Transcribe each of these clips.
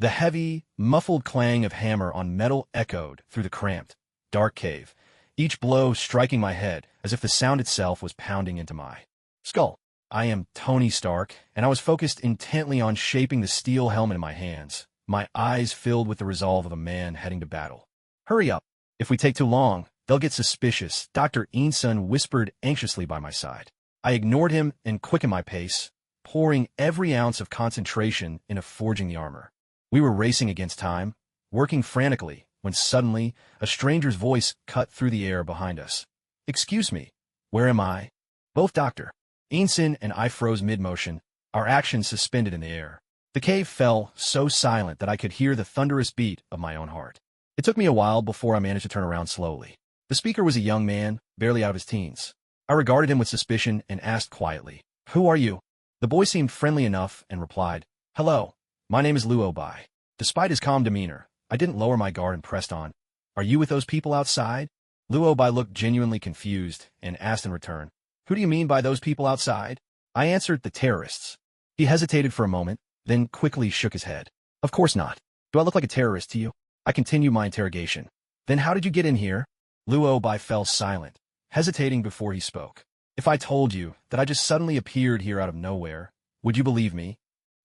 The heavy, muffled clang of hammer on metal echoed through the cramped, dark cave, each blow striking my head as if the sound itself was pounding into my skull. I am Tony Stark, and I was focused intently on shaping the steel helmet in my hands, my eyes filled with the resolve of a man heading to battle. "Hurry up. If we take too long, they'll get suspicious," Dr. Insun whispered anxiously by my side. I ignored him and quickened my pace, pouring every ounce of concentration into forging the armor. We were racing against time, working frantically, when suddenly a stranger's voice cut through the air behind us. "Excuse me, where am I?" Both Dr. Insun and I froze mid-motion, our actions suspended in the air. The cave fell so silent that I could hear the thunderous beat of my own heart. It took me a while before I managed to turn around slowly. The speaker was a young man, barely out of his teens. I regarded him with suspicion and asked quietly, "Who are you?" The boy seemed friendly enough and replied, "Hello, my name is Luobai." Despite his calm demeanor, I didn't lower my guard and pressed on. "Are you with those people outside?" Luobai looked genuinely confused and asked in return, "Who do you mean by those people outside?" I answered, "The terrorists." He hesitated for a moment, then quickly shook his head. "Of course not. Do I look like a terrorist to you?" I continued my interrogation. "Then how did you get in here?" Luobai fell silent, hesitating before he spoke. "If I told you that I just suddenly appeared here out of nowhere, would you believe me?"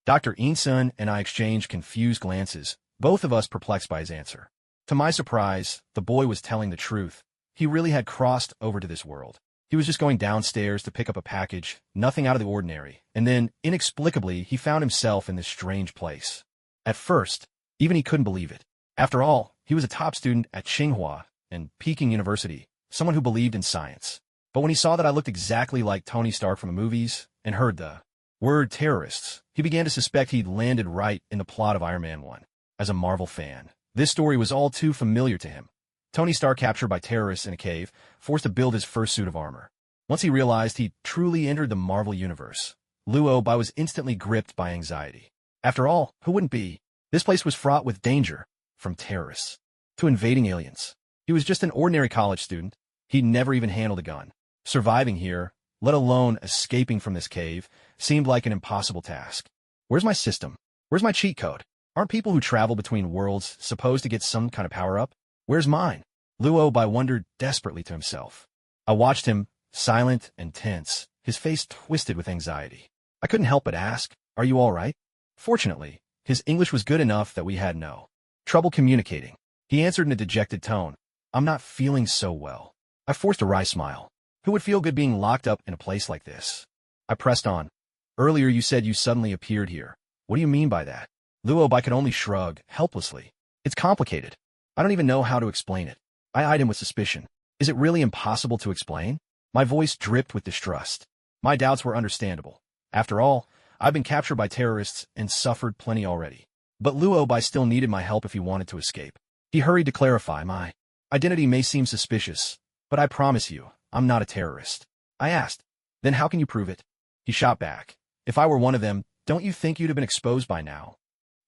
Dr. Insun and I exchanged confused glances, both of us perplexed by his answer. To my surprise, the boy was telling the truth. He really had crossed over to this world. He was just going downstairs to pick up a package, nothing out of the ordinary, and then, inexplicably, he found himself in this strange place. At first, even he couldn't believe it. After all, he was a top student at Tsinghua and Peking University, someone who believed in science. But when he saw that I looked exactly like Tony Stark from the movies and heard the word terrorists, he began to suspect he'd landed right in the plot of Iron Man 1. As a Marvel fan, this story was all too familiar to him. Tony Stark captured by terrorists in a cave, forced to build his first suit of armor. Once he realized he'd truly entered the Marvel universe, Luobai was instantly gripped by anxiety. After all, who wouldn't be? This place was fraught with danger, from terrorists to invading aliens. He was just an ordinary college student. He'd never even handled a gun. Surviving here, let alone escaping from this cave, seemed like an impossible task. Where's my system? Where's my cheat code? Aren't people who travel between worlds supposed to get some kind of power-up? Where's mine? Luobai wondered desperately to himself. I watched him, silent and tense, his face twisted with anxiety. I couldn't help but ask, "Are you all right?" Fortunately, his English was good enough that we had no trouble communicating. He answered in a dejected tone, "I'm not feeling so well." I forced a wry smile. Who would feel good being locked up in a place like this? I pressed on. "Earlier you said you suddenly appeared here. What do you mean by that?" Luobai could only shrug, helplessly. "It's complicated. I don't even know how to explain it." I eyed him with suspicion. "Is it really impossible to explain?" My voice dripped with distrust. My doubts were understandable. After all, I've been captured by terrorists and suffered plenty already. But Luobai still needed my help if he wanted to escape. He hurried to clarify, "My identity may seem suspicious, but I promise you, I'm not a terrorist." I asked, "Then how can you prove it?" He shot back, "If I were one of them, don't you think you'd have been exposed by now?"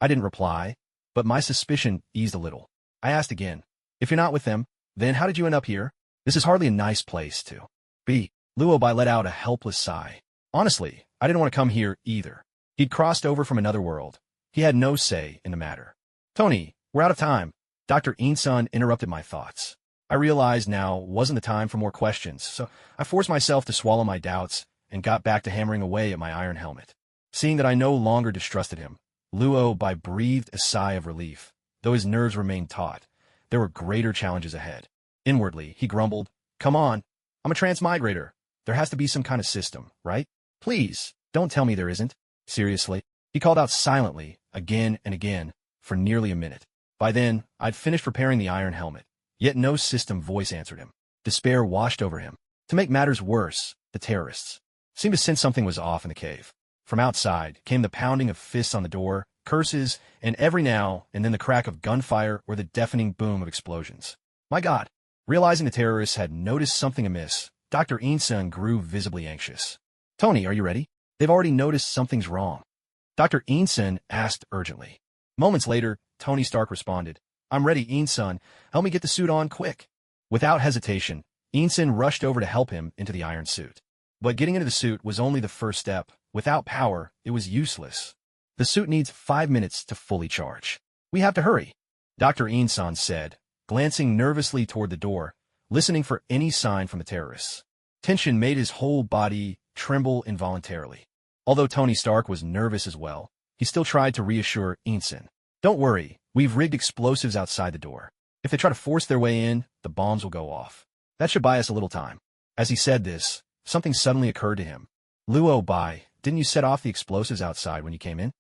I didn't reply, but my suspicion eased a little. I asked again, "If you're not with them, then how did you end up here? This is hardly a nice place to be." Luobai let out a helpless sigh. "Honestly, I didn't want to come here either." He'd crossed over from another world. He had no say in the matter. "Tony, we're out of time." Dr. Insun interrupted my thoughts. I realized now wasn't the time for more questions, so I forced myself to swallow my doubts and got back to hammering away at my iron helmet. Seeing that I no longer distrusted him, Luobai breathed a sigh of relief. Though his nerves remained taut, there were greater challenges ahead. Inwardly, he grumbled, "Come on, I'm a transmigrator. There has to be some kind of system, right? Please, don't tell me there isn't." "Seriously?" He called out silently, again and again, for nearly a minute. By then, I'd finished preparing the iron helmet, yet no system voice answered him. Despair washed over him. To make matters worse, the terrorists seemed to sense something was off in the cave. From outside came the pounding of fists on the door, curses, and every now and then the crack of gunfire or the deafening boom of explosions. My God! Realizing the terrorists had noticed something amiss, Dr. Insun grew visibly anxious. "Tony, are you ready? They've already noticed something's wrong." Dr. Insun asked urgently. Moments later, Tony Stark responded, "I'm ready, Insun. Help me get the suit on quick." Without hesitation, Insun rushed over to help him into the iron suit. But getting into the suit was only the first step. Without power, it was useless. The suit needs 5 minutes to fully charge. We have to hurry, Dr. Insan said, glancing nervously toward the door, listening for any sign from the terrorists. Tension made his whole body tremble involuntarily. Although Tony Stark was nervous as well, he still tried to reassure Insan. Don't worry, we've rigged explosives outside the door. If they try to force their way in, the bombs will go off. That should buy us a little time. As he said this, something suddenly occurred to him. Luo Bai, didn't you set off the explosives outside when you came in?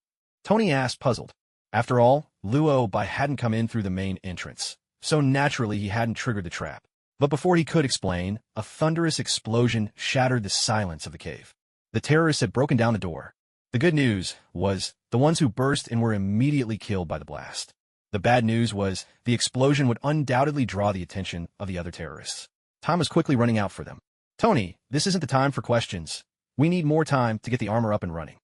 Tony asked, puzzled. After all, Luo Bai hadn't come in through the main entrance, so naturally he hadn't triggered the trap. But before he could explain, a thunderous explosion shattered the silence of the cave. The terrorists had broken down the door. The good news was the ones who burst in were immediately killed by the blast. The bad news was the explosion would undoubtedly draw the attention of the other terrorists. Time was quickly running out for them. Tony, this isn't the time for questions. We need more time to get the armor up and running,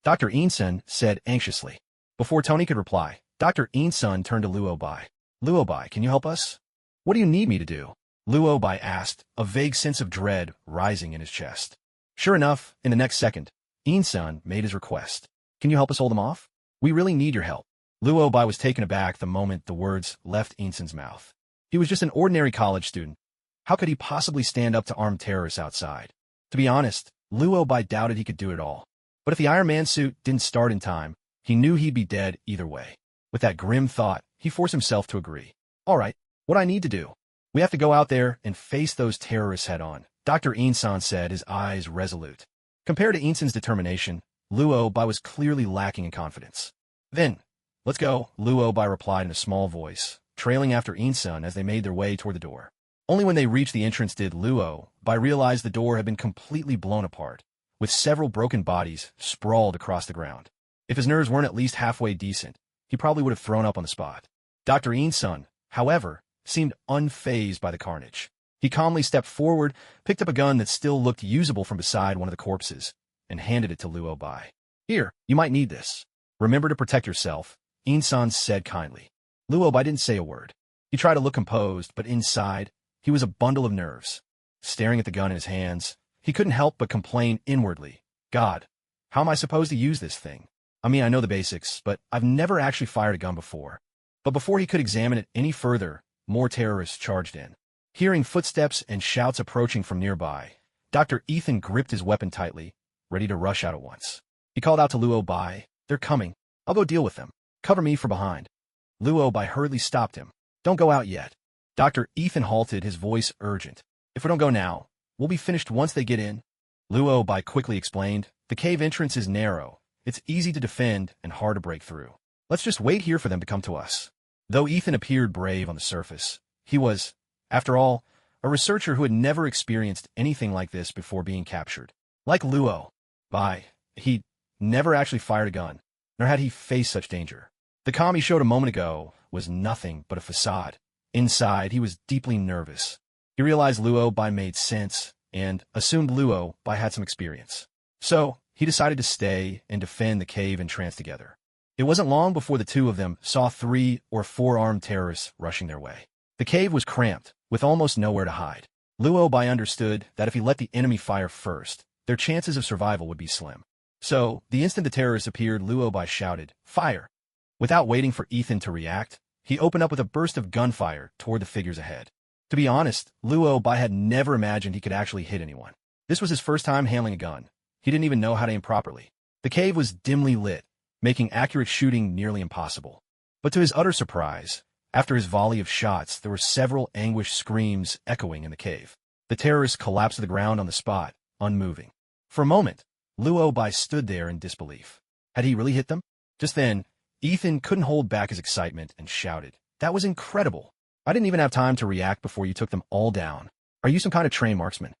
Dr. Insan said anxiously. Before Tony could reply, Dr. Insan turned to Luo Bai. Luo Bai, can you help us? What do you need me to do? Luo Bai asked, a vague sense of dread rising in his chest. Sure enough, in the next second, Insan made his request. Can you help us hold them off? We really need your help. Luo Bai was taken aback the moment the words left Insan's mouth. He was just an ordinary college student. How could he possibly stand up to armed terrorists outside? To be honest, Luo Bai doubted he could do it all. But if the Iron Man suit didn't start in time, he knew he'd be dead either way. With that grim thought, he forced himself to agree. All right, what I need to do? We have to go out there and face those terrorists head-on, Dr. Insan said, his eyes resolute. Compared to Insan's determination, Luo Bai was clearly lacking in confidence. Then, let's go, Luo Bai replied in a small voice, trailing after Insan as they made their way toward the door. Only when they reached the entrance did Luo Bai realize the door had been completely blown apart, with several broken bodies sprawled across the ground. If his nerves weren't at least halfway decent, he probably would have thrown up on the spot. Dr. Insan, however, seemed unfazed by the carnage. He calmly stepped forward, picked up a gun that still looked usable from beside one of the corpses, and handed it to Luo Bai. Here, you might need this. Remember to protect yourself, Insan said kindly. Luo Bai didn't say a word. He tried to look composed, but inside, he was a bundle of nerves. Staring at the gun in his hands, he couldn't help but complain inwardly. God, how am I supposed to use this thing? I mean, I know the basics, but I've never actually fired a gun before. But before he could examine it any further, more terrorists charged in. Hearing footsteps and shouts approaching from nearby, Dr. Ethan gripped his weapon tightly, ready to rush out at once. He called out to Luo Bai, they're coming. I'll go deal with them. Cover me from behind. Luo Bai hurriedly stopped him. Don't go out yet. Dr. Ethan halted, his voice urgent. If we don't go now, we'll be finished once they get in. Luo Bai quickly explained, the cave entrance is narrow. It's easy to defend and hard to break through. Let's just wait here for them to come to us. Though Ethan appeared brave on the surface, he was, after all, a researcher who had never experienced anything like this before being captured. Like Luo Bai, he'd never actually fired a gun, nor had he faced such danger. The calm he showed a moment ago was nothing but a facade. Inside, he was deeply nervous. He realized Luo Bai made sense and assumed Luo Bai had some experience. So, he decided to stay and defend the cave entrance together. It wasn't long before the two of them saw 3 or 4 armed terrorists rushing their way. The cave was cramped, with almost nowhere to hide. Luo Bai understood that if he let the enemy fire first, their chances of survival would be slim. So, the instant the terrorists appeared, Luo Bai shouted, "Fire!" Without waiting for Ethan to react, he opened up with a burst of gunfire toward the figures ahead. To be honest, Luo Bai had never imagined he could actually hit anyone. This was his first time handling a gun. He didn't even know how to aim properly. The cave was dimly lit, making accurate shooting nearly impossible. But to his utter surprise, after his volley of shots, there were several anguished screams echoing in the cave. The terrorists collapsed to the ground on the spot, unmoving. For a moment, Luo Bai stood there in disbelief. Had he really hit them? Just then, Ethan couldn't hold back his excitement and shouted, "That was incredible! I didn't even have time to react before you took them all down. Are you some kind of trained marksman?"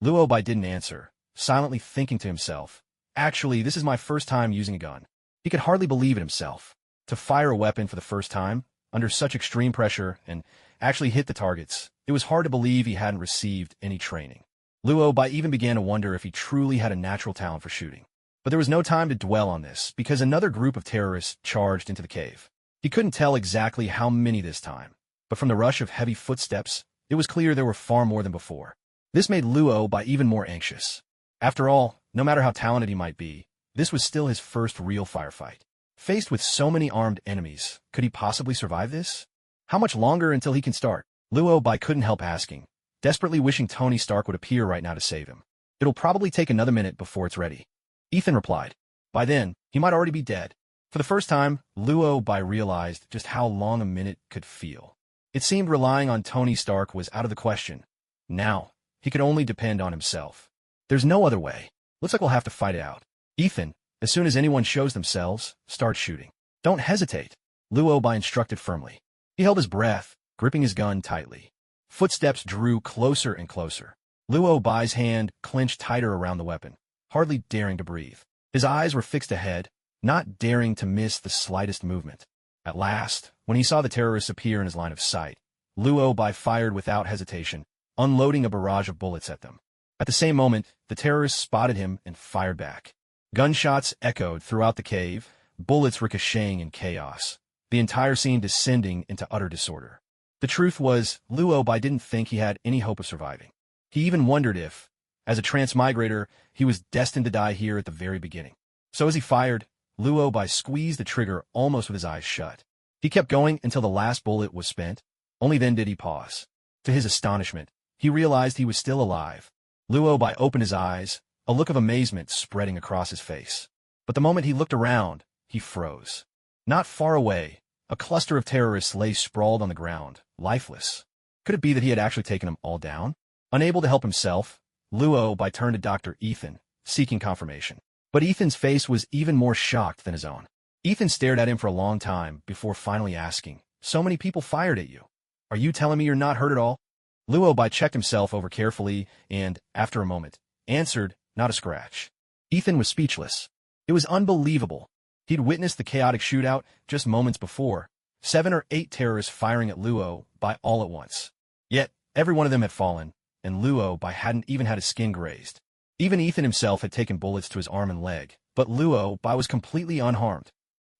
Luo Bai didn't answer, silently thinking to himself, actually, this is my first time using a gun. He could hardly believe it himself. To fire a weapon for the first time, under such extreme pressure, and actually hit the targets, it was hard to believe he hadn't received any training. Luo Bai even began to wonder if he truly had a natural talent for shooting. But there was no time to dwell on this, because another group of terrorists charged into the cave. He couldn't tell exactly how many this time, but from the rush of heavy footsteps, it was clear there were far more than before. This made Luo Bai even more anxious. After all, no matter how talented he might be, this was still his first real firefight. Faced with so many armed enemies, could he possibly survive this? How much longer until he can start? Luo Bai couldn't help asking, desperately wishing Tony Stark would appear right now to save him. It'll probably take another minute before it's ready. Ethan replied. By then, he might already be dead. For the first time, Luo Bai realized just how long a minute could feel. It seemed relying on Tony Stark was out of the question. Now, he could only depend on himself. There's no other way. Looks like we'll have to fight it out. Ethan, as soon as anyone shows themselves, start shooting. Don't hesitate, Luo Bai instructed firmly. He held his breath, gripping his gun tightly. Footsteps drew closer and closer. Luo Bai's hand clenched tighter around the weapon, hardly daring to breathe. His eyes were fixed ahead, not daring to miss the slightest movement. At last, when he saw the terrorists appear in his line of sight, Luo Bai fired without hesitation, unloading a barrage of bullets at them. At the same moment, the terrorists spotted him and fired back. Gunshots echoed throughout the cave, bullets ricocheting in chaos, the entire scene descending into utter disorder. The truth was, Luo Bai didn't think he had any hope of surviving. He even wondered if, as a transmigrator, he was destined to die here at the very beginning. So as he fired, Luo Bai squeezed the trigger almost with his eyes shut. He kept going until the last bullet was spent. Only then did he pause. To his astonishment, he realized he was still alive. Luo Bai opened his eyes, a look of amazement spreading across his face. But the moment he looked around, he froze. Not far away, a cluster of terrorists lay sprawled on the ground, lifeless. Could it be that he had actually taken them all down? Unable to help himself, Luo Bai turned to Dr. Ethan, seeking confirmation. But Ethan's face was even more shocked than his own. Ethan stared at him for a long time before finally asking, "So many people fired at you. Are you telling me you're not hurt at all?" Luo Bai checked himself over carefully and, after a moment, answered, "Not a scratch." Ethan was speechless. It was unbelievable. He'd witnessed the chaotic shootout just moments before, 7 or 8 terrorists firing at Luo Bai all at once. Yet, every one of them had fallen, and Luo Bai hadn't even had his skin grazed. Even Ethan himself had taken bullets to his arm and leg, but Luo Bai was completely unharmed.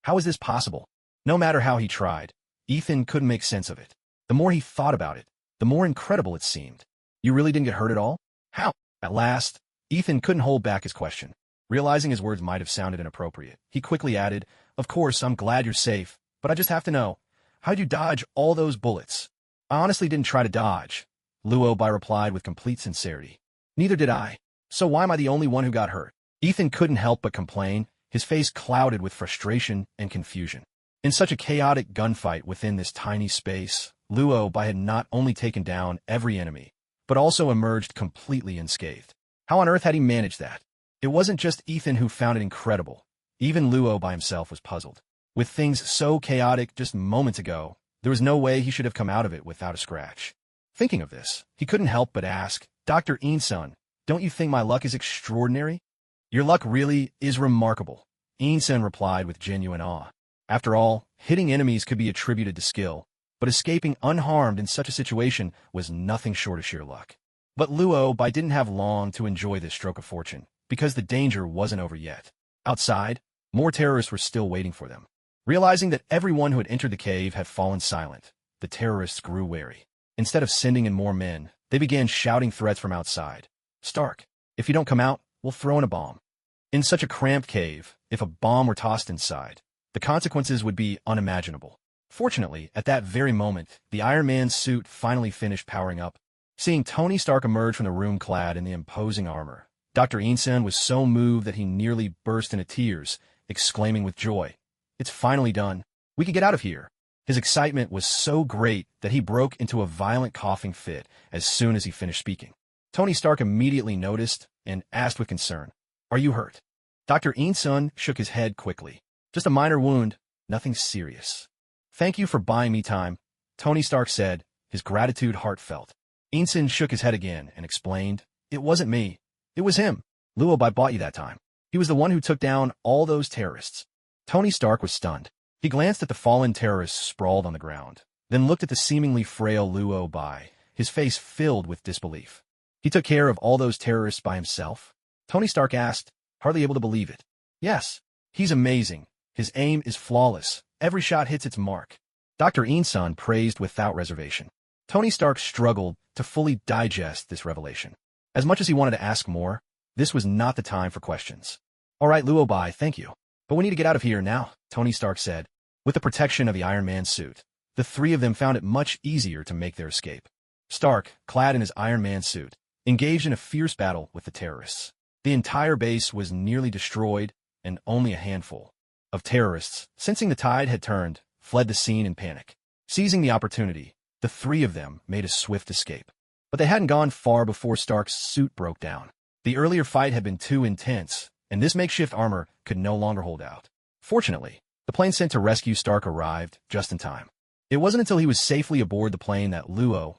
How was this possible? No matter how he tried, Ethan couldn't make sense of it. The more he thought about it, the more incredible it seemed. You really didn't get hurt at all? How? At last, Ethan couldn't hold back his question. Realizing his words might have sounded inappropriate, he quickly added, "Of course, I'm glad you're safe, but I just have to know, how'd you dodge all those bullets?" "I honestly didn't try to dodge," Luo Bai replied with complete sincerity. "Neither did I. So why am I the only one who got hurt?" Ethan couldn't help but complain, his face clouded with frustration and confusion. In such a chaotic gunfight within this tiny space, Luo Bai had not only taken down every enemy, but also emerged completely unscathed. How on earth had he managed that? It wasn't just Ethan who found it incredible. Even Luo Bai himself was puzzled. With things so chaotic just moments ago, there was no way he should have come out of it without a scratch. Thinking of this, he couldn't help but ask, "Dr. Een-sun, don't you think my luck is extraordinary?" "Your luck really is remarkable," Een-sun replied with genuine awe. After all, hitting enemies could be attributed to skill, but escaping unharmed in such a situation was nothing short of sheer luck. But Luo Bai didn't have long to enjoy this stroke of fortune, because the danger wasn't over yet. Outside, more terrorists were still waiting for them. Realizing that everyone who had entered the cave had fallen silent, the terrorists grew wary. Instead of sending in more men, they began shouting threats from outside. "Stark, if you don't come out, we'll throw in a bomb." In such a cramped cave, if a bomb were tossed inside, the consequences would be unimaginable. Fortunately, at that very moment, the Iron Man's suit finally finished powering up. Seeing Tony Stark emerge from the room clad in the imposing armor, Dr. Een-sun was so moved that he nearly burst into tears, exclaiming with joy, "It's finally done. We can get out of here." His excitement was so great that he broke into a violent coughing fit as soon as he finished speaking. Tony Stark immediately noticed and asked with concern, "Are you hurt?" Dr. Een-sun shook his head quickly. "Just a minor wound, nothing serious." "Thank you for buying me time," Tony Stark said, his gratitude heartfelt. Een-sun shook his head again and explained, "It wasn't me. It was him. Luo Bai bought you that time. He was the one who took down all those terrorists." Tony Stark was stunned. He glanced at the fallen terrorists sprawled on the ground, then looked at the seemingly frail Luo Bai, his face filled with disbelief. "He took care of all those terrorists by himself?" Tony Stark asked, hardly able to believe it. "Yes. He's amazing. His aim is flawless. Every shot hits its mark." Dr. Een-sun praised without reservation. Tony Stark struggled to fully digest this revelation. As much as he wanted to ask more, this was not the time for questions. "All right, Luo Bai, thank you. But we need to get out of here now, Tony Stark said. With the protection of the Iron Man suit, the three of them found it much easier to make their escape. Stark, clad in his Iron Man suit, engaged in a fierce battle with the terrorists. The entire base was nearly destroyed, and only a handful of terrorists, sensing the tide had turned, fled the scene in panic. Seizing the opportunity, the three of them made a swift escape. But they hadn't gone far before Stark's suit broke down. The earlier fight had been too intense, and this makeshift armor could no longer hold out. Fortunately, the plane sent to rescue Stark arrived just in time. It wasn't until he was safely aboard the plane that Luo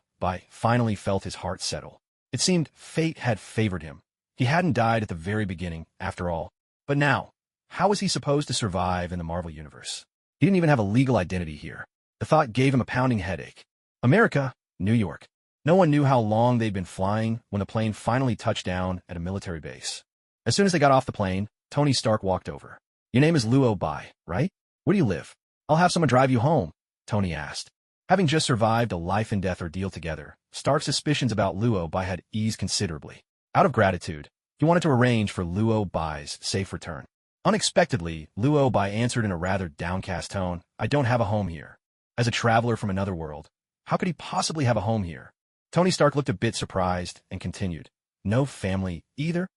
finally felt his heart settle. It seemed fate had favored him. He hadn't died at the very beginning, after all. But now, how was he supposed to survive in the Marvel Universe? He didn't even have a legal identity here. The thought gave him a pounding headache. America, New York. No one knew how long they'd been flying when the plane finally touched down at a military base. As soon as they got off the plane, Tony Stark walked over. Your name is Luo Bai, right? Where do you live? I'll have someone drive you home, Tony asked. Having just survived a life-and-death ordeal together, Stark's suspicions about Luo Bai had eased considerably. Out of gratitude, he wanted to arrange for Luo Bai's safe return. Unexpectedly, Luo Bai answered in a rather downcast tone, I don't have a home here. As a traveler from another world, how could he possibly have a home here? Tony Stark looked a bit surprised and continued, No family either?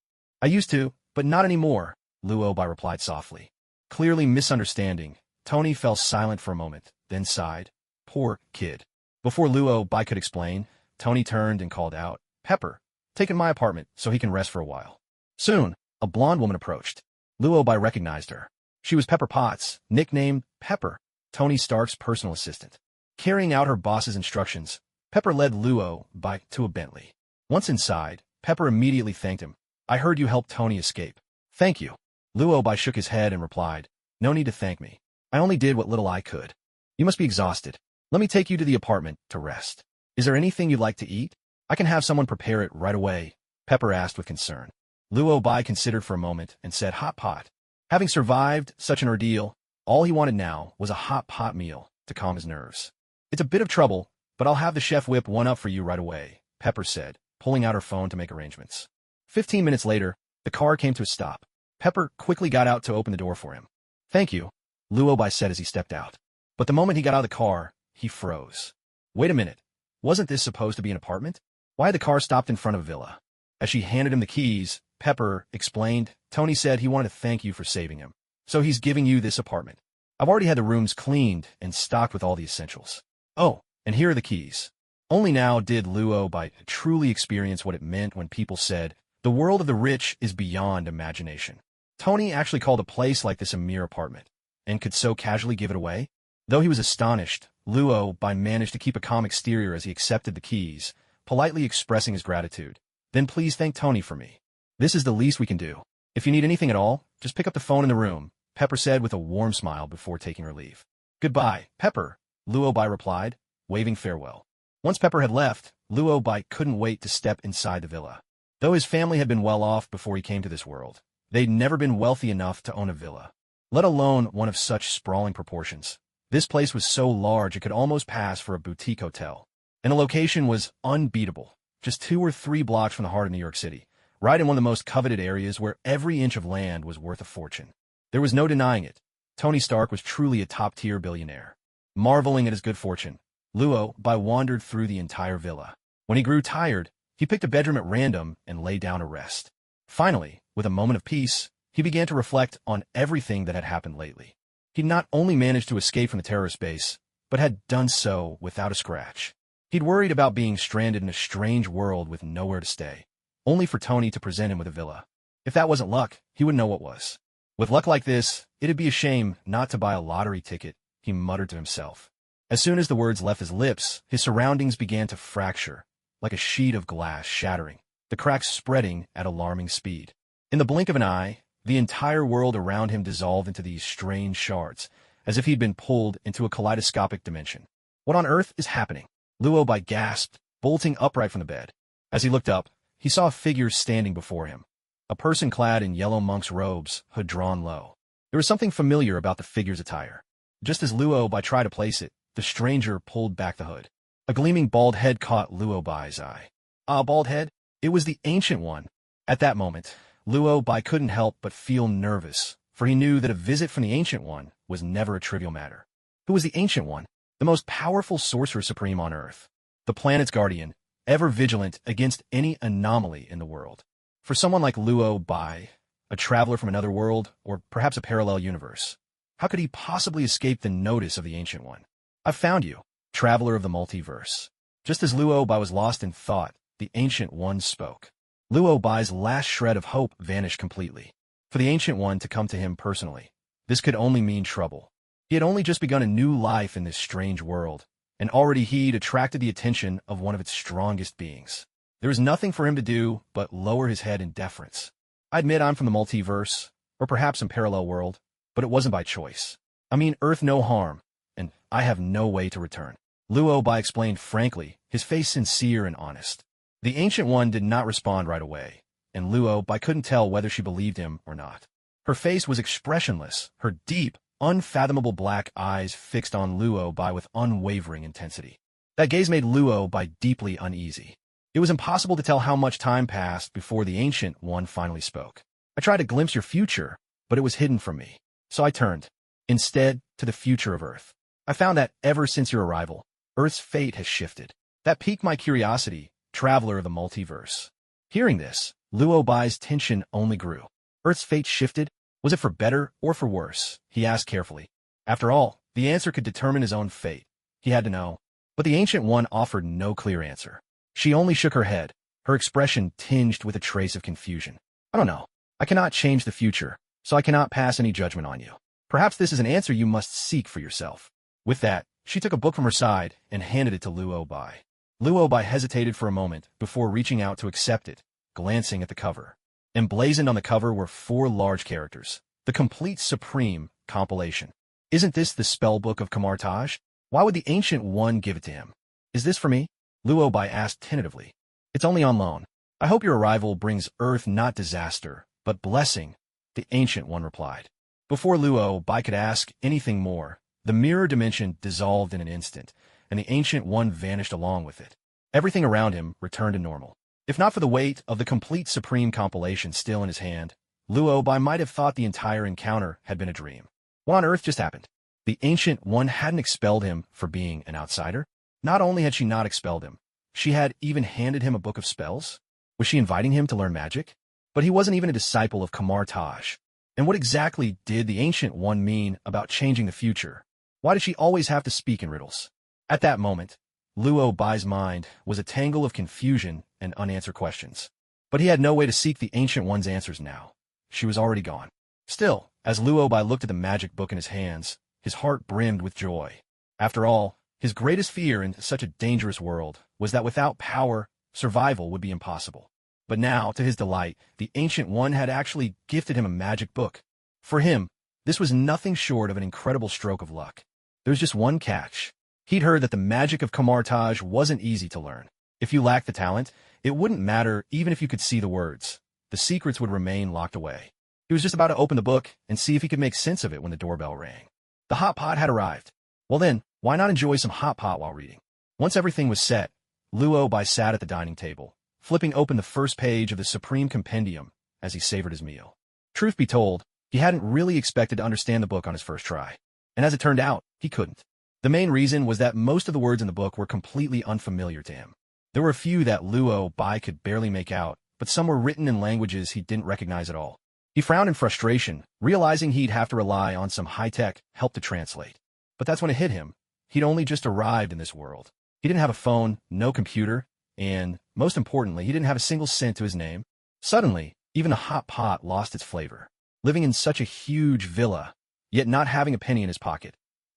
I used to, but not anymore, Luo Bai replied softly. Clearly misunderstanding, Tony fell silent for a moment, then sighed. Poor kid. Before Luo Bai could explain, Tony turned and called out, Pepper, take in my apartment so he can rest for a while. Soon, a blonde woman approached. Luo Bai recognized her. She was Pepper Potts, nicknamed Pepper, Tony Stark's personal assistant. Carrying out her boss's instructions, Pepper led Luo Bai to a Bentley. Once inside, Pepper immediately thanked him. I heard you helped Tony escape. Thank you. Luo Bai shook his head and replied, No need to thank me. I only did what little I could. You must be exhausted. Let me take you to the apartment to rest. Is there anything you'd like to eat? I can have someone prepare it right away, Pepper asked with concern. Luo Bai considered for a moment and said hot pot. Having survived such an ordeal, all he wanted now was a hot pot meal to calm his nerves. It's a bit of trouble, but I'll have the chef whip one up for you right away, Pepper said, pulling out her phone to make arrangements. 15 minutes later, the car came to a stop. Pepper quickly got out to open the door for him. Thank you, Luo Bai said as he stepped out. But the moment he got out of the car, he froze. Wait a minute. Wasn't this supposed to be an apartment? Why had the car stopped in front of a villa? As she handed him the keys, Pepper explained, Tony said he wanted to thank you for saving him. So he's giving you this apartment. I've already had the rooms cleaned and stocked with all the essentials. Oh, and here are the keys. Only now did Luo Bai truly experience what it meant when people said, the world of the rich is beyond imagination. Tony actually called a place like this a mere apartment, and could so casually give it away? Though he was astonished, Luo Bai managed to keep a calm exterior as he accepted the keys, politely expressing his gratitude. Then please thank Tony for me. This is the least we can do. If you need anything at all, just pick up the phone in the room, Pepper said with a warm smile before taking her leave. Goodbye, Pepper, Luo Bai replied, waving farewell. Once Pepper had left, Luo Bai couldn't wait to step inside the villa. Though his family had been well off before he came to this world, they'd never been wealthy enough to own a villa, let alone one of such sprawling proportions. This place was so large it could almost pass for a boutique hotel. And the location was unbeatable, just 2 or 3 blocks from the heart of New York City, right in one of the most coveted areas where every inch of land was worth a fortune. There was no denying it. Tony Stark was truly a top-tier billionaire. Marveling at his good fortune, Luo Bai wandered through the entire villa. When he grew tired, he picked a bedroom at random and lay down to rest. Finally, with a moment of peace, he began to reflect on everything that had happened lately. He'd not only managed to escape from the terrorist base, but had done so without a scratch. He'd worried about being stranded in a strange world with nowhere to stay, only for Tony to present him with a villa. If that wasn't luck, he would know what was. With luck like this, it'd be a shame not to buy a lottery ticket, he muttered to himself. As soon as the words left his lips, his surroundings began to fracture, like a sheet of glass shattering, the cracks spreading at alarming speed. In the blink of an eye, the entire world around him dissolved into these strange shards, as if he'd been pulled into a kaleidoscopic dimension. What on earth is happening? Luo Bai gasped, bolting upright from the bed. As he looked up, he saw a figure standing before him. A person clad in yellow monk's robes, hood drawn low. There was something familiar about the figure's attire. Just as Luo Bai tried to place it, the stranger pulled back the hood. A gleaming bald head caught Luo Bai's eye. Ah, bald head? It was the Ancient One. At that moment, Luo Bai couldn't help but feel nervous, for he knew that a visit from the Ancient One was never a trivial matter. Who was the Ancient One? The most powerful sorcerer supreme on Earth, the planet's guardian, ever vigilant against any anomaly in the world. For someone like Luo Bai, a traveler from another world, or perhaps a parallel universe, how could he possibly escape the notice of the Ancient One? I've found you, traveler of the multiverse. Just as Luo Bai was lost in thought, the Ancient One spoke. Luo Bai's last shred of hope vanished completely. For the Ancient One to come to him personally, this could only mean trouble. He had only just begun a new life in this strange world, and already he'd attracted the attention of one of its strongest beings. There was nothing for him to do but lower his head in deference. I admit I'm from the multiverse, or perhaps some parallel world, but it wasn't by choice. I mean Earth no harm, and I have no way to return. Luo Bai explained frankly, his face sincere and honest. The Ancient One did not respond right away, and Luo Bai couldn't tell whether she believed him or not. Her face was expressionless, her deep, unfathomable black eyes fixed on Luo Bai with unwavering intensity. That gaze made Luo Bai deeply uneasy. It was impossible to tell how much time passed before the Ancient One finally spoke. I tried to glimpse your future, but it was hidden from me. So I turned, instead, to the future of Earth. I found that ever since your arrival, Earth's fate has shifted. That piqued my curiosity, traveler of the multiverse. Hearing this, Luo Bai's tension only grew. Earth's fate shifted? Was it for better or for worse? He asked carefully. After all, the answer could determine his own fate. He had to know. But the Ancient One offered no clear answer. She only shook her head, her expression tinged with a trace of confusion. I don't know. I cannot change the future, so I cannot pass any judgment on you. Perhaps this is an answer you must seek for yourself. With that, she took a book from her side and handed it to Luo Bai. Luo Bai hesitated for a moment before reaching out to accept it, glancing at the cover. Emblazoned on the cover were 4 large characters. The Complete Supreme Compilation. Isn't this the spellbook of Kamartaj? Why would the Ancient One give it to him? Is this for me? Luo Bai asked tentatively. It's only on loan. I hope your arrival brings Earth not disaster, but blessing, the Ancient One replied. Before Luo Bai could ask anything more, the mirror dimension dissolved in an instant, and the Ancient One vanished along with it. Everything around him returned to normal. If not for the weight of the Complete Supreme Compilation still in his hand, Luo Bai might have thought the entire encounter had been a dream. What on earth just happened? The Ancient One hadn't expelled him for being an outsider. Not only had she not expelled him, she had even handed him a book of spells. Was she inviting him to learn magic? But he wasn't even a disciple of Kamartaj. And what exactly did the Ancient One mean about changing the future? Why did she always have to speak in riddles? At that moment, Luo Bai's mind was a tangle of confusion and unanswered questions. But he had no way to seek the Ancient One's answers now. She was already gone. Still, as Luo Bai looked at the magic book in his hands, his heart brimmed with joy. After all, his greatest fear in such a dangerous world was that without power, survival would be impossible. But now, to his delight, the Ancient One had actually gifted him a magic book. For him, this was nothing short of an incredible stroke of luck. There was just one catch. He'd heard that the magic of Kamartaj wasn't easy to learn. If you lacked the talent, it wouldn't matter even if you could see the words. The secrets would remain locked away. He was just about to open the book and see if he could make sense of it when the doorbell rang. The hot pot had arrived. Well then, why not enjoy some hot pot while reading? Once everything was set, Luo Bai sat at the dining table, flipping open the first page of the Supreme Compendium as he savored his meal. Truth be told, he hadn't really expected to understand the book on his first try. And as it turned out, he couldn't. The main reason was that most of the words in the book were completely unfamiliar to him. There were a few that Luo Bai could barely make out, but some were written in languages he didn't recognize at all. He frowned in frustration, realizing he'd have to rely on some high-tech help to translate. But that's when it hit him. He'd only just arrived in this world. He didn't have a phone, no computer, and, most importantly, he didn't have a single cent to his name. Suddenly, even the hot pot lost its flavor. Living in such a huge villa, yet not having a penny in his pocket.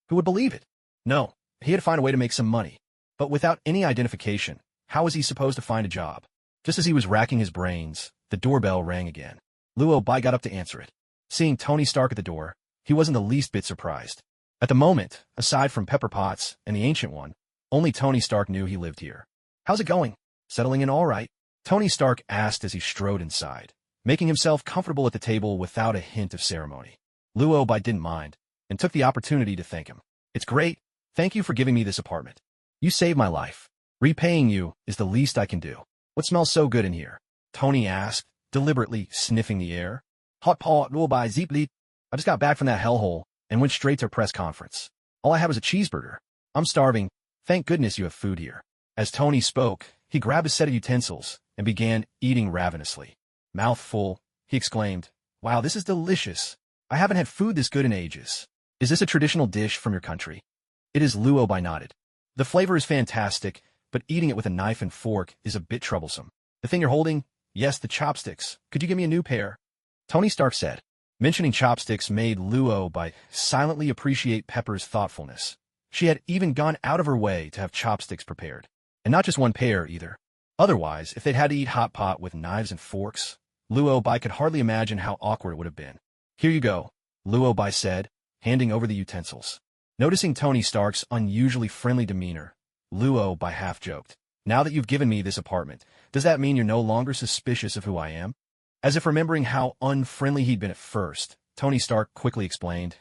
Who would believe it? No, he had to find a way to make some money. But without any identification, how was he supposed to find a job? Just as he was racking his brains, the doorbell rang again. Luo Bai got up to answer it. Seeing Tony Stark at the door, he wasn't the least bit surprised. At the moment, aside from Pepper Potts and the Ancient One, only Tony Stark knew he lived here. How's it going? Settling in all right? Tony Stark asked as he strode inside, making himself comfortable at the table without a hint of ceremony. Luo Bai didn't mind, and took the opportunity to thank him. It's great. Thank you for giving me this apartment. You saved my life. Repaying you is the least I can do. What smells so good in here? Tony asked, deliberately sniffing the air. Hot pot Luo Bai zeepli. I just got back from that hellhole and went straight to a press conference. All I had was a cheeseburger. I'm starving. Thank goodness you have food here. As Tony spoke, he grabbed a set of utensils and began eating ravenously. Mouth full, he exclaimed, "Wow, this is delicious. I haven't had food this good in ages. Is this a traditional dish from your country?" "It is," Luo Bai nodded. "The flavor is fantastic, but eating it with a knife and fork is a bit troublesome." "The thing you're holding?" "Yes, the chopsticks. Could you give me a new pair?" Tony Stark said. Mentioning chopsticks made Luo Bai silently appreciate Pepper's thoughtfulness. She had even gone out of her way to have chopsticks prepared. And not just one pair, either. Otherwise, if they'd had to eat hot pot with knives and forks, Luo Bai could hardly imagine how awkward it would have been. "Here you go," Luo Bai said, handing over the utensils. Noticing Tony Stark's unusually friendly demeanor, Luo Bai half-joked. "Now that you've given me this apartment, does that mean you're no longer suspicious of who I am?" As if remembering how unfriendly he'd been at first, Tony Stark quickly explained,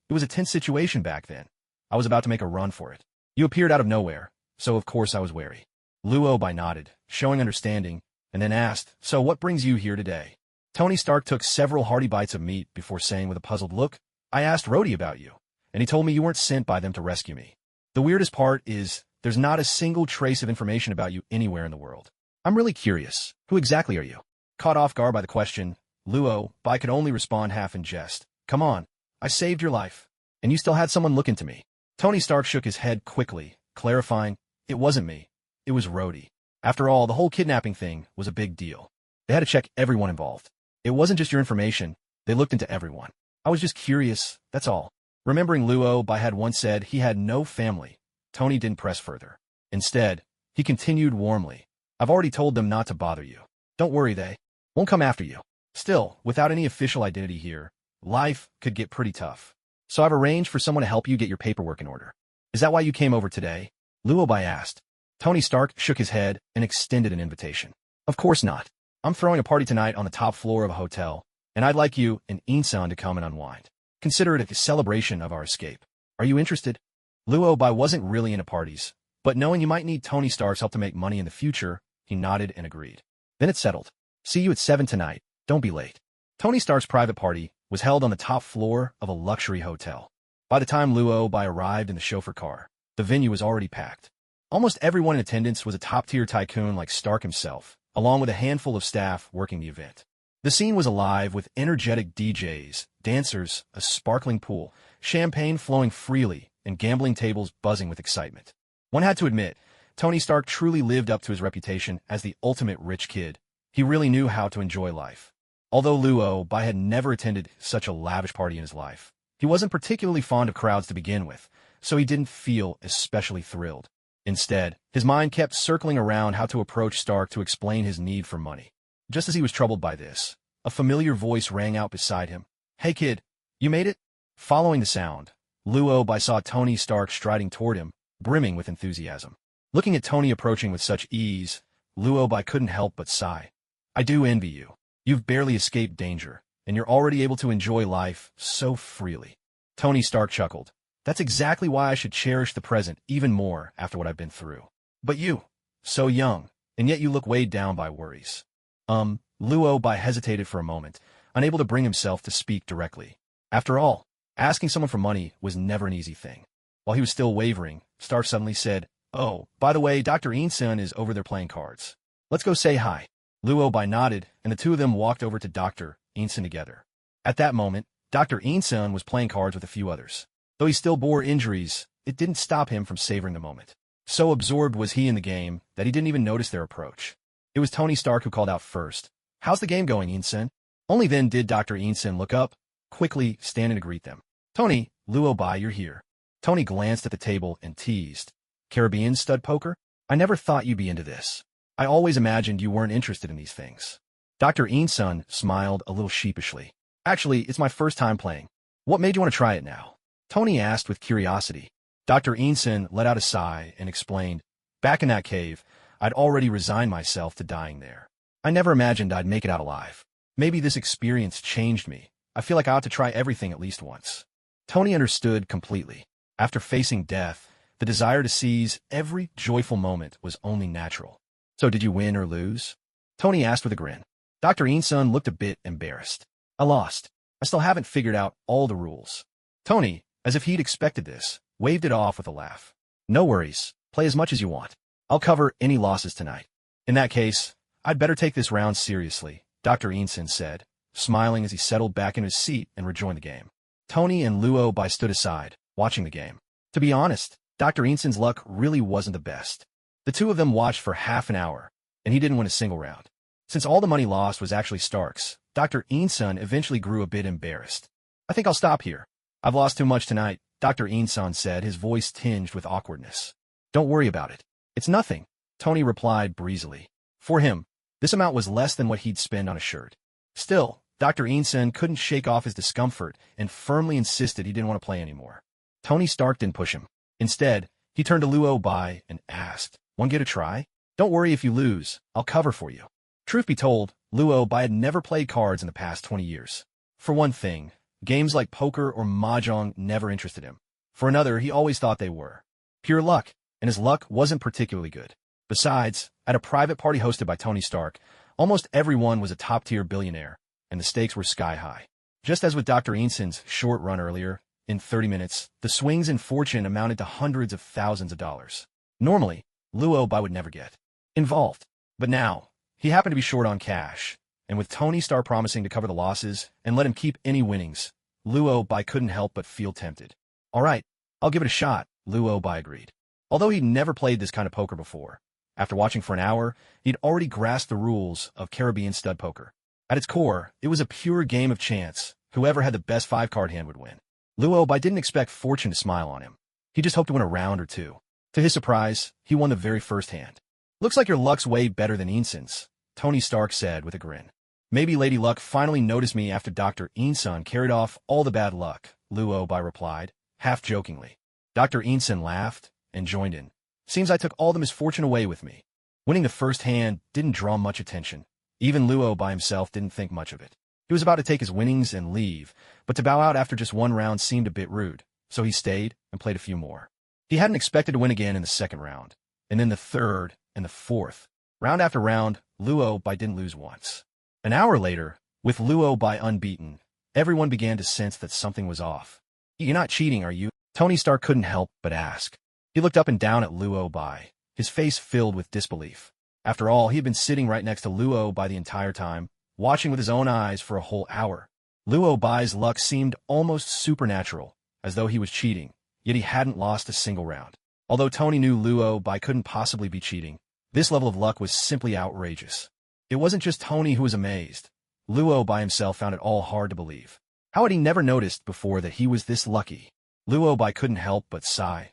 "It was a tense situation back then. I was about to make a run for it. You appeared out of nowhere, so of course I was wary." Luo Bai nodded, showing understanding, and then asked, "So what brings you here today?" Tony Stark took several hearty bites of meat before saying with a puzzled look, "I asked Rhodey about you, and he told me you weren't sent by them to rescue me. The weirdest part is there's not a single trace of information about you anywhere in the world. I'm really curious. Who exactly are you?" Caught off guard by the question, Luo Bai could only respond half in jest. "Come on, I saved your life, and you still had someone look into me." Tony Stark shook his head quickly, clarifying, "It wasn't me. It was Rhodey. After all, the whole kidnapping thing was a big deal. They had to check everyone involved. It wasn't just your information. They looked into everyone. I was just curious, that's all." Remembering Luo Bai had once said he had no family, Tony didn't press further. Instead, he continued warmly, "I've already told them not to bother you. Don't worry, they won't come after you. Still, without any official identity here, life could get pretty tough. So I've arranged for someone to help you get your paperwork in order." "Is that why you came over today?" Luo Bai asked. Tony Stark shook his head and extended an invitation. "Of course not. I'm throwing a party tonight on the top floor of a hotel, and I'd like you and Insan to come and unwind. Consider it a celebration of our escape. Are you interested?" Luo Bai wasn't really into parties, but knowing you might need Tony Stark's help to make money in the future, he nodded and agreed. Then it's settled. "See you at 7 tonight. Don't be late." Tony Stark's private party was held on the top floor of a luxury hotel. By the time Luo Bai arrived in the chauffeur car, the venue was already packed. Almost everyone in attendance was a top-tier tycoon like Stark himself, along with a handful of staff working the event. The scene was alive with energetic DJs, dancers, a sparkling pool, champagne flowing freely, and gambling tables buzzing with excitement. One had to admit, Tony Stark truly lived up to his reputation as the ultimate rich kid. He really knew how to enjoy life. Although Luo Bai had never attended such a lavish party in his life, he wasn't particularly fond of crowds to begin with, so he didn't feel especially thrilled. Instead, his mind kept circling around how to approach Stark to explain his need for money. Just as he was troubled by this, a familiar voice rang out beside him. "Hey kid, you made it?" Following the sound, Luo Bai saw Tony Stark striding toward him, brimming with enthusiasm. Looking at Tony approaching with such ease, Luo Bai couldn't help but sigh. "I do envy you. You've barely escaped danger, and you're already able to enjoy life so freely." Tony Stark chuckled. "That's exactly why I should cherish the present even more after what I've been through. But you, so young, and yet you look weighed down by worries." Luo Bai hesitated for a moment, unable to bring himself to speak directly. After all, asking someone for money was never an easy thing. While he was still wavering, Stark suddenly said, "Oh, by the way, Dr. Insan is over there playing cards. Let's go say hi." Luo Bai nodded, and the two of them walked over to Dr. Insan together. At that moment, Dr. Insan was playing cards with a few others. Though he still bore injuries, it didn't stop him from savoring the moment. So absorbed was he in the game that he didn't even notice their approach. It was Tony Stark who called out first. "How's the game going, Insan?" Only then did Dr. Insan look up, quickly standing to greet them. "Tony, Luo Bai, you're here." Tony glanced at the table and teased. "Caribbean stud poker? I never thought you'd be into this. I always imagined you weren't interested in these things." Dr. Insan smiled a little sheepishly. "Actually, it's my first time playing. What made you want to try it now?" Tony asked with curiosity. Dr. Insan let out a sigh and explained, "Back in that cave, I'd already resigned myself to dying there. I never imagined I'd make it out alive. Maybe this experience changed me. I feel like I ought to try everything at least once." Tony understood completely. After facing death, the desire to seize every joyful moment was only natural. "So did you win or lose?" Tony asked with a grin. Dr. Insan looked a bit embarrassed. "I lost. I still haven't figured out all the rules. Tony, as if he'd expected this, waved it off with a laugh. No worries. Play as much as you want. I'll cover any losses tonight. In that case, I'd better take this round seriously, Dr. Inson said, smiling as he settled back in his seat and rejoined the game. Tony and Luo Bai stood aside, watching the game. To be honest, Dr. Inson's luck really wasn't the best. The two of them watched for half an hour, and he didn't win a single round. Since all the money lost was actually Stark's, Dr. Inson eventually grew a bit embarrassed. I think I'll stop here. I've lost too much tonight, Dr. Inson said, his voice tinged with awkwardness. Don't worry about it. It's nothing, Tony replied breezily. For him, this amount was less than what he'd spend on a shirt. Still, Dr. Inson couldn't shake off his discomfort and firmly insisted he didn't want to play anymore. Tony Stark didn't push him. Instead, he turned to Luo Bai and asked, "Want to get a try? Don't worry if you lose. I'll cover for you." Truth be told, Luo Bai had never played cards in the past 20 years. For one thing, games like poker or mahjong never interested him. For another, he always thought they were pure luck, and his luck wasn't particularly good. Besides, at a private party hosted by Tony Stark, almost everyone was a top-tier billionaire, and the stakes were sky-high. Just as with Dr. Inson's short run earlier, in 30 minutes, the swings in fortune amounted to hundreds of thousands of dollars. Normally, Luo Bai would never get involved. But now, he happened to be short on cash, and with Tony Stark promising to cover the losses and let him keep any winnings, Luo Bai couldn't help but feel tempted. All right, I'll give it a shot, Luo Bai agreed. Although he'd never played this kind of poker before, after watching for an hour, he'd already grasped the rules of Caribbean stud poker. At its core, it was a pure game of chance. Whoever had the best 5-card hand would win. Luo Bai didn't expect fortune to smile on him. He just hoped to win a round or two. To his surprise, he won the very first hand. Looks like your luck's way better than Inson's, Tony Stark said with a grin. Maybe Lady Luck finally noticed me after Dr. Inson carried off all the bad luck, Luo Bai replied, half-jokingly. Dr. Inson laughed and joined in. Seems I took all the misfortune away with me. Winning the first hand didn't draw much attention. Even Luo Bai himself didn't think much of it. He was about to take his winnings and leave, but to bow out after just one round seemed a bit rude, so he stayed and played a few more. He hadn't expected to win again in the second round, and then the third and the fourth. Round after round, Luo Bai didn't lose once. An hour later, with Luo Bai unbeaten, everyone began to sense that something was off. You're not cheating, are you? Tony Stark couldn't help but ask. He looked up and down at Luo Bai, his face filled with disbelief. After all, he had been sitting right next to Luo Bai the entire time, watching with his own eyes for a whole hour. Luo Bai's luck seemed almost supernatural, as though he was cheating, yet he hadn't lost a single round. Although Tony knew Luo Bai couldn't possibly be cheating, this level of luck was simply outrageous. It wasn't just Tony who was amazed. Luo Bai himself found it all hard to believe. How had he never noticed before that he was this lucky? Luo Bai couldn't help but sigh.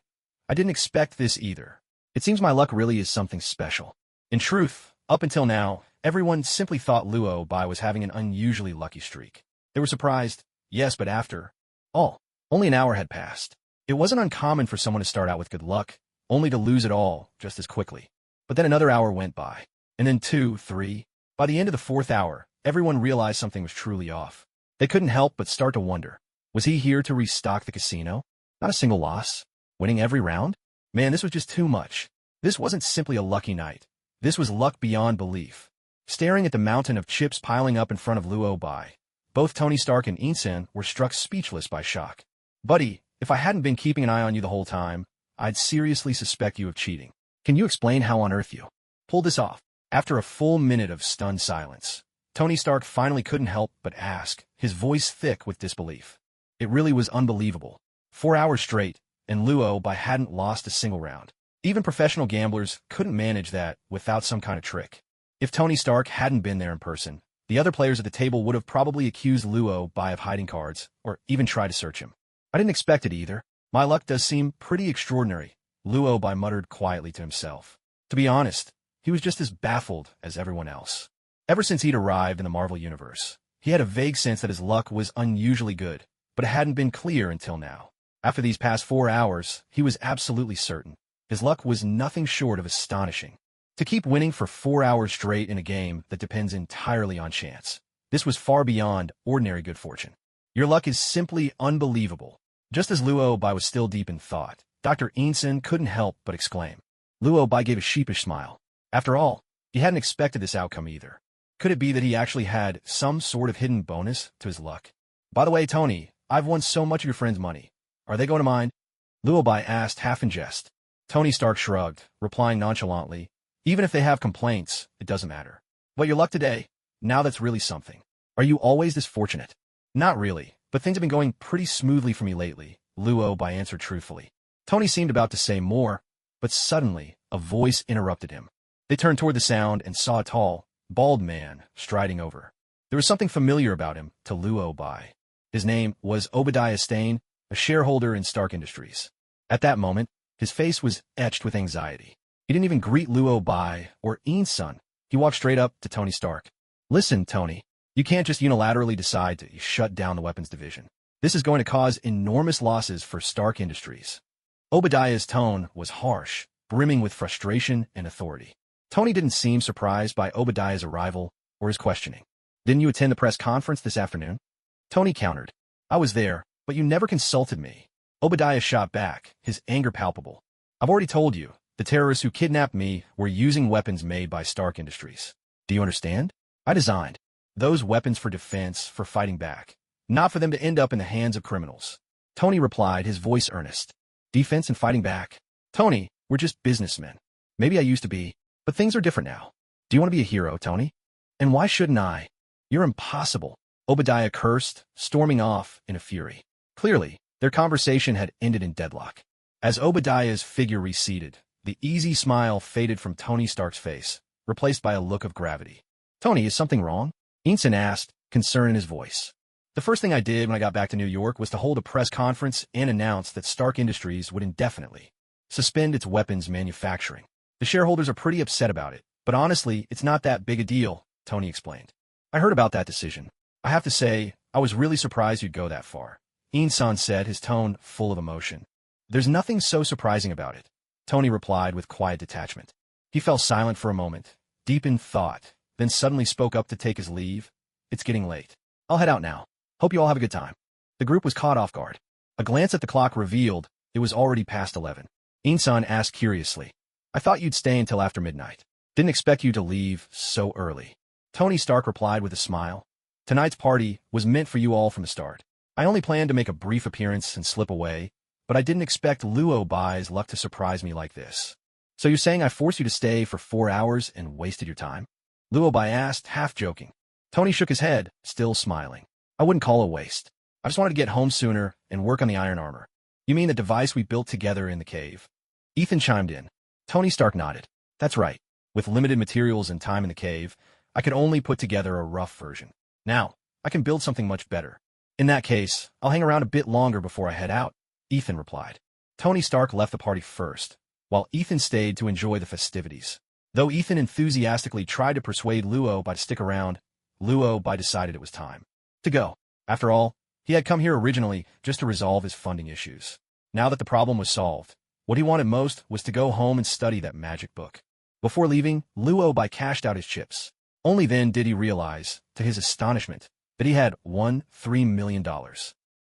I didn't expect this either. It seems my luck really is something special. In truth, up until now, everyone simply thought Luo Bai was having an unusually lucky streak. They were surprised, yes, but after all, only an hour had passed. It wasn't uncommon for someone to start out with good luck, only to lose it all just as quickly. But then another hour went by, and then 2, 3. By the end of the fourth hour, everyone realized something was truly off. They couldn't help but start to wonder, was he here to restock the casino? Not a single loss? Winning every round? Man, this was just too much. This wasn't simply a lucky night. This was luck beyond belief. Staring at the mountain of chips piling up in front of Luo Bai, both Tony Stark and Inson were struck speechless by shock. Buddy, if I hadn't been keeping an eye on you the whole time, I'd seriously suspect you of cheating. Can you explain how on earth you pulled this off? After a full minute of stunned silence, Tony Stark finally couldn't help but ask, his voice thick with disbelief. It really was unbelievable. 4 hours straight, and Luo Bai hadn't lost a single round. Even professional gamblers couldn't manage that without some kind of trick. If Tony Stark hadn't been there in person, the other players at the table would have probably accused Luo Bai of hiding cards, or even tried to search him. I didn't expect it either. My luck does seem pretty extraordinary, Luo Bai muttered quietly to himself. To be honest, he was just as baffled as everyone else. Ever since he'd arrived in the Marvel Universe, he had a vague sense that his luck was unusually good, but it hadn't been clear until now. After these past 4 hours, he was absolutely certain. His luck was nothing short of astonishing. To keep winning for 4 hours straight in a game that depends entirely on chance, this was far beyond ordinary good fortune. Your luck is simply unbelievable. Just as Luo Bai was still deep in thought, Dr. Inson couldn't help but exclaim. Luo Bai gave a sheepish smile. After all, he hadn't expected this outcome either. Could it be that he actually had some sort of hidden bonus to his luck? By the way, Tony, I've won so much of your friends' money. Are they going to mind? Luobai asked, half in jest. Tony Stark shrugged, replying nonchalantly, even if they have complaints, it doesn't matter. But your luck today? Now that's really something. Are you always this fortunate? Not really, but things have been going pretty smoothly for me lately, Luobai answered truthfully. Tony seemed about to say more, but suddenly, a voice interrupted him. They turned toward the sound and saw a tall, bald man striding over. There was something familiar about him to Luobai. His name was Obadiah Stane, a shareholder in Stark Industries. At that moment, his face was etched with anxiety. He didn't even greet Luobai or Iinsun. He walked straight up to Tony Stark. Listen, Tony, you can't just unilaterally decide to shut down the weapons division. This is going to cause enormous losses for Stark Industries. Obadiah's tone was harsh, brimming with frustration and authority. Tony didn't seem surprised by Obadiah's arrival or his questioning. Didn't you attend the press conference this afternoon? Tony countered. I was there, but you never consulted me. Obadiah shot back, his anger palpable. I've already told you, the terrorists who kidnapped me were using weapons made by Stark Industries. Do you understand? I designed those weapons for defense, for fighting back, not for them to end up in the hands of criminals. Tony replied, his voice earnest. Defense and fighting back? Tony, we're just businessmen. Maybe I used to be, but things are different now. Do you want to be a hero, Tony? And why shouldn't I? You're impossible. Obadiah cursed, storming off in a fury. Clearly, their conversation had ended in deadlock. As Obadiah's figure receded, the easy smile faded from Tony Stark's face, replaced by a look of gravity. Tony, is something wrong? Iinsun asked, concern in his voice. The first thing I did when I got back to New York was to hold a press conference and announce that Stark Industries would indefinitely suspend its weapons manufacturing. The shareholders are pretty upset about it, but honestly, it's not that big a deal, Tony explained. I heard about that decision. I have to say, I was really surprised you'd go that far. Iinsun said, his tone full of emotion. There's nothing so surprising about it, Tony replied with quiet detachment. He fell silent for a moment, deep in thought, then suddenly spoke up to take his leave. It's getting late. I'll head out now. Hope you all have a good time. The group was caught off guard. A glance at the clock revealed it was already past 11. Iinsun asked curiously, I thought you'd stay until after midnight. Didn't expect you to leave so early. Tony Stark replied with a smile. Tonight's party was meant for you all from the start. I only planned to make a brief appearance and slip away, but I didn't expect Luobai's luck to surprise me like this. So you're saying I forced you to stay for 4 hours and wasted your time? Luobai asked, half joking. Tony shook his head, still smiling. I wouldn't call it a waste. I just wanted to get home sooner and work on the iron armor. You mean the device we built together in the cave? Ethan chimed in. Tony Stark nodded. That's right. With limited materials and time in the cave, I could only put together a rough version. Now, I can build something much better. In that case, I'll hang around a bit longer before I head out, Ethan replied. Tony Stark left the party first, while Ethan stayed to enjoy the festivities. Though Ethan enthusiastically tried to persuade Luobai to stick around, Luobai decided it was time to go. After all, he had come here originally just to resolve his funding issues. Now that the problem was solved, what he wanted most was to go home and study that magic book. Before leaving, Luobai cashed out his chips. Only then did he realize, to his astonishment, that he had won $3 million.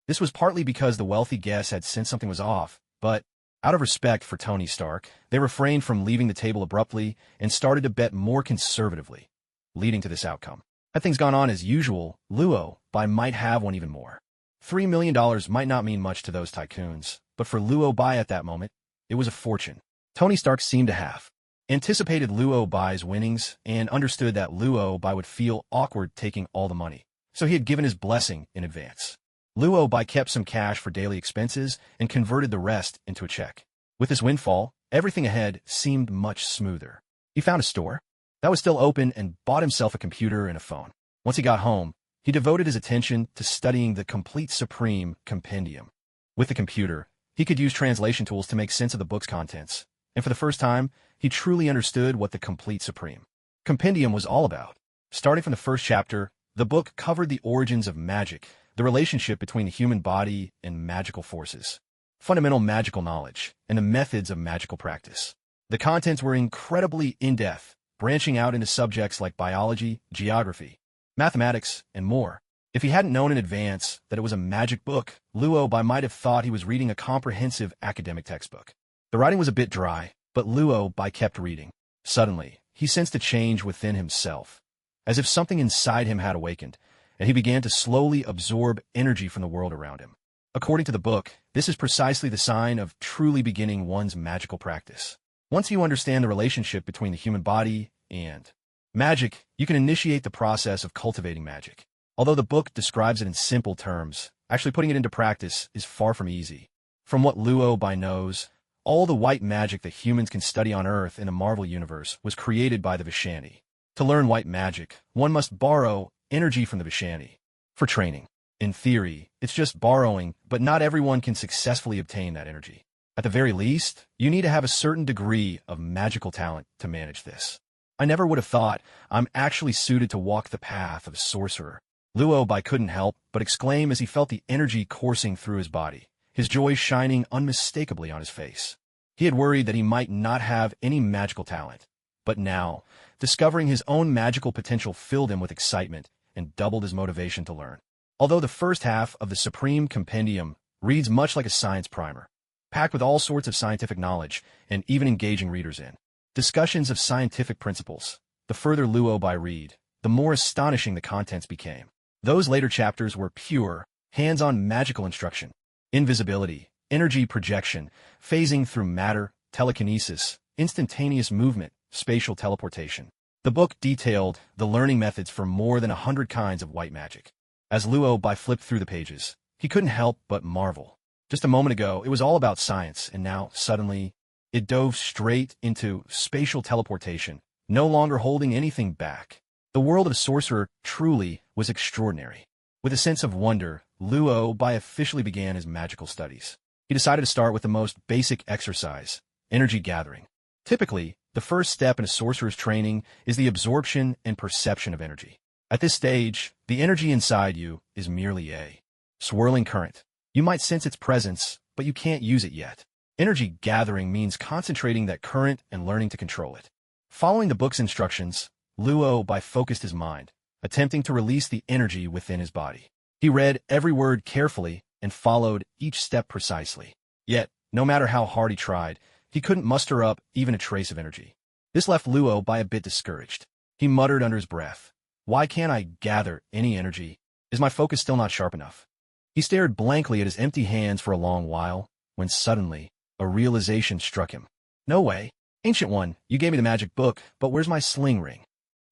This was partly because the wealthy guests had sensed something was off, but, out of respect for Tony Stark, they refrained from leaving the table abruptly and started to bet more conservatively, leading to this outcome. Had things gone on as usual, Luobai might have won even more. $3 million might not mean much to those tycoons, but for Luobai at that moment, it was a fortune. Tony Stark seemed to have anticipated Luobai's winnings and understood that Luobai would feel awkward taking all the money, so he had given his blessing in advance. Luobai kept some cash for daily expenses and converted the rest into a check. With this windfall, everything ahead seemed much smoother. He found a store that was still open and bought himself a computer and a phone. Once he got home, he devoted his attention to studying the Complete Supreme Compendium. With the computer, he could use translation tools to make sense of the book's contents, and for the first time, he truly understood what the Complete Supreme Compendium was all about. Starting from the first chapter, the book covered the origins of magic, the relationship between the human body and magical forces, fundamental magical knowledge, and the methods of magical practice. The contents were incredibly in-depth, branching out into subjects like biology, geography, mathematics, and more. If he hadn't known in advance that it was a magic book, Luobai might have thought he was reading a comprehensive academic textbook. The writing was a bit dry, but Luobai kept reading. Suddenly, he sensed a change within himself, as if something inside him had awakened, and he began to slowly absorb energy from the world around him. According to the book, this is precisely the sign of truly beginning one's magical practice. Once you understand the relationship between the human body and magic, you can initiate the process of cultivating magic. Although the book describes it in simple terms, actually putting it into practice is far from easy. From what Luo Bai knows, all the white magic that humans can study on Earth in the Marvel Universe was created by the Vishani. To learn white magic, one must borrow energy from the Vishani. For training, in theory, it's just borrowing, but not everyone can successfully obtain that energy. At the very least, you need to have a certain degree of magical talent to manage this. I never would have thought I'm actually suited to walk the path of a sorcerer. Luo Bai couldn't help but exclaim as he felt the energy coursing through his body, his joy shining unmistakably on his face. He had worried that he might not have any magical talent, but now, discovering his own magical potential filled him with excitement and doubled his motivation to learn. Although the first half of the Supreme Compendium reads much like a science primer, packed with all sorts of scientific knowledge and even engaging readers in discussions of scientific principles, the further Luo Bai read, the more astonishing the contents became. Those later chapters were pure, hands-on magical instruction. Invisibility, energy projection, phasing through matter, telekinesis, instantaneous movement, spatial teleportation. The book detailed the learning methods for more than 100 kinds of white magic. As Luo Bai flipped through the pages, he couldn't help but marvel. Just a moment ago, it was all about science, and now, suddenly, it dove straight into spatial teleportation, no longer holding anything back. The world of a sorcerer truly was extraordinary. With a sense of wonder, Luo Bai officially began his magical studies. He decided to start with the most basic exercise, energy gathering. Typically, the first step in a sorcerer's training is the absorption and perception of energy. At this stage, the energy inside you is merely a swirling current. You might sense its presence, but you can't use it yet. Energy gathering means concentrating that current and learning to control it. Following the book's instructions, Luo Bai focused his mind, attempting to release the energy within his body. He read every word carefully and followed each step precisely. Yet, no matter how hard he tried, he couldn't muster up even a trace of energy. This left Luo Bai a bit discouraged. He muttered under his breath, "Why can't I gather any energy? Is my focus still not sharp enough?" He stared blankly at his empty hands for a long while, when suddenly, a realization struck him. "No way. Ancient One, you gave me the magic book, but where's my sling ring?"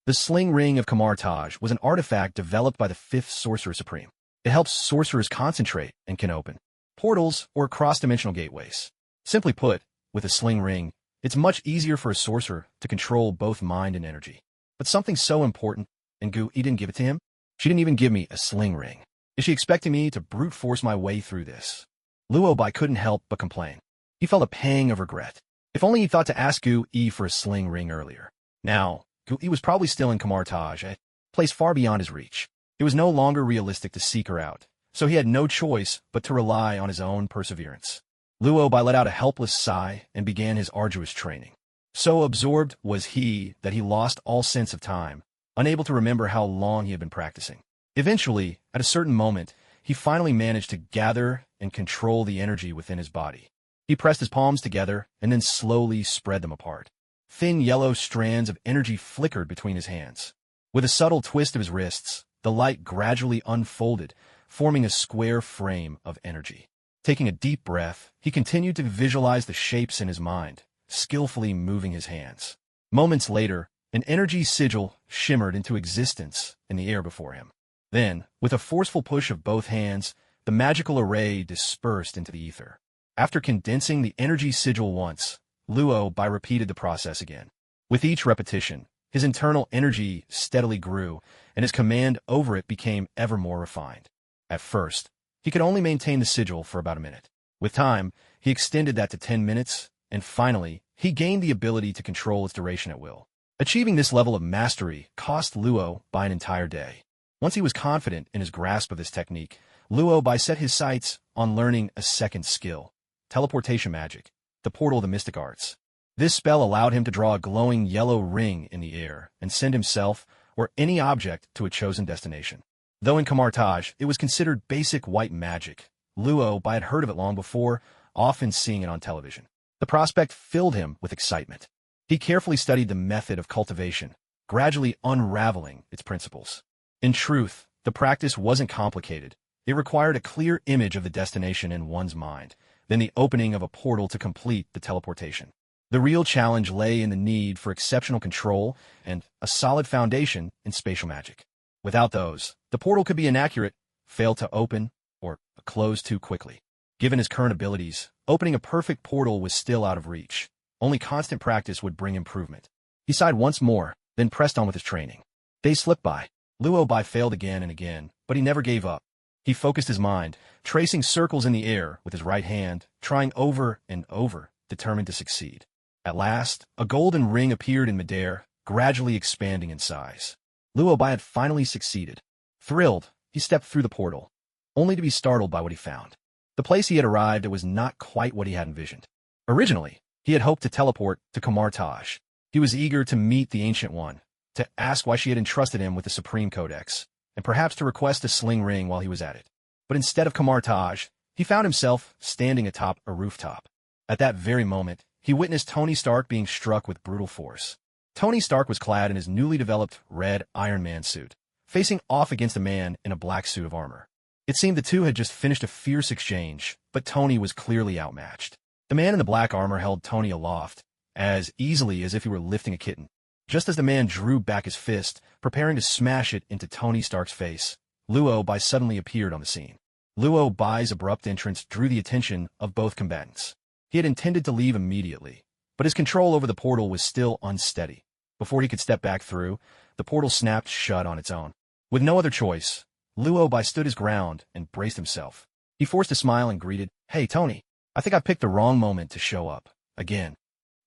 The sling ring of Kamar Taj was an artifact developed by the 5th Sorcerer Supreme. It helps sorcerers concentrate and can open portals or cross-dimensional gateways. Simply put, with a sling ring, it's much easier for a sorcerer to control both mind and energy. But something so important, and Gu didn't give it to him? She didn't even give me a sling ring. Is she expecting me to brute force my way through this? Luo Bai couldn't help but complain. He felt a pang of regret. If only he thought to ask Gu for a sling ring earlier. Now, Gu was probably still in Kamar Taj, a place far beyond his reach. It was no longer realistic to seek her out, so he had no choice but to rely on his own perseverance. Luo Bai let out a helpless sigh and began his arduous training. So absorbed was he that he lost all sense of time, unable to remember how long he had been practicing. Eventually, at a certain moment, he finally managed to gather and control the energy within his body. He pressed his palms together and then slowly spread them apart. Thin yellow strands of energy flickered between his hands. With a subtle twist of his wrists, the light gradually unfolded, forming a square frame of energy. Taking a deep breath, he continued to visualize the shapes in his mind, skillfully moving his hands. Moments later, an energy sigil shimmered into existence in the air before him. Then, with a forceful push of both hands, the magical array dispersed into the ether. After condensing the energy sigil once, Luo Bai repeated the process again. With each repetition, his internal energy steadily grew, and his command over it became ever more refined. At first, he could only maintain the sigil for about a minute. With time, he extended that to 10 minutes, and finally, he gained the ability to control its duration at will. Achieving this level of mastery cost Luo Bai an entire day. Once he was confident in his grasp of this technique, Luo Bai set his sights on learning a second skill, teleportation magic, the portal of the mystic arts. This spell allowed him to draw a glowing yellow ring in the air and send himself or any object to a chosen destination. Though in Kamar Taj it was considered basic white magic, Luo Bai had heard of it long before, often seeing it on television. The prospect filled him with excitement. He carefully studied the method of cultivation, gradually unraveling its principles. In truth, The practice wasn't complicated. It required a clear image of the destination in one's mind, then the opening of a portal to complete the teleportation. The real challenge lay in the need for exceptional control and a solid foundation in spatial magic. Without those, the portal could be inaccurate, fail to open, or close too quickly. Given his current abilities, opening a perfect portal was still out of reach. Only constant practice would bring improvement. He sighed once more, then pressed on with his training. Days slipped by. Luo Bai failed again and again, but he never gave up. He focused his mind, tracing circles in the air with his right hand, trying over and over, determined to succeed. At last, a golden ring appeared in midair, gradually expanding in size. Luo Bai had finally succeeded. Thrilled, he stepped through the portal, only to be startled by what he found. The place he had arrived at was not quite what he had envisioned. Originally, he had hoped to teleport to Kamar Taj. He was eager to meet the Ancient One, to ask why she had entrusted him with the Supreme Codex, and perhaps to request a sling ring while he was at it. But instead of Kamar Taj, he found himself standing atop a rooftop. At that very moment, he witnessed Tony Stark being struck with brutal force. Tony Stark was clad in his newly developed red Iron Man suit, facing off against a man in a black suit of armor. It seemed the two had just finished a fierce exchange, but Tony was clearly outmatched. The man in the black armor held Tony aloft, as easily as if he were lifting a kitten. Just as the man drew back his fist, preparing to smash it into Tony Stark's face, Luo Bai suddenly appeared on the scene. Luo Bai's abrupt entrance drew the attention of both combatants. He had intended to leave immediately, but his control over the portal was still unsteady. Before he could step back through, the portal snapped shut on its own. With no other choice, Luo Bai stood his ground and braced himself. He forced a smile and greeted, "Hey, Tony, I think I picked the wrong moment to show up. Again."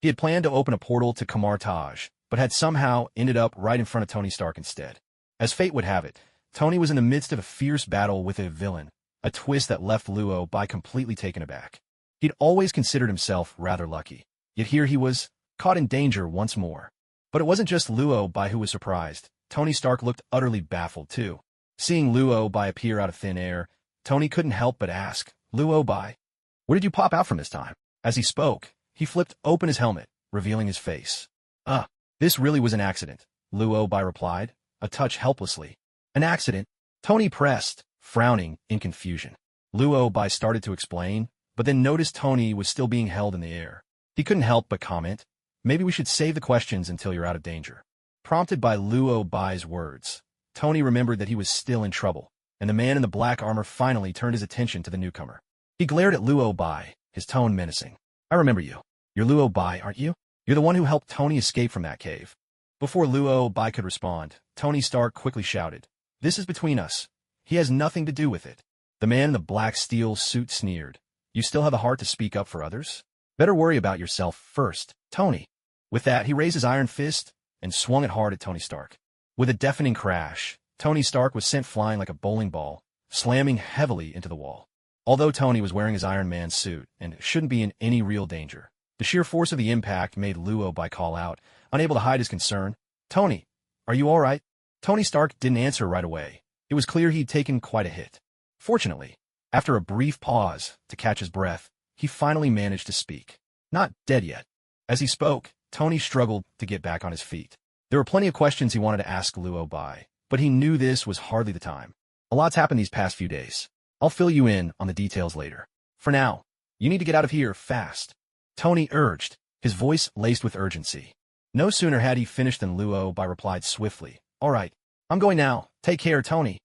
He had planned to open a portal to Kamar Taj, but had somehow ended up right in front of Tony Stark instead. As fate would have it, Tony was in the midst of a fierce battle with a villain, a twist that left Luo Bai completely taken aback. He'd always considered himself rather lucky, yet here he was, caught in danger once more. But it wasn't just Luo Bai who was surprised. Tony Stark looked utterly baffled, too. Seeing Luo Bai appear out of thin air, Tony couldn't help but ask, "Luo Bai, where did you pop out from this time?" As he spoke, he flipped open his helmet, revealing his face. This really was an accident," Luo Bai replied, a touch helplessly. "An accident?" Tony pressed, frowning in confusion. Luo Bai started to explain, but then noticed Tony was still being held in the air. He couldn't help but comment, "Maybe we should save the questions until you're out of danger." Prompted by Luo Bai's words, Tony remembered that he was still in trouble, and the man in the black armor finally turned his attention to the newcomer. He glared at Luo Bai, his tone menacing. "I remember you. You're Luo Bai, aren't you? You're the one who helped Tony escape from that cave." Before Luo Bai could respond, Tony Stark quickly shouted, "This is between us. He has nothing to do with it." The man in the black steel suit sneered, "You still have the heart to speak up for others? Better worry about yourself first, Tony." With that, he raised his iron fist and swung it hard at Tony Stark. With a deafening crash, Tony Stark was sent flying like a bowling ball, slamming heavily into the wall. Although Tony was wearing his Iron Man suit and shouldn't be in any real danger, the sheer force of the impact made Luo Bai call out, unable to hide his concern, "Tony, are you all right?" Tony Stark didn't answer right away. It was clear he'd taken quite a hit. Fortunately, after a brief pause to catch his breath, he finally managed to speak. Not dead yet. As he spoke, Tony struggled to get back on his feet. There were plenty of questions he wanted to ask Luo Bai, but he knew this was hardly the time. "A lot's happened these past few days. I'll fill you in on the details later. For now, you need to get out of here fast," Tony urged, his voice laced with urgency. No sooner had he finished than Luo Bai replied swiftly, "All right, I'm going now. Take care, Tony."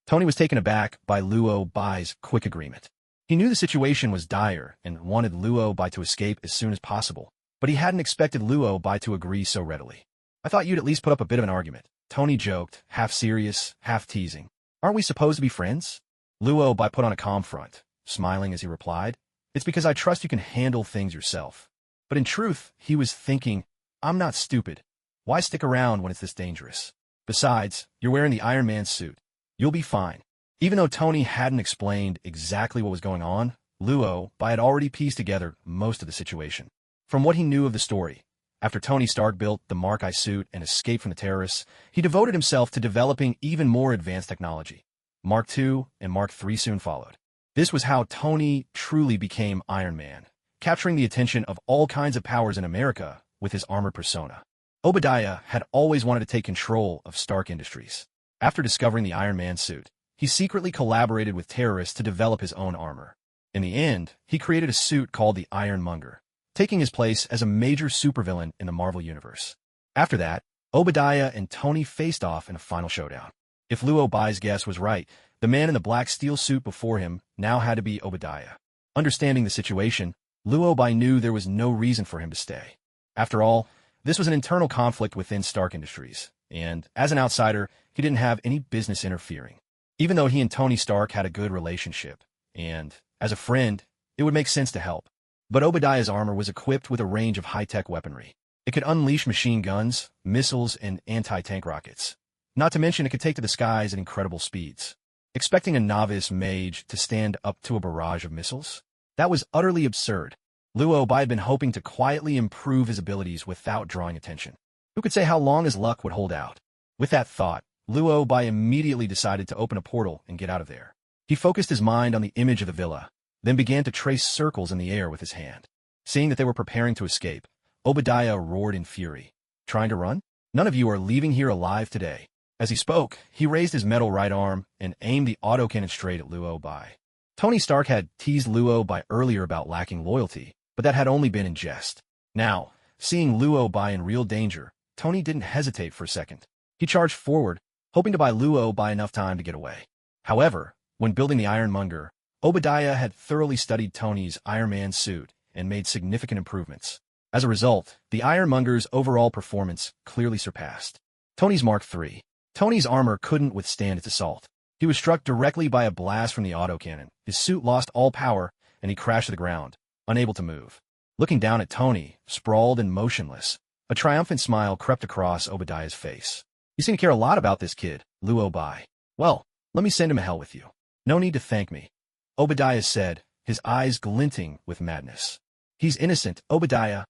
Tony was taken aback by Luo Bai's quick agreement. He knew the situation was dire and wanted Luo Bai to escape as soon as possible, but he hadn't expected Luo Bai to agree so readily. "I thought you'd at least put up a bit of an argument," Tony joked, half serious, half teasing. "Aren't we supposed to be friends?" Luo Bai put on a calm front, smiling as he replied, "It's because I trust you can handle things yourself." But in truth, he was thinking, "I'm not stupid. Why stick around when it's this dangerous? Besides, you're wearing the Iron Man suit. You'll be fine." Even though Tony hadn't explained exactly what was going on, Luo Bai had already pieced together most of the situation. From what he knew of the story, after Tony Stark built the Mark I suit and escaped from the terrorists, he devoted himself to developing even more advanced technology. Mark II and Mark III soon followed. This was how Tony truly became Iron Man, capturing the attention of all kinds of powers in America with his armored persona. Obadiah had always wanted to take control of Stark Industries. After discovering the Iron Man suit, he secretly collaborated with terrorists to develop his own armor. In the end, he created a suit called the Ironmonger, taking his place as a major supervillain in the Marvel Universe. After that, Obadiah and Tony faced off in a final showdown. If Luo Bai's guess was right, the man in the black steel suit before him now had to be Obadiah. Understanding the situation, Luo Bai knew there was no reason for him to stay. After all, this was an internal conflict within Stark Industries, and as an outsider, he didn't have any business interfering. Even though he and Tony Stark had a good relationship, and, as a friend, it would make sense to help. But Obadiah's armor was equipped with a range of high-tech weaponry. It could unleash machine guns, missiles, and anti-tank rockets. Not to mention it could take to the skies at incredible speeds. Expecting a novice mage to stand up to a barrage of missiles? That was utterly absurd. Luo Bai had been hoping to quietly improve his abilities without drawing attention. Who could say how long his luck would hold out? With that thought, Luo Bai immediately decided to open a portal and get out of there. He focused his mind on the image of the villa, then began to trace circles in the air with his hand. Seeing that they were preparing to escape, Obadiah roared in fury. Trying to run? None of you are leaving here alive today. As he spoke, he raised his metal right arm and aimed the autocannon straight at Luo Bai. Tony Stark had teased Luo Bai earlier about lacking loyalty, but that had only been in jest. Now, seeing Luo Bai in real danger, Tony didn't hesitate for a second. He charged forward, hoping to buy Luo Bai enough time to get away. However, when building the Ironmonger, Obadiah had thoroughly studied Tony's Iron Man suit and made significant improvements. As a result, the Ironmonger's overall performance clearly surpassed Tony's Mark III. Tony's armor couldn't withstand its assault. He was struck directly by a blast from the autocannon. His suit lost all power, and he crashed to the ground, unable to move. Looking down at Tony, sprawled and motionless, a triumphant smile crept across Obadiah's face. You seem to care a lot about this kid, Luo Bai. Well, let me send him to hell with you. No need to thank me, Obadiah said, his eyes glinting with madness. He's innocent, Obadiah,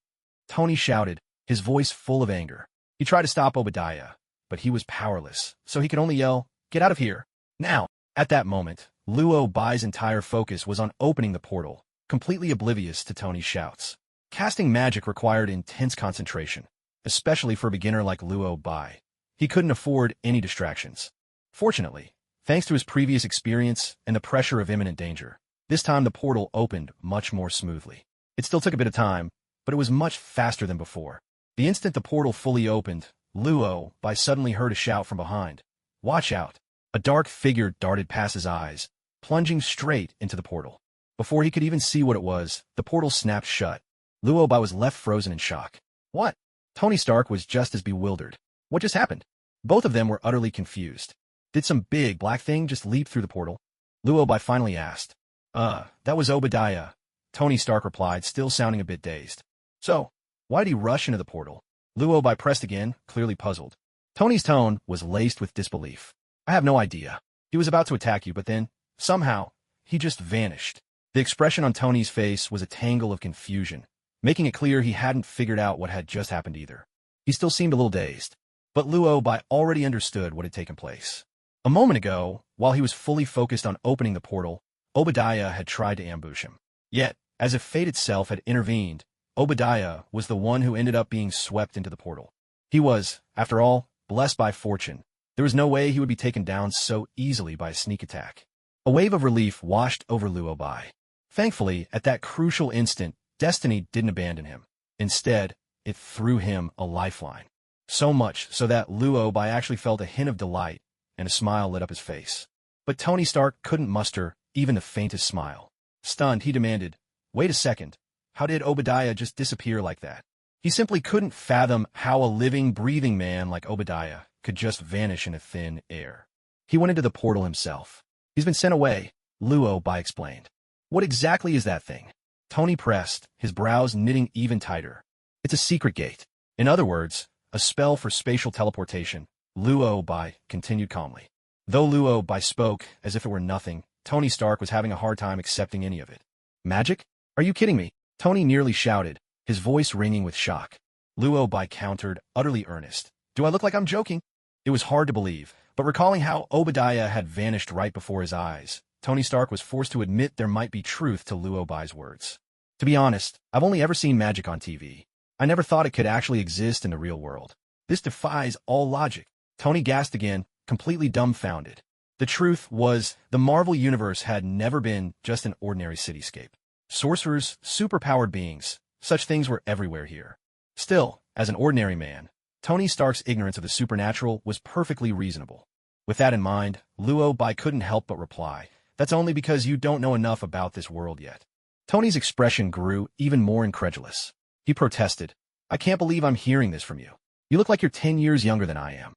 Tony shouted, his voice full of anger. He tried to stop Obadiah, but he was powerless, so he could only yell, "Get out of here, now!" At that moment, Luo Bai's entire focus was on opening the portal, completely oblivious to Tony's shouts. Casting magic required intense concentration, especially for a beginner like Luo Bai. He couldn't afford any distractions. Fortunately, thanks to his previous experience and the pressure of imminent danger, this time the portal opened much more smoothly. It still took a bit of time, but it was much faster than before. The instant the portal fully opened, Luo Bai suddenly heard a shout from behind. "Watch out!" A dark figure darted past his eyes, plunging straight into the portal. Before he could even see what it was, the portal snapped shut. Luo Bai was left frozen in shock. What? Tony Stark was just as bewildered. What just happened? Both of them were utterly confused. Did some big black thing just leap through the portal? Luo Bai finally asked. That was Obadiah, Tony Stark replied, still sounding a bit dazed. So, why did he rush into the portal? Luo Bai pressed again, clearly puzzled. Tony's tone was laced with disbelief. I have no idea. He was about to attack you, but then, somehow, he just vanished. The expression on Tony's face was a tangle of confusion, making it clear he hadn't figured out what had just happened either. He still seemed a little dazed, but Luo Bai already understood what had taken place. A moment ago, while he was fully focused on opening the portal, Obadiah had tried to ambush him. Yet, as if fate itself had intervened, Obadiah was the one who ended up being swept into the portal. He was, after all, blessed by fortune. There was no way he would be taken down so easily by a sneak attack. A wave of relief washed over Luo Bai. Thankfully, at that crucial instant, destiny didn't abandon him. Instead, it threw him a lifeline. So much so that Luo Bai actually felt a hint of delight, and a smile lit up his face. But Tony Stark couldn't muster even the faintest smile. Stunned, he demanded, "Wait a second. How did Obadiah just disappear like that?" He simply couldn't fathom how a living, breathing man like Obadiah could just vanish in a thin air. He went into the portal himself. He's been sent away, Luo Bai explained. What exactly is that thing? Tony pressed, his brows knitting even tighter. It's a secret gate. In other words, a spell for spatial teleportation, Luo Bai continued calmly. Though Luo Bai spoke as if it were nothing, Tony Stark was having a hard time accepting any of it. Magic? Are you kidding me? Tony nearly shouted, his voice ringing with shock. Luo Bai countered, utterly earnest. Do I look like I'm joking? It was hard to believe, but recalling how Obadiah had vanished right before his eyes, Tony Stark was forced to admit there might be truth to Luo Bai's words. To be honest, I've only ever seen magic on TV. I never thought it could actually exist in the real world. This defies all logic. Tony gasped again, completely dumbfounded. The truth was, the Marvel Universe had never been just an ordinary cityscape. Sorcerers, superpowered beings, such things were everywhere here. Still, as an ordinary man, Tony Stark's ignorance of the supernatural was perfectly reasonable. With that in mind, Luo Bai couldn't help but reply, "That's only because you don't know enough about this world yet." Tony's expression grew even more incredulous. He protested, "I can't believe I'm hearing this from you. You look like you're 10 years younger than I am."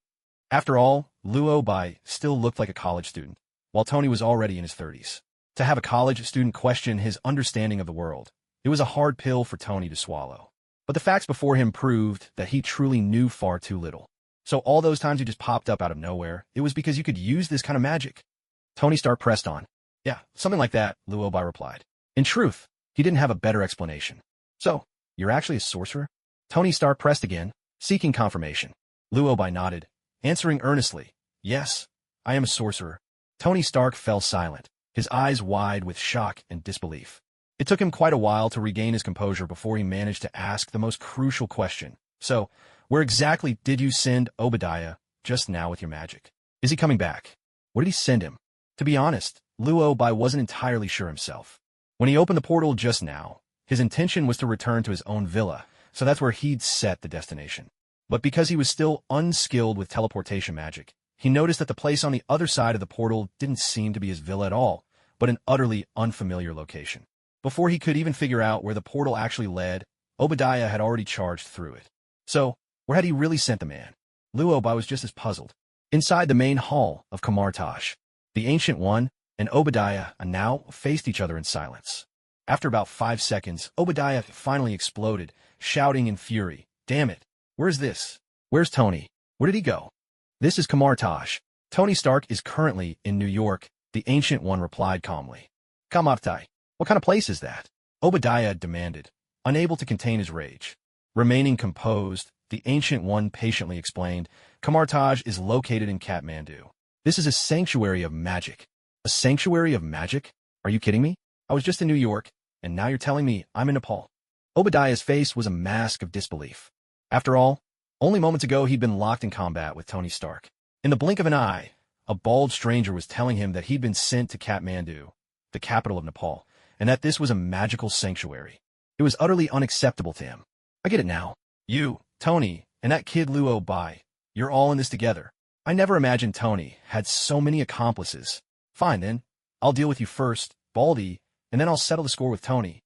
After all, Luo Bai still looked like a college student, while Tony was already in his 30s. To have a college student question his understanding of the world, it was a hard pill for Tony to swallow. But the facts before him proved that he truly knew far too little. So all those times you just popped up out of nowhere, it was because you could use this kind of magic? Tony Stark pressed on. "Yeah, something like that," Luo Bai replied. In truth, he didn't have a better explanation. "So, you're actually a sorcerer?" Tony Stark pressed again, seeking confirmation. Luo Bai nodded, answering earnestly, "Yes, I am a sorcerer." Tony Stark fell silent, his eyes wide with shock and disbelief. It took him quite a while to regain his composure before he managed to ask the most crucial question. "So, where exactly did you send Obadiah just now with your magic? Is he coming back? What did he send him?" To be honest, Luo Bai wasn't entirely sure himself. When he opened the portal just now, his intention was to return to his own villa, so that's where he'd set the destination. But because he was still unskilled with teleportation magic, he noticed that the place on the other side of the portal didn't seem to be his villa at all, but an utterly unfamiliar location. Before he could even figure out where the portal actually led, Obadiah had already charged through it. So, where had he really sent the man? Luo Bai was just as puzzled. Inside the main hall of Kamartaj, the Ancient One and Obadiah now faced each other in silence. After about 5 seconds, Obadiah finally exploded, shouting in fury, "Damn it! Where's this? Where's Tony? Where did he go?" "This is Kamartaj. Tony Stark is currently in New York," the Ancient One replied calmly. "Kamartaj? What kind of place is that?" Obadiah demanded, unable to contain his rage. Remaining composed, the Ancient One patiently explained, "Kamartaj is located in Kathmandu. This is a sanctuary of magic." "A sanctuary of magic? Are you kidding me? I was just in New York, and now you're telling me I'm in Nepal." Obadiah's face was a mask of disbelief. After all, only moments ago he'd been locked in combat with Tony Stark. In the blink of an eye, a bald stranger was telling him that he'd been sent to Kathmandu, the capital of Nepal, and that this was a magical sanctuary. It was utterly unacceptable to him. "I get it now. You, Tony, and that kid Luo Bai, you're all in this together. I never imagined Tony had so many accomplices. Fine then, I'll deal with you first, Baldy, and then I'll settle the score with Tony."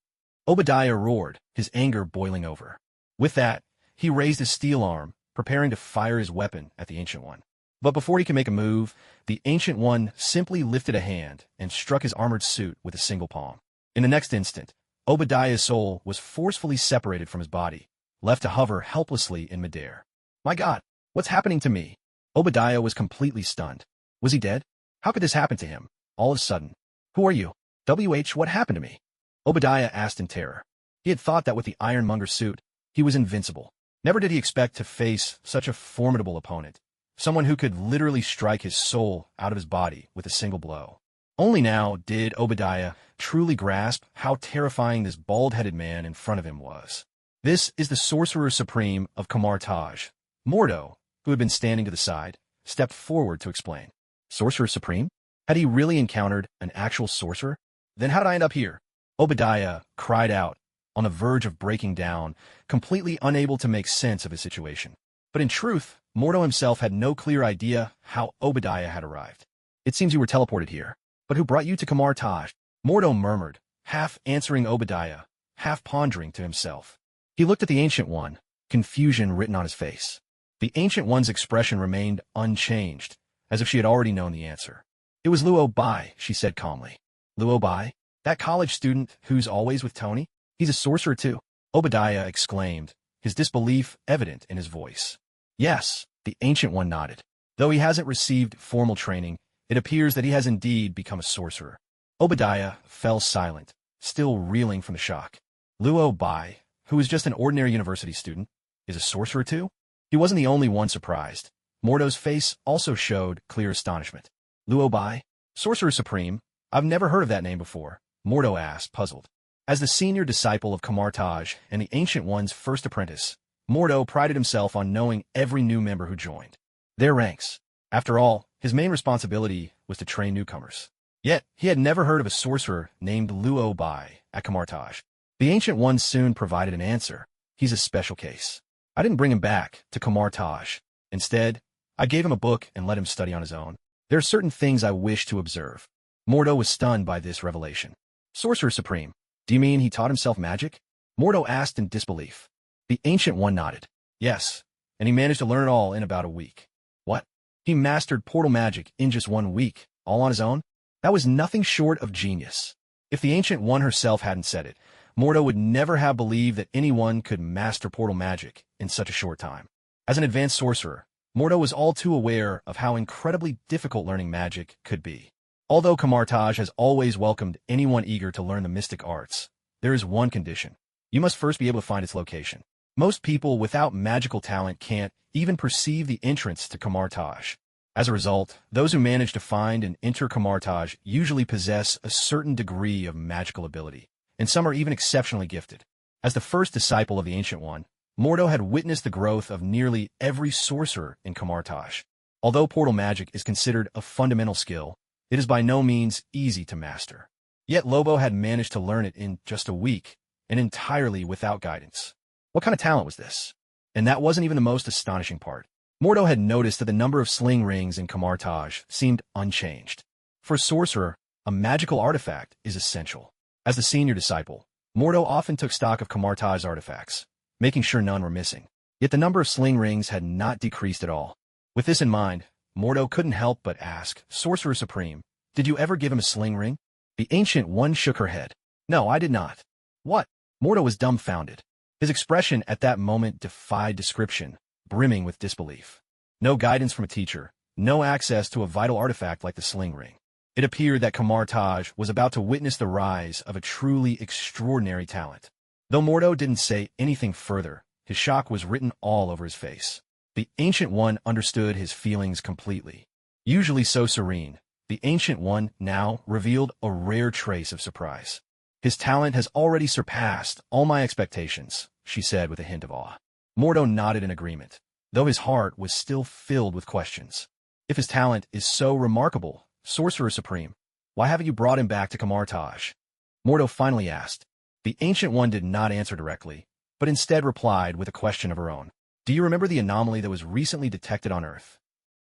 Obadiah roared, his anger boiling over. With that, he raised his steel arm, preparing to fire his weapon at the Ancient One. But before he could make a move, the Ancient One simply lifted a hand and struck his armored suit with a single palm. In the next instant, Obadiah's soul was forcefully separated from his body, left to hover helplessly in midair. "My God, what's happening to me?" Obadiah was completely stunned. Was he dead? How could this happen to him, all of a sudden? "Who are you? What happened to me?" Obadiah asked in terror. He had thought that with the ironmonger suit, he was invincible. Never did he expect to face such a formidable opponent, someone who could literally strike his soul out of his body with a single blow. Only now did Obadiah truly grasp how terrifying this bald-headed man in front of him was. This is the Sorcerer Supreme of Kamartaj. Mordo, who had been standing to the side, stepped forward to explain. Sorcerer Supreme? Had he really encountered an actual sorcerer? Then how did I end up here? Obadiah cried out, on the verge of breaking down, completely unable to make sense of his situation. But in truth, Mordo himself had no clear idea how Obadiah had arrived. "It seems you were teleported here. But who brought you to Kamartaj?" Mordo murmured, half answering Obadiah, half pondering to himself. He looked at the Ancient One, confusion written on his face. The Ancient One's expression remained unchanged, as if she had already known the answer. "It was Luo Bai," she said calmly. "Luo Bai? That college student who's always with Tony? He's a sorcerer too?" Obadiah exclaimed, his disbelief evident in his voice. "Yes," the Ancient One nodded. "Though he hasn't received formal training, it appears that he has indeed become a sorcerer." Obadiah fell silent, still reeling from the shock. Luo Bai, who was just an ordinary university student, is a sorcerer too? He wasn't the only one surprised. Mordo's face also showed clear astonishment. "Luo Bai? Sorcerer Supreme? I've never heard of that name before," Mordo asked, puzzled. As the senior disciple of Kamartaj and the Ancient One's first apprentice, Mordo prided himself on knowing every new member who joined. Their ranks. After all, his main responsibility was to train newcomers. Yet, he had never heard of a sorcerer named Luo Bai at Camartage. The Ancient One soon provided an answer. He's a special case. I didn't bring him back to Camartage. Instead, I gave him a book and let him study on his own. There are certain things I wish to observe. Mordo was stunned by this revelation. Sorcerer Supreme, do you mean he taught himself magic? Mordo asked in disbelief. The Ancient One nodded. Yes, and he managed to learn it all in about a week. What? He mastered portal magic in just 1 week, all on his own? That was nothing short of genius. If the Ancient One herself hadn't said it, Mordo would never have believed that anyone could master portal magic in such a short time. As an advanced sorcerer, Mordo was all too aware of how incredibly difficult learning magic could be. Although Camartage has always welcomed anyone eager to learn the mystic arts, there is one condition. You must first be able to find its location. Most people without magical talent can't even perceive the entrance to Camartage. As a result, those who manage to find and enter Camartage usually possess a certain degree of magical ability, and some are even exceptionally gifted. As the first disciple of the Ancient One, Mordo had witnessed the growth of nearly every sorcerer in Camartage. Although portal magic is considered a fundamental skill, it is by no means easy to master. Yet Lobo had managed to learn it in just a week, and entirely without guidance. What kind of talent was this? And that wasn't even the most astonishing part. Mordo had noticed that the number of sling rings in Camartage seemed unchanged. For a sorcerer, a magical artifact is essential. As the senior disciple, Mordo often took stock of Camartage's artifacts, making sure none were missing. Yet the number of sling rings had not decreased at all. With this in mind, Mordo couldn't help but ask, Sorcerer Supreme, did you ever give him a sling ring? The Ancient One shook her head. No, I did not. What? Mordo was dumbfounded. His expression at that moment defied description, brimming with disbelief. No guidance from a teacher, no access to a vital artifact like the sling ring. It appeared that Camartage was about to witness the rise of a truly extraordinary talent. Though Mordo didn't say anything further, his shock was written all over his face. The Ancient One understood his feelings completely. Usually so serene, the Ancient One now revealed a rare trace of surprise. His talent has already surpassed all my expectations, she said with a hint of awe. Mordo nodded in agreement, though his heart was still filled with questions. If his talent is so remarkable, Sorcerer Supreme, why haven't you brought him back to Camartage? Mordo finally asked. The Ancient One did not answer directly, but instead replied with a question of her own. Do you remember the anomaly that was recently detected on Earth?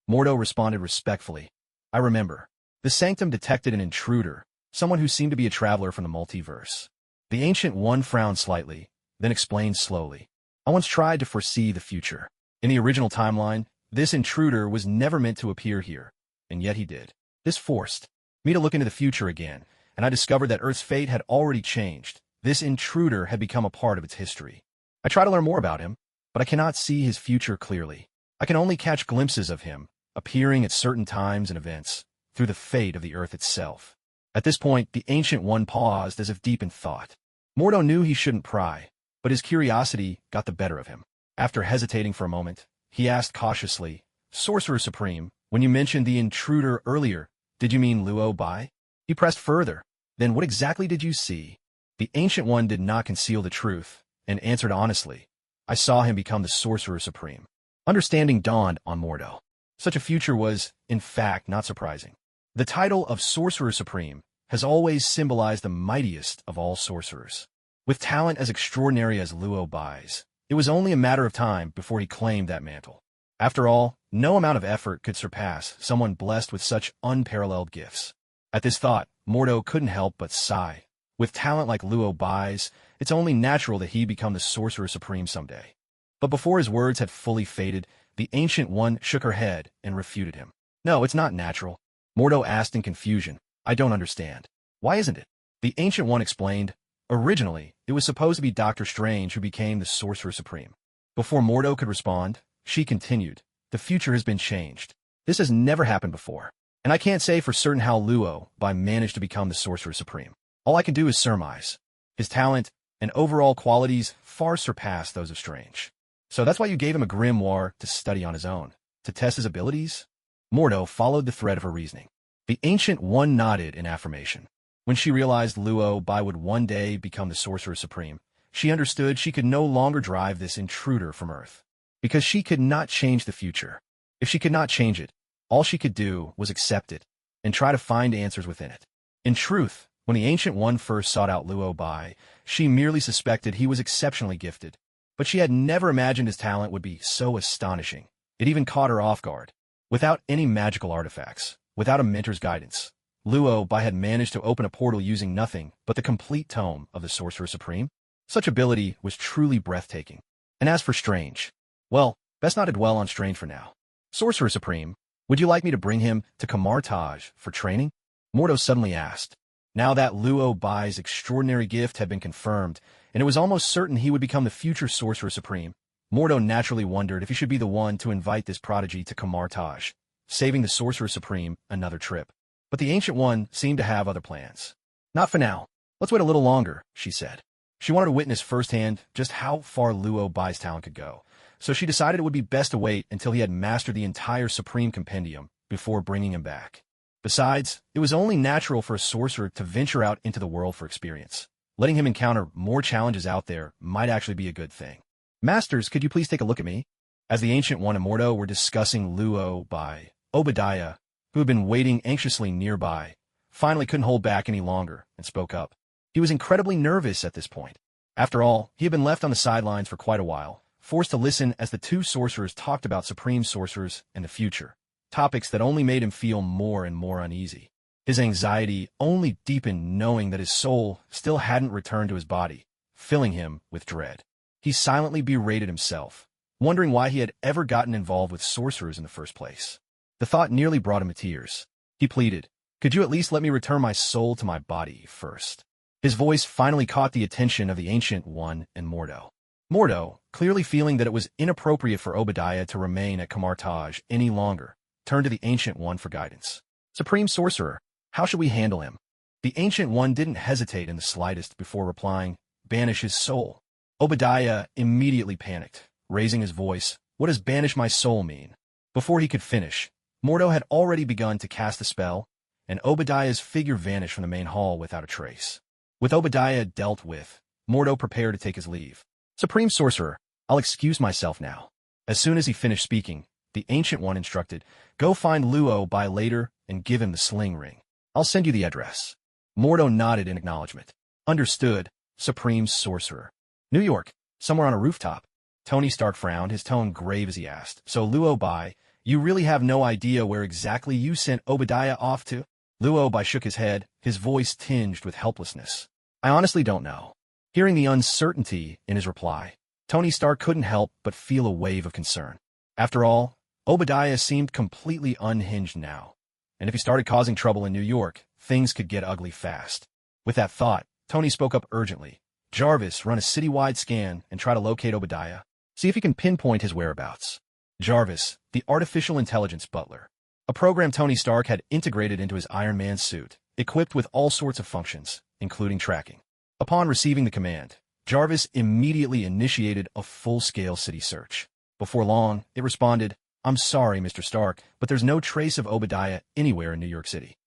Mordo responded respectfully. I remember. The Sanctum detected an intruder, someone who seemed to be a traveler from the multiverse. The Ancient One frowned slightly, then explained slowly. I once tried to foresee the future. In the original timeline, this intruder was never meant to appear here, and yet he did. This forced me to look into the future again, and I discovered that Earth's fate had already changed. This intruder had become a part of its history. I try to learn more about him, but I cannot see his future clearly. I can only catch glimpses of him, appearing at certain times and events, through the fate of the Earth itself. At this point, the Ancient One paused as if deep in thought. Mordo knew he shouldn't pry, but his curiosity got the better of him. After hesitating for a moment, he asked cautiously, Sorcerer Supreme, when you mentioned the intruder earlier, did you mean Luo Bai? He pressed further. Then what exactly did you see? The Ancient One did not conceal the truth, and answered honestly. I saw him become the Sorcerer Supreme. Understanding dawned on Mordo. Such a future was, in fact, not surprising. The title of Sorcerer Supreme has always symbolized the mightiest of all sorcerers. With talent as extraordinary as Luo Bai's, it was only a matter of time before he claimed that mantle. After all, no amount of effort could surpass someone blessed with such unparalleled gifts. At this thought, Mordo couldn't help but sigh. With talent like Luo Bai's, it's only natural that he become the Sorcerer Supreme someday. But before his words had fully faded, the Ancient One shook her head and refuted him. No, it's not natural. Mordo asked in confusion. I don't understand. Why isn't it? The Ancient One explained. Originally, it was supposed to be Doctor Strange who became the Sorcerer Supreme. Before Mordo could respond, she continued. The future has been changed. This has never happened before. And I can't say for certain how Luo Bai managed to become the Sorcerer Supreme. All I can do is surmise. His talent and overall qualities far surpass those of Strange. So that's why you gave him a grimoire to study on his own, to test his abilities? Mordo followed the thread of her reasoning. The Ancient One nodded in affirmation. When she realized Luo Bai would one day become the Sorcerer Supreme, she understood she could no longer drive this intruder from Earth. Because she could not change the future. If she could not change it, All she could do was accept it and try to find answers within it. In truth, when the Ancient One first sought out Luo Bai, she merely suspected he was exceptionally gifted, but she had never imagined his talent would be so astonishing. It even caught her off guard. Without any magical artifacts, without a mentor's guidance, Luo Bai had managed to open a portal using nothing but the complete tome of the Sorcerer Supreme. Such ability was truly breathtaking. And as for Strange, well, best not to dwell on Strange for now. Sorcerer Supreme, would you like me to bring him to Kamartaj for training? Mordo suddenly asked. Now that Luo Bai's extraordinary gift had been confirmed, and it was almost certain he would become the future Sorcerer Supreme, Mordo naturally wondered if he should be the one to invite this prodigy to Kamartaj, saving the Sorcerer Supreme another trip. But the Ancient One seemed to have other plans. Not for now. Let's wait a little longer, she said. She wanted to witness firsthand just how far Luo Bai's talent could go, so she decided it would be best to wait until he had mastered the entire Supreme Compendium before bringing him back. Besides, it was only natural for a sorcerer to venture out into the world for experience. Letting him encounter more challenges out there might actually be a good thing. Masters, could you please take a look at me? As the Ancient One and Mordo were discussing Luo Bai, Obadiah, who had been waiting anxiously nearby, finally couldn't hold back any longer and spoke up. He was incredibly nervous at this point. After all, he had been left on the sidelines for quite a while, forced to listen as the two sorcerers talked about supreme sorcerers and the future, topics that only made him feel more and more uneasy. His anxiety only deepened knowing that his soul still hadn't returned to his body, filling him with dread. He silently berated himself, wondering why he had ever gotten involved with sorcerers in the first place. The thought nearly brought him to tears. He pleaded, "Could you at least let me return my soul to my body first?" His voice finally caught the attention of the Ancient One and Mordo. Mordo, clearly feeling that it was inappropriate for Obadiah to remain at Kamartaj any longer, turned to the Ancient One for guidance. "Supreme Sorcerer, how should we handle him?" The Ancient One didn't hesitate in the slightest before replying, "Banish his soul." Obadiah immediately panicked, raising his voice, "What does banish my soul mean?" Before he could finish, Mordo had already begun to cast the spell, and Obadiah's figure vanished from the main hall without a trace. With Obadiah dealt with, Mordo prepared to take his leave. "Supreme Sorcerer, I'll excuse myself now." As soon as he finished speaking, the Ancient One instructed, "Go find Luo Bai later and give him the sling ring. I'll send you the address." Mordo nodded in acknowledgement. "Understood, Supreme Sorcerer." "New York, somewhere on a rooftop." Tony Stark frowned, his tone grave as he asked, "So Luo Bai, you really have no idea where exactly you sent Obadiah off to?" Luo Bai shook his head, his voice tinged with helplessness. "I honestly don't know." Hearing the uncertainty in his reply, Tony Stark couldn't help but feel a wave of concern. After all, Obadiah seemed completely unhinged now, and if he started causing trouble in New York, things could get ugly fast. With that thought, Tony spoke up urgently. "Jarvis, run a citywide scan and try to locate Obadiah. See if you can pinpoint his whereabouts." Jarvis, the artificial intelligence butler, a program Tony Stark had integrated into his Iron Man suit, equipped with all sorts of functions, including tracking. Upon receiving the command, Jarvis immediately initiated a full-scale city search. Before long, it responded, "I'm sorry, Mr. Stark, but there's no trace of Obadiah anywhere in New York City."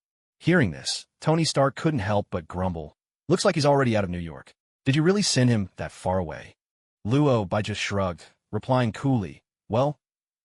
Hearing this, Tony Stark couldn't help but grumble. "Looks like he's already out of New York. Did you really send him that far away?" Luo Bai just shrugged, replying coolly, "Well,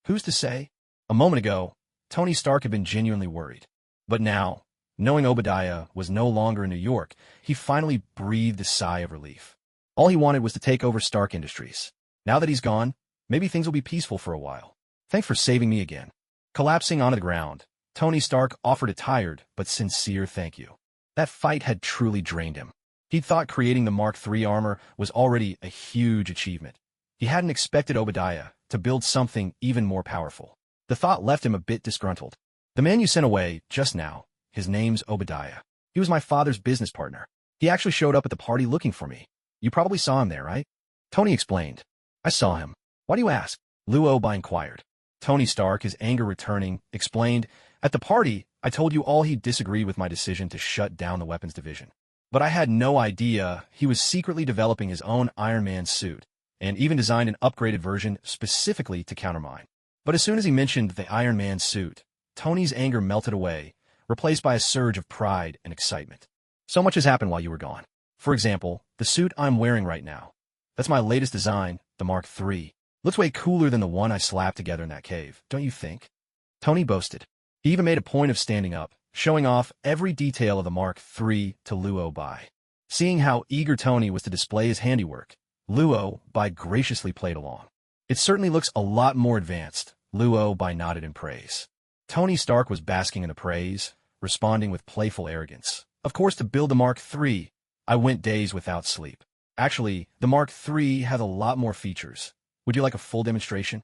who's to say?" A moment ago, Tony Stark had been genuinely worried. But now, knowing Obadiah was no longer in New York, he finally breathed a sigh of relief. All he wanted was to take over Stark Industries. Now that he's gone, maybe things will be peaceful for a while. "Thanks for saving me again." Collapsing onto the ground, Tony Stark offered a tired but sincere thank you. That fight had truly drained him. He'd thought creating the Mark III armor was already a huge achievement. He hadn't expected Obadiah to build something even more powerful. The thought left him a bit disgruntled. "The man you sent away just now, his name's Obadiah. He was my father's business partner. He actually showed up at the party looking for me. You probably saw him there, right?" Tony explained. "I saw him. Why do you ask?" Luo Bai inquired. Tony Stark, his anger returning, explained, "At the party, I told you all he disagreed with my decision to shut down the weapons division. But I had no idea he was secretly developing his own Iron Man suit, and even designed an upgraded version specifically to counter mine." But as soon as he mentioned the Iron Man suit, Tony's anger melted away, replaced by a surge of pride and excitement. "So much has happened while you were gone. For example, the suit I'm wearing right now. That's my latest design, the Mark III. Looks way cooler than the one I slapped together in that cave, don't you think?" Tony boasted. He even made a point of standing up, showing off every detail of the Mark III to Luo Bai. Seeing how eager Tony was to display his handiwork, Luo Bai graciously played along. It certainly looks a lot more advanced, Luo Bai nodded in praise. Tony Stark was basking in the praise, responding with playful arrogance. Of course, to build the Mark III, I went days without sleep. Actually, the Mark III has a lot more features. Would you like a full demonstration?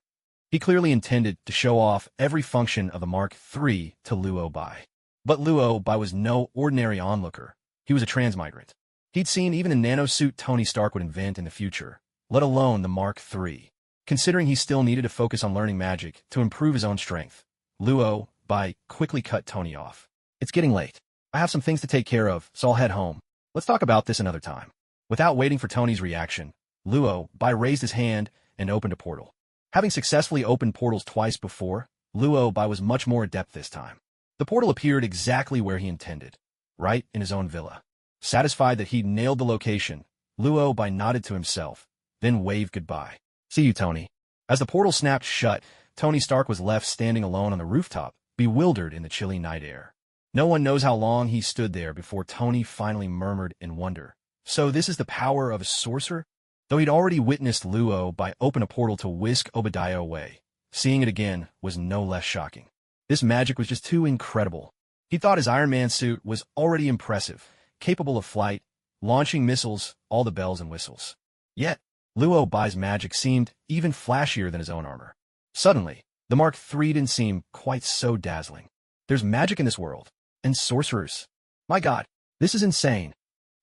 He clearly intended to show off every function of the Mark III to Luo Bai. But Luo Bai was no ordinary onlooker. He was a transmigrant. He'd seen even the nanosuit Tony Stark would invent in the future, let alone the Mark III. Considering he still needed to focus on learning magic to improve his own strength, Luo Bai quickly cut Tony off. It's getting late. I have some things to take care of, so I'll head home. Let's talk about this another time. Without waiting for Tony's reaction, Luo Bai raised his hand and opened a portal. Having successfully opened portals twice before, Luo Bai was much more adept this time. The portal appeared exactly where he intended, right in his own villa. Satisfied that he'd nailed the location, Luo Bai nodded to himself, then waved goodbye. See you, Tony. As the portal snapped shut, Tony Stark was left standing alone on the rooftop, bewildered in the chilly night air. No one knows how long he stood there before Tony finally murmured in wonder. So this is the power of a sorcerer? Though he'd already witnessed Luo Bai open a portal to whisk Obadiah away, seeing it again was no less shocking. This magic was just too incredible. He thought his Iron Man suit was already impressive, capable of flight, launching missiles, all the bells and whistles. Yet, Luo Bai's magic seemed even flashier than his own armor. Suddenly, the Mark III didn't seem quite so dazzling. There's magic in this world, and sorcerers. My God, this is insane.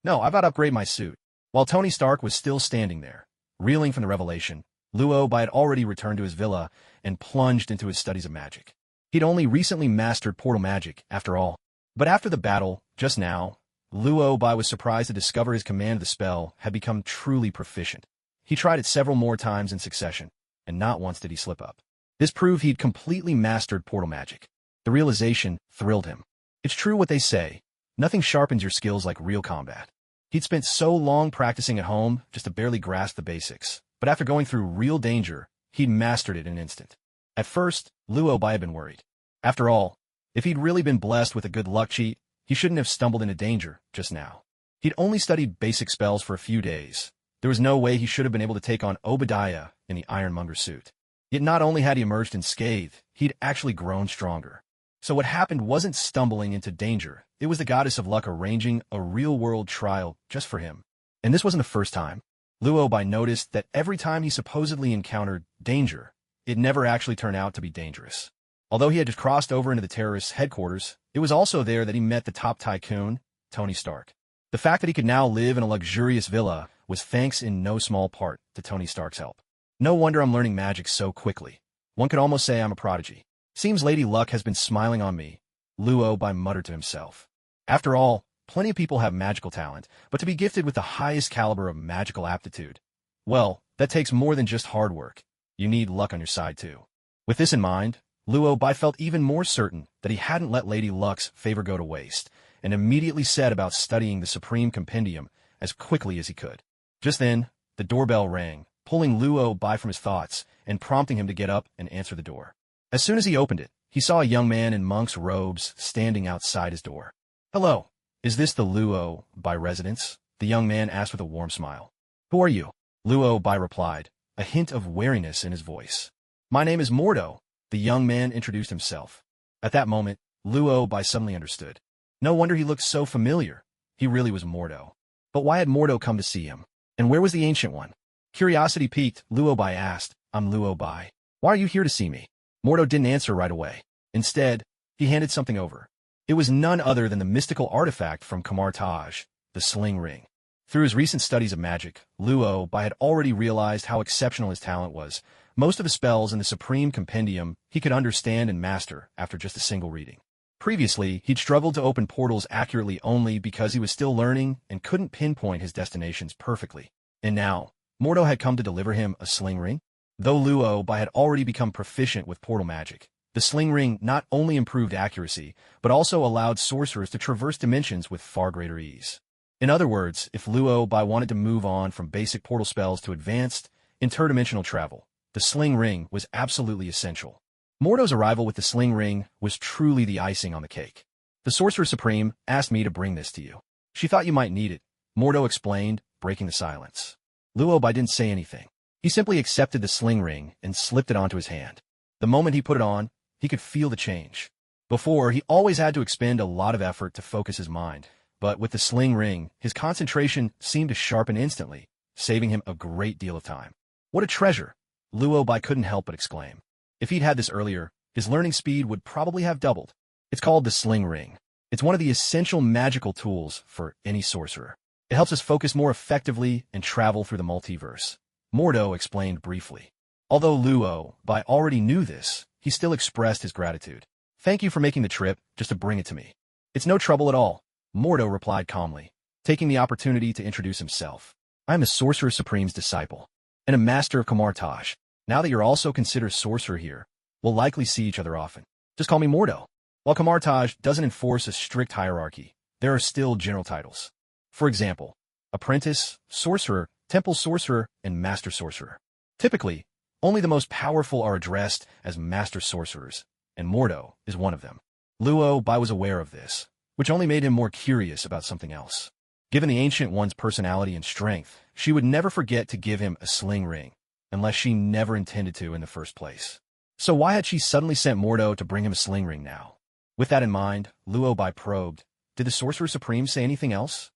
No, I've got to upgrade my suit. While Tony Stark was still standing there, reeling from the revelation, Luo Bai had already returned to his villa and plunged into his studies of magic. He'd only recently mastered portal magic, after all. But after the battle, just now, Luo Bai was surprised to discover his command of the spell had become truly proficient. He tried it several more times in succession, and not once did he slip up. This proved he'd completely mastered portal magic. The realization thrilled him. It's true what they say, nothing sharpens your skills like real combat. He'd spent so long practicing at home just to barely grasp the basics, but after going through real danger, he'd mastered it in an instant. At first, Luo Bai had been worried. After all, if he'd really been blessed with a good luck cheat, he shouldn't have stumbled into danger just now. He'd only studied basic spells for a few days. There was no way he should have been able to take on Obadiah in the Ironmonger suit. Yet not only had he emerged unscathed, he'd actually grown stronger. So what happened wasn't stumbling into danger. It was the goddess of luck arranging a real-world trial just for him. And this wasn't the first time. Luo Bai noticed that every time he supposedly encountered danger, it never actually turned out to be dangerous. Although he had just crossed over into the terrorists' headquarters, it was also there that he met the top tycoon, Tony Stark. The fact that he could now live in a luxurious villa was thanks in no small part to Tony Stark's help. No wonder I'm learning magic so quickly. One could almost say I'm a prodigy. Seems Lady Luck has been smiling on me, Luo Bai muttered to himself. After all, plenty of people have magical talent, but to be gifted with the highest caliber of magical aptitude, well, that takes more than just hard work. You need luck on your side too. With this in mind, Luo Bai felt even more certain that he hadn't let Lady Luck's favor go to waste, and immediately set about studying the Supreme Compendium as quickly as he could. Just then, the doorbell rang, pulling Luo Bai from his thoughts and prompting him to get up and answer the door. As soon as he opened it, he saw a young man in monk's robes standing outside his door. Hello, is this the Luo Bai residence? The young man asked with a warm smile. Who are you? Luo Bai replied, a hint of wariness in his voice. My name is Mordo, the young man introduced himself. At that moment, Luo Bai suddenly understood. No wonder he looked so familiar. He really was Mordo. But why had Mordo come to see him? And where was the Ancient One? Curiosity piqued, Luo Bai asked, I'm Luo Bai. Why are you here to see me? Mordo didn't answer right away. Instead, he handed something over. It was none other than the mystical artifact from Kamar Taj, the sling ring. Through his recent studies of magic, Luo Bai had already realized how exceptional his talent was. Most of the spells in the Supreme Compendium he could understand and master after just a single reading. Previously, he'd struggled to open portals accurately only because he was still learning and couldn't pinpoint his destinations perfectly. And now, Mordo had come to deliver him a sling ring? Though Luo Bai had already become proficient with portal magic, the sling ring not only improved accuracy, but also allowed sorcerers to traverse dimensions with far greater ease. In other words, if Luo Bai wanted to move on from basic portal spells to advanced, interdimensional travel, the sling ring was absolutely essential. Mordo's arrival with the sling ring was truly the icing on the cake. The Sorcerer Supreme asked me to bring this to you. She thought you might need it, Mordo explained, breaking the silence. Luobai didn't say anything. He simply accepted the sling ring and slipped it onto his hand. The moment he put it on, he could feel the change. Before, he always had to expend a lot of effort to focus his mind, but with the sling ring, his concentration seemed to sharpen instantly, saving him a great deal of time. What a treasure! Luobai couldn't help but exclaim. If he'd had this earlier, his learning speed would probably have doubled. It's called the sling ring. It's one of the essential magical tools for any sorcerer. It helps us focus more effectively and travel through the multiverse. Mordo explained briefly. Although Luobai already knew this, he still expressed his gratitude. Thank you for making the trip just to bring it to me. It's no trouble at all, Mordo replied calmly, taking the opportunity to introduce himself. I am a Sorcerer Supreme's disciple, and a master of Kamartaj. Now that you're also considered sorcerer here, we'll likely see each other often. Just call me Mordo. While Kamartaj doesn't enforce a strict hierarchy, there are still general titles. For example, Apprentice, Sorcerer, Temple Sorcerer, and Master Sorcerer. Typically, only the most powerful are addressed as Master Sorcerers, and Mordo is one of them. Luobai was aware of this, which only made him more curious about something else. Given the Ancient One's personality and strength, she would never forget to give him a sling ring, unless she never intended to in the first place. So why had she suddenly sent Mordo to bring him a sling ring now? With that in mind, Luobai probed, did the Sorcerer Supreme say anything else?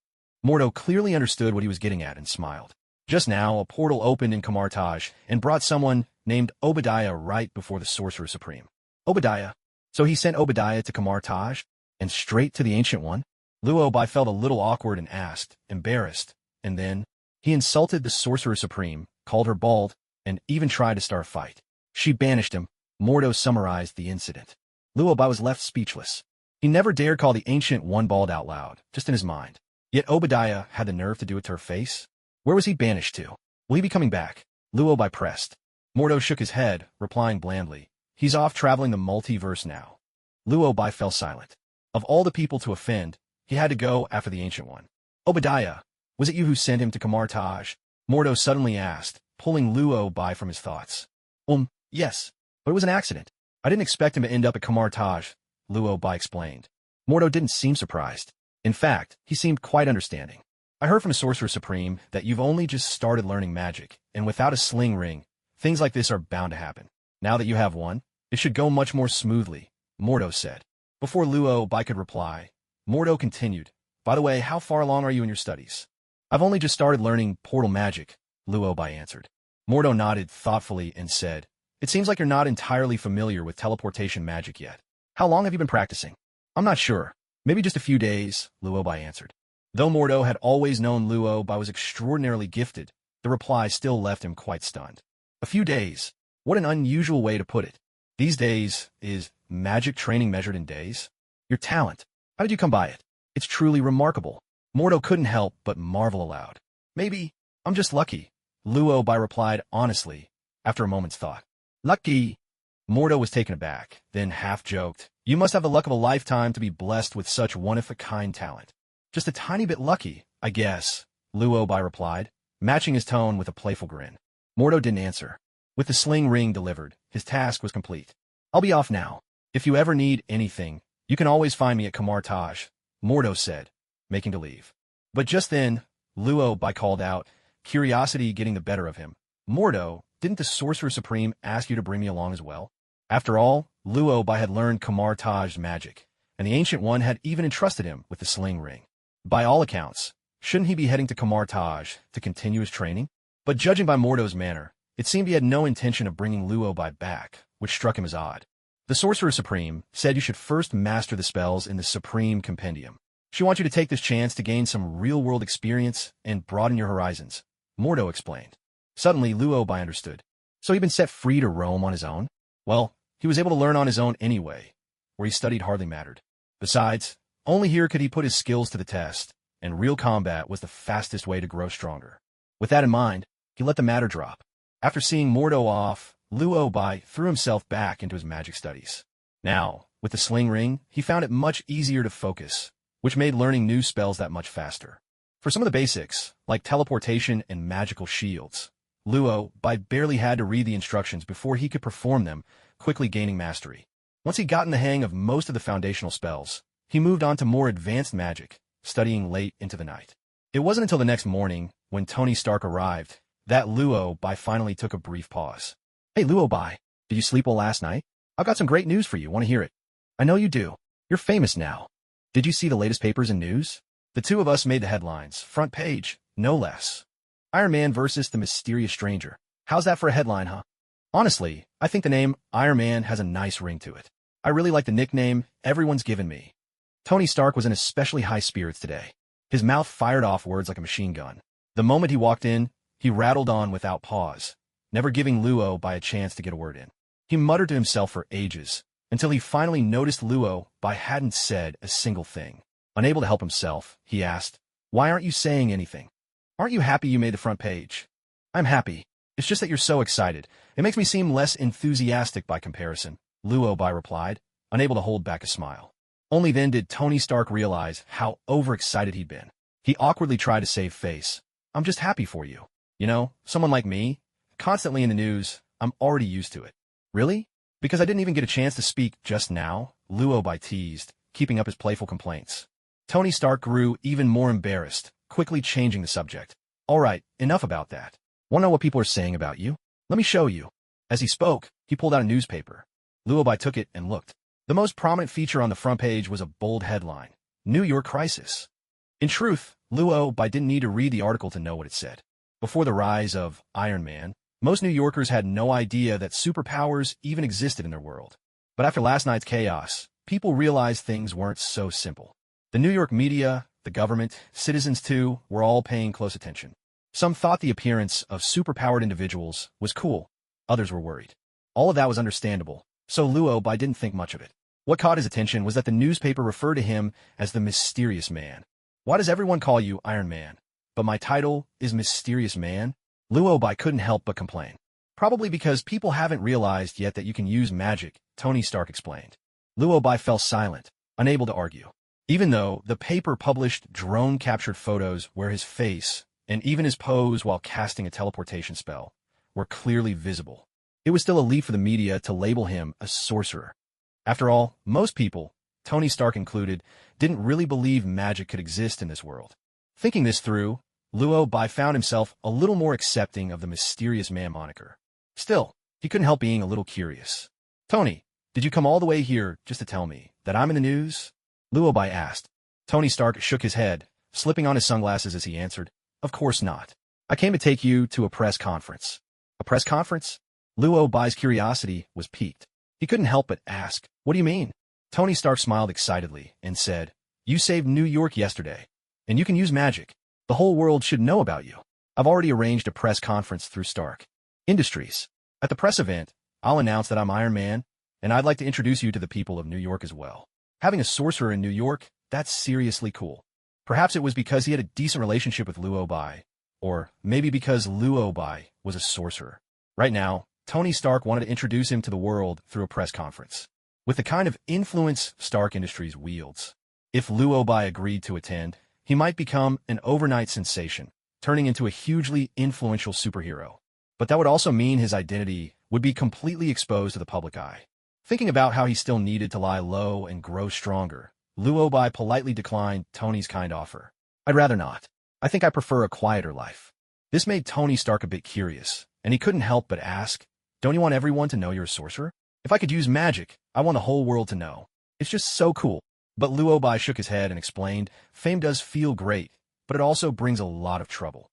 Mordo clearly understood what he was getting at and smiled. Just now, a portal opened in Kamartaj and brought someone named Obadiah right before the Sorcerer Supreme. Obadiah? So he sent Obadiah to Kamartaj and straight to the Ancient One? Luobai felt a little awkward and asked, embarrassed, and then he insulted the Sorcerer Supreme, called her bald, and even tried to start a fight. She banished him. Mordo summarized the incident. Luobai was left speechless. He never dared call the Ancient One bald out loud, just in his mind. Yet Obadiah had the nerve to do it to her face? Where was he banished to? Will he be coming back? Luobai pressed. Mordo shook his head, replying blandly, he's off traveling the multiverse now. Luobai fell silent. Of all the people to offend, he had to go after the Ancient One. Obadiah, was it you who sent him to Kamartaj? Mordo suddenly asked, pulling Luobai from his thoughts. Yes, but it was an accident. I didn't expect him to end up at Kamartaj, Luobai explained. Mordo didn't seem surprised. In fact, he seemed quite understanding. I heard from Sorcerer Supreme that you've only just started learning magic, and without a sling ring, things like this are bound to happen. Now that you have one, it should go much more smoothly, Mordo said. Before Luobai could reply, Mordo continued, by the way, how far along are you in your studies? I've only just started learning portal magic, Luobai answered. Mordo nodded thoughtfully and said, it seems like you're not entirely familiar with teleportation magic yet. How long have you been practicing? I'm not sure. Maybe just a few days, Luobai answered. Though Mordo had always known Luobai was extraordinarily gifted, the reply still left him quite stunned. A few days. What an unusual way to put it. These days, is magic training measured in days? Your talent. How did you come by it? It's truly remarkable. Mordo couldn't help but marvel aloud. Maybe, I'm just lucky, Luobai replied honestly, after a moment's thought. Lucky? Mordo was taken aback, then half-joked. You must have the luck of a lifetime to be blessed with such one-of-a-kind talent. Just a tiny bit lucky, I guess, Luobai replied, matching his tone with a playful grin. Mordo didn't answer. With the sling ring delivered, his task was complete. I'll be off now. If you ever need anything, you can always find me at Kamartaj, Mordo said, making to leave. But just then, Luobai called out, curiosity getting the better of him. Mordo, didn't the Sorcerer Supreme ask you to bring me along as well? After all, Luobai had learned Kamartaj's magic, and the Ancient One had even entrusted him with the sling ring. By all accounts, shouldn't he be heading to Kamartaj to continue his training? But judging by Mordo's manner, it seemed he had no intention of bringing Luobai back, which struck him as odd. The Sorcerer Supreme said you should first master the spells in the Supreme Compendium. She wants you to take this chance to gain some real-world experience and broaden your horizons, Mordo explained. Suddenly, Luobai understood. So he'd been set free to roam on his own? Well, he was able to learn on his own anyway. Where he studied hardly mattered. Besides, only here could he put his skills to the test, and real combat was the fastest way to grow stronger. With that in mind, he let the matter drop. After seeing Mordo off, Luobai threw himself back into his magic studies. Now, with the sling ring, he found it much easier to focus, which made learning new spells that much faster. For some of the basics, like teleportation and magical shields, Luo barely had to read the instructions before he could perform them, quickly gaining mastery. Once he'd gotten the hang of most of the foundational spells, he moved on to more advanced magic, studying late into the night. It wasn't until the next morning, when Tony Stark arrived, that Luo finally took a brief pause. "Hey Luo, did you sleep well last night? I've got some great news for you. Want to hear it?" "I know you do. You're famous now. Did you see the latest papers and news?" The two of us made the headlines, front page, no less. Iron Man versus the mysterious stranger. How's that for a headline, huh? Honestly, I think the name Iron Man has a nice ring to it. I really like the nickname everyone's given me. Tony Stark was in especially high spirits today. His mouth fired off words like a machine gun. The moment he walked in, he rattled on without pause, never giving Luo a chance to get a word in. He muttered to himself for ages, until he finally noticed Luo hadn't said a single thing. Unable to help himself, he asked, "Why aren't you saying anything? Aren't you happy you made the front page?" "I'm happy. It's just that you're so excited. It makes me seem less enthusiastic by comparison," Luo replied, unable to hold back a smile. Only then did Tony Stark realize how overexcited he'd been. He awkwardly tried to save face. "I'm just happy for you. You know, someone like me, constantly in the news, I'm already used to it." "Really? Because I didn't even get a chance to speak just now?" Luo teased, keeping up his playful complaints. Tony Stark grew even more embarrassed, quickly changing the subject. "All right, enough about that. Want to know what people are saying about you? Let me show you." As he spoke, he pulled out a newspaper. Luo took it and looked. The most prominent feature on the front page was a bold headline, "New York Crisis." In truth, Luo didn't need to read the article to know what it said. Before the rise of Iron Man, most New Yorkers had no idea that superpowers even existed in their world. But after last night's chaos, people realized things weren't so simple. The New York media, the government, citizens too, were all paying close attention. Some thought the appearance of superpowered individuals was cool. Others were worried. All of that was understandable, so Luo didn't think much of it. What caught his attention was that the newspaper referred to him as the Mysterious Man. "Why does everyone call you Iron Man? But my title is Mysterious Man?" Luo couldn't help but complain. "Probably because people haven't realized yet that you can use magic," Tony Stark explained. Luo fell silent, unable to argue. Even though the paper published drone-captured photos where his face, and even his pose while casting a teleportation spell, were clearly visible, it was still a leap for the media to label him a sorcerer. After all, most people, Tony Stark included, didn't really believe magic could exist in this world. Thinking this through, Luo found himself a little more accepting of the Mysterious Man moniker. Still, he couldn't help being a little curious. "Tony, did you come all the way here just to tell me that I'm in the news?" Luo asked. Tony Stark shook his head, slipping on his sunglasses as he answered, "Of course not. I came to take you to a press conference." "A press conference?" Luo's curiosity was piqued. He couldn't help but ask, "What do you mean?" Tony Stark smiled excitedly and said, "You saved New York yesterday, and you can use magic. The whole world should know about you. I've already arranged a press conference through Stark Industries. At the press event, I'll announce that I'm Iron Man, and I'd like to introduce you to the people of New York as well. Having a sorcerer in New York, that's seriously cool." Perhaps it was because he had a decent relationship with Luo, or maybe because Luo was a sorcerer. Right now, Tony Stark wanted to introduce him to the world through a press conference. With the kind of influence Stark Industries wields, if Luo agreed to attend, he might become an overnight sensation, turning into a hugely influential superhero. But that would also mean his identity would be completely exposed to the public eye. Thinking about how he still needed to lie low and grow stronger, Luo politely declined Tony's kind offer. "I'd rather not. I think I prefer a quieter life." This made Tony Stark a bit curious, and he couldn't help but ask, "Don't you want everyone to know you're a sorcerer?" "If I could use magic, I want the whole world to know. It's just so cool." But Luo shook his head and explained, "Fame does feel great, but it also brings a lot of trouble."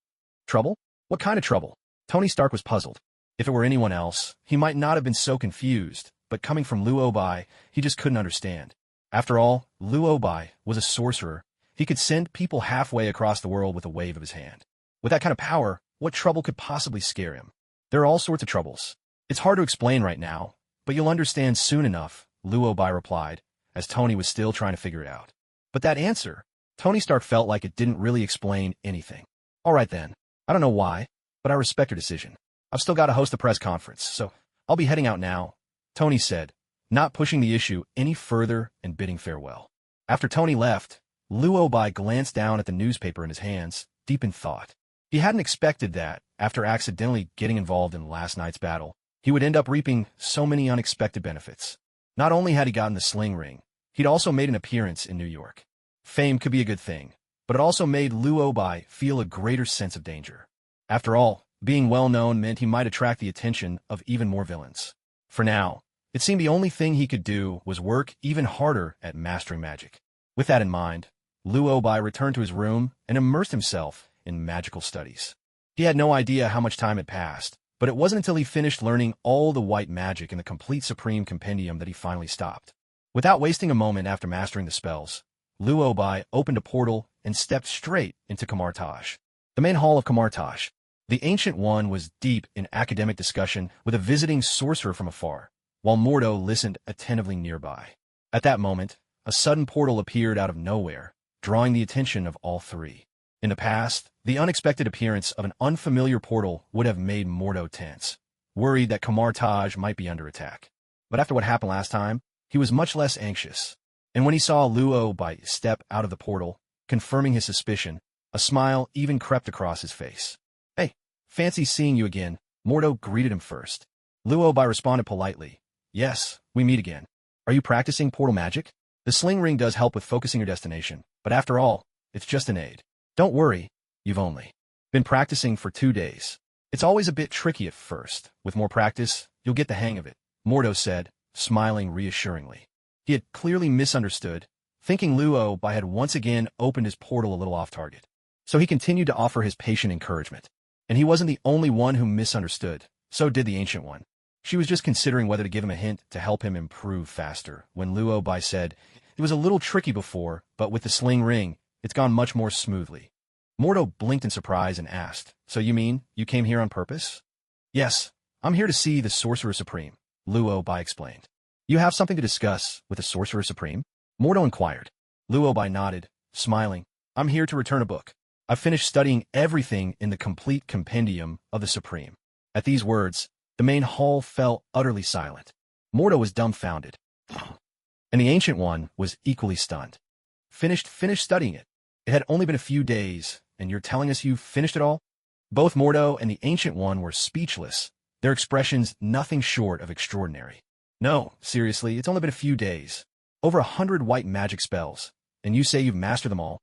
"Trouble? What kind of trouble?" Tony Stark was puzzled. If it were anyone else, he might not have been so confused, but coming from Luo, he just couldn't understand. After all, Luo was a sorcerer. He could send people halfway across the world with a wave of his hand. With that kind of power, what trouble could possibly scare him? There are all sorts of troubles. It's hard to explain right now, but you'll understand soon enough, Luo replied, as Tony was still trying to figure it out. But that answer, Tony Stark felt like it didn't really explain anything. "All right then. I don't know why, but I respect your decision. I've still got to host a press conference, so I'll be heading out now," Tony said, not pushing the issue any further and bidding farewell. After Tony left, Luo glanced down at the newspaper in his hands, deep in thought. He hadn't expected that, after accidentally getting involved in last night's battle, he would end up reaping so many unexpected benefits. Not only had he gotten the sling ring, he'd also made an appearance in New York. Fame could be a good thing, but it also made Luo Bai feel a greater sense of danger. After all, being well-known meant he might attract the attention of even more villains. For now, it seemed the only thing he could do was work even harder at mastering magic. With that in mind, Luo Bai returned to his room and immersed himself in magical studies. He had no idea how much time had passed, but it wasn't until he finished learning all the white magic in the complete Supreme Compendium that he finally stopped. Without wasting a moment after mastering the spells, Luo Bai opened a portal and stepped straight into Kamartaj. The main hall of Kamartaj. The Ancient One was deep in academic discussion with a visiting sorcerer from afar, while Mordo listened attentively nearby. At that moment, a sudden portal appeared out of nowhere, drawing the attention of all three. In the past, the unexpected appearance of an unfamiliar portal would have made Mordo tense, worried that Kamartaj might be under attack. But after what happened last time, he was much less anxious. And when he saw Luo Bai step out of the portal, confirming his suspicion, a smile even crept across his face. "Hey, fancy seeing you again," Mordo greeted him first. Luo Bai responded politely. "Yes, we meet again. Are you practicing portal magic? The sling ring does help with focusing your destination, but after all, it's just an aid. Don't worry, you've only been practicing for 2 days. It's always a bit tricky at first. With more practice, you'll get the hang of it," Mordo said, smiling reassuringly. He had clearly misunderstood, thinking Luo Bai had once again opened his portal a little off target. So he continued to offer his patient encouragement. And he wasn't the only one who misunderstood. So did the Ancient One. She was just considering whether to give him a hint to help him improve faster, when Luo Bai said, "It was a little tricky before, but with the sling ring, it's gone much more smoothly." Mordo blinked in surprise and asked, "So you mean you came here on purpose?" "Yes, I'm here to see the Sorcerer Supreme," Luo Bai explained. "You have something to discuss with the Sorcerer Supreme?" Mordo inquired. Luo Bai nodded, smiling. "I'm here to return a book. I've finished studying everything in the complete compendium of the Supreme." At these words, the main hall fell utterly silent. Mordo was dumbfounded. And the Ancient One was equally stunned. Finished studying it. It had only been a few days, and you're telling us you've finished it all?" Both Mordo and the Ancient One were speechless, their expressions nothing short of extraordinary. "No, seriously, it's only been a few days. Over 100 white magic spells, and you say you've mastered them all?"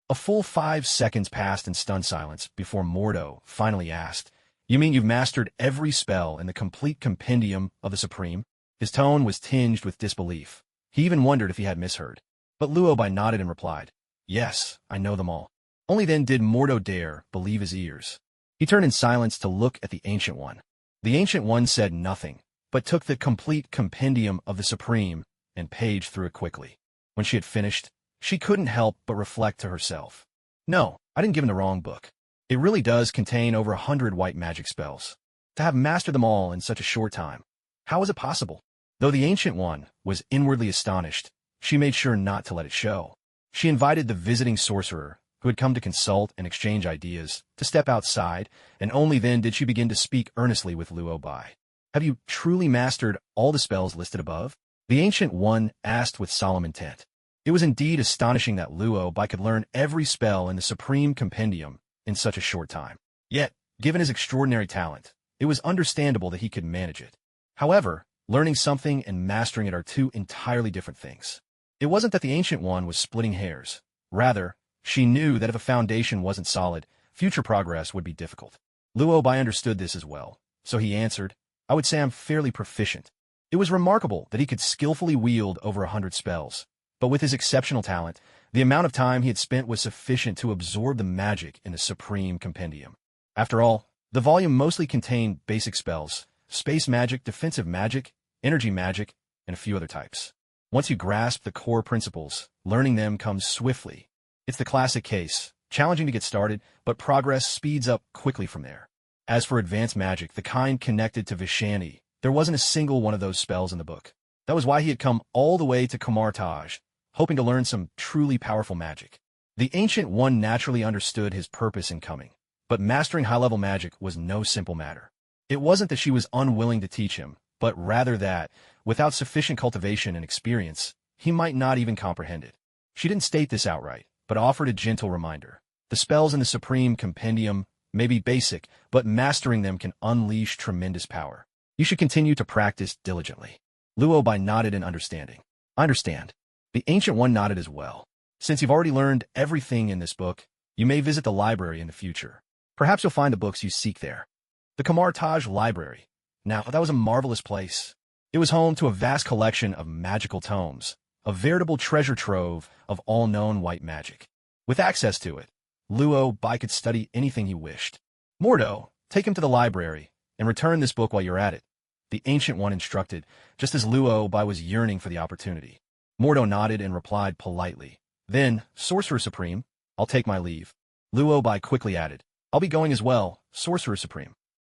A full 5 seconds passed in stunned silence before Mordo finally asked, "You mean you've mastered every spell in the complete compendium of the Supreme?" His tone was tinged with disbelief. He even wondered if he had misheard. But Luo Bai nodded and replied, "Yes, I know them all." Only then did Mordo dare believe his ears. He turned in silence to look at the Ancient One. The Ancient One said nothing, but took the complete compendium of the Supreme and paged through it quickly. When she had finished, she couldn't help but reflect to herself, "No, I didn't give him the wrong book. It really does contain over 100 white magic spells. To have mastered them all in such a short time, how was it possible?" Though the Ancient One was inwardly astonished, she made sure not to let it show. She invited the visiting sorcerer, who had come to consult and exchange ideas, to step outside, and only then did she begin to speak earnestly with Luo Bai. "Have you truly mastered all the spells listed above?" The Ancient One asked with solemn intent. It was indeed astonishing that Luo Bai could learn every spell in the Supreme Compendium in such a short time. Yet, given his extraordinary talent, it was understandable that he could manage it. However, learning something and mastering it are two entirely different things. It wasn't that the Ancient One was splitting hairs. Rather, she knew that if a foundation wasn't solid, future progress would be difficult. Luo Bai understood this as well, so he answered, "I would say I'm fairly proficient." It was remarkable that he could skillfully wield over 100 spells, but with his exceptional talent, the amount of time he had spent was sufficient to absorb the magic in the Supreme Compendium. After all, the volume mostly contained basic spells, space magic, defensive magic, energy magic, and a few other types. Once you grasp the core principles, learning them comes swiftly. It's the classic case, challenging to get started, but progress speeds up quickly from there. As for advanced magic, the kind connected to Vishani, there wasn't a single one of those spells in the book. That was why he had come all the way to Kamartaj, hoping to learn some truly powerful magic. The Ancient One naturally understood his purpose in coming, but mastering high-level magic was no simple matter. It wasn't that she was unwilling to teach him, but rather that, without sufficient cultivation and experience, he might not even comprehend it. She didn't state this outright, but offered a gentle reminder. The spells in the Supreme Compendium may be basic, but mastering them can unleash tremendous power. You should continue to practice diligently. Luo nodded in understanding. I understand. The Ancient One nodded as well. Since you've already learned everything in this book, you may visit the library in the future. Perhaps you'll find the books you seek there. The Kamar-Taj Library. Now, that was a marvelous place. It was home to a vast collection of magical tomes, a veritable treasure trove of all known white magic. With access to it, Luo could study anything he wished. Mordo, take him to the library, and return this book while you're at it, the Ancient One instructed, just as Luo was yearning for the opportunity. Mordo nodded and replied politely. Then, Sorcerer Supreme, I'll take my leave. Luo quickly added, I'll be going as well, Sorcerer Supreme.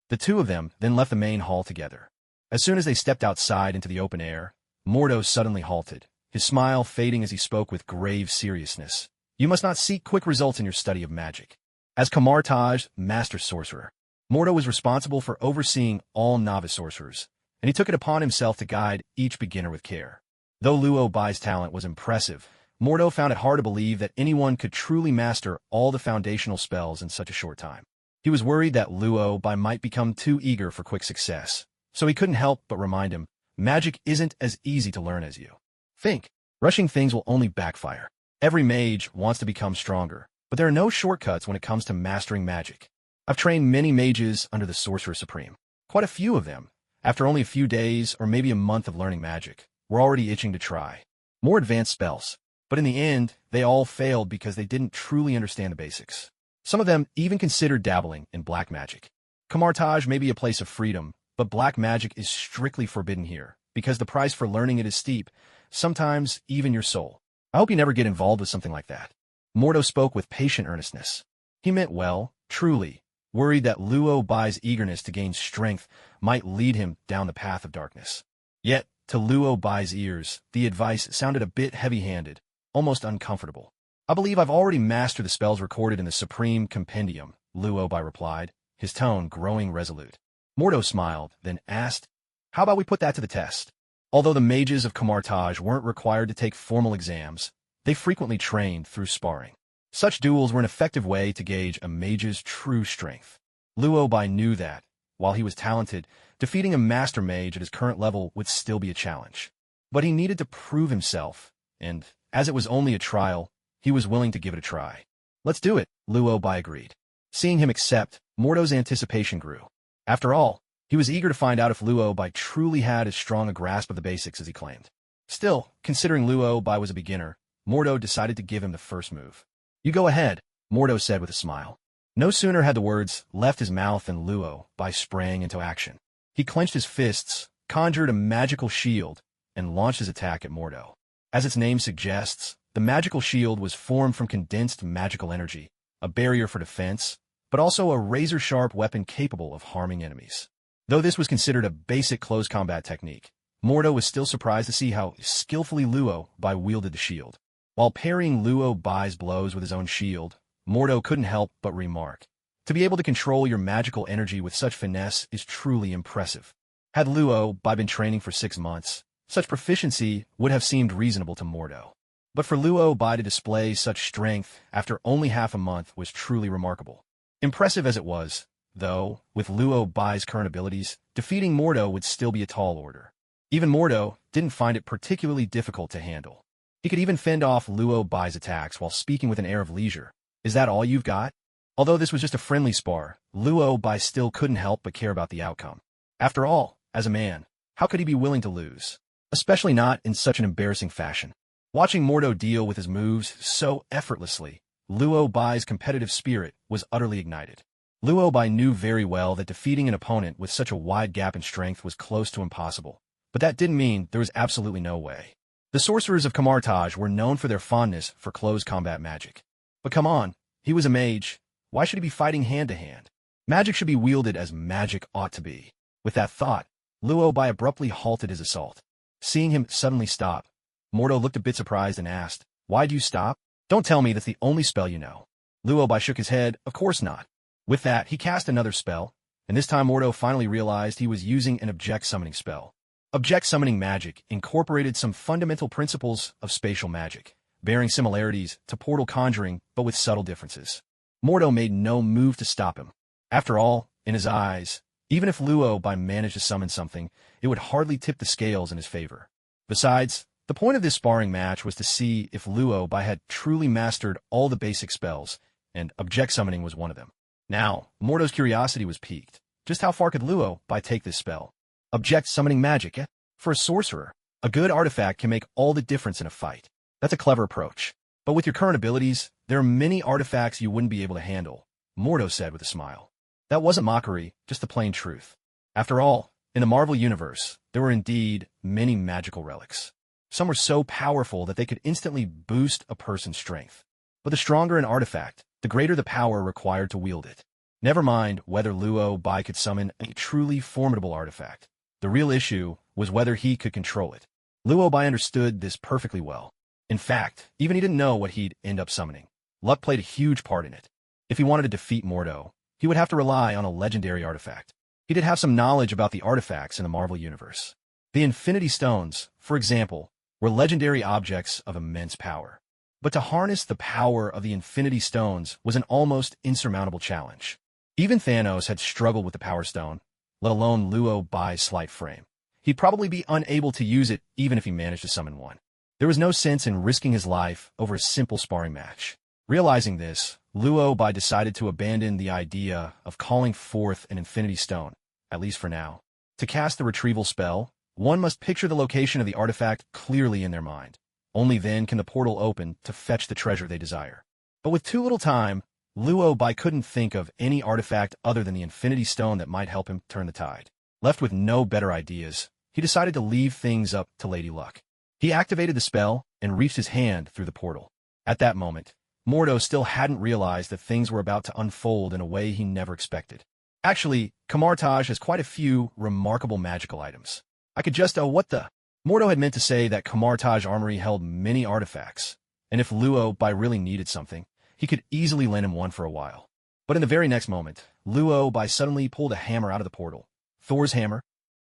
The two of them then left the main hall together. As soon as they stepped outside into the open air, Mordo suddenly halted, his smile fading as he spoke with grave seriousness. You must not seek quick results in your study of magic. As Kamar-Taj, Master Sorcerer, Mordo was responsible for overseeing all novice sorcerers, and he took it upon himself to guide each beginner with care. Though Luo's talent was impressive, Mordo found it hard to believe that anyone could truly master all the foundational spells in such a short time. He was worried that Luo might become too eager for quick success, so he couldn't help but remind him, magic isn't as easy to learn as you think. Rushing things will only backfire. Every mage wants to become stronger, but there are no shortcuts when it comes to mastering magic. I've trained many mages under the Sorcerer Supreme. Quite a few of them, after only a few days or maybe a month of learning magic, were already itching to try more advanced spells. But in the end, they all failed because they didn't truly understand the basics. Some of them even considered dabbling in black magic. Kamar-Taj may be a place of freedom, but black magic is strictly forbidden here, because the price for learning it is steep, sometimes even your soul. I hope you never get involved with something like that. Mordo spoke with patient earnestness. He meant well, truly, worried that Luo's eagerness to gain strength might lead him down the path of darkness. Yet, to Luo's ears, the advice sounded a bit heavy-handed, almost uncomfortable. I believe I've already mastered the spells recorded in the Supreme Compendium, Luo replied, his tone growing resolute. Mordo smiled, then asked, how about we put that to the test? Although the mages of Kamar-Taj weren't required to take formal exams, they frequently trained through sparring. Such duels were an effective way to gauge a mage's true strength. Luo knew that, while he was talented, defeating a master mage at his current level would still be a challenge. But he needed to prove himself, and, as it was only a trial, he was willing to give it a try. Let's do it, Luo agreed. Seeing him accept, Mordo's anticipation grew. After all, he was eager to find out if Luo truly had as strong a grasp of the basics as he claimed. Still, considering Luo was a beginner, Mordo decided to give him the first move. You go ahead, Mordo said with a smile. No sooner had the words left his mouth than Luo sprang into action. He clenched his fists, conjured a magical shield, and launched his attack at Mordo. As its name suggests, the magical shield was formed from condensed magical energy, a barrier for defense, but also a razor-sharp weapon capable of harming enemies. Though this was considered a basic close combat technique, Mordo was still surprised to see how skillfully Luo wielded the shield. While parrying Luo's blows with his own shield, Mordo couldn't help but remark, to be able to control your magical energy with such finesse is truly impressive. Had Luo been training for 6 months, such proficiency would have seemed reasonable to Mordo. But for Luo to display such strength after only half a month was truly remarkable. Impressive as it was, though, with Luo's current abilities, defeating Mordo would still be a tall order. Even Mordo didn't find it particularly difficult to handle. He could even fend off Luo's attacks while speaking with an air of leisure. Is that all you've got? Although this was just a friendly spar, Luo still couldn't help but care about the outcome. After all, as a man, how could he be willing to lose? Especially not in such an embarrassing fashion. Watching Mordo deal with his moves so effortlessly, Luo's competitive spirit was utterly ignited. Luo knew very well that defeating an opponent with such a wide gap in strength was close to impossible, but that didn't mean there was absolutely no way. The sorcerers of Kamar-Taj were known for their fondness for close combat magic. But come on, he was a mage. Why should he be fighting hand-to-hand? Magic should be wielded as magic ought to be. With that thought, Luo abruptly halted his assault. Seeing him suddenly stop, Mordo looked a bit surprised and asked, Why'd you stop? Don't tell me that's the only spell you know. Luo shook his head, Of course not. With that, he cast another spell, and this time Mordo finally realized he was using an object summoning spell. Object summoning magic incorporated some fundamental principles of spatial magic, bearing similarities to portal conjuring but with subtle differences. Mordo made no move to stop him. After all, in his eyes, even if Luo Bai managed to summon something, it would hardly tip the scales in his favor. Besides, the point of this sparring match was to see if Luo Bai had truly mastered all the basic spells, and object summoning was one of them. Now, Mordo's curiosity was piqued. Just how far could Luo Bai take this spell? Object summoning magic, eh? For a sorcerer, a good artifact can make all the difference in a fight. That's a clever approach. But with your current abilities, there are many artifacts you wouldn't be able to handle, Mordo said with a smile. That wasn't mockery, just the plain truth. After all, in the Marvel Universe, there were indeed many magical relics. Some were so powerful that they could instantly boost a person's strength. But the stronger an artifact, the greater the power required to wield it. Never mind whether Luo Bai could summon a truly formidable artifact. The real issue was whether he could control it. Luo Bai understood this perfectly well. In fact, even he didn't know what he'd end up summoning. Luck played a huge part in it. If he wanted to defeat Mordo, he would have to rely on a legendary artifact. He did have some knowledge about the artifacts in the Marvel Universe. The Infinity Stones, for example, were legendary objects of immense power. But to harness the power of the Infinity Stones was an almost insurmountable challenge. Even Thanos had struggled with the Power Stone, let alone Luo Bai's slight frame. He'd probably be unable to use it even if he managed to summon one. There was no sense in risking his life over a simple sparring match. Realizing this, Luo Bai decided to abandon the idea of calling forth an Infinity Stone, at least for now. To cast the retrieval spell, one must picture the location of the artifact clearly in their mind. Only then can the portal open to fetch the treasure they desire. But with too little time, Luo Bai couldn't think of any artifact other than the Infinity Stone that might help him turn the tide. Left with no better ideas, he decided to leave things up to Lady Luck. He activated the spell and reached his hand through the portal. At that moment, Mordo still hadn't realized that things were about to unfold in a way he never expected. Actually, Kamartaj has quite a few remarkable magical items. I could just, what the? Mordo had meant to say that Kamartaj Armory held many artifacts, and if Luo Bai really needed something, he could easily lend him one for a while. But in the very next moment, Luo Bai suddenly pulled a hammer out of the portal. Thor's hammer?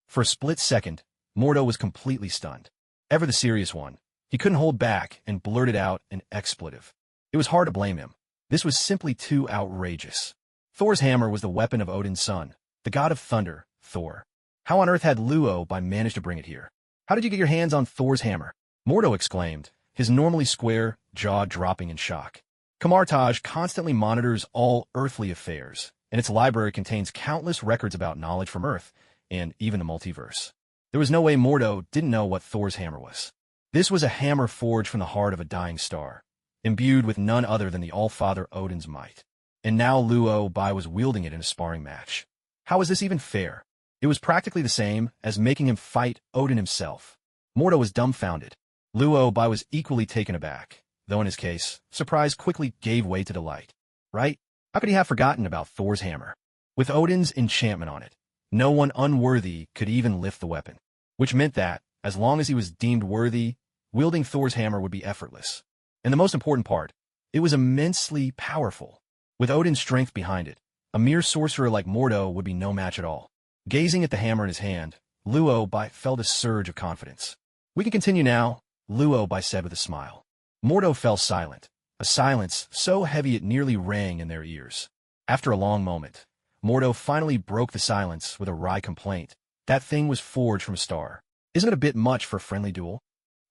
For a split second, Mordo was completely stunned. Ever the serious one, he couldn't hold back and blurted out an expletive. It was hard to blame him. This was simply too outrageous. Thor's hammer was the weapon of Odin's son, the god of thunder, Thor. How on earth had Luo Bai managed to bring it here? How did you get your hands on Thor's hammer? Mordo exclaimed, his normally square jaw dropping in shock. Kamartaj constantly monitors all earthly affairs, and its library contains countless records about knowledge from Earth, and even the multiverse. There was no way Mordo didn't know what Thor's hammer was. This was a hammer forged from the heart of a dying star, imbued with none other than the All-Father Odin's might. And now Luo Bai was wielding it in a sparring match. How was this even fair? It was practically the same as making him fight Odin himself. Mordo was dumbfounded. Luo Bai was equally taken aback, though in his case, surprise quickly gave way to delight. Right? How could he have forgotten about Thor's hammer? With Odin's enchantment on it, no one unworthy could even lift the weapon, which meant that, as long as he was deemed worthy, wielding Thor's hammer would be effortless. And the most important part, it was immensely powerful. With Odin's strength behind it, a mere sorcerer like Mordo would be no match at all. Gazing at the hammer in his hand, Luo Bai felt a surge of confidence. We can continue now, Luo Bai said with a smile. Mordo fell silent, a silence so heavy it nearly rang in their ears. After a long moment, Mordo finally broke the silence with a wry complaint. That thing was forged from a star. Isn't it a bit much for a friendly duel?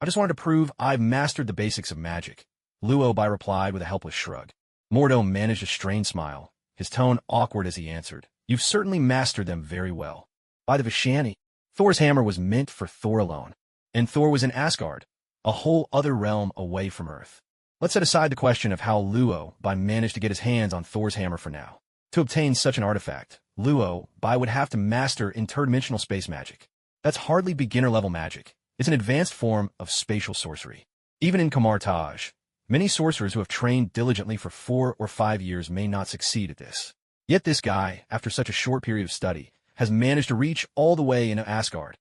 I just wanted to prove I've mastered the basics of magic, Luo Bai replied with a helpless shrug. Mordo managed a strained smile, his tone awkward as he answered. You've certainly mastered them very well. By the Vishani, Thor's hammer was meant for Thor alone. And Thor was in Asgard, a whole other realm away from Earth. Let's set aside the question of how Luo Bai managed to get his hands on Thor's hammer for now. To obtain such an artifact, Luo Bai would have to master interdimensional space magic. That's hardly beginner-level magic. It's an advanced form of spatial sorcery. Even in Kamartaj, many sorcerers who have trained diligently for 4 or 5 years may not succeed at this. Yet this guy, after such a short period of study, has managed to reach all the way into Asgard.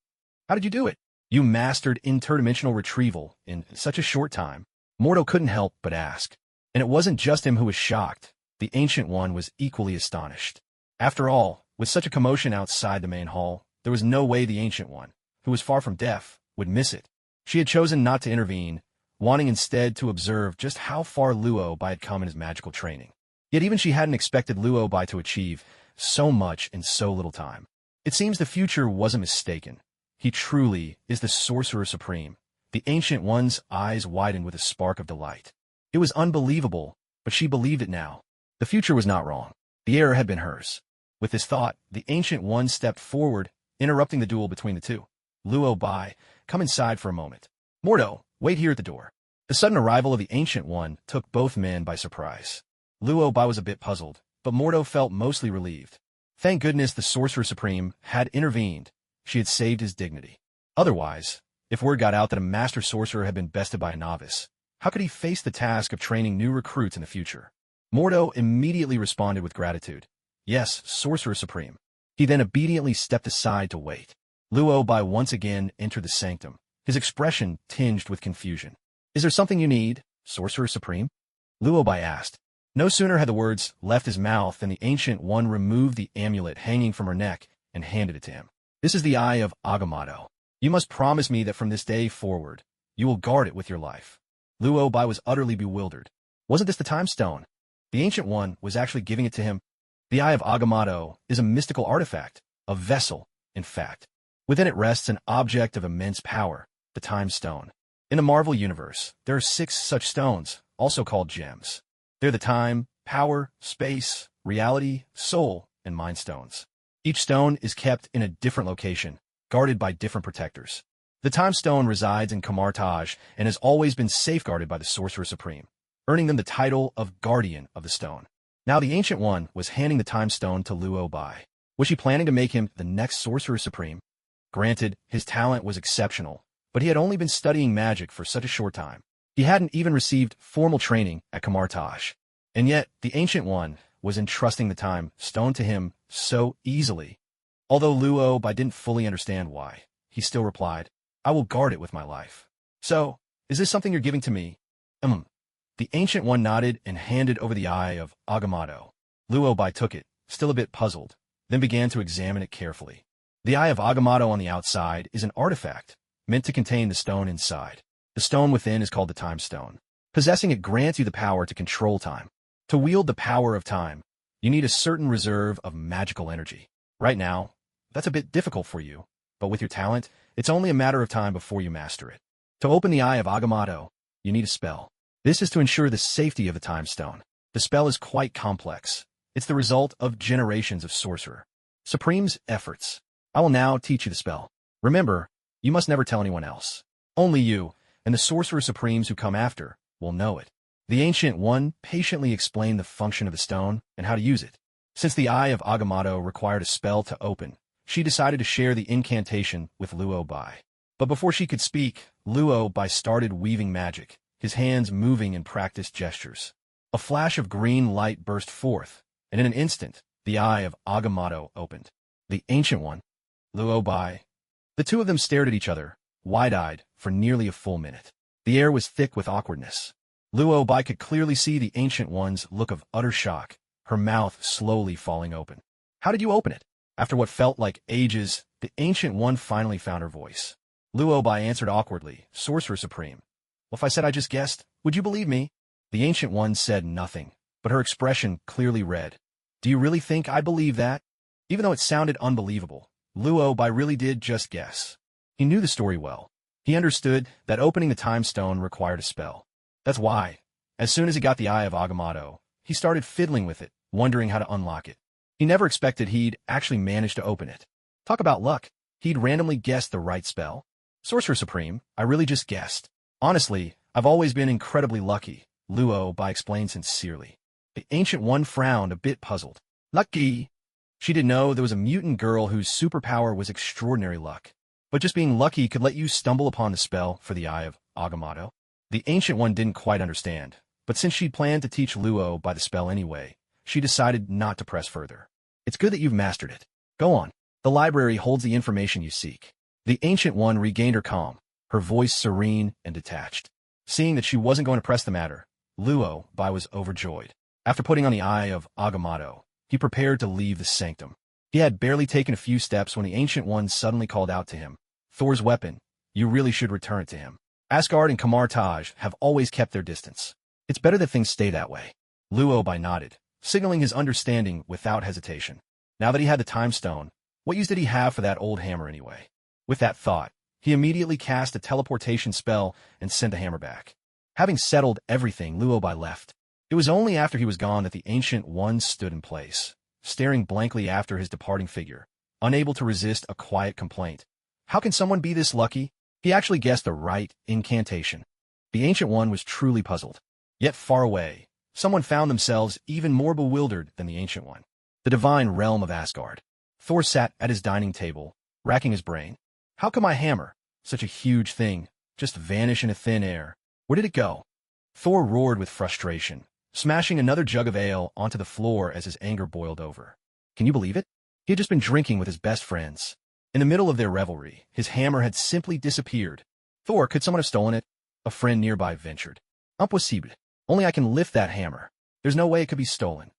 How did you do it? You mastered interdimensional retrieval in such a short time. Mordo couldn't help but ask. And it wasn't just him who was shocked. The Ancient One was equally astonished. After all, with such a commotion outside the main hall, there was no way the Ancient One, who was far from deaf, would miss it. She had chosen not to intervene, wanting instead to observe just how far Luo Bai had come in his magical training. Yet even she hadn't expected Luo Bai to achieve so much in so little time. It seems the future wasn't mistaken. He truly is the Sorcerer Supreme. The Ancient One's eyes widened with a spark of delight. It was unbelievable, but she believed it now. The future was not wrong. The error had been hers. With this thought, the Ancient One stepped forward, interrupting the duel between the two. Luo Bai, come inside for a moment. Mordo, wait here at the door. The sudden arrival of the Ancient One took both men by surprise. Luo Bai was a bit puzzled, but Mordo felt mostly relieved. Thank goodness the Sorcerer Supreme had intervened. She had saved his dignity. Otherwise, if word got out that a master sorcerer had been bested by a novice, how could he face the task of training new recruits in the future? Mordo immediately responded with gratitude. Yes, Sorcerer Supreme. He then obediently stepped aside to wait. Luo Bai once again entered the sanctum, his expression tinged with confusion. Is there something you need, Sorcerer Supreme? Luo Bai asked. No sooner had the words left his mouth than the Ancient One removed the amulet hanging from her neck and handed it to him. This is the Eye of Agamotto. You must promise me that from this day forward, you will guard it with your life. Luo Bai was utterly bewildered. Wasn't this the Time Stone? The Ancient One was actually giving it to him. The Eye of Agamotto is a mystical artifact, a vessel, in fact. Within it rests an object of immense power, the Time Stone. In the Marvel Universe, there are 6 such stones, also called gems. They're the time, power, space, reality, soul, and mind stones. Each stone is kept in a different location, guarded by different protectors. The Time Stone resides in Kamartaj and has always been safeguarded by the Sorcerer Supreme, earning them the title of Guardian of the Stone. Now the Ancient One was handing the Time Stone to Luo Bai. Was she planning to make him the next Sorcerer Supreme? Granted, his talent was exceptional, but he had only been studying magic for such a short time. He hadn't even received formal training at Kamartaj. And yet, the Ancient One was entrusting the Time Stone to him so easily. Although Luo Bai didn't fully understand why, he still replied, I will guard it with my life. So, is this something you're giving to me? The Ancient One nodded and handed over the Eye of Agamotto. Luo Bai took it, still a bit puzzled, then began to examine it carefully. The Eye of Agamotto on the outside is an artifact, meant to contain the stone inside. The stone within is called the Time Stone. Possessing it grants you the power to control time. To wield the power of time, you need a certain reserve of magical energy. Right now, that's a bit difficult for you, but with your talent, it's only a matter of time before you master it. To open the Eye of Agamotto, you need a spell. This is to ensure the safety of the Time Stone. The spell is quite complex. It's the result of generations of Sorcerer Supreme's efforts. I will now teach you the spell. Remember, you must never tell anyone else. Only you, and the Sorcerer Supremes who come after, will know it. The Ancient One patiently explained the function of the stone and how to use it. Since the Eye of Agamotto required a spell to open, she decided to share the incantation with Luo Bai. But before she could speak, Luo Bai started weaving magic, his hands moving in practiced gestures. A flash of green light burst forth, and in an instant, the Eye of Agamotto opened. The Ancient One, Luo Bai. The two of them stared at each other, wide-eyed, for nearly a full minute. The air was thick with awkwardness. Luo Bai could clearly see the Ancient One's look of utter shock, her mouth slowly falling open. How did you open it? After what felt like ages, the Ancient One finally found her voice. Luo Bai answered awkwardly, Sorcerer Supreme. Well, if I said I just guessed, would you believe me? The Ancient One said nothing, but her expression clearly read. Do you really think I'd believe that? Even though it sounded unbelievable, Luo Bai really did just guess. He knew the story well. He understood that opening the Time Stone required a spell. That's why, as soon as he got the Eye of Agamotto, he started fiddling with it, wondering how to unlock it. He never expected he'd actually manage to open it. Talk about luck. He'd randomly guessed the right spell. Sorcerer Supreme, I really just guessed. Honestly, I've always been incredibly lucky, Luo Bai explained sincerely. The Ancient One frowned, a bit puzzled. Lucky? She didn't know there was a mutant girl whose superpower was extraordinary luck. But just being lucky could let you stumble upon the spell for the Eye of Agamotto. The Ancient One didn't quite understand, but since she'd planned to teach Luo Bai the spell anyway, she decided not to press further. It's good that you've mastered it. Go on. The library holds the information you seek. The Ancient One regained her calm, her voice serene and detached. Seeing that she wasn't going to press the matter, Luo Bai was overjoyed. After putting on the Eye of Agamotto, he prepared to leave the sanctum. He had barely taken a few steps when the Ancient One suddenly called out to him. Thor's weapon. You really should return it to him. Asgard and Kamartaj have always kept their distance. It's better that things stay that way. Luo Bai nodded, signaling his understanding without hesitation. Now that he had the time stone, what use did he have for that old hammer anyway? With that thought, he immediately cast a teleportation spell and sent the hammer back. Having settled everything, Luobai left. It was only after he was gone that the Ancient One stood in place, staring blankly after his departing figure, unable to resist a quiet complaint. How can someone be this lucky? He actually guessed the right incantation. The Ancient One was truly puzzled. Yet far away, someone found themselves even more bewildered than the Ancient One. The divine realm of Asgard. Thor sat at his dining table, racking his brain. How could my hammer, such a huge thing, just vanish into thin air? Where did it go? Thor roared with frustration, smashing another jug of ale onto the floor as his anger boiled over. Can you believe it? He had just been drinking with his best friends. In the middle of their revelry, his hammer had simply disappeared. Thor, could someone have stolen it? A friend nearby ventured. Impossible. Only I can lift that hammer. There's no way it could be stolen.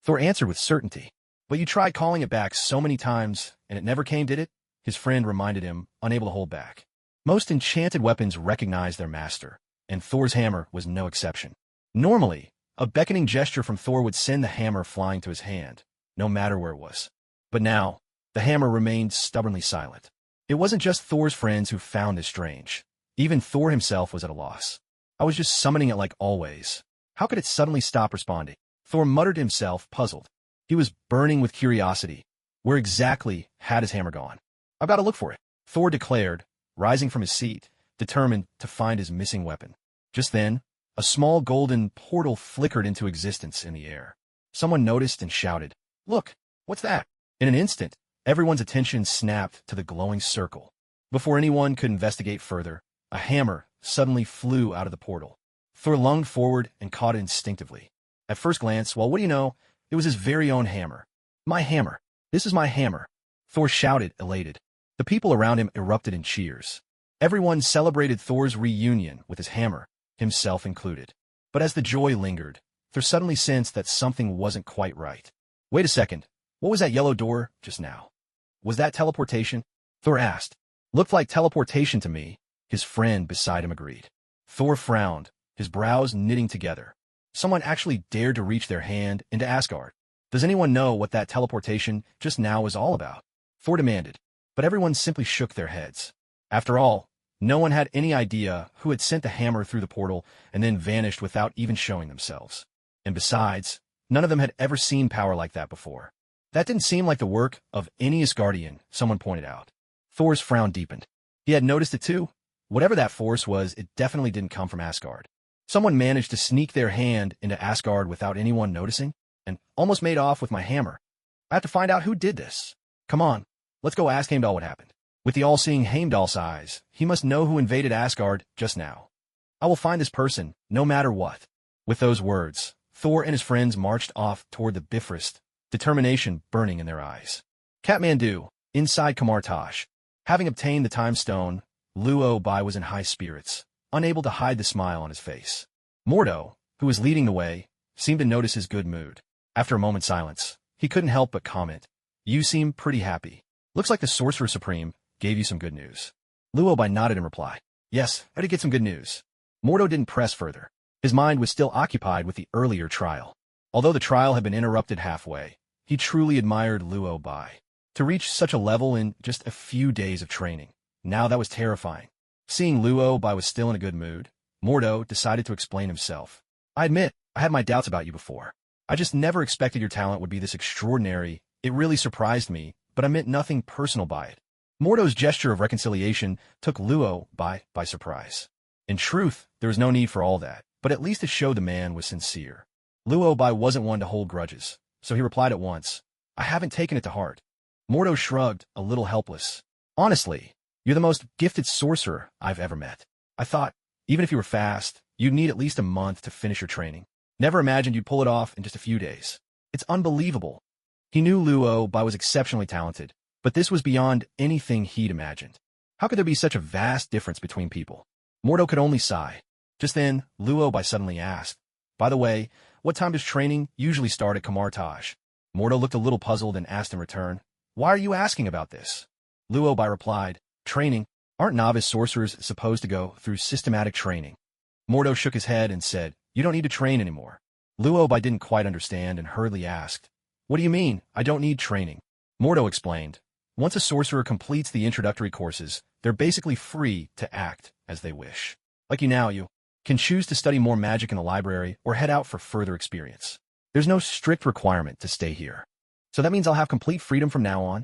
Thor answered with certainty. But you tried calling it back so many times, and it never came, did it? His friend reminded him, unable to hold back. Most enchanted weapons recognize their master, and Thor's hammer was no exception. Normally, a beckoning gesture from Thor would send the hammer flying to his hand, no matter where it was. But now, the hammer remained stubbornly silent. It wasn't just Thor's friends who found this strange. Even Thor himself was at a loss. I was just summoning it like always. How could it suddenly stop responding? Thor muttered to himself, puzzled. He was burning with curiosity. Where exactly had his hammer gone? I've got to look for it, Thor declared, rising from his seat, determined to find his missing weapon. Just then, a small golden portal flickered into existence in the air. Someone noticed and shouted, "Look, what's that?" In an instant, everyone's attention snapped to the glowing circle. Before anyone could investigate further, a hammer suddenly flew out of the portal. Thor lunged forward and caught it instinctively. At first glance, well, what do you know, it was his very own hammer. My hammer. This is my hammer. Thor shouted, elated. The people around him erupted in cheers. Everyone celebrated Thor's reunion with his hammer, himself included. But as the joy lingered, Thor suddenly sensed that something wasn't quite right. Wait a second. What was that yellow door just now? Was that teleportation? Thor asked. Looked like teleportation to me, his friend beside him agreed. Thor frowned, his brows knitting together. Someone actually dared to reach their hand into Asgard. Does anyone know what that teleportation just now was all about? Thor demanded, but everyone simply shook their heads. After all, no one had any idea who had sent the hammer through the portal and then vanished without even showing themselves. And besides, none of them had ever seen power like that before. That didn't seem like the work of any Asgardian, someone pointed out. Thor's frown deepened. He had noticed it too. Whatever that force was, it definitely didn't come from Asgard. Someone managed to sneak their hand into Asgard without anyone noticing, and almost made off with my hammer. I have to find out who did this. Come on, let's go ask Heimdall what happened. With the all-seeing Heimdall's eyes, he must know who invaded Asgard just now. I will find this person, no matter what. With those words, Thor and his friends marched off toward the Bifrost, determination burning in their eyes. Kathmandu, inside Kamartaj. Having obtained the time stone, Luobai was in high spirits, unable to hide the smile on his face. Mordo, who was leading the way, seemed to notice his good mood. After a moment's silence, he couldn't help but comment, "You seem pretty happy. Looks like the Sorcerer Supreme gave you some good news." Luobai nodded in reply. Yes, I did get some good news. Mordo didn't press further. His mind was still occupied with the earlier trial. Although the trial had been interrupted halfway, he truly admired Luobai. To reach such a level in just a few days of training, now that was terrifying. Seeing Luobai was still in a good mood, Mordo decided to explain himself. I admit, I had my doubts about you before. I just never expected your talent would be this extraordinary. It really surprised me, but I meant nothing personal by it. Mordo's gesture of reconciliation took Luobai by surprise. In truth, there was no need for all that, but at least it showed the man was sincere. Luobai wasn't one to hold grudges, so he replied at once, I haven't taken it to heart. Mordo shrugged, a little helpless. Honestly, you're the most gifted sorcerer I've ever met. I thought, even if you were fast, you'd need at least a month to finish your training. Never imagined you'd pull it off in just a few days. It's unbelievable. He knew Luobai was exceptionally talented, but this was beyond anything he'd imagined. How could there be such a vast difference between people? Mordo could only sigh. Just then, Luobai suddenly asked, by the way, what time does training usually start at Kamartaj? Mordo looked a little puzzled and asked in return, why are you asking about this? Luobai replied, training? Aren't novice sorcerers supposed to go through systematic training? Mordo shook his head and said, you don't need to train anymore. Luobai didn't quite understand and hurriedly asked, what do you mean, I don't need training? Mordo explained. Once a sorcerer completes the introductory courses, they're basically free to act as they wish. Like you can choose to study more magic in the library or head out for further experience. There's no strict requirement to stay here. So that means I'll have complete freedom from now on?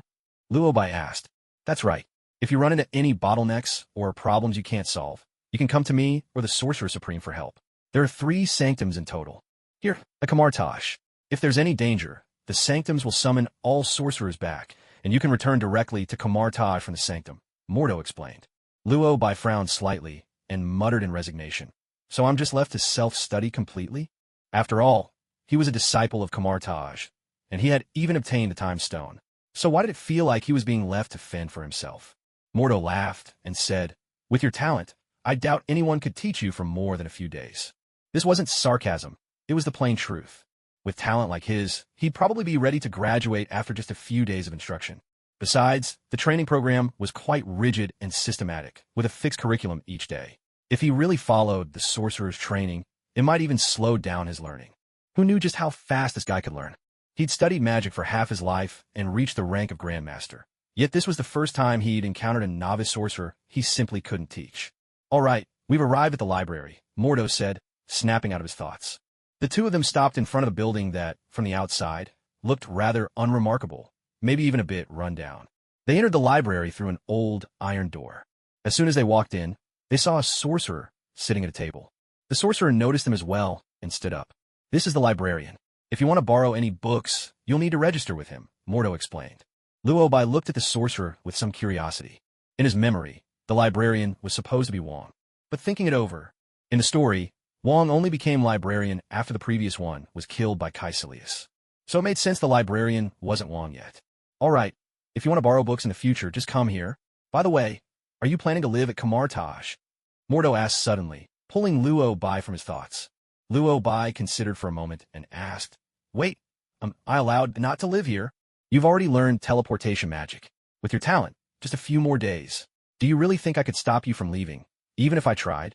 Luobai asked. That's right. If you run into any bottlenecks or problems you can't solve, you can come to me or the Sorcerer Supreme for help. There are 3 sanctums in total. Here, a Kamartaj. If there's any danger, the sanctums will summon all sorcerers back, and you can return directly to Kamartaj from the sanctum, Mordo explained. Luobai frowned slightly and muttered in resignation. So I'm just left to self-study completely? After all, he was a disciple of Kamartaj, and he had even obtained the Time Stone. So why did it feel like he was being left to fend for himself? Mordo laughed and said, with your talent, I doubt anyone could teach you for more than a few days. This wasn't sarcasm, it was the plain truth. With talent like his, he'd probably be ready to graduate after just a few days of instruction. Besides, the training program was quite rigid and systematic, with a fixed curriculum each day. If he really followed the sorcerer's training, it might even slow down his learning. Who knew just how fast this guy could learn? He'd studied magic for half his life and reached the rank of Grandmaster. Yet this was the first time he'd encountered a novice sorcerer he simply couldn't teach. All right, we've arrived at the library, Mordo said, snapping out of his thoughts. The two of them stopped in front of a building that, from the outside, looked rather unremarkable, maybe even a bit run down. They entered the library through an old iron door. As soon as they walked in, they saw a sorcerer sitting at a table. The sorcerer noticed them as well and stood up. This is the librarian. If you want to borrow any books, you'll need to register with him, Mordo explained. Luobai looked at the sorcerer with some curiosity. In his memory, the librarian was supposed to be Wong. But thinking it over, in the story, Wong only became librarian after the previous one was killed by Caecilius. So it made sense the librarian wasn't Wong yet. All right, if you want to borrow books in the future, just come here. By the way, are you planning to live at Kamartaj? Mordo asked suddenly, pulling Luobai from his thoughts. Luobai considered for a moment and asked, wait, am I allowed not to live here? You've already learned teleportation magic. With your talent, just a few more days. Do you really think I could stop you from leaving, even if I tried?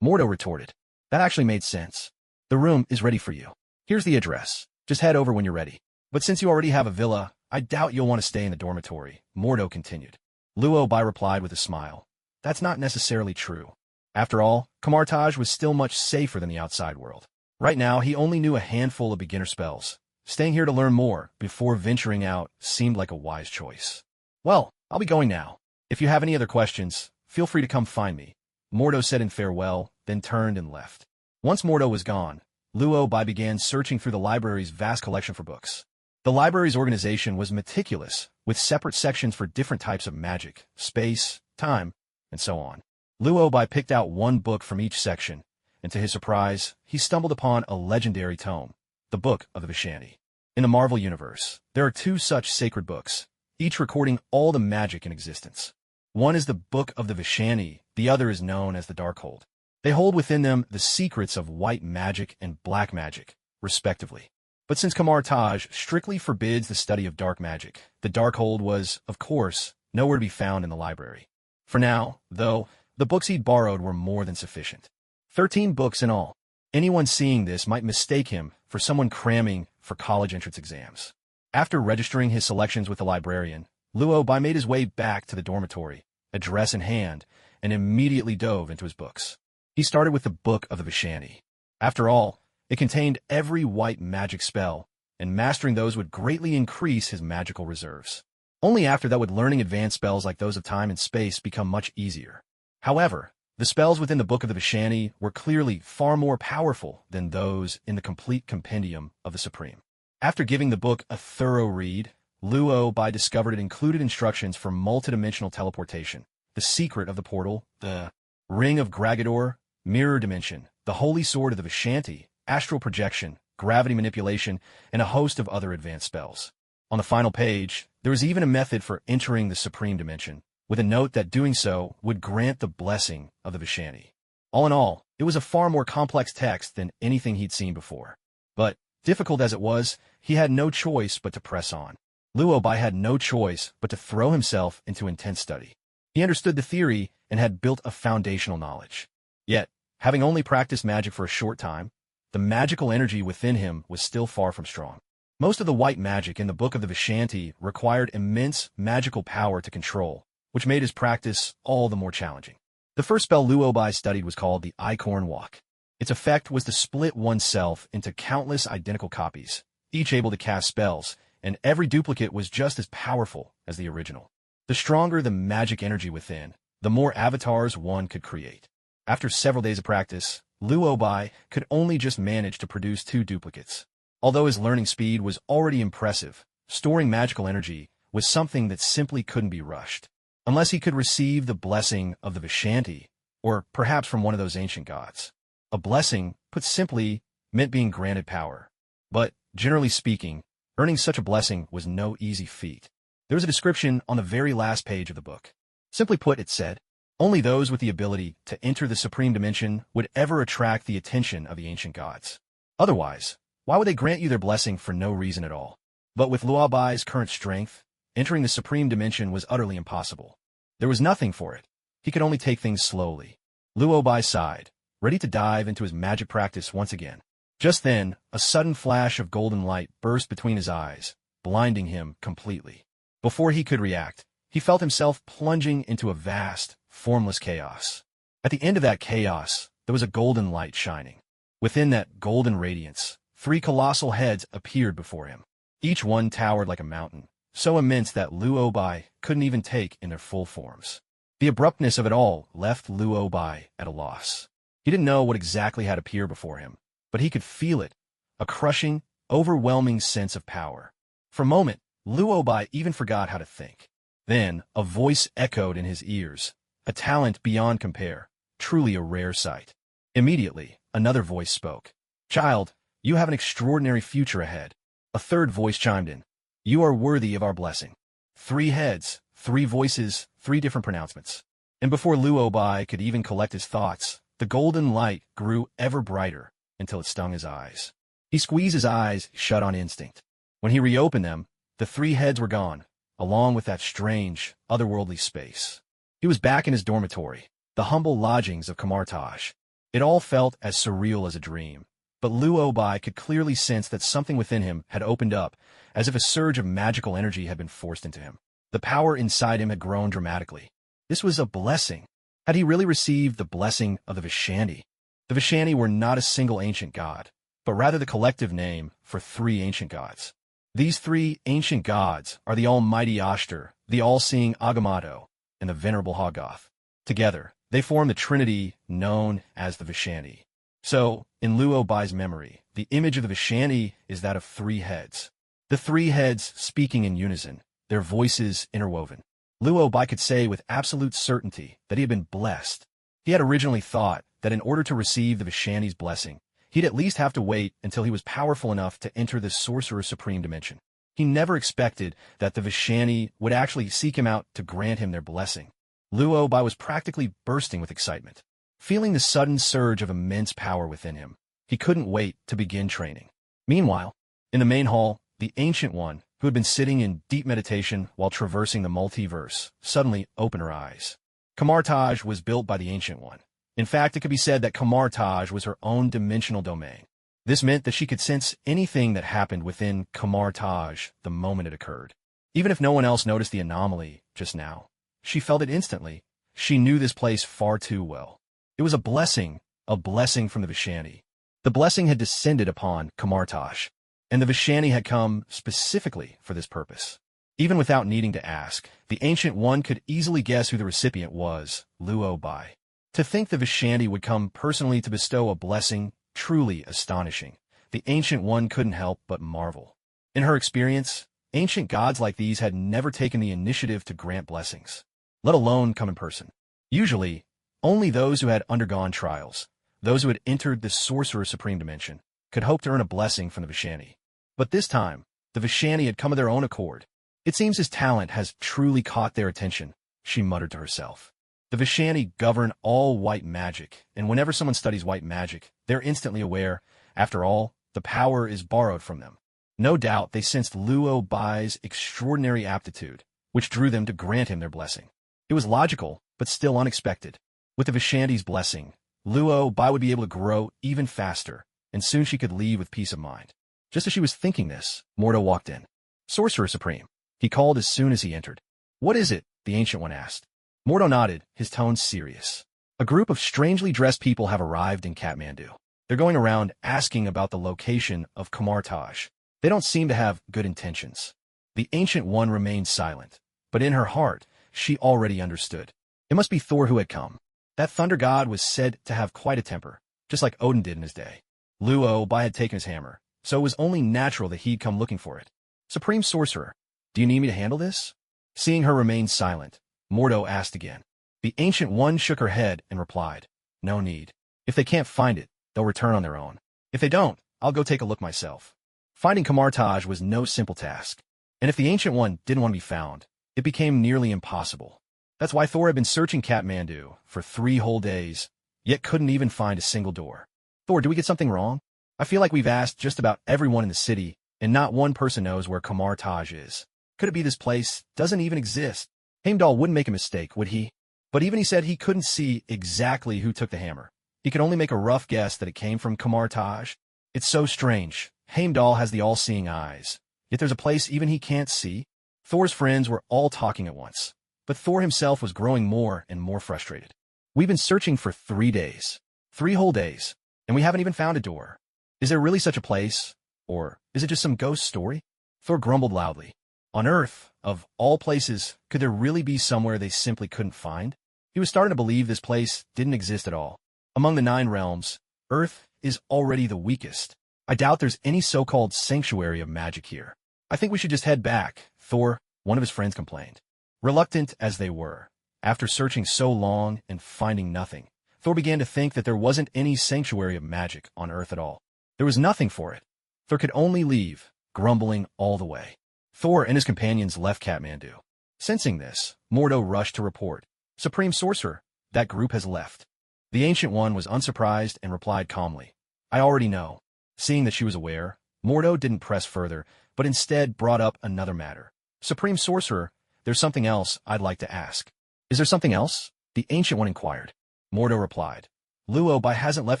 Mordo retorted. That actually made sense. The room is ready for you. Here's the address. Just head over when you're ready. But since you already have a villa, I doubt you'll want to stay in the dormitory, Mordo continued. Luobai replied with a smile. That's not necessarily true. After all, Kamartaj was still much safer than the outside world. Right now, he only knew a handful of beginner spells. Staying here to learn more before venturing out seemed like a wise choice. Well, I'll be going now. If you have any other questions, feel free to come find me, Mordo said in farewell, then turned and left. Once Mordo was gone, Luobai began searching through the library's vast collection for books. The library's organization was meticulous, with separate sections for different types of magic, space, time, and so on. Luobai picked out one book from each section, and to his surprise, he stumbled upon a legendary tome, the Book of the Vishani. In the Marvel Universe, there are 2 such sacred books, each recording all the magic in existence. One is the Book of the Vishani, the other is known as the Darkhold. They hold within them the secrets of white magic and black magic, respectively. But since Kamartaj strictly forbids the study of dark magic, the Darkhold was, of course, nowhere to be found in the library. For now, though, the books he'd borrowed were more than sufficient. 13 books in all. Anyone seeing this might mistake him for someone cramming for college entrance exams. After registering his selections with the librarian, Luobai made his way back to the dormitory, address in hand, and immediately dove into his books. He started with the Book of the Vishani. After all, it contained every white magic spell, and mastering those would greatly increase his magical reserves. Only after that would learning advanced spells like those of time and space become much easier. However, the spells within the Book of the Vishani were clearly far more powerful than those in the complete compendium of the Supreme. After giving the book a thorough read, Luobai discovered it included instructions for multidimensional teleportation, the secret of the portal, the Ring of Gragador, mirror dimension, the holy sword of the Vishanti, astral projection, gravity manipulation, and a host of other advanced spells. On the final page, there was even a method for entering the Supreme Dimension, with a note that doing so would grant the blessing of the Vishani. All in all, it was a far more complex text than anything he'd seen before. But, difficult as it was, he had no choice but to press on. Luobai had no choice but to throw himself into intense study. He understood the theory and had built a foundational knowledge. Yet, having only practiced magic for a short time, the magical energy within him was still far from strong. Most of the white magic in the Book of the Vishanti required immense magical power to control, which made his practice all the more challenging. The first spell Luobai studied was called the Acorn Walk. Its effect was to split oneself into countless identical copies, each able to cast spells, and every duplicate was just as powerful as the original. The stronger the magic energy within, the more avatars one could create. After several days of practice, Luobai could only just manage to produce 2 duplicates. Although his learning speed was already impressive, storing magical energy was something that simply couldn't be rushed. Unless he could receive the blessing of the Vishanti, or perhaps from one of those ancient gods. A blessing, put simply, meant being granted power. But, generally speaking, earning such a blessing was no easy feat. There was a description on the very last page of the book. Simply put, it said, only those with the ability to enter the supreme dimension would ever attract the attention of the ancient gods. Otherwise, why would they grant you their blessing for no reason at all? But with Luobai's current strength, entering the supreme dimension was utterly impossible. There was nothing for it. He could only take things slowly. Luobai sighed, ready to dive into his magic practice once again. Just then, a sudden flash of golden light burst between his eyes, blinding him completely. Before he could react, he felt himself plunging into a vast, formless chaos. At the end of that chaos, there was a golden light shining. Within that golden radiance, 3 colossal heads appeared before him. Each one towered like a mountain, so immense that Luobai couldn't even take in their full forms. The abruptness of it all left Luobai at a loss. He didn't know what exactly had appeared before him, but he could feel it, a crushing, overwhelming sense of power. For a moment, Luobai even forgot how to think. Then, a voice echoed in his ears, a talent beyond compare, truly a rare sight. Immediately, another voice spoke. Child, you have an extraordinary future ahead. A third voice chimed in. You are worthy of our blessing. 3 heads, 3 voices, 3 different pronouncements. And before Luobai could even collect his thoughts, the golden light grew ever brighter until it stung his eyes. He squeezed his eyes shut on instinct. When he reopened them, the 3 heads were gone, along with that strange, otherworldly space. He was back in his dormitory, the humble lodgings of Kamartaj. It all felt as surreal as a dream, but Luobai could clearly sense that something within him had opened up, as if a surge of magical energy had been forced into him. The power inside him had grown dramatically. This was a blessing. Had he really received the blessing of the Vishanti? The Vishanti were not a single ancient god, but rather the collective name for 3 ancient gods. These 3 ancient gods are the almighty Ashtar, the all-seeing Agamotto, and the venerable Hoggoth. Together, they form the trinity known as the Vishanti. So, in Luobai's memory, the image of the Vishanti is that of 3 heads. The 3 heads speaking in unison, their voices interwoven. Luobai could say with absolute certainty that he had been blessed. He had originally thought that in order to receive the Vishanti's blessing, he'd at least have to wait until he was powerful enough to enter the Sorcerer Supreme dimension. He never expected that the Vishanti would actually seek him out to grant him their blessing. Luobai was practically bursting with excitement. Feeling the sudden surge of immense power within him, he couldn't wait to begin training. Meanwhile, in the main hall, the Ancient One, who had been sitting in deep meditation while traversing the multiverse, suddenly opened her eyes. Kamartaj was built by the Ancient One. In fact, it could be said that Kamartaj was her own dimensional domain. This meant that she could sense anything that happened within Kamartaj the moment it occurred. Even if no one else noticed the anomaly just now, she felt it instantly. She knew this place far too well. It was a blessing from the Vishanti. The blessing had descended upon Kamartaj, and the Vishanti had come specifically for this purpose. Even without needing to ask, the Ancient One could easily guess who the recipient was, Luobai. To think the Vishanti would come personally to bestow a blessing, truly astonishing. The Ancient One couldn't help but marvel. In her experience, ancient gods like these had never taken the initiative to grant blessings, let alone come in person. Usually, only those who had undergone trials, those who had entered the Sorcerer Supreme dimension, could hope to earn a blessing from the Vishanti. But this time, the Vishanti had come of their own accord. It seems his talent has truly caught their attention, she muttered to herself. The Vishanti govern all white magic, and whenever someone studies white magic, they're instantly aware, after all, the power is borrowed from them. No doubt they sensed Luobai's extraordinary aptitude, which drew them to grant him their blessing. It was logical, but still unexpected. With the Vishanti's blessing, Luobai would be able to grow even faster, and soon she could leave with peace of mind. Just as she was thinking this, Mordo walked in. Sorcerer Supreme, he called as soon as he entered. What is it? The Ancient One asked. Mordo nodded, his tone serious. A group of strangely dressed people have arrived in Kathmandu. They're going around asking about the location of Kamartaj. They don't seem to have good intentions. The Ancient One remained silent, but in her heart, she already understood. It must be Thor who had come. That thunder god was said to have quite a temper, just like Odin did in his day. Luo-Bai had taken his hammer, so it was only natural that he'd come looking for it. Supreme Sorcerer, do you need me to handle this? Seeing her remain silent, Mordo asked again. The Ancient One shook her head and replied, no need. If they can't find it, they'll return on their own. If they don't, I'll go take a look myself. Finding Kamartaj was no simple task, and if the Ancient One didn't want to be found, it became nearly impossible. That's why Thor had been searching Kathmandu for 3 whole days, yet couldn't even find a single door. Thor, do we get something wrong? I feel like we've asked just about everyone in the city, and not one person knows where Kamartaj is. Could it be this place doesn't even exist? Heimdall wouldn't make a mistake, would he? But even he said he couldn't see exactly who took the hammer. He could only make a rough guess that it came from Kamartaj. It's so strange. Heimdall has the all-seeing eyes, yet there's a place even he can't see. Thor's friends were all talking at once, but Thor himself was growing more and more frustrated. We've been searching for 3 days, 3 whole days, and we haven't even found a door. Is there really such a place? Or is it just some ghost story? Thor grumbled loudly. On Earth, of all places, could there really be somewhere they simply couldn't find? He was starting to believe this place didn't exist at all. Among the 9 realms, Earth is already the weakest. I doubt there's any so-called sanctuary of magic here. I think we should just head back, Thor, one of his friends complained. Reluctant as they were, after searching so long and finding nothing, Thor began to think that there wasn't any sanctuary of magic on Earth at all. There was nothing for it. Thor could only leave, grumbling all the way. Thor and his companions left Kathmandu. Sensing this, Mordo rushed to report. Supreme Sorcerer, that group has left. The Ancient One was unsurprised and replied calmly. I already know. Seeing that she was aware, Mordo didn't press further, but instead brought up another matter. Supreme Sorcerer, there's something else I'd like to ask. Is there something else? The Ancient One inquired. Mordo replied. Luo-Bai hasn't left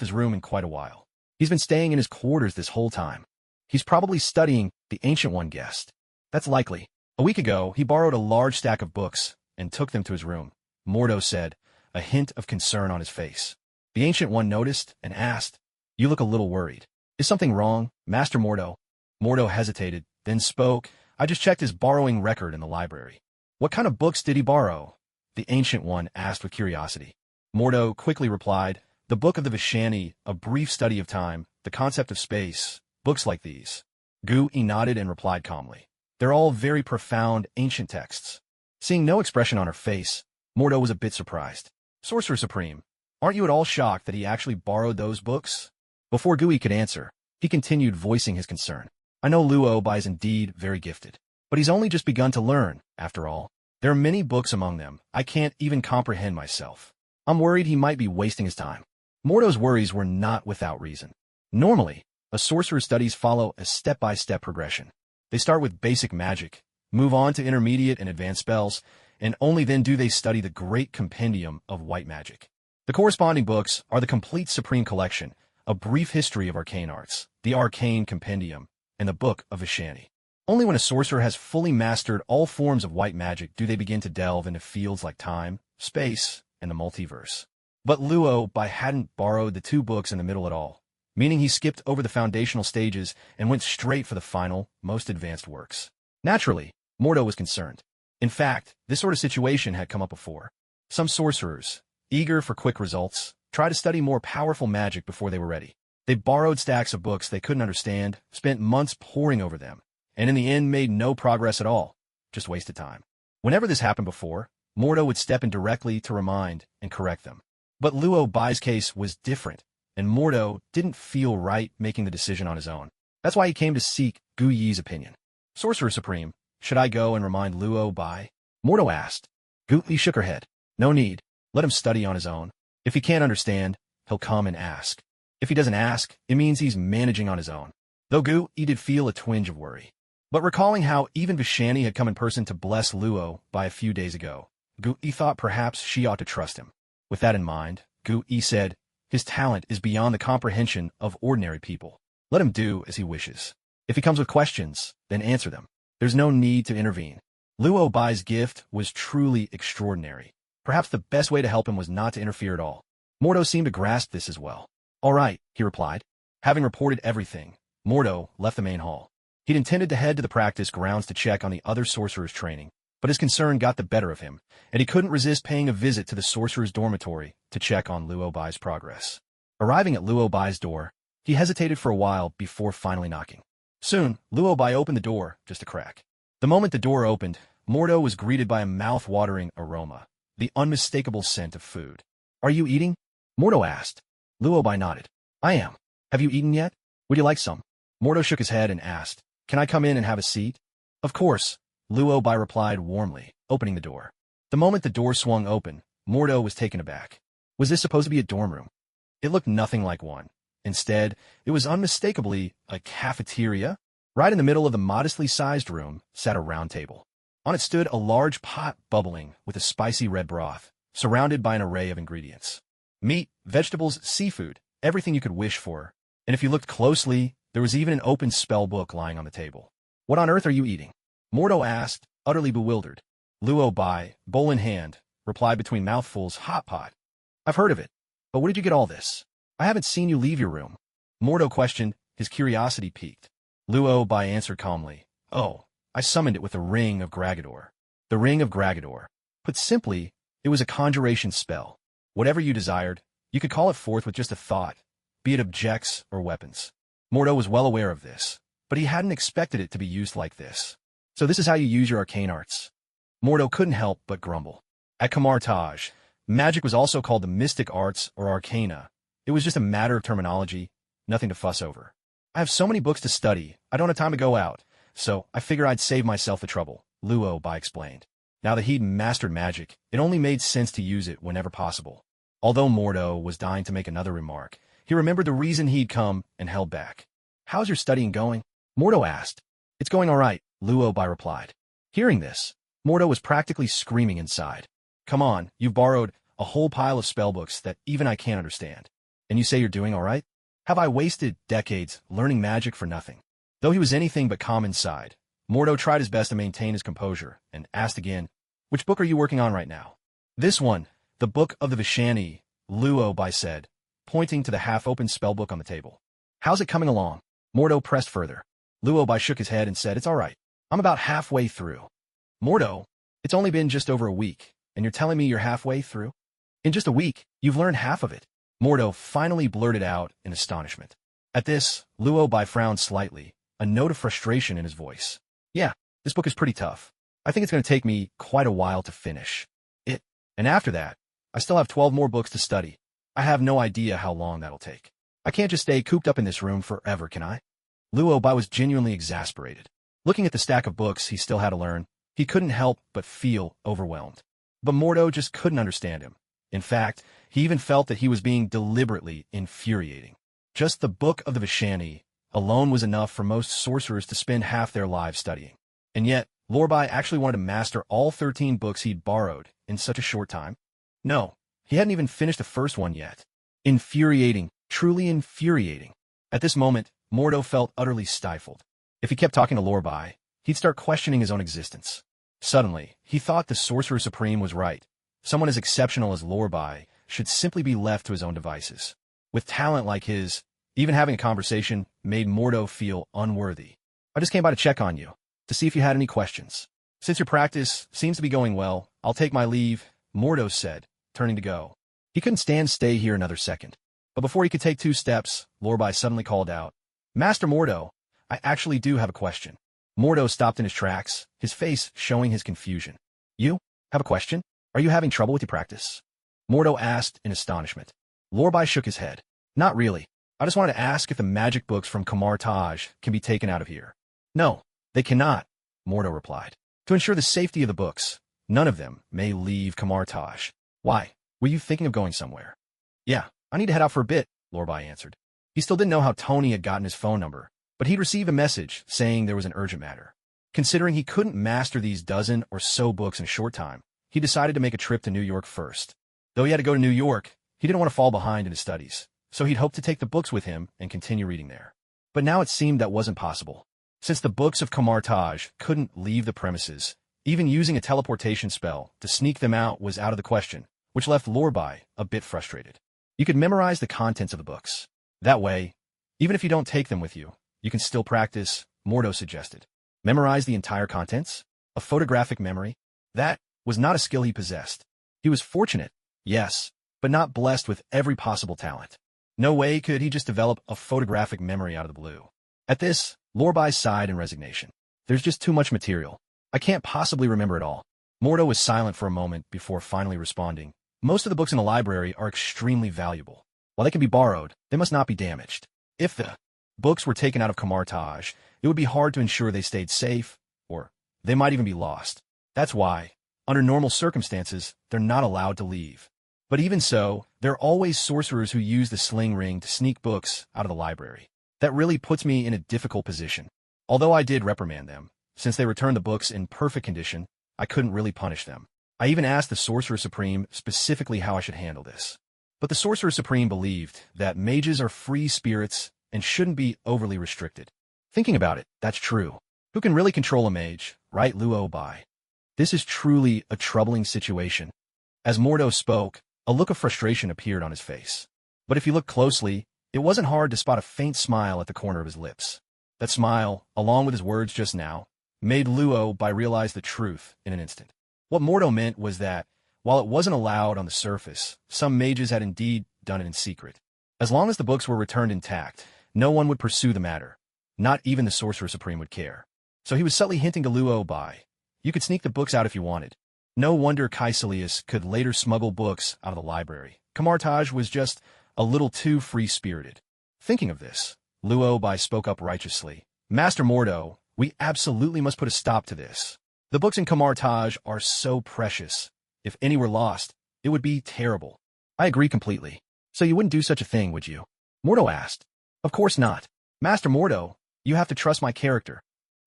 his room in quite a while. He's been staying in his quarters this whole time. He's probably studying, the Ancient One guessed. That's likely. A week ago, he borrowed a large stack of books and took them to his room, Mordo said, a hint of concern on his face. The Ancient One noticed and asked, You look a little worried. Is something wrong, Master Mordo? Mordo hesitated, then spoke. I just checked his borrowing record in the library. What kind of books did he borrow? The Ancient One asked with curiosity. Mordo quickly replied, The Book of the Vishani, A Brief Study of Time, The Concept of Space, books like these. Gu-I nodded and replied calmly. They're all very profound, ancient texts. Seeing no expression on her face, Mordo was a bit surprised. Sorcerer Supreme, aren't you at all shocked that he actually borrowed those books? Before Gu-I could answer, he continued voicing his concern. I know Luo-Bai is indeed very gifted, but he's only just begun to learn, after all. There are many books among them I can't even comprehend myself. I'm worried he might be wasting his time. Mordo's worries were not without reason. Normally, a sorcerer's studies follow a step-by-step progression. They start with basic magic, move on to intermediate and advanced spells, and only then do they study the great compendium of white magic. The corresponding books are the complete Supreme Collection, A Brief History of Arcane Arts, the Arcane Compendium, and the Book of Vishani. Only when a sorcerer has fully mastered all forms of white magic do they begin to delve into fields like time, space, and the multiverse. But Luo-Bai hadn't borrowed the 2 books in the middle at all, meaning he skipped over the foundational stages and went straight for the final, most advanced works. Naturally, Mordo was concerned. In fact, this sort of situation had come up before. Some sorcerers, eager for quick results, tried to study more powerful magic before they were ready. They borrowed stacks of books they couldn't understand, spent months poring over them, and in the end made no progress at all, just wasted time. Whenever this happened before, Mordo would step in directly to remind and correct them. But Luo-Bai's case was different, and Mordo didn't feel right making the decision on his own. That's why he came to seek Gu-Yi's opinion. Sorcerer Supreme, should I go and remind Luo-Bai? Mordo asked. Gu-Yi shook her head. No need. Let him study on his own. If he can't understand, he'll come and ask. If he doesn't ask, it means he's managing on his own. Though Gu-Yi did feel a twinge of worry. But recalling how even Vishani had come in person to bless Luo-Bai a few days ago, Gu-Yi thought perhaps she ought to trust him. With that in mind, Gu-Yi said, His talent is beyond the comprehension of ordinary people. Let him do as he wishes. If he comes with questions, then answer them. There's no need to intervene. Luo Bai's gift was truly extraordinary. Perhaps the best way to help him was not to interfere at all. Mordo seemed to grasp this as well. All right, he replied. Having reported everything, Mordo left the main hall. He'd intended to head to the practice grounds to check on the other sorcerer's training, but his concern got the better of him, and he couldn't resist paying a visit to the sorcerer's dormitory to check on Luo Bai's progress. Arriving at Luo Bai's door, he hesitated for a while before finally knocking. Soon, Luo Bai opened the door just a crack. The moment the door opened, Mordo was greeted by a mouth-watering aroma, the unmistakable scent of food. Are you eating? Mordo asked. Luo Bai nodded. I am. Have you eaten yet? Would you like some? Mordo shook his head and asked, Can I come in and have a seat? Of course, Luo Bai replied warmly, opening the door. The moment the door swung open, Mordo was taken aback. Was this supposed to be a dorm room? It looked nothing like one. Instead, it was unmistakably a cafeteria. Right in the middle of the modestly sized room sat a round table. On it stood a large pot bubbling with a spicy red broth, surrounded by an array of ingredients. Meat, vegetables, seafood, everything you could wish for. And if you looked closely, there was even an open spell book lying on the table. What on earth are you eating? Mordo asked, utterly bewildered. Luo Bai, bowl in hand, replied between mouthfuls, hot pot. I've heard of it. But where did you get all this? I haven't seen you leave your room. Mordo questioned, his curiosity piqued. Luo Bai answered calmly. Oh, I summoned it with the Ring of Gragador. The Ring of Gragador. Put simply, it was a conjuration spell. Whatever you desired, you could call it forth with just a thought, be it objects or weapons. Mordo was well aware of this, but he hadn't expected it to be used like this. So this is how you use your arcane arts. Mordo couldn't help but grumble. At Kamartaj, magic was also called the mystic arts or arcana. It was just a matter of terminology, nothing to fuss over. I have so many books to study, I don't have time to go out, so I figure I'd save myself the trouble, Luo Bai explained. Now that he'd mastered magic, it only made sense to use it whenever possible. Although Mordo was dying to make another remark, he remembered the reason he'd come and held back. How's your studying going? Mordo asked. It's going all right, Luo Bai replied. Hearing this, Mordo was practically screaming inside. Come on, you've borrowed a whole pile of spellbooks that even I can't understand. And you say you're doing all right? Have I wasted decades learning magic for nothing? Though he was anything but calm inside, Mordo tried his best to maintain his composure and asked again, Which book are you working on right now? This one, the Book of the Vishani, Luo Bai said, pointing to the half-open spellbook on the table. How's it coming along? Mordo pressed further. Luo Bai shook his head and said, It's all right. I'm about halfway through. Mordo, it's only been just over a week, and you're telling me you're halfway through? In just a week, you've learned half of it. Mordo finally blurted out in astonishment. At this, Luo Bai frowned slightly, a note of frustration in his voice. Yeah, this book is pretty tough. I think it's going to take me quite a while to finish it. And after that, I still have 12 more books to study. I have no idea how long that'll take. I can't just stay cooped up in this room forever, can I? Luo Bai was genuinely exasperated. Looking at the stack of books he still had to learn, he couldn't help but feel overwhelmed. But Mordo just couldn't understand him. In fact, he even felt that he was being deliberately infuriating. Just the Book of the Vishani alone was enough for most sorcerers to spend half their lives studying. And yet, Lorbai actually wanted to master all 13 books he'd borrowed in such a short time. No, he hadn't even finished the first one yet. Infuriating, truly infuriating. At this moment, Mordo felt utterly stifled. If he kept talking to Lorbai, he'd start questioning his own existence. Suddenly, he thought the Sorcerer Supreme was right. Someone as exceptional as Lorbai should simply be left to his own devices. With talent like his, even having a conversation made Mordo feel unworthy. I just came by to check on you, to see if you had any questions. Since your practice seems to be going well, I'll take my leave, Mordo said, turning to go. He couldn't stay here another second. But before he could take 2 steps, Lorbai suddenly called out, Master Mordo, I actually do have a question. Mordo stopped in his tracks, his face showing his confusion. You have a question? Are you having trouble with your practice? Mordo asked in astonishment. Lorbai shook his head. Not really. I just wanted to ask if the magic books from Kamartaj can be taken out of here. No, they cannot, Mordo replied. To ensure the safety of the books, none of them may leave Kamartaj. Why? Were you thinking of going somewhere? Yeah, I need to head out for a bit, Lorbai answered. He still didn't know how Tony had gotten his phone number, but he'd received a message saying there was an urgent matter. Considering he couldn't master these dozen or so books in a short time, he decided to make a trip to New York first. Though he had to go to New York, he didn't want to fall behind in his studies, so he'd hoped to take the books with him and continue reading there. But now it seemed that wasn't possible. Since the books of Kamartaj couldn't leave the premises, even using a teleportation spell to sneak them out was out of the question, which left Lorbai a bit frustrated. You could memorize the contents of the books. That way, even if you don't take them with you, you can still practice, Mordo suggested. Memorize the entire contents? A photographic memory? That was not a skill he possessed. He was fortunate, yes, but not blessed with every possible talent. No way could he just develop a photographic memory out of the blue. At this, Lorbai sighed in resignation. There's just too much material. I can't possibly remember it all. Mordo was silent for a moment before finally responding. Most of the books in the library are extremely valuable. While they can be borrowed, they must not be damaged. If the books were taken out of Kamartaj, it would be hard to ensure they stayed safe, or they might even be lost. That's why, under normal circumstances, they're not allowed to leave. But even so, there are always sorcerers who use the sling ring to sneak books out of the library. That really puts me in a difficult position. Although I did reprimand them, since they returned the books in perfect condition, I couldn't really punish them. I even asked the Sorcerer Supreme specifically how I should handle this. But the Sorcerer Supreme believed that mages are free spirits and shouldn't be overly restricted. Thinking about it, that's true. Who can really control a mage, right, Luo Bai? This is truly a troubling situation. As Mordo spoke, a look of frustration appeared on his face. But if you look closely, it wasn't hard to spot a faint smile at the corner of his lips. That smile, along with his words just now, made Luo Bai realize the truth in an instant. What Mordo meant was that, while it wasn't allowed on the surface, some mages had indeed done it in secret. As long as the books were returned intact, no one would pursue the matter. Not even the Sorcerer Supreme would care. So he was subtly hinting to Luo Bai. You could sneak the books out if you wanted. No wonder Caecilius could later smuggle books out of the library. Kamartaj was just a little too free-spirited. Thinking of this, Luo Bai spoke up righteously. Master Mordo, we absolutely must put a stop to this. The books in Kamartaj are so precious. If any were lost, it would be terrible. I agree completely. So you wouldn't do such a thing, would you? Mordo asked. Of course not. Master Mordo, you have to trust my character.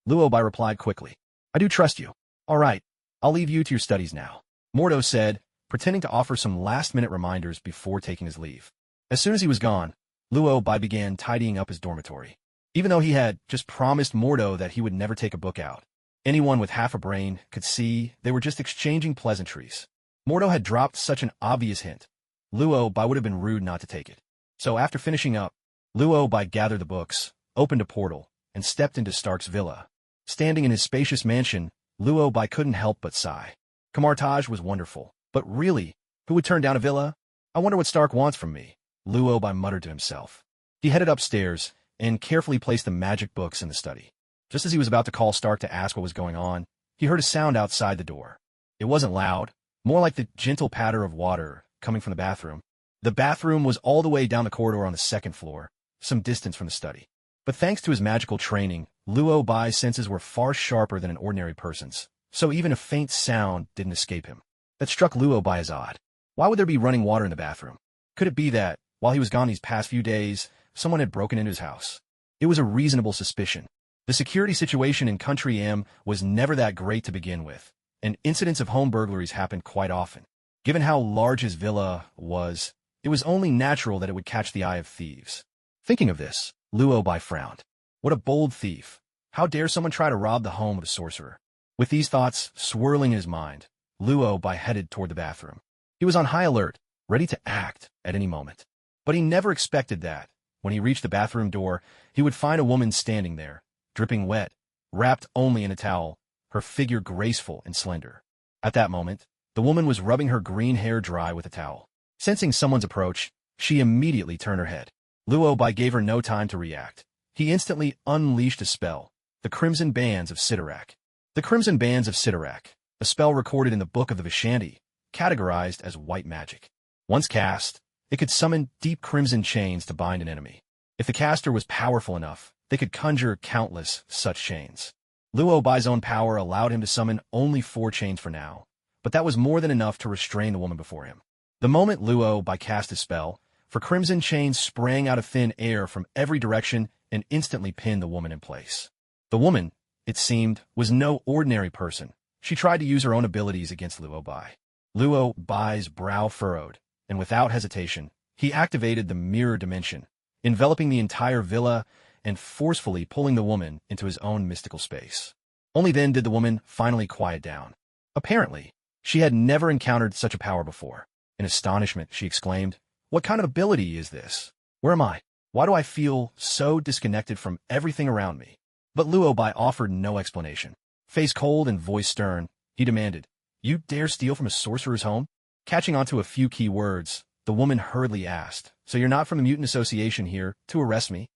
Luo Bai replied quickly. I do trust you. All right, I'll leave you to your studies now. Mordo said, pretending to offer some last-minute reminders before taking his leave. As soon as he was gone, Luo Bai began tidying up his dormitory. Even though he had just promised Mordo that he would never take a book out, anyone with half a brain could see they were just exchanging pleasantries. Mordo had dropped such an obvious hint. Luo Bai would have been rude not to take it. So after finishing up, Luo Bai gathered the books, opened a portal, and stepped into Stark's villa. Standing in his spacious mansion, Luo Bai couldn't help but sigh. Kamartaj was wonderful, but really, who would turn down a villa? I wonder what Stark wants from me, Luo Bai muttered to himself. He headed upstairs and carefully placed the magic books in the study. Just as he was about to call Stark to ask what was going on, he heard a sound outside the door. It wasn't loud, more like the gentle patter of water coming from the bathroom. The bathroom was all the way down the corridor on the second floor, some distance from the study. But thanks to his magical training, Luo Bai's senses were far sharper than an ordinary person's, so even a faint sound didn't escape him. That struck Luo Bai as odd. Why would there be running water in the bathroom? Could it be that, while he was gone these past few days, someone had broken into his house? It was a reasonable suspicion. The security situation in Country M was never that great to begin with, and incidents of home burglaries happened quite often. Given how large his villa was, it was only natural that it would catch the eye of thieves. Thinking of this, Luo Bai frowned. What a bold thief. How dare someone try to rob the home of a sorcerer? With these thoughts swirling in his mind, Luo Bai headed toward the bathroom. He was on high alert, ready to act at any moment. But he never expected that, when he reached the bathroom door, he would find a woman standing there, dripping wet, wrapped only in a towel, her figure graceful and slender. At that moment, the woman was rubbing her green hair dry with a towel. Sensing someone's approach, she immediately turned her head. Luo Bai gave her no time to react. He instantly unleashed a spell, the Crimson Bands of Sidorak. The Crimson Bands of Sidorak, a spell recorded in the Book of the Vishandi, categorized as white magic. Once cast, it could summon deep crimson chains to bind an enemy. If the caster was powerful enough, they could conjure countless such chains. Luo Bai's own power allowed him to summon only 4 chains for now, but that was more than enough to restrain the woman before him. The moment Luo Bai cast his spell, 4 crimson chains sprang out of thin air from every direction and instantly pinned the woman in place. The woman, it seemed, was no ordinary person. She tried to use her own abilities against Luo Bai. Luo Bai's brow furrowed, and without hesitation, he activated the mirror dimension, enveloping the entire villa and forcefully pulling the woman into his own mystical space. Only then did the woman finally quiet down. Apparently, she had never encountered such a power before. In astonishment, she exclaimed, "What kind of ability is this? Where am I? Why do I feel so disconnected from everything around me?" But Luo Bai offered no explanation. Face cold and voice stern, he demanded, "You dare steal from a sorcerer's home?" Catching on to a few key words, the woman hurriedly asked, "So you're not from the Mutant Association here to arrest me?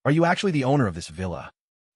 Are you actually the owner of this villa?"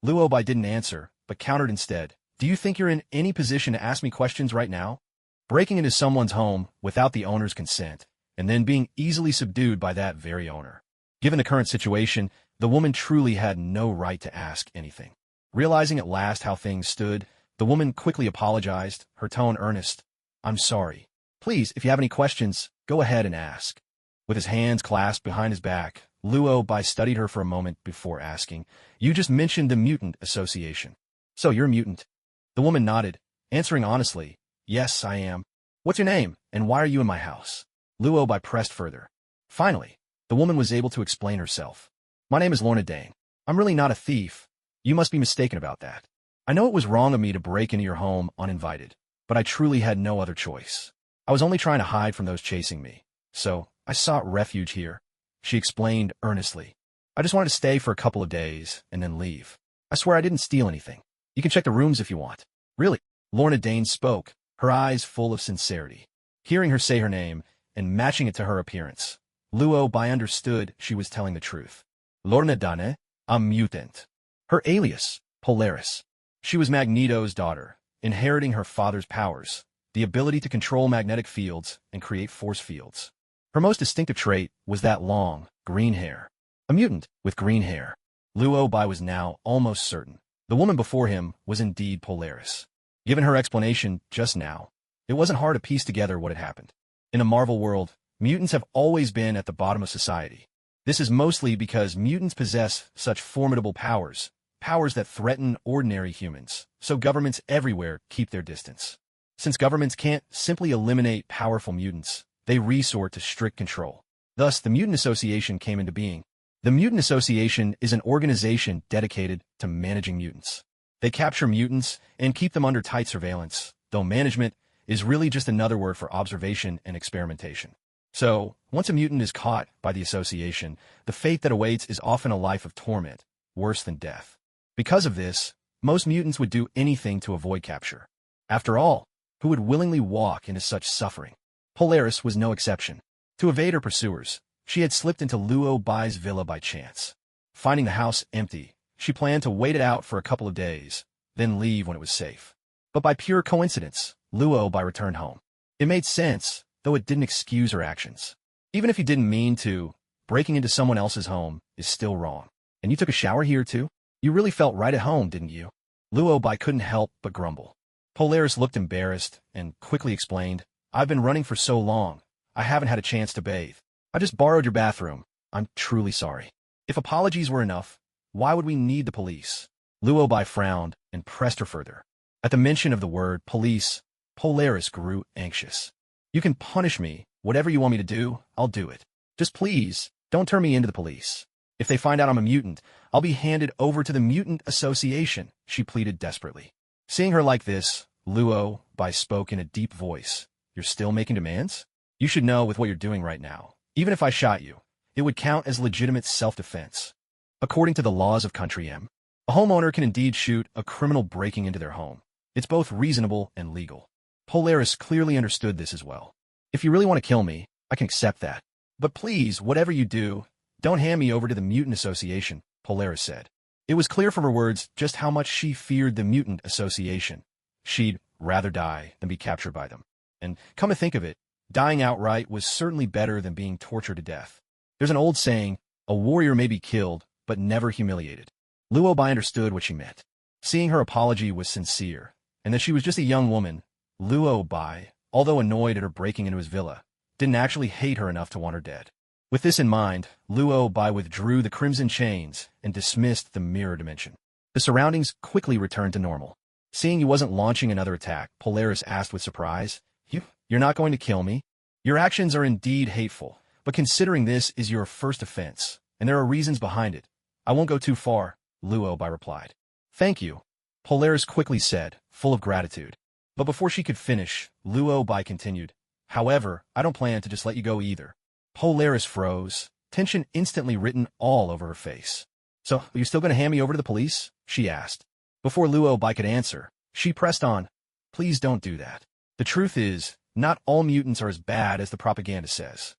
Luo Bai didn't answer, but countered instead, "Do you think you're in any position to ask me questions right now? Breaking into someone's home without the owner's consent, and then being easily subdued by that very owner. Given the current situation, the woman truly had no right to ask anything. Realizing at last how things stood, the woman quickly apologized, her tone earnest. "I'm sorry. Please, if you have any questions, go ahead and ask." With his hands clasped behind his back, Luo Bai studied her for a moment before asking, "You just mentioned the Mutant Association. So you're a mutant?" The woman nodded, answering honestly, "Yes, I am. What's your name, and why are you in my house?" Luo Bai pressed further. Finally, the woman was able to explain herself. "My name is Lorna Dane. I'm really not a thief. You must be mistaken about that. I know it was wrong of me to break into your home uninvited, but I truly had no other choice. I was only trying to hide from those chasing me, so I sought refuge here," she explained earnestly. "I just wanted to stay for a couple of days and then leave. I swear I didn't steal anything. You can check the rooms if you want." "Really?" Lorna Dane spoke, her eyes full of sincerity. Hearing her say her name and matching it to her appearance, Luo Bai understood she was telling the truth. "Lorna Dane, a mutant." Her alias, Polaris. She was Magneto's daughter, inheriting her father's powers, the ability to control magnetic fields and create force fields. Her most distinctive trait was that long, green hair. A mutant with green hair. Luo Bai was now almost certain the woman before him was indeed Polaris. Given her explanation just now, it wasn't hard to piece together what had happened. In a Marvel world, mutants have always been at the bottom of society. This is mostly because mutants possess such formidable powers, powers that threaten ordinary humans, so governments everywhere keep their distance. Since governments can't simply eliminate powerful mutants, they resort to strict control. Thus, the Mutant Association came into being. The Mutant Association is an organization dedicated to managing mutants. They capture mutants and keep them under tight surveillance, though management is really just another word for observation and experimentation. So, once a mutant is caught by the association, the fate that awaits is often a life of torment, worse than death. Because of this, most mutants would do anything to avoid capture. After all, who would willingly walk into such suffering? Polaris was no exception. To evade her pursuers, she had slipped into Luo Bai's villa by chance. Finding the house empty, she planned to wait it out for a couple of days, then leave when it was safe. But by pure coincidence, Luo Bai returned home. It made sense, though it didn't excuse her actions. Even if you didn't mean to, breaking into someone else's home is still wrong. "And you took a shower here too? You really felt right at home, didn't you?" Luo Bai couldn't help but grumble. Polaris looked embarrassed and quickly explained, "I've been running for so long, I haven't had a chance to bathe. I just borrowed your bathroom. I'm truly sorry." If apologies were enough, why would we need the police? Luo Bai frowned and pressed her further. At the mention of the word police, Polaris grew anxious. "You can punish me. Whatever you want me to do, I'll do it. Just please, don't turn me into the police. If they find out I'm a mutant, I'll be handed over to the Mutant Association," she pleaded desperately. Seeing her like this, Luo Bai spoke in a deep voice. "You're still making demands? You should know with what you're doing right now. Even if I shot you, it would count as legitimate self-defense. According to the laws of Country M, a homeowner can indeed shoot a criminal breaking into their home. It's both reasonable and legal." Polaris clearly understood this as well. "If you really want to kill me, I can accept that. But please, whatever you do, don't hand me over to the Mutant Association," Polaris said. It was clear from her words just how much she feared the Mutant Association. She'd rather die than be captured by them. And come to think of it, dying outright was certainly better than being tortured to death. There's an old saying, "A warrior may be killed, but never humiliated." Luo Bai understood what she meant. Seeing her apology was sincere, and that she was just a young woman, Luo Bai, although annoyed at her breaking into his villa, didn't actually hate her enough to want her dead. With this in mind, Luo Bai withdrew the crimson chains and dismissed the mirror dimension. The surroundings quickly returned to normal. Seeing he wasn't launching another attack, Polaris asked with surprise, You're not going to kill me? Your actions are indeed hateful, but considering this is your first offense, and there are reasons behind it, I won't go too far, Luobai replied. Thank you, Polaris quickly said, full of gratitude. But before she could finish, Luobai continued, however, I don't plan to just let you go either. Polaris froze, tension instantly written all over her face. So, are you still going to hand me over to the police? She asked. Before Luobai could answer, she pressed on. Please don't do that. The truth is, not all mutants are as bad as the propaganda says.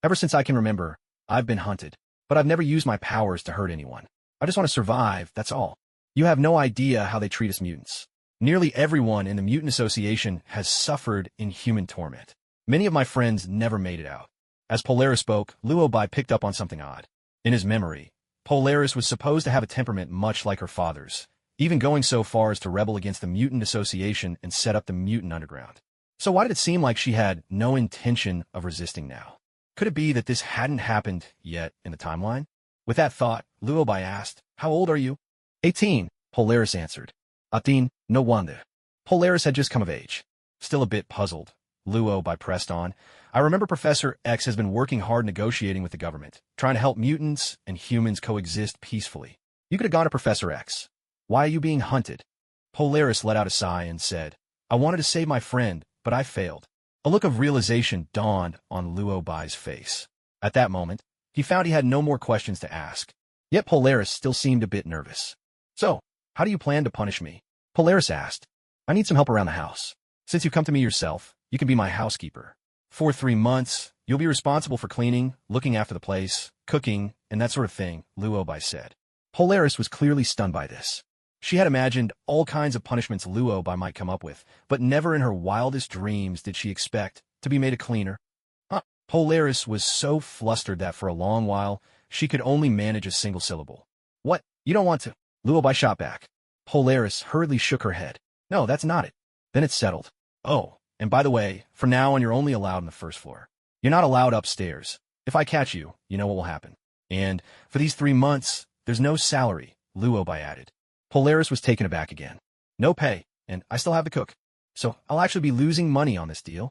Ever since I can remember, I've been hunted, but I've never used my powers to hurt anyone. I just want to survive, that's all. You have no idea how they treat us mutants. Nearly everyone in the Mutant Association has suffered inhuman torment. Many of my friends never made it out. As Polaris spoke, Luobai picked up on something odd. In his memory, Polaris was supposed to have a temperament much like her father's, even going so far as to rebel against the Mutant Association and set up the Mutant Underground. So why did it seem like she had no intention of resisting now? Could it be that this hadn't happened yet in the timeline? With that thought, Luobai asked, how old are you? 18, Polaris answered. 18, no wonder. Polaris had just come of age. Still a bit puzzled, Luobai pressed on. I remember Professor X has been working hard negotiating with the government, trying to help mutants and humans coexist peacefully. You could have gone to Professor X. Why are you being hunted? Polaris let out a sigh and said, I wanted to save my friend, but I failed. A look of realization dawned on Luobai's face. At that moment, he found he had no more questions to ask. Yet Polaris still seemed a bit nervous. So, how do you plan to punish me? Polaris asked. I need some help around the house. Since you've come to me yourself, you can be my housekeeper. For 3 months, you'll be responsible for cleaning, looking after the place, cooking, and that sort of thing, Luobai said. Polaris was clearly stunned by this. She had imagined all kinds of punishments Luobai might come up with, but never in her wildest dreams did she expect to be made a cleaner. Polaris was so flustered that for a long while, she could only manage a single syllable. What? You don't want to? Luobai shot back. Polaris hurriedly shook her head. No, that's not it. Then it's settled. Oh, and by the way, from now on you're only allowed on the first floor. You're not allowed upstairs. If I catch you, you know what will happen. And for these 3 months, there's no salary, Luobai added. Polaris was taken aback again. No pay, and I still have to cook. So I'll actually be losing money on this deal.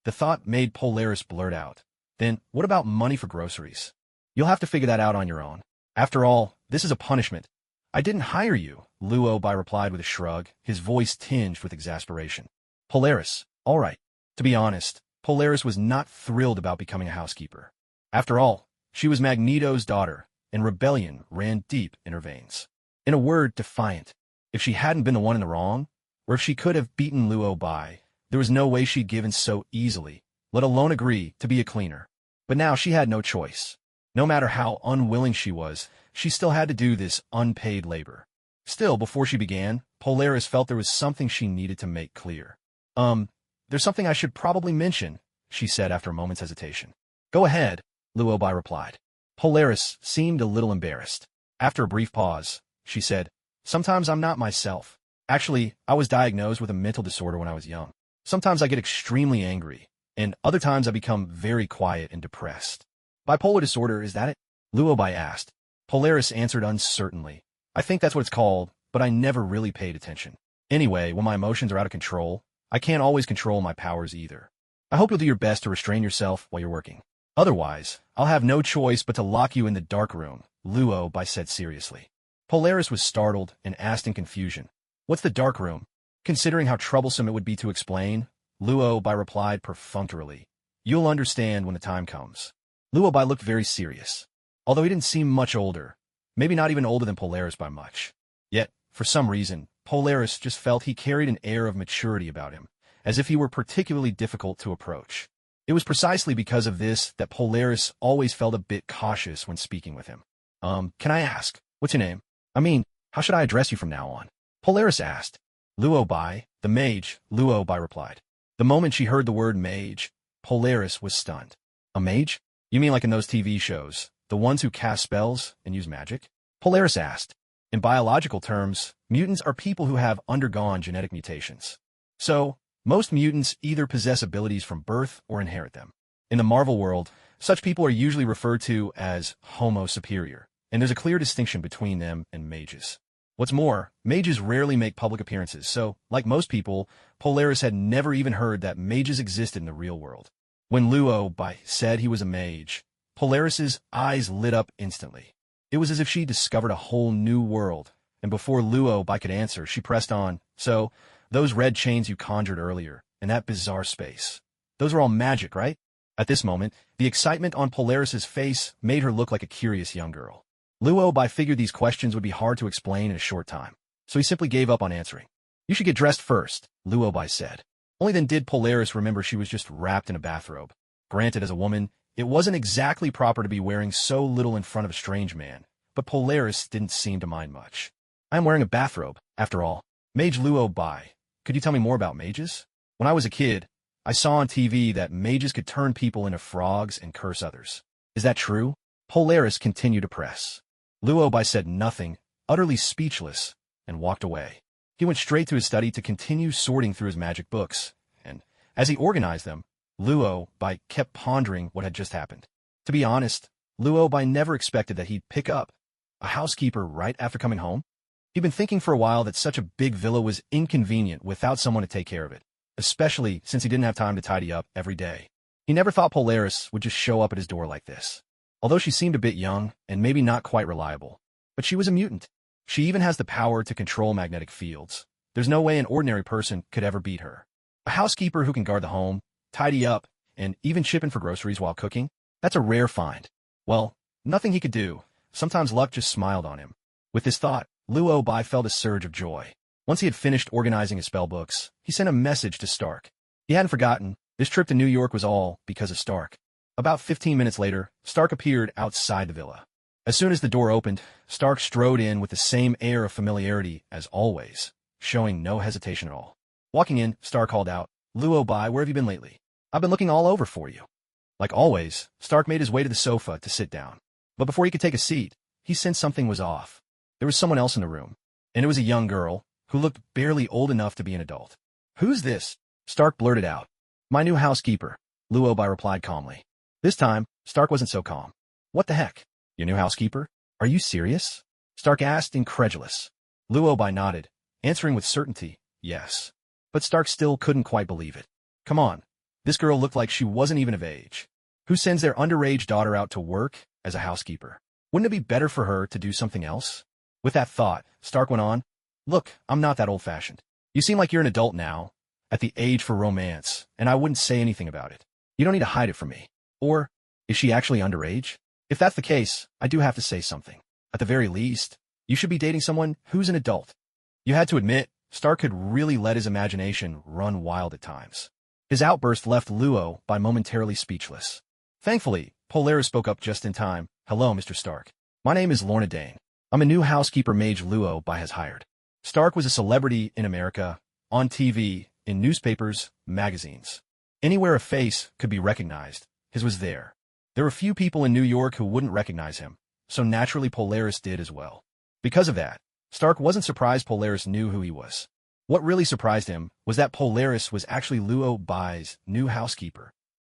The thought made Polaris blurt out. Then what about money for groceries? You'll have to figure that out on your own. After all, this is a punishment. I didn't hire you, Luobai replied with a shrug, his voice tinged with exasperation. Polaris, all right. To be honest, Polaris was not thrilled about becoming a housekeeper. After all, she was Magneto's daughter, and rebellion ran deep in her veins. In a word, defiant. If she hadn't been the one in the wrong, or if she could have beaten Luobai, there was no way she'd given so easily, let alone agree to be a cleaner. But now she had no choice. No matter how unwilling she was, she still had to do this unpaid labor. Still, before she began, Polaris felt there was something she needed to make clear. There's something I should probably mention, she said after a moment's hesitation. Go ahead, Luobai replied. Polaris seemed a little embarrassed. After a brief pause, she said, sometimes I'm not myself. Actually, I was diagnosed with a mental disorder when I was young. Sometimes I get extremely angry, and other times I become very quiet and depressed. Bipolar disorder, is that it? Luobai asked. Polaris answered uncertainly. I think that's what it's called, but I never really paid attention. Anyway, when my emotions are out of control, I can't always control my powers either. I hope you'll do your best to restrain yourself while you're working. Otherwise, I'll have no choice but to lock you in the dark room, Luobai said seriously. Polaris was startled and asked in confusion, what's the dark room? Considering how troublesome it would be to explain, Luobai replied perfunctorily, you'll understand when the time comes. Luobai looked very serious. Although he didn't seem much older, maybe not even older than Polaris by much. Yet, for some reason, Polaris just felt he carried an air of maturity about him, as if he were particularly difficult to approach. It was precisely because of this that Polaris always felt a bit cautious when speaking with him. Can I ask, what's your name? I mean, how should I address you from now on? Polaris asked. Luobai, the mage, Luobai replied. The moment she heard the word mage, Polaris was stunned. A mage? You mean like in those TV shows, the ones who cast spells and use magic? Polaris asked. In biological terms, mutants are people who have undergone genetic mutations. So, most mutants either possess abilities from birth or inherit them. In the Marvel world, such people are usually referred to as Homo superior, and there's a clear distinction between them and mages. What's more, mages rarely make public appearances, so, like most people, Polaris had never even heard that mages existed in the real world. When Luobai said he was a mage, Polaris's eyes lit up instantly. It was as if she discovered a whole new world, and before Luo Bai could answer, she pressed on. So, those red chains you conjured earlier, in that bizarre space. Those are all magic, right? At this moment, the excitement on Polaris's face made her look like a curious young girl. Luo Bai figured these questions would be hard to explain in a short time, so he simply gave up on answering. You should get dressed first, Luo Bai said. Only then did Polaris remember she was just wrapped in a bathrobe. Granted, as a woman, it wasn't exactly proper to be wearing so little in front of a strange man, but Polaris didn't seem to mind much. I am wearing a bathrobe, after all. Mage Luo Bai. Could you tell me more about mages? When I was a kid, I saw on TV that mages could turn people into frogs and curse others. Is that true? Polaris continued to press. Luo Bai said nothing, utterly speechless, and walked away. He went straight to his study to continue sorting through his magic books, and as he organized them, Luo Bai kept pondering what had just happened. To be honest, Luo Bai never expected that he'd pick up a housekeeper right after coming home. He'd been thinking for a while that such a big villa was inconvenient without someone to take care of it, especially since he didn't have time to tidy up every day. He never thought Polaris would just show up at his door like this. Although she seemed a bit young and maybe not quite reliable, but she was a mutant. She even has the power to control magnetic fields. There's no way an ordinary person could ever beat her. A housekeeper who can guard the home, tidy up, and even chip in for groceries while cooking? That's a rare find. Well, nothing he could do. Sometimes luck just smiled on him. With this thought, Luo Bai felt a surge of joy. Once he had finished organizing his spellbooks, he sent a message to Stark. He hadn't forgotten. This trip to New York was all because of Stark. About 15 minutes later, Stark appeared outside the villa. As soon as the door opened, Stark strode in with the same air of familiarity as always, showing no hesitation at all. Walking in, Stark called out, Luo Bai, where have you been lately? I've been looking all over for you. Like always, Stark made his way to the sofa to sit down. But before he could take a seat, he sensed something was off. There was someone else in the room, and it was a young girl who looked barely old enough to be an adult. Who's this? Stark blurted out. My new housekeeper, Luo Bai replied calmly. This time, Stark wasn't so calm. What the heck? Your new housekeeper? Are you serious? Stark asked, incredulous. Luo Bai nodded, answering with certainty, yes. But Stark still couldn't quite believe it. Come on, this girl looked like she wasn't even of age. Who sends their underage daughter out to work as a housekeeper? Wouldn't it be better for her to do something else? With that thought, Stark went on, Look, I'm not that old-fashioned. You seem like you're an adult now, at the age for romance, and I wouldn't say anything about it. You don't need to hide it from me. Or, is she actually underage? If that's the case, I do have to say something. At the very least, you should be dating someone who's an adult. You had to admit, Stark could really let his imagination run wild at times. His outburst left Luo Bai momentarily speechless. Thankfully, Polaris spoke up just in time. Hello, Mr. Stark. My name is Lorna Dane. I'm a new housekeeper mage Luo Bai has hired. Stark was a celebrity in America, on TV, in newspapers, magazines. Anywhere a face could be recognized, his was there. There were few people in New York who wouldn't recognize him, so naturally Polaris did as well. Because of that, Stark wasn't surprised Polaris knew who he was. What really surprised him was that Polaris was actually Luo Bai's new housekeeper.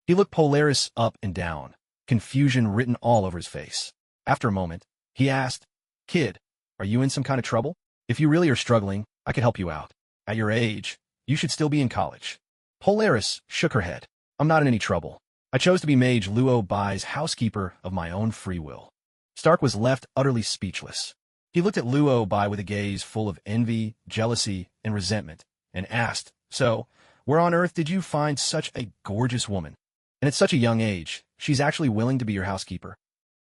He looked Polaris up and down, confusion written all over his face. After a moment, he asked, Kid, are you in some kind of trouble? If you really are struggling, I could help you out. At your age, you should still be in college. Polaris shook her head. I'm not in any trouble. I chose to be Mage Luo Bai's housekeeper of my own free will. Stark was left utterly speechless. He looked at Luo Bai with a gaze full of envy, jealousy, and resentment, and asked, So, where on earth did you find such a gorgeous woman? And at such a young age, she's actually willing to be your housekeeper?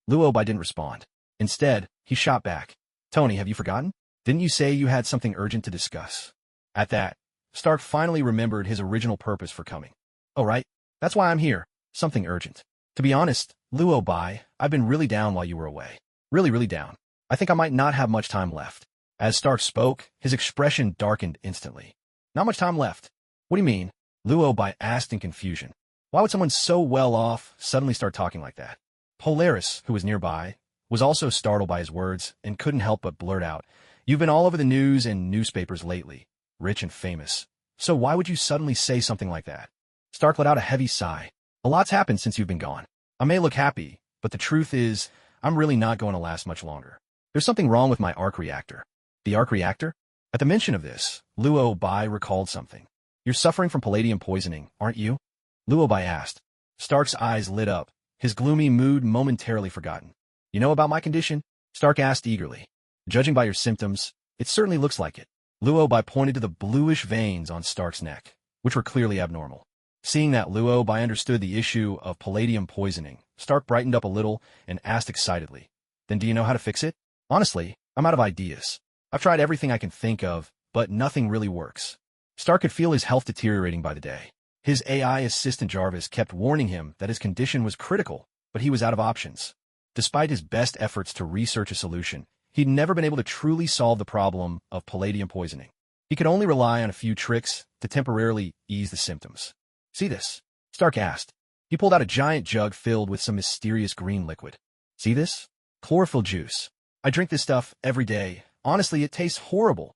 Luo Bai didn't respond. Instead, he shot back. Tony, have you forgotten? Didn't you say you had something urgent to discuss? At that, Stark finally remembered his original purpose for coming. Oh, right. That's why I'm here. Something urgent. To be honest, Luo Bai, I've been really down while you were away. Really, really down. I think I might not have much time left. As Stark spoke, his expression darkened instantly. Not much time left. What do you mean? Luo Bai asked in confusion. Why would someone so well off suddenly start talking like that? Polaris, who was nearby, was also startled by his words and couldn't help but blurt out, You've been all over the news and newspapers lately, rich and famous. So why would you suddenly say something like that? Stark let out a heavy sigh. A lot's happened since you've been gone. I may look happy, but the truth is, I'm really not going to last much longer. There's something wrong with my arc reactor. The arc reactor? At the mention of this, Luo Bai recalled something. You're suffering from palladium poisoning, aren't you? Luo Bai asked. Stark's eyes lit up, his gloomy mood momentarily forgotten. You know about my condition? Stark asked eagerly. Judging by your symptoms, it certainly looks like it. Luobai pointed to the bluish veins on Stark's neck, which were clearly abnormal. Seeing that Luobai understood the issue of palladium poisoning, Stark brightened up a little and asked excitedly, "Then do you know how to fix it?" "Honestly, I'm out of ideas. I've tried everything I can think of, but nothing really works." Stark could feel his health deteriorating by the day. His AI assistant Jarvis kept warning him that his condition was critical, but he was out of options. Despite his best efforts to research a solution, he'd never been able to truly solve the problem of palladium poisoning. He could only rely on a few tricks to temporarily ease the symptoms. "See this?" Stark asked. He pulled out a giant jug filled with some mysterious green liquid. "See this? Chlorophyll juice. I drink this stuff every day. Honestly, it tastes horrible."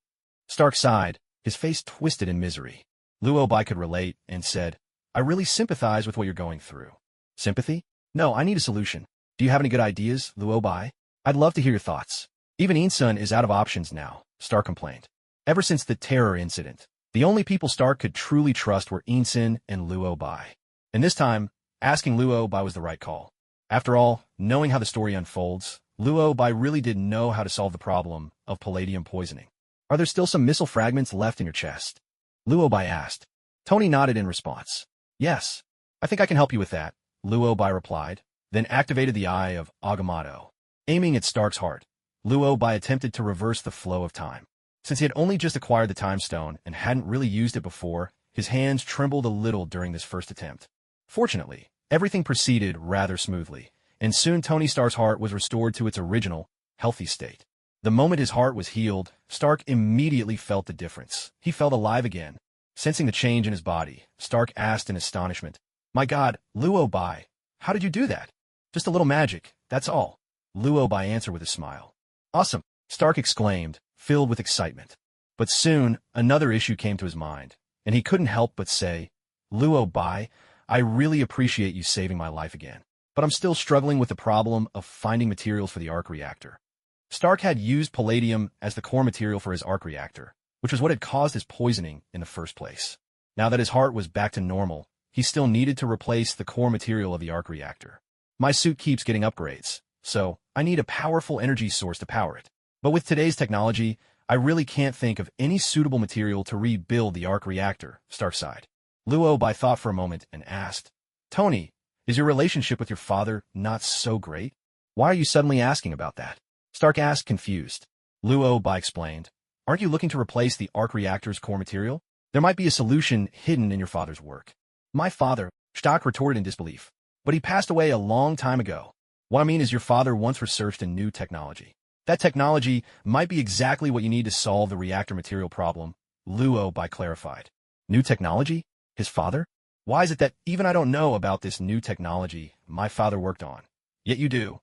Stark sighed, his face twisted in misery. Luobai could relate and said, "I really sympathize with what you're going through." "Sympathy? No, I need a solution. Do you have any good ideas, Luobai? I'd love to hear your thoughts." "Even Insun is out of options now," Stark complained. Ever since the terror incident, the only people Stark could truly trust were Insun and Luobai. And this time, asking Luobai was the right call. After all, knowing how the story unfolds, Luobai really did know how to solve the problem of palladium poisoning. "Are there still some missile fragments left in your chest?" Luobai asked. Tony nodded in response. "Yes, I think I can help you with that," Luobai replied, then activated the Eye of Agamotto. Aiming at Stark's heart, Luobai attempted to reverse the flow of time. Since he had only just acquired the Time Stone and hadn't really used it before, his hands trembled a little during this first attempt. Fortunately, everything proceeded rather smoothly, and soon Tony Stark's heart was restored to its original, healthy state. The moment his heart was healed, Stark immediately felt the difference. He felt alive again. Sensing the change in his body, Stark asked in astonishment, "My God, Luobai, how did you do that?" "Just a little magic, that's all," Luobai answered with a smile. "Awesome," Stark exclaimed, filled with excitement. But soon, another issue came to his mind, and he couldn't help but say, "Luobai, I really appreciate you saving my life again, but I'm still struggling with the problem of finding materials for the arc reactor." Stark had used palladium as the core material for his arc reactor, which was what had caused his poisoning in the first place. Now that his heart was back to normal, he still needed to replace the core material of the arc reactor. "My suit keeps getting upgrades, so I need a powerful energy source to power it. But with today's technology, I really can't think of any suitable material to rebuild the arc reactor," Stark sighed. Luobai thought for a moment and asked, "Tony, is your relationship with your father not so great? Why are you suddenly asking about that?" Stark asked, confused. Luobai explained, "Aren't you looking to replace the arc reactor's core material? There might be a solution hidden in your father's work." "My father," Stark retorted in disbelief. "But he passed away a long time ago." "What I mean is your father once researched a new technology. That technology might be exactly what you need to solve the reactor material problem," Luobai clarified. "New technology? His father? Why is it that even I don't know about this new technology my father worked on? Yet you do?"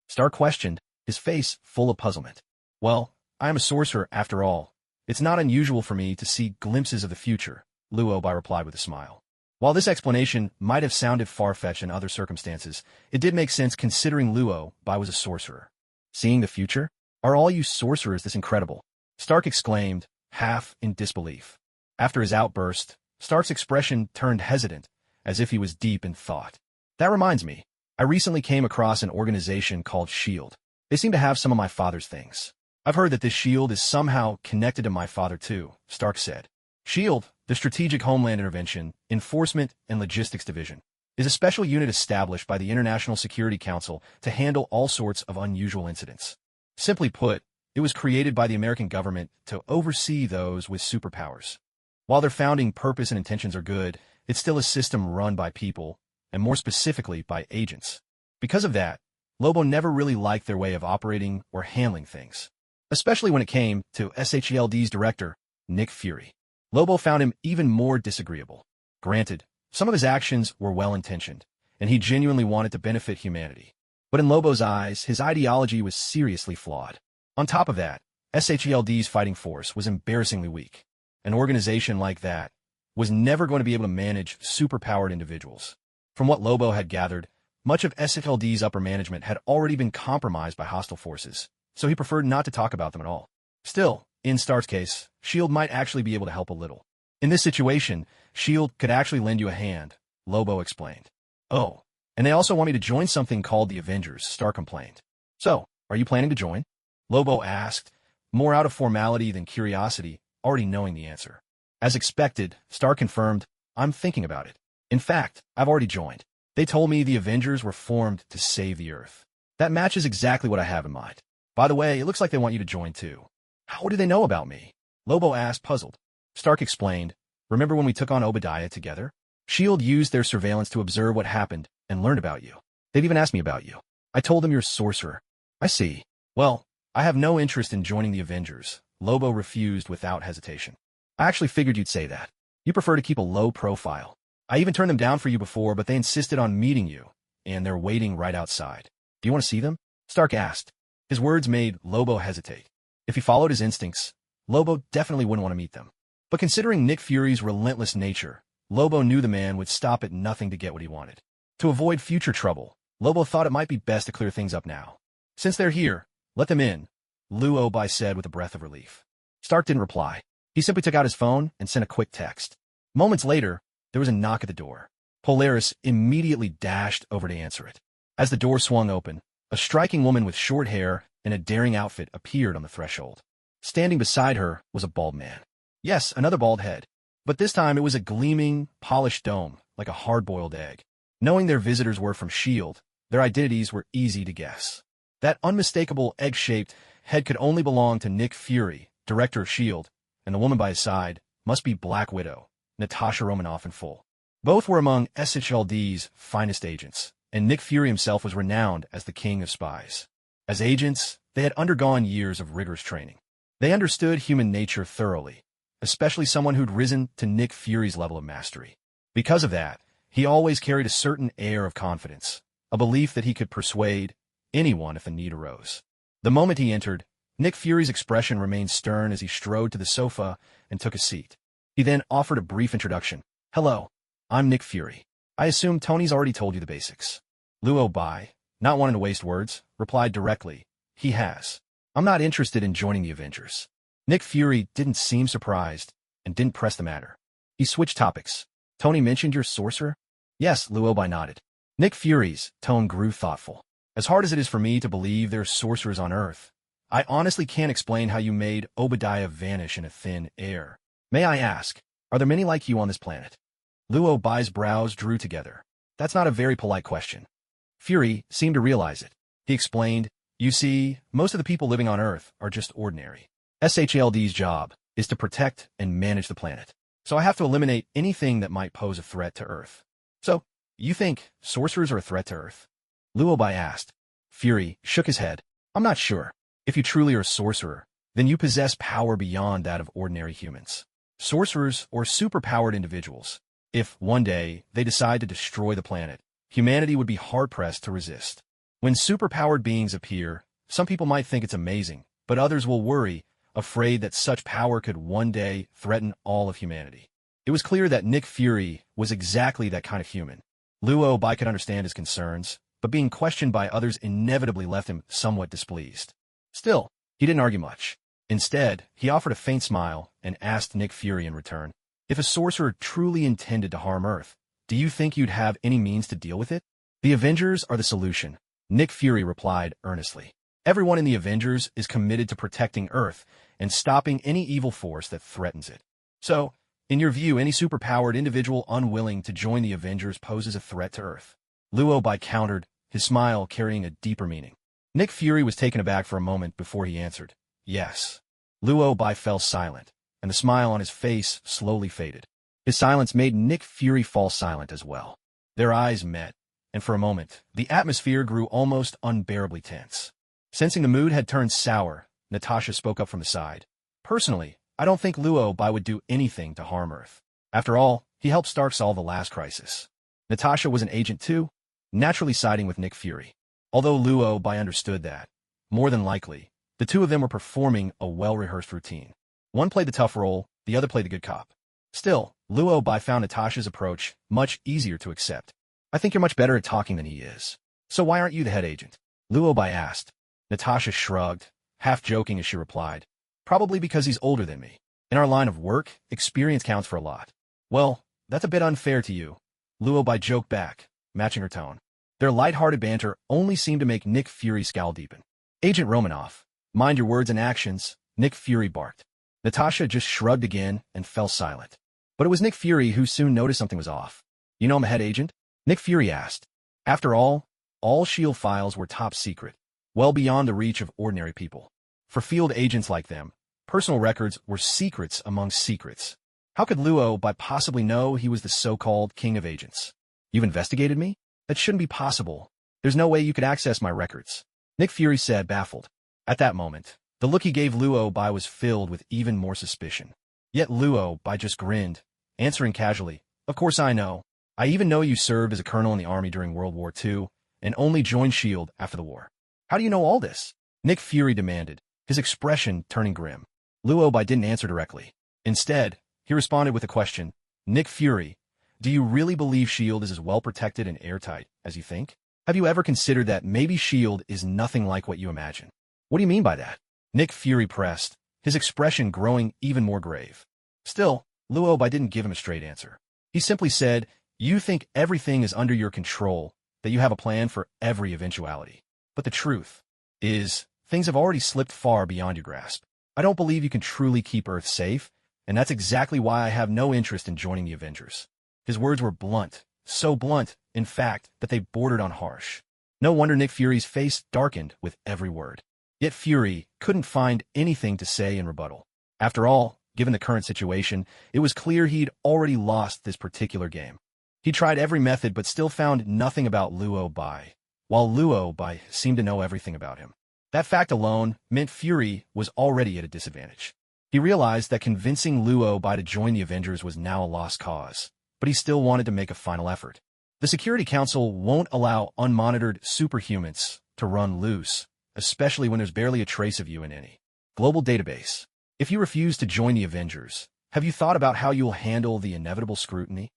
Stark questioned, his face full of puzzlement. "Well, I am a sorcerer after all. It's not unusual for me to see glimpses of the future," Luobai replied with a smile. While this explanation might have sounded far-fetched in other circumstances, it did make sense considering Luobai was a sorcerer. "Seeing the future? Are all you sorcerers this incredible?" Stark exclaimed, half in disbelief. After his outburst, Stark's expression turned hesitant, as if he was deep in thought. "That reminds me, I recently came across an organization called S.H.I.E.L.D. They seem to have some of my father's things. I've heard that this S.H.I.E.L.D. is somehow connected to my father too," Stark said. S.H.I.E.L.D., the Strategic Homeland Intervention, Enforcement, and Logistics Division, is a special unit established by the International Security Council to handle all sorts of unusual incidents. Simply put, it was created by the American government to oversee those with superpowers. While their founding purpose and intentions are good, it's still a system run by people, and more specifically by agents. Because of that, Lobo never really liked their way of operating or handling things, especially when it came to SHELD's director, Nick Fury. Lobo found him even more disagreeable. Granted, some of his actions were well-intentioned, and he genuinely wanted to benefit humanity. But in Lobo's eyes, his ideology was seriously flawed. On top of that, SHELD's fighting force was embarrassingly weak. An organization like that was never going to be able to manage superpowered individuals. From what Lobo had gathered, much of SHLD's upper management had already been compromised by hostile forces, so he preferred not to talk about them at all. Still, in Stark's case, S.H.I.E.L.D. might actually be able to help a little. "In this situation, S.H.I.E.L.D. could actually lend you a hand," Lobo explained. "Oh, and they also want me to join something called the Avengers," Stark complained. "So, Are you planning to join? Lobo asked, more out of formality than curiosity, already knowing the answer. As expected, Star confirmed, I'm thinking about it. In fact, I've already joined. They told me the Avengers were formed to save the Earth. That matches exactly what I have in mind. By the way, it looks like they want you to join too. How do they know about me? Lobo asked, puzzled. Stark explained, remember when we took on Obadiah together? S.H.I.E.L.D. used their surveillance to observe what happened and learned about you. They've even asked me about you. I told them you're a sorcerer. I see. Well, I have no interest in joining the Avengers. Lobo refused without hesitation. I actually figured you'd say that. You prefer to keep a low profile. I even turned them down for you before, but they insisted on meeting you, and they're waiting right outside. Do you want to see them? Stark asked. His words made Lobo hesitate. If he followed his instincts, Lobo definitely wouldn't want to meet them. But considering Nick Fury's relentless nature, Lobo knew the man would stop at nothing to get what he wanted. To avoid future trouble, Lobo thought it might be best to clear things up now. Since they're here, let them in, Luobai said with a breath of relief. Stark didn't reply. He simply took out his phone and sent a quick text. Moments later, there was a knock at the door. Polaris immediately dashed over to answer it. As the door swung open, a striking woman with short hair and a daring outfit appeared on the threshold. Standing beside her was a bald man. Yes, another bald head. But this time it was a gleaming, polished dome, like a hard-boiled egg. Knowing their visitors were from S.H.I.E.L.D., their identities were easy to guess. That unmistakable egg-shaped head could only belong to Nick Fury, director of S.H.I.E.L.D., and the woman by his side must be Black Widow, Natasha Romanoff in full. Both were among SHLD's finest agents, and Nick Fury himself was renowned as the king of spies. As agents, they had undergone years of rigorous training. They understood human nature thoroughly, especially someone who'd risen to Nick Fury's level of mastery. Because of that, he always carried a certain air of confidence, a belief that he could persuade anyone if the need arose. The moment he entered, Nick Fury's expression remained stern as he strode to the sofa and took a seat. He then offered a brief introduction. Hello, I'm Nick Fury. I assume Tony's already told you the basics. Luo Bai, not wanting to waste words, replied directly, he has. I'm not interested in joining the Avengers. Nick Fury didn't seem surprised and didn't press the matter. He switched topics. Tony mentioned you're a sorcerer? Yes, Luo Bai nodded. Nick Fury's tone grew thoughtful. As hard as it is for me to believe there's sorcerers on Earth, I honestly can't explain how you made Obadiah vanish in a thin air. May I ask, are there many like you on this planet? Luo Bai's brows drew together. That's not a very polite question. Fury seemed to realize it. He explained, you see, most of the people living on Earth are just ordinary. SHLD's job is to protect and manage the planet. So I have to eliminate anything that might pose a threat to Earth. So, you think sorcerers are a threat to Earth? Luo Bai asked. Fury shook his head. I'm not sure. If you truly are a sorcerer, then you possess power beyond that of ordinary humans. Sorcerers or superpowered individuals, if one day they decide to destroy the planet, humanity would be hard-pressed to resist. When superpowered beings appear, some people might think it's amazing, but others will worry, afraid that such power could one day threaten all of humanity. It was clear that Nick Fury was exactly that kind of human. Luo Bai could understand his concerns, but being questioned by others inevitably left him somewhat displeased. Still, he didn't argue much. Instead, he offered a faint smile and asked Nick Fury in return, if a sorcerer truly intended to harm Earth, do you think you'd have any means to deal with it? The Avengers are the solution, Nick Fury replied earnestly. Everyone in the Avengers is committed to protecting Earth and stopping any evil force that threatens it. So, in your view, any superpowered individual unwilling to join the Avengers poses a threat to Earth? Luo Bai countered, his smile carrying a deeper meaning. Nick Fury was taken aback for a moment before he answered, yes. Luo Bai fell silent, and the smile on his face slowly faded. His silence made Nick Fury fall silent as well. Their eyes met, and for a moment, the atmosphere grew almost unbearably tense. Sensing the mood had turned sour, Natasha spoke up from the side. Personally, I don't think Luo Bai would do anything to harm Earth. After all, he helped Stark solve the last crisis. Natasha was an agent too, naturally siding with Nick Fury. Although Luo Bai understood that, more than likely, the two of them were performing a well-rehearsed routine. One played the tough role, the other played the good cop. Still, Luo Bai found Natasha's approach much easier to accept. I think you're much better at talking than he is. So why aren't you the head agent? Luo Bai asked. Natasha shrugged, half joking as she replied. Probably because he's older than me. In our line of work, experience counts for a lot. Well, that's a bit unfair to you. Luo Bai joked back, matching her tone. Their light-hearted banter only seemed to make Nick Fury scowl deepen. Agent Romanoff, mind your words and actions, Nick Fury barked. Natasha just shrugged again and fell silent. But it was Nick Fury who soon noticed something was off. You know I'm a head agent? Nick Fury asked. After all S.H.I.E.L.D. files were top secret, well beyond the reach of ordinary people. For field agents like them, personal records were secrets among secrets. How could Luo possibly know he was the so-called king of agents? You've investigated me? That shouldn't be possible. There's no way you could access my records, Nick Fury said, baffled. At that moment, the look he gave Luo was filled with even more suspicion. Yet Luo just grinned, answering casually, Of course I know. I even know you served as a colonel in the army during World War II, and only joined S.H.I.E.L.D. after the war. How do you know all this? Nick Fury demanded, his expression turning grim. Luo didn't answer directly. Instead, he responded with a question. Nick Fury, do you really believe S.H.I.E.L.D. is as well protected and airtight as you think? Have you ever considered that maybe S.H.I.E.L.D. is nothing like what you imagine? What do you mean by that? Nick Fury pressed, his expression growing even more grave. Still, Luo didn't give him a straight answer. He simply said, You think everything is under your control, that you have a plan for every eventuality. But the truth is, things have already slipped far beyond your grasp. I don't believe you can truly keep Earth safe, and that's exactly why I have no interest in joining the Avengers. His words were blunt, so blunt, in fact, that they bordered on harsh. No wonder Nick Fury's face darkened with every word. Yet Fury couldn't find anything to say in rebuttal. After all, given the current situation, it was clear he'd already lost this particular game. He tried every method but still found nothing about Luo Bai, while Luo Bai seemed to know everything about him. That fact alone meant Fury was already at a disadvantage. He realized that convincing Luo Bai to join the Avengers was now a lost cause, but he still wanted to make a final effort. The Security Council won't allow unmonitored superhumans to run loose, especially when there's barely a trace of you in any global database. If you refuse to join the Avengers, have you thought about how you'll handle the inevitable scrutiny?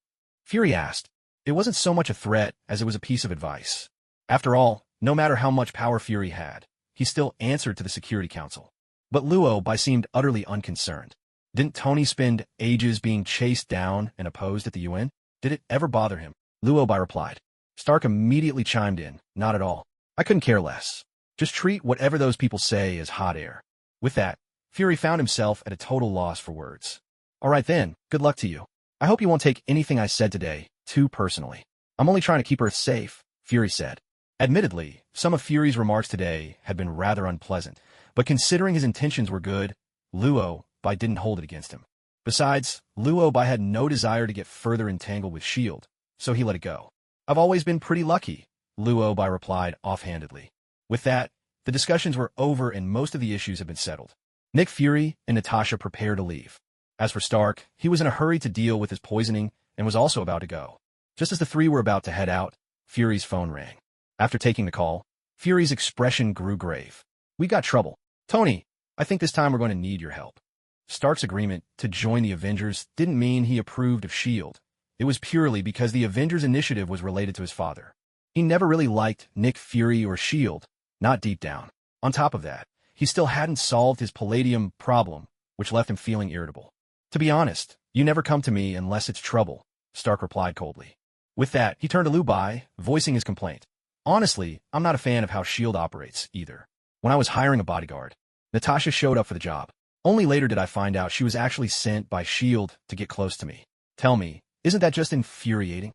Fury asked. It wasn't so much a threat as it was a piece of advice. After all, no matter how much power Fury had, he still answered to the Security Council. But Luo Bai seemed utterly unconcerned. Didn't Tony spend ages being chased down and opposed at the UN? Did it ever bother him? Luo Bai replied. Stark immediately chimed in. Not at all. I couldn't care less. Just treat whatever those people say as hot air. With that, Fury found himself at a total loss for words. All right then, good luck to you. I hope you won't take anything I said today too personally. I'm only trying to keep Earth safe, Fury said. Admittedly, some of Fury's remarks today had been rather unpleasant, but considering his intentions were good, Luo Bai didn't hold it against him. Besides, Luo Bai had no desire to get further entangled with S.H.I.E.L.D., so he let it go. I've always been pretty lucky, Luo Bai replied offhandedly. With that, the discussions were over and most of the issues had been settled. Nick Fury and Natasha prepared to leave. As for Stark, he was in a hurry to deal with his poisoning and was also about to go. Just as the three were about to head out, Fury's phone rang. After taking the call, Fury's expression grew grave. We got trouble. Tony, I think this time we're going to need your help. Stark's agreement to join the Avengers didn't mean he approved of S.H.I.E.L.D. It was purely because the Avengers initiative was related to his father. He never really liked Nick Fury or S.H.I.E.L.D., not deep down. On top of that, he still hadn't solved his palladium problem, which left him feeling irritable. To be honest, you never come to me unless it's trouble, Stark replied coldly. With that, he turned to Luo Bai, voicing his complaint. Honestly, I'm not a fan of how S.H.I.E.L.D. operates, either. When I was hiring a bodyguard, Natasha showed up for the job. Only later did I find out she was actually sent by S.H.I.E.L.D. to get close to me. Tell me, isn't that just infuriating?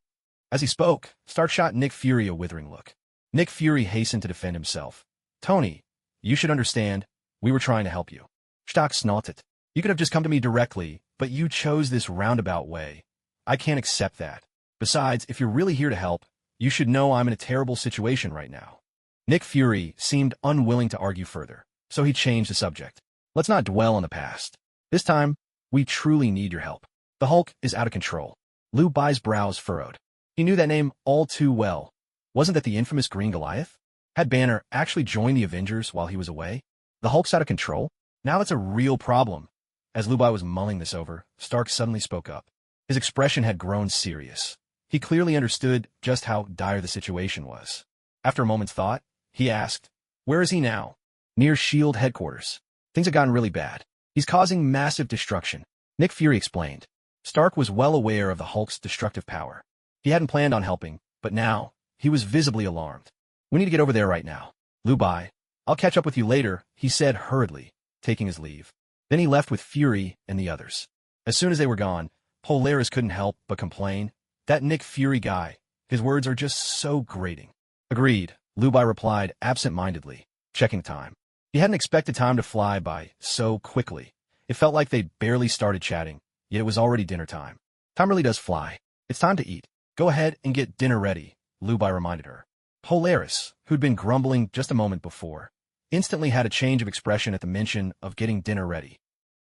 As he spoke, Stark shot Nick Fury a withering look. Nick Fury hastened to defend himself. Tony, you should understand, we were trying to help you. Stark snorted. You could have just come to me directly, but you chose this roundabout way. I can't accept that. Besides, if you're really here to help, you should know I'm in a terrible situation right now. Nick Fury seemed unwilling to argue further, so he changed the subject. Let's not dwell on the past. This time, we truly need your help. The Hulk is out of control. Luo Bai's brows furrowed. He knew that name all too well. Wasn't that the infamous Green Goliath? Had Banner actually joined the Avengers while he was away? The Hulk's out of control? Now that's a real problem. As Luo Bai was mulling this over, Stark suddenly spoke up. His expression had grown serious. He clearly understood just how dire the situation was. After a moment's thought, he asked, Where is he now? Near S.H.I.E.L.D. headquarters. Things have gotten really bad. He's causing massive destruction. Nick Fury explained. Stark was well aware of the Hulk's destructive power. He hadn't planned on helping, but now, he was visibly alarmed. We need to get over there right now. Luo Bai, I'll catch up with you later, he said hurriedly, taking his leave. Then he left with Fury and the others. As soon as they were gone, Polaris couldn't help but complain. That Nick Fury guy, his words are just so grating. Agreed, Lubai replied absent-mindedly, checking time. He hadn't expected time to fly by so quickly. It felt like they'd barely started chatting, yet it was already dinner time. Time really does fly. It's time to eat. Go ahead and get dinner ready, Lubai reminded her. Polaris, who'd been grumbling just a moment before, instantly had a change of expression at the mention of getting dinner ready.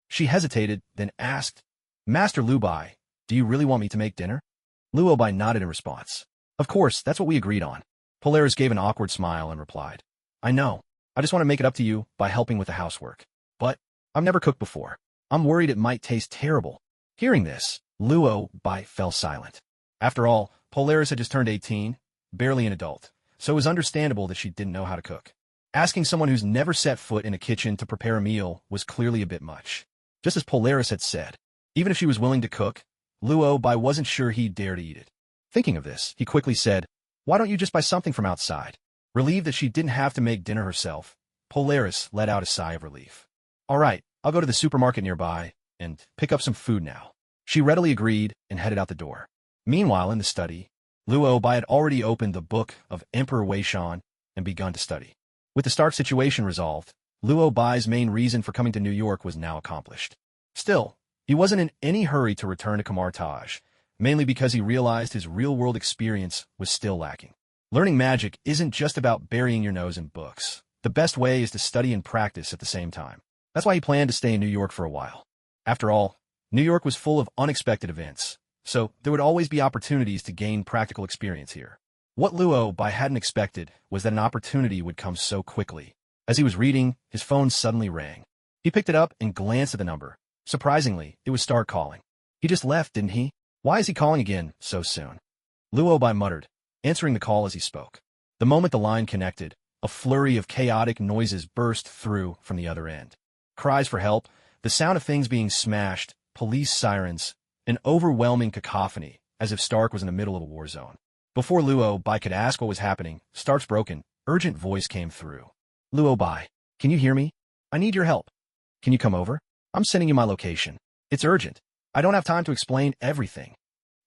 She hesitated, then asked, Master Lubai, do you really want me to make dinner? Lubai nodded in response. Of course, that's what we agreed on. Polaris gave an awkward smile and replied, I know. I just want to make it up to you by helping with the housework. But I've never cooked before. I'm worried it might taste terrible. Hearing this, Lubai fell silent. After all, Polaris had just turned 18, barely an adult, so it was understandable that she didn't know how to cook. Asking someone who's never set foot in a kitchen to prepare a meal was clearly a bit much. Just as Polaris had said, even if she was willing to cook, Lubai wasn't sure he'd dare to eat it. Thinking of this, he quickly said, Why don't you just buy something from outside? Relieved that she didn't have to make dinner herself, Polaris let out a sigh of relief. All right, I'll go to the supermarket nearby and pick up some food now. She readily agreed and headed out the door. Meanwhile, in the study, Lubai had already opened the book of Emperor Weishan and begun to study. With the Stark situation resolved, Luobai's main reason for coming to New York was now accomplished. Still, he wasn't in any hurry to return to Kamartaj, mainly because he realized his real-world experience was still lacking. Learning magic isn't just about burying your nose in books. The best way is to study and practice at the same time. That's why he planned to stay in New York for a while. After all, New York was full of unexpected events, so there would always be opportunities to gain practical experience here. What Lubai hadn't expected was that an opportunity would come so quickly. As he was reading, his phone suddenly rang. He picked it up and glanced at the number. Surprisingly, it was Stark calling. He just left, didn't he? Why is he calling again so soon? Lubai muttered, answering the call as he spoke. The moment the line connected, a flurry of chaotic noises burst through from the other end. Cries for help, the sound of things being smashed, police sirens, an overwhelming cacophony, as if Stark was in the middle of a war zone. Before Lubai could ask what was happening, Stark's broken, urgent voice came through. Lubai, can you hear me? I need your help. Can you come over? I'm sending you my location. It's urgent. I don't have time to explain everything.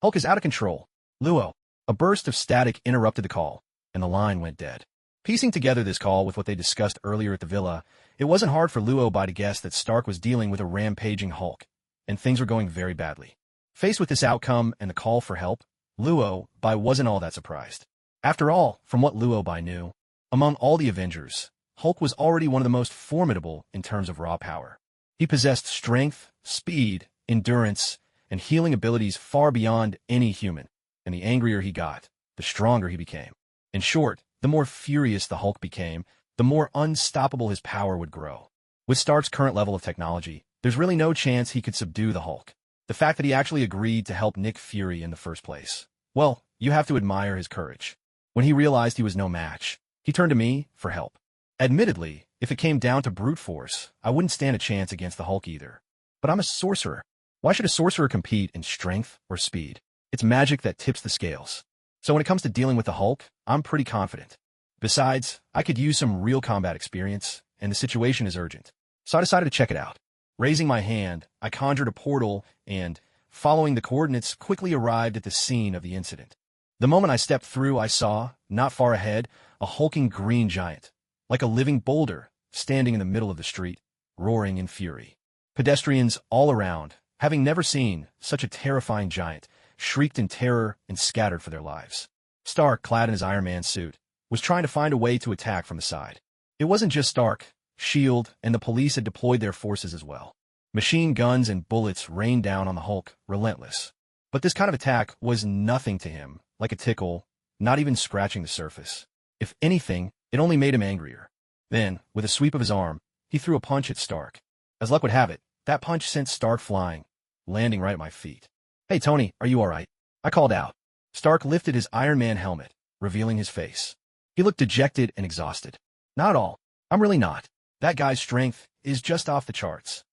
Hulk is out of control. Luo. A burst of static interrupted the call, and the line went dead. Piecing together this call with what they discussed earlier at the villa, it wasn't hard for Lubai to guess that Stark was dealing with a rampaging Hulk, and things were going very badly. Faced with this outcome and the call for help, Lubai wasn't all that surprised. After all, from what Lubai knew, among all the Avengers, Hulk was already one of the most formidable in terms of raw power. He possessed strength, speed, endurance, and healing abilities far beyond any human, and the angrier he got, the stronger he became. In short, the more furious the Hulk became, the more unstoppable his power would grow. With Stark's current level of technology, there's really no chance he could subdue the Hulk. The fact that he actually agreed to help Nick Fury in the first place, well, you have to admire his courage. When he realized he was no match, he turned to me for help. Admittedly, if it came down to brute force, I wouldn't stand a chance against the Hulk either. But I'm a sorcerer. Why should a sorcerer compete in strength or speed? It's magic that tips the scales. So when it comes to dealing with the Hulk, I'm pretty confident. Besides, I could use some real combat experience, and the situation is urgent. So I decided to check it out. Raising my hand, I conjured a portal and, following the coordinates, quickly arrived at the scene of the incident. The moment I stepped through, I saw, not far ahead, a hulking green giant, like a living boulder, standing in the middle of the street, roaring in fury. Pedestrians all around, having never seen such a terrifying giant, shrieked in terror and scattered for their lives. Stark, clad in his Iron Man suit, was trying to find a way to attack from the side. It wasn't just Stark. S.H.I.E.L.D. and the police had deployed their forces as well. Machine guns and bullets rained down on the Hulk, relentless. But this kind of attack was nothing to him, like a tickle, not even scratching the surface. If anything, it only made him angrier. Then, with a sweep of his arm, he threw a punch at Stark. As luck would have it, that punch sent Stark flying, landing right at my feet. Hey Tony, are you alright? I called out. Stark lifted his Iron Man helmet, revealing his face. He looked dejected and exhausted. Not at all. I'm really not. That guy's strength is just off the charts.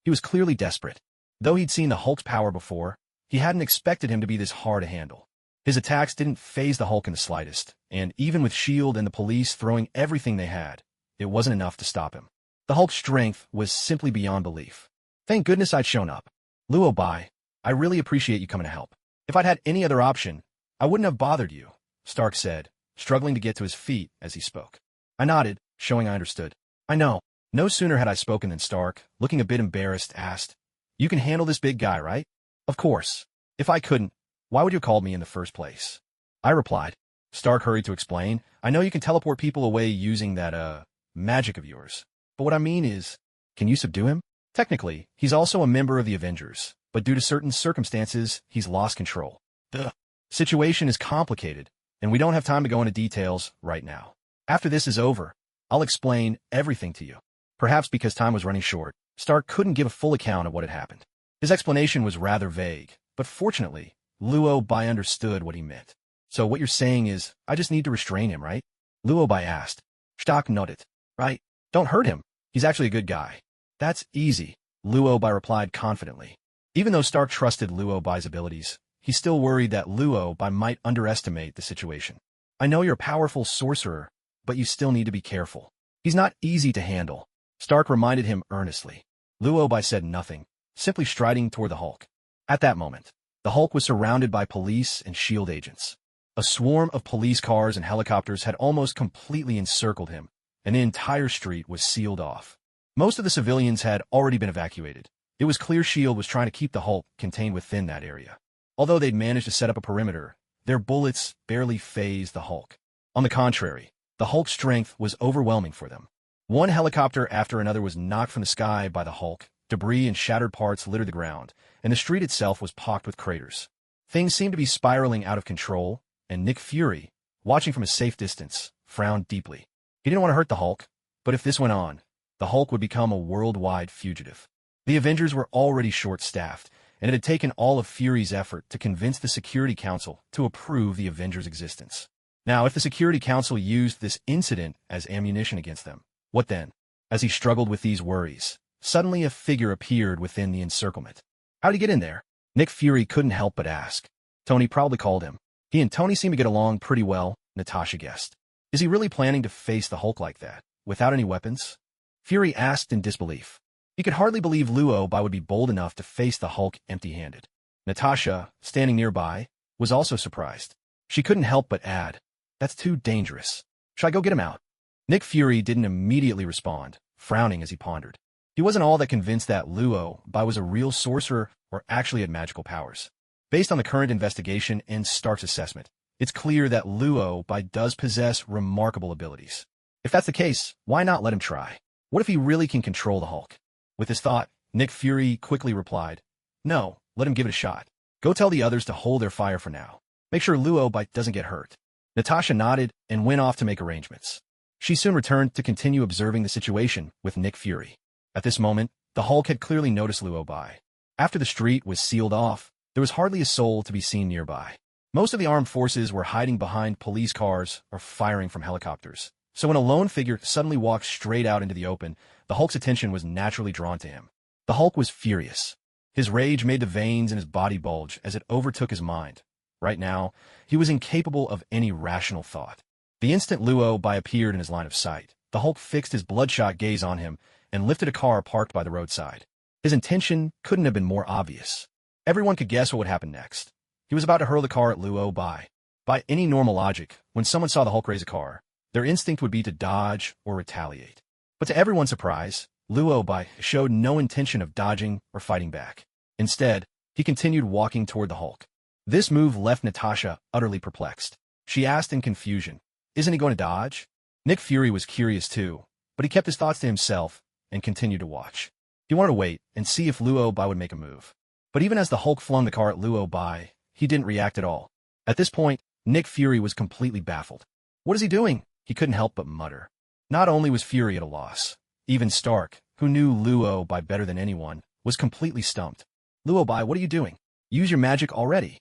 He was clearly desperate. Though he'd seen the Hulk's power before, he hadn't expected him to be this hard to handle. His attacks didn't faze the Hulk in the slightest, and even with S.H.I.E.L.D. and the police throwing everything they had, it wasn't enough to stop him. The Hulk's strength was simply beyond belief. Thank goodness I'd shown up. Luo Bai, I really appreciate you coming to help. If I'd had any other option, I wouldn't have bothered you, Stark said, struggling to get to his feet as he spoke. I nodded, showing I understood. I know. No sooner had I spoken than Stark, looking a bit embarrassed, asked, You can handle this big guy, right? Of course. If I couldn't, why would you call me in the first place? I replied. Stark hurried to explain, I know you can teleport people away using that, magic of yours. But what I mean is, can you subdue him? Technically, he's also a member of the Avengers, but due to certain circumstances, he's lost control. The situation is complicated, and we don't have time to go into details right now. After this is over, I'll explain everything to you. Perhaps because time was running short, Stark couldn't give a full account of what had happened. His explanation was rather vague, but fortunately, Luo Bai understood what he meant. So what you're saying is, I just need to restrain him, right? Luo Bai asked. Stark nodded. Right. Don't hurt him. He's actually a good guy. That's easy, Luo Bai replied confidently. Even though Stark trusted Luo Bai's abilities, he still worried that Luo Bai might underestimate the situation. I know you're a powerful sorcerer, but you still need to be careful. He's not easy to handle, Stark reminded him earnestly. Luo Bai said nothing, simply striding toward the Hulk. At that moment, the Hulk was surrounded by police and S.H.I.E.L.D. agents. A swarm of police cars and helicopters had almost completely encircled him, and the entire street was sealed off. Most of the civilians had already been evacuated. It was clear S.H.I.E.L.D. was trying to keep the Hulk contained within that area. Although they'd managed to set up a perimeter, their bullets barely fazed the Hulk. On the contrary, the Hulk's strength was overwhelming for them. One helicopter after another was knocked from the sky by the Hulk, debris and shattered parts littered the ground, and the street itself was pocked with craters. Things seemed to be spiraling out of control, and Nick Fury, watching from a safe distance, frowned deeply. He didn't want to hurt the Hulk, but if this went on, the Hulk would become a worldwide fugitive. The Avengers were already short-staffed, and it had taken all of Fury's effort to convince the Security Council to approve the Avengers' existence. Now, if the Security Council used this incident as ammunition against them, what then? As he struggled with these worries, suddenly a figure appeared within the encirclement. How'd he get in there? Nick Fury couldn't help but ask. Tony probably called him. He and Tony seemed to get along pretty well, Natasha guessed. Is he really planning to face the Hulk like that, without any weapons? Fury asked in disbelief. He could hardly believe Luo Bai would be bold enough to face the Hulk empty-handed. Natasha, standing nearby, was also surprised. She couldn't help but add, That's too dangerous. Should I go get him out? Nick Fury didn't immediately respond, frowning as he pondered. He wasn't all that convinced that Luo Bai was a real sorcerer or actually had magical powers. Based on the current investigation and Stark's assessment, it's clear that Luo Bai does possess remarkable abilities. If that's the case, why not let him try? What if he really can control the Hulk? With this thought, Nick Fury quickly replied, No, let him give it a shot. Go tell the others to hold their fire for now. Make sure Luo Bai doesn't get hurt. Natasha nodded and went off to make arrangements. She soon returned to continue observing the situation with Nick Fury. At this moment, the Hulk had clearly noticed Luo Bai. After the street was sealed off, there was hardly a soul to be seen nearby. Most of the armed forces were hiding behind police cars or firing from helicopters. So when a lone figure suddenly walked straight out into the open, the Hulk's attention was naturally drawn to him. The Hulk was furious. His rage made the veins in his body bulge as it overtook his mind. Right now, he was incapable of any rational thought. The instant Luo Bai appeared in his line of sight, the Hulk fixed his bloodshot gaze on him and lifted a car parked by the roadside. His intention couldn't have been more obvious. Everyone could guess what would happen next. He was about to hurl the car at Luo Bai. By any normal logic, when someone saw the Hulk raise a car, their instinct would be to dodge or retaliate. But to everyone's surprise, Luo Bai showed no intention of dodging or fighting back. Instead, he continued walking toward the Hulk. This move left Natasha utterly perplexed. She asked in confusion, Isn't he going to dodge? Nick Fury was curious too, but he kept his thoughts to himself and continued to watch. He wanted to wait and see if Luo Bai would make a move. But even as the Hulk flung the car at Luo Bai, he didn't react at all. At this point, Nick Fury was completely baffled. What is he doing? He couldn't help but mutter. Not only was Fury at a loss, even Stark, who knew Luo Bai better than anyone, was completely stumped. Luo Bai, what are you doing? Use your magic already.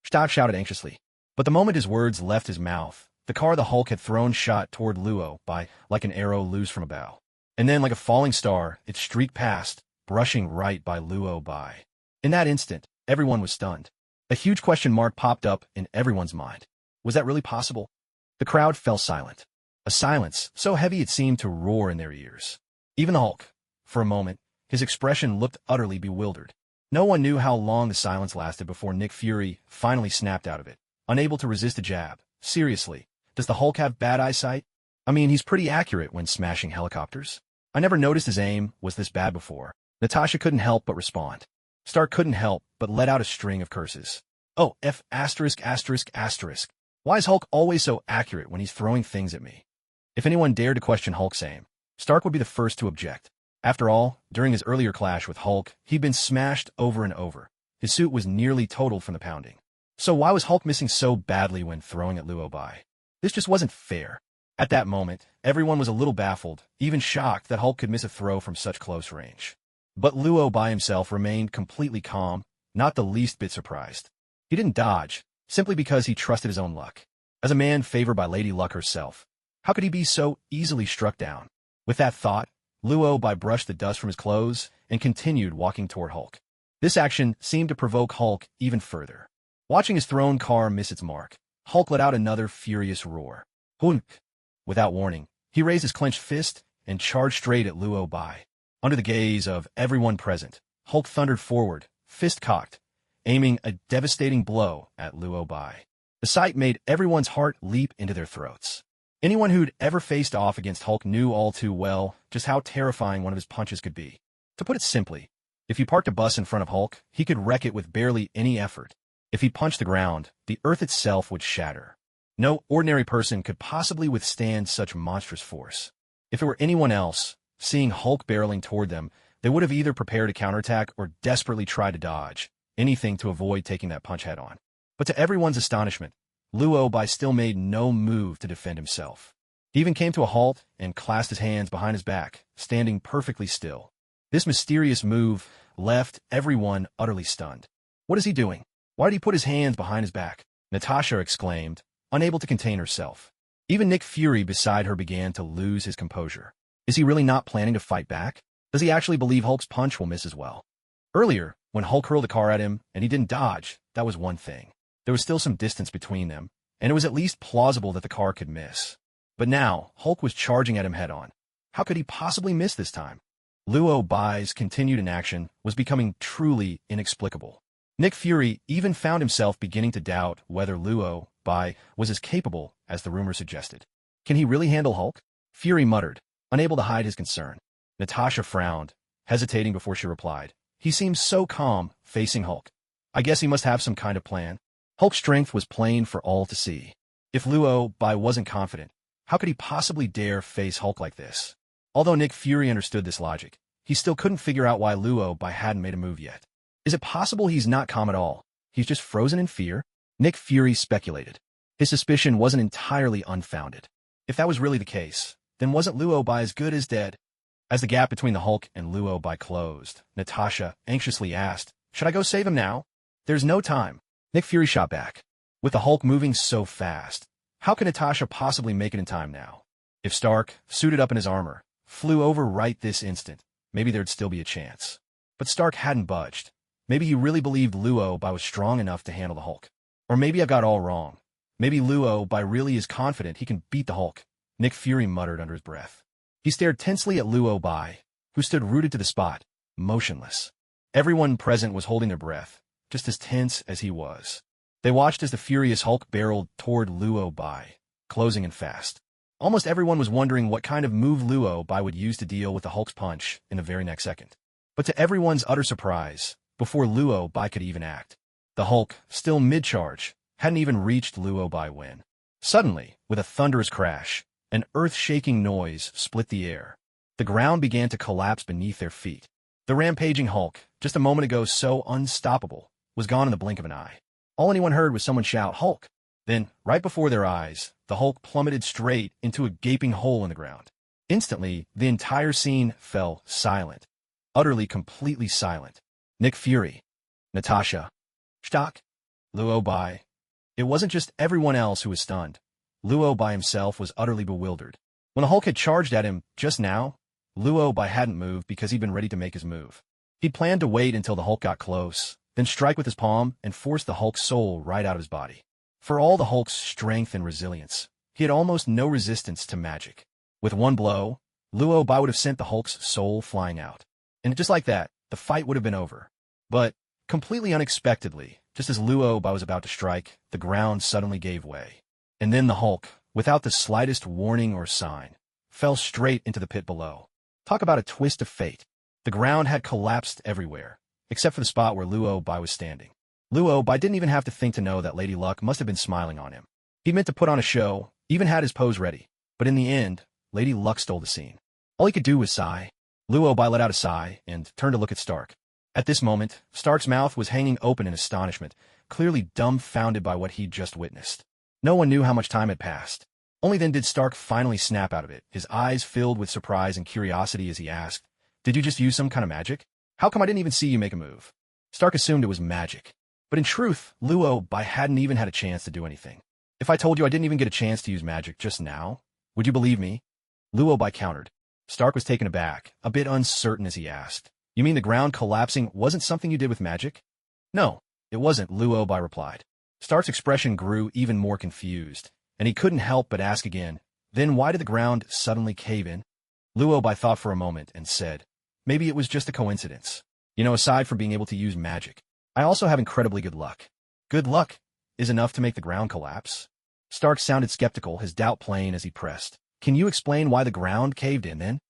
Stark shouted anxiously. But the moment his words left his mouth, the car the Hulk had thrown shot toward Luo Bai like an arrow loose from a bow. And then, like a falling star, it streaked past, brushing right by Luo Bai. In that instant, everyone was stunned. A huge question mark popped up in everyone's mind. Was that really possible? The crowd fell silent. A silence so heavy it seemed to roar in their ears. Even the Hulk. For a moment, his expression looked utterly bewildered. No one knew how long the silence lasted before Nick Fury finally snapped out of it, unable to resist a jab. Seriously, does the Hulk have bad eyesight? I mean, he's pretty accurate when smashing helicopters. I never noticed his aim was this bad before. Natasha couldn't help but respond. Stark couldn't help but let out a string of curses. Oh, F***. Why is Hulk always so accurate when he's throwing things at me? If anyone dared to question Hulk's aim, Stark would be the first to object. After all, during his earlier clash with Hulk, he'd been smashed over and over. His suit was nearly totaled from the pounding. So why was Hulk missing so badly when throwing at Luo Bai? This just wasn't fair. At that moment, everyone was a little baffled, even shocked that Hulk could miss a throw from such close range. But Luo Bai himself remained completely calm, not the least bit surprised. He didn't dodge, simply because he trusted his own luck. As a man favored by Lady Luck herself, how could he be so easily struck down? With that thought, Luo Bai brushed the dust from his clothes and continued walking toward Hulk. This action seemed to provoke Hulk even further. Watching his thrown car miss its mark, Hulk let out another furious roar. Hulk! Without warning, he raised his clenched fist and charged straight at Luo Bai. Under the gaze of everyone present, Hulk thundered forward, fist cocked, aiming a devastating blow at Luo Bai. The sight made everyone's heart leap into their throats. Anyone who'd ever faced off against Hulk knew all too well just how terrifying one of his punches could be. To put it simply, if he parked a bus in front of Hulk, he could wreck it with barely any effort. If he punched the ground, the earth itself would shatter. No ordinary person could possibly withstand such monstrous force. If it were anyone else, seeing Hulk barreling toward them, they would have either prepared a counterattack or desperately tried to dodge, anything to avoid taking that punch head on. But to everyone's astonishment, Luo Bai still made no move to defend himself. He even came to a halt and clasped his hands behind his back, standing perfectly still. This mysterious move left everyone utterly stunned. What is he doing? Why did he put his hands behind his back? Natasha exclaimed, unable to contain herself. Even Nick Fury beside her began to lose his composure. Is he really not planning to fight back? Does he actually believe Hulk's punch will miss as well? Earlier, when Hulk hurled the car at him and he didn't dodge, that was one thing. There was still some distance between them, and it was at least plausible that the car could miss. But now, Hulk was charging at him head-on. How could he possibly miss this time? Luo Bai's continued inaction was becoming truly inexplicable. Nick Fury even found himself beginning to doubt whether Luo Bai was as capable as the rumor suggested. Can he really handle Hulk? Fury muttered, unable to hide his concern. Natasha frowned, hesitating before she replied. He seems so calm, facing Hulk. I guess he must have some kind of plan. Hulk's strength was plain for all to see. If Luo Bai wasn't confident, how could he possibly dare face Hulk like this? Although Nick Fury understood this logic, he still couldn't figure out why Luo Bai hadn't made a move yet. Is it possible he's not calm at all? He's just frozen in fear? Nick Fury speculated. His suspicion wasn't entirely unfounded. If that was really the case, then wasn't Luo Bai as good as dead? As the gap between the Hulk and Luo Bai closed, Natasha anxiously asked, should I go save him now? There's no time. Nick Fury shot back. With the Hulk moving so fast, how could Natasha possibly make it in time now? If Stark, suited up in his armor, flew over right this instant, maybe there'd still be a chance. But Stark hadn't budged. Maybe he really believed Luo Bai was strong enough to handle the Hulk. Or maybe I've got all wrong. Maybe Luo Bai really is confident he can beat the Hulk, Nick Fury muttered under his breath. He stared tensely at Luo Bai, who stood rooted to the spot, motionless. Everyone present was holding their breath, just as tense as he was. They watched as the furious Hulk barreled toward Luo Bai, closing in fast. Almost everyone was wondering what kind of move Luo Bai would use to deal with the Hulk's punch in the very next second. But to everyone's utter surprise, before Luo Bai could even act, the Hulk, still mid-charge, hadn't even reached Luo Bai when. Suddenly, with a thunderous crash, an earth-shaking noise split the air. The ground began to collapse beneath their feet. The rampaging Hulk, just a moment ago so unstoppable, was gone in the blink of an eye. All anyone heard was someone shout, Hulk! Then, right before their eyes, the Hulk plummeted straight into a gaping hole in the ground. Instantly, the entire scene fell silent. Utterly, completely silent. Nick Fury. Natasha. Stock. Luo Bai. It wasn't just everyone else who was stunned. Luo Bai himself was utterly bewildered. When the Hulk had charged at him just now, Luo Bai hadn't moved because he'd been ready to make his move. He'd planned to wait until the Hulk got close, then strike with his palm and force the Hulk's soul right out of his body. For all the Hulk's strength and resilience, he had almost no resistance to magic. With one blow, Luo Bai would have sent the Hulk's soul flying out. And just like that, the fight would have been over. But, completely unexpectedly, just as Luo Bai was about to strike, the ground suddenly gave way. And then the Hulk, without the slightest warning or sign, fell straight into the pit below. Talk about a twist of fate. The ground had collapsed everywhere, except for the spot where Luo Bai was standing. Luo Bai didn't even have to think to know that Lady Luck must have been smiling on him. He meant to put on a show, even had his pose ready. But in the end, Lady Luck stole the scene. All he could do was sigh. Luo Bai let out a sigh and turned to look at Stark. At this moment, Stark's mouth was hanging open in astonishment, clearly dumbfounded by what he'd just witnessed. No one knew how much time had passed. Only then did Stark finally snap out of it, his eyes filled with surprise and curiosity as he asked, "Did you just use some kind of magic? How come I didn't even see you make a move?" Stark assumed it was magic. But in truth, Luo Bai hadn't even had a chance to do anything. "If I told you I didn't even get a chance to use magic just now, would you believe me?" Luo Bai countered. Stark was taken aback, a bit uncertain as he asked, "You mean the ground collapsing wasn't something you did with magic?" "No, it wasn't," Luo Bai replied. Stark's expression grew even more confused, and he couldn't help but ask again, "Then why did the ground suddenly cave in?" Luo Bai thought for a moment and said, "Maybe it was just a coincidence. You know, aside from being able to use magic, I also have incredibly good luck." "Good luck is enough to make the ground collapse?" Stark sounded skeptical, his doubt plain as he pressed. "Can you explain why the ground caved in then?"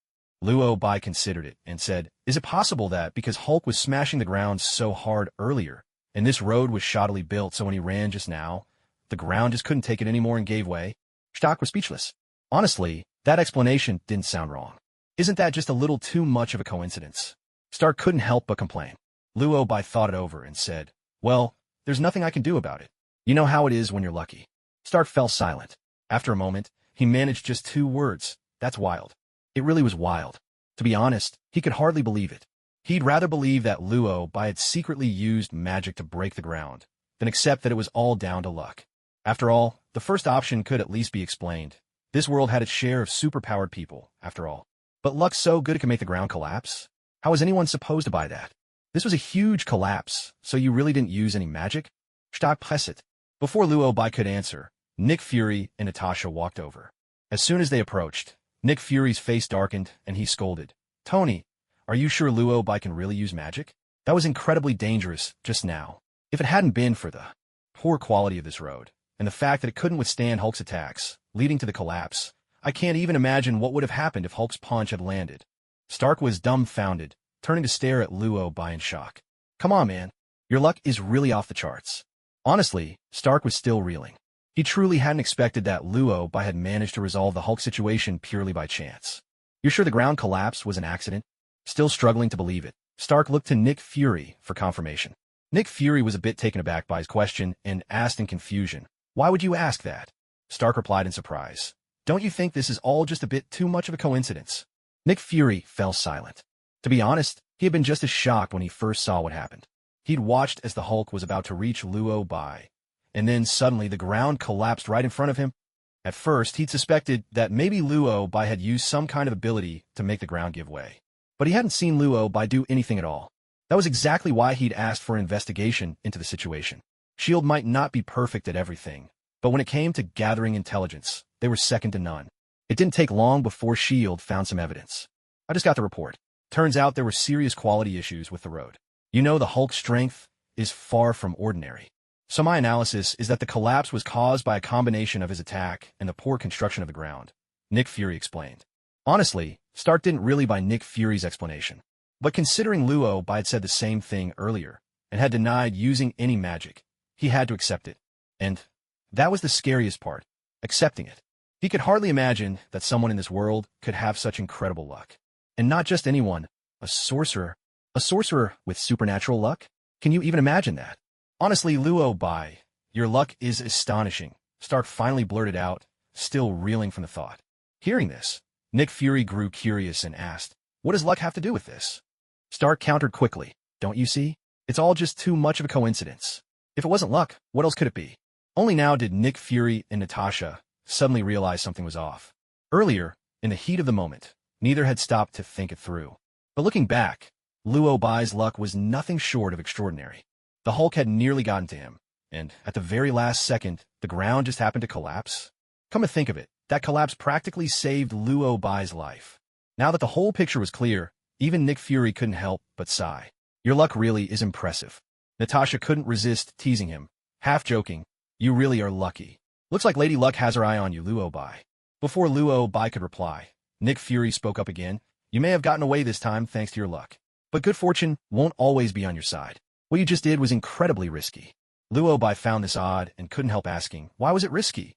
Luo Bai considered it and said, "Is it possible that because Hulk was smashing the ground so hard earlier, and this road was shoddily built, so when he ran just now, the ground just couldn't take it anymore and gave way?" Stark was speechless. Honestly, that explanation didn't sound wrong. Isn't that just a little too much of a coincidence? Stark couldn't help but complain. Luo Bai thought it over and said, "Well, there's nothing I can do about it. You know how it is when you're lucky." Stark fell silent. After a moment, he managed just 2 words. "That's wild." It really was wild. To be honest, he could hardly believe it. He'd rather believe that Luo Bai had secretly used magic to break the ground than accept that it was all down to luck. After all, the first option could at least be explained. This world had its share of superpowered people, after all. But luck so good it could make the ground collapse? How was anyone supposed to buy that? This was a huge collapse, so you really didn't use any magic? Stark pressed it. Before Luo Bai could answer, Nick Fury and Natasha walked over. As soon as they approached, Nick Fury's face darkened and he scolded, "Tony, are you sure Luo Bai can really use magic? That was incredibly dangerous just now. If it hadn't been for the poor quality of this road, and the fact that it couldn't withstand Hulk's attacks, leading to the collapse, I can't even imagine what would have happened if Hulk's punch had landed." Stark was dumbfounded, turning to stare at Luo Bai in shock. "Come on, man. Your luck is really off the charts." Honestly, Stark was still reeling. He truly hadn't expected that Luo Bai had managed to resolve the Hulk situation purely by chance. "You're sure the ground collapse was an accident?" Still struggling to believe it, Stark looked to Nick Fury for confirmation. Nick Fury was a bit taken aback by his question and asked in confusion, "Why would you ask that?" Stark replied in surprise, "Don't you think this is all just a bit too much of a coincidence?" Nick Fury fell silent. To be honest, he had been just as shocked when he first saw what happened. He'd watched as the Hulk was about to reach Luo Bai, and then suddenly the ground collapsed right in front of him. At first, he'd suspected that maybe Luo Bai had used some kind of ability to make the ground give way. But he hadn't seen Luo Bai do anything at all. That was exactly why he'd asked for an investigation into the situation. S.H.I.E.L.D. might not be perfect at everything, but when it came to gathering intelligence, they were second to none. It didn't take long before S.H.I.E.L.D. found some evidence. "I just got the report. Turns out there were serious quality issues with the road. You know, the Hulk's strength is far from ordinary. So my analysis is that the collapse was caused by a combination of his attack and the poor construction of the ground," Nick Fury explained. Honestly, Stark didn't really buy Nick Fury's explanation. But considering Luo Bai had said the same thing earlier and had denied using any magic, he had to accept it. And that was the scariest part, accepting it. He could hardly imagine that someone in this world could have such incredible luck. And not just anyone, a sorcerer. A sorcerer with supernatural luck? Can you even imagine that? Honestly, Luo Bai, your luck is astonishing, Stark finally blurted out, still reeling from the thought. Hearing this, Nick Fury grew curious and asked, "What does luck have to do with this?" Stark countered quickly, "Don't you see? It's all just too much of a coincidence. If it wasn't luck, what else could it be?" Only now did Nick Fury and Natasha suddenly realize something was off. Earlier, in the heat of the moment, neither had stopped to think it through. But looking back, Luo Bai's luck was nothing short of extraordinary. The Hulk had nearly gotten to him, and at the very last second, the ground just happened to collapse. Come to think of it, that collapse practically saved Luo Bai's life. Now that the whole picture was clear, even Nick Fury couldn't help but sigh. Your luck really is impressive. Natasha couldn't resist teasing him, half joking, you really are lucky. Looks like Lady Luck has her eye on you, Luo Bai. Before Luo Bai could reply, Nick Fury spoke up again. You may have gotten away this time thanks to your luck. But good fortune won't always be on your side. What you just did was incredibly risky. Luo Bai found this odd and couldn't help asking, why was it risky?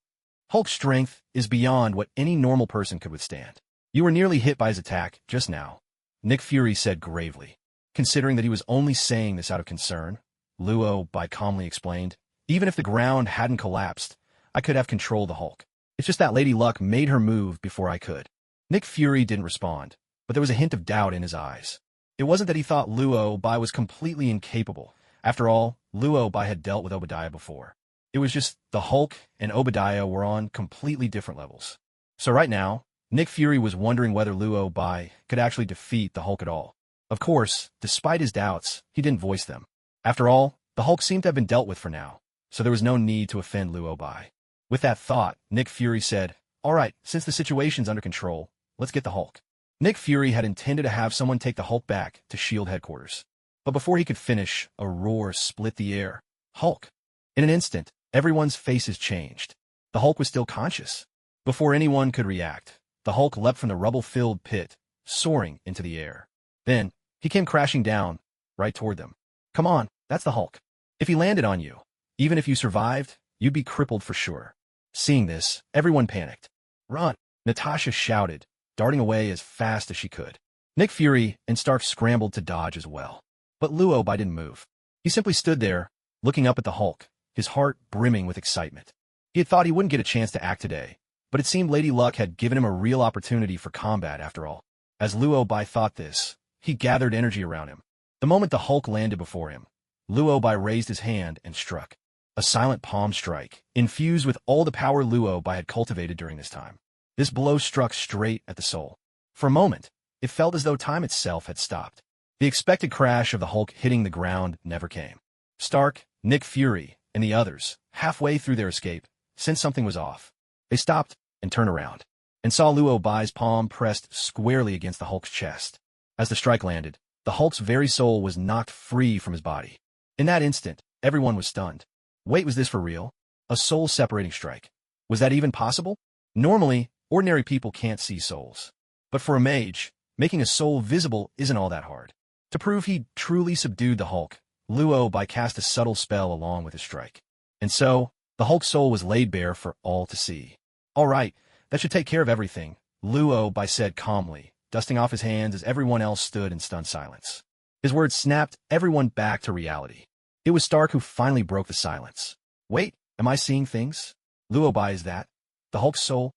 Hulk's strength is beyond what any normal person could withstand. You were nearly hit by his attack just now, Nick Fury said gravely. Considering that he was only saying this out of concern, Luo Bai calmly explained, even if the ground hadn't collapsed, I could have controlled the Hulk. It's just that Lady Luck made her move before I could. Nick Fury didn't respond, but there was a hint of doubt in his eyes. It wasn't that he thought Luo Bai was completely incapable. After all, Luo Bai had dealt with Obadiah before. It was just the Hulk and Obadiah were on completely different levels. So right now, Nick Fury was wondering whether Luo Bai could actually defeat the Hulk at all. Of course, despite his doubts, he didn't voice them. After all, the Hulk seemed to have been dealt with for now, so there was no need to offend Luo Bai. With that thought, Nick Fury said, all right, since the situation's under control, let's get the Hulk. Nick Fury had intended to have someone take the Hulk back to S.H.I.E.L.D. headquarters. But before he could finish, a roar split the air. Hulk! In an instant, everyone's faces changed. The Hulk was still conscious. Before anyone could react, the Hulk leapt from the rubble-filled pit, soaring into the air. Then, he came crashing down, right toward them. Come on, that's the Hulk. If he landed on you, even if you survived, you'd be crippled for sure. Seeing this, everyone panicked. Run! Natasha shouted, darting away as fast as she could. Nick Fury and Stark scrambled to dodge as well. But Luo Bai didn't move. He simply stood there, looking up at the Hulk, his heart brimming with excitement. He had thought he wouldn't get a chance to act today, but it seemed Lady Luck had given him a real opportunity for combat after all. As Luo Bai thought this, he gathered energy around him. The moment the Hulk landed before him, Luo Bai raised his hand and struck. A silent palm strike, infused with all the power Luo Bai had cultivated during this time. This blow struck straight at the soul. For a moment, it felt as though time itself had stopped. The expected crash of the Hulk hitting the ground never came. Stark, Nick Fury, and the others, halfway through their escape, sensed something was off. They stopped and turned around, and saw Luo Bai's palm pressed squarely against the Hulk's chest. As the strike landed, the Hulk's very soul was knocked free from his body. In that instant, everyone was stunned. Wait, was this for real? A soul-separating strike. Was that even possible? Normally, ordinary people can't see souls. But for a mage, making a soul visible isn't all that hard. To prove he truly subdued the Hulk, Luo Bai cast a subtle spell along with his strike. And so, the Hulk's soul was laid bare for all to see. All right, that should take care of everything, Luo Bai said calmly, dusting off his hands as everyone else stood in stunned silence. His words snapped everyone back to reality. It was Stark who finally broke the silence. Wait, am I seeing things? Luo Bai, is that the Hulk's soul?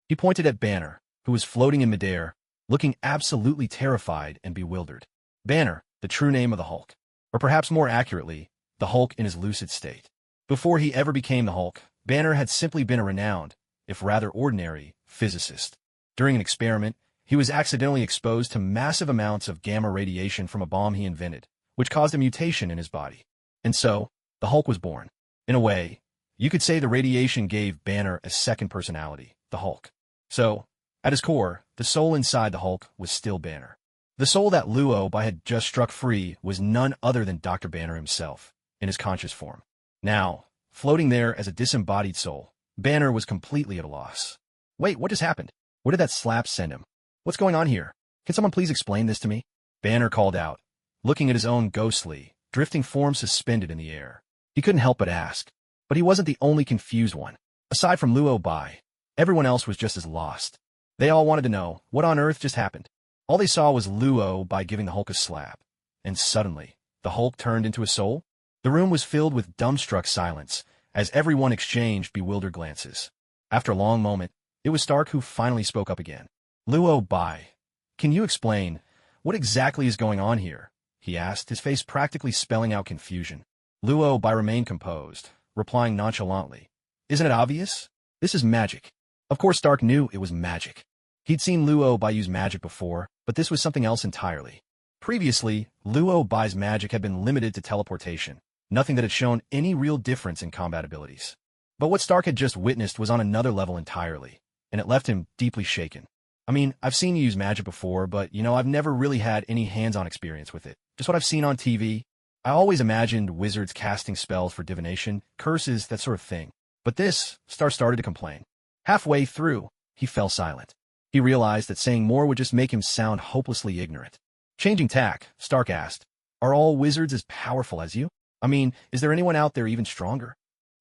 He pointed at Banner, who was floating in midair, looking absolutely terrified and bewildered. Banner, the true name of the Hulk. Or perhaps more accurately, the Hulk in his lucid state. Before he ever became the Hulk, Banner had simply been a renowned, if rather ordinary, physicist. During an experiment, he was accidentally exposed to massive amounts of gamma radiation from a bomb he invented, which caused a mutation in his body. And so, the Hulk was born. In a way, you could say the radiation gave Banner a second personality, the Hulk. So, at his core, the soul inside the Hulk was still Banner. The soul that Luo Bai had just struck free was none other than Dr. Banner himself, in his conscious form. Now, floating there as a disembodied soul, Banner was completely at a loss. Wait, what just happened? Where did that slap send him? What's going on here? Can someone please explain this to me? Banner called out, looking at his own ghostly, drifting form suspended in the air. He couldn't help but ask. But he wasn't the only confused one. Aside from Luo Bai, everyone else was just as lost. They all wanted to know, what on earth just happened? All they saw was Luo Bai giving the Hulk a slap. And suddenly, the Hulk turned into a soul? The room was filled with dumbstruck silence, as everyone exchanged bewildered glances. After a long moment, it was Stark who finally spoke up again. Luo Bai, can you explain, what exactly is going on here? He asked, his face practically spelling out confusion. Luo Bai remained composed, replying nonchalantly. Isn't it obvious? This is magic. Of course Stark knew it was magic. He'd seen Luo Bai use magic before, but this was something else entirely. Previously, Luo Bai's magic had been limited to teleportation, nothing that had shown any real difference in combat abilities. But what Stark had just witnessed was on another level entirely, and it left him deeply shaken. I mean, I've seen you use magic before, but, I've never really had any hands-on experience with it. Just what I've seen on TV. I always imagined wizards casting spells for divination, curses, that sort of thing. But this, Stark started to complain. Halfway through, he fell silent. He realized that saying more would just make him sound hopelessly ignorant. Changing tack, Stark asked, "Are all wizards as powerful as you? I mean, is there anyone out there even stronger?"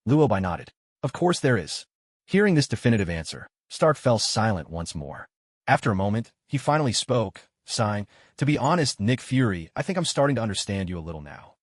Luobai nodded. "Of course there is." Hearing this definitive answer, Stark fell silent once more. After a moment, he finally spoke, sighing, "To be honest, Nick Fury, I think I'm starting to understand you a little now."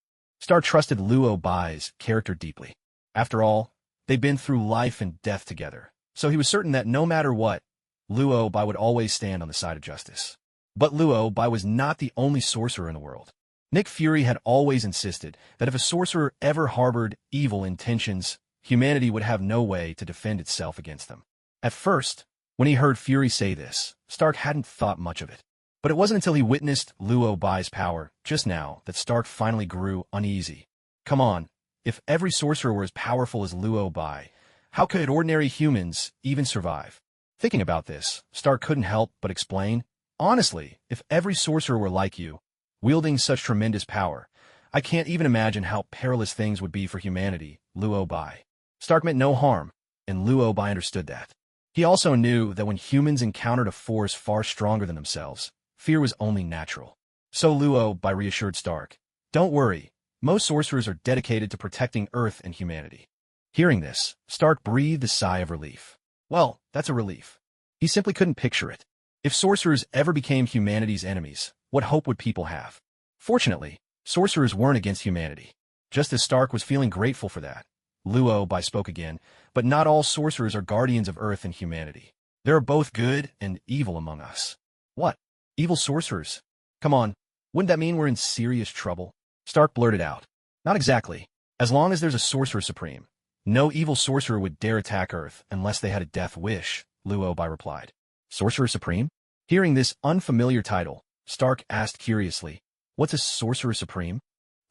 Stark trusted Luobai's character deeply. After all, they'd been through life and death together, so he was certain that no matter what, Luobai would always stand on the side of justice. But Luobai was not the only sorcerer in the world. Nick Fury had always insisted that if a sorcerer ever harbored evil intentions, humanity would have no way to defend itself against them. At first, when he heard Fury say this, Stark hadn't thought much of it. But it wasn't until he witnessed Luobai's power just now that Stark finally grew uneasy. Come on, if every sorcerer were as powerful as Luobai, how could ordinary humans even survive? Thinking about this, Stark couldn't help but explain, "Honestly, if every sorcerer were like you, wielding such tremendous power, I can't even imagine how perilous things would be for humanity, Luobai." Stark meant no harm, and Luobai understood that. He also knew that when humans encountered a force far stronger than themselves, fear was only natural. So Luobai reassured Stark, "Don't worry, most sorcerers are dedicated to protecting Earth and humanity." Hearing this, Stark breathed a sigh of relief. Well, that's a relief. He simply couldn't picture it. If sorcerers ever became humanity's enemies, what hope would people have? Fortunately, sorcerers weren't against humanity. Just as Stark was feeling grateful for that, Luobai spoke again, "But not all sorcerers are guardians of Earth and humanity. There are both good and evil among us." "What? Evil sorcerers? Come on, wouldn't that mean we're in serious trouble?" Stark blurted out. "Not exactly. As long as there's a sorcerer supreme, no evil sorcerer would dare attack Earth unless they had a death wish," Luobai replied. "Sorcerer Supreme?" Hearing this unfamiliar title, Stark asked curiously, "What's a Sorcerer Supreme?"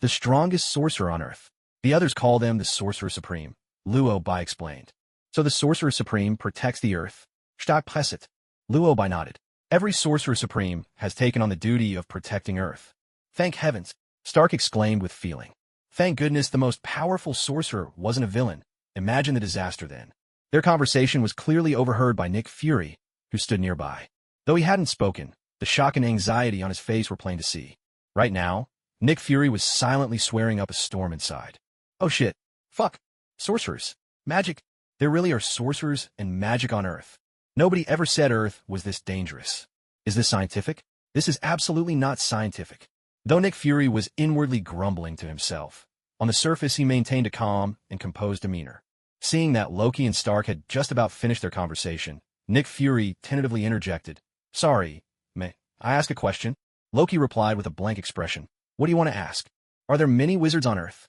"The strongest sorcerer on Earth. The others call them the Sorcerer Supreme," Luobai explained. "So the Sorcerer Supreme protects the Earth?" Stark pressed. Luobai nodded. "Every Sorcerer Supreme has taken on the duty of protecting Earth." "Thank heavens!" Stark exclaimed with feeling. Thank goodness the most powerful sorcerer wasn't a villain. Imagine the disaster then. Their conversation was clearly overheard by Nick Fury, who stood nearby. Though he hadn't spoken, the shock and anxiety on his face were plain to see. Right now, Nick Fury was silently swearing up a storm inside. "Oh shit. Fuck. Sorcerers. Magic. There really are sorcerers and magic on Earth. Nobody ever said Earth was this dangerous. Is this scientific? This is absolutely not scientific." Though Nick Fury was inwardly grumbling to himself, on the surface he maintained a calm and composed demeanor. Seeing that Loki and Stark had just about finished their conversation, Nick Fury tentatively interjected, "Sorry, may I ask a question?" Loki replied with a blank expression. "What do you want to ask? Are there many wizards on Earth?"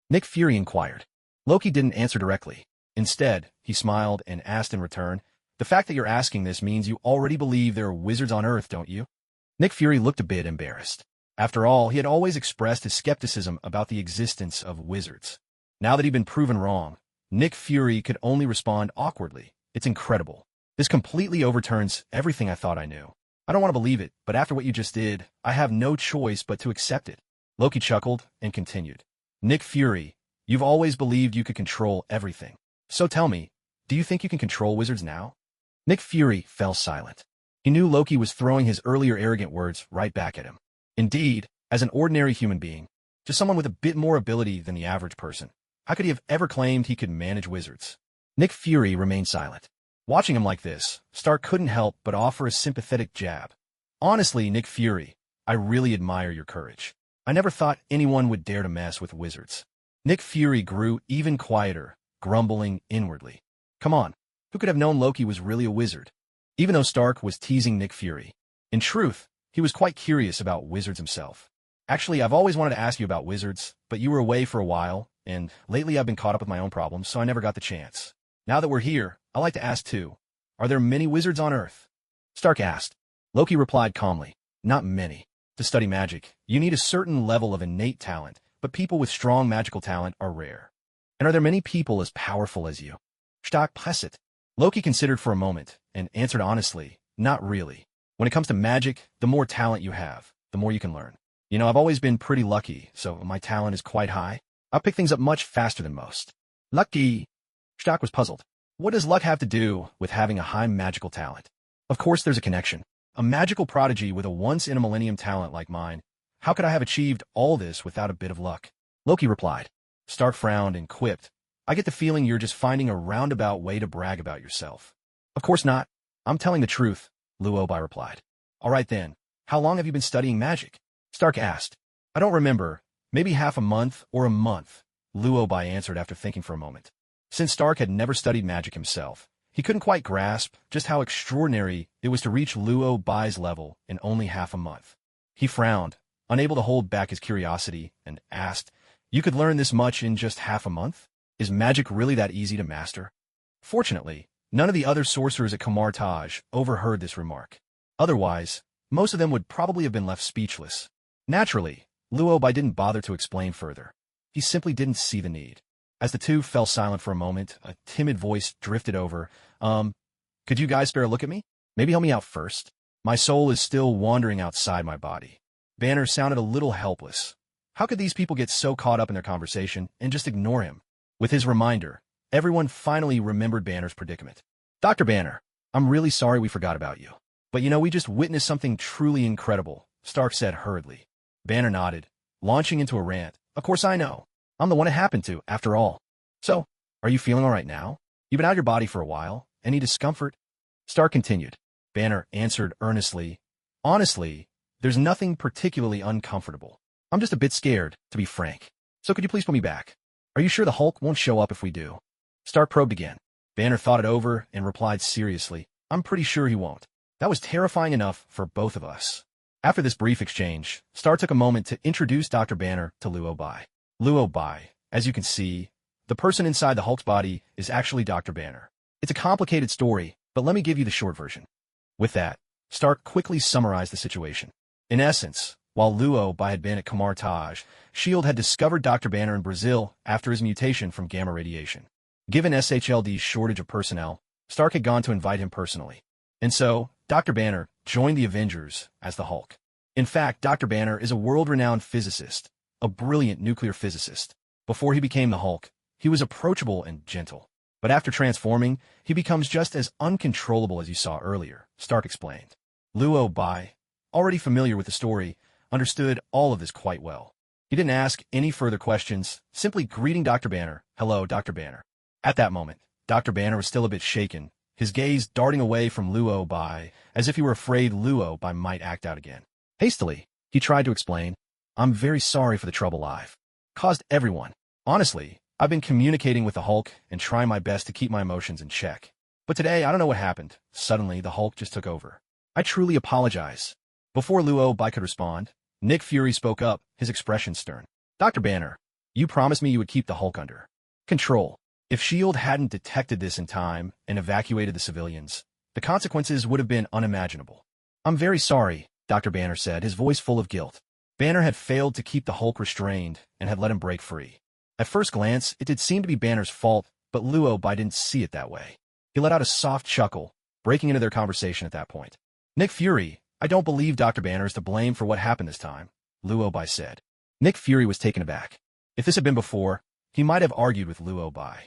Nick Fury inquired. Loki didn't answer directly. Instead, he smiled and asked in return, "The fact that you're asking this means you already believe there are wizards on Earth, don't you?" Nick Fury looked a bit embarrassed. After all, he had always expressed his skepticism about the existence of wizards. Now that he'd been proven wrong, Nick Fury could only respond awkwardly. "It's incredible. This completely overturns everything I thought I knew. I don't want to believe it, but after what you just did, I have no choice but to accept it." Loki chuckled and continued. "Nick Fury, you've always believed you could control everything. So tell me, do you think you can control wizards now?" Nick Fury fell silent. He knew Loki was throwing his earlier arrogant words right back at him. Indeed, as an ordinary human being, just someone with a bit more ability than the average person, how could he have ever claimed he could manage wizards? Nick Fury remained silent. Watching him like this, Stark couldn't help but offer a sympathetic jab. "Honestly, Nick Fury, I really admire your courage. I never thought anyone would dare to mess with wizards." Nick Fury grew even quieter, grumbling inwardly. Come on, who could have known Loki was really a wizard? Even though Stark was teasing Nick Fury, in truth, he was quite curious about wizards himself. "Actually, I've always wanted to ask you about wizards, but you were away for a while, and lately I've been caught up with my own problems, so I never got the chance. Now that we're here, I'd like to ask too. Are there many wizards on Earth?" Stark asked. Loki replied calmly, "Not many. To study magic, you need a certain level of innate talent, but people with strong magical talent are rare. And are there many people as powerful as you? Stark Plesset. Loki considered for a moment and answered honestly, not really. When it comes to magic, the more talent you have, the more you can learn. You know, I've always been pretty lucky, so my talent is quite high. I'll pick things up much faster than most. Lucky. Stark was puzzled. What does luck have to do with having a high magical talent? Of course there's a connection. A magical prodigy with a once-in-a-millennium talent like mine. How could I have achieved all this without a bit of luck? Loki replied. Stark frowned and quipped. I get the feeling you're just finding a roundabout way to brag about yourself. Of course not. I'm telling the truth, Luobai replied. All right then. How long have you been studying magic? Stark asked. I don't remember. Maybe half a month or a month, Luobai answered after thinking for a moment. Since Stark had never studied magic himself, he couldn't quite grasp just how extraordinary it was to reach Luobai's level in only half a month. He frowned, unable to hold back his curiosity, and asked, You could learn this much in just half a month? Is magic really that easy to master? Fortunately, none of the other sorcerers at Kamartaj overheard this remark. Otherwise, most of them would probably have been left speechless. Naturally, Luobai didn't bother to explain further. He simply didn't see the need. As the two fell silent for a moment, a timid voice drifted over. Could you guys spare a look at me? Maybe help me out first. My soul is still wandering outside my body. Banner sounded a little helpless. How could these people get so caught up in their conversation and just ignore him? With his reminder, everyone finally remembered Banner's predicament. Dr. Banner, I'm really sorry we forgot about you. But you know, we just witnessed something truly incredible, Stark said hurriedly. Banner nodded, launching into a rant. Of course I know. I'm the one it happened to, after all. So, are you feeling all right now? You've been out of your body for a while. Any discomfort? Stark continued. Banner answered earnestly. Honestly, there's nothing particularly uncomfortable. I'm just a bit scared, to be frank. So could you please put me back? Are you sure the Hulk won't show up if we do? Stark probed again. Banner thought it over and replied seriously. I'm pretty sure he won't. That was terrifying enough for both of us. After this brief exchange, Stark took a moment to introduce Dr. Banner to Luobai. Luobai, as you can see, the person inside the Hulk's body is actually Dr. Banner. It's a complicated story, but let me give you the short version. With that, Stark quickly summarized the situation. In essence, while Luobai had been at Kamartaj, S.H.I.E.L.D. had discovered Dr. Banner in Brazil after his mutation from gamma radiation. Given SHLD's shortage of personnel, Stark had gone to invite him personally. And so, Dr. Banner joined the Avengers as the Hulk. In fact, Dr. Banner is a world-renowned physicist, a brilliant nuclear physicist. Before he became the Hulk, he was approachable and gentle. But after transforming, he becomes just as uncontrollable as you saw earlier, Stark explained. Luobai, already familiar with the story, understood all of this quite well. He didn't ask any further questions, simply greeting Dr. Banner. Hello, Dr. Banner. At that moment, Dr. Banner was still a bit shaken, his gaze darting away from Luobai, as if he were afraid Luobai might act out again. Hastily, he tried to explain, I'm very sorry for the trouble I've caused everyone. Honestly, I've been communicating with the Hulk and trying my best to keep my emotions in check. But today, I don't know what happened. Suddenly, the Hulk just took over. I truly apologize. Before Luobai could respond, Nick Fury spoke up, his expression stern. Dr. Banner, you promised me you would keep the Hulk under control. If S.H.I.E.L.D. hadn't detected this in time and evacuated the civilians, the consequences would have been unimaginable. I'm very sorry, Dr. Banner said, his voice full of guilt. Banner had failed to keep the Hulk restrained and had let him break free. At first glance, it did seem to be Banner's fault, but Luobai didn't see it that way. He let out a soft chuckle, breaking into their conversation at that point. Nick Fury, I don't believe Dr. Banner is to blame for what happened this time, Luobai said. Nick Fury was taken aback. If this had been before, he might have argued with Luobai.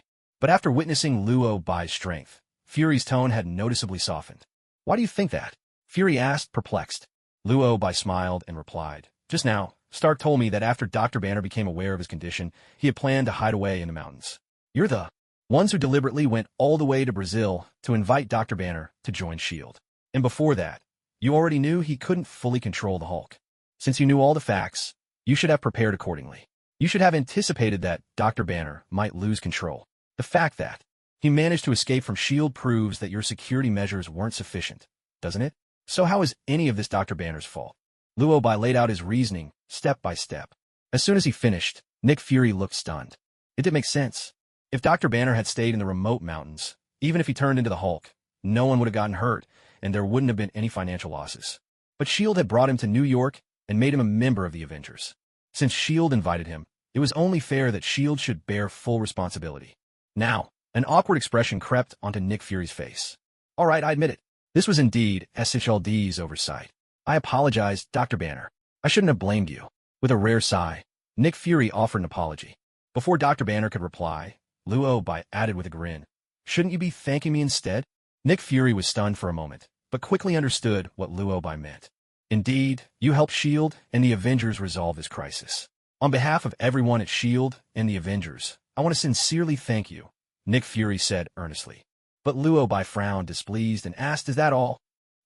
But after witnessing Luobai's strength, Fury's tone had noticeably softened. Why do you think that? Fury asked, perplexed. Luobai smiled and replied, Just now, Stark told me that after Dr. Banner became aware of his condition, he had planned to hide away in the mountains. You're the ones who deliberately went all the way to Brazil to invite Dr. Banner to join S.H.I.E.L.D. And before that, you already knew he couldn't fully control the Hulk. Since you knew all the facts, you should have prepared accordingly. You should have anticipated that Dr. Banner might lose control. The fact that he managed to escape from S.H.I.E.L.D. proves that your security measures weren't sufficient, doesn't it? So how is any of this Dr. Banner's fault? Luobai laid out his reasoning, step by step. As soon as he finished, Nick Fury looked stunned. It did make sense. If Dr. Banner had stayed in the remote mountains, even if he turned into the Hulk, no one would have gotten hurt, and there wouldn't have been any financial losses. But S.H.I.E.L.D. had brought him to New York and made him a member of the Avengers. Since S.H.I.E.L.D. invited him, It was only fair that S.H.I.E.L.D. should bear full responsibility. Now, an awkward expression crept onto Nick Fury's face. All right, I admit it. This was indeed S.H.I.E.L.D.'s oversight. I apologize, Dr. Banner. I shouldn't have blamed you. With a rare sigh, Nick Fury offered an apology. Before Dr. Banner could reply, Luo Bai added with a grin, "Shouldn't you be thanking me instead?" Nick Fury was stunned for a moment, but quickly understood what Luo Bai meant. Indeed, you helped S.H.I.E.L.D. and the Avengers resolve this crisis. On behalf of everyone at S.H.I.E.L.D. and the Avengers, I want to sincerely thank you, Nick Fury said earnestly. But Luo Bai frowned displeased and asked, "Is that all?"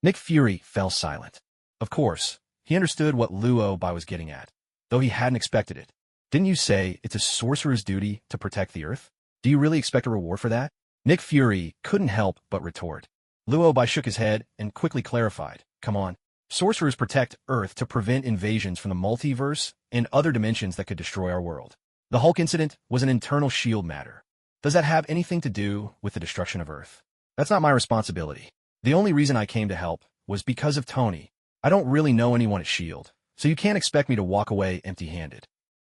Nick Fury fell silent. Of course, he understood what Luo Bai was getting at, though he hadn't expected it. Didn't you say it's a sorcerer's duty to protect the Earth? Do you really expect a reward for that? Nick Fury couldn't help but retort. Luo Bai shook his head and quickly clarified, "Come on. Sorcerers protect Earth to prevent invasions from the multiverse and other dimensions that could destroy our world. The Hulk incident was an internal S.H.I.E.L.D. matter. Does that have anything to do with the destruction of Earth? That's not my responsibility. The only reason I came to help was because of Tony. I don't really know anyone at S.H.I.E.L.D., so you can't expect me to walk away empty-handed."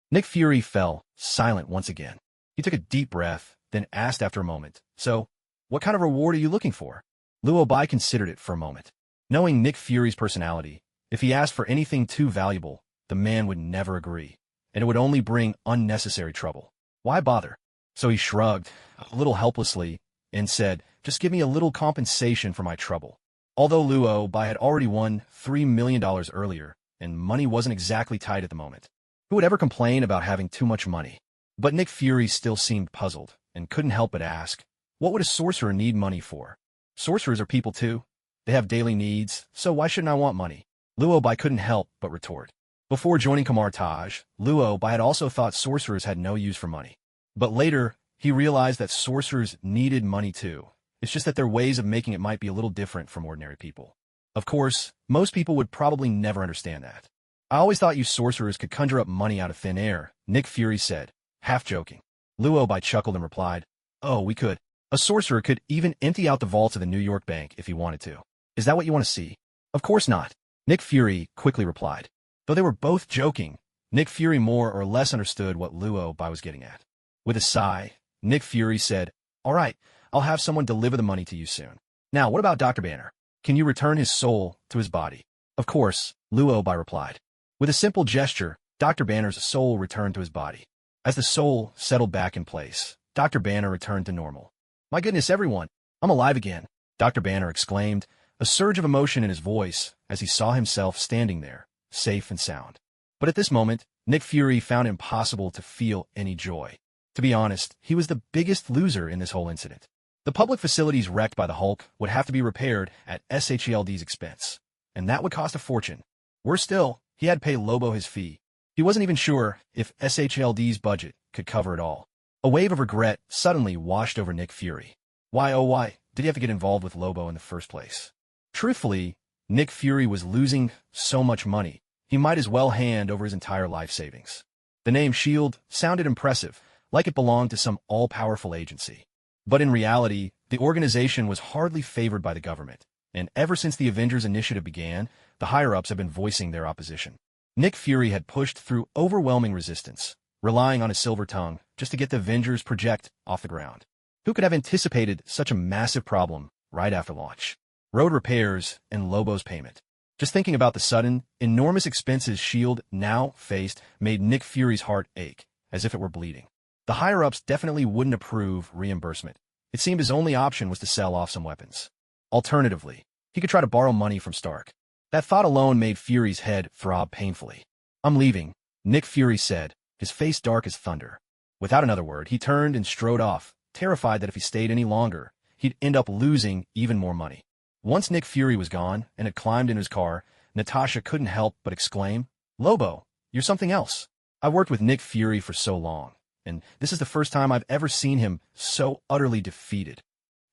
Nick Fury fell silent once again. He took a deep breath, then asked after a moment, "So, what kind of reward are you looking for?" Luo Bai considered it for a moment. Knowing Nick Fury's personality, if he asked for anything too valuable, the man would never agree, and it would only bring unnecessary trouble. Why bother? So he shrugged, a little helplessly, and said, "Just give me a little compensation for my trouble." Although Luo Bai had already won $3 million earlier, and money wasn't exactly tight at the moment, who would ever complain about having too much money? But Nick Fury still seemed puzzled, and couldn't help but ask, what would a sorcerer need money for? Sorcerers are people too. They have daily needs, so why shouldn't I want money? Luo Bai couldn't help but retort. Before joining Kamar Taj, Luo Bai had also thought sorcerers had no use for money. But later, he realized that sorcerers needed money too. It's just that their ways of making it might be a little different from ordinary people. Of course, most people would probably never understand that. "I always thought you sorcerers could conjure up money out of thin air," Nick Fury said, half joking. Luo Bai chuckled and replied, "Oh, we could. A sorcerer could even empty out the vaults of the New York Bank if he wanted to. Is that what you want to see?" "Of course not," Nick Fury quickly replied. Though they were both joking, Nick Fury more or less understood what Luo Bai was getting at. With a sigh, Nick Fury said, "All right, I'll have someone deliver the money to you soon. Now, what about Dr. Banner? Can you return his soul to his body?" "Of course," Luo Bai replied. With a simple gesture, Dr. Banner's soul returned to his body. As the soul settled back in place, Dr. Banner returned to normal. "My goodness, everyone, I'm alive again," Dr. Banner exclaimed, a surge of emotion in his voice as he saw himself standing there, safe and sound. But at this moment, Nick Fury found it impossible to feel any joy. To be honest, he was the biggest loser in this whole incident. The public facilities wrecked by the Hulk would have to be repaired at S.H.I.E.L.D.'s expense, and that would cost a fortune. Worse still, he had to pay Lobo his fee. He wasn't even sure if S.H.I.E.L.D.'s budget could cover it all. A wave of regret suddenly washed over Nick Fury. Why, oh why, did he have to get involved with Lobo in the first place? Truthfully, Nick Fury was losing so much money, he might as well hand over his entire life savings. The name S.H.I.E.L.D. sounded impressive, like it belonged to some all-powerful agency. But in reality, the organization was hardly favored by the government, and ever since the Avengers Initiative began, the higher-ups have been voicing their opposition. Nick Fury had pushed through overwhelming resistance, relying on his silver tongue just to get the Avengers project off the ground. Who could have anticipated such a massive problem right after launch? Road repairs and Lobo's payment. Just thinking about the sudden, enormous expenses S.H.I.E.L.D. now faced made Nick Fury's heart ache, as if it were bleeding. The higher-ups definitely wouldn't approve reimbursement. It seemed his only option was to sell off some weapons. Alternatively, he could try to borrow money from Stark. That thought alone made Fury's head throb painfully. "I'm leaving," Nick Fury said, his face dark as thunder. Without another word, he turned and strode off, terrified that if he stayed any longer, he'd end up losing even more money. Once Nick Fury was gone and had climbed into his car, Natasha couldn't help but exclaim, "Lobo, you're something else." I've worked with Nick Fury for so long, and this is the first time I've ever seen him so utterly defeated.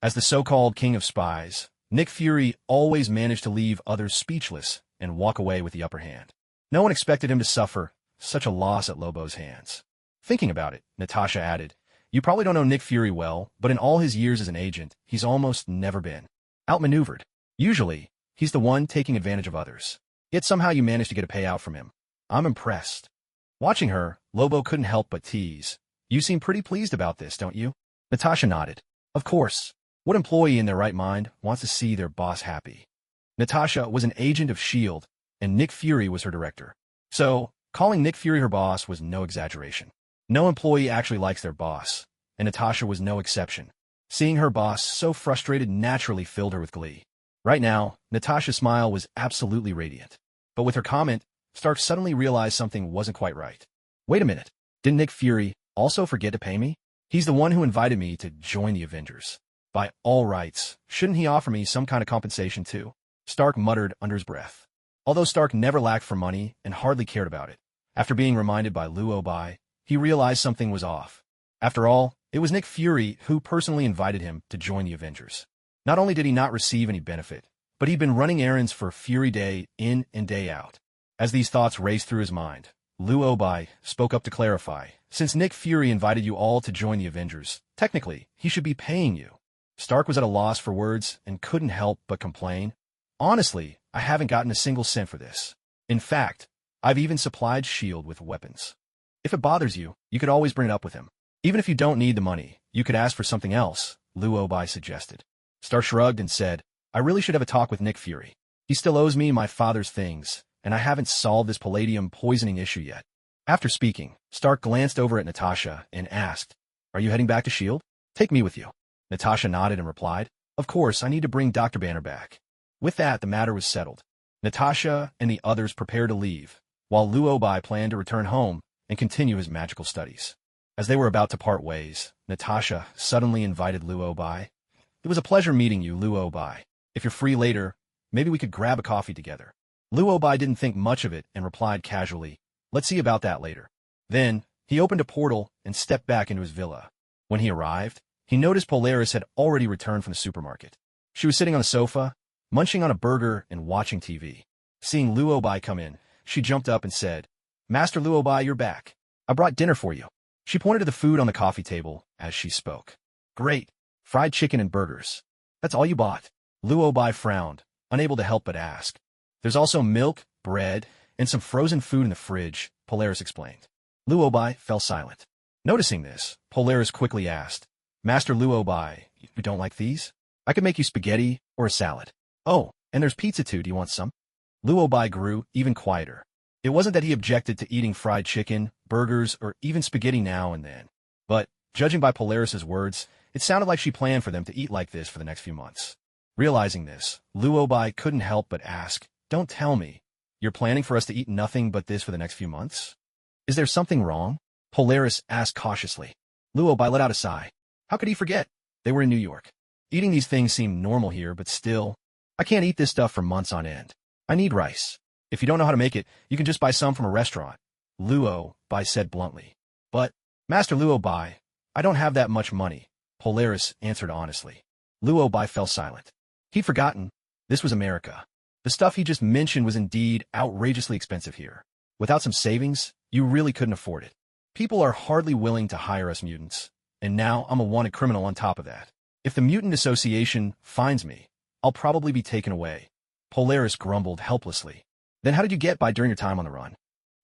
As the so-called king of spies, Nick Fury always managed to leave others speechless and walk away with the upper hand. No one expected him to suffer such a loss at Lobo's hands. Thinking about it, Natasha added, "You probably don't know Nick Fury well, but in all his years as an agent, he's almost never been outmaneuvered. Usually, he's the one taking advantage of others. Yet somehow you managed to get a payout from him. I'm impressed." Watching her, Lobo couldn't help but tease. You seem pretty pleased about this, don't you? Natasha nodded. Of course. What employee in their right mind wants to see their boss happy? Natasha was an agent of S.H.I.E.L.D., and Nick Fury was her director. So, calling Nick Fury her boss was no exaggeration. No employee actually likes their boss, and Natasha was no exception. Seeing her boss so frustrated naturally filled her with glee. Right now, Natasha's smile was absolutely radiant. But with her comment, Stark suddenly realized something wasn't quite right. Wait a minute. Didn't Nick Fury also forget to pay me? He's the one who invited me to join the Avengers. By all rights, shouldn't he offer me some kind of compensation too? Stark muttered under his breath. Although Stark never lacked for money and hardly cared about it, after being reminded by Luo Bai, he realized something was off. After all, it was Nick Fury who personally invited him to join the Avengers. Not only did he not receive any benefit, but he'd been running errands for Fury Day in and day out. As these thoughts raced through his mind, Luo Bai spoke up to clarify. Since Nick Fury invited you all to join the Avengers, technically, he should be paying you. Stark was at a loss for words and couldn't help but complain. Honestly, I haven't gotten a single cent for this. In fact, I've even supplied S.H.I.E.L.D. with weapons. If it bothers you, you could always bring it up with him. Even if you don't need the money, you could ask for something else, Luo Bai suggested. Stark shrugged and said, I really should have a talk with Nick Fury. He still owes me my father's things, and I haven't solved this palladium poisoning issue yet. After speaking, Stark glanced over at Natasha and asked, Are you heading back to S.H.I.E.L.D.? Take me with you. Natasha nodded and replied, Of course, I need to bring Dr. Banner back. With that, the matter was settled. Natasha and the others prepared to leave, while Luo Bai planned to return home and continue his magical studies. As they were about to part ways, Natasha suddenly invited Luo Bai. It was a pleasure meeting you, Luo Bai. If you're free later, maybe we could grab a coffee together. Luo Bai didn't think much of it and replied casually, Let's see about that later. Then, he opened a portal and stepped back into his villa. When he arrived, he noticed Polaris had already returned from the supermarket. She was sitting on the sofa, munching on a burger and watching TV. Seeing Luo Bai come in, she jumped up and said, Master Luo Bai, you're back. I brought dinner for you. She pointed to the food on the coffee table as she spoke. Great. Fried chicken and burgers. That's all you bought. Luo Bai frowned, unable to help but ask. There's also milk, bread, and some frozen food in the fridge, Polaris explained. Luo Bai fell silent. Noticing this, Polaris quickly asked, Master Luo Bai, you don't like these? I could make you spaghetti or a salad. Oh, and there's pizza too, do you want some? Luo Bai grew even quieter. It wasn't that he objected to eating fried chicken, burgers, or even spaghetti now and then. But, judging by Polaris's words, it sounded like she planned for them to eat like this for the next few months. Realizing this, Luo Bai couldn't help but ask, Don't tell me. You're planning for us to eat nothing but this for the next few months? Is there something wrong? Polaris asked cautiously. Luo Bai let out a sigh. How could he forget? They were in New York. Eating these things seemed normal here, but still, I can't eat this stuff for months on end. I need rice. If you don't know how to make it, you can just buy some from a restaurant, Luo Bai said bluntly. But, Master Luo Bai, I don't have that much money, Polaris answered honestly. Luo Bai fell silent. He'd forgotten. This was America. The stuff he just mentioned was indeed outrageously expensive here. Without some savings, you really couldn't afford it. People are hardly willing to hire us mutants. And now I'm a wanted criminal on top of that. If the Mutant Association finds me, I'll probably be taken away. Polaris grumbled helplessly. Then how did you get by during your time on the run?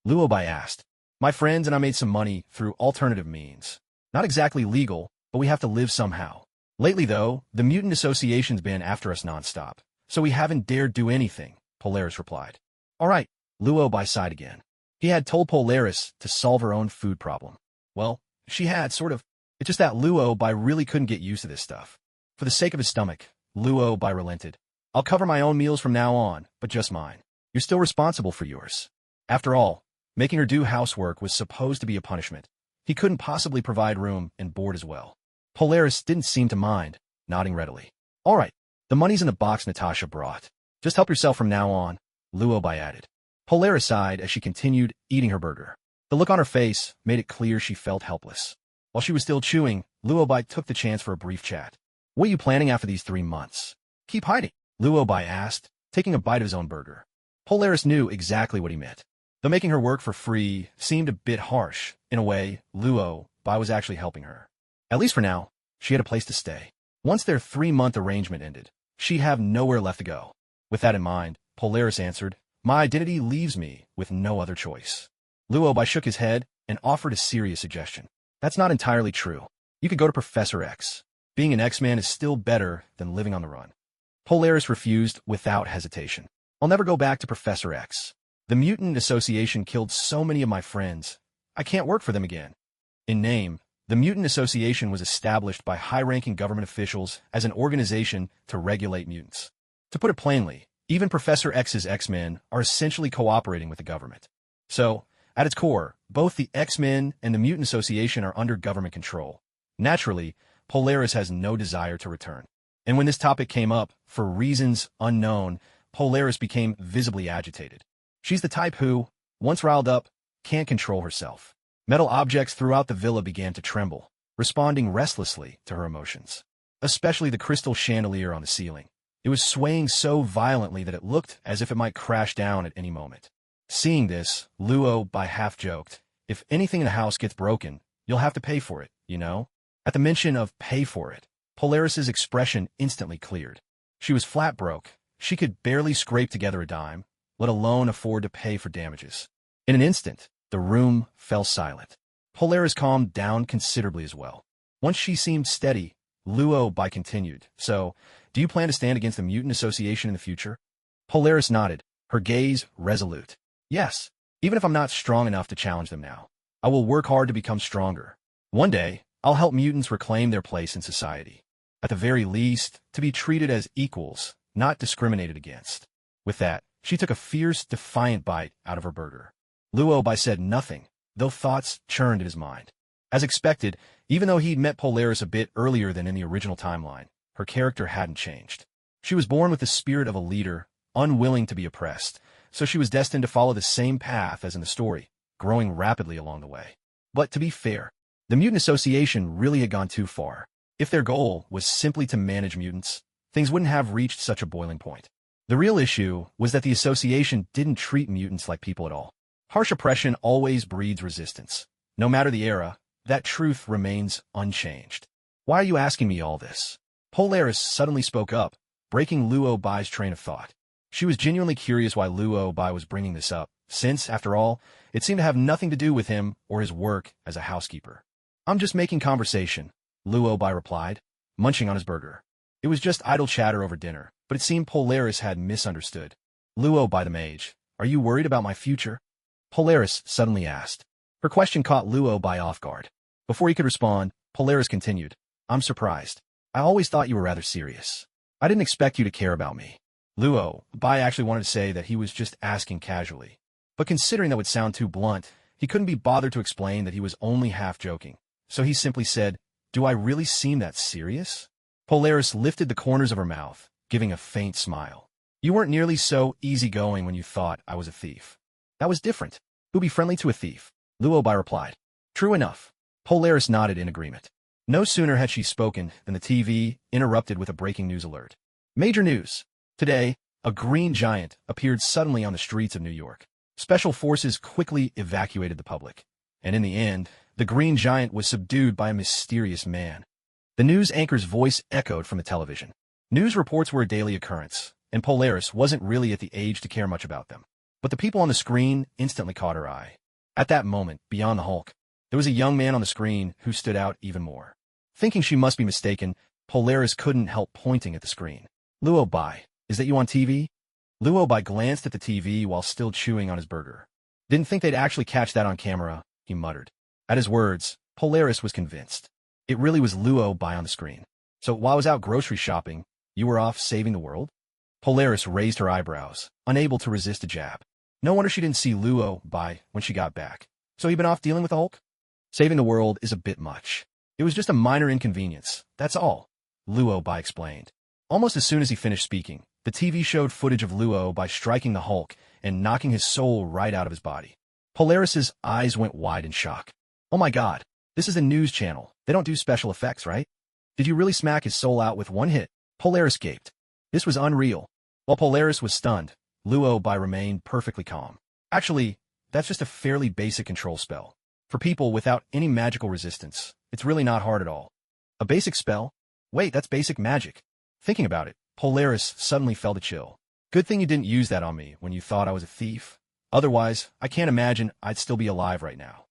Luo Bai asked. My friends and I made some money through alternative means. Not exactly legal, but we have to live somehow. Lately, though, the Mutant Association's been after us nonstop, so we haven't dared do anything, Polaris replied. All right, Luo Bai sighed again. He had told Polaris to solve her own food problem. Well, she had, sort of. It's just that Luo Bai really couldn't get used to this stuff. For the sake of his stomach, Luo Bai relented. I'll cover my own meals from now on, but just mine. You're still responsible for yours. After all, making her do housework was supposed to be a punishment. He couldn't possibly provide room and board as well. Polaris didn't seem to mind, nodding readily. All right, the money's in the box Natasha brought. Just help yourself from now on, Luo Bai added. Polaris sighed as she continued eating her burger. The look on her face made it clear she felt helpless. While she was still chewing, Luo Bai took the chance for a brief chat. What are you planning after these 3 months? Keep hiding, Luo Bai asked, taking a bite of his own burger. Polaris knew exactly what he meant. Though making her work for free seemed a bit harsh, in a way, Luo Bai was actually helping her. At least for now, she had a place to stay. Once their 3-month arrangement ended, she'd have nowhere left to go. With that in mind, Polaris answered, My identity leaves me with no other choice. Luobai shook his head and offered a serious suggestion. That's not entirely true. You could go to Professor X. Being an X-Man is still better than living on the run. Polaris refused without hesitation. I'll never go back to Professor X. The Mutant Association killed so many of my friends. I can't work for them again. In name, the Mutant Association was established by high-ranking government officials as an organization to regulate mutants. To put it plainly, even Professor X's X-Men are essentially cooperating with the government. So, at its core, both the X-Men and the Mutant Association are under government control. Naturally, Polaris has no desire to return. And when this topic came up, for reasons unknown, Polaris became visibly agitated. She's the type who, once riled up, can't control herself. Metal objects throughout the villa began to tremble, responding restlessly to her emotions. Especially the crystal chandelier on the ceiling. It was swaying so violently that it looked as if it might crash down at any moment. Seeing this, Luobai half-joked, "If anything in the house gets broken, you'll have to pay for it, you know?" At the mention of pay for it, Polaris's expression instantly cleared. She was flat broke. She could barely scrape together a dime, let alone afford to pay for damages. In an instant, the room fell silent. Polaris calmed down considerably as well. Once she seemed steady, Luobai continued, "So, do you plan to stand against the Mutant Association in the future?" Polaris nodded, her gaze resolute. "Yes, even if I'm not strong enough to challenge them now. I will work hard to become stronger. One day, I'll help mutants reclaim their place in society. At the very least, to be treated as equals, not discriminated against." With that, she took a fierce, defiant bite out of her burger. Luobai said nothing, though thoughts churned in his mind. As expected, even though he'd met Polaris a bit earlier than in the original timeline, her character hadn't changed. She was born with the spirit of a leader, unwilling to be oppressed, so she was destined to follow the same path as in the story, growing rapidly along the way. But to be fair, the Mutant Association really had gone too far. If their goal was simply to manage mutants, things wouldn't have reached such a boiling point. The real issue was that the association didn't treat mutants like people at all. Harsh oppression always breeds resistance. No matter the era, that truth remains unchanged. "Why are you asking me all this?" Polaris suddenly spoke up, breaking Luobai's train of thought. She was genuinely curious why Luobai was bringing this up, since, after all, it seemed to have nothing to do with him or his work as a housekeeper. "I'm just making conversation," Luobai replied, munching on his burger. It was just idle chatter over dinner, but it seemed Polaris had misunderstood. "Luobai the mage, are you worried about my future?" Polaris suddenly asked. Her question caught Luobai off guard. Before he could respond, Polaris continued, "I'm surprised. I always thought you were rather serious. I didn't expect you to care about me." Luobai actually wanted to say that he was just asking casually. But considering that would sound too blunt, he couldn't be bothered to explain that he was only half joking. So he simply said, "Do I really seem that serious?" Polaris lifted the corners of her mouth, giving a faint smile. "You weren't nearly so easygoing when you thought I was a thief. That was different. Who'd be friendly to a thief?" Luobai replied. "True enough." Polaris nodded in agreement. No sooner had she spoken than the TV interrupted with a breaking news alert. Major news. Today, a green giant appeared suddenly on the streets of New York. Special forces quickly evacuated the public. And in the end, the green giant was subdued by a mysterious man. The news anchor's voice echoed from the television. News reports were a daily occurrence, and Polaris wasn't really at the age to care much about them. But the people on the screen instantly caught her eye. At that moment, beyond the Hulk, there was a young man on the screen who stood out even more. Thinking she must be mistaken, Polaris couldn't help pointing at the screen. "Luobai, is that you on TV?" Luobai glanced at the TV while still chewing on his burger. "Didn't think they'd actually catch that on camera," he muttered. At his words, Polaris was convinced. It really was Luobai on the screen. "So while I was out grocery shopping, you were off saving the world?" Polaris raised her eyebrows, unable to resist a jab. No wonder she didn't see Luobai when she got back. "So you've been off dealing with the Hulk?" "Saving the world is a bit much. It was just a minor inconvenience, that's all," Luobai explained. Almost as soon as he finished speaking, the TV showed footage of Luobai striking the Hulk and knocking his soul right out of his body. Polaris's eyes went wide in shock. "Oh my god, this is a news channel. They don't do special effects, right? Did you really smack his soul out with one hit?" Polaris gaped. This was unreal. While Polaris was stunned, Luobai remained perfectly calm. "Actually, that's just a fairly basic control spell. For people without any magical resistance, it's really not hard at all." "A basic spell? Wait, that's basic magic." Thinking about it, Polaris suddenly felt a chill. "Good thing you didn't use that on me when you thought I was a thief." Otherwise, I can't imagine I'd still be alive right now.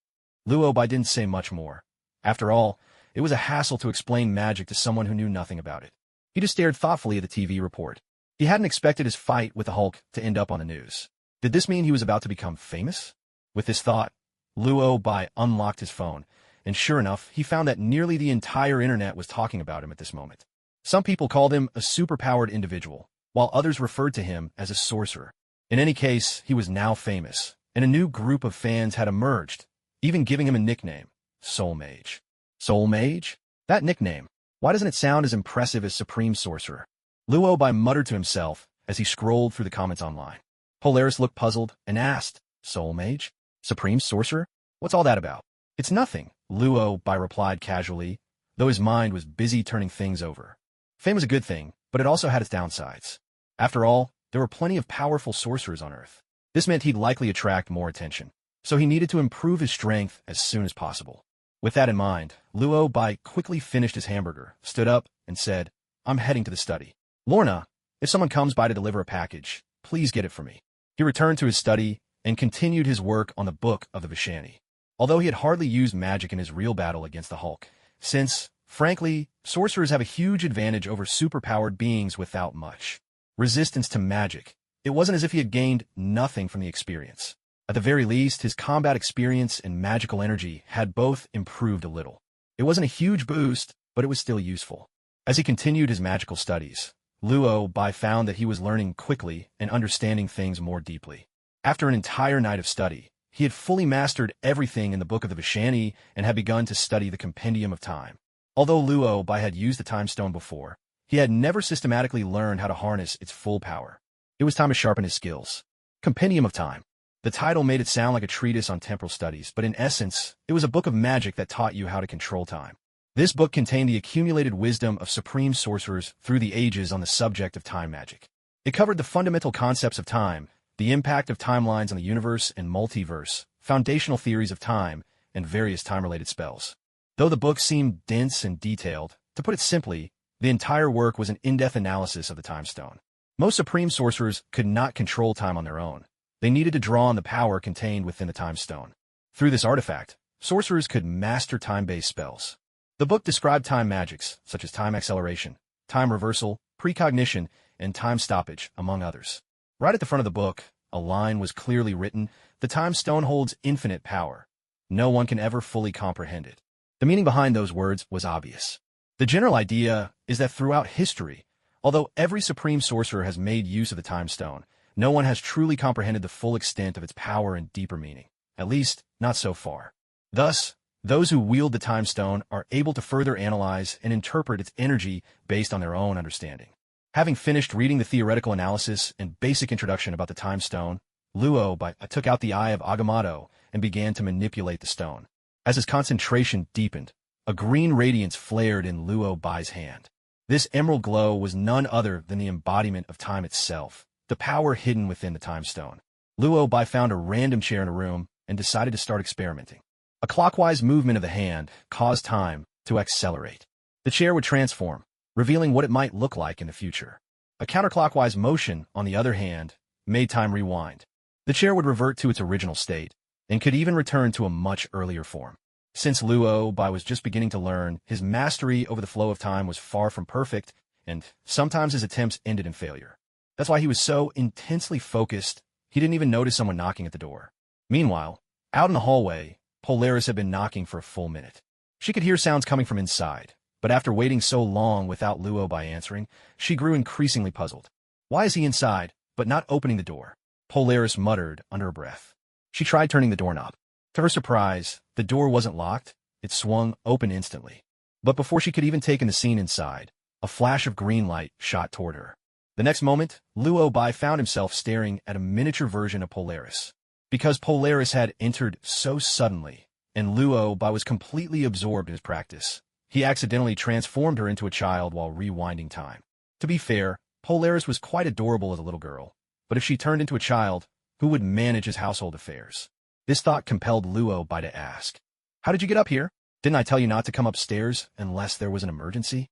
Luo Bai didn't say much more. After all, it was a hassle to explain magic to someone who knew nothing about it. He just stared thoughtfully at the TV report. He hadn't expected his fight with the Hulk to end up on the news. Did this mean he was about to become famous? With this thought, Luo Bai unlocked his phone, and sure enough, he found that nearly the entire internet was talking about him at this moment. Some people called him a superpowered individual, while others referred to him as a sorcerer. In any case, he was now famous, and a new group of fans had emerged, even giving him a nickname, Soul Mage. Soul Mage? That nickname. Why doesn't it sound as impressive as Supreme Sorcerer? Luo Bai muttered to himself as he scrolled through the comments online. Polaris looked puzzled and asked, Soul Mage? Supreme Sorcerer? What's all that about? It's nothing, Luo Bai replied casually, though his mind was busy turning things over. Fame was a good thing, but it also had its downsides. After all, there were plenty of powerful sorcerers on Earth. This meant he'd likely attract more attention, so he needed to improve his strength as soon as possible. With that in mind, Luo Bai quickly finished his hamburger, stood up, and said, I'm heading to the study. Lorna, if someone comes by to deliver a package, please get it for me. He returned to his study and continued his work on the Book of the Vishani. Although he had hardly used magic in his real battle against the Hulk, since, frankly, sorcerers have a huge advantage over superpowered beings without much resistance to magic, it wasn't as if he had gained nothing from the experience. At the very least, his combat experience and magical energy had both improved a little. It wasn't a huge boost, but it was still useful. As he continued his magical studies, Luo Bai found that he was learning quickly and understanding things more deeply. After an entire night of study, he had fully mastered everything in the Book of the Vishani and had begun to study the Compendium of Time. Although Luo Bai had used the Time Stone before, he had never systematically learned how to harness its full power. It was time to sharpen his skills. Compendium of Time. The title made it sound like a treatise on temporal studies, but in essence, it was a book of magic that taught you how to control time. This book contained the accumulated wisdom of supreme sorcerers through the ages on the subject of time magic. It covered the fundamental concepts of time, the impact of timelines on the universe and multiverse, foundational theories of time, and various time-related spells. Though the book seemed dense and detailed, to put it simply, the entire work was an in-depth analysis of the Time Stone. Most supreme sorcerers could not control time on their own. They needed to draw on the power contained within the Time Stone. Through this artifact, sorcerers could master time-based spells. The book described time magics, such as time acceleration, time reversal, precognition, and time stoppage, among others. Right at the front of the book, a line was clearly written, the Time Stone holds infinite power. No one can ever fully comprehend it. The meaning behind those words was obvious. The general idea is that throughout history, although every supreme sorcerer has made use of the Time Stone, no one has truly comprehended the full extent of its power and deeper meaning. At least, not so far. Thus, those who wield the Time Stone are able to further analyze and interpret its energy based on their own understanding. Having finished reading the theoretical analysis and basic introduction about the Time Stone, Luo Bai took out the Eye of Agamotto and began to manipulate the stone. As his concentration deepened, a green radiance flared in Luo Bai's hand. This emerald glow was none other than the embodiment of time itself, the power hidden within the Time Stone. Luo Bai found a random chair in a room and decided to start experimenting. A clockwise movement of the hand caused time to accelerate. The chair would transform, revealing what it might look like in the future. A counterclockwise motion, on the other hand, made time rewind. The chair would revert to its original state, and could even return to a much earlier form. Since Luo Bai was just beginning to learn, his mastery over the flow of time was far from perfect, and sometimes his attempts ended in failure. That's why he was so intensely focused, he didn't even notice someone knocking at the door. Meanwhile, out in the hallway, Polaris had been knocking for a full minute. She could hear sounds coming from inside, but after waiting so long without Luo Bai answering, she grew increasingly puzzled. Why is he inside, but not opening the door? Polaris muttered under her breath. She tried turning the doorknob. To her surprise, the door wasn't locked, it swung open instantly. But before she could even take in the scene inside, a flash of green light shot toward her. The next moment, Luo Bai found himself staring at a miniature version of Polaris. Because Polaris had entered so suddenly, and Luo Bai was completely absorbed in his practice, he accidentally transformed her into a child while rewinding time. To be fair, Polaris was quite adorable as a little girl, but if she turned into a child, who would manage his household affairs? This thought compelled Luo Bai to ask, "How did you get up here? Didn't I tell you not to come upstairs unless there was an emergency?"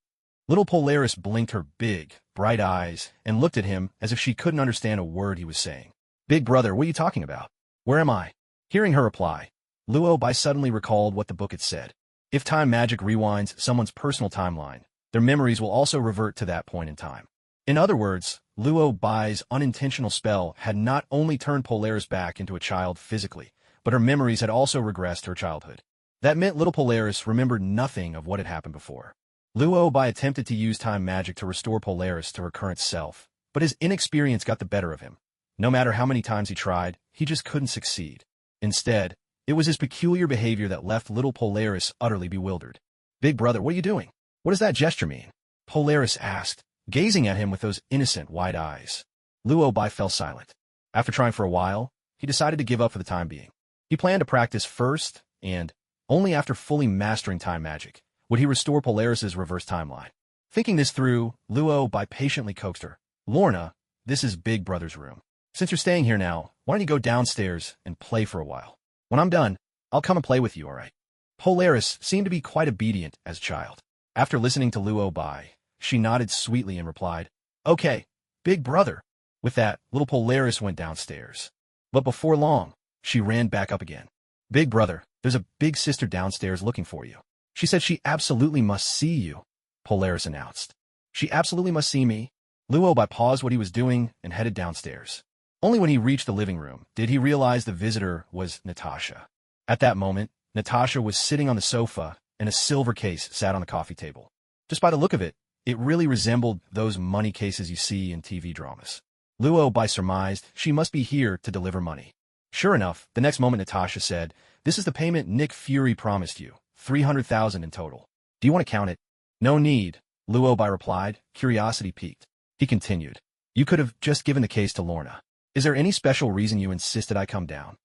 Little Polaris blinked her big, bright eyes and looked at him as if she couldn't understand a word he was saying. "Big brother, what are you talking about? Where am I? Hearing her reply, Luo Bai suddenly recalled what the book had said. If time magic rewinds someone's personal timeline, their memories will also revert to that point in time. In other words, Luo Bai's unintentional spell had not only turned Polaris back into a child physically, but her memories had also regressed to her childhood. That meant little Polaris remembered nothing of what had happened before. Luo Bai attempted to use time magic to restore Polaris to her current self, but his inexperience got the better of him. No matter how many times he tried, he just couldn't succeed. Instead, it was his peculiar behavior that left little Polaris utterly bewildered. Big brother, what are you doing? What does that gesture mean? Polaris asked, gazing at him with those innocent, wide eyes. Luo Bai fell silent. After trying for a while, he decided to give up for the time being. He planned to practice first, and, only after fully mastering time magic, would he restore Polaris's reverse timeline. Thinking this through, Luo Bai patiently coaxed her. Lorna, this is Big Brother's room. Since you're staying here now, why don't you go downstairs and play for a while? When I'm done, I'll come and play with you, all right? Polaris seemed to be quite obedient as a child. After listening to Luo Bai, she nodded sweetly and replied, Okay, Big Brother. With that, little Polaris went downstairs. But before long, she ran back up again. Big Brother, there's a big sister downstairs looking for you. She said she absolutely must see you, Polaris announced. She absolutely must see me? Luo Bai paused what he was doing and headed downstairs. Only when he reached the living room did he realize the visitor was Natasha. At that moment, Natasha was sitting on the sofa and a silver case sat on the coffee table. Just by the look of it, it really resembled those money cases you see in TV dramas. Luo Bai surmised she must be here to deliver money. Sure enough, the next moment Natasha said, This is the payment Nick Fury promised you, 300,000 in total. Do you want to count it? No need, Luo Bai replied, curiosity piqued. He continued, You could have just given the case to Lorna. Is there any special reason you insisted I come down?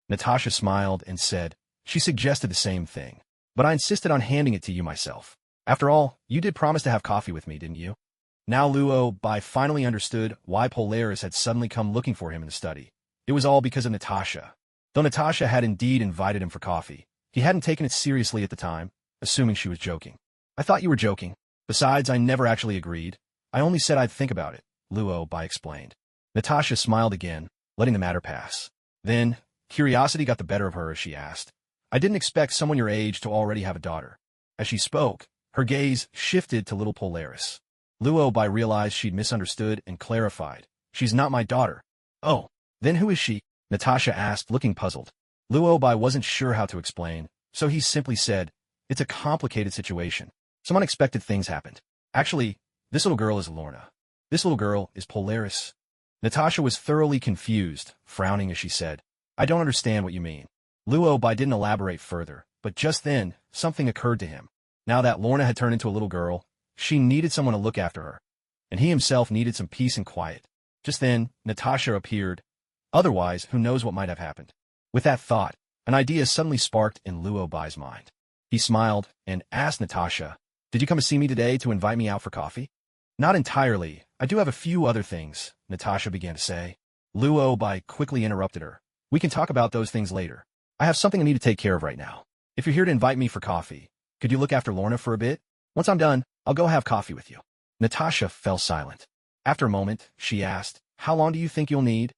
Natasha smiled and said, She suggested the same thing, but I insisted on handing it to you myself. After all, you did promise to have coffee with me, didn't you? Now Luo Bai finally understood why Polaris had suddenly come looking for him in the study. It was all because of Natasha. Though Natasha had indeed invited him for coffee, he hadn't taken it seriously at the time, assuming she was joking. I thought you were joking. Besides, I never actually agreed. I only said I'd think about it, Luo Bai explained. Natasha smiled again, letting the matter pass. Then, curiosity got the better of her as she asked, I didn't expect someone your age to already have a daughter. As she spoke, her gaze shifted to little Polaris. Luo Bai realized she'd misunderstood and clarified. She's not my daughter. Oh, then who is she? Natasha asked, looking puzzled. Luo Bai wasn't sure how to explain, so he simply said, It's a complicated situation. Some unexpected things happened. Actually, this little girl is Lorna. This little girl is Polaris. Natasha was thoroughly confused, frowning as she said, I don't understand what you mean. Luo Bai didn't elaborate further, but just then, something occurred to him. Now that Lorna had turned into a little girl, she needed someone to look after her, and he himself needed some peace and quiet. Just then, Natasha appeared. Otherwise, who knows what might have happened. With that thought, an idea suddenly sparked in Luo Bai's mind. He smiled and asked Natasha, Did you come to see me today to invite me out for coffee? Not entirely. I do have a few other things, Natasha began to say. Luo Bai quickly interrupted her. We can talk about those things later. I have something I need to take care of right now. If you're here to invite me for coffee, could you look after Lorna for a bit? Once I'm done, I'll go have coffee with you. Natasha fell silent. After a moment, she asked, How long do you think you'll need?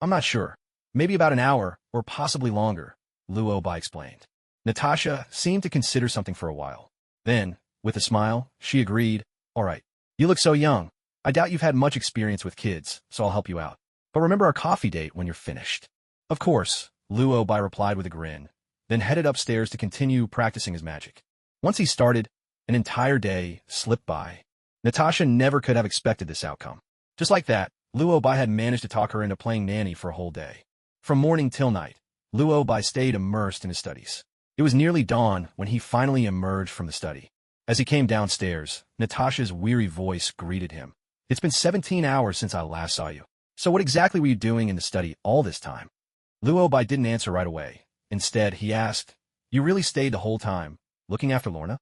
I'm not sure. Maybe about an hour, or possibly longer, Luo Bai explained. Natasha seemed to consider something for a while. Then, with a smile, she agreed, All right. You look so young. I doubt you've had much experience with kids, so I'll help you out. But remember our coffee date when you're finished. Of course, Luo Bai replied with a grin, then headed upstairs to continue practicing his magic. Once he started, an entire day slipped by. Natasha never could have expected this outcome. Just like that, Luo Bai had managed to talk her into playing nanny for a whole day. From morning till night, Luo Bai stayed immersed in his studies. It was nearly dawn when he finally emerged from the study. As he came downstairs, Natasha's weary voice greeted him. It's been 17 hours since I last saw you. So what exactly were you doing in the study all this time? Luo Bai didn't answer right away. Instead, he asked, You really stayed the whole time, looking after Lorna?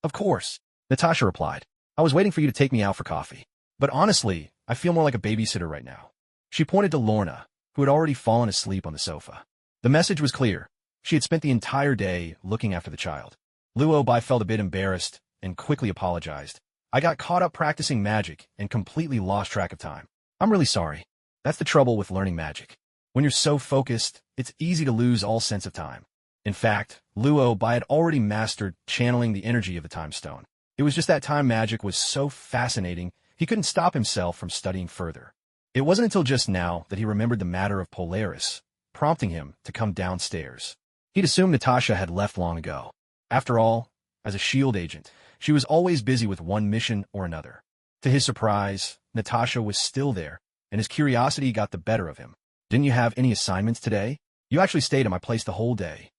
Of course, Natasha replied. I was waiting for you to take me out for coffee. But honestly, I feel more like a babysitter right now. She pointed to Lorna, who had already fallen asleep on the sofa. The message was clear. She had spent the entire day looking after the child. Luo Bai felt a bit embarrassed and quickly apologized. I got caught up practicing magic and completely lost track of time. I'm really sorry. That's the trouble with learning magic. When you're so focused, it's easy to lose all sense of time. In fact, Luo Bai had already mastered channeling the energy of the time stone. It was just that time magic was so fascinating, he couldn't stop himself from studying further. It wasn't until just now that he remembered the matter of Polaris, prompting him to come downstairs. He'd assumed Natasha had left long ago. After all, as a SHIELD agent, she was always busy with one mission or another. To his surprise, Natasha was still there, and his curiosity got the better of him. Didn't you have any assignments today? You actually stayed at my place the whole day.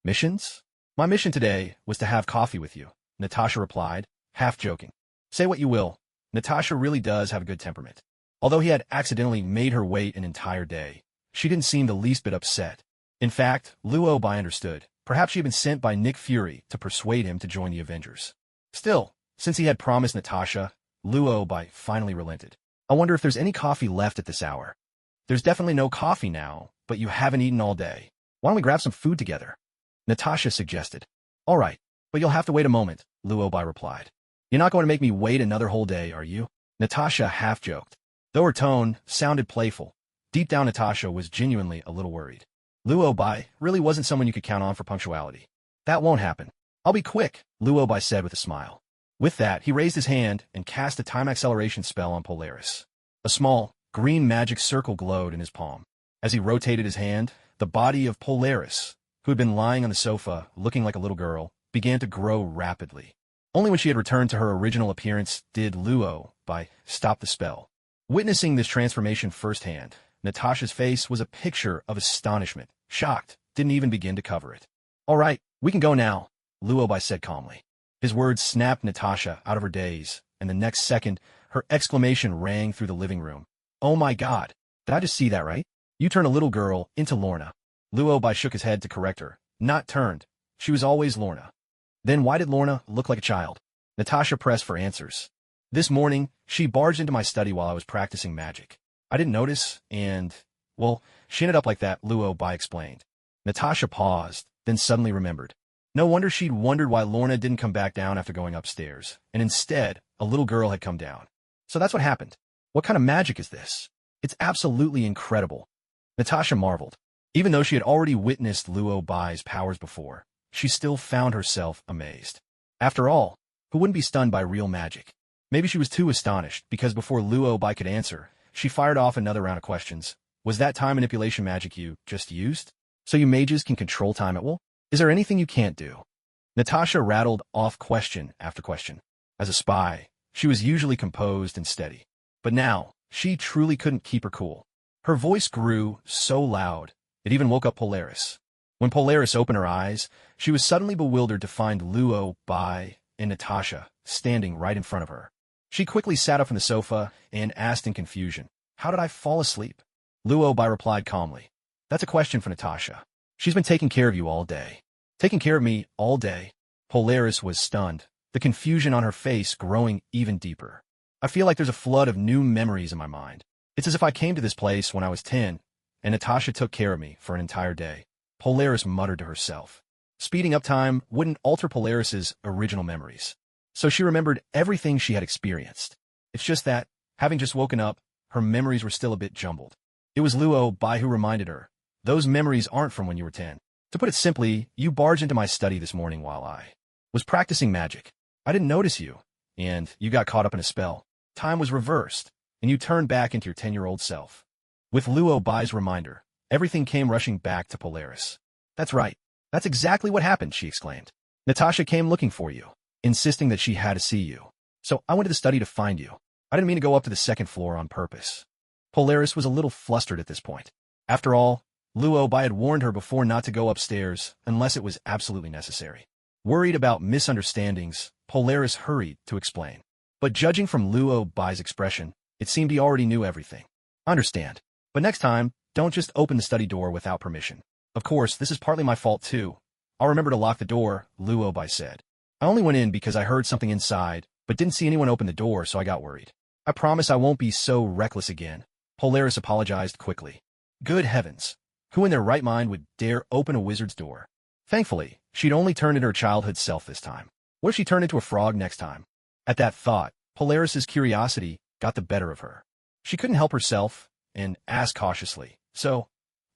Missions? My mission today was to have coffee with you, Natasha replied, half joking. Say what you will, Natasha really does have a good temperament. Although he had accidentally made her wait an entire day, she didn't seem the least bit upset. In fact, Luo Bai understood. Perhaps she had been sent by Nick Fury to persuade him to join the Avengers. Still, since he had promised Natasha, Luo Bai finally relented. I wonder if there's any coffee left at this hour. There's definitely no coffee now, but you haven't eaten all day. Why don't we grab some food together? Natasha suggested. All right, but you'll have to wait a moment, Luo Bai replied. You're not going to make me wait another whole day, are you? Natasha half-joked. Though her tone sounded playful, deep down Natasha was genuinely a little worried. Luo Bai really wasn't someone you could count on for punctuality. That won't happen. I'll be quick, Luo Bai said with a smile. With that, he raised his hand and cast a time acceleration spell on Polaris. A small, green magic circle glowed in his palm. As he rotated his hand, the body of Polaris, who had been lying on the sofa looking like a little girl, began to grow rapidly. Only when she had returned to her original appearance did Luo Bai stop the spell. Witnessing this transformation firsthand, Natasha's face was a picture of astonishment. Shocked, didn't even begin to cover it. All right, we can go now, Luo Bai said calmly. His words snapped Natasha out of her daze, and the next second, her exclamation rang through the living room. Oh my God, did I just see that right? You turn a little girl into Lorna. Luo Bai shook his head to correct her. Not turned. She was always Lorna. Then why did Lorna look like a child? Natasha pressed for answers. This morning, she barged into my study while I was practicing magic. I didn't notice, and, well, she ended up like that, Luo Bai explained. Natasha paused, then suddenly remembered. No wonder she'd wondered why Lorna didn't come back down after going upstairs, and instead, a little girl had come down. So that's what happened. What kind of magic is this? It's absolutely incredible. Natasha marveled. Even though she had already witnessed Luo Bai's powers before, she still found herself amazed. After all, who wouldn't be stunned by real magic? Maybe she was too astonished, because before Luo Bai could answer, she fired off another round of questions. Was that time manipulation magic you just used? So you mages can control time at will? Is there anything you can't do? Natasha rattled off question after question. As a spy, she was usually composed and steady. But now, she truly couldn't keep her cool. Her voice grew so loud, it even woke up Polaris. When Polaris opened her eyes, she was suddenly bewildered to find Luo Bai and Natasha standing right in front of her. She quickly sat up from the sofa and asked in confusion, "How did I fall asleep?" Luo Bai replied calmly, "That's a question for Natasha. She's been taking care of you all day." Taking care of me all day? Polaris was stunned, the confusion on her face growing even deeper. I feel like there's a flood of new memories in my mind. It's as if I came to this place when I was 10, and Natasha took care of me for an entire day. Polaris muttered to herself. Speeding up time wouldn't alter Polaris's original memories. So she remembered everything she had experienced. It's just that, having just woken up, her memories were still a bit jumbled. It was Luo Bai who reminded her, "Those memories aren't from when you were 10. To put it simply, you barged into my study this morning while I was practicing magic. I didn't notice you, and you got caught up in a spell. Time was reversed, and you turned back into your 10-year-old self." With Luo Bai's reminder, everything came rushing back to Polaris. "That's right. That's exactly what happened," she exclaimed. "Natasha came looking for you, insisting that she had to see you. So I went to the study to find you. I didn't mean to go up to the second floor on purpose." Polaris was a little flustered at this point. After all, Luo Bai had warned her before not to go upstairs unless it was absolutely necessary. Worried about misunderstandings, Polaris hurried to explain. But judging from Luo Bai's expression, it seemed he already knew everything. "Understand. But next time, don't just open the study door without permission. Of course, this is partly my fault too. I'll remember to lock the door," Luo Bai said. "I only went in because I heard something inside, but didn't see anyone open the door, so I got worried. I promise I won't be so reckless again." Polaris apologized quickly. Good heavens. Who in their right mind would dare open a wizard's door? Thankfully, she'd only turned into her childhood self this time. What if she turned into a frog next time? At that thought, Polaris's curiosity got the better of her. She couldn't help herself and asked cautiously, "So,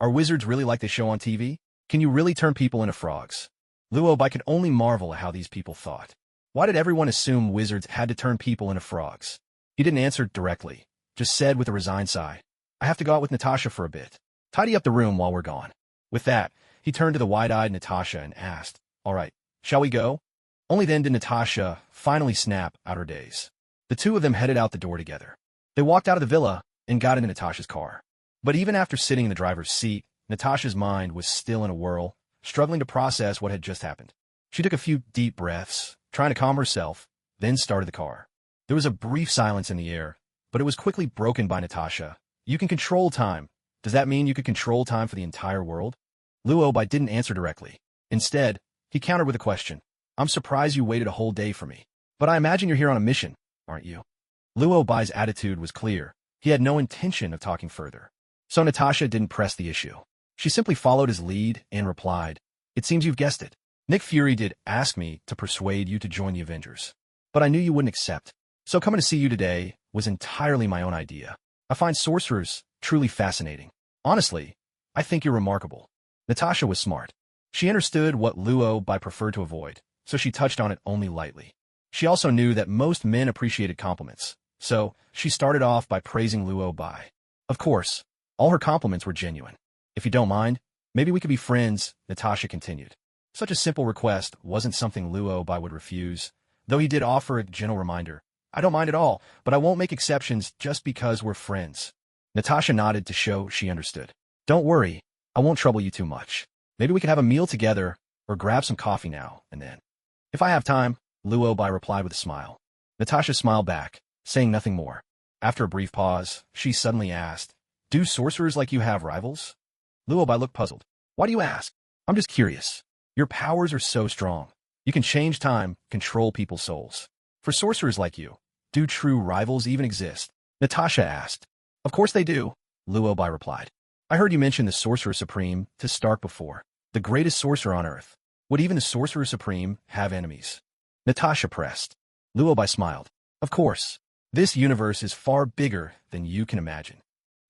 Are wizards really like they show on TV? Can you really turn people into frogs? Luobai could only marvel at how these people thought. Why did everyone assume wizards had to turn people into frogs? He didn't answer directly, just said with a resigned sigh, I have to go out with Natasha for a bit. Tidy up the room while we're gone. With that, he turned to the wide-eyed Natasha and asked, all right, shall we go? Only then did Natasha finally snap out her daze. The two of them headed out the door together. They walked out of the villa and got into Natasha's car. But even after sitting in the driver's seat, Natasha's mind was still in a whirl, struggling to process what had just happened. She took a few deep breaths, trying to calm herself, then started the car. There was a brief silence in the air, but it was quickly broken by Natasha. You can control time. Does that mean you could control time for the entire world? Luobai didn't answer directly. Instead, he countered with a question. I'm surprised you waited a whole day for me. But I imagine you're here on a mission, aren't you? Luobai's attitude was clear. He had no intention of talking further. So Natasha didn't press the issue. She simply followed his lead and replied, it seems you've guessed it. Nick Fury did ask me to persuade you to join the Avengers. But I knew you wouldn't accept. So coming to see you today was entirely my own idea. I find sorcerers truly fascinating. Honestly, I think you're remarkable. Natasha was smart. She understood what Luobai preferred to avoid, so she touched on it only lightly. She also knew that most men appreciated compliments, so she started off by praising Luobai. Of course, all her compliments were genuine. If you don't mind, maybe we could be friends, Natasha continued. Such a simple request wasn't something Luobai would refuse, though he did offer a gentle reminder. I don't mind at all, but I won't make exceptions just because we're friends. Natasha nodded to show she understood. Don't worry, I won't trouble you too much. Maybe we could have a meal together or grab some coffee now and then. If I have time, Luobai replied with a smile. Natasha smiled back, saying nothing more. After a brief pause, she suddenly asked, do sorcerers like you have rivals? Luobai looked puzzled. Why do you ask? I'm just curious. Your powers are so strong. You can change time, control people's souls. For sorcerers like you, do true rivals even exist? Natasha asked. Of course they do, Luobai replied. I heard you mention the Sorcerer Supreme to Stark before. The greatest sorcerer on Earth. Would even the Sorcerer Supreme have enemies? Natasha pressed. Luobai smiled. Of course. This universe is far bigger than you can imagine.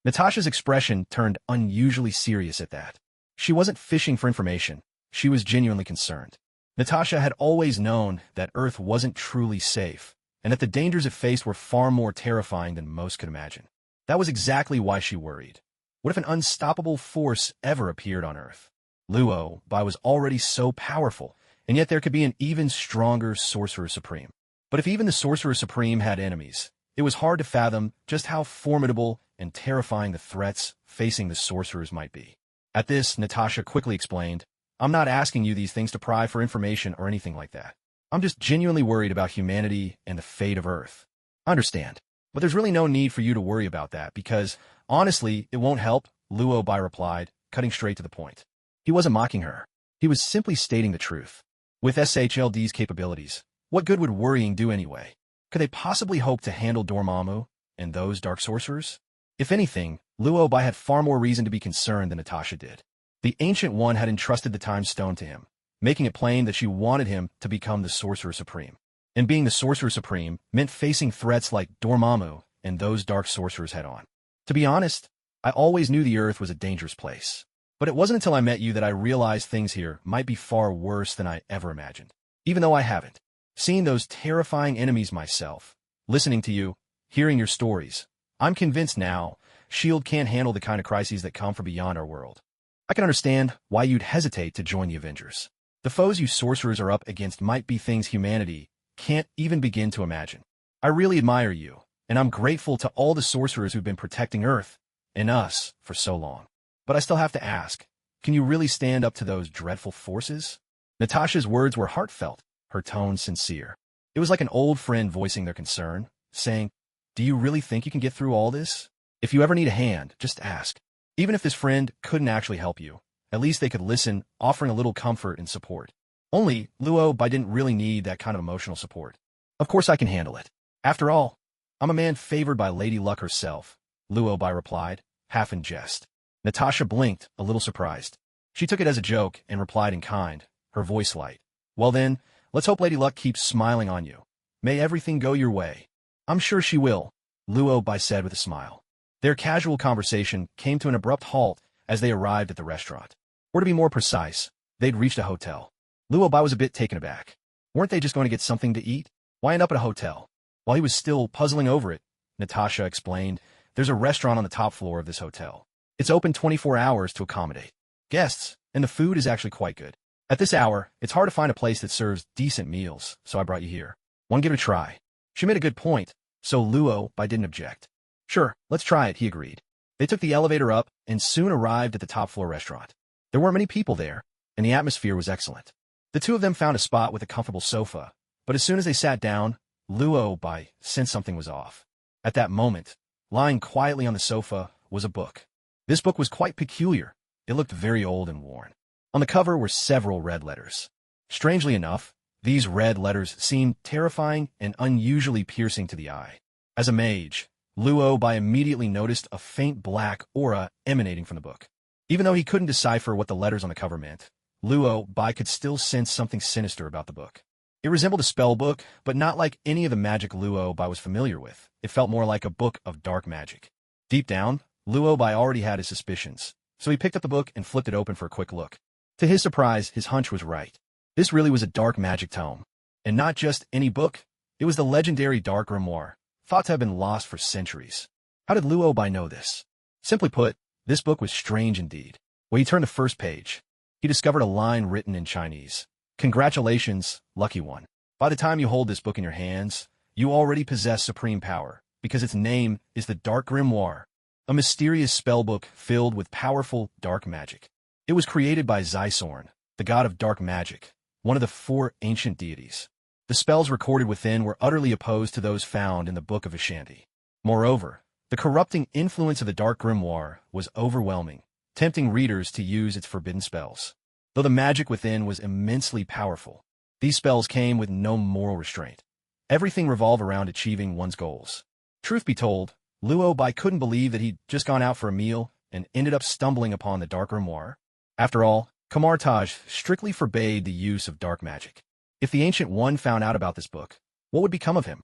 Natasha's expression turned unusually serious at that. She wasn't fishing for information. She was genuinely concerned. Natasha had always known that Earth wasn't truly safe, and that the dangers it faced were far more terrifying than most could imagine. That was exactly why she worried. What if an unstoppable force ever appeared on Earth? Luobai was already so powerful, and yet there could be an even stronger Sorcerer Supreme. But if even the Sorcerer Supreme had enemies, it was hard to fathom just how formidable and terrifying the threats facing the sorcerers might be. At this, Natasha quickly explained, I'm not asking you these things to pry for information or anything like that. I'm just genuinely worried about humanity and the fate of Earth. I understand, but there's really no need for you to worry about that because, honestly, it won't help, Luobai replied, cutting straight to the point. He wasn't mocking her. He was simply stating the truth. With SHLD's capabilities, what good would worrying do anyway? Could they possibly hope to handle Dormammu and those dark sorcerers? If anything, Luobai had far more reason to be concerned than Natasha did. The Ancient One had entrusted the Time Stone to him, making it plain that she wanted him to become the Sorcerer Supreme. And being the Sorcerer Supreme meant facing threats like Dormammu and those dark sorcerers head-on. To be honest, I always knew the Earth was a dangerous place. But it wasn't until I met you that I realized things here might be far worse than I ever imagined. Even though I haven't. Seeing those terrifying enemies myself, listening to you, hearing your stories, I'm convinced now S.H.I.E.L.D. can't handle the kind of crises that come from beyond our world. I can understand why you'd hesitate to join the Avengers. The foes you sorcerers are up against might be things humanity can't even begin to imagine. I really admire you, and I'm grateful to all the sorcerers who've been protecting Earth and us for so long. But I still have to ask, can you really stand up to those dreadful forces? Natasha's words were heartfelt, her tone sincere. It was like an old friend voicing their concern, saying, do you really think you can get through all this? If you ever need a hand, just ask. Even if this friend couldn't actually help you, at least they could listen, offering a little comfort and support. Only, Luobai didn't really need that kind of emotional support. Of course I can handle it. After all, I'm a man favored by Lady Luck herself, Luobai replied, half in jest. Natasha blinked, a little surprised. She took it as a joke and replied in kind, her voice light. Well then, let's hope Lady Luck keeps smiling on you. May everything go your way. I'm sure she will, Luobai said with a smile. Their casual conversation came to an abrupt halt as they arrived at the restaurant. Or to be more precise, they'd reached a hotel. Luo Bai was a bit taken aback. Weren't they just going to get something to eat? Why end up at a hotel? While he was still puzzling over it, Natasha explained, there's a restaurant on the top floor of this hotel. It's open 24 hours to accommodate guests, and the food is actually quite good. At this hour, it's hard to find a place that serves decent meals, so I brought you here. Want to give it a try? She made a good point, so Luo Bai didn't object. Sure, let's try it, he agreed. They took the elevator up and soon arrived at the top floor restaurant. There weren't many people there, and the atmosphere was excellent. The two of them found a spot with a comfortable sofa, but as soon as they sat down, Luo Bai sensed something was off. At that moment, lying quietly on the sofa was a book. This book was quite peculiar. It looked very old and worn. On the cover were several red letters. Strangely enough, these red letters seemed terrifying and unusually piercing to the eye. As a mage, Luo Bai immediately noticed a faint black aura emanating from the book. Even though he couldn't decipher what the letters on the cover meant, Luo Bai could still sense something sinister about the book. It resembled a spell book, but not like any of the magic Luo Bai was familiar with. It felt more like a book of dark magic. Deep down, Luo Bai already had his suspicions, so he picked up the book and flipped it open for a quick look. To his surprise, his hunch was right. This really was a dark magic tome. And not just any book, it was the legendary Dark Grimoire, thought to have been lost for centuries. How did Luo Bai know this? Simply put, this book was strange indeed. When he turned the first page, he discovered a line written in Chinese. Congratulations, lucky one. By the time you hold this book in your hands, you already possess supreme power, because its name is the Dark Grimoire, a mysterious spellbook filled with powerful dark magic. It was created by Zaisorn, the god of dark magic, one of the 4 ancient deities. The spells recorded within were utterly opposed to those found in the Book of Ashanti. Moreover, the corrupting influence of the Dark Grimoire was overwhelming, tempting readers to use its forbidden spells. Though the magic within was immensely powerful, these spells came with no moral restraint. Everything revolved around achieving one's goals. Truth be told, Luo Bai couldn't believe that he'd just gone out for a meal and ended up stumbling upon the Dark Grimoire. After all, Kamartaj strictly forbade the use of dark magic. If the Ancient One found out about this book, what would become of him?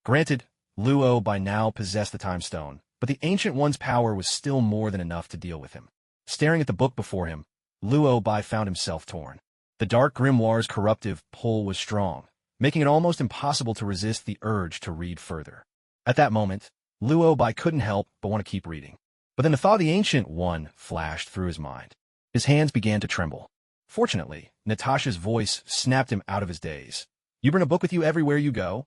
Granted, Luo Bai now possessed the Time Stone, but the Ancient One's power was still more than enough to deal with him. Staring at the book before him, Luo Bai found himself torn. The Dark Grimoire's corruptive pull was strong, making it almost impossible to resist the urge to read further. At that moment, Luo Bai couldn't help but want to keep reading. But then the thought of the Ancient One flashed through his mind. His hands began to tremble. Fortunately, Natasha's voice snapped him out of his daze. You bring a book with you everywhere you go?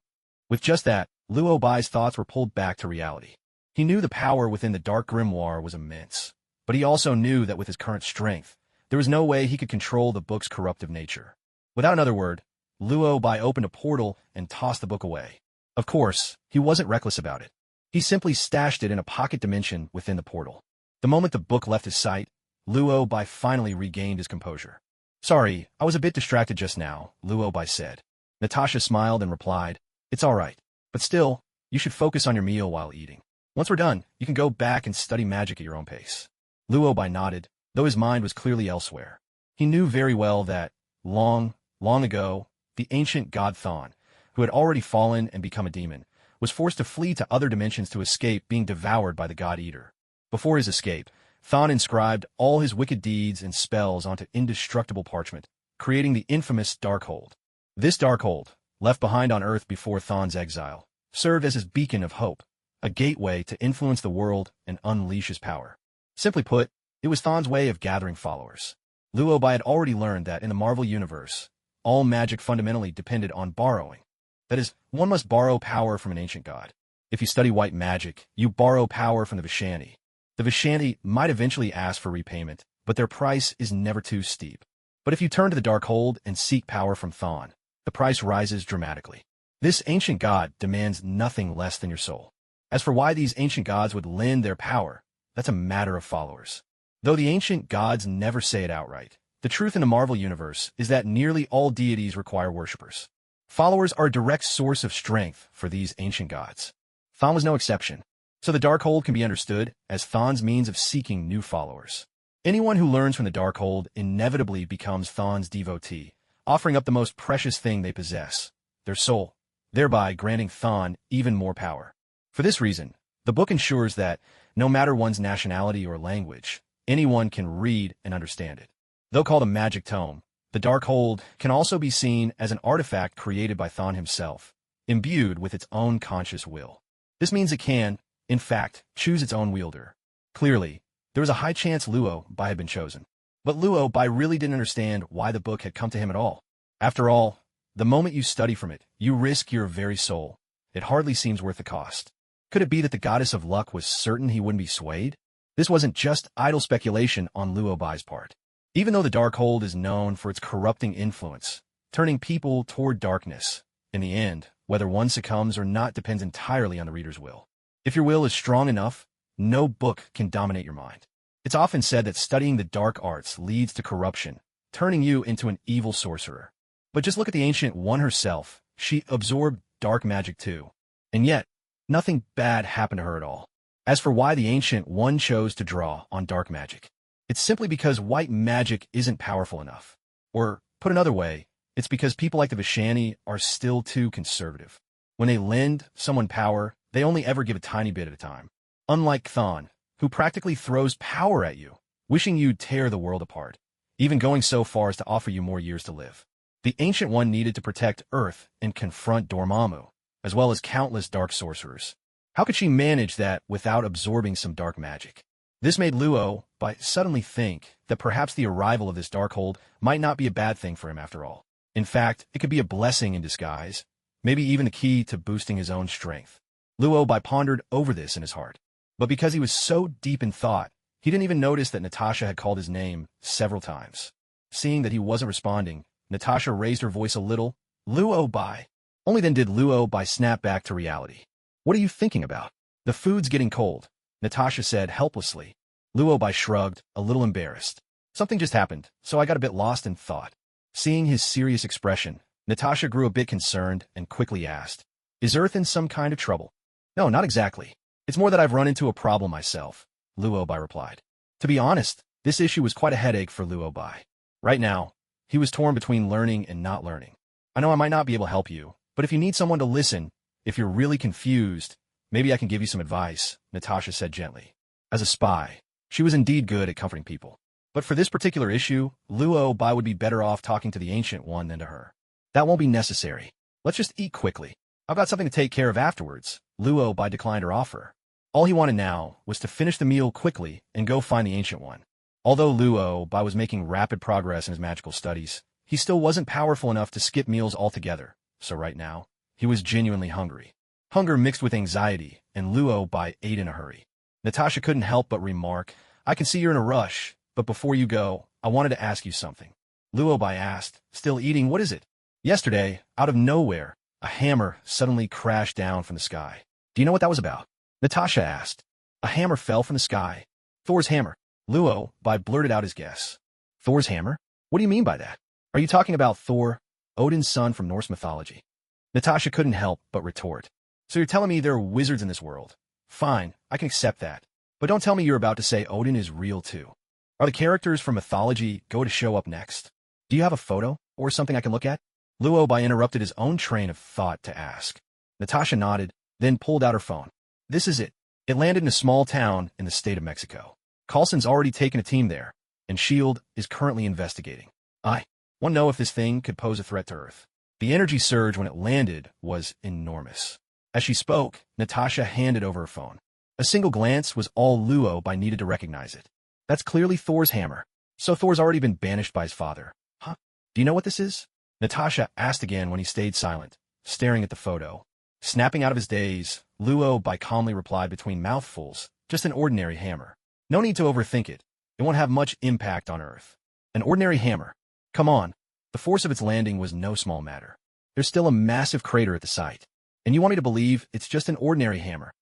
With just that, Luo Bai's thoughts were pulled back to reality. He knew the power within the Dark Grimoire was immense, but he also knew that with his current strength, there was no way he could control the book's corruptive nature. Without another word, Luo Bai opened a portal and tossed the book away. Of course, he wasn't reckless about it. He simply stashed it in a pocket dimension within the portal. The moment the book left his sight, Luo Bai finally regained his composure. Sorry, I was a bit distracted just now, Luo Bai said. Natasha smiled and replied, it's all right, but still, you should focus on your meal while eating. Once we're done, you can go back and study magic at your own pace. Luo Bai nodded, though his mind was clearly elsewhere. He knew very well that, long ago, the ancient god Thon, who had already fallen and become a demon, was forced to flee to other dimensions to escape being devoured by the God Eater. Before his escape, Thon inscribed all his wicked deeds and spells onto indestructible parchment, creating the infamous Darkhold. This Darkhold, left behind on Earth before Thon's exile, served as his beacon of hope, a gateway to influence the world and unleash his power. Simply put, it was Thon's way of gathering followers. Luo Bai had already learned that in the Marvel Universe, all magic fundamentally depended on borrowing. That is, one must borrow power from an ancient god. If you study white magic, you borrow power from the Vishanti. The Vishanti might eventually ask for repayment, but their price is never too steep. But if you turn to the Darkhold and seek power from Thon, the price rises dramatically. This ancient god demands nothing less than your soul. As for why these ancient gods would lend their power, that's a matter of followers. Though the ancient gods never say it outright, the truth in the Marvel Universe is that nearly all deities require worshippers. Followers are a direct source of strength for these ancient gods. Thon was no exception. So the Darkhold can be understood as Thon's means of seeking new followers. Anyone who learns from the Darkhold inevitably becomes Thon's devotee, offering up the most precious thing they possess, their soul, thereby granting Thon even more power. For this reason, the book ensures that, no matter one's nationality or language, anyone can read and understand it. Though called a magic tome, the Darkhold can also be seen as an artifact created by Thon himself, imbued with its own conscious will. This means it can, in fact, choose its own wielder. Clearly, there was a high chance Luo Bai had been chosen. But Luo Bai really didn't understand why the book had come to him at all. After all, the moment you study from it, you risk your very soul. It hardly seems worth the cost. Could it be that the goddess of luck was certain he wouldn't be swayed? This wasn't just idle speculation on Luo Bai's part. Even though the Darkhold is known for its corrupting influence, turning people toward darkness, in the end, whether one succumbs or not depends entirely on the reader's will. If your will is strong enough, no book can dominate your mind. It's often said that studying the dark arts leads to corruption, turning you into an evil sorcerer. But just look at the Ancient One herself. She absorbed dark magic too. And yet, nothing bad happened to her at all. As for why the Ancient One chose to draw on dark magic, it's simply because white magic isn't powerful enough. Or, put another way, it's because people like the Vishani are still too conservative. When they lend someone power, they only ever give a tiny bit at a time. Unlike Thon, who practically throws power at you, wishing you'd tear the world apart, even going so far as to offer you more years to live. The Ancient One needed to protect Earth and confront Dormammu, as well as countless dark sorcerers. How could she manage that without absorbing some dark magic? This made Luo Bai suddenly think that perhaps the arrival of this Darkhold might not be a bad thing for him after all. In fact, it could be a blessing in disguise, maybe even the key to boosting his own strength. Luo Bai pondered over this in his heart. But because he was so deep in thought, he didn't even notice that Natasha had called his name several times. Seeing that he wasn't responding, Natasha raised her voice a little. Luo Bai. Only then did Luo Bai snap back to reality. What are you thinking about? The food's getting cold, Natasha said helplessly. Luo Bai shrugged, a little embarrassed. Something just happened, so I got a bit lost in thought. Seeing his serious expression, Natasha grew a bit concerned and quickly asked, Is Earth in some kind of trouble? No, not exactly. It's more that I've run into a problem myself, Luo Bai replied. To be honest, this issue was quite a headache for Luo Bai. Right now, he was torn between learning and not learning. I know I might not be able to help you, but if you need someone to listen, if you're really confused, maybe I can give you some advice, Natasha said gently. As a spy, she was indeed good at comforting people. But for this particular issue, Luo Bai would be better off talking to the Ancient One than to her. That won't be necessary. Let's just eat quickly. I've got something to take care of afterwards. Luo Bai declined her offer. All he wanted now was to finish the meal quickly and go find the Ancient One. Although Luo Bai was making rapid progress in his magical studies, he still wasn't powerful enough to skip meals altogether, so right now, he was genuinely hungry. Hunger mixed with anxiety, and Luo Bai ate in a hurry. Natasha couldn't help but remark, I can see you're in a rush, but before you go, I wanted to ask you something. Luo Bai asked, still eating, what is it? Yesterday, out of nowhere, a hammer suddenly crashed down from the sky. Do you know what that was about? Natasha asked. A hammer fell from the sky. Thor's hammer. Luo Bai blurted out his guess. Thor's hammer? What do you mean by that? Are you talking about Thor, Odin's son from Norse mythology? Natasha couldn't help but retort. So you're telling me there are wizards in this world? Fine, I can accept that. But don't tell me you're about to say Odin is real too. Are the characters from mythology going to show up next? Do you have a photo or something I can look at? Luo Bai interrupted his own train of thought to ask. Natasha nodded, then pulled out her phone. This is it. It landed in a small town in the state of Mexico. Coulson's already taken a team there, and S.H.I.E.L.D. is currently investigating. I want to know if this thing could pose a threat to Earth. The energy surge when it landed was enormous. As she spoke, Natasha handed over her phone. A single glance was all Luo Bai needed to recognize it. That's clearly Thor's hammer. So Thor's already been banished by his father. Huh? Do you know what this is? Natasha asked again when he stayed silent, staring at the photo. Snapping out of his daze, Luo Bai calmly replied between mouthfuls, just an ordinary hammer. No need to overthink it. It won't have much impact on Earth. An ordinary hammer. Come on. The force of its landing was no small matter. There's still a massive crater at the site. And you want me to believe it's just an ordinary hammer?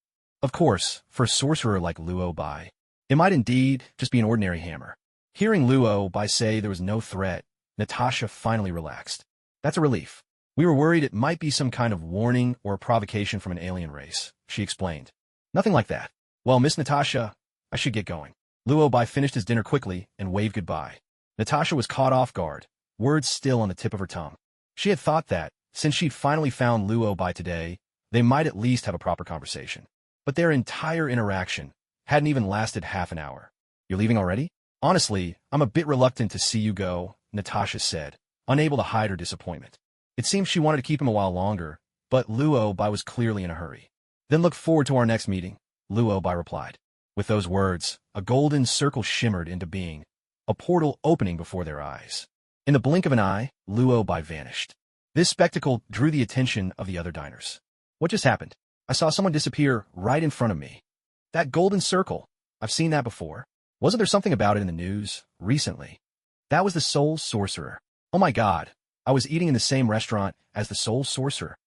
Of course, for a sorcerer like Luo Bai, it might indeed just be an ordinary hammer. Hearing Luo Bai say there was no threat, Natasha finally relaxed. That's a relief. We were worried it might be some kind of warning or a provocation from an alien race, she explained. Nothing like that. Well, Miss Natasha, I should get going. Luo Bai finished his dinner quickly and waved goodbye. Natasha was caught off guard, words still on the tip of her tongue. She had thought that, since she'd finally found Luo Bai today, they might at least have a proper conversation. But their entire interaction hadn't even lasted half an hour. You're leaving already? Honestly, I'm a bit reluctant to see you go, Natasha said, unable to hide her disappointment. It seems she wanted to keep him a while longer, but Luo Bai was clearly in a hurry. Then look forward to our next meeting, Luo Bai replied. With those words, a golden circle shimmered into being, a portal opening before their eyes. In the blink of an eye, Luo Bai vanished. This spectacle drew the attention of the other diners. What just happened? I saw someone disappear right in front of me. That golden circle. I've seen that before. Wasn't there something about it in the news recently? That was the Soul Sorcerer. Oh my god, I was eating in the same restaurant as the Soul Sorcerer.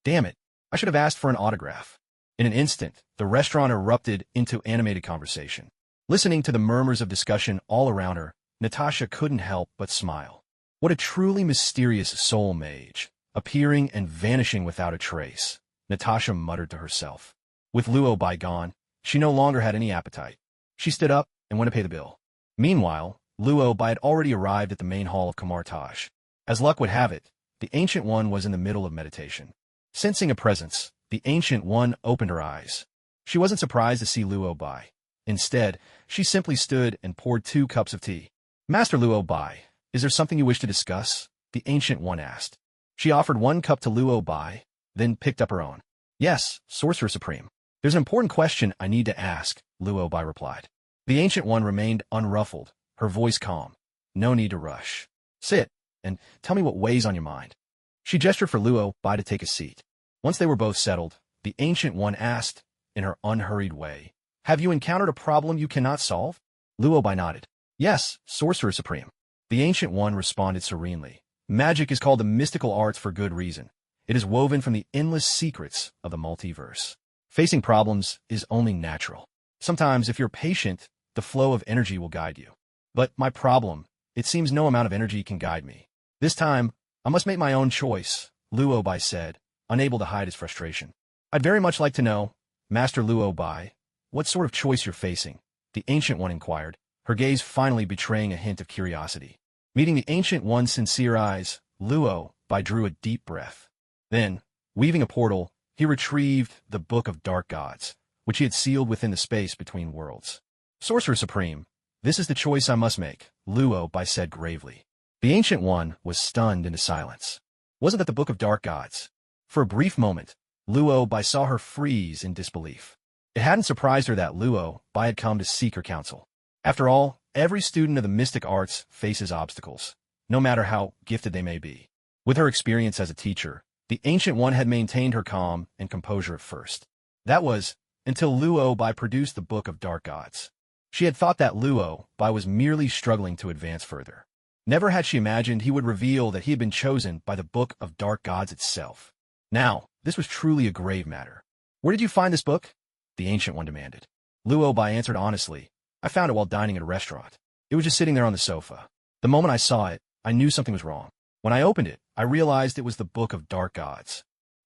Damn it, I should have asked for an autograph. In an instant, the restaurant erupted into animated conversation. Listening to the murmurs of discussion all around her, Natasha couldn't help but smile. What a truly mysterious soul mage, appearing and vanishing without a trace, Natasha muttered to herself. With Luo Bai gone, she no longer had any appetite. She stood up and went to pay the bill. Meanwhile, Luo Bai had already arrived at the main hall of Kamartaj. As luck would have it, the Ancient One was in the middle of meditation. Sensing a presence, the Ancient One opened her eyes. She wasn't surprised to see Luo Bai. Instead, she simply stood and poured 2 cups of tea. Master Luo Bai, is there something you wish to discuss? The Ancient One asked. She offered 1 cup to Luo Bai, then picked up her own. Yes, Sorcerer Supreme. There's an important question I need to ask, Luo Bai replied. The Ancient One remained unruffled, her voice calm. No need to rush. Sit, and tell me what weighs on your mind. She gestured for Luo Bai to take a seat. Once they were both settled, the Ancient One asked, in her unhurried way, Have you encountered a problem you cannot solve? Luo Bai nodded. Yes, Sorcerer Supreme. The Ancient One responded serenely. Magic is called the mystical arts for good reason. It is woven from the endless secrets of the multiverse. Facing problems is only natural. Sometimes, if you're patient, the flow of energy will guide you. But my problem, it seems no amount of energy can guide me. This time, I must make my own choice, Luo Bai said, unable to hide his frustration. I'd very much like to know, Master Luo Bai, what sort of choice you're facing, the Ancient One inquired, her gaze finally betraying a hint of curiosity. Meeting the Ancient One's sincere eyes, Luo Bai drew a deep breath. Then, weaving a portal, he retrieved the Book of Dark Gods, which he had sealed within the space between worlds. Sorcerer Supreme, this is the choice I must make, Luo Bai said gravely. The Ancient One was stunned into silence. Wasn't that the Book of Dark Gods? For a brief moment, Luo Bai saw her freeze in disbelief. It hadn't surprised her that Luo Bai had come to seek her counsel. After all, every student of the mystic arts faces obstacles, no matter how gifted they may be. With her experience as a teacher, the Ancient One had maintained her calm and composure at first. That was, until Luo Bai produced the Book of Dark Gods. She had thought that Luo Bai was merely struggling to advance further. Never had she imagined he would reveal that he had been chosen by the Book of Dark Gods itself. Now, this was truly a grave matter. Where did you find this book? The Ancient One demanded. Luo Bai answered honestly. I found it while dining at a restaurant. It was just sitting there on the sofa. The moment I saw it, I knew something was wrong. When I opened it, I realized it was the Book of Dark Gods.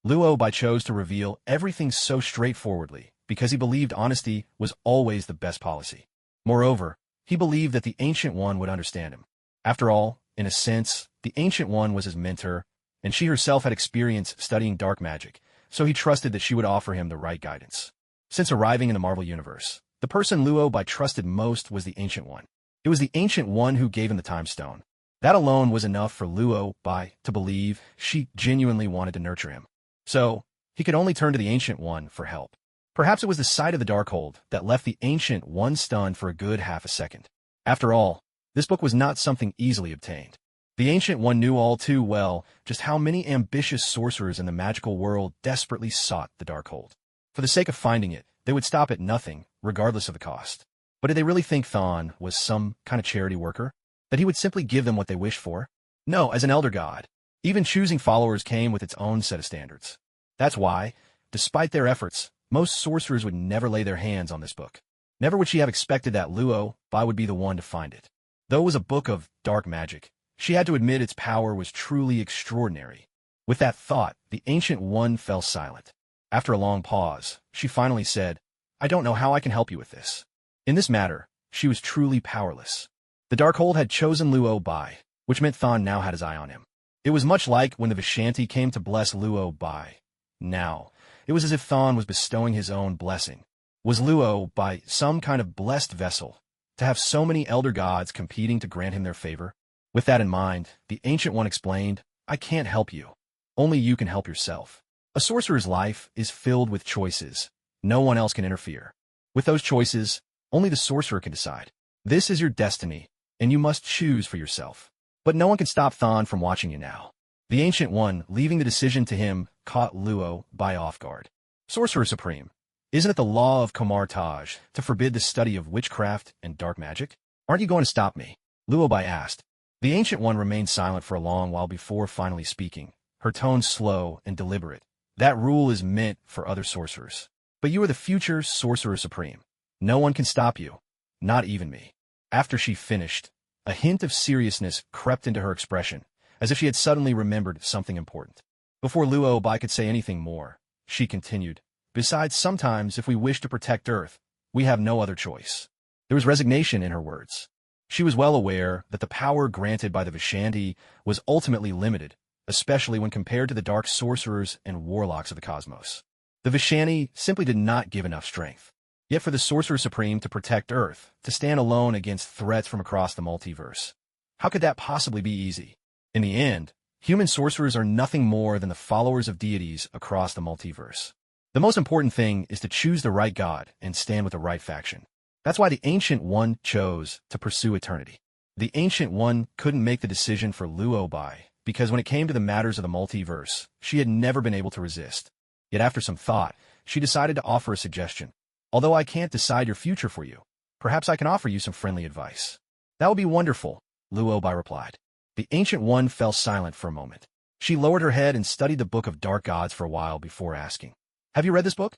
Luo Bai chose to reveal everything so straightforwardly because he believed honesty was always the best policy. Moreover, he believed that the Ancient One would understand him. After all, in a sense, the Ancient One was his mentor, and she herself had experience studying dark magic, so he trusted that she would offer him the right guidance. Since arriving in the Marvel Universe, the person Luo Bai trusted most was the Ancient One. It was the Ancient One who gave him the Time Stone. That alone was enough for Luo Bai to believe she genuinely wanted to nurture him. So, he could only turn to the Ancient One for help. Perhaps it was the sight of the Darkhold that left the Ancient One stunned for a good half a second. After all, this book was not something easily obtained. The Ancient One knew all too well just how many ambitious sorcerers in the magical world desperately sought the Darkhold. For the sake of finding it, they would stop at nothing, regardless of the cost. But did they really think Thon was some kind of charity worker? That he would simply give them what they wished for? No, as an elder god, even choosing followers came with its own set of standards. That's why, despite their efforts, most sorcerers would never lay their hands on this book. Never would she have expected that Luo Bai would be the one to find it. Though it was a book of dark magic, she had to admit its power was truly extraordinary. With that thought, the Ancient One fell silent. After a long pause, she finally said, I don't know how I can help you with this. In this matter, she was truly powerless. The Darkhold had chosen Luo Bai, which meant Thon now had his eye on him. It was much like when the Vishanti came to bless Luo Bai. Now, it was as if Thon was bestowing his own blessing. Was Luo Bai some kind of blessed vessel, To have so many elder gods competing to grant him their favor? With that in mind, the Ancient One explained, I can't help you. Only you can help yourself. A sorcerer's life is filled with choices. No one else can interfere. With those choices, only the sorcerer can decide. This is your destiny, and you must choose for yourself. But no one can stop Thon from watching you now. The Ancient One, leaving the decision to him, caught Luo by off guard. Sorcerer Supreme, isn't it the law of Komartaj to forbid the study of witchcraft and dark magic? Aren't you going to stop me? Luo Bai asked. The Ancient One remained silent for a long while before finally speaking, her tone slow and deliberate. That rule is meant for other sorcerers. But you are the future Sorcerer Supreme. No one can stop you. Not even me. After she finished, a hint of seriousness crept into her expression, as if she had suddenly remembered something important. Before Luo Bai could say anything more, she continued, besides, sometimes if we wish to protect Earth, we have no other choice. There was resignation in her words. She was well aware that the power granted by the Vishanti was ultimately limited, especially when compared to the dark sorcerers and warlocks of the cosmos. The Vishanti simply did not give enough strength. Yet for the Sorcerer Supreme to protect Earth, to stand alone against threats from across the multiverse, how could that possibly be easy? In the end, human sorcerers are nothing more than the followers of deities across the multiverse. The most important thing is to choose the right god and stand with the right faction. That's why the Ancient One chose to pursue eternity. The Ancient One couldn't make the decision for Luo Bai, because when it came to the matters of the multiverse, she had never been able to resist. Yet after some thought, she decided to offer a suggestion. Although I can't decide your future for you, perhaps I can offer you some friendly advice. That would be wonderful, Luo Bai replied. The Ancient One fell silent for a moment. She lowered her head and studied the Book of Dark Gods for a while before asking, Have you read this book?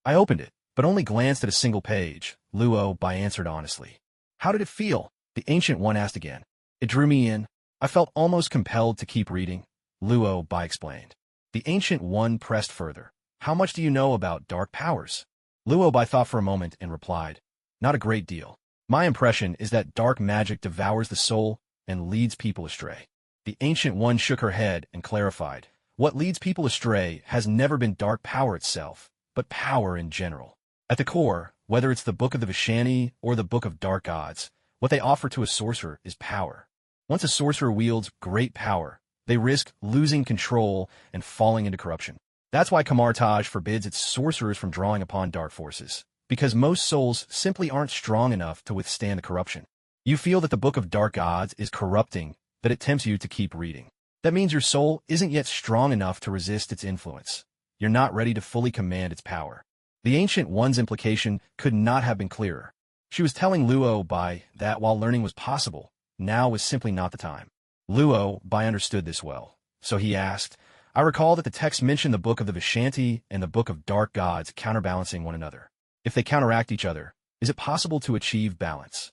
I opened it, but only glanced at a single page, Luo Bai answered honestly. How did it feel? The Ancient One asked again. It drew me in. I felt almost compelled to keep reading, Luo Bai explained. The Ancient One pressed further. How much do you know about dark powers? Luo Bai thought for a moment and replied, Not a great deal. My impression is that dark magic devours the soul and leads people astray. The Ancient One shook her head and clarified, What leads people astray has never been dark power itself, but power in general. At the core, whether it's the Book of the Vishanti or the Book of Dark Gods, what they offer to a sorcerer is power. Once a sorcerer wields great power, they risk losing control and falling into corruption. That's why Kamartaj forbids its sorcerers from drawing upon dark forces, because most souls simply aren't strong enough to withstand the corruption. You feel that the Book of Dark Gods is corrupting, that it tempts you to keep reading. That means your soul isn't yet strong enough to resist its influence. You're not ready to fully command its power. The Ancient One's implication could not have been clearer. She was telling Luo Bai that while learning was possible, now was simply not the time. Luo Bai understood this well, so he asked, I recall that the text mentioned the Book of the Vishanti and the Book of Dark Gods counterbalancing one another. If they counteract each other, is it possible to achieve balance?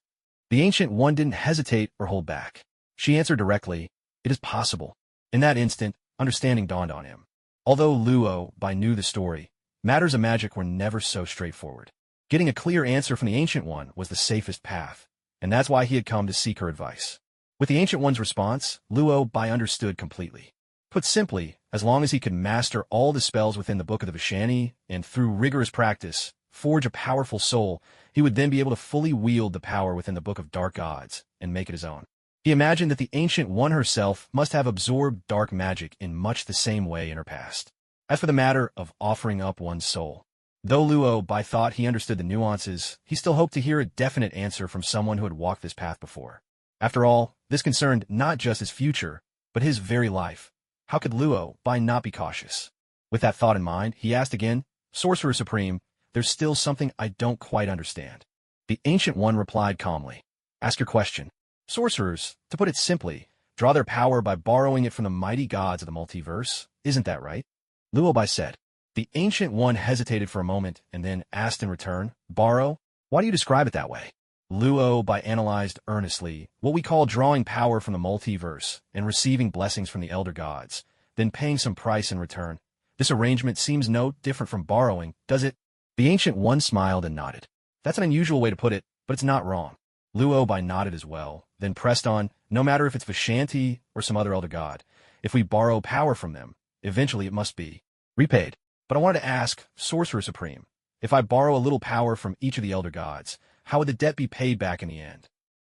The Ancient One didn't hesitate or hold back. She answered directly, It is possible. In that instant, understanding dawned on him. Although Luo Bai knew the story, matters of magic were never so straightforward. Getting a clear answer from the Ancient One was the safest path, and that's why he had come to seek her advice. With the Ancient One's response, Luo Bai understood completely. Put simply, as long as he could master all the spells within the Book of the Vishanti and through rigorous practice, forge a powerful soul, he would then be able to fully wield the power within the Book of Dark Gods and make it his own. He imagined that the Ancient One herself must have absorbed dark magic in much the same way in her past. As for the matter of offering up one's soul, though Luo Bai thought he understood the nuances, he still hoped to hear a definite answer from someone who had walked this path before. After all, this concerned not just his future, but his very life. How could Luo Bai not be cautious? With that thought in mind, he asked again, Sorcerer Supreme, there's still something I don't quite understand. The Ancient One replied calmly, Ask your question. Sorcerers, to put it simply, draw their power by borrowing it from the mighty gods of the multiverse. Isn't that right? Luo Bai said. The Ancient One hesitated for a moment and then asked in return, Borrow? Why do you describe it that way? Luo Bai analyzed earnestly what we call drawing power from the multiverse and receiving blessings from the elder gods, then paying some price in return. This arrangement seems no different from borrowing, does it? The Ancient One smiled and nodded. That's an unusual way to put it, but it's not wrong. Luo Bai nodded as well, then pressed on, no matter if it's Vishanti or some other elder god, if we borrow power from them, eventually it must be repaid. But I wanted to ask, Sorcerer Supreme, if I borrow a little power from each of the elder gods, how would the debt be paid back in the end?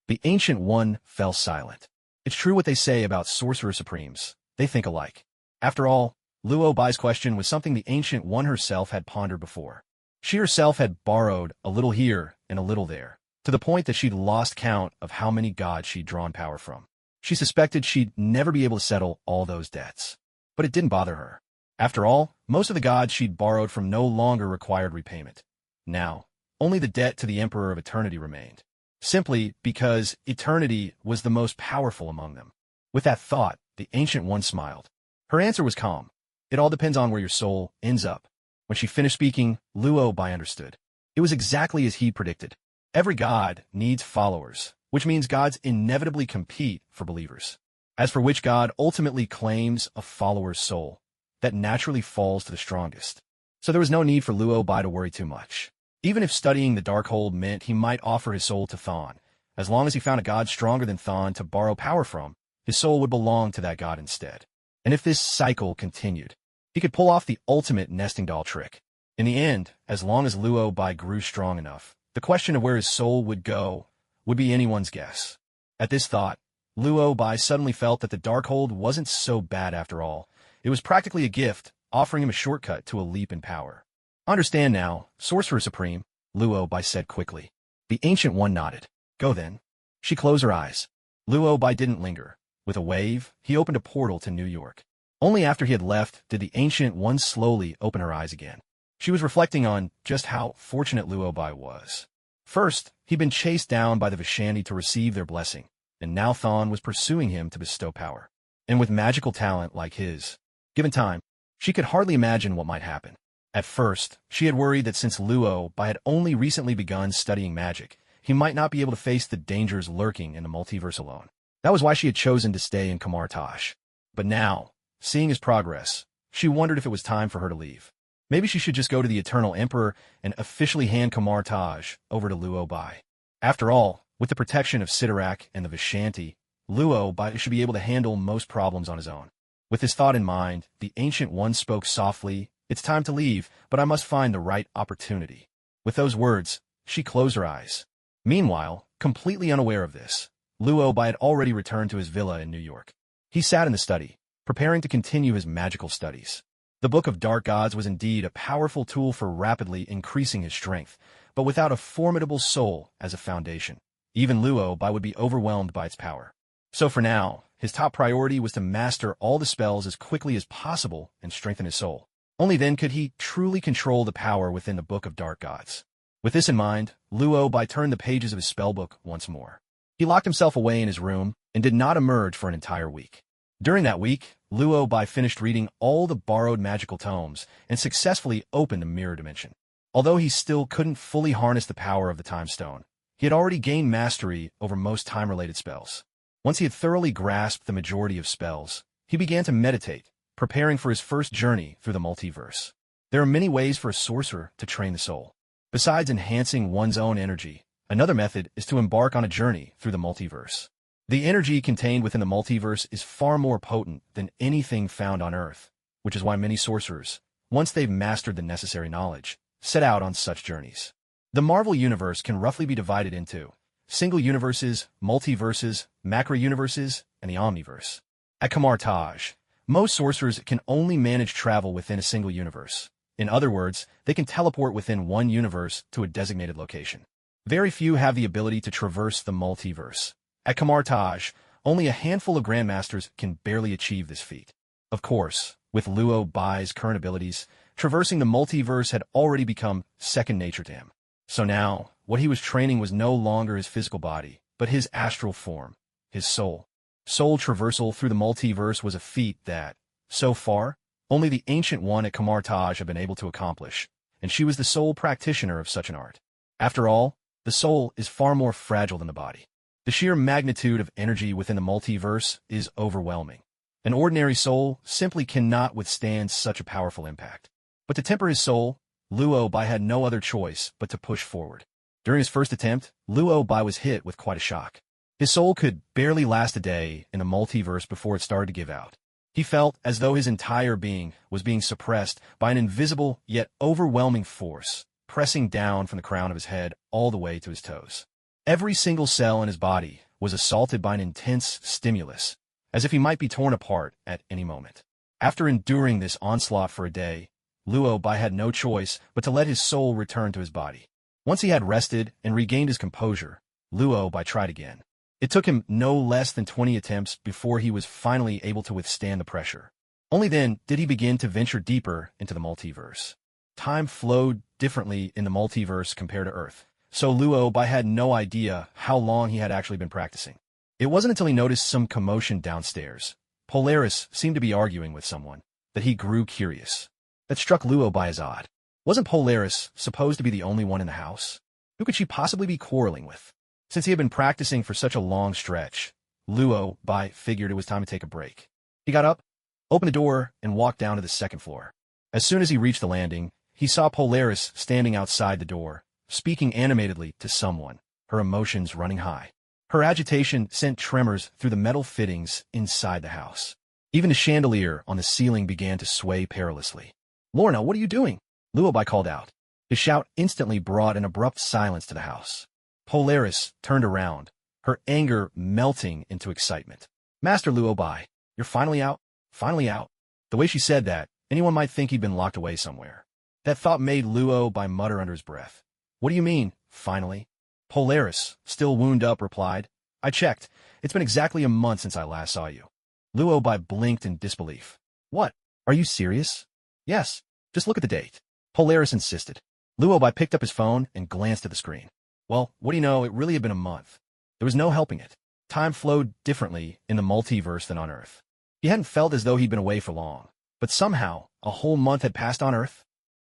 The Ancient One fell silent. It's true what they say about Sorcerer Supremes. They think alike. After all, Luo Bai's question was something the Ancient One herself had pondered before. She herself had borrowed a little here and a little there, to the point that she'd lost count of how many gods she'd drawn power from. She suspected she'd never be able to settle all those debts. But it didn't bother her. After all, most of the gods she'd borrowed from no longer required repayment. Now, only the debt to the Emperor of Eternity remained, simply because Eternity was the most powerful among them. With that thought, the Ancient One smiled. Her answer was calm. It all depends on where your soul ends up. When she finished speaking, Luo Bai understood. It was exactly as he predicted. Every god needs followers, which means gods inevitably compete for believers. As for which god ultimately claims a follower's soul, that naturally falls to the strongest. So there was no need for Luo Bai to worry too much. Even if studying the Darkhold meant he might offer his soul to Thon, as long as he found a god stronger than Thon to borrow power from, his soul would belong to that god instead. And if this cycle continued, he could pull off the ultimate nesting doll trick. In the end, as long as Luo Bai grew strong enough, the question of where his soul would go would be anyone's guess. At this thought, Luo Bai suddenly felt that the Darkhold wasn't so bad after all. It was practically a gift, offering him a shortcut to a leap in power. Understand now, Sorcerer Supreme, Luo Bai said quickly. The Ancient One nodded. Go then. She closed her eyes. Luo Bai didn't linger. With a wave, he opened a portal to New York. Only after he had left did the Ancient One slowly open her eyes again. She was reflecting on just how fortunate Luo Bai was. First, he'd been chased down by the Vishanti to receive their blessing, and now Thon was pursuing him to bestow power. And with magical talent like his, given time, she could hardly imagine what might happen. At first, she had worried that since Luo Bai had only recently begun studying magic, he might not be able to face the dangers lurking in the multiverse alone. That was why she had chosen to stay in Kamar Taj. But now, seeing his progress, she wondered if it was time for her to leave. Maybe she should just go to the Eternal Emperor and officially hand Kamar Taj over to Luo Bai. After all, with the protection of Sidorak and the Vishanti, Luo Bai should be able to handle most problems on his own. With this thought in mind, the Ancient One spoke softly. It's time to leave, but I must find the right opportunity. With those words, she closed her eyes. Meanwhile, completely unaware of this, Luo Bai had already returned to his villa in New York. He sat in the study, preparing to continue his magical studies. The Book of Dark Gods was indeed a powerful tool for rapidly increasing his strength, but without a formidable soul as a foundation, even Luo Bai would be overwhelmed by its power. So for now, his top priority was to master all the spells as quickly as possible and strengthen his soul. Only then could he truly control the power within the Book of Dark Gods. With this in mind, Luo Bai turned the pages of his spellbook once more. He locked himself away in his room and did not emerge for an entire week. During that week, Luo Bai finished reading all the borrowed magical tomes and successfully opened a mirror dimension. Although he still couldn't fully harness the power of the Time Stone, he had already gained mastery over most time-related spells. Once he had thoroughly grasped the majority of spells, he began to meditate, preparing for his first journey through the multiverse. There are many ways for a sorcerer to train the soul. Besides enhancing one's own energy, another method is to embark on a journey through the multiverse. The energy contained within the multiverse is far more potent than anything found on Earth, which is why many sorcerers, once they've mastered the necessary knowledge, set out on such journeys. The Marvel Universe can roughly be divided into single universes, multiverses, macro-universes, and the Omniverse. At Kamar Taj, most sorcerers can only manage travel within a single universe. In other words, they can teleport within one universe to a designated location. Very few have the ability to traverse the multiverse. At Kamar Taj, only a handful of grandmasters can barely achieve this feat. Of course, with Luo Bai's current abilities, traversing the multiverse had already become second nature to him. So now, what he was training was no longer his physical body, but his astral form, his soul. Soul traversal through the multiverse was a feat that, so far, only the Ancient One at Kamar Taj had been able to accomplish, and she was the sole practitioner of such an art. After all, the soul is far more fragile than the body. The sheer magnitude of energy within the multiverse is overwhelming. An ordinary soul simply cannot withstand such a powerful impact. But to temper his soul, Luo Bai had no other choice but to push forward. During his first attempt, Luo Bai was hit with quite a shock. His soul could barely last a day in the multiverse before it started to give out. He felt as though his entire being was being suppressed by an invisible yet overwhelming force, pressing down from the crown of his head all the way to his toes. Every single cell in his body was assaulted by an intense stimulus, as if he might be torn apart at any moment. After enduring this onslaught for a day, Luo Bai had no choice but to let his soul return to his body. Once he had rested and regained his composure, Luo Bai tried again. It took him no less than 20 attempts before he was finally able to withstand the pressure. Only then did he begin to venture deeper into the multiverse. Time flowed differently in the multiverse compared to Earth, so Luo Bai had no idea how long he had actually been practicing. It wasn't until he noticed some commotion downstairs. Polaris seemed to be arguing with someone, that he grew curious. That struck Luo Bai as odd. Wasn't Polaris supposed to be the only one in the house? Who could she possibly be quarreling with? Since he had been practicing for such a long stretch, Luo Bai figured it was time to take a break. He got up, opened the door, and walked down to the second floor. As soon as he reached the landing, he saw Polaris standing outside the door, speaking animatedly to someone, her emotions running high. Her agitation sent tremors through the metal fittings inside the house. Even the chandelier on the ceiling began to sway perilously. "Lorna, what are you doing?" Luo Bai called out. His shout instantly brought an abrupt silence to the house. Polaris turned around, her anger melting into excitement. "Master Luo Bai, you're finally out? Finally out." The way she said that, anyone might think he'd been locked away somewhere. That thought made Luo Bai mutter under his breath. "What do you mean, finally?" Polaris, still wound up, replied, "I checked. It's been exactly a month since I last saw you." Luo Bai blinked in disbelief. "What? Are you serious?" "Yes. Just look at the date." Polaris insisted. Luo Bai picked up his phone and glanced at the screen. Well, what do you know, it really had been a month. There was no helping it. Time flowed differently in the multiverse than on Earth. He hadn't felt as though he'd been away for long, but somehow a whole month had passed on Earth.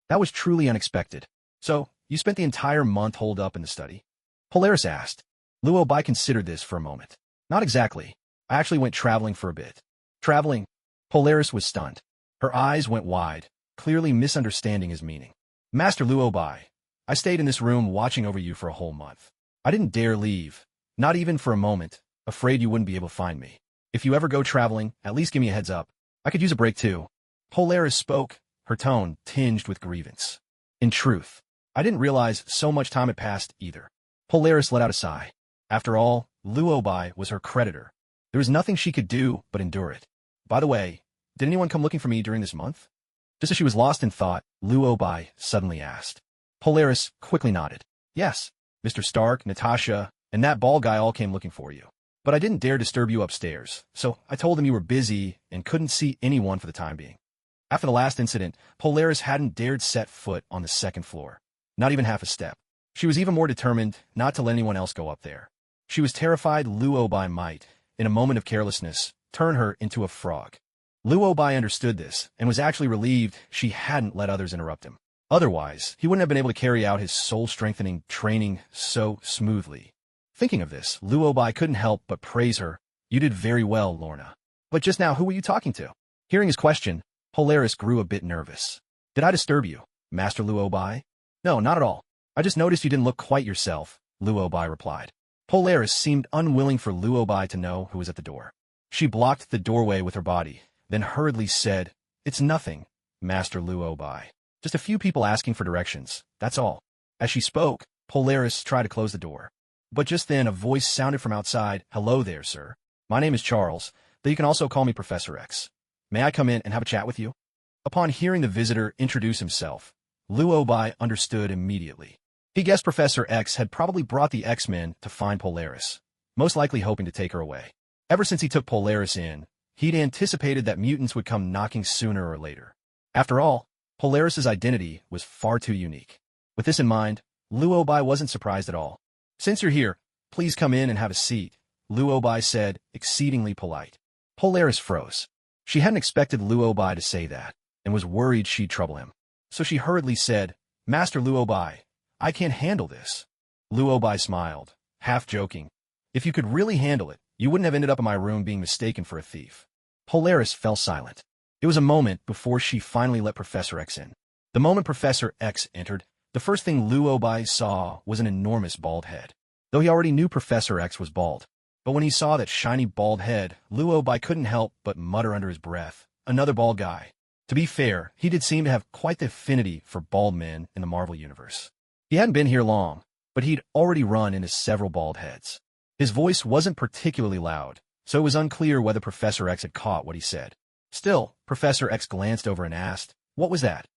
That was truly unexpected. "So, you spent the entire month holed up in the study?" Polaris asked. Luo Bai considered this for a moment. "Not exactly. I actually went traveling for a bit." "Traveling?" Polaris was stunned. Her eyes went wide, clearly misunderstanding his meaning. "Master Luo Bai, I stayed in this room watching over you for a whole month. I didn't dare leave, not even for a moment, afraid you wouldn't be able to find me. If you ever go traveling, at least give me a heads up. I could use a break too." Polaris spoke, her tone tinged with grievance. "In truth, I didn't realize so much time had passed either." Polaris let out a sigh. After all, Luo Bai was her creditor. There was nothing she could do but endure it. "By the way, did anyone come looking for me during this month?" Just as she was lost in thought, Luo Bai suddenly asked. Polaris quickly nodded. "Yes, Mr. Stark, Natasha, and that bald guy all came looking for you. But I didn't dare disturb you upstairs, so I told them you were busy and couldn't see anyone for the time being." After the last incident, Polaris hadn't dared set foot on the second floor. Not even half a step. She was even more determined not to let anyone else go up there. She was terrified Luo Bai might, in a moment of carelessness, turn her into a frog. Luo Bai understood this and was actually relieved she hadn't let others interrupt him. Otherwise, he wouldn't have been able to carry out his soul-strengthening training so smoothly. Thinking of this, Luo Bai couldn't help but praise her. "You did very well, Lorna. But just now, who were you talking to?" Hearing his question, Polaris grew a bit nervous. "Did I disturb you, Master Luo Bai?" "No, not at all. I just noticed you didn't look quite yourself," Luo Bai replied. Polaris seemed unwilling for Luo Bai to know who was at the door. She blocked the doorway with her body, then hurriedly said, "It's nothing, Master Luo Bai. Just a few people asking for directions, that's all." As she spoke, Polaris tried to close the door. But just then a voice sounded from outside. "Hello there, sir. My name is Charles, though you can also call me Professor X. May I come in and have a chat with you?" Upon hearing the visitor introduce himself, Luo Bai understood immediately. He guessed Professor X had probably brought the X-Men to find Polaris, most likely hoping to take her away. Ever since he took Polaris in, he'd anticipated that mutants would come knocking sooner or later. After all, Polaris's identity was far too unique. With this in mind, Luo Bai wasn't surprised at all. "Since you're here, please come in and have a seat," Luo Bai said, exceedingly polite. Polaris froze. She hadn't expected Luo Bai to say that, and was worried she'd trouble him. So she hurriedly said, "Master Luo Bai, I can't handle this." Luo Bai smiled, half joking. "If you could really handle it, you wouldn't have ended up in my room being mistaken for a thief." Polaris fell silent. It was a moment before she finally let Professor X in. The moment Professor X entered, the first thing Luo Bai saw was an enormous bald head. Though he already knew Professor X was bald, but when he saw that shiny bald head, Luo Bai couldn't help but mutter under his breath, "Another bald guy." To be fair, he did seem to have quite the affinity for bald men in the Marvel Universe. He hadn't been here long, but he'd already run into several bald heads. His voice wasn't particularly loud, so it was unclear whether Professor X had caught what he said. Still, Professor X glanced over and asked, "What was that?"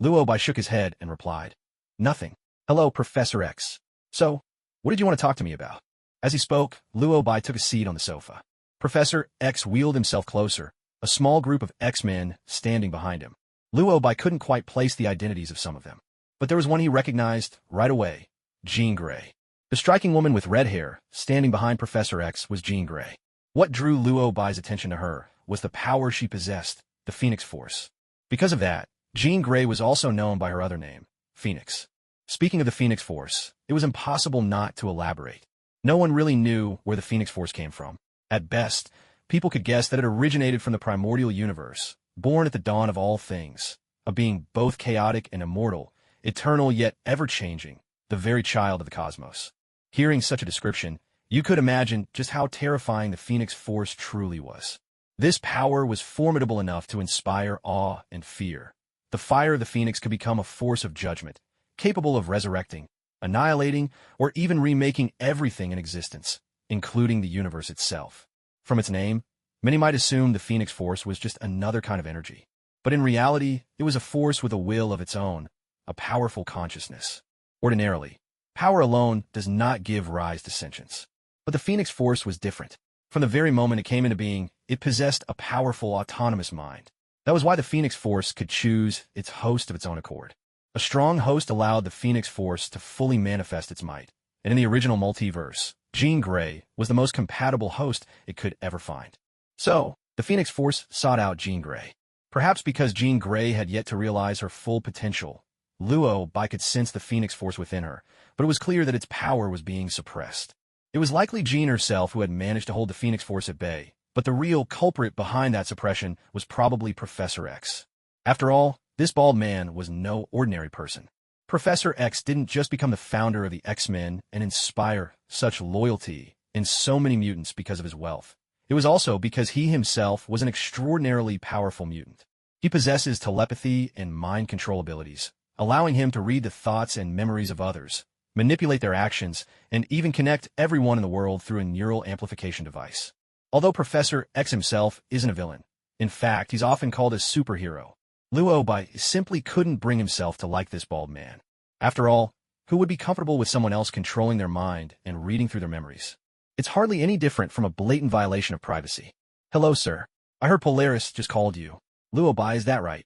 Luobai shook his head and replied, "Nothing. Hello, Professor X. So, what did you want to talk to me about?" As he spoke, Luobai took a seat on the sofa. Professor X wheeled himself closer, a small group of X-Men standing behind him. Luobai couldn't quite place the identities of some of them, but there was one he recognized right away, Jean Grey. The striking woman with red hair, standing behind Professor X, was Jean Grey. What drew Luobai's attention to her was the power she possessed, the Phoenix Force. Because of that, Jean Grey was also known by her other name, Phoenix. Speaking of the Phoenix Force, it was impossible not to elaborate. No one really knew where the Phoenix Force came from. At best, people could guess that it originated from the primordial universe, born at the dawn of all things, a being both chaotic and immortal, eternal yet ever-changing, the very child of the cosmos. Hearing such a description, you could imagine just how terrifying the Phoenix Force truly was. This power was formidable enough to inspire awe and fear. The fire of the Phoenix could become a force of judgment, capable of resurrecting, annihilating, or even remaking everything in existence, including the universe itself. From its name, many might assume the Phoenix Force was just another kind of energy. But in reality, it was a force with a will of its own, a powerful consciousness. Ordinarily, power alone does not give rise to sentience. But the Phoenix Force was different. From the very moment it came into being, it possessed a powerful, autonomous mind. That was why the Phoenix Force could choose its host of its own accord. A strong host allowed the Phoenix Force to fully manifest its might, and in the original multiverse, Jean Grey was the most compatible host it could ever find. So, the Phoenix Force sought out Jean Grey. Perhaps because Jean Grey had yet to realize her full potential, Luobai could sense the Phoenix Force within her, but it was clear that its power was being suppressed. It was likely Jean herself who had managed to hold the Phoenix Force at bay, but the real culprit behind that suppression was probably Professor X. After all, this bald man was no ordinary person. Professor X didn't just become the founder of the X-Men and inspire such loyalty in so many mutants because of his wealth. It was also because he himself was an extraordinarily powerful mutant. He possesses telepathy and mind control abilities, allowing him to read the thoughts and memories of others, manipulate their actions, and even connect everyone in the world through a neural amplification device. Although Professor X himself isn't a villain, in fact, he's often called a superhero, Luobai simply couldn't bring himself to like this bald man. After all, who would be comfortable with someone else controlling their mind and reading through their memories? It's hardly any different from a blatant violation of privacy. "Hello, sir. I heard Polaris just called you. Luobai, is that right?"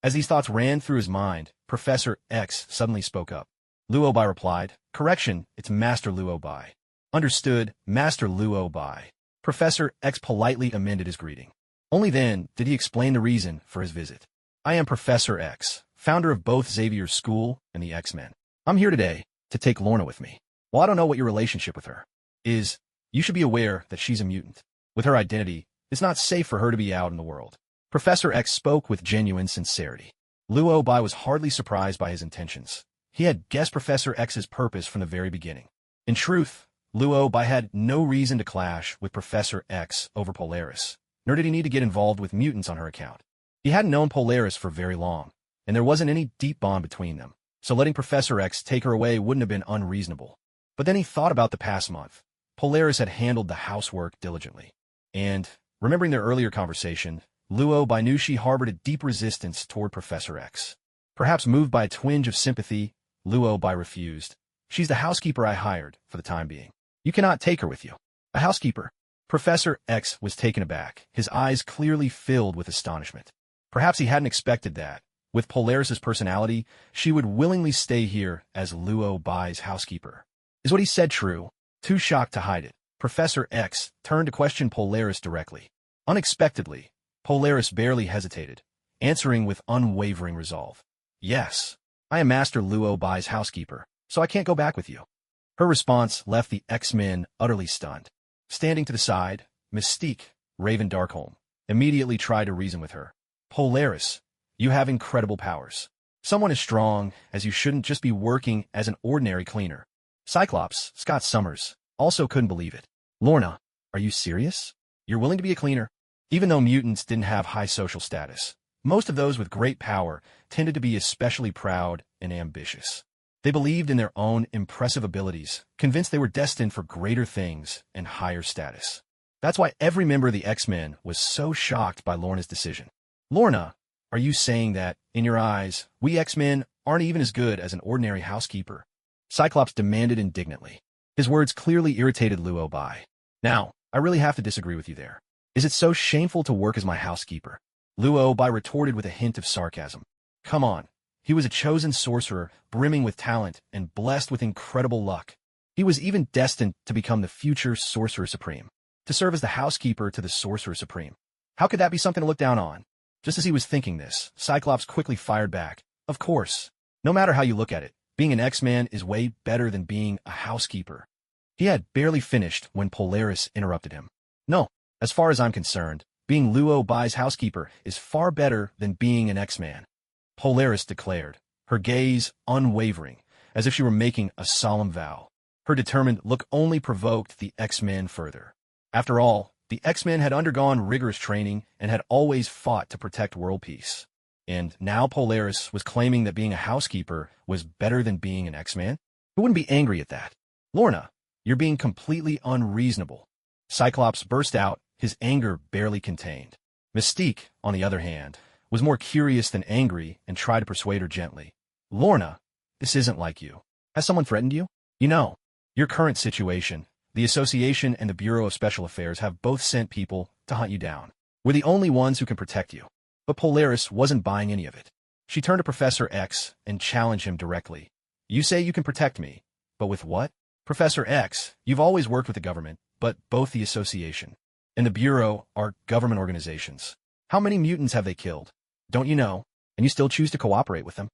As these thoughts ran through his mind, Professor X suddenly spoke up. Luobai replied, "Correction, it's Master Luobai." "Understood, Master Luobai." Professor X politely amended his greeting. Only then did he explain the reason for his visit. "I am Professor X, founder of both Xavier's School and the X-Men. I'm here today to take Lorna with me. While I don't know what your relationship with her is, you should be aware that she's a mutant. With her identity, it's not safe for her to be out in the world." Professor X spoke with genuine sincerity. Luobai was hardly surprised by his intentions. He had guessed Professor X's purpose from the very beginning. In truth, Luobai had no reason to clash with Professor X over Polaris, nor did he need to get involved with mutants on her account. He hadn't known Polaris for very long, and there wasn't any deep bond between them, so letting Professor X take her away wouldn't have been unreasonable. But then he thought about the past month. Polaris had handled the housework diligently. And, remembering their earlier conversation, Luobai knew she harbored a deep resistance toward Professor X. Perhaps moved by a twinge of sympathy, Luobai refused. "She's the housekeeper I hired, for the time being. You cannot take her with you." "A housekeeper?" Professor X was taken aback, his eyes clearly filled with astonishment. Perhaps he hadn't expected that. With Polaris's personality, she would willingly stay here as Luobai's housekeeper. Is what he said true? Too shocked to hide it, Professor X turned to question Polaris directly. Unexpectedly, Polaris barely hesitated, answering with unwavering resolve. "Yes, I am Master Luobai's housekeeper, so I can't go back with you." Her response left the X-Men utterly stunned. Standing to the side, Mystique, Raven Darkholm, immediately tried to reason with her. "Polaris, you have incredible powers. Someone as strong as you shouldn't just be working as an ordinary cleaner." Cyclops, Scott Summers, also couldn't believe it. "Lorna, are you serious? You're willing to be a cleaner?" Even though mutants didn't have high social status, Most of those with great power tended to be especially proud and ambitious. They believed in their own impressive abilities, convinced they were destined for greater things and higher status. That's why every member of the X-Men was so shocked by Lorna's decision. Lorna, are you saying that, in your eyes, we X-Men aren't even as good as an ordinary housekeeper? Cyclops demanded indignantly. His words clearly irritated Luo Bai. Now, I really have to disagree with you there. Is it so shameful to work as my housekeeper? Luo Bai retorted with a hint of sarcasm. Come on. He was a chosen sorcerer, brimming with talent and blessed with incredible luck. He was even destined to become the future Sorcerer Supreme, to serve as the housekeeper to the Sorcerer Supreme. How could that be something to look down on? Just as he was thinking this, Cyclops quickly fired back. Of course. No matter how you look at it, being an X-Man is way better than being a housekeeper. He had barely finished when Polaris interrupted him. No, as far as I'm concerned, being Luo Bai's housekeeper is far better than being an X-Man. Polaris declared, her gaze unwavering, as if she were making a solemn vow. Her determined look only provoked the X-Men further. After all, the X-Men had undergone rigorous training and had always fought to protect world peace. And now Polaris was claiming that being a housekeeper was better than being an X-Man? Who wouldn't be angry at that? Lorna, you're being completely unreasonable. Cyclops burst out, his anger barely contained. Mystique, on the other hand, was more curious than angry and tried to persuade her gently. Lorna, this isn't like you. Has someone threatened you? You know, your current situation, the Association and the Bureau of Special Affairs have both sent people to hunt you down. We're the only ones who can protect you. But Polaris wasn't buying any of it. She turned to Professor X and challenged him directly. You say you can protect me, but with what? Professor X, you've always worked with the government, but both the Association and the Bureau are government organizations. How many mutants have they killed? Don't you know? And you still choose to cooperate with them?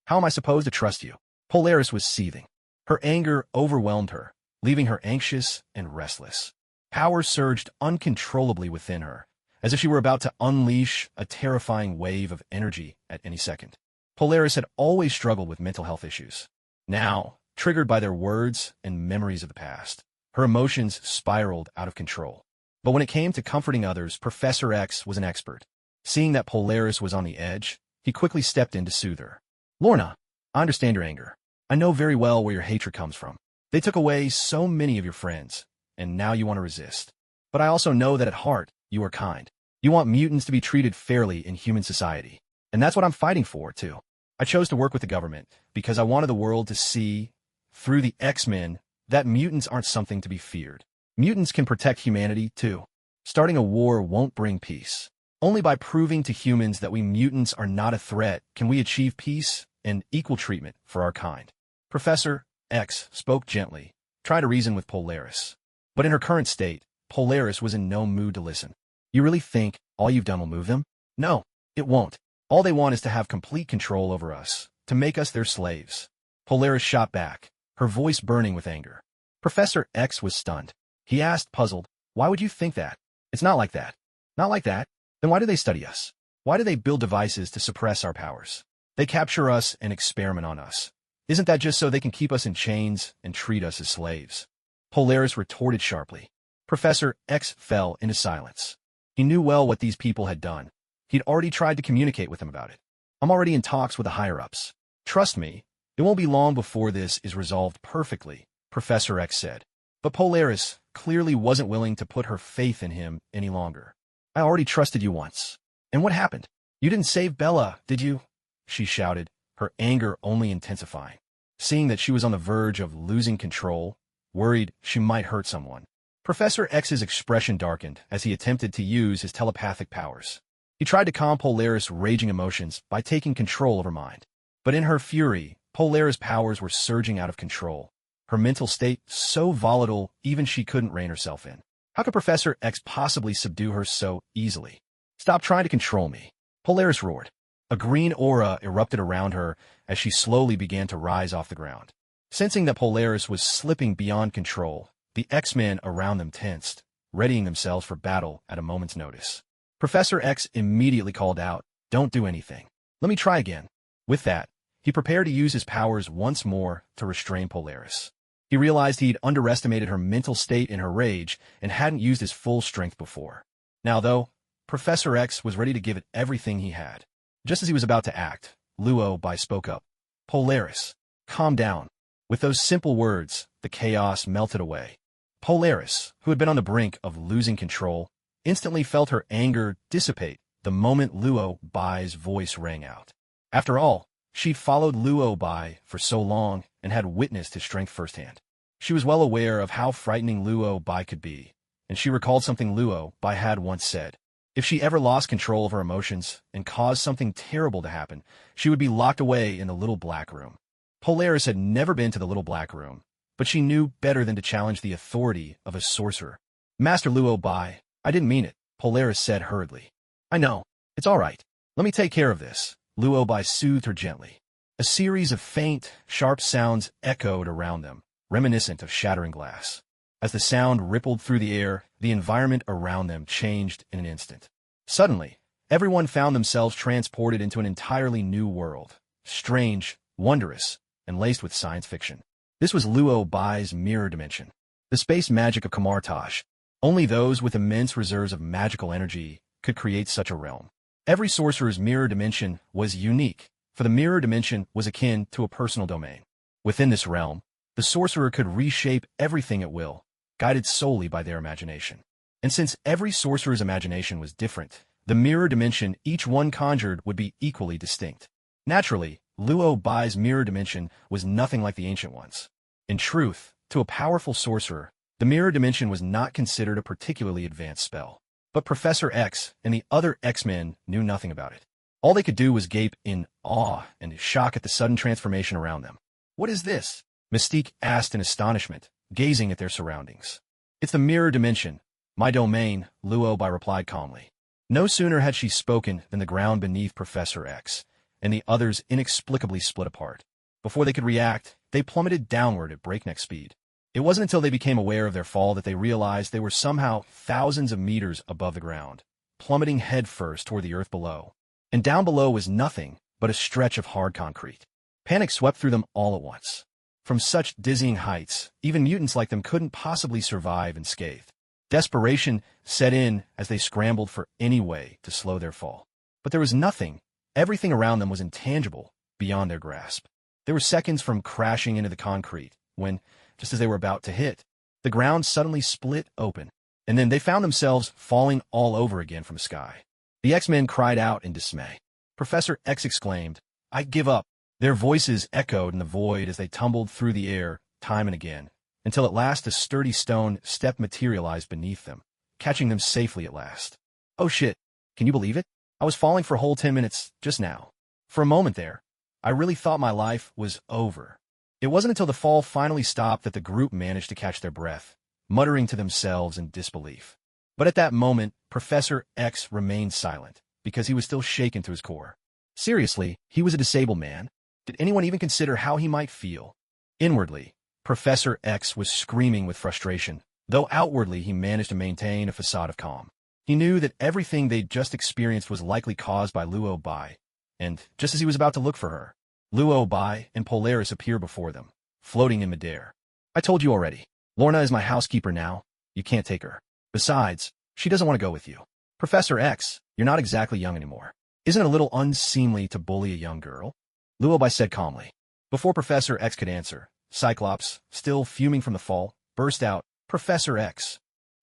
How am I supposed to trust you? Polaris was seething. Her anger overwhelmed her, leaving her anxious and restless. Power surged uncontrollably within her, as if she were about to unleash a terrifying wave of energy at any second. Polaris had always struggled with mental health issues. Now, triggered by their words and memories of the past, her emotions spiraled out of control. But when it came to comforting others, Professor X was an expert. Seeing that Polaris was on the edge, he quickly stepped in to soothe her. Lorna, I understand your anger. I know very well where your hatred comes from. They took away so many of your friends, and now you want to resist. But I also know that at heart, you are kind. You want mutants to be treated fairly in human society. And that's what I'm fighting for, too. I chose to work with the government because I wanted the world to see, through the X-Men, that mutants aren't something to be feared. Mutants can protect humanity, too. Starting a war won't bring peace. Only by proving to humans that we mutants are not a threat can we achieve peace and equal treatment for our kind. Professor X spoke gently, trying to reason with Polaris. But in her current state, Polaris was in no mood to listen. You really think all you've done will move them? No, it won't. All they want is to have complete control over us, to make us their slaves. Polaris shot back, her voice burning with anger. Professor X was stunned. He asked, puzzled, why would you think that? It's not like that. Not like that? Then why do they study us? Why do they build devices to suppress our powers? They capture us and experiment on us. Isn't that just so they can keep us in chains and treat us as slaves? Polaris retorted sharply. Professor X fell into silence. He knew well what these people had done. He'd already tried to communicate with them about it. I'm already in talks with the higher-ups. Trust me, it won't be long before this is resolved perfectly, Professor X said. But Polaris clearly wasn't willing to put her faith in him any longer. I already trusted you once. And what happened? You didn't save Bella, did you? She shouted, her anger only intensifying. Seeing that she was on the verge of losing control, worried she might hurt someone. Professor X's expression darkened as he attempted to use his telepathic powers. He tried to calm Polaris' raging emotions by taking control of her mind. But in her fury, Polaris' powers were surging out of control. Her mental state so volatile even she couldn't rein herself in. How could Professor X possibly subdue her so easily? Stop trying to control me, Polaris roared. A green aura erupted around her as she slowly began to rise off the ground. Sensing that Polaris was slipping beyond control, the X-Men around them tensed, readying themselves for battle at a moment's notice. Professor X immediately called out, "Don't do anything. Let me try again." With that, he prepared to use his powers once more to restrain Polaris. He realized he'd underestimated her mental state in her rage and hadn't used his full strength before. Now, though, Professor X was ready to give it everything he had. Just as he was about to act, Luo Bai spoke up. Polaris, calm down. With those simple words, the chaos melted away. Polaris, who had been on the brink of losing control, instantly felt her anger dissipate the moment Luo Bai's voice rang out. After all, she'd followed Luo Bai for so long and had witnessed his strength firsthand. She was well aware of how frightening Luo Bai could be, and she recalled something Luo Bai had once said. If she ever lost control of her emotions and caused something terrible to happen, she would be locked away in the little black room. Polaris had never been to the little black room, but she knew better than to challenge the authority of a sorcerer. Master Luo Bai, I didn't mean it, Polaris said hurriedly. I know. It's all right. Let me take care of this. Luo Bai soothed her gently. A series of faint, sharp sounds echoed around them, reminiscent of shattering glass. As the sound rippled through the air, the environment around them changed in an instant. Suddenly, everyone found themselves transported into an entirely new world, strange, wondrous, and laced with science fiction. This was Luo Bai's mirror dimension, the space magic of Kamartaj. Only those with immense reserves of magical energy could create such a realm. Every sorcerer's mirror dimension was unique, for the mirror dimension was akin to a personal domain. Within this realm, the sorcerer could reshape everything at will, guided solely by their imagination. And since every sorcerer's imagination was different, the mirror dimension each one conjured would be equally distinct. Naturally, Luo Bai's mirror dimension was nothing like the ancient ones. In truth, to a powerful sorcerer, the mirror dimension was not considered a particularly advanced spell. But Professor X and the other X-Men knew nothing about it. All they could do was gape in awe and shock at the sudden transformation around them. What is this? Mystique asked in astonishment, gazing at their surroundings. It's the mirror dimension. My domain, Luo Bai replied calmly. No sooner had she spoken than the ground beneath Professor X and the others inexplicably split apart. Before they could react, they plummeted downward at breakneck speed. It wasn't until they became aware of their fall that they realized they were somehow thousands of meters above the ground, plummeting headfirst toward the earth below. And down below was nothing but a stretch of hard concrete. Panic swept through them all at once. From such dizzying heights, even mutants like them couldn't possibly survive unscathed. Desperation set in as they scrambled for any way to slow their fall. But there was nothing. Everything around them was intangible, beyond their grasp. They were seconds from crashing into the concrete, when, just as they were about to hit, the ground suddenly split open, and then they found themselves falling all over again from the sky. The X-Men cried out in dismay. Professor X exclaimed, I give up. Their voices echoed in the void as they tumbled through the air, time and again, until at last a sturdy stone step materialized beneath them, catching them safely at last. Oh shit, can you believe it? I was falling for a whole 10 minutes just now. For a moment there, I really thought my life was over. It wasn't until the fall finally stopped that the group managed to catch their breath, muttering to themselves in disbelief. But at that moment, Professor X remained silent, because he was still shaken to his core. Seriously, he was a disabled man. Did anyone even consider how he might feel? Inwardly, Professor X was screaming with frustration, though outwardly he managed to maintain a facade of calm. He knew that everything they'd just experienced was likely caused by Luo Bai, and just as he was about to look for her, Luo Bai and Polaris appear before them, floating in midair. I told you already. Lorna is my housekeeper now. You can't take her. Besides, she doesn't want to go with you. Professor X, you're not exactly young anymore. Isn't it a little unseemly to bully a young girl? Luo Bai said calmly. Before Professor X could answer, Cyclops, still fuming from the fall, burst out, Professor X.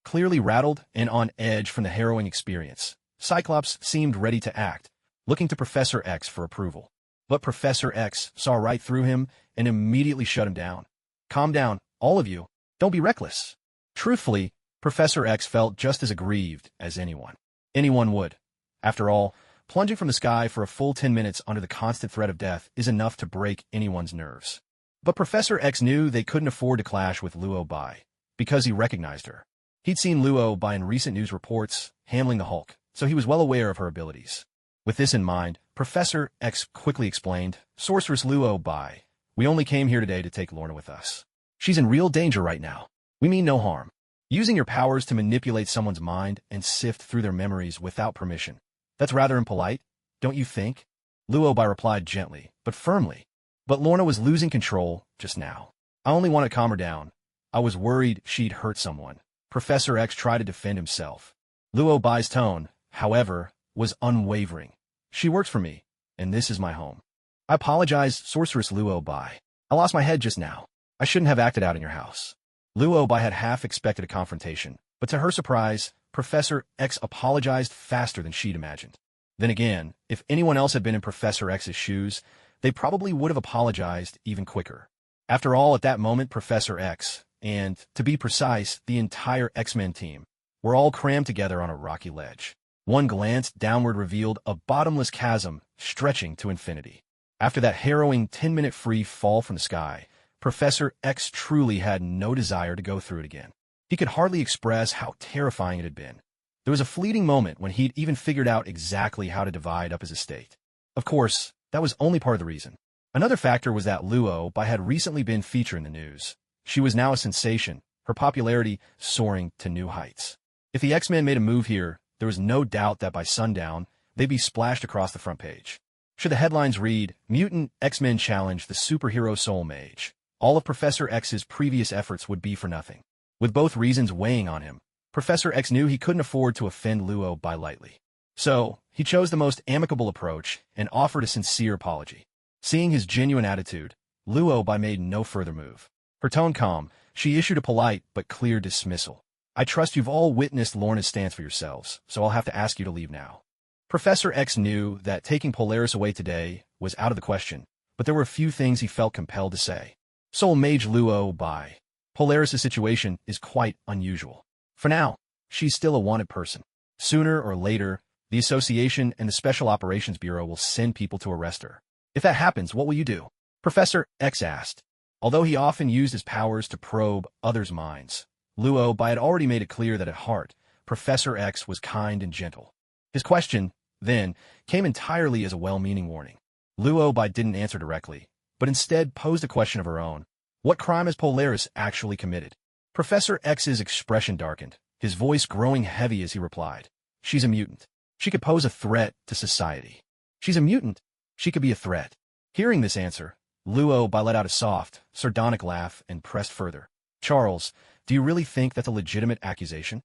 Clearly rattled and on edge from the harrowing experience, Cyclops seemed ready to act, looking to Professor X for approval. But Professor X saw right through him and immediately shut him down. Calm down, all of you. Don't be reckless. Truthfully, Professor X felt just as aggrieved as anyone. Anyone would. After all, plunging from the sky for a full 10 minutes under the constant threat of death is enough to break anyone's nerves. But Professor X knew they couldn't afford to clash with Luo Bai, because he recognized her. He'd seen Luo Bai in recent news reports, handling the Hulk, so he was well aware of her abilities. With this in mind, Professor X quickly explained, Sorceress Luo Bai, we only came here today to take Lorna with us. She's in real danger right now. We mean no harm. Using your powers to manipulate someone's mind and sift through their memories without permission. That's rather impolite, don't you think? Luo Bai replied gently, but firmly. But Lorna was losing control just now. I only want to calm her down. I was worried she'd hurt someone. Professor X tried to defend himself. Luo Bai's tone, however, was unwavering. She works for me. and this is my home. I apologize, Sorceress Luo Bai. I lost my head just now. I shouldn't have acted out in your house. Luo Bai had half expected a confrontation, but to her surprise, Professor X apologized faster than she'd imagined. Then again, if anyone else had been in Professor X's shoes, they probably would have apologized even quicker. After all, at that moment, Professor X, and, to be precise, the entire X-Men team, were all crammed together on a rocky ledge. One glance downward revealed a bottomless chasm stretching to infinity. After that harrowing 10-minute free fall from the sky, Professor X truly had no desire to go through it again. He could hardly express how terrifying it had been. There was a fleeting moment when he'd even figured out exactly how to divide up his estate. Of course, that was only part of the reason. Another factor was that Luo Bai had recently been featured in the news. She was now a sensation, her popularity soaring to new heights. If the X-Men made a move here, there was no doubt that by sundown, they'd be splashed across the front page. Should the headlines read, Mutant X-Men Challenge the Superhero Soul Mage, all of Professor X's previous efforts would be for nothing. With both reasons weighing on him, Professor X knew he couldn't afford to offend Luo Bai lightly. So, he chose the most amicable approach and offered a sincere apology. Seeing his genuine attitude, Luo Bai made no further move. Her tone calm, she issued a polite but clear dismissal. I trust you've all witnessed Lorna's stance for yourselves, so I'll have to ask you to leave now. Professor X knew that taking Polaris away today was out of the question, but there were a few things he felt compelled to say. Soul Mage Luo Bai. Polaris' situation is quite unusual. For now, she's still a wanted person. Sooner or later, the Association and the Special Operations Bureau will send people to arrest her. If that happens, what will you do? Professor X asked. Although he often used his powers to probe others' minds, Luo Bai had already made it clear that at heart, Professor X was kind and gentle. His question, then, came entirely as a well-meaning warning. Luo Bai didn't answer directly, but instead posed a question of her own. What crime has Polaris actually committed? Professor X's expression darkened, his voice growing heavy as he replied. She's a mutant. She could pose a threat to society. She's a mutant. She could be a threat. Hearing this answer, Luo Bai let out a soft, sardonic laugh and pressed further. Charles, do you really think that's a legitimate accusation?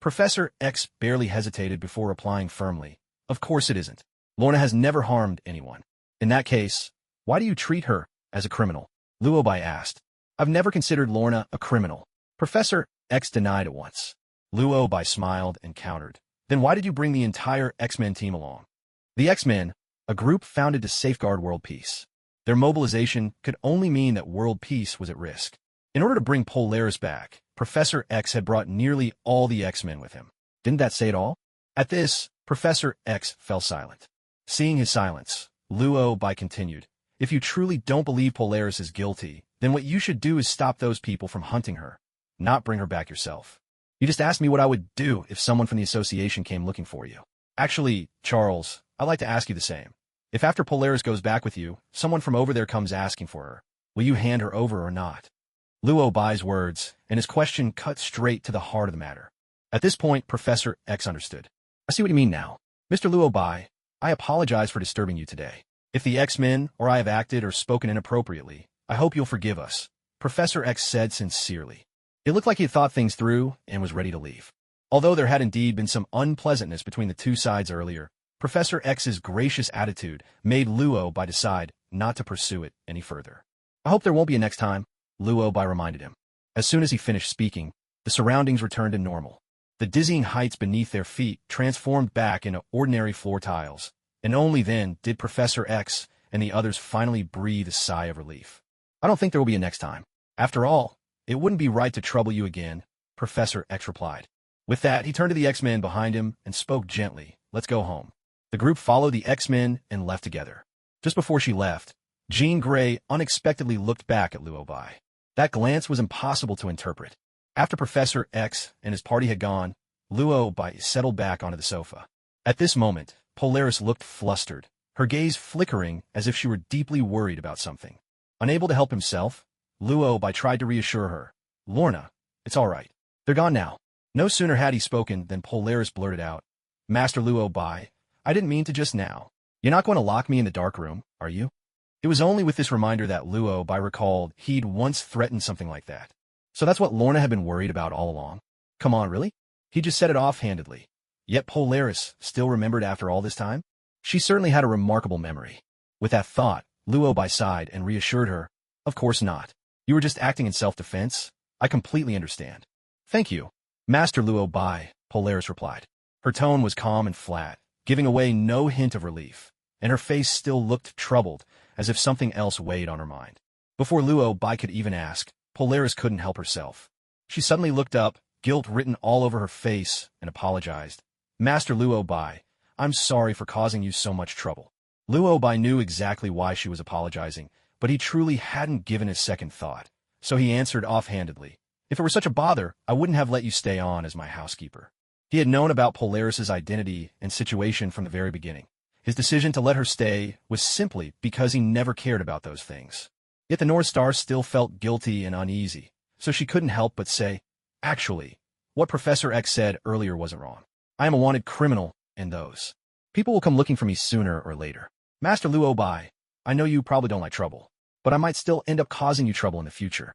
Professor X barely hesitated before replying firmly. Of course it isn't. Lorna has never harmed anyone. In that case, why do you treat her as a criminal? Luo Bai asked. I've never considered Lorna a criminal. Professor X denied at once. Luo Bai smiled and countered. Then why did you bring the entire X-Men team along? The X-Men, a group founded to safeguard world peace. Their mobilization could only mean that world peace was at risk. In order to bring Polaris back, Professor X had brought nearly all the X-Men with him. Didn't that say it all? At this, Professor X fell silent. Seeing his silence, Luo Bai continued. If you truly don't believe Polaris is guilty, then what you should do is stop those people from hunting her, not bring her back yourself. You just asked me what I would do if someone from the association came looking for you. Actually, Charles, I'd like to ask you the same. If after Polaris goes back with you, someone from over there comes asking for her, will you hand her over or not? Luo Bai's words and his question cut straight to the heart of the matter. At this point, Professor X understood. I see what you mean now. Mr. Luo Bai, I apologize for disturbing you today. If the X-Men or I have acted or spoken inappropriately, I hope you'll forgive us, Professor X said sincerely. It looked like he had thought things through and was ready to leave. Although there had indeed been some unpleasantness between the two sides earlier, Professor X's gracious attitude made Luo Bai decide not to pursue it any further. I hope there won't be a next time, Luo Bai reminded him. As soon as he finished speaking, the surroundings returned to normal. The dizzying heights beneath their feet transformed back into ordinary floor tiles, and only then did Professor X and the others finally breathe a sigh of relief. I don't think there will be a next time. After all, it wouldn't be right to trouble you again, Professor X replied. With that, he turned to the X-Men behind him and spoke gently. Let's go home. The group followed the X-Men and left together. Just before she left, Jean Grey unexpectedly looked back at Luo Bai. That glance was impossible to interpret. After Professor X and his party had gone, Luo Bai settled back onto the sofa. At this moment, Polaris looked flustered, her gaze flickering as if she were deeply worried about something. Unable to help himself, Luo Bai tried to reassure her. Lorna, it's all right. They're gone now. No sooner had he spoken than Polaris blurted out. Master Luo Bai, I didn't mean to just now. You're not going to lock me in the dark room, are you? It was only with this reminder that Luo Bai recalled he'd once threatened something like that. So that's what Lorna had been worried about all along. Come on, really? He just said it offhandedly. Yet Polaris still remembered after all this time? She certainly had a remarkable memory. With that thought, Luo Bai sighed and reassured her, "Of course not. You were just acting in self-defense. I completely understand." "Thank you, Master Luo Bai," Polaris replied. Her tone was calm and flat, giving away no hint of relief, and her face still looked troubled, as if something else weighed on her mind. Before Luo Bai could even ask, Polaris couldn't help herself. She suddenly looked up, guilt written all over her face, and apologized. "Master Luo Bai, I'm sorry for causing you so much trouble." Luo Bai knew exactly why she was apologizing, but he truly hadn't given it second thought, so he answered offhandedly, "If it were such a bother, I wouldn't have let you stay on as my housekeeper." He had known about Polaris's identity and situation from the very beginning. His decision to let her stay was simply because he never cared about those things. Yet the North Star still felt guilty and uneasy, so she couldn't help but say, "Actually, what Professor X said earlier wasn't wrong. I am a wanted criminal, and those people will come looking for me sooner or later. Master Luo Bai, I know you probably don't like trouble, but I might still end up causing you trouble in the future."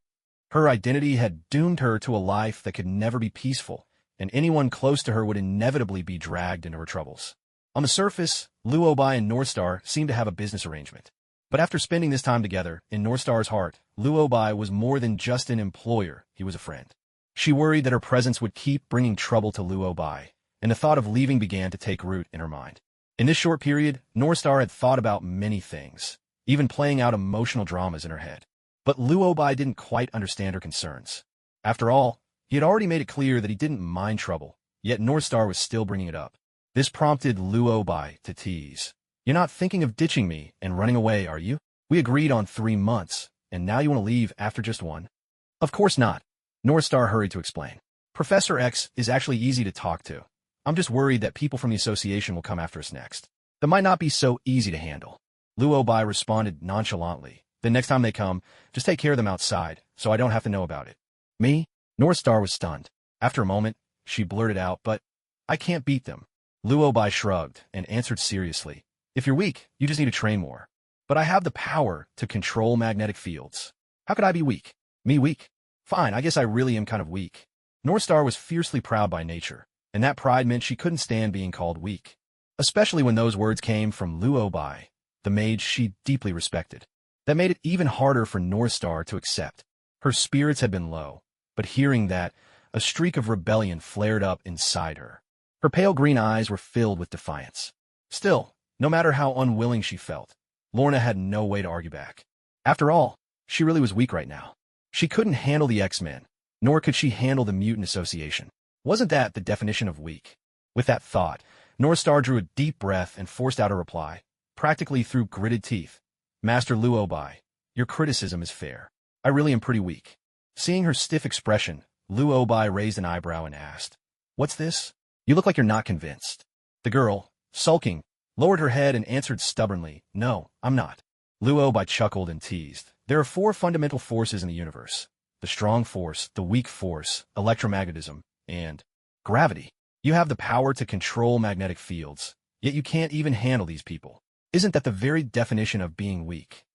Her identity had doomed her to a life that could never be peaceful, and anyone close to her would inevitably be dragged into her troubles. On the surface, Luo Bai and Northstar seemed to have a business arrangement. But after spending this time together, in Northstar's heart, Luo Bai was more than just an employer, he was a friend. She worried that her presence would keep bringing trouble to Luo Bai, and the thought of leaving began to take root in her mind. In this short period, Northstar had thought about many things, even playing out emotional dramas in her head. But Luo Bai didn't quite understand her concerns. After all, he had already made it clear that he didn't mind trouble, yet Northstar was still bringing it up. This prompted Luo Bai to tease. "You're not thinking of ditching me and running away, are you? We agreed on 3 months, and now you want to leave after just 1? "Of course not," Northstar hurried to explain. "Professor X is actually easy to talk to. I'm just worried that people from the association will come after us next. That might not be so easy to handle." Luo Bai responded nonchalantly. "The next time they come, just take care of them outside, so I don't have to know about it." "Me?" Northstar was stunned. After a moment, she blurted out, "But I can't beat them." Luo Bai shrugged and answered seriously, "If you're weak, you just need to train more. But I have the power to control magnetic fields. How could I be weak? Me weak? Fine, I guess I really am kind of weak." Northstar was fiercely proud by nature, and that pride meant she couldn't stand being called weak, especially when those words came from Luo Bai, the mage she deeply respected. That made it even harder for Northstar to accept. Her spirits had been low, but hearing that, a streak of rebellion flared up inside her. Her pale green eyes were filled with defiance. Still, no matter how unwilling she felt, Lorna had no way to argue back. After all, she really was weak right now. She couldn't handle the X-Men, nor could she handle the Mutant Association. Wasn't that the definition of weak? With that thought, Northstar drew a deep breath and forced out a reply, practically through gritted teeth. "Master Luo Bai, your criticism is fair. I really am pretty weak." Seeing her stiff expression, Luo Bai raised an eyebrow and asked, "What's this? You look like you're not convinced." The girl, sulking, lowered her head and answered stubbornly, "No, I'm not." Luo Bai chuckled and teased. "There are 4 fundamental forces in the universe: the strong force, the weak force, electromagnetism, and gravity. You have the power to control magnetic fields, yet you can't even handle these people. Isn't that the very definition of being weak?"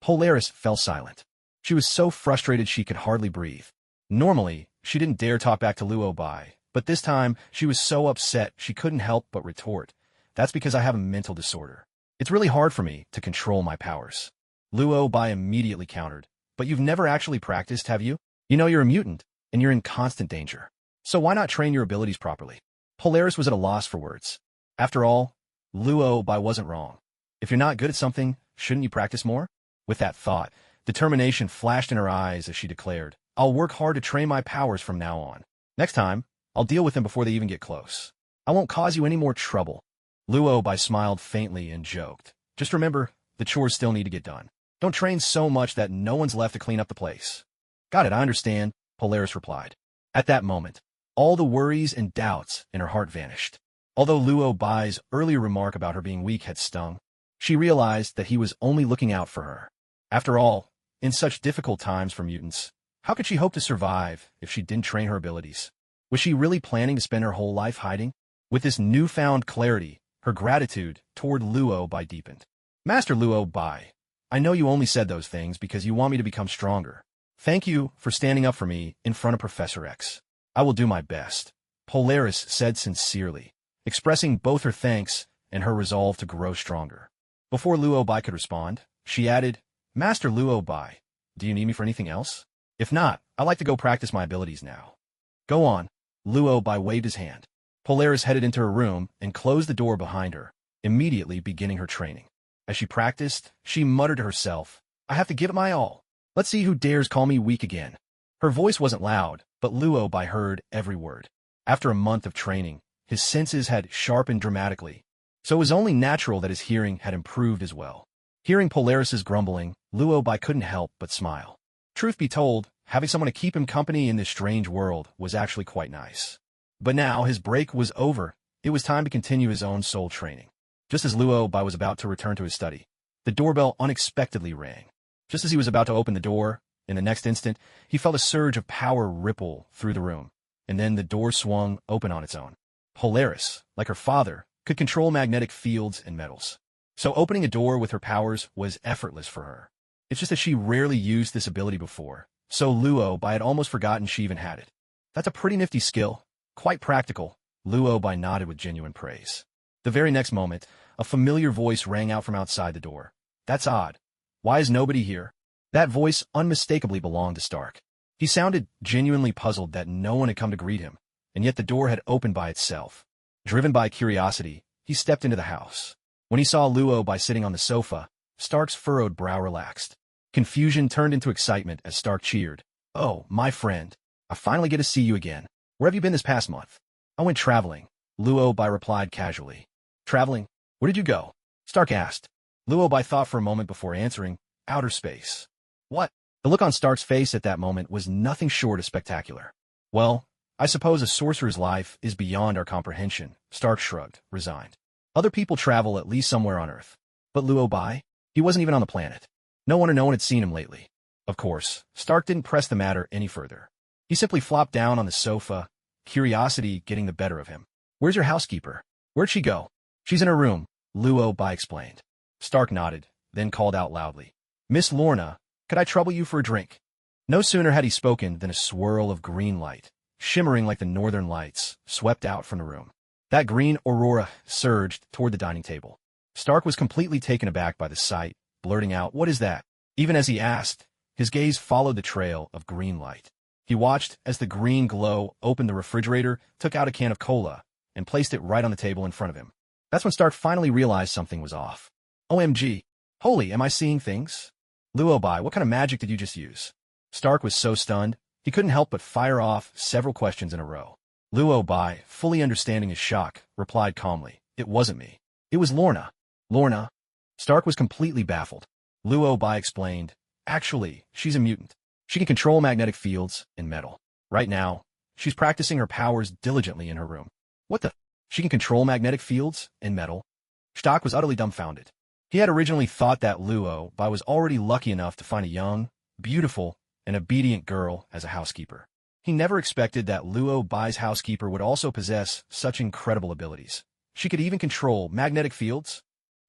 Polaris fell silent. She was so frustrated she could hardly breathe. Normally, she didn't dare talk back to Luo Bai, but this time she was so upset she couldn't help but retort, "That's because I have a mental disorder. It's really hard for me to control my powers." Luo Bai immediately countered, "But you've never actually practiced, have you? You know you're a mutant, and you're in constant danger. So why not train your abilities properly?" Polaris was at a loss for words. After all, Luo Bai wasn't wrong. If you're not good at something, shouldn't you practice more? With that thought, determination flashed in her eyes as she declared, "I'll work hard to train my powers from now on. Next time, I'll deal with them before they even get close. I won't cause you any more trouble." Luo Bai smiled faintly and joked, "Just remember, the chores still need to get done. Don't train so much that no one's left to clean up the place." "Got it, I understand," Polaris replied. At that moment, all the worries and doubts in her heart vanished. Although Luo Bai's earlier remark about her being weak had stung, she realized that he was only looking out for her. After all, in such difficult times for mutants, how could she hope to survive if she didn't train her abilities? Was she really planning to spend her whole life hiding? With this newfound clarity, her gratitude toward Luo Bai deepened. "Master Luo Bai, I know you only said those things because you want me to become stronger. Thank you for standing up for me in front of Professor X. I will do my best," Polaris said sincerely, expressing both her thanks and her resolve to grow stronger. Before Luo Bai could respond, she added, Master Luo Bai, do you need me for anything else? If not, I'd like to go practice my abilities now. Go on. Luo Bai waved his hand. Polaris headed into her room and closed the door behind her, immediately beginning her training. As she practiced, she muttered to herself, I have to give it my all. Let's see who dares call me weak again. Her voice wasn't loud, but Luo Bai heard every word. After a month of training, his senses had sharpened dramatically, so it was only natural that his hearing had improved as well. Hearing Polaris's grumbling, Luo Bai couldn't help but smile. Truth be told, having someone to keep him company in this strange world was actually quite nice. But now his break was over. It was time to continue his own soul training. Just as Luo Bai was about to return to his study, the doorbell unexpectedly rang. Just as he was about to open the door, in the next instant, he felt a surge of power ripple through the room, and then the door swung open on its own. Polaris, like her father, could control magnetic fields and metals. So opening a door with her powers was effortless for her. It's just that she rarely used this ability before, so Luo Bai had almost forgotten she even had it. That's a pretty nifty skill. Quite practical. Luo Bai nodded with genuine praise. The very next moment, a familiar voice rang out from outside the door. That's odd. Why is nobody here? That voice unmistakably belonged to Stark. He sounded genuinely puzzled that no one had come to greet him, and yet the door had opened by itself. Driven by curiosity, he stepped into the house. When he saw Luo Bai sitting on the sofa, Stark's furrowed brow relaxed. Confusion turned into excitement as Stark cheered. Oh, my friend. I finally get to see you again. Where have you been this past month? I went traveling, Luo Bai replied casually. Traveling? Where did you go? Stark asked. Luo Bai thought for a moment before answering. Outer space. What? The look on Stark's face at that moment was nothing short of spectacular. Well, I suppose a sorcerer's life is beyond our comprehension, Stark shrugged, resigned. Other people travel at least somewhere on Earth. But Luo Bai? He wasn't even on the planet. No one had seen him lately. Of course, Stark didn't press the matter any further. He simply flopped down on the sofa, curiosity getting the better of him. Where's your housekeeper? Where'd she go? She's in her room, Luo Bai explained. Stark nodded, then called out loudly. Miss Lorna, could I trouble you for a drink? No sooner had he spoken than a swirl of green light, shimmering like the northern lights, swept out from the room. That green aurora surged toward the dining table. Stark was completely taken aback by the sight, blurting out, What is that? Even as he asked, his gaze followed the trail of green light. He watched as the green glow opened the refrigerator, took out a can of cola, and placed it right on the table in front of him. That's when Stark finally realized something was off. OMG. Holy, am I seeing things? Luo Bai, what kind of magic did you just use? Stark was so stunned, he couldn't help but fire off several questions in a row. Luo Bai, fully understanding his shock, replied calmly, It wasn't me. It was Lorna. Lorna? Stark was completely baffled. Luo Bai explained, Actually, she's a mutant. She can control magnetic fields and metal. Right now, she's practicing her powers diligently in her room. What the? She can control magnetic fields and metal? Stark was utterly dumbfounded. He had originally thought that Luo Bai was already lucky enough to find a young, beautiful, and obedient girl as a housekeeper. He never expected that Luo Bai's housekeeper would also possess such incredible abilities. She could even control magnetic fields?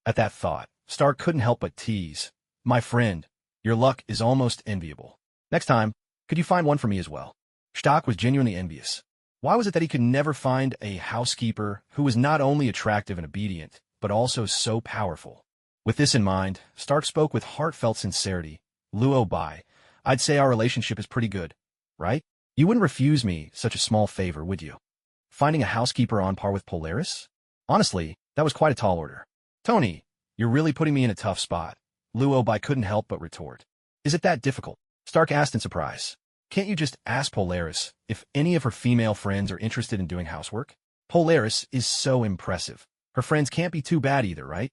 At that thought, Stark couldn't help but tease. My friend, your luck is almost enviable. Next time, could you find one for me as well? Stark was genuinely envious. Why was it that he could never find a housekeeper who was not only attractive and obedient, but also so powerful? With this in mind, Stark spoke with heartfelt sincerity. Luo Bai, I'd say our relationship is pretty good, right? You wouldn't refuse me such a small favor, would you? Finding a housekeeper on par with Polaris? Honestly, that was quite a tall order. Tony, you're really putting me in a tough spot. Luo Bai couldn't help but retort. Is it that difficult? Stark asked in surprise. Can't you just ask Polaris if any of her female friends are interested in doing housework? Polaris is so impressive. Her friends can't be too bad either, right?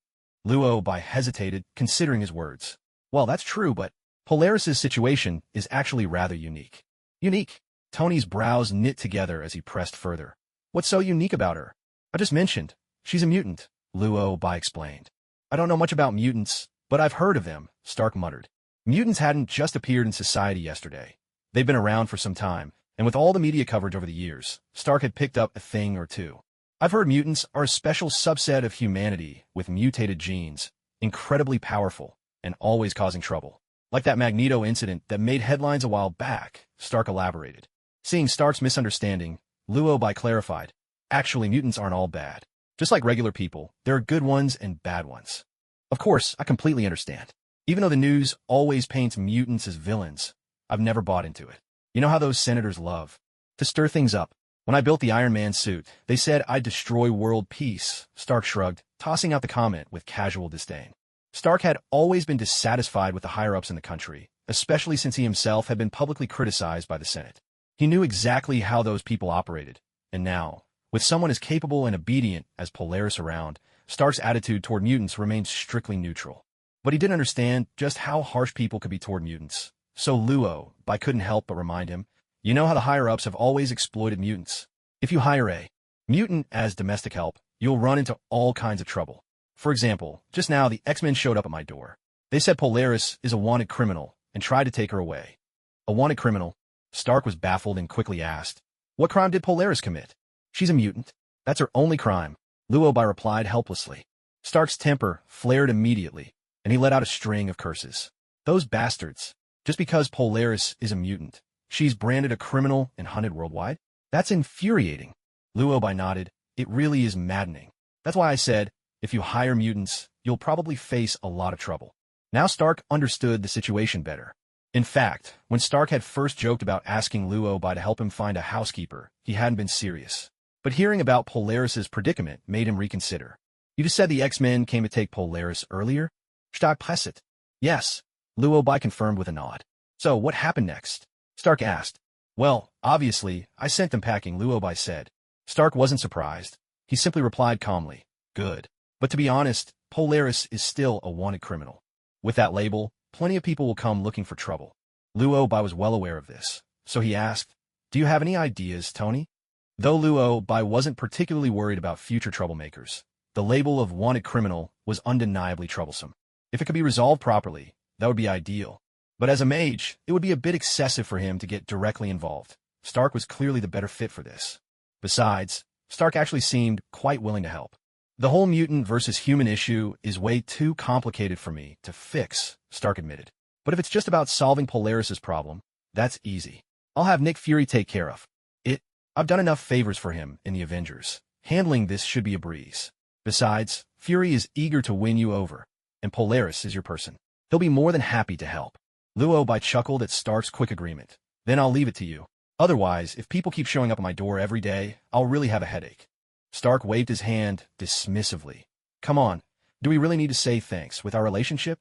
Luo Bai hesitated, considering his words. Well, that's true, but Polaris's situation is actually rather unique. Unique? Tony's brows knit together as he pressed further. What's so unique about her? I just mentioned. She's a mutant, Luo Bai explained. I don't know much about mutants, but I've heard of them, Stark muttered. Mutants hadn't just appeared in society yesterday. They've been around for some time, and with all the media coverage over the years, Stark had picked up a thing or two. I've heard mutants are a special subset of humanity with mutated genes, incredibly powerful, and always causing trouble. Like that Magneto incident that made headlines a while back, Stark elaborated. Seeing Stark's misunderstanding, Luo Bai clarified, Actually, mutants aren't all bad. Just like regular people, there are good ones and bad ones. Of course, I completely understand. Even though the news always paints mutants as villains, I've never bought into it. You know how those senators love to stir things up. When I built the Iron Man suit, they said I'd destroy world peace. Stark shrugged, tossing out the comment with casual disdain. Stark had always been dissatisfied with the higher-ups in the country, especially since he himself had been publicly criticized by the Senate. He knew exactly how those people operated, and now, with someone as capable and obedient as Polaris around, Stark's attitude toward mutants remained strictly neutral. But he didn't understand just how harsh people could be toward mutants. So Luo couldn't help but remind him, you know how the higher-ups have always exploited mutants. If you hire a mutant as domestic help, you'll run into all kinds of trouble. For example, just now the X-Men showed up at my door. They said Polaris is a wanted criminal and tried to take her away. A wanted criminal? Stark was baffled and quickly asked, what crime did Polaris commit? She's a mutant. That's her only crime, Luo replied helplessly. Stark's temper flared immediately, and he let out a string of curses. Those bastards. Just because Polaris is a mutant, she's branded a criminal and hunted worldwide? That's infuriating. Luo nodded. It really is maddening. That's why I said, if you hire mutants, you'll probably face a lot of trouble. Now Stark understood the situation better. In fact, when Stark had first joked about asking Luo to help him find a housekeeper, he hadn't been serious. But hearing about Polaris's predicament made him reconsider. You just said the X-Men came to take Polaris earlier? Stark pressed it. Yes, Luo confirmed with a nod. So what happened next? Stark asked. Well, obviously, I sent them packing, Luo said. Stark wasn't surprised. He simply replied calmly, good. But to be honest, Polaris is still a wanted criminal. With that label, plenty of people will come looking for trouble. Luo was well aware of this, so he asked, do you have any ideas, Tony? Though Luo wasn't particularly worried about future troublemakers, the label of wanted criminal was undeniably troublesome. If it could be resolved properly, that would be ideal. But as a mage, it would be a bit excessive for him to get directly involved. Stark was clearly the better fit for this. Besides, Stark actually seemed quite willing to help. The whole mutant versus human issue is way too complicated for me to fix, Stark admitted. But if it's just about solving Polaris's problem, that's easy. I'll have Nick Fury take care of it. I've done enough favors for him in the Avengers. Handling this should be a breeze. Besides, Fury is eager to win you over, and Polaris is your person. He'll be more than happy to help. Luo chuckled at Stark's quick agreement. Then I'll leave it to you. Otherwise, if people keep showing up at my door every day, I'll really have a headache. Stark waved his hand dismissively. Come on, do we really need to say thanks with our relationship?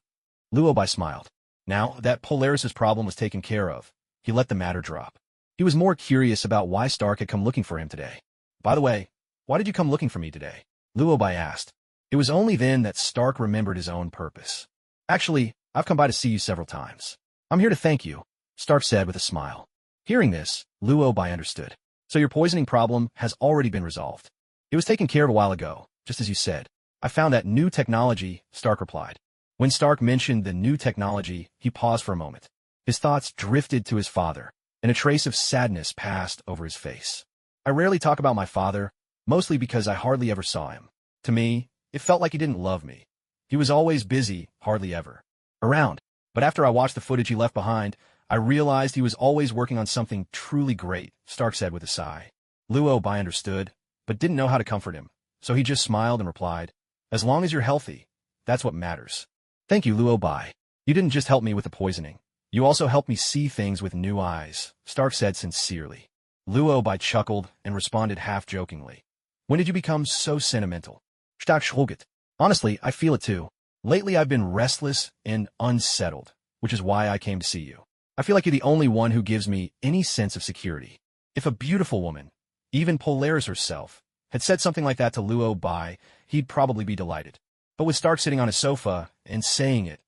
Luo smiled. Now that Polaris's problem was taken care of, he let the matter drop. He was more curious about why Stark had come looking for him today. By the way, why did you come looking for me today? Luo asked. It was only then that Stark remembered his own purpose. Actually, I've come by to see you several times. I'm here to thank you, Stark said with a smile. Hearing this, Luo understood. So your poisoning problem has already been resolved. It was taken care of a while ago, just as you said. I found that new technology, Stark replied. When Stark mentioned the new technology, he paused for a moment. His thoughts drifted to his father, and a trace of sadness passed over his face. I rarely talk about my father, mostly because I hardly ever saw him. To me, it felt like he didn't love me. He was always busy, hardly ever around. But after I watched the footage he left behind, I realized he was always working on something truly great, Stark said with a sigh. Luo understood, but didn't know how to comfort him, so he just smiled and replied, as long as you're healthy, that's what matters. Thank you, Luo. You didn't just help me with the poisoning. You also helped me see things with new eyes, Stark said sincerely. Luo chuckled and responded half-jokingly. When did you become so sentimental? Stark shrugged. Honestly, I feel it too. Lately I've been restless and unsettled, which is why I came to see you. I feel like you're the only one who gives me any sense of security. If a beautiful woman, even Polaris herself, had said something like that to Luo, he'd probably be delighted. But with Stark sitting on his sofa and saying it,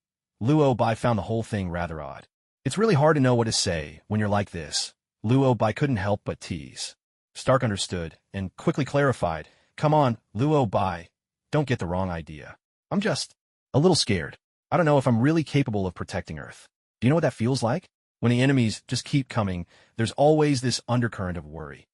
Luo found the whole thing rather odd. It's really hard to know what to say when you're like this. Luo couldn't help but tease. Stark understood and quickly clarified, come on, Luo, don't get the wrong idea. I'm just a little scared. I don't know if I'm really capable of protecting Earth. Do you know what that feels like? When the enemies just keep coming, there's always this undercurrent of worry.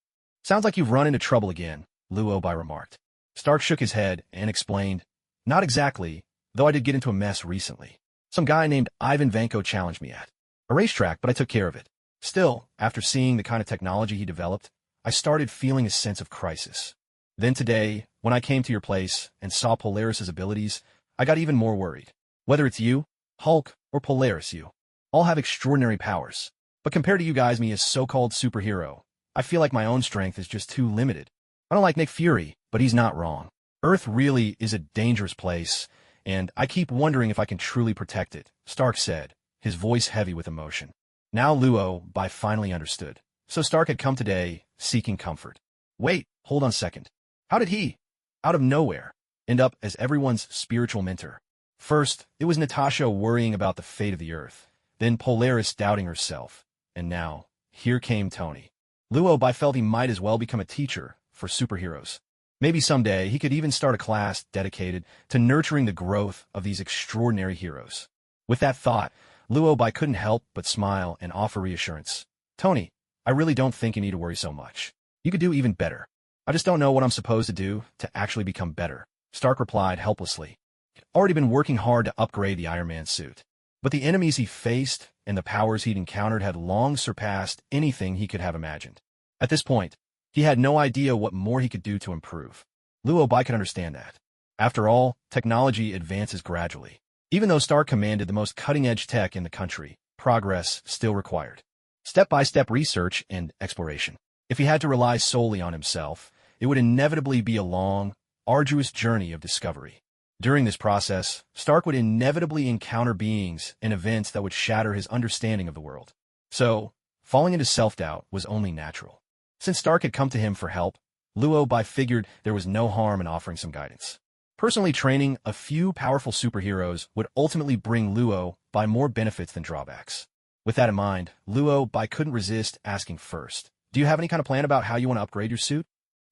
Sounds like you've run into trouble again, Luo remarked. Stark shook his head and explained, not exactly, though I did get into a mess recently. Some guy named Ivan Vanko challenged me at a racetrack, but I took care of it. Still, after seeing the kind of technology he developed, I started feeling a sense of crisis. Then today, when I came to your place and saw Polaris's abilities, I got even more worried. Whether it's you, Hulk, or Polaris, you all have extraordinary powers. But compared to you guys, me as so-called superhero, I feel like my own strength is just too limited. I don't like Nick Fury, but he's not wrong. Earth really is a dangerous place, and I keep wondering if I can truly protect it, Stark said, his voice heavy with emotion. Now Luo finally understood. So Stark had come today, seeking comfort. Wait, hold on a second. How did he, out of nowhere, end up as everyone's spiritual mentor? First, it was Natasha worrying about the fate of the Earth, then Polaris doubting herself, and now, here came Tony. Luo felt he might as well become a teacher for superheroes. Maybe someday he could even start a class dedicated to nurturing the growth of these extraordinary heroes. With that thought, Luo couldn't help but smile and offer reassurance. Tony, I really don't think you need to worry so much. You could do even better. I just don't know what I'm supposed to do to actually become better, Stark replied helplessly. He'd already been working hard to upgrade the Iron Man suit. But the enemies he faced and the powers he'd encountered had long surpassed anything he could have imagined. At this point, he had no idea what more he could do to improve. Luo could understand that. After all, technology advances gradually. Even though Stark commanded the most cutting-edge tech in the country, progress still required step-by-step research and exploration. If he had to rely solely on himself, it would inevitably be a long, arduous journey of discovery. During this process, Stark would inevitably encounter beings and events that would shatter his understanding of the world. So, falling into self-doubt was only natural. Since Stark had come to him for help, Luo figured there was no harm in offering some guidance. Personally training a few powerful superheroes would ultimately bring Luo more benefits than drawbacks. With that in mind, Luo couldn't resist asking first, do you have any kind of plan about how you want to upgrade your suit?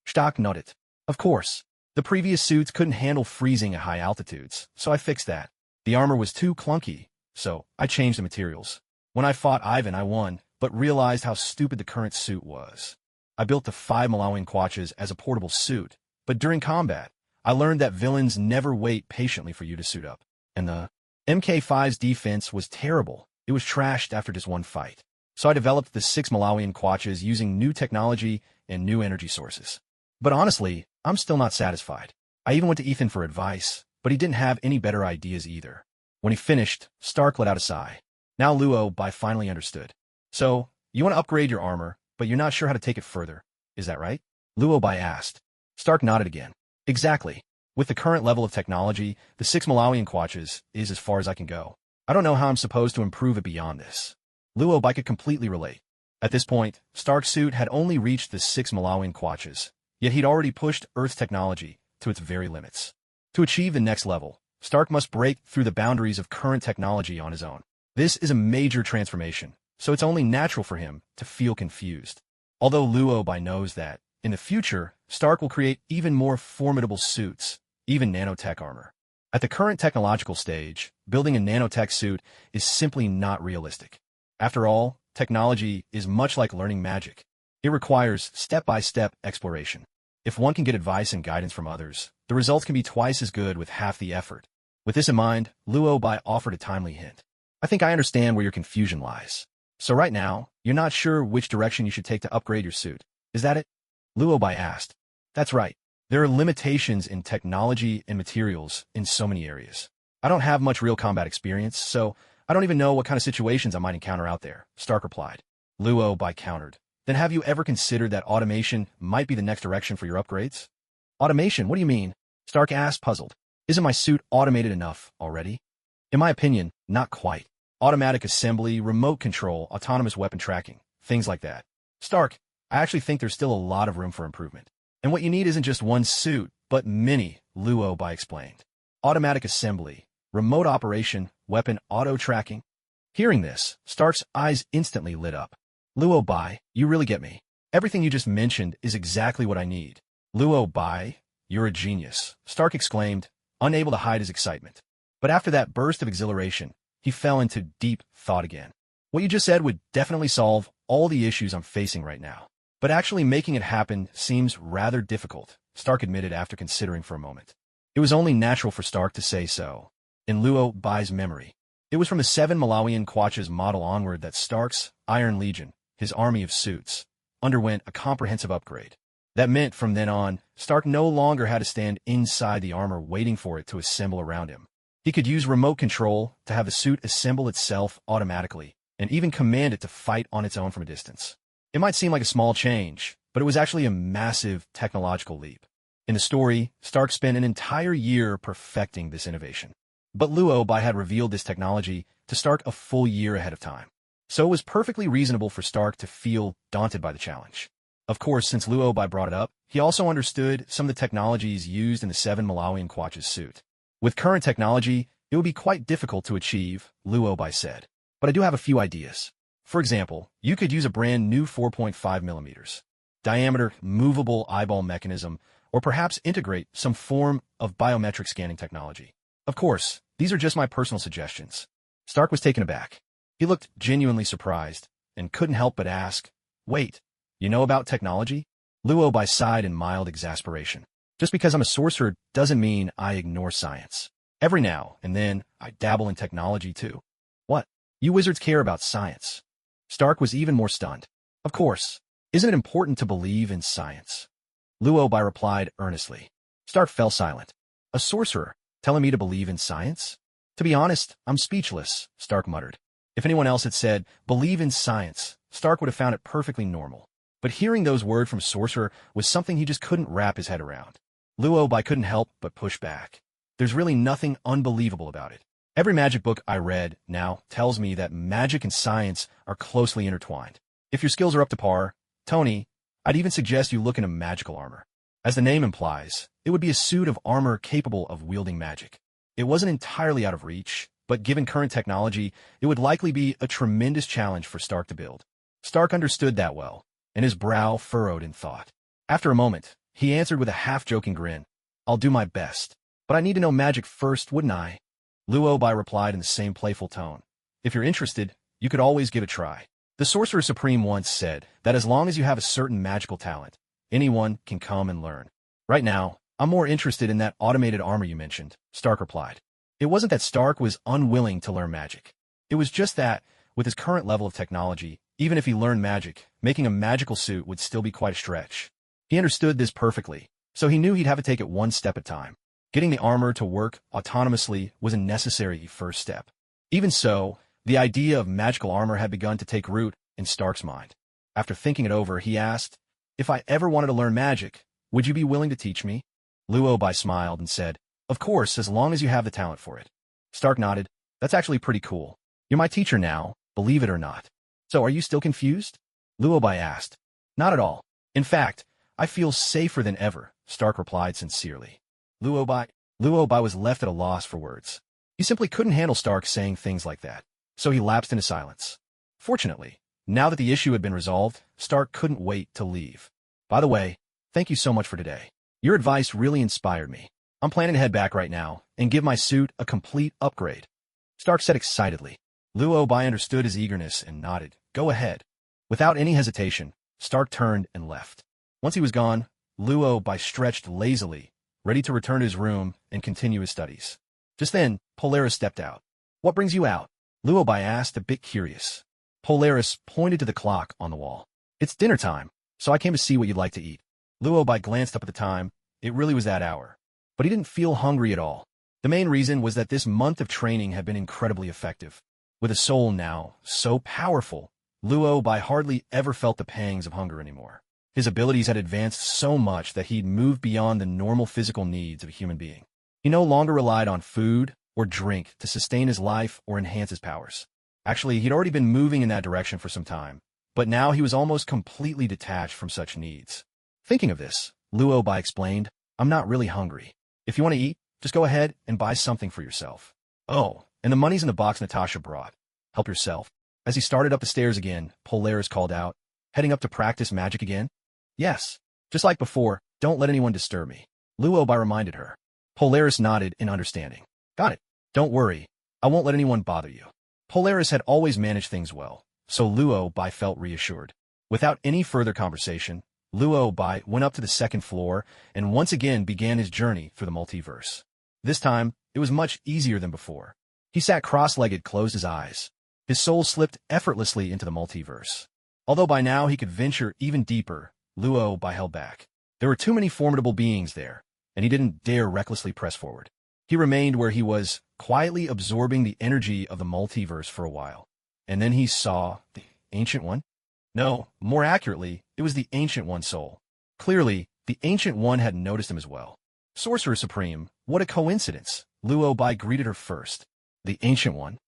Stark nodded. Of course. The previous suits couldn't handle freezing at high altitudes, so I fixed that. The armor was too clunky, so I changed the materials. When I fought Ivan, I won, but realized how stupid the current suit was. I built the 5 Malawian Quatches as a portable suit, but during combat, I learned that villains never wait patiently for you to suit up. And the MK5's defense was terrible. It was trashed after just one fight. So I developed the 6 Malawian Quatches using new technology and new energy sources. But honestly, I'm still not satisfied. I even went to Ethan for advice, but he didn't have any better ideas either. When he finished, Stark let out a sigh. Now Luo finally understood. So, you want to upgrade your armor, but you're not sure how to take it further. Is that right? Luo asked. Stark nodded again. Exactly. With the current level of technology, the 6 Malawian Quatches is as far as I can go. I don't know how I'm supposed to improve it beyond this. Luo could completely relate. At this point, Stark's suit had only reached the 6 Malawian Quatches, yet he'd already pushed Earth's technology to its very limits. To achieve the next level, Stark must break through the boundaries of current technology on his own. This is a major transformation, so it's only natural for him to feel confused. Although Luo knows that, in the future, Stark will create even more formidable suits, even nanotech armor. At the current technological stage, building a nanotech suit is simply not realistic. After all, technology is much like learning magic. It requires step-by-step exploration. If one can get advice and guidance from others, the results can be twice as good with half the effort. With this in mind, Luo offered a timely hint. I think I understand where your confusion lies. So right now, you're not sure which direction you should take to upgrade your suit. Is that it? Luo asked. That's right. There are limitations in technology and materials in so many areas. I don't have much real combat experience, so I don't even know what kind of situations I might encounter out there, Stark replied. Luo countered. Then have you ever considered that automation might be the next direction for your upgrades? Automation? What do you mean? Stark asked, puzzled. Isn't my suit automated enough already? In my opinion, not quite. Automatic assembly, remote control, autonomous weapon tracking, things like that. Stark, I actually think there's still a lot of room for improvement. And what you need isn't just one suit, but many, Luo explained. Automatic assembly, remote operation, weapon auto-tracking. Hearing this, Stark's eyes instantly lit up. Luo, you really get me. Everything you just mentioned is exactly what I need. Luo, you're a genius, Stark exclaimed, unable to hide his excitement. But after that burst of exhilaration, he fell into deep thought again. What you just said would definitely solve all the issues I'm facing right now. But actually making it happen seems rather difficult, Stark admitted after considering for a moment. It was only natural for Stark to say so. In Luo's memory, it was from the 7 Malawian Quatches model onward that Stark's Iron Legion, his army of suits, underwent a comprehensive upgrade. That meant from then on, Stark no longer had to stand inside the armor waiting for it to assemble around him. He could use remote control to have the suit assemble itself automatically, and even command it to fight on its own from a distance. It might seem like a small change, but it was actually a massive technological leap. In the story, Stark spent an entire year perfecting this innovation. But Luobai had revealed this technology to Stark a full year ahead of time. So it was perfectly reasonable for Stark to feel daunted by the challenge. Of course, since Luobai brought it up, he also understood some of the technologies used in the 7 Malawian Quatch's suit. With current technology, it would be quite difficult to achieve, Luobai said. But I do have a few ideas. For example, you could use a brand new 4.5mm diameter movable eyeball mechanism, or perhaps integrate some form of biometric scanning technology. Of course, these are just my personal suggestions. Stark was taken aback. He looked genuinely surprised, and couldn't help but ask, "Wait, you know about technology?" Luobai sighed in mild exasperation. "Just because I'm a sorcerer doesn't mean I ignore science. Every now and then, I dabble in technology too." "What? You wizards care about science?" Stark was even more stunned. "Of course. Isn't it important to believe in science?" Luobai replied earnestly. Stark fell silent. "A sorcerer telling me to believe in science? To be honest, I'm speechless," Stark muttered. If anyone else had said, "Believe in science," Stark would have found it perfectly normal. But hearing those words from a sorcerer was something he just couldn't wrap his head around. Luobai couldn't help but push back. "There's really nothing unbelievable about it. Every magic book I read now tells me that magic and science are closely intertwined. If your skills are up to par, Tony, I'd even suggest you look into magical armor. As the name implies, it would be a suit of armor capable of wielding magic." It wasn't entirely out of reach, but given current technology, it would likely be a tremendous challenge for Stark to build. Stark understood that well, and his brow furrowed in thought. After a moment, he answered with a half-joking grin, "I'll do my best. But I need to know magic first, wouldn't I?" Luobai replied in the same playful tone. "If you're interested, you could always give it a try. The Sorcerer Supreme once said that as long as you have a certain magical talent, anyone can come and learn." "Right now, I'm more interested in that automated armor you mentioned," Stark replied. It wasn't that Stark was unwilling to learn magic. It was just that, with his current level of technology, even if he learned magic, making a magical suit would still be quite a stretch. He understood this perfectly, so he knew he'd have to take it one step at a time. Getting the armor to work autonomously was a necessary first step. Even so, the idea of magical armor had begun to take root in Stark's mind. After thinking it over, he asked, "If I ever wanted to learn magic, would you be willing to teach me?" Luobai smiled and said, "Of course, as long as you have the talent for it." Stark nodded. "That's actually pretty cool. You're my teacher now, believe it or not." "So are you still confused?" Luobai asked. "Not at all. In fact, I feel safer than ever," Stark replied sincerely. Luobai was left at a loss for words. He simply couldn't handle Stark saying things like that, so he lapsed into silence. Fortunately, now that the issue had been resolved, Stark couldn't wait to leave. "By the way, thank you so much for today. Your advice really inspired me. I'm planning to head back right now and give my suit a complete upgrade," Stark said excitedly. Luobai understood his eagerness and nodded. "Go ahead." Without any hesitation, Stark turned and left. Once he was gone, Luobai stretched lazily, ready to return to his room and continue his studies. Just then, Polaris stepped out. "What brings you out?" Luobai asked, a bit curious. Polaris pointed to the clock on the wall. "It's dinner time, so I came to see what you'd like to eat." Luobai glanced up at the time. It really was that hour. But he didn't feel hungry at all. The main reason was that this month of training had been incredibly effective. With a soul now so powerful, Luobai hardly ever felt the pangs of hunger anymore. His abilities had advanced so much that he'd moved beyond the normal physical needs of a human being. He no longer relied on food or drink to sustain his life or enhance his powers. Actually, he'd already been moving in that direction for some time, but now he was almost completely detached from such needs. Thinking of this, Luobai explained, "I'm not really hungry. If you want to eat, just go ahead and buy something for yourself. Oh, and the money's in the box Natasha brought. Help yourself." As he started up the stairs again, Polaris called out, "Heading up to practice magic again?" "Yes. Just like before, don't let anyone disturb me," Luobai reminded her. Polaris nodded in understanding. "Got it. Don't worry. I won't let anyone bother you." Polaris had always managed things well, so Luobai felt reassured. Without any further conversation, Luobai went up to the second floor and once again began his journey through the multiverse. This time, it was much easier than before. He sat cross-legged, closed his eyes. His soul slipped effortlessly into the multiverse. Although by now he could venture even deeper, Luobai held back. There were too many formidable beings there, and he didn't dare recklessly press forward. He remained where he was, quietly absorbing the energy of the multiverse for a while. And then he saw the Ancient One? No, more accurately, it was the Ancient One's soul. Clearly, the Ancient One had noticed him as well. Sorcerer Supreme, what a coincidence! Luo Bai greeted her first. The Ancient One?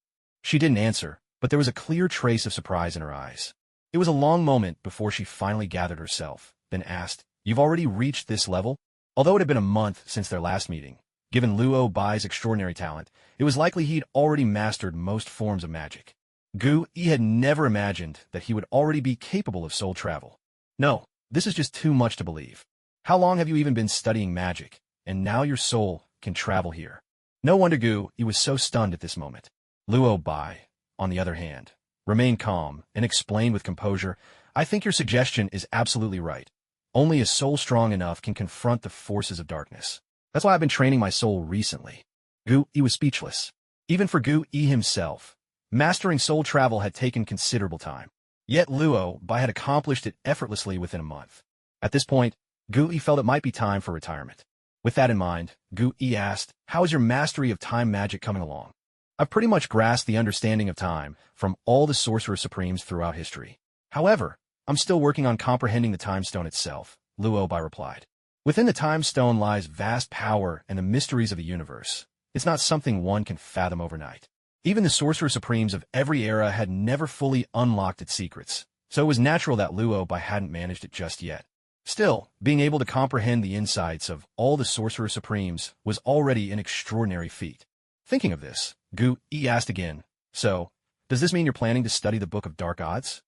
She didn't answer, but there was a clear trace of surprise in her eyes. It was a long moment before she finally gathered herself, then asked, "You've already reached this level?" Although it had been a month since their last meeting, given Luo Bai's extraordinary talent, it was likely he'd already mastered most forms of magic. Gu Yi had never imagined that he would already be capable of soul travel. No, this is just too much to believe. How long have you even been studying magic, and now your soul can travel here? No wonder Gu Yi was so stunned at this moment. Luo Bai, on the other hand, remained calm and explained with composure, "I think your suggestion is absolutely right. Only a soul strong enough can confront the forces of darkness. That's why I've been training my soul recently." Gu Yi was speechless. Even for Gu Yi himself, mastering soul travel had taken considerable time. Yet Luo Bai had accomplished it effortlessly within a month. At this point, Gu Yi felt it might be time for retirement. With that in mind, Gu Yi asked, "How is your mastery of time magic coming along?" "I've pretty much grasped the understanding of time from all the Sorcerer Supremes throughout history. However, I'm still working on comprehending the Time Stone itself," Luo Bai replied. "Within the Time Stone lies vast power and the mysteries of the universe. It's not something one can fathom overnight. Even the Sorcerer Supremes of every era had never fully unlocked its secrets, so it was natural that Luo Bai hadn't managed it just yet. Still, being able to comprehend the insights of all the Sorcerer Supremes was already an extraordinary feat." Thinking of this, Gu Yi asked again, "So, does this mean you're planning to study the Book of Dark Odds?"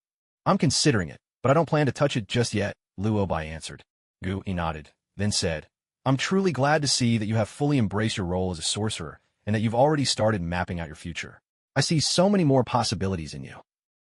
"I'm considering it, but I don't plan to touch it just yet," Luo Bai answered. Gu Yi nodded, then said, "I'm truly glad to see that you have fully embraced your role as a sorcerer and that you've already started mapping out your future. I see so many more possibilities in you."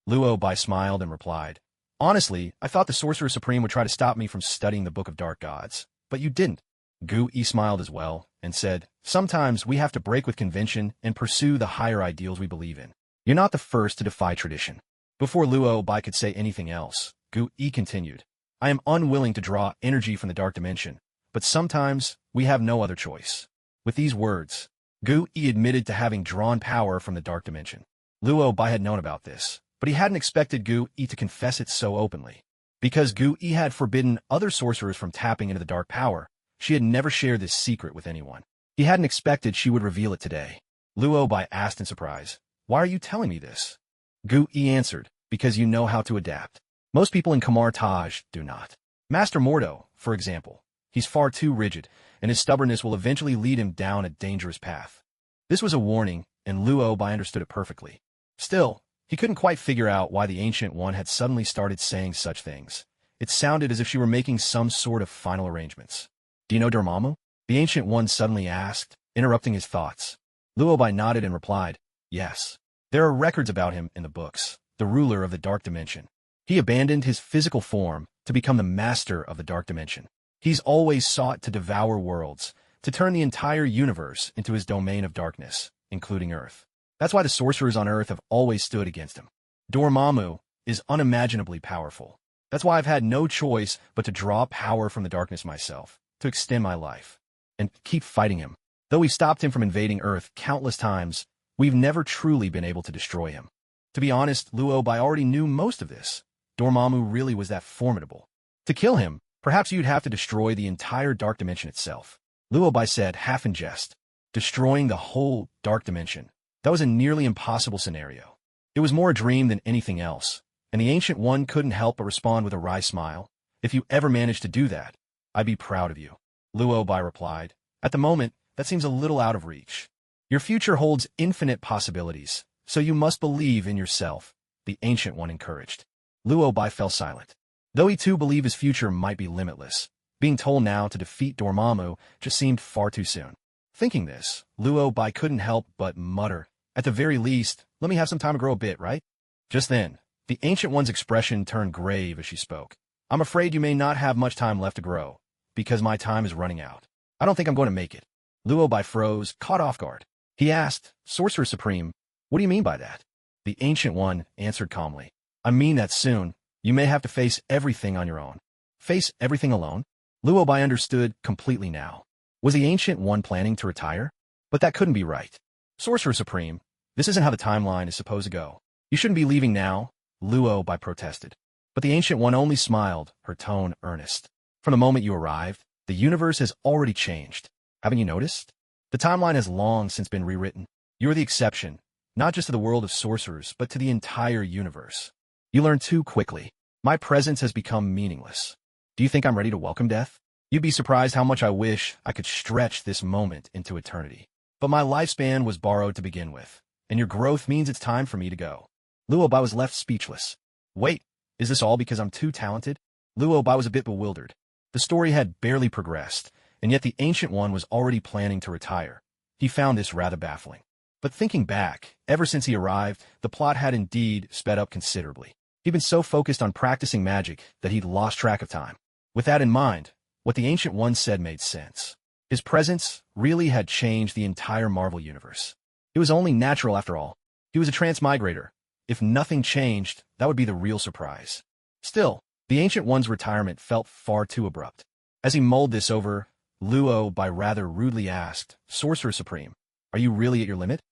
Luo Bai smiled and replied, "Honestly, I thought the Sorcerer Supreme would try to stop me from studying the Book of Dark Gods, but you didn't." Gu Yi smiled as well and said, "Sometimes we have to break with convention and pursue the higher ideals we believe in. You're not the first to defy tradition." Before Luo Bai could say anything else, Gu Yi continued, "I am unwilling to draw energy from the dark dimension, but sometimes we have no other choice." With these words, Gu Yi admitted to having drawn power from the dark dimension. Luo Bai had known about this, but he hadn't expected Gu Yi to confess it so openly. Because Gu Yi had forbidden other sorcerers from tapping into the dark power, she had never shared this secret with anyone. He hadn't expected she would reveal it today. Luo Bai asked in surprise, "Why are you telling me this?" Gu Yi answered, "Because you know how to adapt. Most people in Kamar Taj do not. Master Mordo, for example, he's far too rigid, and his stubbornness will eventually lead him down a dangerous path." This was a warning, and Luo Bai understood it perfectly. Still, he couldn't quite figure out why the Ancient One had suddenly started saying such things. It sounded as if she were making some sort of final arrangements. "Do you know Dormammu?" the Ancient One suddenly asked, interrupting his thoughts. Luo Bai nodded and replied, "Yes. There are records about him in the books, the ruler of the Dark Dimension. He abandoned his physical form to become the master of the Dark Dimension. He's always sought to devour worlds, to turn the entire universe into his domain of darkness, including Earth. That's why the sorcerers on Earth have always stood against him. Dormammu is unimaginably powerful. That's why I've had no choice but to draw power from the darkness myself, to extend my life, and keep fighting him. Though we've stopped him from invading Earth countless times, we've never truly been able to destroy him." To be honest, Luo Bai already knew most of this. Dormammu really was that formidable. To kill him, perhaps you'd have to destroy the entire Dark Dimension itself. Luo Bai said, half in jest. Destroying the whole Dark Dimension. That was a nearly impossible scenario. It was more a dream than anything else, and the Ancient One couldn't help but respond with a wry smile. "If you ever managed to do that, I'd be proud of you." Luo Bai replied, "At the moment, that seems a little out of reach. Your future holds infinite possibilities, so you must believe in yourself," the Ancient One encouraged. Luo Bai fell silent. Though he too believed his future might be limitless, being told now to defeat Dormammu just seemed far too soon. Thinking this, Luo Bai couldn't help but mutter, "At the very least, let me have some time to grow a bit, right?" Just then, the Ancient One's expression turned grave as she spoke. "I'm afraid you may not have much time left to grow, because my time is running out. I don't think I'm going to make it." Luo Bai froze, caught off guard. He asked, "Sorcerer Supreme, what do you mean by that?" The Ancient One answered calmly, "I mean that soon, you may have to face everything on your own." "Face everything alone?" Luobai understood completely now. Was the Ancient One planning to retire? But that couldn't be right. Sorcerer Supreme, this isn't how the timeline is supposed to go. You shouldn't be leaving now, Luobai protested. But the Ancient One only smiled, her tone earnest. From the moment you arrived, the universe has already changed. Haven't you noticed? The timeline has long since been rewritten. You are the exception, not just to the world of sorcerers, but to the entire universe. You learn too quickly. My presence has become meaningless. Do you think I'm ready to welcome death? You'd be surprised how much I wish I could stretch this moment into eternity. But my lifespan was borrowed to begin with, and your growth means it's time for me to go. Luobai was left speechless. Wait, is this all because I'm too talented? Luobai was a bit bewildered. The story had barely progressed, and yet the Ancient One was already planning to retire. He found this rather baffling. But thinking back, ever since he arrived, the plot had indeed sped up considerably. He'd been so focused on practicing magic that he'd lost track of time. With that in mind, what the Ancient One said made sense. His presence really had changed the entire Marvel Universe. It was only natural after all. He was a transmigrator. If nothing changed, that would be the real surprise. Still, the Ancient One's retirement felt far too abrupt. As he mulled this over, Luobai rather rudely asked, Sorcerer Supreme, are you really at your limit?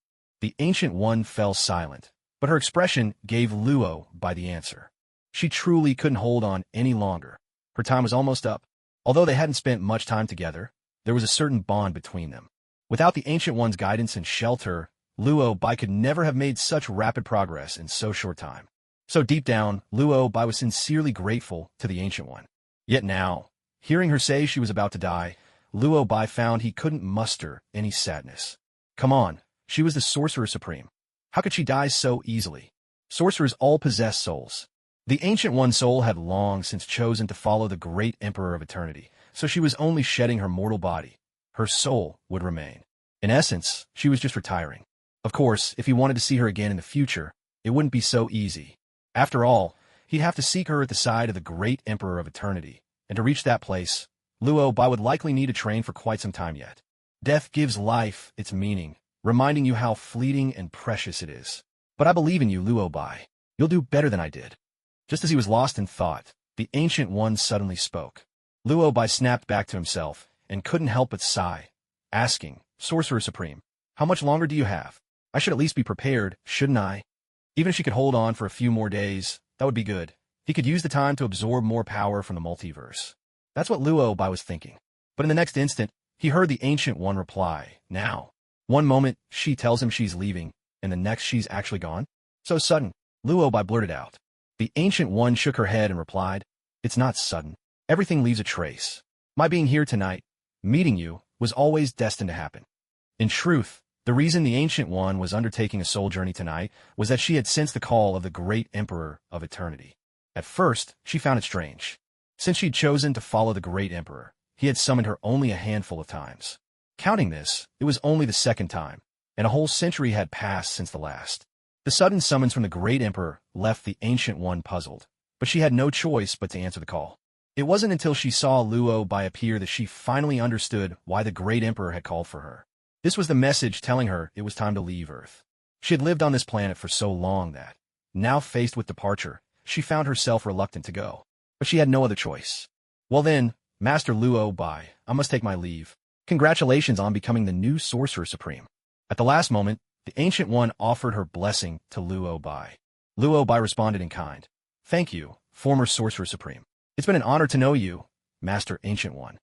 The Ancient One fell silent, but her expression gave Luobai the answer. She truly couldn't hold on any longer. Her time was almost up. Although they hadn't spent much time together, there was a certain bond between them. Without the Ancient One's guidance and shelter, Luobai could never have made such rapid progress in so short time. So deep down, Luobai was sincerely grateful to the Ancient One. Yet now, hearing her say she was about to die, Luobai found he couldn't muster any sadness. Come on, she was the Sorcerer Supreme. How could she die so easily? Sorcerers all possess souls. The Ancient One's soul had long since chosen to follow the great Emperor of Eternity, so she was only shedding her mortal body. Her soul would remain. In essence, she was just retiring. Of course, if he wanted to see her again in the future, it wouldn't be so easy. After all, he'd have to seek her at the side of the great Emperor of Eternity, and to reach that place, Luobai would likely need to train for quite some time yet. Death gives life its meaning, reminding you how fleeting and precious it is. But I believe in you, Luobai. You'll do better than I did. Just as he was lost in thought, the Ancient One suddenly spoke. Luobai snapped back to himself and couldn't help but sigh, asking, Sorcerer Supreme, how much longer do you have? I should at least be prepared, shouldn't I? Even if she could hold on for a few more days, that would be good. He could use the time to absorb more power from the multiverse. That's what Luobai was thinking. But in the next instant, he heard the Ancient One reply, now. One moment, she tells him she's leaving, and the next she's actually gone? So sudden, Luobai blurted out. The Ancient One shook her head and replied, it's not sudden. Everything leaves a trace. My being here tonight, meeting you, was always destined to happen. In truth, the reason the Ancient One was undertaking a soul journey tonight was that she had sensed the call of the great Emperor of Eternity. At first, she found it strange. Since she'd chosen to follow the great Emperor, he had summoned her only a handful of times. Counting this, it was only the second time, and a whole century had passed since the last. The sudden summons from the great Emperor left the Ancient One puzzled, but she had no choice but to answer the call. It wasn't until she saw Luobai appear that she finally understood why the great Emperor had called for her. This was the message telling her it was time to leave Earth. She had lived on this planet for so long that, now faced with departure, she found herself reluctant to go. But she had no other choice. Well then, Master Luobai, I must take my leave. Congratulations on becoming the new Sorcerer Supreme. At the last moment, the Ancient One offered her blessing to Luobai. Luobai responded in kind. Thank you, former Sorcerer Supreme. It's been an honor to know you, Master Ancient One.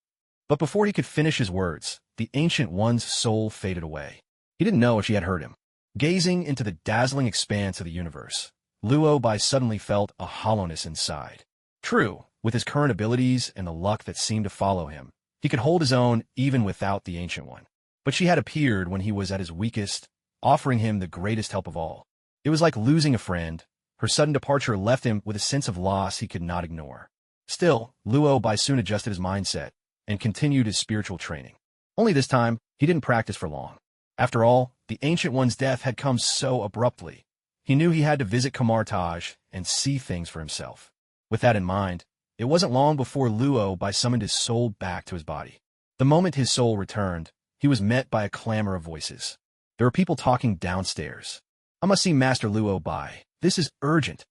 But before he could finish his words, the Ancient One's soul faded away. He didn't know if she had heard him. Gazing into the dazzling expanse of the universe, Luobai suddenly felt a hollowness inside. True, with his current abilities and the luck that seemed to follow him, he could hold his own even without the Ancient One. But she had appeared when he was at his weakest, offering him the greatest help of all. It was like losing a friend. Her sudden departure left him with a sense of loss he could not ignore. Still, Luobai soon adjusted his mindset and continued his spiritual training. Only this time, he didn't practice for long. After all, the Ancient One's death had come so abruptly. He knew he had to visit Kamartaj and see things for himself. With that in mind, it wasn't long before Luobai summoned his soul back to his body. The moment his soul returned, he was met by a clamor of voices. There were people talking downstairs. I must see Master Luobai. This is urgent.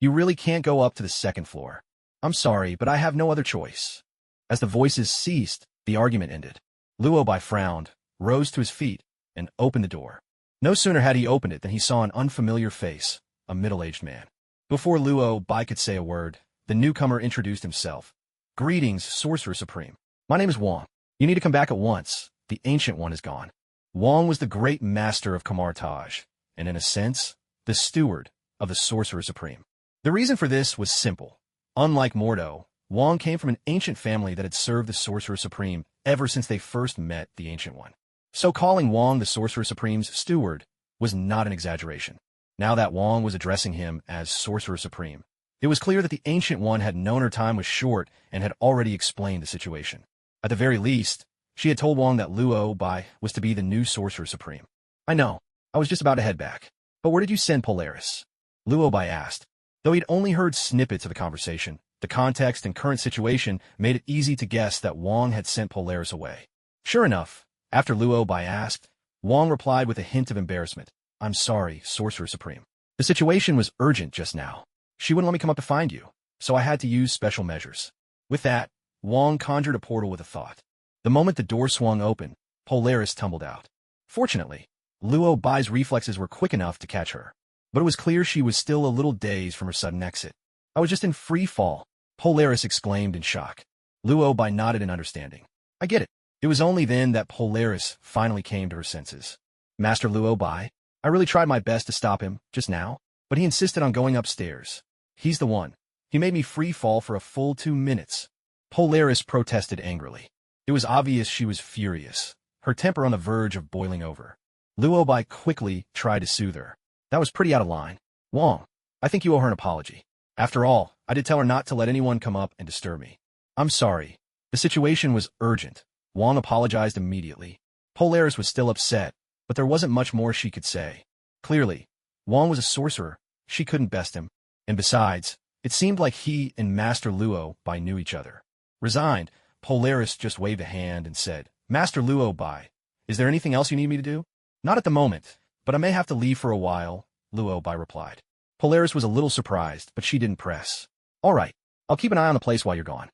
You really can't go up to the second floor. I'm sorry, but I have no other choice. As the voices ceased, the argument ended. Luo Bai frowned, rose to his feet, and opened the door. No sooner had he opened it than he saw an unfamiliar face, a middle-aged man. Before Luo Bai could say a word, the newcomer introduced himself. "Greetings, Sorcerer Supreme. My name is Wang. You need to come back at once. The Ancient One is gone." Wang was the great master of Camartage, and in a sense, the steward of the Sorcerer Supreme. The reason for this was simple. Unlike Mordo, Wang came from an ancient family that had served the Sorcerer Supreme ever since they first met the Ancient One. So calling Wang the Sorcerer Supreme's steward was not an exaggeration. Now that Wang was addressing him as Sorcerer Supreme, it was clear that the Ancient One had known her time was short and had already explained the situation. At the very least, she had told Wang that Luo Bai was to be the new Sorcerer Supreme. "I know. I was just about to head back. But where did you send Polaris?" Luo Bai asked. Though he'd only heard snippets of the conversation, the context and current situation made it easy to guess that Wang had sent Polaris away. Sure enough, after Luo Bai asked, Wang replied with a hint of embarrassment. "I'm sorry, Sorcerer Supreme. The situation was urgent just now. She wouldn't let me come up to find you, so I had to use special measures." With that, Wang conjured a portal with a thought. The moment the door swung open, Polaris tumbled out. Fortunately, Luo Bai's reflexes were quick enough to catch her, but it was clear she was still a little dazed from her sudden exit. "I was just in free fall," Polaris exclaimed in shock. Luo Bai nodded in understanding. "I get it." It was only then that Polaris finally came to her senses. "Master Luo Bai, I really tried my best to stop him just now, but he insisted on going upstairs. He's the one. He made me free fall for a full 2 minutes." Polaris protested angrily. It was obvious she was furious, her temper on the verge of boiling over. Luo Bai quickly tried to soothe her. "That was pretty out of line. Wang, I think you owe her an apology. After all, I did tell her not to let anyone come up and disturb me." "I'm sorry. The situation was urgent." Wang apologized immediately. Polaris was still upset, but there wasn't much more she could say. Clearly, Wang was a sorcerer. She couldn't best him. And besides, it seemed like he and Master Luo Bai knew each other. Resigned, Polaris just waved a hand and said, "Master Luo Bai, is there anything else you need me to do?" "Not at the moment, but I may have to leave for a while," Luo Bai replied. Polaris was a little surprised, but she didn't press. "All right, I'll keep an eye on the place while you're gone."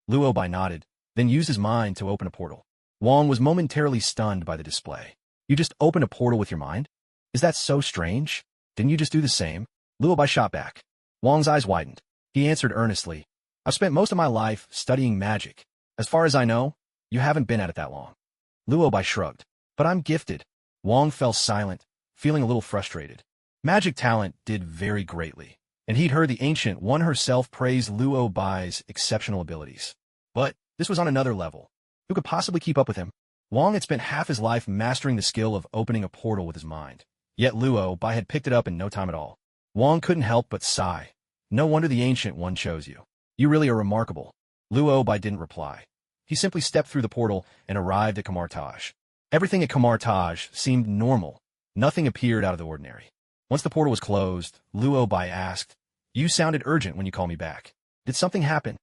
Luo Bai nodded, then used his mind to open a portal. Wang was momentarily stunned by the display. "You just opened a portal with your mind? Is that so strange? Didn't you just do the same?" Luo Bai shot back. Wang's eyes widened. He answered earnestly, "I've spent most of my life studying magic. As far as I know, you haven't been at it that long." Luo Bai shrugged. "But I'm gifted." Wang fell silent, feeling a little frustrated. Magic talent did very greatly, and he'd heard the Ancient One herself praise Luo Bai's exceptional abilities. But this was on another level. Who could possibly keep up with him? Wang had spent half his life mastering the skill of opening a portal with his mind. Yet Luo Bai had picked it up in no time at all. Wang couldn't help but sigh. "No wonder the Ancient One chose you. You really are remarkable." Luo Bai didn't reply. He simply stepped through the portal and arrived at Camartage. Everything at Camartage seemed normal. Nothing appeared out of the ordinary. Once the portal was closed, Luo Bai asked, "You sounded urgent when you called me back. Did something happen?"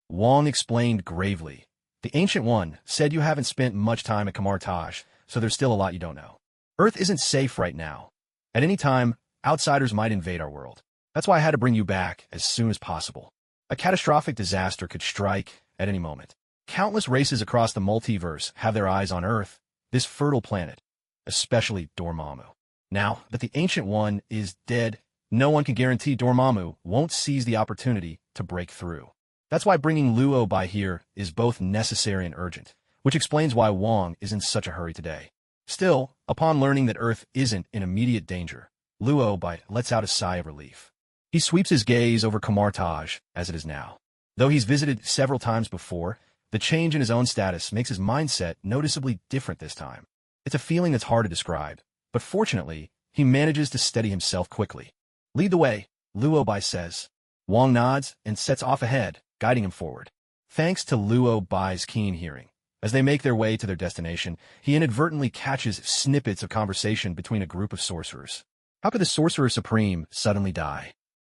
Wang explained gravely. "The Ancient One said you haven't spent much time at Camartage, so there's still a lot you don't know. Earth isn't safe right now. At any time, outsiders might invade our world. That's why I had to bring you back as soon as possible. A catastrophic disaster could strike at any moment. Countless races across the multiverse have their eyes on Earth, this fertile planet, especially Dormammu. Now that the Ancient One is dead, no one can guarantee Dormammu won't seize the opportunity to break through. That's why bringing Luo Bai here is both necessary and urgent, which explains why Wang is in such a hurry today." Still, upon learning that Earth isn't in immediate danger, Luo Bai lets out a sigh of relief. He sweeps his gaze over Camartage as it is now. Though he's visited several times before, the change in his own status makes his mindset noticeably different this time. It's a feeling that's hard to describe, but fortunately, he manages to steady himself quickly. "Lead the way," Luo Bai says. Wang nods and sets off ahead, guiding him forward. Thanks to Luo Bai's keen hearing, as they make their way to their destination, he inadvertently catches snippets of conversation between a group of sorcerers. "How could the Sorcerer Supreme suddenly die?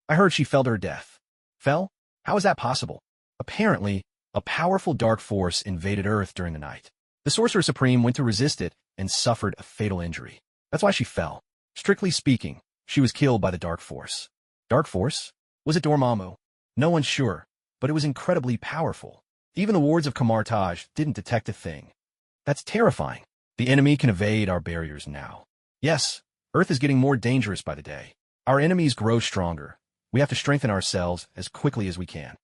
I heard she fell to her death." "Fell? How is that possible?" "Apparently, a powerful dark force invaded Earth during the night. The Sorcerer Supreme went to resist it and suffered a fatal injury. That's why she fell. Strictly speaking, she was killed by the dark force." "Dark force? Was it Dormammu?" "No one's sure, but it was incredibly powerful. Even the wards of Kamartaj didn't detect a thing. That's terrifying. The enemy can evade our barriers now. Yes, Earth is getting more dangerous by the day. Our enemies grow stronger. We have to strengthen ourselves as quickly as we can.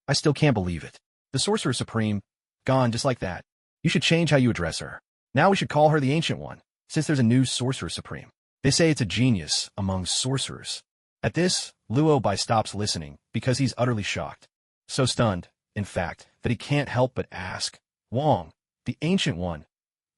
I still can't believe it. The Sorcerer Supreme, gone just like that. You should change how you address her. Now we should call her the Ancient One, since there's a new Sorcerer Supreme. They say it's a genius among sorcerers. At this, Luo Bai stops listening because he's utterly shocked. So stunned, in fact, that he can't help but ask, Wong, the Ancient One,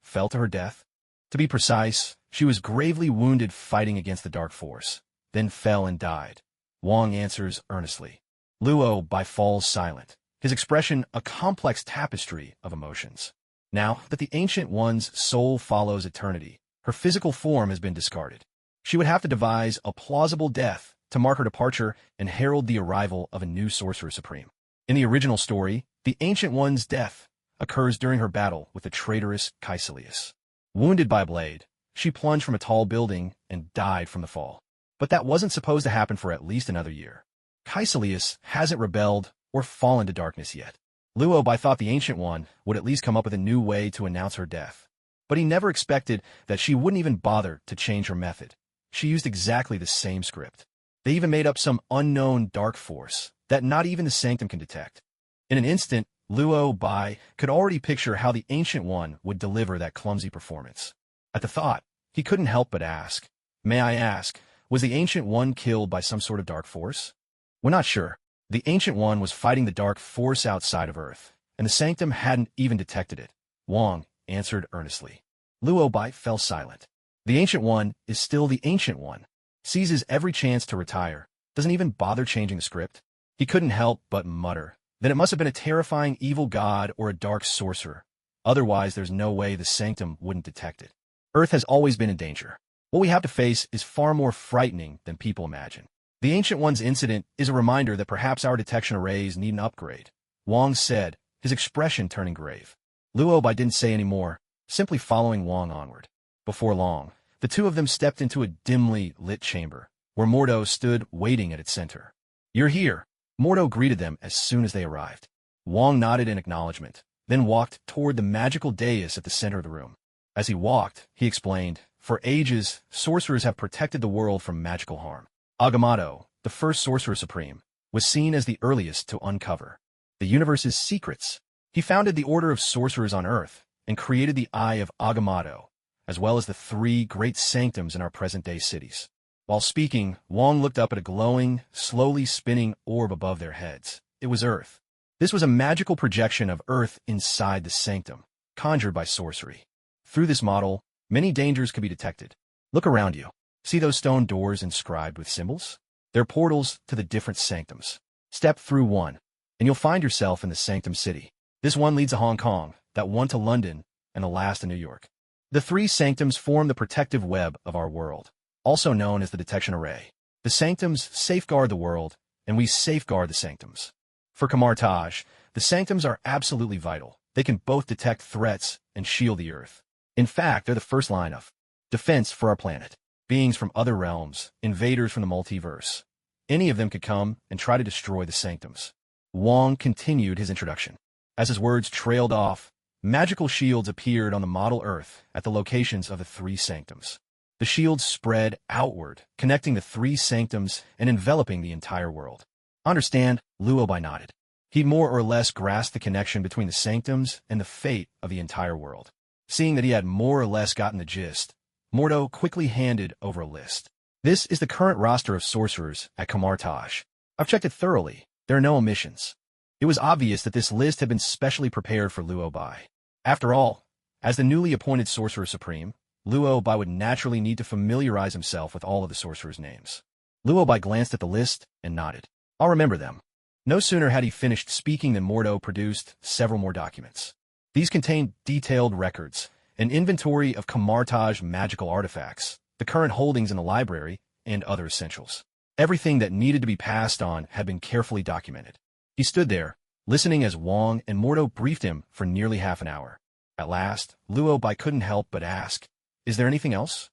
fell to her death? To be precise, she was gravely wounded fighting against the Dark Force, then fell and died. Wong answers earnestly. Luo Bai falls silent, his expression a complex tapestry of emotions. Now that the Ancient One's soul follows eternity, her physical form has been discarded. She would have to devise a plausible death to mark her departure and herald the arrival of a new Sorcerer Supreme. In the original story, the Ancient One's death occurs during her battle with the traitorous Caecilius. Wounded by a blade, she plunged from a tall building and died from the fall. But that wasn't supposed to happen for at least another year. Caecilius hasn't rebelled or fallen to darkness yet. Luo Bai thought the Ancient One would at least come up with a new way to announce her death. But he never expected that she wouldn't even bother to change her method. She used exactly the same script. They even made up some unknown dark force that not even the Sanctum can detect. In an instant, Luo Bai could already picture how the Ancient One would deliver that clumsy performance. At the thought, he couldn't help but ask, May I ask, was the Ancient One killed by some sort of dark force? We're not sure. The Ancient One was fighting the dark force outside of Earth, and the Sanctum hadn't even detected it. Wong answered earnestly. Luo Bai fell silent. The Ancient One is still the Ancient One. Seizes every chance to retire. Doesn't even bother changing the script. He couldn't help but mutter. Then it must have been a terrifying evil god or a dark sorcerer. Otherwise, there's no way the Sanctum wouldn't detect it. Earth has always been in danger. What we have to face is far more frightening than people imagine. The Ancient One's incident is a reminder that perhaps our detection arrays need an upgrade. Wong said, his expression turning grave. Luo Bai didn't say any more, simply following Wong onward. Before long, the two of them stepped into a dimly lit chamber, where Mordo stood waiting at its center. You're here. Mordo greeted them as soon as they arrived. Wong nodded in acknowledgement, then walked toward the magical dais at the center of the room. As he walked, he explained, for ages, sorcerers have protected the world from magical harm. Agamotto, the first Sorcerer Supreme, was seen as the earliest to uncover the universe's secrets. He founded the Order of Sorcerers on Earth and created the Eye of Agamotto, as well as the three great sanctums in our present-day cities. While speaking, Wong looked up at a glowing, slowly spinning orb above their heads. It was Earth. This was a magical projection of Earth inside the sanctum, conjured by sorcery. Through this model, many dangers could be detected. Look around you. See those stone doors inscribed with symbols? They're portals to the different sanctums. Step through one, and you'll find yourself in the Sanctum City. This one leads to Hong Kong, that one to London, and the last to New York. The three sanctums form the protective web of our world, also known as the detection array. The sanctums safeguard the world, and we safeguard the sanctums. For Kamartaj, the sanctums are absolutely vital. They can both detect threats and shield the Earth. In fact, they're the first line of defense for our planet. Beings from other realms, invaders from the multiverse. Any of them could come and try to destroy the sanctums. Wong continued his introduction. As his words trailed off, magical shields appeared on the model Earth at the locations of the three sanctums. The shields spread outward, connecting the three sanctums and enveloping the entire world. Understand, Luo Bai nodded. He more or less grasped the connection between the sanctums and the fate of the entire world. Seeing that he had more or less gotten the gist, Mordo quickly handed over a list. This is the current roster of sorcerers at Kamartaj. I've checked it thoroughly. There are no omissions. It was obvious that this list had been specially prepared for Luo Bai. After all, as the newly appointed Sorcerer Supreme, Luo Bai would naturally need to familiarize himself with all of the sorcerers' names. Luo Bai glanced at the list and nodded. I'll remember them. No sooner had he finished speaking than Mordo produced several more documents. These contained detailed records, an inventory of Kamartaj magical artifacts, the current holdings in the library, and other essentials. Everything that needed to be passed on had been carefully documented. He stood there, listening as Wong and Mordo briefed him for nearly half an hour. At last, Luo Bai couldn't help but ask, "Is there anything else?"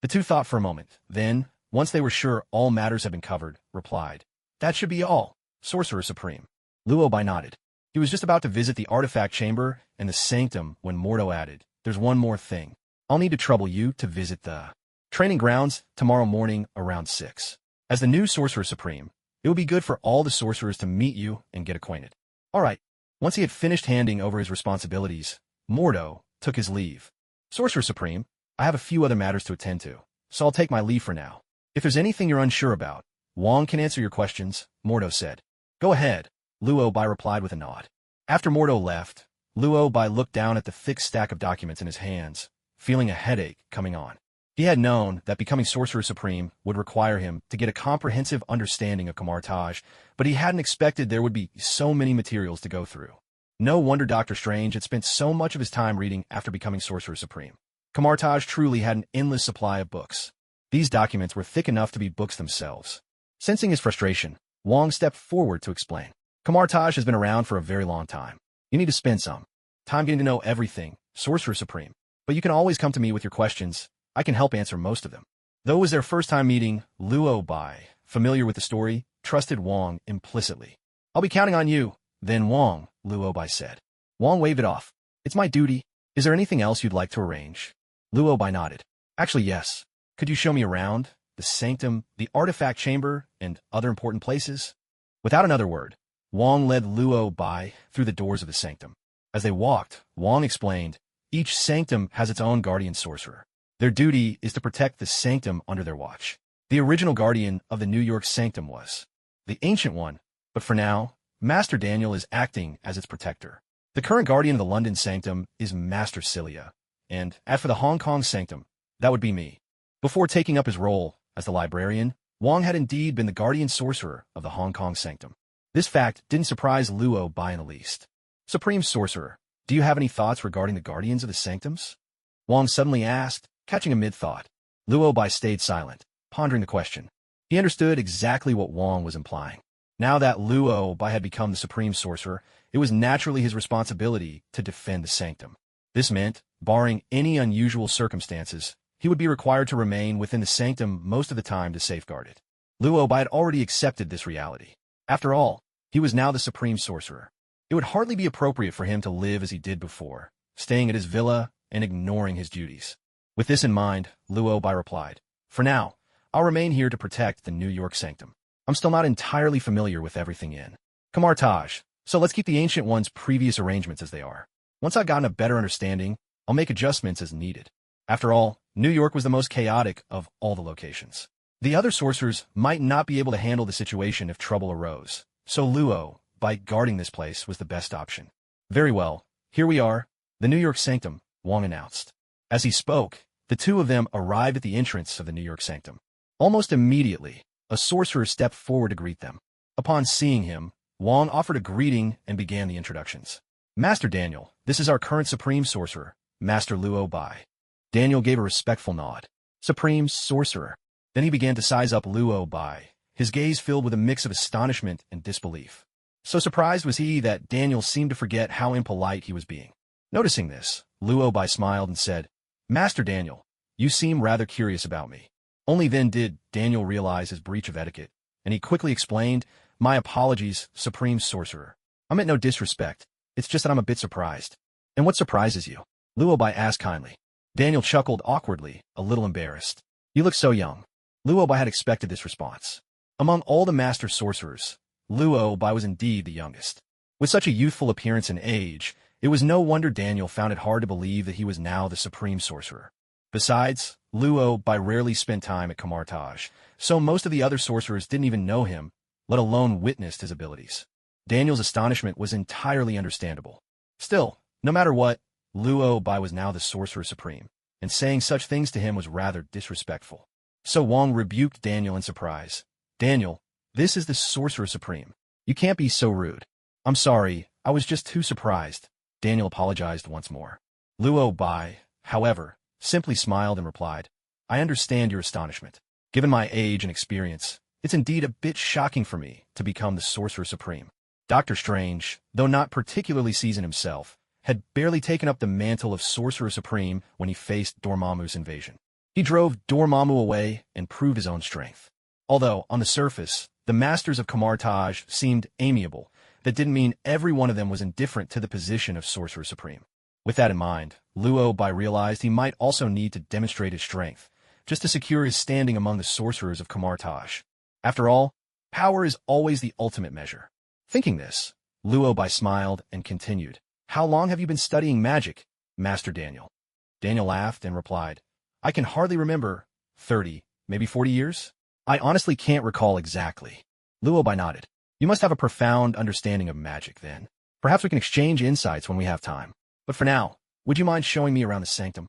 The two thought for a moment, then, once they were sure all matters had been covered, replied, "That should be all, Sorcerer Supreme." Luo Bai nodded. He was just about to visit the artifact chamber and the sanctum when Mordo added, "There's one more thing. I'll need to trouble you to visit the training grounds tomorrow morning around 6. As the new Sorcerer Supreme, it would be good for all the sorcerers to meet you and get acquainted." All right. Once he had finished handing over his responsibilities, Mordo took his leave. "Sorcerer Supreme, I have a few other matters to attend to, so I'll take my leave for now. If there's anything you're unsure about, Wong can answer your questions," Mordo said. "Go ahead," Luo Bai replied with a nod. After Mordo left, Luo Bai looked down at the thick stack of documents in his hands, feeling a headache coming on. He had known that becoming Sorcerer Supreme would require him to get a comprehensive understanding of Kamar-Taj, but he hadn't expected there would be so many materials to go through. No wonder Doctor Strange had spent so much of his time reading after becoming Sorcerer Supreme. Kamar-Taj truly had an endless supply of books. These documents were thick enough to be books themselves. Sensing his frustration, Wong stepped forward to explain. "Kamar-Taj has been around for a very long time. You need to spend some time getting to know everything, Sorcerer Supreme. But you can always come to me with your questions. I can help answer most of them." Though it was their first time meeting, Luo Bai, familiar with the story, trusted Wong implicitly. "I'll be counting on you, then Wong," Luo Bai said. Wong waved it off. "It's my duty. Is there anything else you'd like to arrange?" Luo Bai nodded. "Actually, yes. Could you show me around the sanctum, the artifact chamber, and other important places?" Without another word, Wong led Luo Bai through the doors of the sanctum. As they walked, Wong explained, "Each sanctum has its own guardian sorcerer. Their duty is to protect the sanctum under their watch. The original guardian of the New York sanctum was the Ancient One, but for now, Master Daniel is acting as its protector. The current guardian of the London sanctum is Master Cilia, and as for the Hong Kong sanctum, that would be me." Before taking up his role as the librarian, Wong had indeed been the guardian sorcerer of the Hong Kong sanctum. This fact didn't surprise Luo Bai in the least. "Supreme Sorcerer, do you have any thoughts regarding the guardians of the sanctums?" Wong suddenly asked, catching a mid-thought. Luo Bai stayed silent, pondering the question. He understood exactly what Wong was implying. Now that Luo Bai had become the Supreme Sorcerer, it was naturally his responsibility to defend the sanctum. This meant, barring any unusual circumstances, he would be required to remain within the sanctum most of the time to safeguard it. Luo Bai had already accepted this reality. After all, he was now the Supreme Sorcerer. It would hardly be appropriate for him to live as he did before, staying at his villa and ignoring his duties. With this in mind, Luo Bai replied, "For now, I'll remain here to protect the New York sanctum. I'm still not entirely familiar with everything in Kamar-Taj, so let's keep the Ancient One's previous arrangements as they are. Once I've gotten a better understanding, I'll make adjustments as needed." After all, New York was the most chaotic of all the locations. The other sorcerers might not be able to handle the situation if trouble arose, so Luo, by guarding this place, was the best option. "Very well, here we are, the New York sanctum," Wong announced. As he spoke, the two of them arrived at the entrance of the New York sanctum. Almost immediately, a sorcerer stepped forward to greet them. Upon seeing him, Wong offered a greeting and began the introductions. "Master Daniel, this is our current Supreme Sorcerer, Master Luo Bai." Daniel gave a respectful nod. "Supreme Sorcerer." Then he began to size up Luo Bai, his gaze filled with a mix of astonishment and disbelief. So surprised was he that Daniel seemed to forget how impolite he was being. Noticing this, Luo Bai smiled and said, "Master Daniel, you seem rather curious about me." Only then did Daniel realize his breach of etiquette, and he quickly explained, "My apologies, Supreme Sorcerer. I meant no disrespect. It's just that I'm a bit surprised." "And what surprises you?" Luo Bai asked kindly. Daniel chuckled awkwardly, a little embarrassed. "You look so young." Luo Bai had expected this response. Among all the master sorcerers, Luo Bai was indeed the youngest. With such a youthful appearance and age, it was no wonder Daniel found it hard to believe that he was now the Supreme Sorcerer. Besides, Luo Bai rarely spent time at Kamar-Taj, so most of the other sorcerers didn't even know him, let alone witnessed his abilities. Daniel's astonishment was entirely understandable. Still, no matter what, Luo Bai was now the Sorcerer Supreme, and saying such things to him was rather disrespectful. So Wong rebuked Daniel in surprise. "Daniel, this is the Sorcerer Supreme. You can't be so rude." "I'm sorry, I was just too surprised." Daniel apologized once more. Luo Bai, however, simply smiled and replied, "I understand your astonishment. Given my age and experience, it's indeed a bit shocking for me to become the Sorcerer Supreme." Doctor Strange, though not particularly seasoned himself, had barely taken up the mantle of Sorcerer Supreme when he faced Dormammu's invasion. He drove Dormammu away and proved his own strength. Although, on the surface, the masters of Kamar-Taj seemed amiable, that didn't mean every one of them was indifferent to the position of Sorcerer Supreme. With that in mind, Luo Bai realized he might also need to demonstrate his strength, just to secure his standing among the sorcerers of Kamartaj. After all, power is always the ultimate measure. Thinking this, Luo Bai smiled and continued, "How long have you been studying magic, Master Daniel?" Daniel laughed and replied, "I can hardly remember, 30, maybe 40 years? I honestly can't recall exactly." Luo Bai nodded. "You must have a profound understanding of magic, then. Perhaps we can exchange insights when we have time. But for now, would you mind showing me around the sanctum?"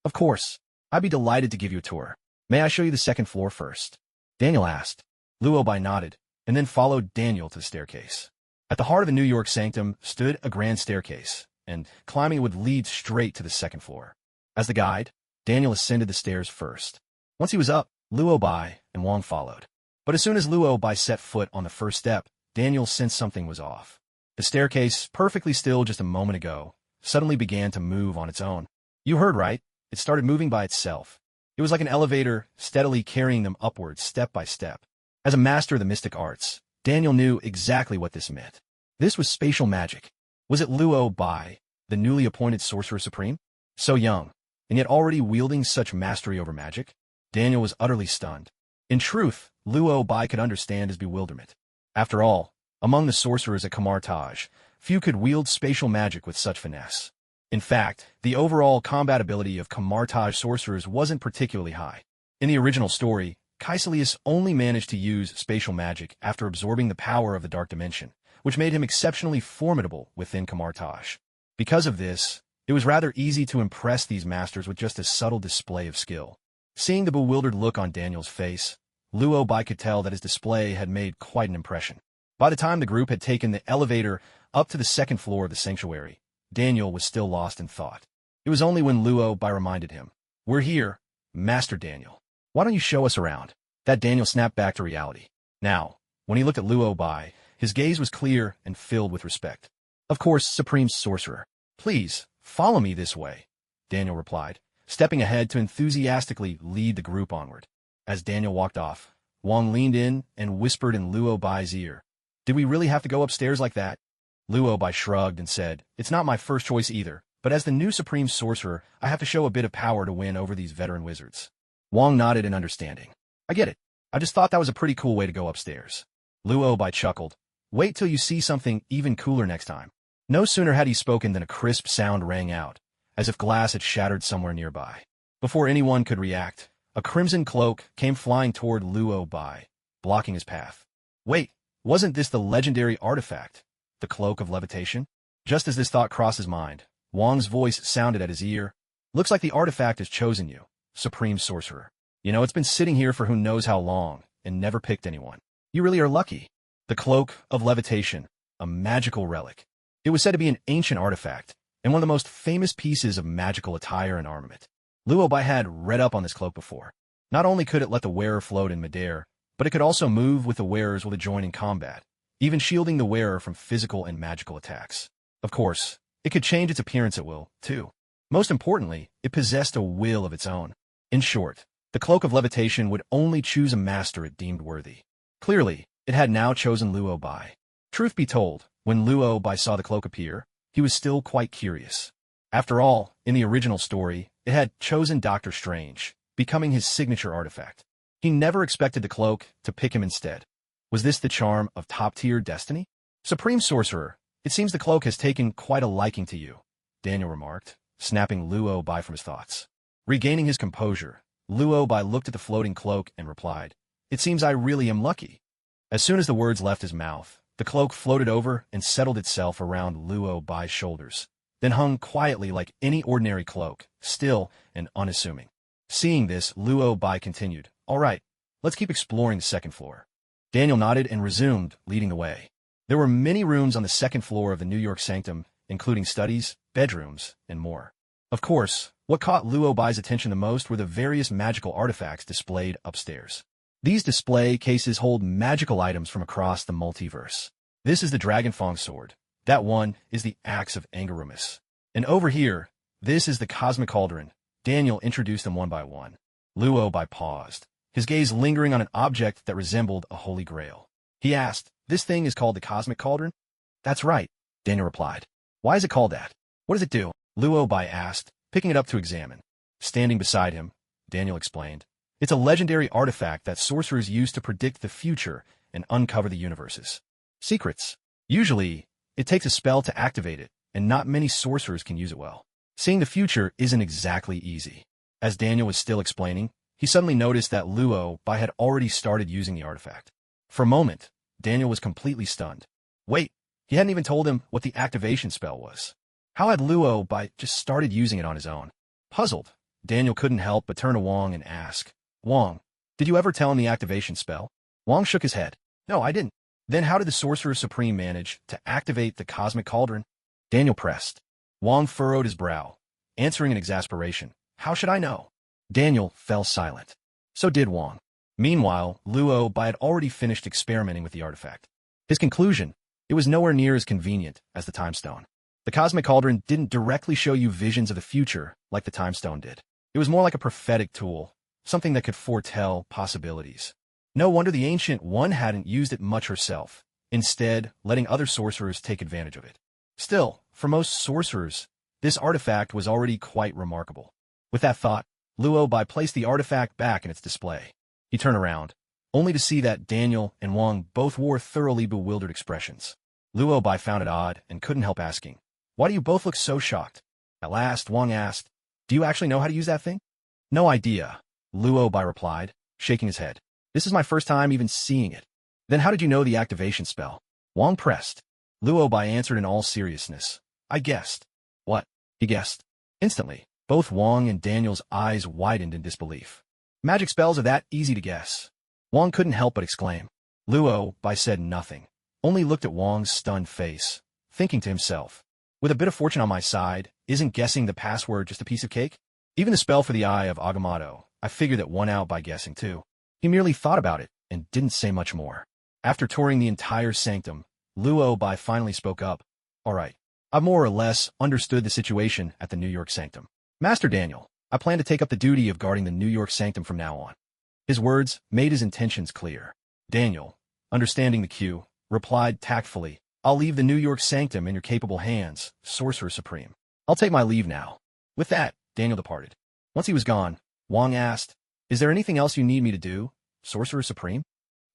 "Of course. I'd be delighted to give you a tour. May I show you the second floor first?" Daniel asked. Luo Bai nodded, and then followed Daniel to the staircase. At the heart of the New York sanctum stood a grand staircase, and climbing it would lead straight to the second floor. As the guide, Daniel ascended the stairs first. Once he was up, Luo Bai and Wang followed. But as soon as Luo Bai set foot on the first step, Daniel sensed something was off. The staircase, perfectly still just a moment ago, suddenly began to move on its own. You heard right. It started moving by itself. It was like an elevator, steadily carrying them upwards step by step. As a master of the mystic arts, Daniel knew exactly what this meant. This was spatial magic. Was it Luo Bai, the newly appointed Sorcerer Supreme? So young, and yet already wielding such mastery over magic? Daniel was utterly stunned. In truth, Luo Bai could understand his bewilderment. After all, among the sorcerers at Kamartaj, few could wield spatial magic with such finesse. In fact, the overall combat ability of Kamartaj sorcerers wasn't particularly high. In the original story, Kaecilius only managed to use spatial magic after absorbing the power of the Dark Dimension, which made him exceptionally formidable within Kamartaj. Because of this, it was rather easy to impress these masters with just a subtle display of skill. Seeing the bewildered look on Daniel's face, Luo Bai could tell that his display had made quite an impression. By the time the group had taken the elevator up to the second floor of the sanctuary, Daniel was still lost in thought. It was only when Luo Bai reminded him, "We're here, Master Daniel. Why don't you show us around?" that Daniel snapped back to reality. Now, when he looked at Luo Bai, his gaze was clear and filled with respect. "Of course, Supreme Sorcerer. Please, follow me this way," Daniel replied, stepping ahead to enthusiastically lead the group onward. As Daniel walked off, Wang leaned in and whispered in Luo Bai's ear, "Did we really have to go upstairs like that?" Luo Bai shrugged and said, "It's not my first choice either, but as the new Supreme Sorcerer, I have to show a bit of power to win over these veteran wizards." Wang nodded in understanding. "I get it. I just thought that was a pretty cool way to go upstairs." Luo Bai chuckled. "Wait till you see something even cooler next time." No sooner had he spoken than a crisp sound rang out, as if glass had shattered somewhere nearby. Before anyone could react, a crimson cloak came flying toward Luo Bai, blocking his path. Wait, wasn't this the legendary artifact, the Cloak of Levitation? Just as this thought crossed his mind, Wang's voice sounded at his ear. "Looks like the artifact has chosen you, Supreme Sorcerer. You know, it's been sitting here for who knows how long, and never picked anyone. You really are lucky." The Cloak of Levitation, a magical relic. It was said to be an ancient artifact, and one of the most famous pieces of magical attire and armament. Luo Bai had read up on this cloak before. Not only could it let the wearer float in midair, but it could also move with the wearers while they join in combat, even shielding the wearer from physical and magical attacks. Of course, it could change its appearance at will, too. Most importantly, it possessed a will of its own. In short, the Cloak of Levitation would only choose a master it deemed worthy. Clearly, it had now chosen Luo Bai. Truth be told, when Luo Bai saw the cloak appear, he was still quite curious. After all, in the original story, it had chosen Doctor Strange, becoming his signature artifact. He never expected the cloak to pick him instead. Was this the charm of top-tier destiny? "Supreme Sorcerer, it seems the cloak has taken quite a liking to you," Daniel remarked, snapping Luo Bai from his thoughts. Regaining his composure, Luo Bai looked at the floating cloak and replied, "It seems I really am lucky." As soon as the words left his mouth, the cloak floated over and settled itself around Luo Bai's shoulders, then hung quietly like any ordinary cloak, still and unassuming. Seeing this, Luo Bai continued, "All right, let's keep exploring the second floor." Daniel nodded and resumed, leading the way. There were many rooms on the second floor of the New York Sanctum, including studies, bedrooms, and more. Of course, what caught Luo Bai's attention the most were the various magical artifacts displayed upstairs. These display cases hold magical items from across the multiverse. This is the Dragonfang sword. That one is the Axe of Angarumus. And over here, this is the Cosmic Cauldron. Daniel introduced them one by one. Luo Bai paused, his gaze lingering on an object that resembled a holy grail. He asked, "This thing is called the Cosmic Cauldron?" That's right, Daniel replied. Why is it called that? What does it do? Luo Bai asked, picking it up to examine. Standing beside him, Daniel explained. It's a legendary artifact that sorcerers use to predict the future and uncover the universe's secrets. Usually, it takes a spell to activate it, and not many sorcerers can use it well. Seeing the future isn't exactly easy. As Daniel was still explaining, he suddenly noticed that Luo Bai had already started using the artifact. For a moment, Daniel was completely stunned. Wait, he hadn't even told him what the activation spell was. How had Luo Bai just started using it on his own? Puzzled, Daniel couldn't help but turn to Wang and ask, Wang, did you ever tell him the activation spell? Wang shook his head. No, I didn't. Then how did the Sorcerer Supreme manage to activate the Cosmic Cauldron? Daniel pressed. Wang furrowed his brow, answering in exasperation. How should I know? Daniel fell silent. So did Wang. Meanwhile, Luo Bai had already finished experimenting with the artifact. His conclusion, it was nowhere near as convenient as the Time Stone. The Cosmic Cauldron didn't directly show you visions of the future like the Time Stone did. It was more like a prophetic tool, something that could foretell possibilities. No wonder the Ancient One hadn't used it much herself, instead letting other sorcerers take advantage of it. Still, for most sorcerers, this artifact was already quite remarkable. With that thought, Luo Bai placed the artifact back in its display. He turned around, only to see that Daniel and Wang both wore thoroughly bewildered expressions. Luo Bai found it odd and couldn't help asking, why do you both look so shocked? At last, Wang asked, do you actually know how to use that thing? No idea, Luo Bai replied, shaking his head. This is my first time even seeing it. Then how did you know the activation spell? Wang pressed. Luo Bai answered in all seriousness. I guessed. What? He guessed. Instantly, both Wang and Daniel's eyes widened in disbelief. Magic spells are that easy to guess. Wang couldn't help but exclaim. Luo Bai said nothing, only looked at Wang's stunned face, thinking to himself, with a bit of fortune on my side, isn't guessing the password just a piece of cake? Even the spell for the Eye of Agamotto, I figured that won out by guessing too. He merely thought about it and didn't say much more. After touring the entire sanctum, Luo Bai finally spoke up. All right, I've more or less understood the situation at the New York Sanctum. Master Daniel, I plan to take up the duty of guarding the New York Sanctum from now on. His words made his intentions clear. Daniel, understanding the cue, replied tactfully, I'll leave the New York Sanctum in your capable hands, Sorcerer Supreme. I'll take my leave now. With that, Daniel departed. Once he was gone, Wang asked, Is there anything else you need me to do, Sorcerer Supreme?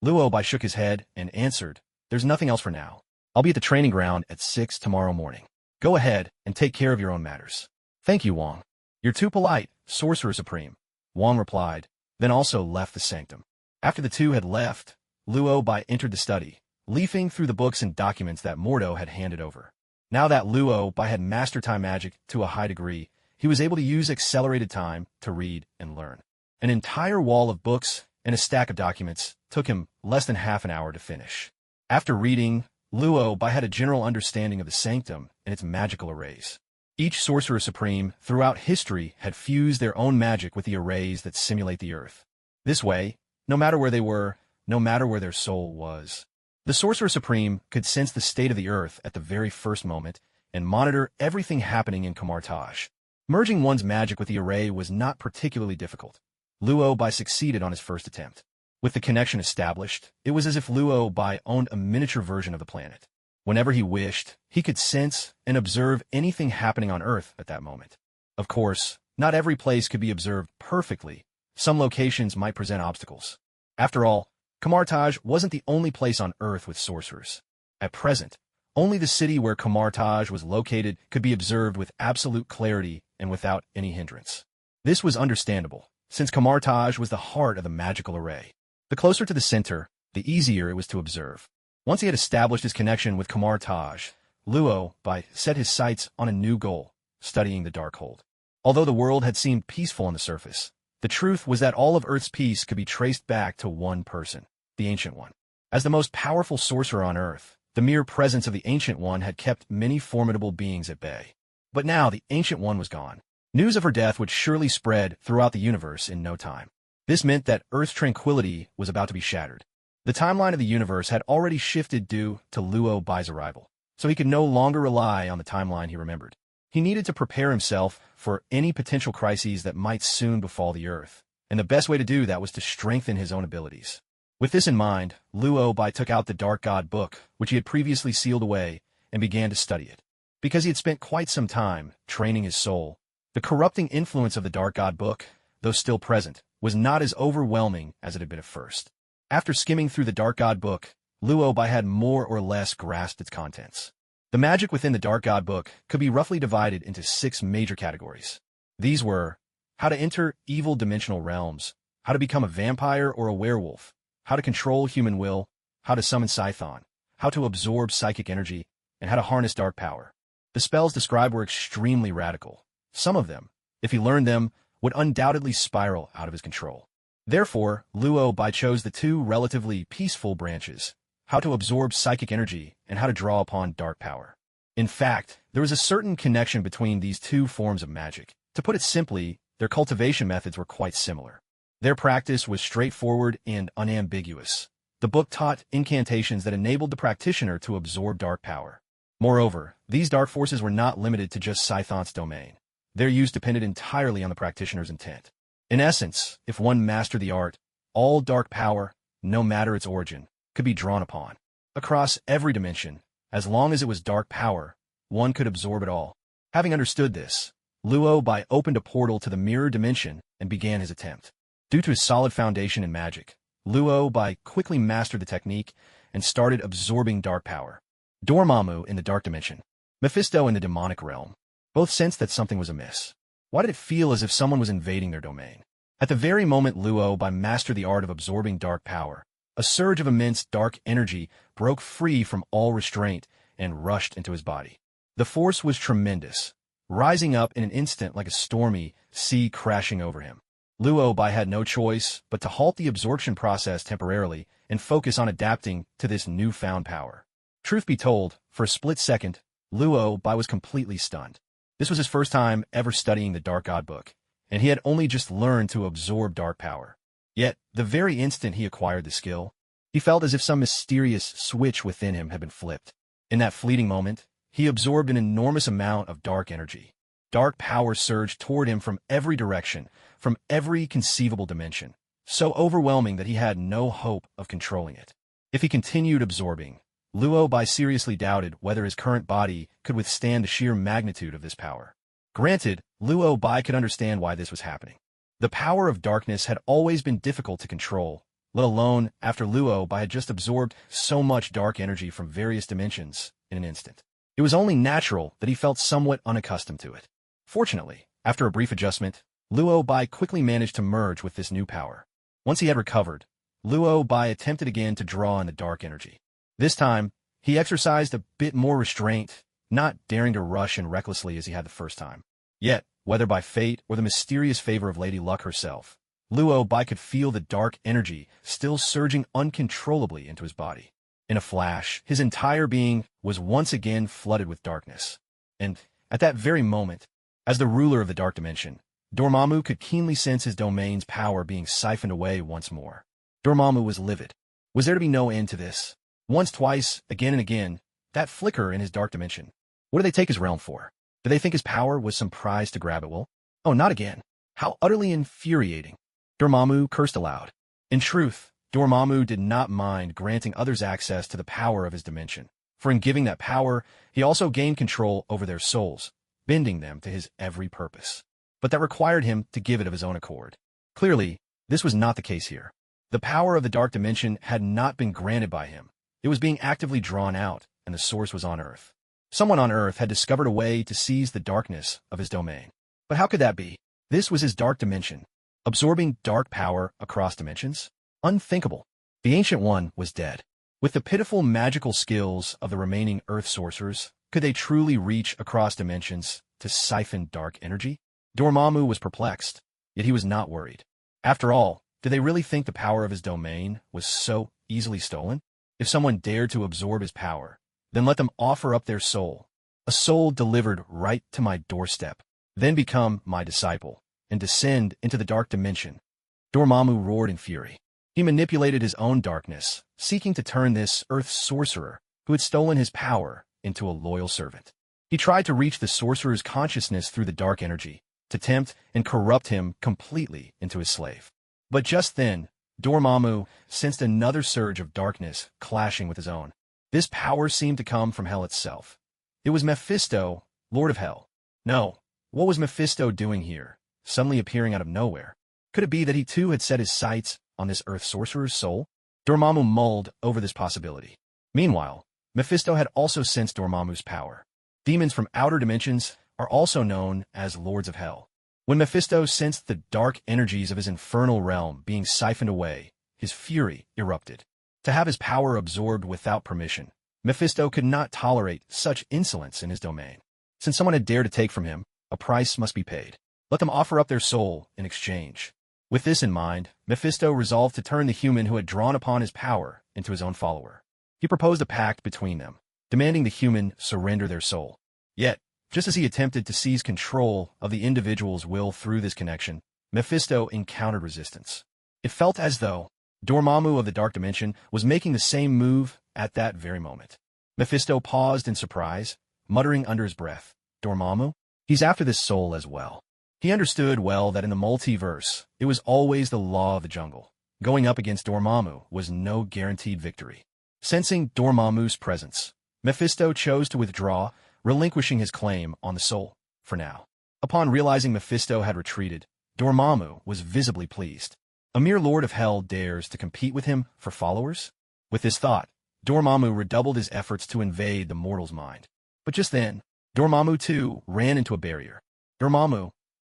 Luo Bai shook his head and answered, There's nothing else for now. I'll be at the training ground at 6 tomorrow morning. Go ahead and take care of your own matters. Thank you, Wang. You're too polite, Sorcerer Supreme, Wang replied, then also left the sanctum. After the two had left, Luo Bai entered the study, leafing through the books and documents that Mordo had handed over. Now that Luo Bai had mastered time magic to a high degree, he was able to use accelerated time to read and learn. An entire wall of books and a stack of documents took him less than half an hour to finish. After reading, Luo Bai had a general understanding of the sanctum and its magical arrays. Each Sorcerer Supreme throughout history had fused their own magic with the arrays that simulate the Earth. This way, no matter where they were, no matter where their soul was, the Sorcerer Supreme could sense the state of the Earth at the very first moment and monitor everything happening in Kamartaj. Merging one's magic with the array was not particularly difficult. Luo Bai succeeded on his first attempt. With the connection established, it was as if Luo Bai owned a miniature version of the planet. Whenever he wished, he could sense and observe anything happening on Earth at that moment. Of course, not every place could be observed perfectly. Some locations might present obstacles. After all, Kamartaj wasn't the only place on Earth with sorcerers. At present, only the city where Kamartaj was located could be observed with absolute clarity and without any hindrance. This was understandable, since Kamartaj was the heart of the magical array. The closer to the center, the easier it was to observe. Once he had established his connection with Kamartaj, Luo Bai set his sights on a new goal, studying the Darkhold. Although the world had seemed peaceful on the surface, the truth was that all of Earth's peace could be traced back to one person, the Ancient One. As the most powerful sorcerer on Earth, the mere presence of the Ancient One had kept many formidable beings at bay. But now the Ancient One was gone. News of her death would surely spread throughout the universe in no time. This meant that Earth's tranquility was about to be shattered. The timeline of the universe had already shifted due to Luo Bai's arrival, so he could no longer rely on the timeline he remembered. He needed to prepare himself for any potential crises that might soon befall the Earth, and the best way to do that was to strengthen his own abilities. With this in mind, Luo Bai took out the Dark God book, which he had previously sealed away, and began to study it. Because he had spent quite some time training his soul, the corrupting influence of the Dark God book, though still present, was not as overwhelming as it had been at first. After skimming through the Dark God book, Luo Bai had more or less grasped its contents. The magic within the Dark God book could be roughly divided into 6 major categories. These were how to enter evil dimensional realms, how to become a vampire or a werewolf, how to control human will, how to summon Scython, how to absorb psychic energy, and how to harness dark power. The spells described were extremely radical. Some of them, if he learned them, would undoubtedly spiral out of his control. Therefore, Luo Bai chose the 2 relatively peaceful branches, how to absorb psychic energy and how to draw upon dark power. In fact, there was a certain connection between these 2 forms of magic. To put it simply, their cultivation methods were quite similar. Their practice was straightforward and unambiguous. The book taught incantations that enabled the practitioner to absorb dark power. Moreover, these dark forces were not limited to just Scython's domain. Their use depended entirely on the practitioner's intent. In essence, if one mastered the art, all dark power, no matter its origin, could be drawn upon. Across every dimension, as long as it was dark power, one could absorb it all. Having understood this, Luo Bai opened a portal to the mirror dimension and began his attempt. Due to his solid foundation in magic, Luo Bai quickly mastered the technique and started absorbing dark power. Dormammu in the dark dimension, Mephisto in the demonic realm, both sensed that something was amiss. Why did it feel as if someone was invading their domain? At the very moment Luo Bai mastered the art of absorbing dark power, a surge of immense dark energy broke free from all restraint and rushed into his body. The force was tremendous, rising up in an instant like a stormy sea crashing over him. Luo Bai had no choice but to halt the absorption process temporarily and focus on adapting to this newfound power. Truth be told, for a split second, Luo Bai was completely stunned. This was his first time ever studying the Dark God book, and he had only just learned to absorb dark power. Yet, the very instant he acquired the skill, he felt as if some mysterious switch within him had been flipped. In that fleeting moment, he absorbed an enormous amount of dark energy. Dark power surged toward him from every direction, from every conceivable dimension, so overwhelming that he had no hope of controlling it. If he continued absorbing, Luo Bai seriously doubted whether his current body could withstand the sheer magnitude of this power. Granted, Luo Bai could understand why this was happening. The power of darkness had always been difficult to control, let alone after Luo Bai had just absorbed so much dark energy from various dimensions in an instant. It was only natural that he felt somewhat unaccustomed to it. Fortunately, after a brief adjustment, Luo Bai quickly managed to merge with this new power. Once he had recovered, Luo Bai attempted again to draw in the dark energy. This time, he exercised a bit more restraint, not daring to rush in recklessly as he had the first time. Yet, whether by fate or the mysterious favor of Lady Luck herself, Luo Bai could feel the dark energy still surging uncontrollably into his body. In a flash, his entire being was once again flooded with darkness. And, at that very moment, as the ruler of the dark dimension, Dormammu could keenly sense his domain's power being siphoned away once more. Dormammu was livid. Was there to be no end to this? Once, twice, again and again, that flicker in his dark dimension. What do they take his realm for? Do they think his power was some prize to grab at will? Oh, not again. How utterly infuriating. Dormammu cursed aloud. In truth, Dormammu did not mind granting others access to the power of his dimension, for in giving that power, he also gained control over their souls, bending them to his every purpose. But that required him to give it of his own accord. Clearly, this was not the case here. The power of the dark dimension had not been granted by him. It was being actively drawn out, and the source was on Earth. Someone on Earth had discovered a way to seize the darkness of his domain. But how could that be? This was his dark dimension, absorbing dark power across dimensions? Unthinkable. The Ancient One was dead. With the pitiful magical skills of the remaining Earth sorcerers, could they truly reach across dimensions to siphon dark energy? Dormammu was perplexed, yet he was not worried. After all, did they really think the power of his domain was so easily stolen? If someone dared to absorb his power, then let them offer up their soul, a soul delivered right to my doorstep, then become my disciple, and descend into the dark dimension. Dormammu roared in fury. He manipulated his own darkness, seeking to turn this Earth sorcerer, who had stolen his power, into a loyal servant. He tried to reach the sorcerer's consciousness through the dark energy, to tempt and corrupt him completely into his slave. But just then, Dormammu sensed another surge of darkness clashing with his own. This power seemed to come from hell itself. It was Mephisto, Lord of Hell. No, what was Mephisto doing here, suddenly appearing out of nowhere? Could it be that he too had set his sights on this earth sorcerer's soul? Dormammu mulled over this possibility. Meanwhile, Mephisto had also sensed Dormammu's power. Demons from outer dimensions are also known as Lords of Hell. When Mephisto sensed the dark energies of his infernal realm being siphoned away, his fury erupted. To have his power absorbed without permission, Mephisto could not tolerate such insolence in his domain. Since someone had dared to take from him, a price must be paid. Let them offer up their soul in exchange. With this in mind, Mephisto resolved to turn the human who had drawn upon his power into his own follower. He proposed a pact between them, demanding the human surrender their soul. Yet, just as he attempted to seize control of the individual's will through this connection, Mephisto encountered resistance. It felt as though Dormammu of the Dark Dimension was making the same move at that very moment. Mephisto paused in surprise, muttering under his breath, "Dormammu? He's after this soul as well." He understood well that in the multiverse, it was always the law of the jungle. Going up against Dormammu was no guaranteed victory. Sensing Dormammu's presence, Mephisto chose to withdraw, relinquishing his claim on the soul, for now. Upon realizing Mephisto had retreated, Dormammu was visibly pleased. A mere Lord of Hell dares to compete with him for followers? With this thought, Dormammu redoubled his efforts to invade the mortal's mind. But just then, Dormammu too ran into a barrier. Dormammu,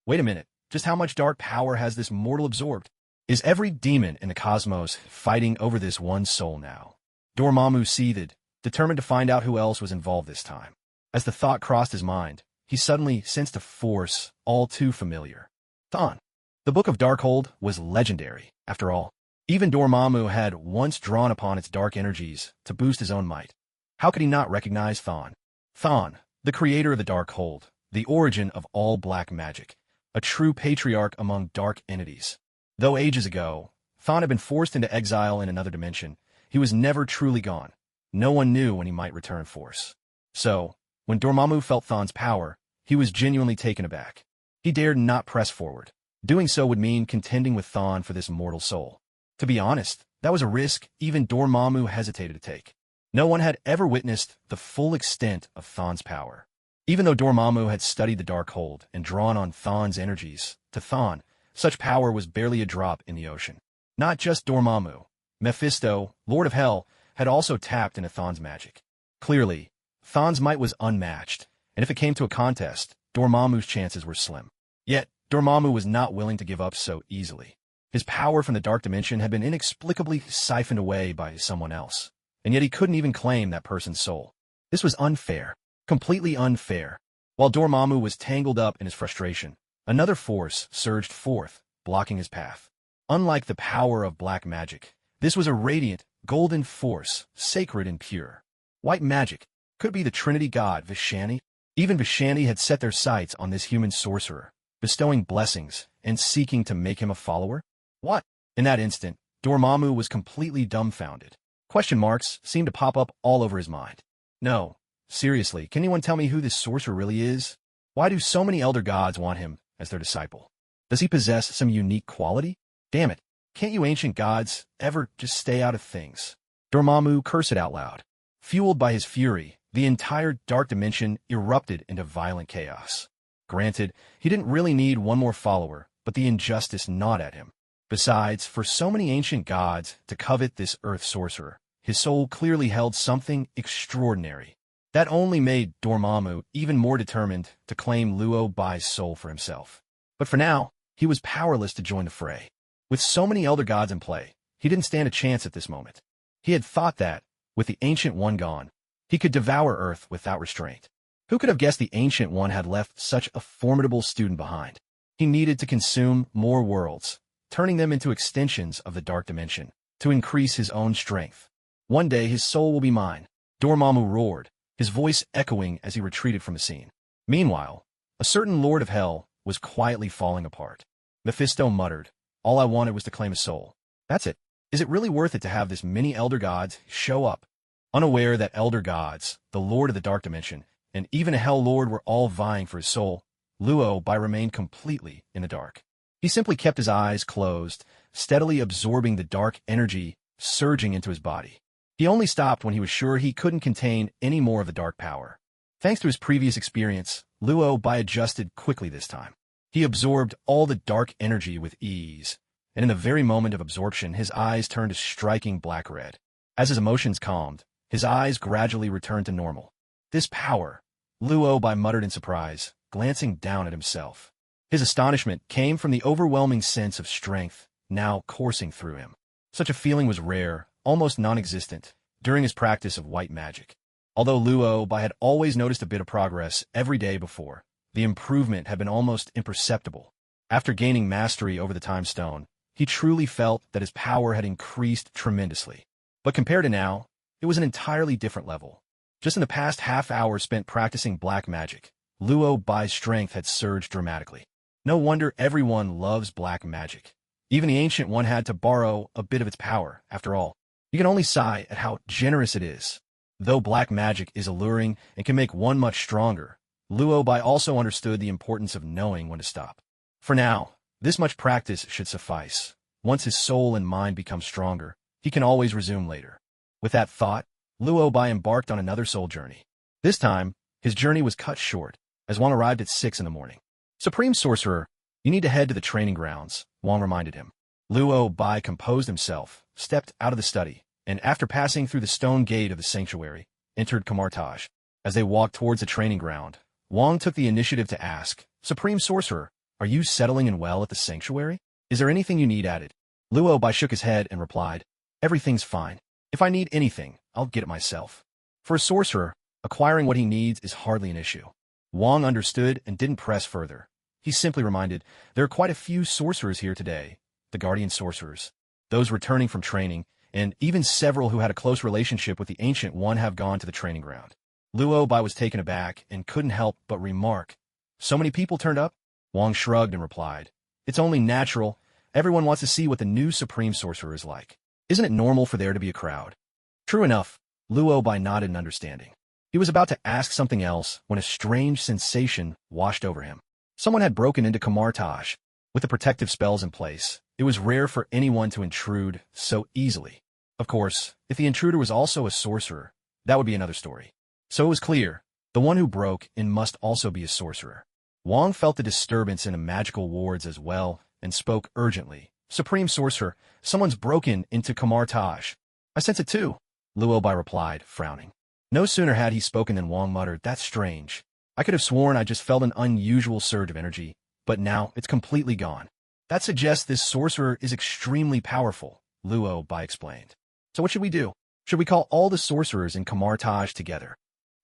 wait a minute, just how much dark power has this mortal absorbed? Is every demon in the cosmos fighting over this one soul now? Dormammu seethed, determined to find out who else was involved this time. As the thought crossed his mind, he suddenly sensed a force all too familiar. Thon. The Book of Darkhold was legendary, after all. Even Dormammu had once drawn upon its dark energies to boost his own might. How could he not recognize Thon? Thon, the creator of the Darkhold, the origin of all black magic, a true patriarch among dark entities. Though ages ago, Thon had been forced into exile in another dimension, he was never truly gone. No one knew when he might return force. So, when Dormammu felt Thon's power, he was genuinely taken aback. He dared not press forward. Doing so would mean contending with Thon for this mortal soul. To be honest, that was a risk even Dormammu hesitated to take. No one had ever witnessed the full extent of Thon's power. Even though Dormammu had studied the Darkhold and drawn on Thon's energies, to Thon, such power was barely a drop in the ocean. Not just Dormammu. Mephisto, Lord of Hell, had also tapped into Thon's magic. Clearly, Thon's might was unmatched, and if it came to a contest, Dormammu's chances were slim. Yet, Dormammu was not willing to give up so easily. His power from the Dark Dimension had been inexplicably siphoned away by someone else, and yet he couldn't even claim that person's soul. This was unfair, completely unfair. While Dormammu was tangled up in his frustration, another force surged forth, blocking his path. Unlike the power of black magic, this was a radiant, golden force, sacred and pure. White magic. Could it be the Trinity god Vishani? Even Vishani had set their sights on this human sorcerer, bestowing blessings and seeking to make him a follower? What? In that instant, Dormammu was completely dumbfounded. Question marks seemed to pop up all over his mind. No, seriously, can anyone tell me who this sorcerer really is? Why do so many elder gods want him as their disciple? Does he possess some unique quality? Damn it, can't you ancient gods ever just stay out of things? Dormammu cursed out loud. Fueled by his fury, the entire dark dimension erupted into violent chaos. Granted, he didn't really need one more follower, but the injustice gnawed at him. Besides, for so many ancient gods to covet this earth sorcerer, his soul clearly held something extraordinary. That only made Dormammu even more determined to claim Luo Bai's soul for himself. But for now, he was powerless to join the fray. With so many elder gods in play, he didn't stand a chance at this moment. He had thought that, with the Ancient One gone, he could devour Earth without restraint. Who could have guessed the Ancient One had left such a formidable student behind? He needed to consume more worlds, turning them into extensions of the Dark Dimension, to increase his own strength. One day his soul will be mine, Dormammu roared, his voice echoing as he retreated from the scene. Meanwhile, a certain Lord of Hell was quietly falling apart. Mephisto muttered, "All I wanted was to claim a soul. That's it. Is it really worth it to have this many elder gods show up?" Unaware that elder gods, the Lord of the Dark Dimension, and even a Hell Lord were all vying for his soul, Luo Bai remained completely in the dark. He simply kept his eyes closed, steadily absorbing the dark energy surging into his body. He only stopped when he was sure he couldn't contain any more of the dark power. Thanks to his previous experience, Luo Bai adjusted quickly this time. He absorbed all the dark energy with ease, and in the very moment of absorption, his eyes turned a striking black-red. As his emotions calmed, his eyes gradually returned to normal. This power, Luo Bai muttered in surprise, glancing down at himself. His astonishment came from the overwhelming sense of strength now coursing through him. Such a feeling was rare, almost non-existent, during his practice of white magic. Although Luo Bai had always noticed a bit of progress every day before, the improvement had been almost imperceptible. After gaining mastery over the Time Stone, he truly felt that his power had increased tremendously. But compared to now, it was an entirely different level. Just in the past half hour spent practicing black magic, Luo Bai's strength had surged dramatically. No wonder everyone loves black magic. Even the Ancient One had to borrow a bit of its power, after all. You can only sigh at how generous it is. Though black magic is alluring and can make one much stronger, Luo Bai also understood the importance of knowing when to stop. For now, this much practice should suffice. Once his soul and mind become stronger, he can always resume later. With that thought, Luo Bai embarked on another soul journey. This time, his journey was cut short, as Wang arrived at 6 in the morning. Supreme Sorcerer, you need to head to the training grounds, Wang reminded him. Luo Bai composed himself, stepped out of the study, and after passing through the stone gate of the sanctuary, entered Kamartaj. As they walked towards the training ground, Wang took the initiative to ask, Supreme Sorcerer, are you settling in well at the sanctuary? Is there anything you need added? Luo Bai shook his head and replied, everything's fine. If I need anything, I'll get it myself. For a sorcerer, acquiring what he needs is hardly an issue. Wang understood and didn't press further. He simply reminded, there are quite a few sorcerers here today, the guardian sorcerers. Those returning from training, and even several who had a close relationship with the Ancient One have gone to the training ground. Luo Bai was taken aback and couldn't help but remark, so many people turned up? Wang shrugged and replied, it's only natural. Everyone wants to see what the new Supreme Sorcerer is like. Isn't it normal for there to be a crowd? True enough, Luo Bai nodded in understanding. He was about to ask something else when a strange sensation washed over him. Someone had broken into Kamartaj. With the protective spells in place, it was rare for anyone to intrude so easily. Of course, if the intruder was also a sorcerer, that would be another story. So it was clear, the one who broke in must also be a sorcerer. Wang felt the disturbance in the magical wards as well, and spoke urgently. Supreme Sorcerer, someone's broken into Kamartaj. I sense it too, Luo Bai replied, frowning. No sooner had he spoken than Wang muttered, that's strange. I could have sworn I just felt an unusual surge of energy, but now it's completely gone. That suggests this sorcerer is extremely powerful, Luo Bai explained. So what should we do? Should we call all the sorcerers in Kamartaj together?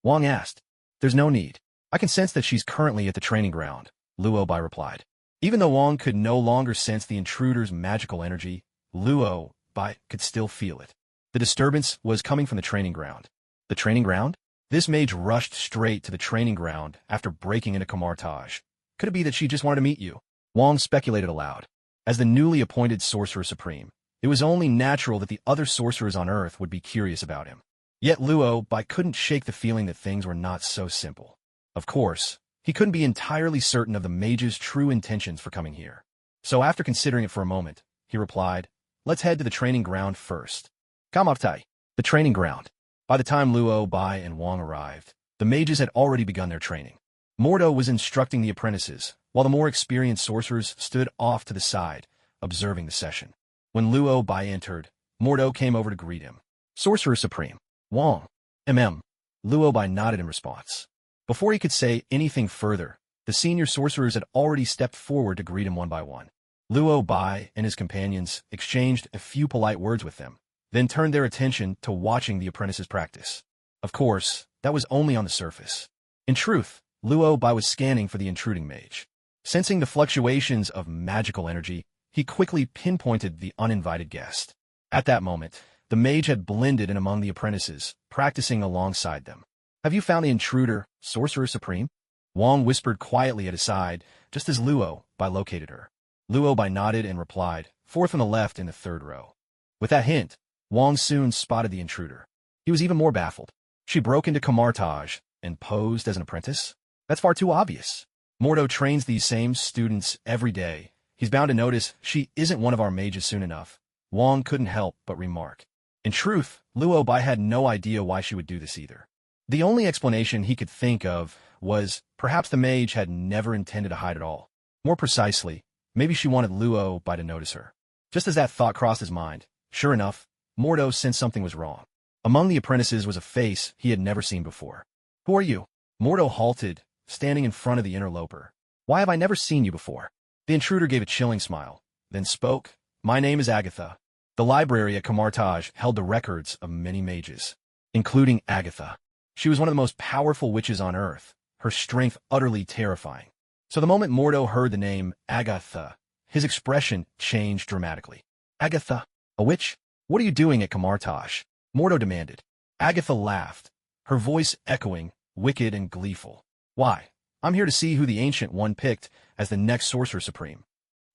Wang asked. There's no need. I can sense that she's currently at the training ground, Luo Bai replied. Even though Wang could no longer sense the intruder's magical energy, Luo Bai could still feel it. The disturbance was coming from the training ground. The training ground? This mage rushed straight to the training ground after breaking into Kamartaj. Could it be that she just wanted to meet you? Wang speculated aloud. As the newly appointed Sorcerer Supreme, it was only natural that the other sorcerers on Earth would be curious about him. Yet Luo Bai couldn't shake the feeling that things were not so simple. Of course, he couldn't be entirely certain of the mage's true intentions for coming here. So after considering it for a moment, he replied, let's head to the training ground first. Kamaptai, the training ground. By the time Luo Bai and Wang arrived, the mages had already begun their training. Mordo was instructing the apprentices, while the more experienced sorcerers stood off to the side, observing the session. When Luo Bai entered, Mordo came over to greet him. Sorcerer Supreme, Wang, Luo Bai nodded in response. Before he could say anything further, the senior sorcerers had already stepped forward to greet him one by one. Luo Bai and his companions exchanged a few polite words with them, then turned their attention to watching the apprentices practice. Of course, that was only on the surface. In truth, Luo Bai was scanning for the intruding mage. Sensing the fluctuations of magical energy, he quickly pinpointed the uninvited guest. At that moment, the mage had blended in among the apprentices, practicing alongside them. Have you found the intruder, Sorcerer Supreme? Wang whispered quietly at his side, just as Luo Bai located her. Luo Bai nodded and replied, fourth on the left in the third row. With that hint, Wang soon spotted the intruder. He was even more baffled. She broke into Kamartaj and posed as an apprentice? That's far too obvious. Mordo trains these same students every day. He's bound to notice she isn't one of our mages soon enough. Wang couldn't help but remark. In truth, Luo Bai had no idea why she would do this either. The only explanation he could think of was perhaps the mage had never intended to hide at all. More precisely, maybe she wanted Luo Bai to notice her. Just as that thought crossed his mind, sure enough, Mordo sensed something was wrong. Among the apprentices was a face he had never seen before. "Who are you?" Mordo halted, standing in front of the interloper. "Why have I never seen you before?" The intruder gave a chilling smile, then spoke. "My name is Agatha. The library at Camartage held the records of many mages, including Agatha. She was one of the most powerful witches on Earth, her strength utterly terrifying." So the moment Mordo heard the name Agatha, his expression changed dramatically. "Agatha? A witch? What are you doing at Camartage?" Mordo demanded. Agatha laughed, her voice echoing, wicked and gleeful. "Why, I'm here to see who the Ancient One picked as the next Sorcerer Supreme."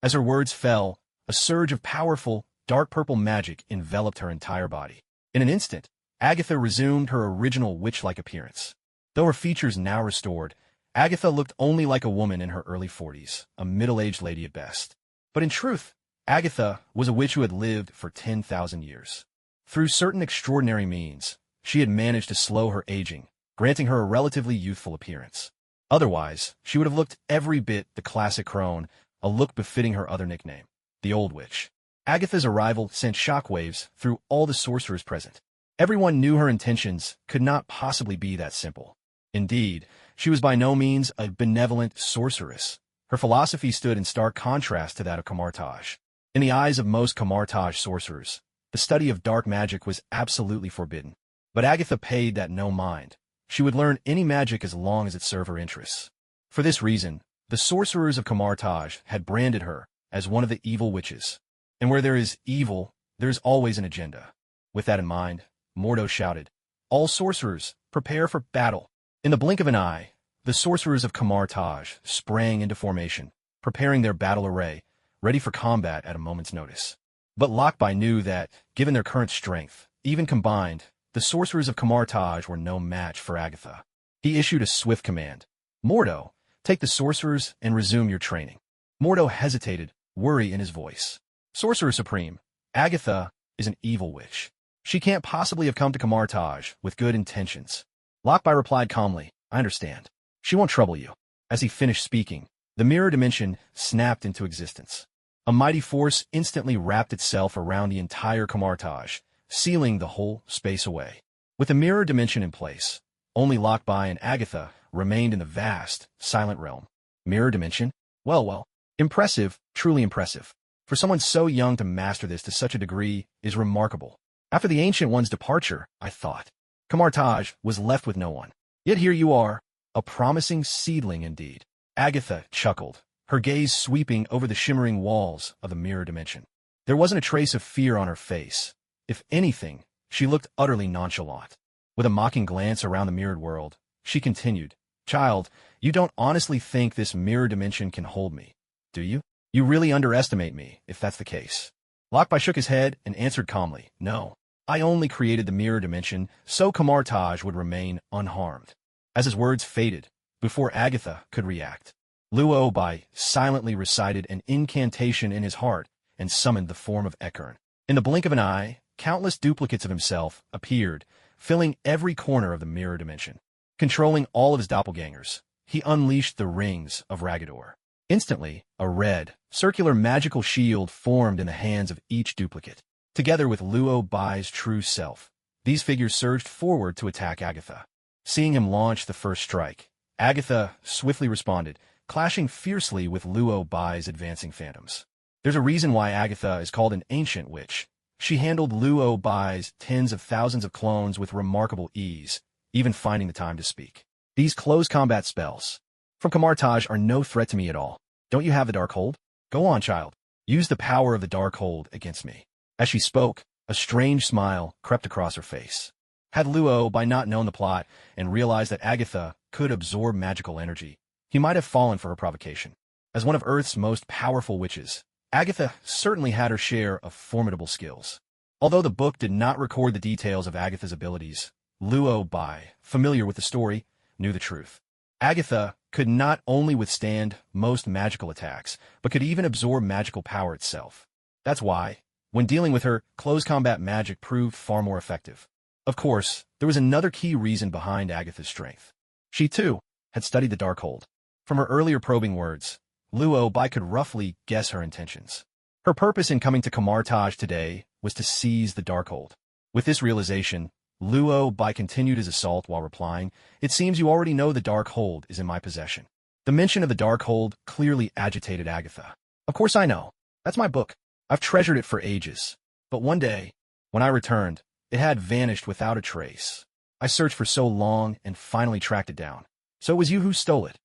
As her words fell, a surge of powerful, dark purple magic enveloped her entire body. In an instant, Agatha resumed her original witch-like appearance. Though her features now restored, Agatha looked only like a woman in her early 40s, a middle-aged lady at best. But in truth, Agatha was a witch who had lived for 10,000 years. Through certain extraordinary means, she had managed to slow her aging, granting her a relatively youthful appearance. Otherwise, she would have looked every bit the classic crone, a look befitting her other nickname, the Old Witch. Agatha's arrival sent shockwaves through all the sorcerers present. Everyone knew her intentions could not possibly be that simple. Indeed, she was by no means a benevolent sorceress. Her philosophy stood in stark contrast to that of Camartage. In the eyes of most Camartage sorcerers, the study of dark magic was absolutely forbidden. But Agatha paid that no mind. She would learn any magic as long as it served her interests. For this reason, the sorcerers of Camartage had branded her as one of the evil witches. And where there is evil, there is always an agenda. With that in mind, Mordo shouted, "All sorcerers, prepare for battle." In the blink of an eye, the sorcerers of Camartage sprang into formation, preparing their battle array, ready for combat at a moment's notice. But Lokbai knew that, given their current strength, even combined, the sorcerers of Camartage were no match for Agatha. He issued a swift command. "Mordo, take the sorcerers and resume your training." Mordo hesitated, worry in his voice. "Sorcerer Supreme, Agatha is an evil witch. She can't possibly have come to Camartage with good intentions." Lokbai replied calmly, "I understand. She won't trouble you." As he finished speaking, the mirror dimension snapped into existence. A mighty force instantly wrapped itself around the entire Camartage, sealing the whole space away. With the mirror dimension in place, only Lokbai and Agatha remained in the vast, silent realm. Mirror dimension? Well, impressive, truly impressive. For someone so young to master this to such a degree is remarkable. After the Ancient One's departure, I thought, Camartage was left with no one. Yet here you are, a promising seedling indeed. Agatha chuckled, her gaze sweeping over the shimmering walls of the mirror dimension. There wasn't a trace of fear on her face. If anything, she looked utterly nonchalant. With a mocking glance around the mirrored world, she continued, "Child, you don't honestly think this mirror dimension can hold me, do you? You really underestimate me, if that's the case." Lokbai shook his head and answered calmly, "No, I only created the mirror dimension so Camartage would remain unharmed." As his words faded, before Agatha could react, Luo Bai silently recited an incantation in his heart and summoned the form of Ekern. In the blink of an eye, countless duplicates of himself appeared, filling every corner of the mirror dimension. Controlling all of his doppelgangers, he unleashed the rings of Ragador. Instantly, a red, circular magical shield formed in the hands of each duplicate. Together with Luo Bai's true self, these figures surged forward to attack Agatha. Seeing him launch the first strike, Agatha swiftly responded, clashing fiercely with Luo Bai's advancing phantoms. There's a reason why Agatha is called an ancient witch. She handled Luo Bai's tens of thousands of clones with remarkable ease, even finding the time to speak. These close combat spells from Camartage are no threat to me at all. Don't you have the Darkhold? Go on, child. Use the power of the Darkhold against me. As she spoke, a strange smile crept across her face. Had Luo Bai not known the plot and realized that Agatha could absorb magical energy, he might have fallen for her provocation. As one of Earth's most powerful witches, Agatha certainly had her share of formidable skills. Although the book did not record the details of Agatha's abilities, Luo Bai, familiar with the story, knew the truth. Agatha could not only withstand most magical attacks, but could even absorb magical power itself. That's why, When dealing with her, close combat magic proved far more effective. Of course, there was another key reason behind Agatha's strength. She, too, had studied the Darkhold. From her earlier probing words, Luo Bai could roughly guess her intentions. Her purpose in coming to Kamartaj today was to seize the Darkhold. With this realization, Luo Bai continued his assault while replying, "It seems you already know the Darkhold is in my possession." The mention of the Darkhold clearly agitated Agatha. "Of course I know. That's my book. I've treasured it for ages. But one day, when I returned, it had vanished without a trace. I searched for so long and finally tracked it down. So it was you who stole it."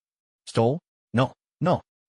"Stole? No.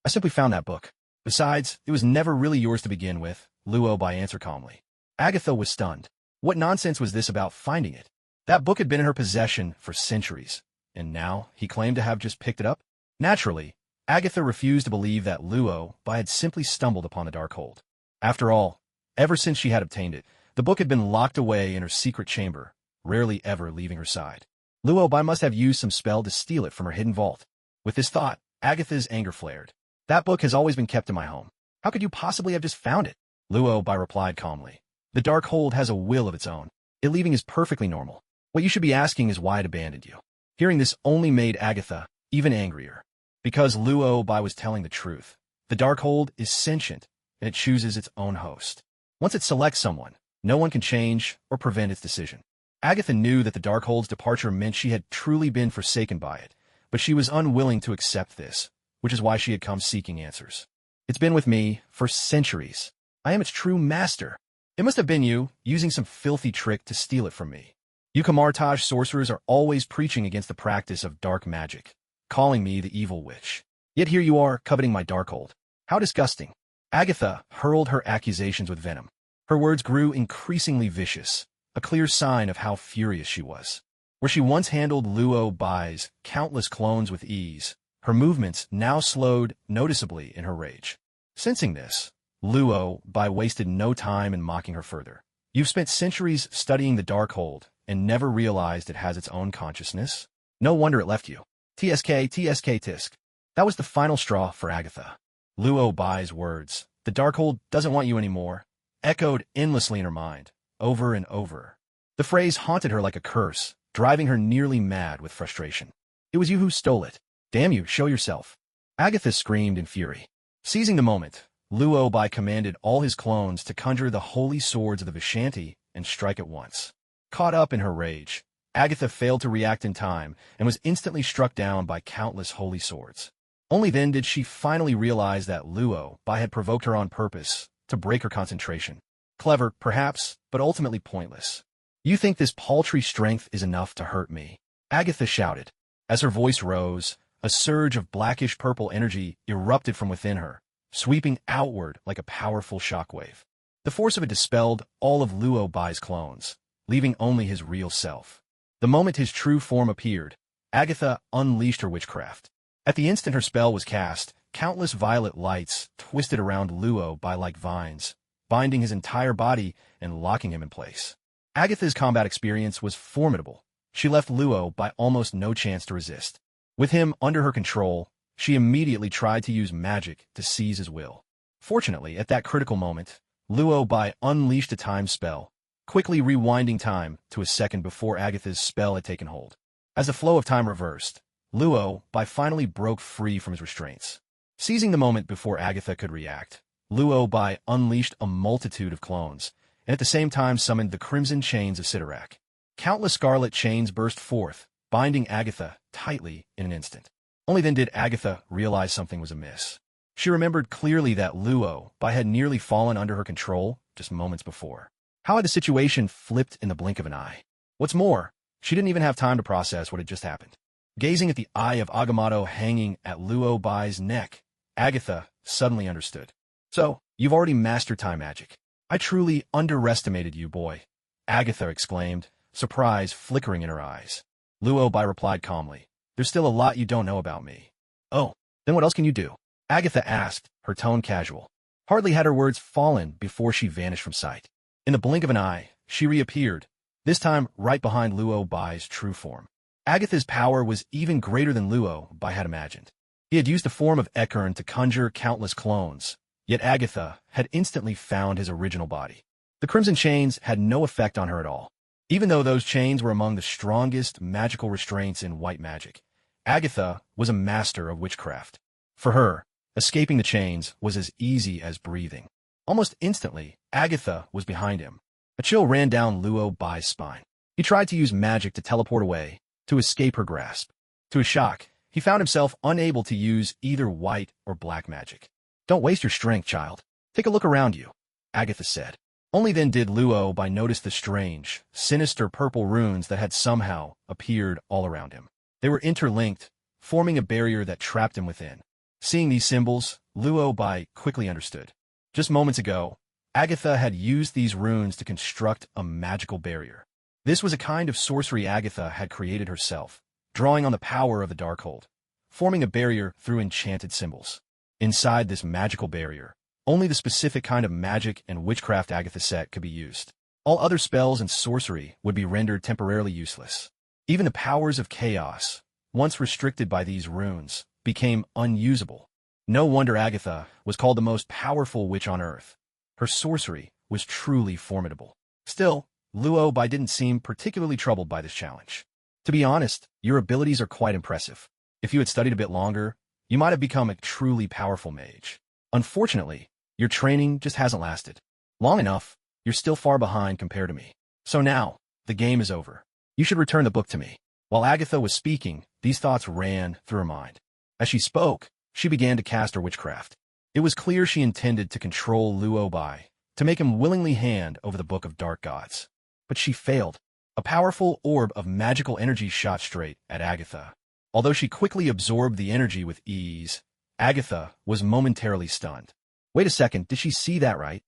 I simply found that book. Besides, it was never really yours to begin with," Luo Bai answered calmly. Agatha was stunned. What nonsense was this about finding it? That book had been in her possession for centuries, and now he claimed to have just picked it up? Naturally, Agatha refused to believe that Luo Bai had simply stumbled upon the Darkhold. After all, ever since she had obtained it, the book had been locked away in her secret chamber, rarely ever leaving her side. Luo Bai must have used some spell to steal it from her hidden vault. With this thought, Agatha's anger flared. "That book has always been kept in my home. How could you possibly have just found it?" Luo Bai replied calmly. "The Darkhold has a will of its own. It leaving is perfectly normal. What you should be asking is why it abandoned you." Hearing this only made Agatha even angrier. Because Luo Bai was telling the truth. The Darkhold is sentient, and it chooses its own host. Once it selects someone, no one can change or prevent its decision. Agatha knew that the Darkhold's departure meant she had truly been forsaken by it, but she was unwilling to accept this, which is why she had come seeking answers. "It's been with me for centuries. I am its true master. It must have been you, using some filthy trick to steal it from me. You Kamartaj sorcerers are always preaching against the practice of dark magic, calling me the evil witch. Yet here you are, coveting my Darkhold. How disgusting." Agatha hurled her accusations with venom. Her words grew increasingly vicious, a clear sign of how furious she was. Where she once handled Luo Bai's countless clones with ease, her movements now slowed noticeably in her rage. Sensing this, Luo Bai wasted no time in mocking her further. "You've spent centuries studying the Darkhold and never realized it has its own consciousness? No wonder it left you. TSK, tisk. That was the final straw for Agatha. Luo Bai's words, "The Darkhold doesn't want you anymore," echoed endlessly in her mind, over and over. The phrase haunted her like a curse, driving her nearly mad with frustration. "It was you who stole it. Damn you, show yourself." Agatha screamed in fury. Seizing the moment, Luo Bai commanded all his clones to conjure the holy swords of the Vishanti and strike at once. Caught up in her rage, Agatha failed to react in time and was instantly struck down by countless holy swords. Only then did she finally realize that Luo Bai had provoked her on purpose to break her concentration. Clever, perhaps, but ultimately pointless. "You think this paltry strength is enough to hurt me?" Agatha shouted. As her voice rose, a surge of blackish-purple energy erupted from within her, sweeping outward like a powerful shockwave. The force of it dispelled all of Luo Bai's clones, leaving only his real self. The moment his true form appeared, Agatha unleashed her witchcraft. At the instant her spell was cast, countless violet lights twisted around Luo Bai like vines, binding his entire body and locking him in place. Agatha's combat experience was formidable. She left Luo Bai almost no chance to resist. With him under her control, she immediately tried to use magic to seize his will. Fortunately, at that critical moment, Luo Bai unleashed a time spell, quickly rewinding time to a second before Agatha's spell had taken hold. As the flow of time reversed, Luo Bai finally broke free from his restraints. Seizing the moment before Agatha could react, Luo Bai unleashed a multitude of clones, and at the same time summoned the crimson chains of Sidorak. Countless scarlet chains burst forth, binding Agatha tightly in an instant. Only then did Agatha realize something was amiss. She remembered clearly that Luo Bai had nearly fallen under her control just moments before. How had the situation flipped in the blink of an eye? What's more, she didn't even have time to process what had just happened. Gazing at the eye of Agamotto hanging at Luo Bai's neck, Agatha suddenly understood. "So, you've already mastered time magic. I truly underestimated you, boy," Agatha exclaimed, surprise flickering in her eyes. Luo Bai replied calmly, "There's still a lot you don't know about me." "Oh, then what else can you do?" Agatha asked, her tone casual. Hardly had her words fallen before she vanished from sight. In the blink of an eye, she reappeared, this time right behind Luo Bai's true form. Agatha's power was even greater than Luo Bai had imagined. He had used the form of Ekern to conjure countless clones, yet Agatha had instantly found his original body. The crimson chains had no effect on her at all. Even though those chains were among the strongest magical restraints in white magic, Agatha was a master of witchcraft. For her, escaping the chains was as easy as breathing. Almost instantly, Agatha was behind him. A chill ran down Luo Bai's spine. He tried to use magic to teleport away, to escape her grasp. To his shock, he found himself unable to use either white or black magic. "Don't waste your strength, child. Take a look around you," Agatha said. Only then did Luo Bai notice the strange, sinister purple runes that had somehow appeared all around him. They were interlinked, forming a barrier that trapped him within. Seeing these symbols, Luo Bai quickly understood. Just moments ago, Agatha had used these runes to construct a magical barrier. This was a kind of sorcery Agatha had created herself, drawing on the power of the Darkhold, forming a barrier through enchanted symbols. Inside this magical barrier, only the specific kind of magic and witchcraft Agatha set could be used. All other spells and sorcery would be rendered temporarily useless. Even the powers of chaos, once restricted by these runes, became unusable. No wonder Agatha was called the most powerful witch on earth. Her sorcery was truly formidable. Still, Luo Bai didn't seem particularly troubled by this challenge. "To be honest, your abilities are quite impressive. If you had studied a bit longer, you might have become a truly powerful mage. Unfortunately, your training just hasn't lasted long enough. You're still far behind compared to me. So now, the game is over. You should return the book to me." While Agatha was speaking, these thoughts ran through her mind. As she spoke, she began to cast her witchcraft. It was clear she intended to control Luo Bai, to make him willingly hand over the Book of Dark Gods. But she failed. A powerful orb of magical energy shot straight at Agatha. Although she quickly absorbed the energy with ease, Agatha was momentarily stunned. Wait a second, did she see that right?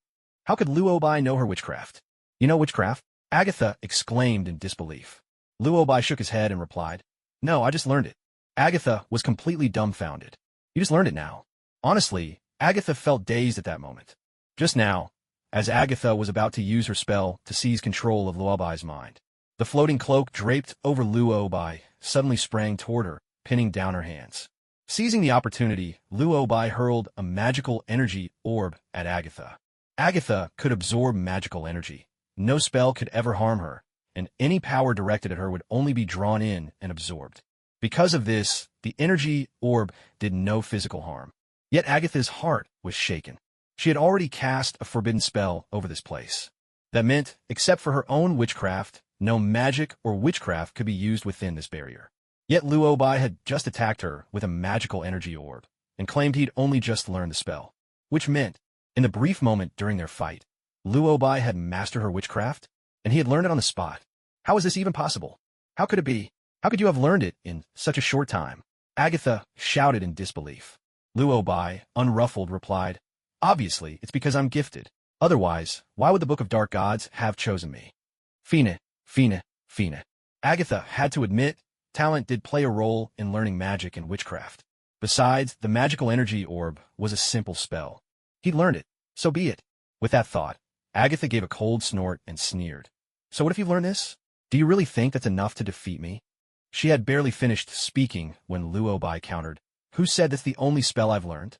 How could Luo Bai know her witchcraft? "You know witchcraft?" Agatha exclaimed in disbelief. Luo Bai shook his head and replied, "No, I just learned it." Agatha was completely dumbfounded. "You just learned it now?" Honestly, Agatha felt dazed at that moment. Just now, as Agatha was about to use her spell to seize control of Luo Bai's mind, the floating cloak draped over Luo Bai suddenly sprang toward her, pinning down her hands. Seizing the opportunity, Luo Bai hurled a magical energy orb at Agatha. Agatha could absorb magical energy. No spell could ever harm her, and any power directed at her would only be drawn in and absorbed. Because of this, the energy orb did no physical harm. Yet Agatha's heart was shaken. She had already cast a forbidden spell over this place. That meant, except for her own witchcraft, no magic or witchcraft could be used within this barrier. Yet Luo Bai had just attacked her with a magical energy orb, and claimed he'd only just learned the spell. Which meant, in the brief moment during their fight, Luo Bai had mastered her witchcraft, and he had learned it on the spot. How was this even possible? How could it be? How could you have learned it in such a short time? Agatha shouted in disbelief. Luo Bai, unruffled, replied, "Obviously, it's because I'm gifted. Otherwise, why would the Book of Dark Gods have chosen me?" Fine. Agatha had to admit, talent did play a role in learning magic and witchcraft. Besides, the magical energy orb was a simple spell. He'd learned it, so be it. With that thought, Agatha gave a cold snort and sneered. "So what if you've learned this? Do you really think that's enough to defeat me?" She had barely finished speaking when Luo Bai countered, "Who said that's the only spell I've learned?"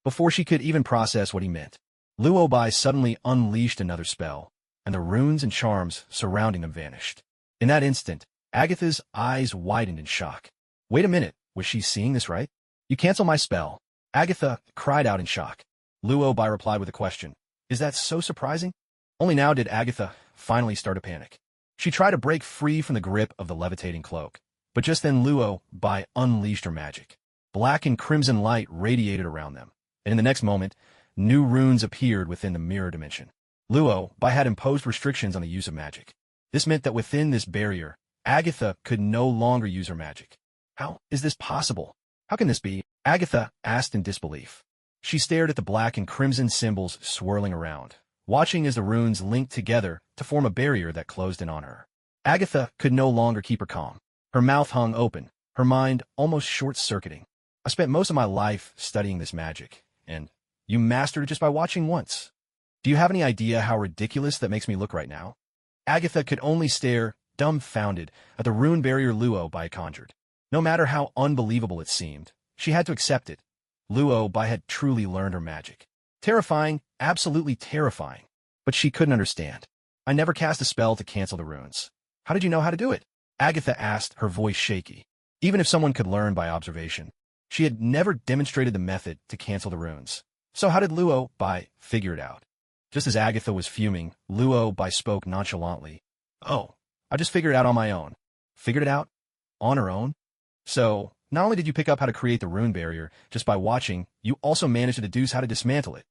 Before she could even process what he meant, Luo Bai suddenly unleashed another spell, and the runes and charms surrounding them vanished. In that instant, Agatha's eyes widened in shock. Wait a minute, was she seeing this right? "You cancel my spell," Agatha cried out in shock. Luo Bai replied with a question. "Is that so surprising?" Only now did Agatha finally start to panic. She tried to break free from the grip of the levitating cloak, but just then Luo Bai unleashed her magic. Black and crimson light radiated around them, and in the next moment, new runes appeared within the mirror dimension. Luo Bai had imposed restrictions on the use of magic. This meant that within this barrier, Agatha could no longer use her magic. How is this possible? How can this be? Agatha asked in disbelief. She stared at the black and crimson symbols swirling around, watching as the runes linked together to form a barrier that closed in on her. Agatha could no longer keep her calm. Her mouth hung open, her mind almost short-circuiting. "I spent most of my life studying this magic, and you mastered it just by watching once. Do you have any idea how ridiculous that makes me look right now?" Agatha could only stare, dumbfounded, at the rune barrier Luo Bai conjured. No matter how unbelievable it seemed, she had to accept it. Luo Bai had truly learned her magic. Terrifying, absolutely terrifying. but she couldn't understand. I never cast a spell to cancel the runes. How did you know how to do it? Agatha asked, her voice shaky. Even if someone could learn by observation, she had never demonstrated the method to cancel the runes. So how did Luo Bai figure it out? Just as Agatha was fuming, Luo Bai spoke nonchalantly. Oh, I just figured it out on my own. Figured it out? On her own? So, not only did you pick up how to create the rune barrier just by watching, you also managed to deduce how to dismantle it.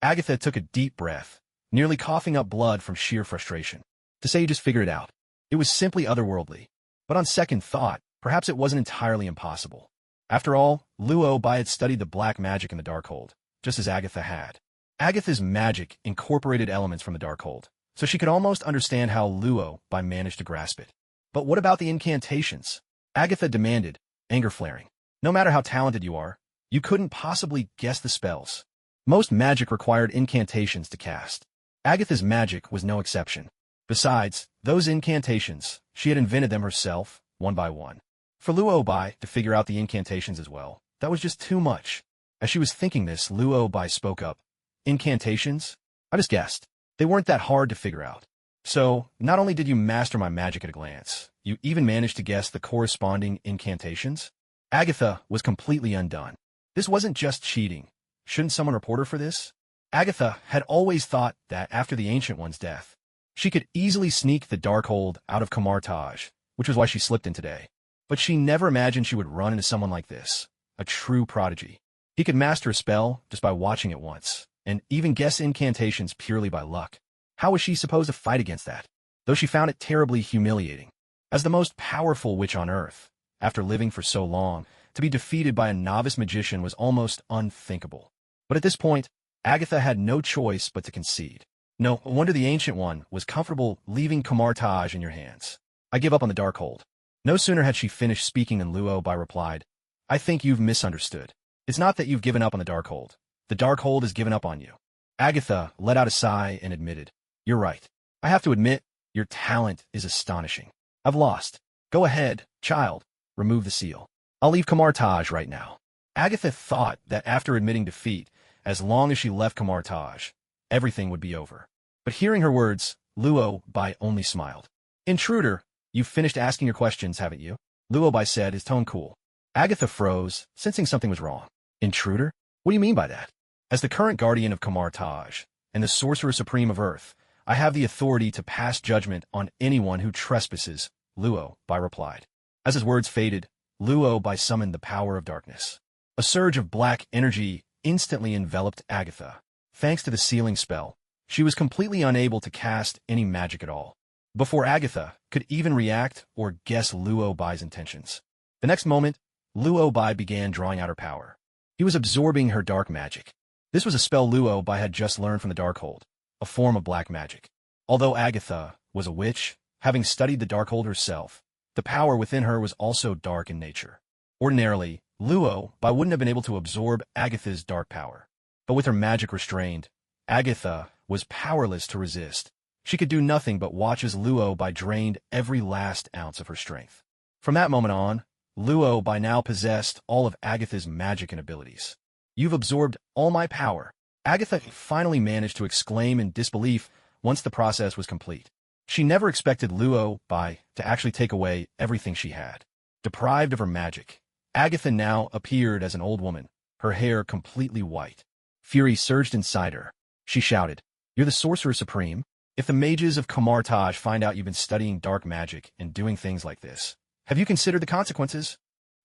Agatha took a deep breath, nearly coughing up blood from sheer frustration. To say you just figured it out, it was simply otherworldly. But on second thought, perhaps it wasn't entirely impossible. After all, Luo Bai had studied the black magic in the Darkhold, just as Agatha had. Agatha's magic incorporated elements from the Darkhold, so she could almost understand how Luo Bai managed to grasp it. But what about the incantations? Agatha demanded, anger flaring. No matter how talented you are, you couldn't possibly guess the spells. Most magic required incantations to cast. Agatha's magic was no exception. Besides, those incantations, she had invented them herself, one by one. For Luo Bai to figure out the incantations as well, that was just too much. As she was thinking this, Luo Bai spoke up. Incantations? I just guessed. They weren't that hard to figure out. So, not only did you master my magic at a glance, you even managed to guess the corresponding incantations? Agatha was completely undone. This wasn't just cheating. Shouldn't someone report her for this? Agatha had always thought that after the Ancient One's death, she could easily sneak the Darkhold out of Kamar-Taj, which was why she slipped in today. But she never imagined she would run into someone like this, a true prodigy. He could master a spell just by watching it once, and even guess incantations purely by luck. How was she supposed to fight against that? Though she found it terribly humiliating. As the most powerful witch on Earth, after living for so long, to be defeated by a novice magician was almost unthinkable. But at this point, Agatha had no choice but to concede. No wonder the Ancient One was comfortable leaving Kamar-Taj in your hands. I give up on the Darkhold. No sooner had she finished speaking than Luo Bai replied, I think you've misunderstood. It's not that you've given up on the Darkhold. The Darkhold has given up on you. Agatha let out a sigh and admitted, You're right. I have to admit, your talent is astonishing. I've lost. Go ahead, child. Remove the seal. I'll leave Kamar-Taj right now. Agatha thought that after admitting defeat, as long as she left Kamar-Taj, everything would be over. But hearing her words, Luo Bai only smiled. Intruder, you've finished asking your questions, haven't you? Luo Bai said, his tone cool. Agatha froze, sensing something was wrong. Intruder? What do you mean by that? As the current guardian of Kamar-Taj, and the Sorcerer Supreme of Earth, I have the authority to pass judgment on anyone who trespasses, Luo Bai replied. As his words faded, Luo Bai summoned the power of darkness. A surge of black energy instantly enveloped Agatha. Thanks to the sealing spell, she was completely unable to cast any magic at all. Before Agatha could even react or guess Luo Bai's intentions. The next moment, Luo Bai began drawing out her power. He was absorbing her dark magic. This was a spell Luo Bai had just learned from the Darkhold, a form of black magic. Although Agatha was a witch, having studied the Darkhold herself, the power within her was also dark in nature. Ordinarily, Luo Bai wouldn't have been able to absorb Agatha's dark power. But with her magic restrained, Agatha was powerless to resist. She could do nothing but watch as Luo Bai drained every last ounce of her strength. From that moment on, Luo Bai now possessed all of Agatha's magic and abilities. You've absorbed all my power. Agatha finally managed to exclaim in disbelief once the process was complete. She never expected Luo Bai to actually take away everything she had. Deprived of her magic, Agatha now appeared as an old woman, her hair completely white. Fury surged inside her. She shouted, You're the Sorcerer Supreme? If the mages of Kamar-Taj find out you've been studying dark magic and doing things like this, have you considered the consequences?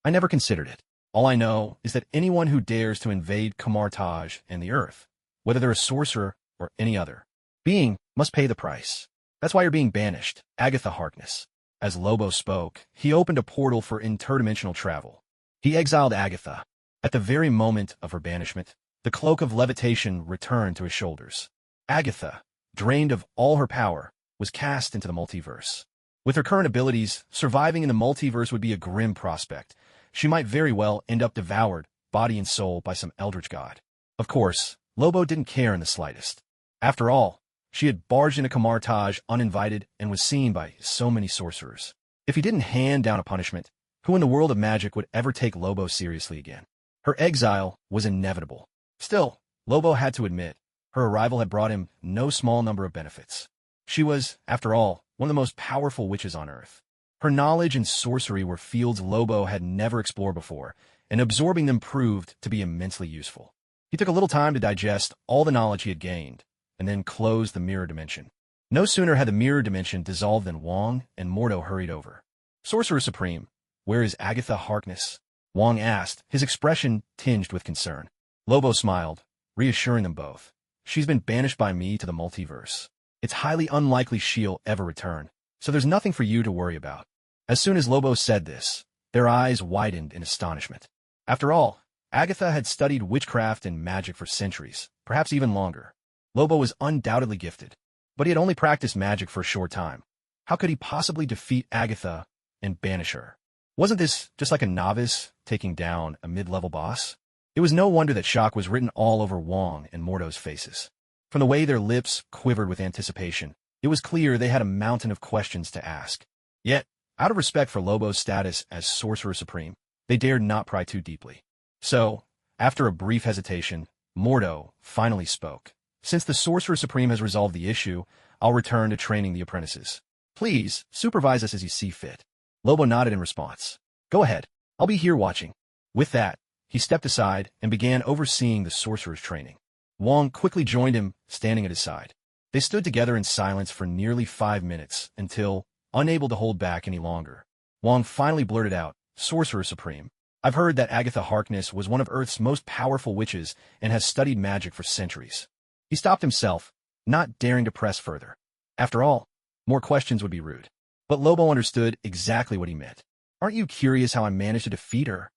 I never considered it. All I know is that anyone who dares to invade Kamar-Taj and the Earth, whether they're a sorcerer or any other being, must pay the price. That's why you're being banished, Agatha Harkness. As Lobo spoke, he opened a portal for interdimensional travel. He exiled Agatha. At the very moment of her banishment, the cloak of levitation returned to his shoulders. Agatha, drained of all her power, was cast into the multiverse. With her current abilities, surviving in the multiverse would be a grim prospect. She might very well end up devoured, body and soul, by some eldritch god. Of course, Lobo didn't care in the slightest. After all, she had barged into Kamar-Taj uninvited and was seen by so many sorcerers. If he didn't hand down a punishment, who in the world of magic would ever take Lobo seriously again? Her exile was inevitable. Still, Lobo had to admit, Her arrival had brought him no small number of benefits. She was, after all, one of the most powerful witches on Earth. Her knowledge and sorcery were fields Lobo had never explored before, and absorbing them proved to be immensely useful. He took a little time to digest all the knowledge he had gained, and then closed the mirror dimension. No sooner had the mirror dimension dissolved than Wong and Mordo hurried over. "Sorcerer Supreme, where is Agatha Harkness?" Wong asked, his expression tinged with concern. Lobo smiled, reassuring them both. "She's been banished by me to the multiverse. It's highly unlikely she'll ever return, so there's nothing for you to worry about." As soon as Lobo said this, their eyes widened in astonishment. After all, Agatha had studied witchcraft and magic for centuries, perhaps even longer. Lobo was undoubtedly gifted, but he had only practiced magic for a short time. How could he possibly defeat Agatha and banish her? Wasn't this just like a novice taking down a mid-level boss? It was no wonder that shock was written all over Wong and Mordo's faces. From the way their lips quivered with anticipation, it was clear they had a mountain of questions to ask. Yet, out of respect for Lobo's status as Sorcerer Supreme, they dared not pry too deeply. So, after a brief hesitation, Mordo finally spoke. "Since the Sorcerer Supreme has resolved the issue, I'll return to training the apprentices. Please, supervise us as you see fit." Lobo nodded in response. "Go ahead. I'll be here watching." With that, he stepped aside and began overseeing the sorcerer's training. Wong quickly joined him, standing at his side. They stood together in silence for nearly 5 minutes until, unable to hold back any longer, Wong finally blurted out, "Sorcerer Supreme, I've heard that Agatha Harkness was one of Earth's most powerful witches and has studied magic for centuries." He stopped himself, not daring to press further. After all, more questions would be rude. But Lobo understood exactly what he meant. "Aren't you curious how I managed to defeat her?"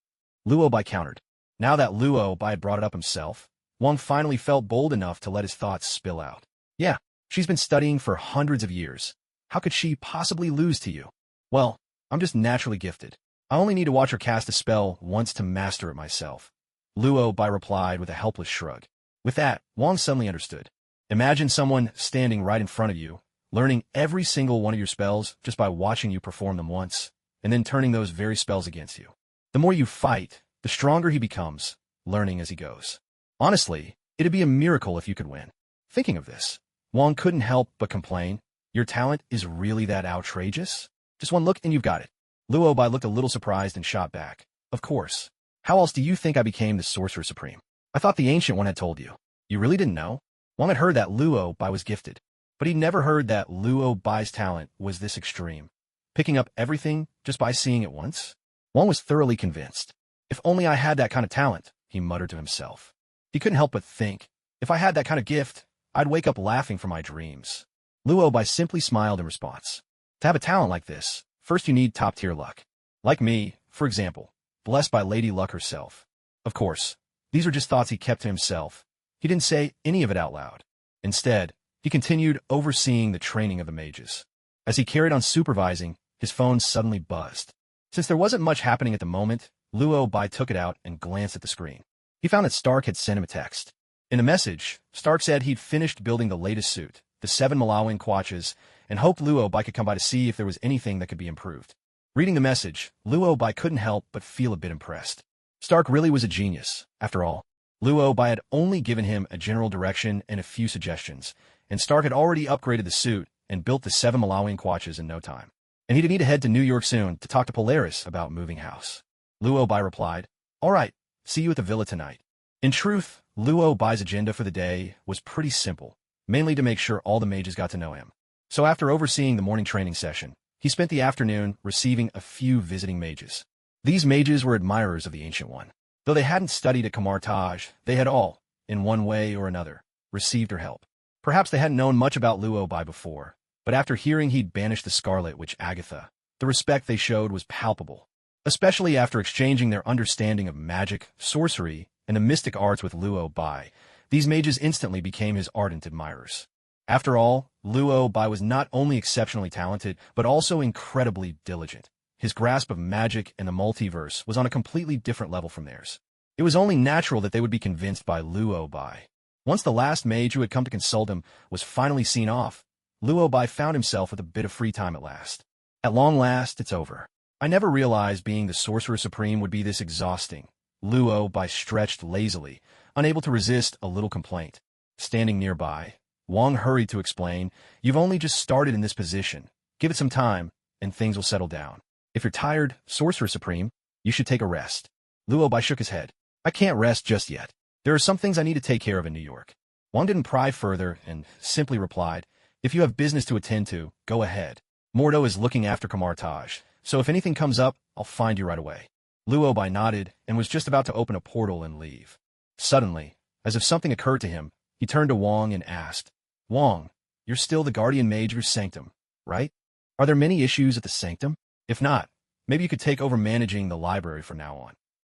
Luo Bai countered. Now that Luo Bai had brought it up himself, Wong finally felt bold enough to let his thoughts spill out. "Yeah, she's been studying for hundreds of years. How could she possibly lose to you?" "Well, I'm just naturally gifted. I only need to watch her cast a spell once to master it myself," Luo Bai replied with a helpless shrug. With that, Wong suddenly understood. Imagine someone standing right in front of you, learning every single one of your spells just by watching you perform them once, and then turning those very spells against you. The more you fight, the stronger he becomes, learning as he goes. Honestly, it'd be a miracle if you could win. Thinking of this, Wong couldn't help but complain, "Your talent is really that outrageous? Just one look and you've got it." Luo Bai looked a little surprised and shot back. "Of course. How else do you think I became the Sorcerer Supreme? I thought the Ancient One had told you. You really didn't know?" Wong had heard that Luo Bai was gifted, but he'd never heard that Luo Bai's talent was this extreme. Picking up everything just by seeing it once? Wong was thoroughly convinced. "If only I had that kind of talent," he muttered to himself. He couldn't help but think, "If I had that kind of gift, I'd wake up laughing from my dreams." Luo Bai simply smiled in response. "To have a talent like this, first you need top-tier luck. Like me, for example, blessed by Lady Luck herself." Of course, these were just thoughts he kept to himself. He didn't say any of it out loud. Instead, he continued overseeing the training of the mages. As he carried on supervising, his phone suddenly buzzed. Since there wasn't much happening at the moment, Luo Bai took it out and glanced at the screen. He found that Stark had sent him a text. In the message, Stark said he'd finished building the latest suit, the 7 Malawin Quatches, and hoped Luo Bai could come by to see if there was anything that could be improved. Reading the message, Luo Bai couldn't help but feel a bit impressed. Stark really was a genius, after all. Luo Bai had only given him a general direction and a few suggestions, and Stark had already upgraded the suit and built the 7 Malawin Quatches in no time. And he'd need to head to New York soon to talk to Polaris about moving house. Luo Bai replied, "All right, see you at the villa tonight." In truth, Luo Bai's agenda for the day was pretty simple, mainly to make sure all the mages got to know him. So after overseeing the morning training session, he spent the afternoon receiving a few visiting mages. These mages were admirers of the Ancient One. Though they hadn't studied at Kamar Taj, they had all, in one way or another, received her help. Perhaps they hadn't known much about Luo Bai before, but after hearing he'd banished the Scarlet Witch Agatha, the respect they showed was palpable. Especially after exchanging their understanding of magic, sorcery, and the mystic arts with Luo Bai, these mages instantly became his ardent admirers. After all, Luo Bai was not only exceptionally talented, but also incredibly diligent. His grasp of magic and the multiverse was on a completely different level from theirs. It was only natural that they would be convinced by Luo Bai. Once the last mage who had come to consult him was finally seen off, Luo Bai found himself with a bit of free time at last. At long last, it's over. I never realized being the Sorcerer Supreme would be this exhausting. Luo Bai stretched lazily, unable to resist a little complaint. Standing nearby, Wang hurried to explain, "You've only just started in this position. Give it some time, and things will settle down. If you're tired, Sorcerer Supreme, you should take a rest." Luo Bai shook his head. "I can't rest just yet. There are some things I need to take care of in New York." Wang didn't pry further and simply replied, "If you have business to attend to, go ahead. Mordo is looking after Kamartaj, so if anything comes up, I'll find you right away." Luo Bai nodded and was just about to open a portal and leave. Suddenly, as if something occurred to him, he turned to Wang and asked, "Wang, you're still the guardian mage of your sanctum, right? Are there many issues at the sanctum? If not, maybe you could take over managing the library from now on."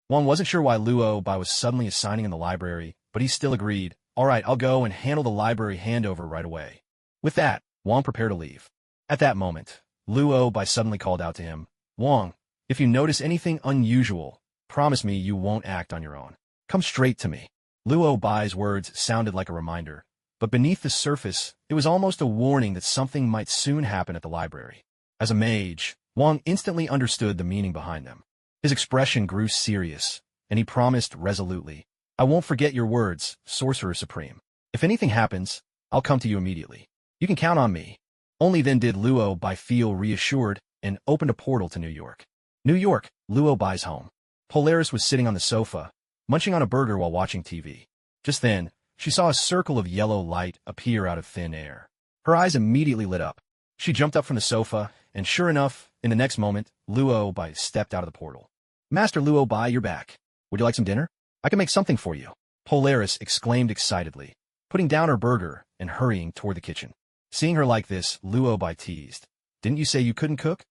Wang wasn't sure why Luo Bai was suddenly assigning in the library, but he still agreed. "All right, I'll go and handle the library handover right away." With that, Wang prepared to leave. At that moment, Luo Bai suddenly called out to him, "Wang, if you notice anything unusual, promise me you won't act on your own. Come straight to me." Luo Bai's words sounded like a reminder, but beneath the surface, it was almost a warning that something might soon happen at the library. As a mage, Wang instantly understood the meaning behind them. His expression grew serious, and he promised resolutely, "I won't forget your words, Sorcerer Supreme. If anything happens, I'll come to you immediately. You can count on me." Only then did Luo Bai feel reassured and opened a portal to New York. New York, Luo Bai's home. Polaris was sitting on the sofa, munching on a burger while watching TV. Just then, she saw a circle of yellow light appear out of thin air. Her eyes immediately lit up. She jumped up from the sofa, and sure enough, in the next moment, Luo Bai stepped out of the portal. "Master Luo Bai, you're back. Would you like some dinner? I can make something for you," Polaris exclaimed excitedly, putting down her burger and hurrying toward the kitchen. Seeing her like this, Luo Bai teased, "Didn't you say you couldn't cook?"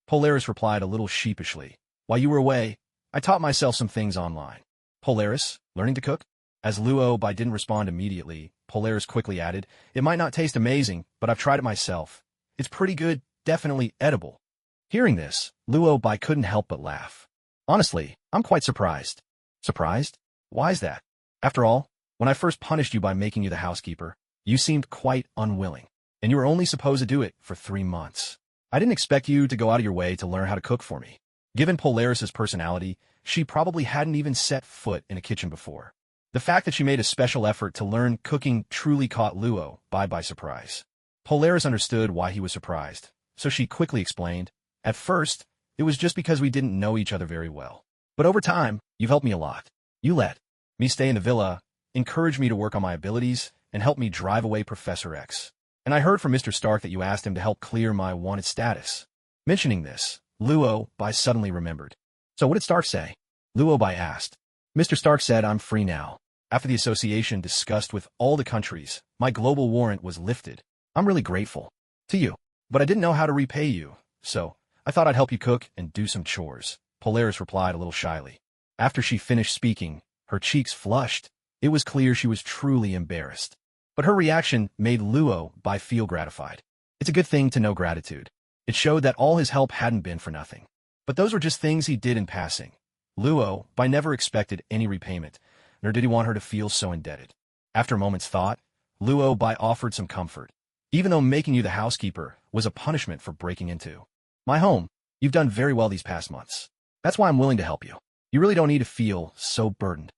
Polaris replied a little sheepishly, "While you were away, I taught myself some things online." "Polaris, learning to cook?" As Luo Bai didn't respond immediately, Polaris quickly added, "It might not taste amazing, but I've tried it myself. It's pretty good, definitely edible." Hearing this, Luo Bai couldn't help but laugh. "Honestly, I'm quite surprised." "Surprised? Why is that? After all, when I first punished you by making you the housekeeper, you seemed quite unwilling, and you were only supposed to do it for 3 months. I didn't expect you to go out of your way to learn how to cook for me." Given Polaris's personality, she probably hadn't even set foot in a kitchen before. The fact that she made a special effort to learn cooking truly caught Luo Bai by surprise. Polaris understood why he was surprised, so she quickly explained, "At first, it was just because we didn't know each other very well. But over time, you've helped me a lot. You let me stay in the villa, encouraged me to work on my abilities, and helped me drive away Professor X. And I heard from Mr. Stark that you asked him to help clear my wanted status." Mentioning this, Luo Bai suddenly remembered. "So what did Stark say?" Luo Bai asked. "Mr. Stark said I'm free now. After the association discussed with all the countries, my global warrant was lifted. I'm really grateful to you, but I didn't know how to repay you, so I thought I'd help you cook and do some chores," Polaris replied a little shyly. After she finished speaking, her cheeks flushed. It was clear she was truly embarrassed. But her reaction made Luo Bai feel gratified. It's a good thing to know gratitude. It showed that all his help hadn't been for nothing. But those were just things he did in passing. Luo Bai never expected any repayment, nor did he want her to feel so indebted. After a moment's thought, Luo Bai offered some comfort. "Even though making you the housekeeper was a punishment for breaking into my home, you've done very well these past months. That's why I'm willing to help you. You really don't need to feel so burdened."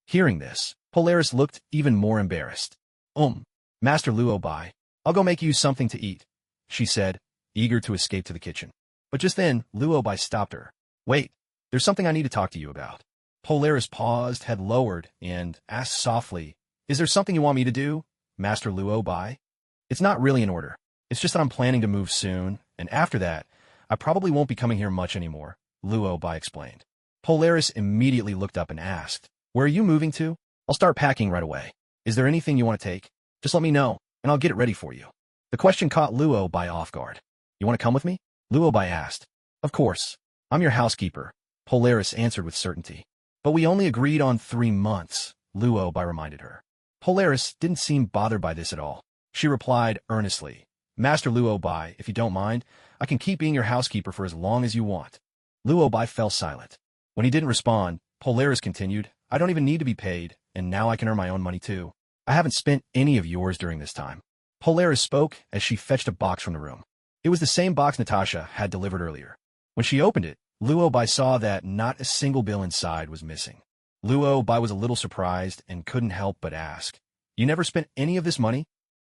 Hearing this, Polaris looked even more embarrassed. Master Luo Bai, I'll go make you something to eat," she said, eager to escape to the kitchen. But just then, Luo Bai stopped her. "Wait, there's something I need to talk to you about." Polaris paused, head lowered, and asked softly, "Is there something you want me to do, Master Luo Bai?" "It's not really in order. It's just that I'm planning to move soon, and after that, I probably won't be coming here much anymore," Luo Bai explained. Polaris immediately looked up and asked, "Where are you moving to? I'll start packing right away. Is there anything you want to take? Just let me know, and I'll get it ready for you." The question caught Luo Bai off guard. "You want to come with me?" Luo Bai asked. "Of course. I'm your housekeeper," Polaris answered with certainty. "But we only agreed on 3 months," Luo Bai reminded her. Polaris didn't seem bothered by this at all. She replied earnestly, "Master Luo Bai, if you don't mind, I can keep being your housekeeper for as long as you want." Luo Bai fell silent. When he didn't respond, Polaris continued, "I don't even need to be paid, and now I can earn my own money too. I haven't spent any of yours during this time." Polaris spoke as she fetched a box from the room. It was the same box Natasha had delivered earlier. When she opened it, Luo Bai saw that not a single bill inside was missing. Luo Bai was a little surprised and couldn't help but ask, You never spent any of this money?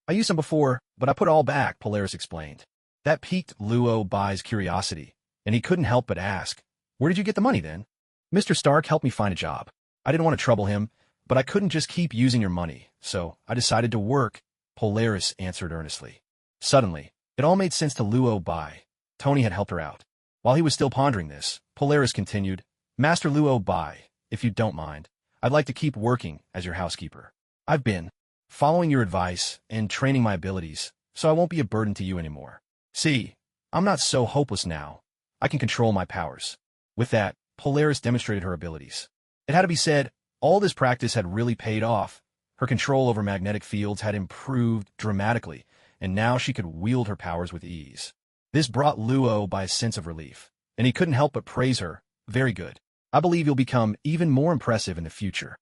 I used some before, but I put it all back, Polaris explained. That piqued Luo Bai's curiosity, and he couldn't help but ask, where did you get the money then? Mr. Stark helped me find a job. I didn't want to trouble him, but I couldn't just keep using your money, so I decided to work, Polaris answered earnestly. Suddenly, it all made sense to Luo Bai. Tony had helped her out. While he was still pondering this, Polaris continued, Master Luo Bai, if you don't mind, I'd like to keep working as your housekeeper. I've been following your advice and training my abilities, so I won't be a burden to you anymore. See, I'm not so hopeless now. I can control my powers. With that, Polaris demonstrated her abilities. It had to be said, all this practice had really paid off. Her control over magnetic fields had improved dramatically, and now she could wield her powers with ease. This brought Luo by a sense of relief, and he couldn't help but praise her. Very good. I believe you'll become even more impressive in the future.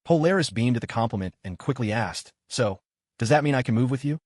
Polaris beamed at the compliment and quickly asked, so, does that mean I can move with you?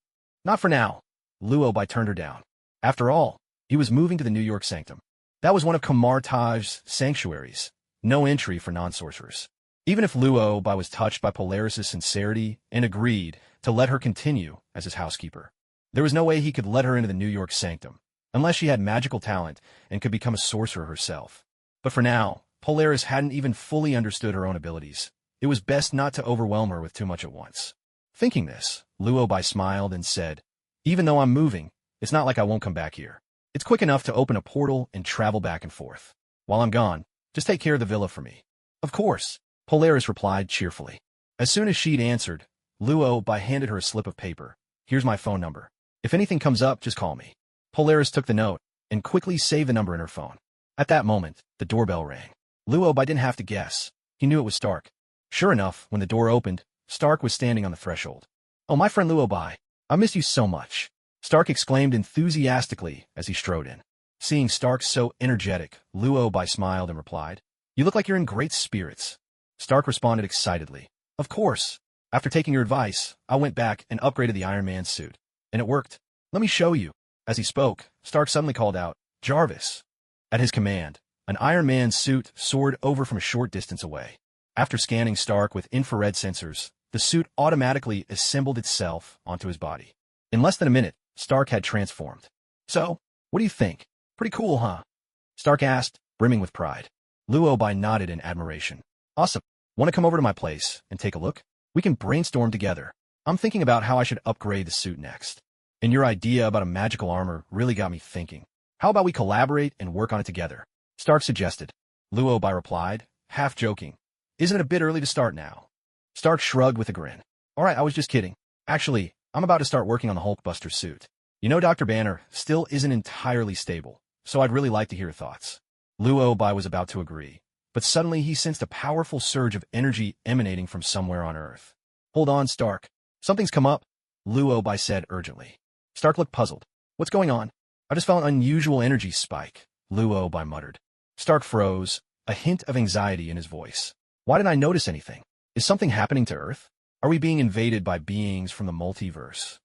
Not for now. Luo Bai turned her down. After all, he was moving to the New York Sanctum. That was one of Kamartaj's sanctuaries. No entry for non-sorcerers. Even if Luo Bai was touched by Polaris's sincerity and agreed to let her continue as his housekeeper, there was no way he could let her into the New York Sanctum, unless she had magical talent and could become a sorcerer herself. But for now, Polaris hadn't even fully understood her own abilities. It was best not to overwhelm her with too much at once. Thinking this, Luo Bai smiled and said, even though I'm moving, it's not like I won't come back here. It's quick enough to open a portal and travel back and forth. While I'm gone, just take care of the villa for me. Of course, Polaris replied cheerfully. As soon as she'd answered, Luo Bai handed her a slip of paper. Here's my phone number. If anything comes up, just call me. Polaris took the note and quickly saved the number in her phone. At that moment, the doorbell rang. Luo Bai didn't have to guess. He knew it was Stark. Sure enough, when the door opened, Stark was standing on the threshold. Oh, my friend Luo Bai, I missed you so much, Stark exclaimed enthusiastically as he strode in. Seeing Stark so energetic, Luo Bai smiled and replied, you look like you're in great spirits. Stark responded excitedly. Of course. After taking your advice, I went back and upgraded the Iron Man suit. And it worked. Let me show you. As he spoke, Stark suddenly called out, Jarvis. At his command, an Iron Man suit soared over from a short distance away. After scanning Stark with infrared sensors, the suit automatically assembled itself onto his body. In less than a minute, Stark had transformed. So, what do you think? Pretty cool, huh? Stark asked, brimming with pride. Luo Bai nodded in admiration. Awesome. Want to come over to my place and take a look? We can brainstorm together. I'm thinking about how I should upgrade the suit next. And your idea about a magical armor really got me thinking. How about we collaborate and work on it together? Stark suggested. Luo Bai replied, half joking. Isn't it a bit early to start now? Stark shrugged with a grin. All right, I was just kidding. Actually, I'm about to start working on the Hulkbuster suit. You know, Dr. Banner still isn't entirely stable, so I'd really like to hear your thoughts. Luo Bai was about to agree, but suddenly he sensed a powerful surge of energy emanating from somewhere on Earth. Hold on, Stark. Something's come up, Luo Bai said urgently. Stark looked puzzled. What's going on? I just felt an unusual energy spike, Luo Bai muttered. Stark froze, a hint of anxiety in his voice. Why didn't I notice anything? Is something happening to Earth? Are we being invaded by beings from the multiverse?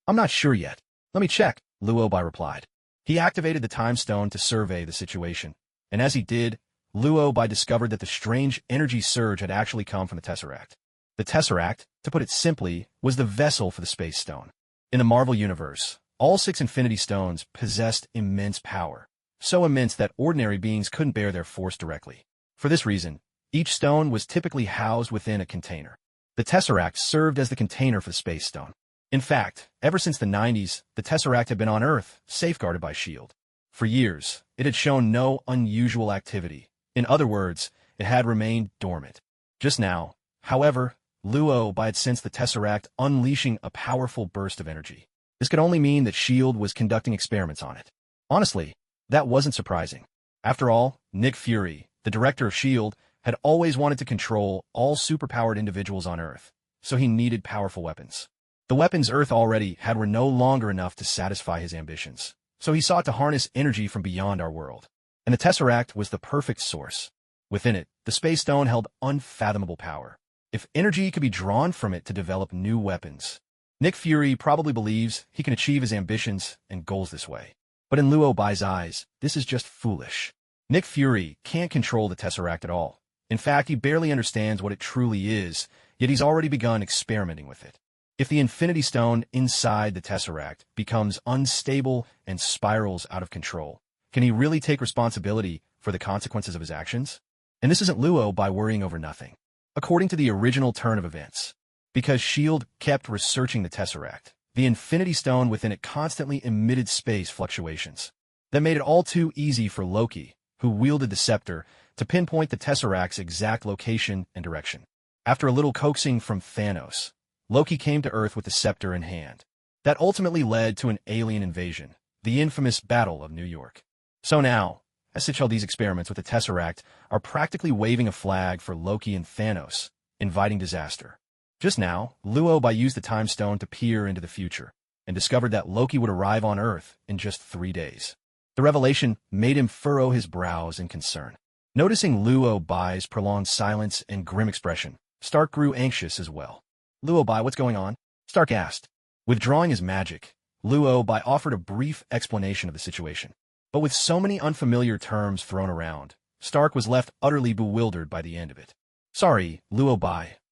I'm not sure yet. Let me check, Luo Bai replied. He activated the time stone to survey the situation, and as he did, Luo Bai discovered that the strange energy surge had actually come from the Tesseract. The Tesseract, to put it simply, was the vessel for the Space Stone. In the Marvel Universe, all 6 Infinity Stones possessed immense power, so immense that ordinary beings couldn't bear their force directly. For this reason, each stone was typically housed within a container. The Tesseract served as the container for the Space Stone. In fact, ever since the 90s, the Tesseract had been on Earth, safeguarded by S.H.I.E.L.D. For years, it had shown no unusual activity. In other words, it had remained dormant. Just now, however, Luo Bai had sensed the Tesseract unleashing a powerful burst of energy. This could only mean that S.H.I.E.L.D. was conducting experiments on it. Honestly, that wasn't surprising. After all, Nick Fury, the director of S.H.I.E.L.D., had always wanted to control all superpowered individuals on Earth, so he needed powerful weapons. The weapons Earth already had were no longer enough to satisfy his ambitions, so he sought to harness energy from beyond our world. And the Tesseract was the perfect source. Within it, the Space Stone held unfathomable power. If energy could be drawn from it to develop new weapons, Nick Fury probably believes he can achieve his ambitions and goals this way. But in Luo Bai's eyes, this is just foolish. Nick Fury can't control the Tesseract at all. In fact, he barely understands what it truly is, yet he's already begun experimenting with it. If the Infinity Stone inside the Tesseract becomes unstable and spirals out of control, can he really take responsibility for the consequences of his actions? And this isn't Luo by worrying over nothing. According to the original turn of events, because S.H.I.E.L.D. kept researching the Tesseract, the Infinity Stone within it constantly emitted space fluctuations. That made it all too easy for Loki, who wielded the scepter, to pinpoint the Tesseract's exact location and direction. After a little coaxing from Thanos, Loki came to Earth with the scepter in hand. That ultimately led to an alien invasion, the infamous Battle of New York. So now, S.H.I.E.L.D.'s experiments with the Tesseract are practically waving a flag for Loki and Thanos, inviting disaster. Just now, Luo used the Time Stone to peer into the future, and discovered that Loki would arrive on Earth in just 3 days. The revelation made him furrow his brows in concern. Noticing Luo's prolonged silence and grim expression, Stark grew anxious as well. Luo, what's going on? Stark asked. Withdrawing his magic, Luo offered a brief explanation of the situation. But with so many unfamiliar terms thrown around, Stark was left utterly bewildered by the end of it. Sorry, Luo,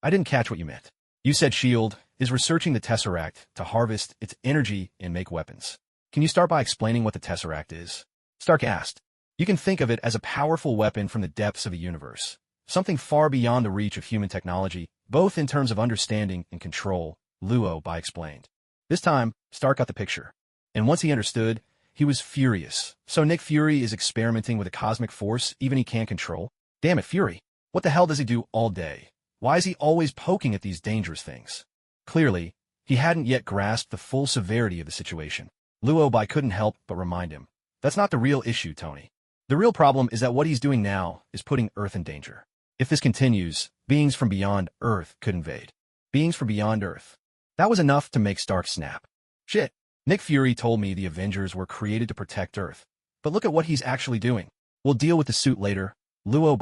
I didn't catch what you meant. You said S.H.I.E.L.D. is researching the Tesseract to harvest its energy and make weapons. Can you start by explaining what the Tesseract is? Stark asked. You can think of it as a powerful weapon from the depths of a universe, something far beyond the reach of human technology, both in terms of understanding and control, Luo explained. This time, Stark got the picture. And once he understood, he was furious. So Nick Fury is experimenting with a cosmic force even he can't control? Damn it, Fury. What the hell does he do all day? Why is he always poking at these dangerous things? Clearly, he hadn't yet grasped the full severity of the situation. Luo couldn't help but remind him. That's not the real issue, Tony. The real problem is that what he's doing now is putting Earth in danger. If this continues, beings from beyond Earth could invade. Beings from beyond Earth. That was enough to make Stark snap. Shit. Nick Fury told me the Avengers were created to protect Earth. But look at what he's actually doing. We'll deal with the suit later. Luo,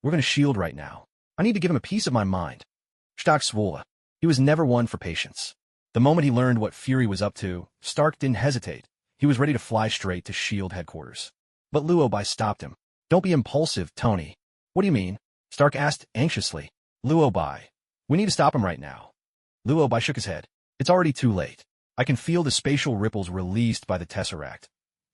we're going to S.H.I.E.L.D. right now. I need to give him a piece of my mind. Stark swore. He was never one for patience. The moment he learned what Fury was up to, Stark didn't hesitate. He was ready to fly straight to S.H.I.E.L.D. headquarters. But Luo stopped him. Don't be impulsive, Tony. What do you mean? Stark asked anxiously. Luo, we need to stop him right now. Luo shook his head. It's already too late. I can feel the spatial ripples released by the Tesseract.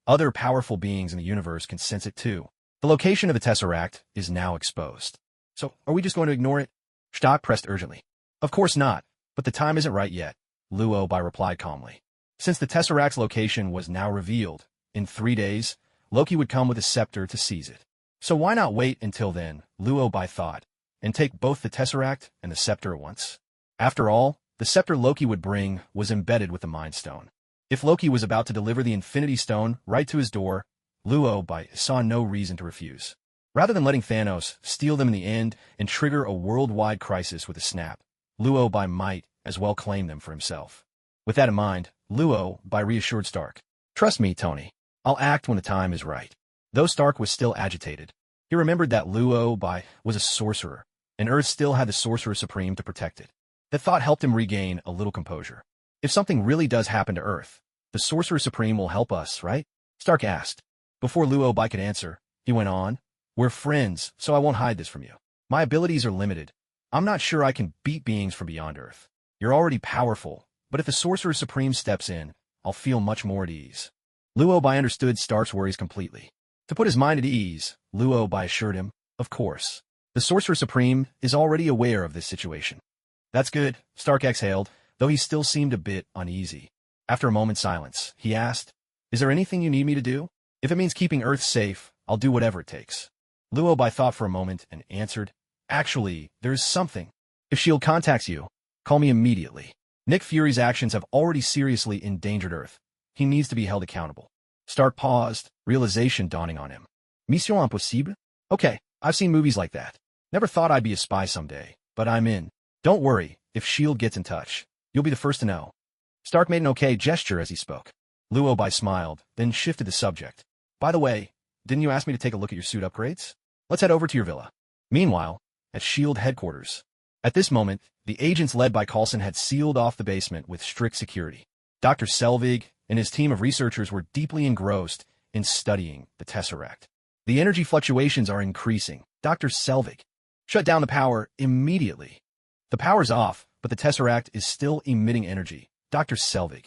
Other powerful beings in the universe can sense it too. The location of the Tesseract is now exposed. So, are we just going to ignore it? Stark pressed urgently. Of course not, but the time isn't right yet, Luo replied calmly. Since the Tesseract's location was now revealed, in 3 days, Loki would come with a scepter to seize it. So why not wait until then, Luo thought, and take both the Tesseract and the scepter at once? After all, the scepter Loki would bring was embedded with the Mind Stone. If Loki was about to deliver the Infinity Stone right to his door, Luo saw no reason to refuse. Rather than letting Thanos steal them in the end and trigger a worldwide crisis with a snap, Luo might as well claim them for himself. With that in mind, Luo reassured Stark. Trust me, Tony. I'll act when the time is right. Though Stark was still agitated, he remembered that Luo was a sorcerer, and Earth still had the Sorcerer Supreme to protect it. That thought helped him regain a little composure. If something really does happen to Earth, the Sorcerer Supreme will help us, right? Stark asked. Before Luo could answer, he went on. We're friends, so I won't hide this from you. My abilities are limited. I'm not sure I can beat beings from beyond Earth. You're already powerful, but if the Sorcerer Supreme steps in, I'll feel much more at ease. Luo understood Stark's worries completely. To put his mind at ease, Luo assured him, of course. The Sorcerer Supreme is already aware of this situation. That's good, Stark exhaled, though he still seemed a bit uneasy. After a moment's silence, he asked, Is there anything you need me to do? If it means keeping Earth safe, I'll do whatever it takes. Luo thought for a moment and answered, Actually, there's something. If S.H.I.E.L.D. contacts you, call me immediately. Nick Fury's actions have already seriously endangered Earth. He needs to be held accountable. Stark paused, realization dawning on him. Mission impossible? Okay, I've seen movies like that. Never thought I'd be a spy someday, but I'm in. Don't worry, if S.H.I.E.L.D. gets in touch, you'll be the first to know. Stark made an okay gesture as he spoke. Luo smiled, then shifted the subject. By the way, didn't you ask me to take a look at your suit upgrades? Let's head over to your villa. Meanwhile, at S.H.I.E.L.D. headquarters. At this moment, the agents led by Coulson had sealed off the basement with strict security. Dr. Selvig and his team of researchers were deeply engrossed in studying the Tesseract. The energy fluctuations are increasing. Dr. Selvig, shut down the power immediately. The power's off, but the Tesseract is still emitting energy. Dr. Selvig.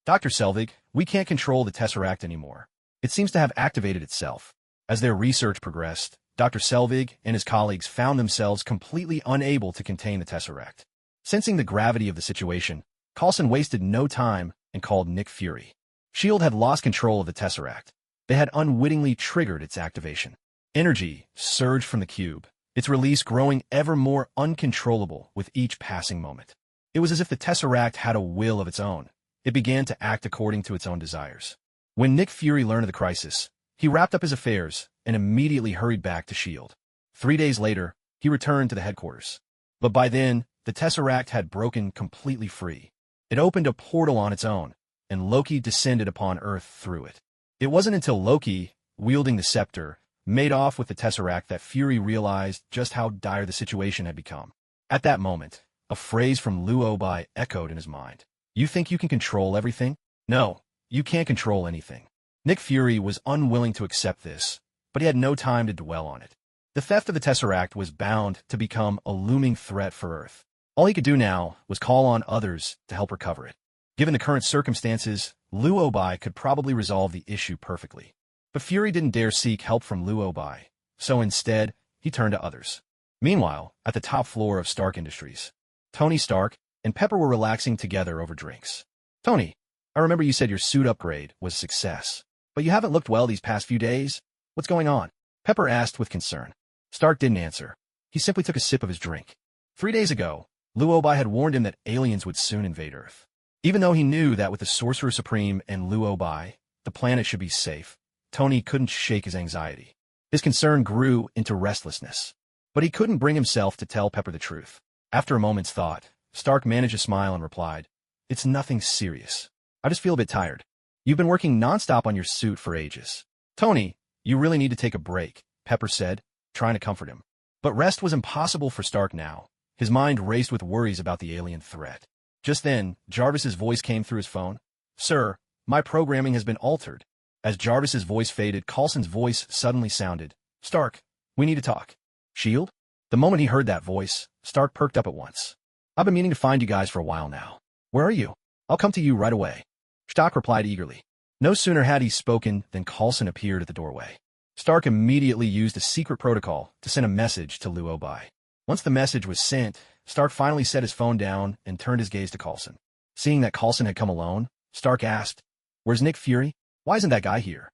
Dr. Selvig, we can't control the Tesseract anymore. It seems to have activated itself. As their research progressed, Dr. Selvig and his colleagues found themselves completely unable to contain the Tesseract. Sensing the gravity of the situation, Coulson wasted no time and called Nick Fury. S.H.I.E.L.D. had lost control of the Tesseract. They had unwittingly triggered its activation. Energy surged from the cube, its release growing ever more uncontrollable with each passing moment. It was as if the Tesseract had a will of its own. It began to act according to its own desires. When Nick Fury learned of the crisis, he wrapped up his affairs and immediately hurried back to S.H.I.E.L.D. 3 days later, he returned to the headquarters. But by then, the Tesseract had broken completely free. It opened a portal on its own, and Loki descended upon Earth through it. It wasn't until Loki, wielding the scepter, made off with the Tesseract that Fury realized just how dire the situation had become. At that moment, a phrase from Luobai echoed in his mind. You think you can control everything? No, you can't control anything. Nick Fury was unwilling to accept this, but he had no time to dwell on it. The theft of the Tesseract was bound to become a looming threat for Earth. All he could do now was call on others to help recover it. Given the current circumstances, Luobai could probably resolve the issue perfectly. But Fury didn't dare seek help from Luobai, so instead, he turned to others. Meanwhile, at the top floor of Stark Industries, Tony Stark and Pepper were relaxing together over drinks. Tony, I remember you said your suit upgrade was a success, but you haven't looked well these past few days. What's going on? Pepper asked with concern. Stark didn't answer. He simply took a sip of his drink. 3 days ago, Luobai had warned him that aliens would soon invade Earth. Even though he knew that with the Sorcerer Supreme and Luobai, the planet should be safe, Tony couldn't shake his anxiety. His concern grew into restlessness. But he couldn't bring himself to tell Pepper the truth. After a moment's thought, Stark managed a smile and replied, It's nothing serious. I just feel a bit tired. You've been working nonstop on your suit for ages. Tony, you really need to take a break, Pepper said, trying to comfort him. But rest was impossible for Stark now. His mind raced with worries about the alien threat. Just then, Jarvis's voice came through his phone. Sir, my programming has been altered. As Jarvis's voice faded, Coulson's voice suddenly sounded. Stark, we need to talk. S.H.I.E.L.D.? The moment he heard that voice, Stark perked up at once. I've been meaning to find you guys for a while now. Where are you? I'll come to you right away. Stark replied eagerly. No sooner had he spoken than Coulson appeared at the doorway. Stark immediately used a secret protocol to send a message to Luobai. Once the message was sent, Stark finally set his phone down and turned his gaze to Coulson. Seeing that Coulson had come alone, Stark asked, Where's Nick Fury? Why isn't that guy here?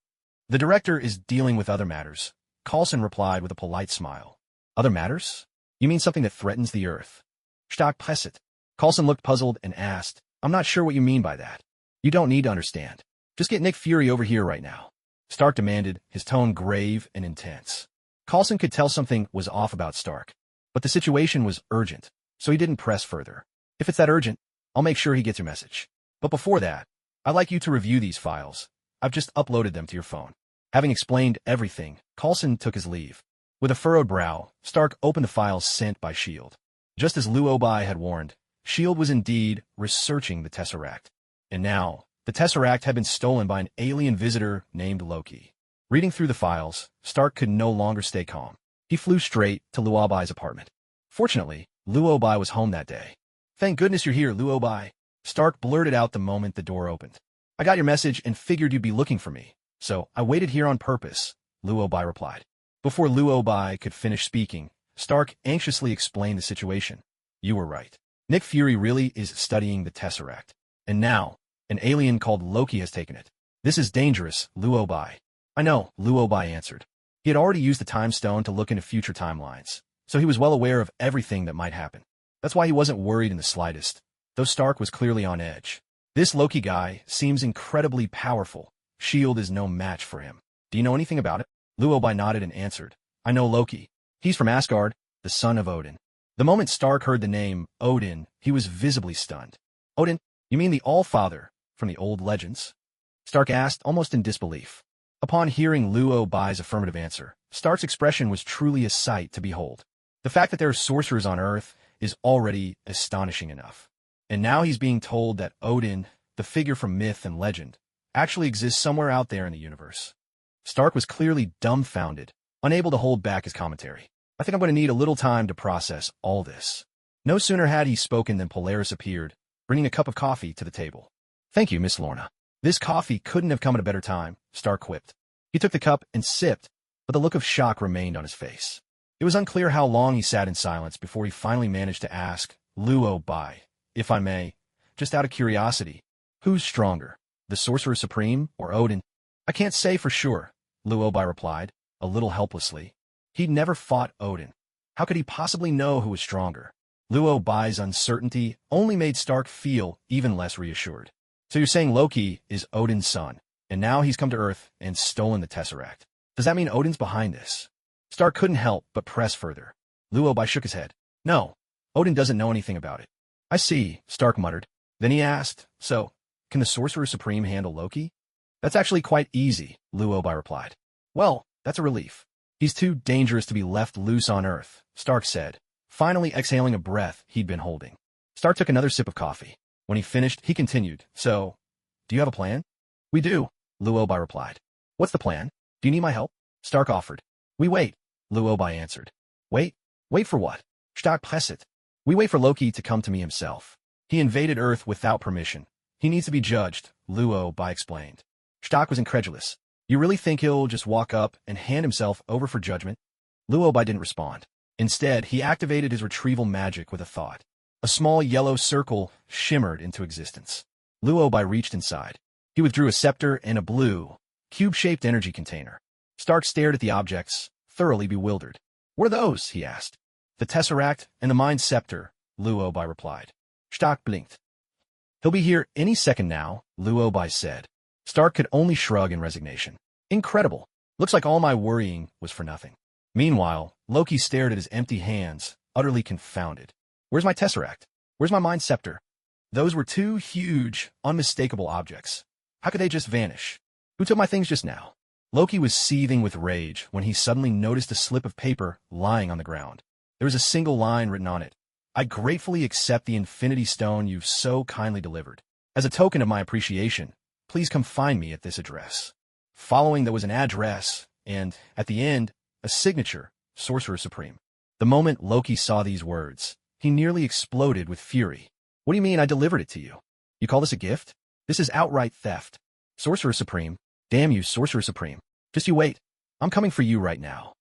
The director is dealing with other matters. Coulson replied with a polite smile. Other matters? You mean something that threatens the Earth? Stark pressed it. Coulson looked puzzled and asked, I'm not sure what you mean by that. You don't need to understand. Just get Nick Fury over here right now. Stark demanded, his tone grave and intense. Coulson could tell something was off about Stark, but the situation was urgent, so he didn't press further. If it's that urgent, I'll make sure he gets your message. But before that, I'd like you to review these files. I've just uploaded them to your phone. Having explained everything, Coulson took his leave. With a furrowed brow, Stark opened the files sent by S.H.I.E.L.D. Just as Luobai had warned, S.H.I.E.L.D. was indeed researching the Tesseract. And now, the Tesseract had been stolen by an alien visitor named Loki. Reading through the files, Stark could no longer stay calm. He flew straight to Luobai's apartment. Fortunately, Luobai was home that day. Thank goodness you're here, Luobai. Stark blurted out the moment the door opened. I got your message and figured you'd be looking for me, so I waited here on purpose, Luobai replied. Before Luobai could finish speaking, Stark anxiously explained the situation. You were right. Nick Fury really is studying the Tesseract. And now, an alien called Loki has taken it. This is dangerous, Luobai. I know, Luobai answered. He had already used the time stone to look into future timelines, so he was well aware of everything that might happen. That's why he wasn't worried in the slightest, though Stark was clearly on edge. This Loki guy seems incredibly powerful. S.H.I.E.L.D. is no match for him. Do you know anything about it? Luobai nodded and answered. I know Loki. He's from Asgard, the son of Odin. The moment Stark heard the name Odin, he was visibly stunned. Odin? You mean the All-Father from the old legends? Stark asked, almost in disbelief. Upon hearing Luobai's affirmative answer, Stark's expression was truly a sight to behold. The fact that there are sorcerers on Earth is already astonishing enough. And now he's being told that Odin, the figure from myth and legend, actually exists somewhere out there in the universe. Stark was clearly dumbfounded, unable to hold back his commentary. I think I'm going to need a little time to process all this. No sooner had he spoken than Polaris appeared, bringing a cup of coffee to the table. Thank you, Miss Lorna. This coffee couldn't have come at a better time, Stark quipped. He took the cup and sipped, but the look of shock remained on his face. It was unclear how long he sat in silence before he finally managed to ask, Luo Bai, if I may, just out of curiosity, who's stronger, the Sorcerer Supreme or Odin? I can't say for sure, Luo Bai replied, a little helplessly. He'd never fought Odin. How could he possibly know who was stronger? Luo Bai's uncertainty only made Stark feel even less reassured. So you're saying Loki is Odin's son, and now he's come to Earth and stolen the Tesseract. Does that mean Odin's behind this? Stark couldn't help but press further. Luo Bai shook his head. No, Odin doesn't know anything about it. I see, Stark muttered. Then he asked, so, can the Sorcerer Supreme handle Loki? That's actually quite easy, Luo Bai replied. Well, that's a relief. He's too dangerous to be left loose on Earth, Stark said, finally exhaling a breath he'd been holding. Stark took another sip of coffee. When he finished, he continued, so, do you have a plan? We do, Luo Bai replied. What's the plan? Do you need my help? Stark offered. We wait, Luo Bai answered. Wait? Wait for what? Stark pressed. We wait for Loki to come to me himself. He invaded Earth without permission. He needs to be judged, Luo Bai explained. Stark was incredulous. You really think he'll just walk up and hand himself over for judgment? Luo Bai didn't respond. Instead, he activated his retrieval magic with a thought. A small yellow circle shimmered into existence. Luo Bai reached inside. He withdrew a scepter and a blue, cube-shaped energy container. Stark stared at the objects, thoroughly bewildered. What are those? He asked. The Tesseract and the Mind Scepter, Luo Bai replied. Stark blinked. He'll be here any second now, Luo Bai said. Stark could only shrug in resignation. Incredible. Looks like all my worrying was for nothing. Meanwhile, Loki stared at his empty hands, utterly confounded. Where's my Tesseract? Where's my Mind Scepter? Those were two huge, unmistakable objects. How could they just vanish? Who took my things just now? Loki was seething with rage when he suddenly noticed a slip of paper lying on the ground. There was a single line written on it. I gratefully accept the Infinity Stone you've so kindly delivered. As a token of my appreciation, please come find me at this address. Following there was an address, and, at the end, a signature, Sorcerer Supreme. The moment Loki saw these words, he nearly exploded with fury. What do you mean I delivered it to you? You call this a gift? This is outright theft. Sorcerer Supreme. Damn you, Sorcerer Supreme. Just you wait. I'm coming for you right now.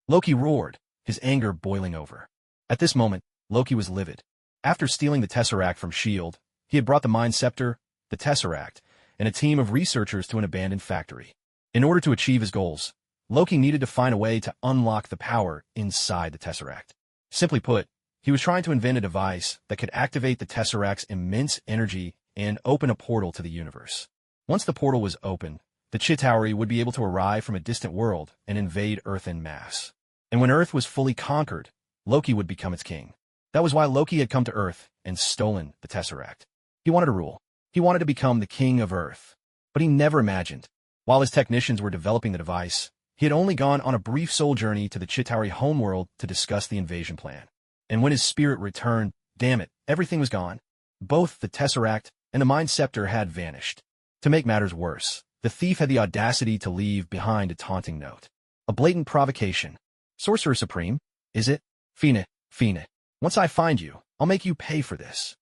Loki roared, his anger boiling over. At this moment, Loki was livid. After stealing the Tesseract from S.H.I.E.L.D., he had brought the Mind Scepter, the Tesseract, and a team of researchers to an abandoned factory. In order to achieve his goals, Loki needed to find a way to unlock the power inside the Tesseract. Simply put, he was trying to invent a device that could activate the Tesseract's immense energy and open a portal to the universe. Once the portal was open, the Chitauri would be able to arrive from a distant world and invade Earth en masse. And when Earth was fully conquered, Loki would become its king. That was why Loki had come to Earth and stolen the Tesseract. He wanted to rule. He wanted to become the king of Earth. But he never imagined, while his technicians were developing the device, he had only gone on a brief soul journey to the Chitauri homeworld to discuss the invasion plan. And when his spirit returned, damn it, everything was gone. Both the Tesseract and the Mind Scepter had vanished. To make matters worse, the thief had the audacity to leave behind a taunting note. A blatant provocation. Sorcerer Supreme, is it? Fine. Once I find you, I'll make you pay for this.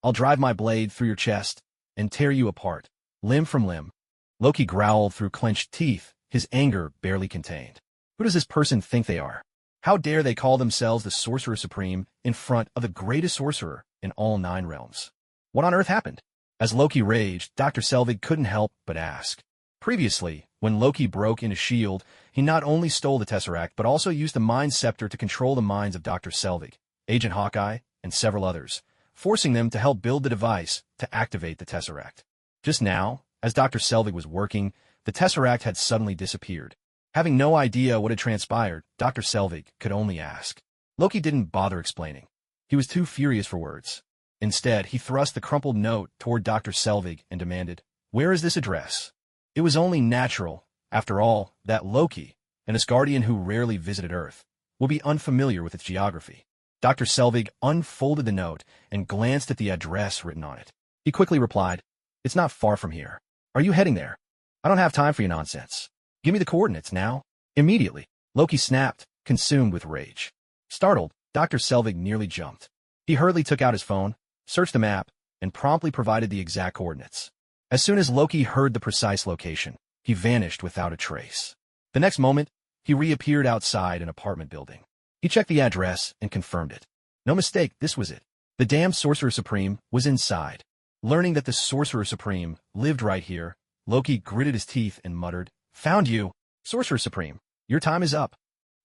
I'll drive my blade through your chest and tear you apart, limb from limb. Loki growled through clenched teeth, his anger barely contained. Who does this person think they are? How dare they call themselves the Sorcerer Supreme in front of the greatest sorcerer in all 9 realms? What on earth happened? As Loki raged, Dr. Selvig couldn't help but ask. Previously, when Loki broke into S.H.I.E.L.D., he not only stole the Tesseract, but also used the Mind Scepter to control the minds of Dr. Selvig, Agent Hawkeye, and several others, forcing them to help build the device to activate the Tesseract. Just now, as Dr. Selvig was working, the Tesseract had suddenly disappeared. Having no idea what had transpired, Dr. Selvig could only ask. Loki didn't bother explaining. He was too furious for words. Instead, he thrust the crumpled note toward Dr. Selvig and demanded, "Where is this address?" It was only natural, after all, that Loki, an Asgardian who rarely visited Earth, would be unfamiliar with its geography. Dr. Selvig unfolded the note and glanced at the address written on it. He quickly replied, "It's not far from here. Are you heading there? I don't have time for your nonsense. Give me the coordinates now." Immediately, Loki snapped, consumed with rage. Startled, Dr. Selvig nearly jumped. He hurriedly took out his phone, searched the map, and promptly provided the exact coordinates. As soon as Loki heard the precise location, he vanished without a trace. The next moment, he reappeared outside an apartment building. He checked the address and confirmed it. No mistake, this was it. The damned Sorcerer Supreme was inside. Learning that the Sorcerer Supreme lived right here, Loki gritted his teeth and muttered, "Found you, Sorcerer Supreme. Your time is up."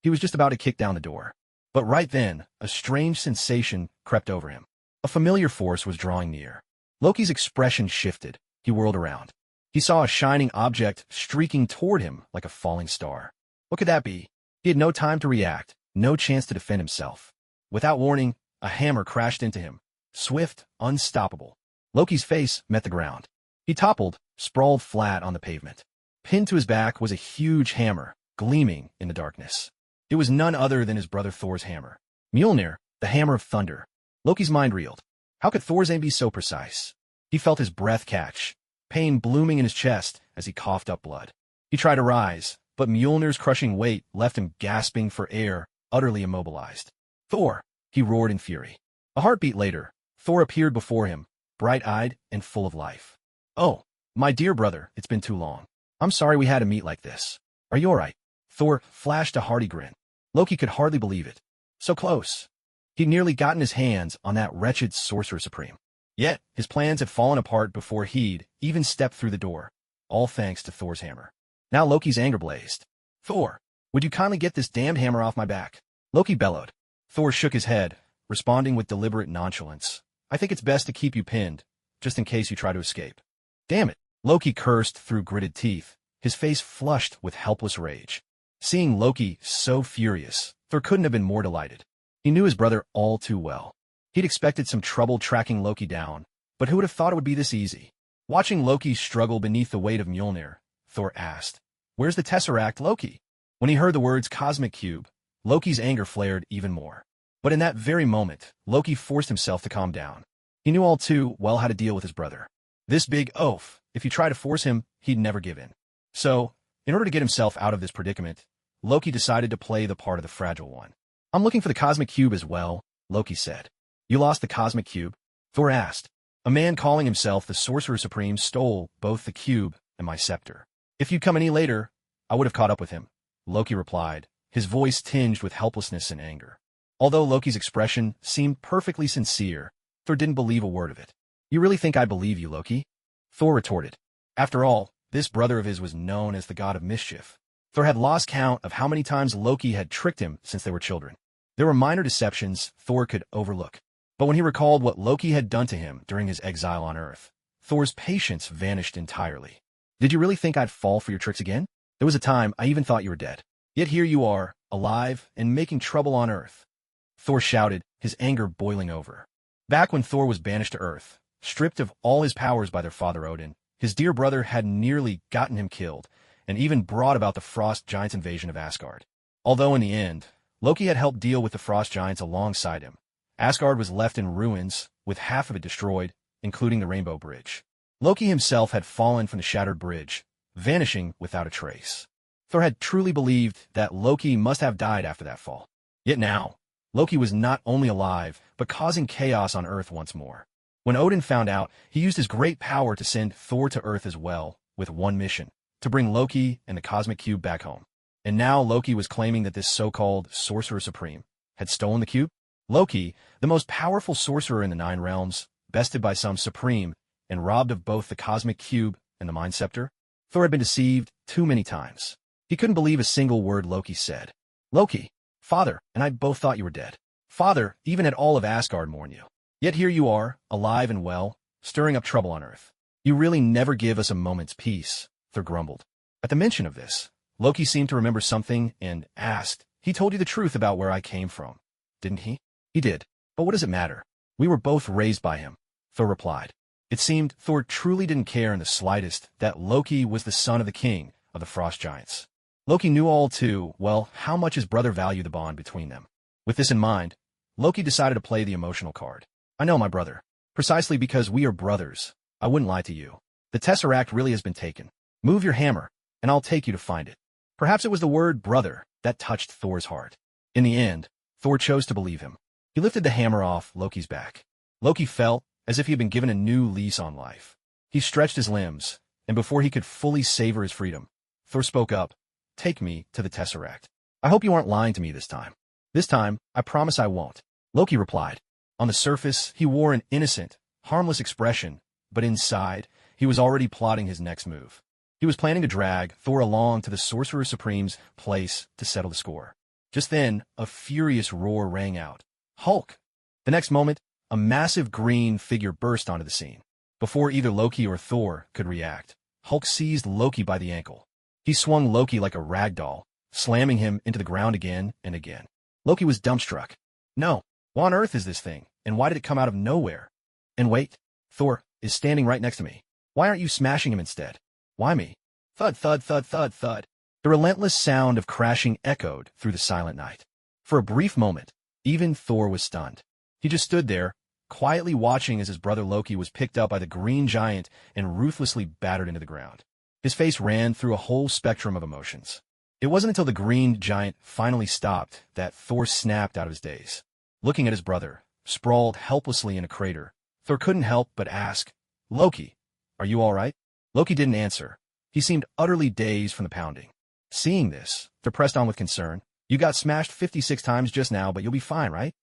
He was just about to kick down the door. But right then, a strange sensation crept over him. A familiar force was drawing near. Loki's expression shifted. He whirled around. He saw a shining object streaking toward him like a falling star. What could that be? He had no time to react, no chance to defend himself. Without warning, a hammer crashed into him. Swift, unstoppable. Loki's face met the ground. He toppled, sprawled flat on the pavement. Pinned to his back was a huge hammer, gleaming in the darkness. It was none other than his brother Thor's hammer. Mjolnir, the hammer of thunder. Loki's mind reeled. How could Thor's aim be so precise? He felt his breath catch, pain blooming in his chest as he coughed up blood. He tried to rise, but Mjolnir's crushing weight left him gasping for air, utterly immobilized. "Thor!" he roared in fury. A heartbeat later, Thor appeared before him, bright-eyed and full of life. "Oh, my dear brother, it's been too long. I'm sorry we had to meet like this. Are you all right?" Thor flashed a hearty grin. Loki could hardly believe it. So close. He'd nearly gotten his hands on that wretched Sorcerer Supreme. Yet, his plans had fallen apart before he'd even stepped through the door, all thanks to Thor's hammer. Now Loki's anger blazed. "Thor, would you kindly get this damned hammer off my back?" Loki bellowed. Thor shook his head, responding with deliberate nonchalance. "I think it's best to keep you pinned, just in case you try to escape." "Damn it!" Loki cursed through gritted teeth, his face flushed with helpless rage. Seeing Loki so furious, Thor couldn't have been more delighted. He knew his brother all too well. He'd expected some trouble tracking Loki down, but who would have thought it would be this easy? Watching Loki struggle beneath the weight of Mjolnir, Thor asked, "Where's the Tesseract, Loki?" When he heard the words Cosmic Cube, Loki's anger flared even more. But in that very moment, Loki forced himself to calm down. He knew all too well how to deal with his brother. This big oaf, if you try to force him, he'd never give in. So, in order to get himself out of this predicament, Loki decided to play the part of the fragile one. "I'm looking for the Cosmic Cube as well," Loki said. "You lost the Cosmic Cube?" Thor asked. "A man calling himself the Sorcerer Supreme stole both the cube and my scepter. If you'd come any later, I would have caught up with him," Loki replied, his voice tinged with helplessness and anger. Although Loki's expression seemed perfectly sincere, Thor didn't believe a word of it. "You really think I believe you, Loki?" Thor retorted. After all, this brother of his was known as the god of mischief. Thor had lost count of how many times Loki had tricked him since they were children. There were minor deceptions Thor could overlook. But when he recalled what Loki had done to him during his exile on Earth, Thor's patience vanished entirely. "Did you really think I'd fall for your tricks again? There was a time I even thought you were dead. Yet here you are, alive and making trouble on Earth." Thor shouted, his anger boiling over. Back when Thor was banished to Earth, stripped of all his powers by their father Odin, his dear brother had nearly gotten him killed, and even brought about the Frost Giants' invasion of Asgard. Although in the end, Loki had helped deal with the Frost Giants alongside him, Asgard was left in ruins, with half of it destroyed, including the Rainbow Bridge. Loki himself had fallen from the shattered bridge, vanishing without a trace. Thor had truly believed that Loki must have died after that fall. Yet now, Loki was not only alive, but causing chaos on Earth once more. When Odin found out, he used his great power to send Thor to Earth as well, with one mission, to bring Loki and the Cosmic Cube back home. And now Loki was claiming that this so-called Sorcerer Supreme had stolen the cube? Loki, the most powerful sorcerer in the Nine Realms, bested by some Supreme, and robbed of both the Cosmic Cube and the Mind Scepter? Thor had been deceived too many times. He couldn't believe a single word Loki said. "Loki, Father and I both thought you were dead. Father even had all of Asgard mourn you. Yet here you are, alive and well, stirring up trouble on Earth. You really never give us a moment's peace," Thor grumbled. At the mention of this, Loki seemed to remember something and asked, "He told you the truth about where I came from, didn't he?" "He did. But what does it matter? We were both raised by him," Thor replied. It seemed Thor truly didn't care in the slightest that Loki was the son of the king of the Frost Giants. Loki knew all too well how much his brother valued the bond between them. With this in mind, Loki decided to play the emotional card. "I know, my brother. Precisely because we are brothers, I wouldn't lie to you. The Tesseract really has been taken. Move your hammer, and I'll take you to find it." Perhaps it was the word brother that touched Thor's heart. In the end, Thor chose to believe him. He lifted the hammer off Loki's back. Loki felt as if he had been given a new lease on life. He stretched his limbs, and before he could fully savor his freedom, Thor spoke up, "Take me to the Tesseract. I hope you aren't lying to me this time." "This time, I promise I won't," Loki replied. On the surface, he wore an innocent, harmless expression, but inside, he was already plotting his next move. He was planning to drag Thor along to the Sorcerer Supreme's place to settle the score. Just then, a furious roar rang out. "Hulk!" The next moment, a massive green figure burst onto the scene. Before either Loki or Thor could react, Hulk seized Loki by the ankle. He swung Loki like a rag doll, slamming him into the ground again and again. Loki was dumbstruck. "No, what on earth is this thing, and why did it come out of nowhere? And wait, Thor is standing right next to me. Why aren't you smashing him instead? Why me?" Thud, thud, thud, thud, thud. The relentless sound of crashing echoed through the silent night. For a brief moment, even Thor was stunned. He just stood there, quietly watching as his brother Loki was picked up by the green giant and ruthlessly battered into the ground. His face ran through a whole spectrum of emotions. It wasn't until the green giant finally stopped that Thor snapped out of his daze. Looking at his brother, sprawled helplessly in a crater, Thor couldn't help but ask, "Loki, are you all right?" Loki didn't answer. He seemed utterly dazed from the pounding. Seeing this, Thor pressed on with concern. "You got smashed 56 times just now, but you'll be fine, right?"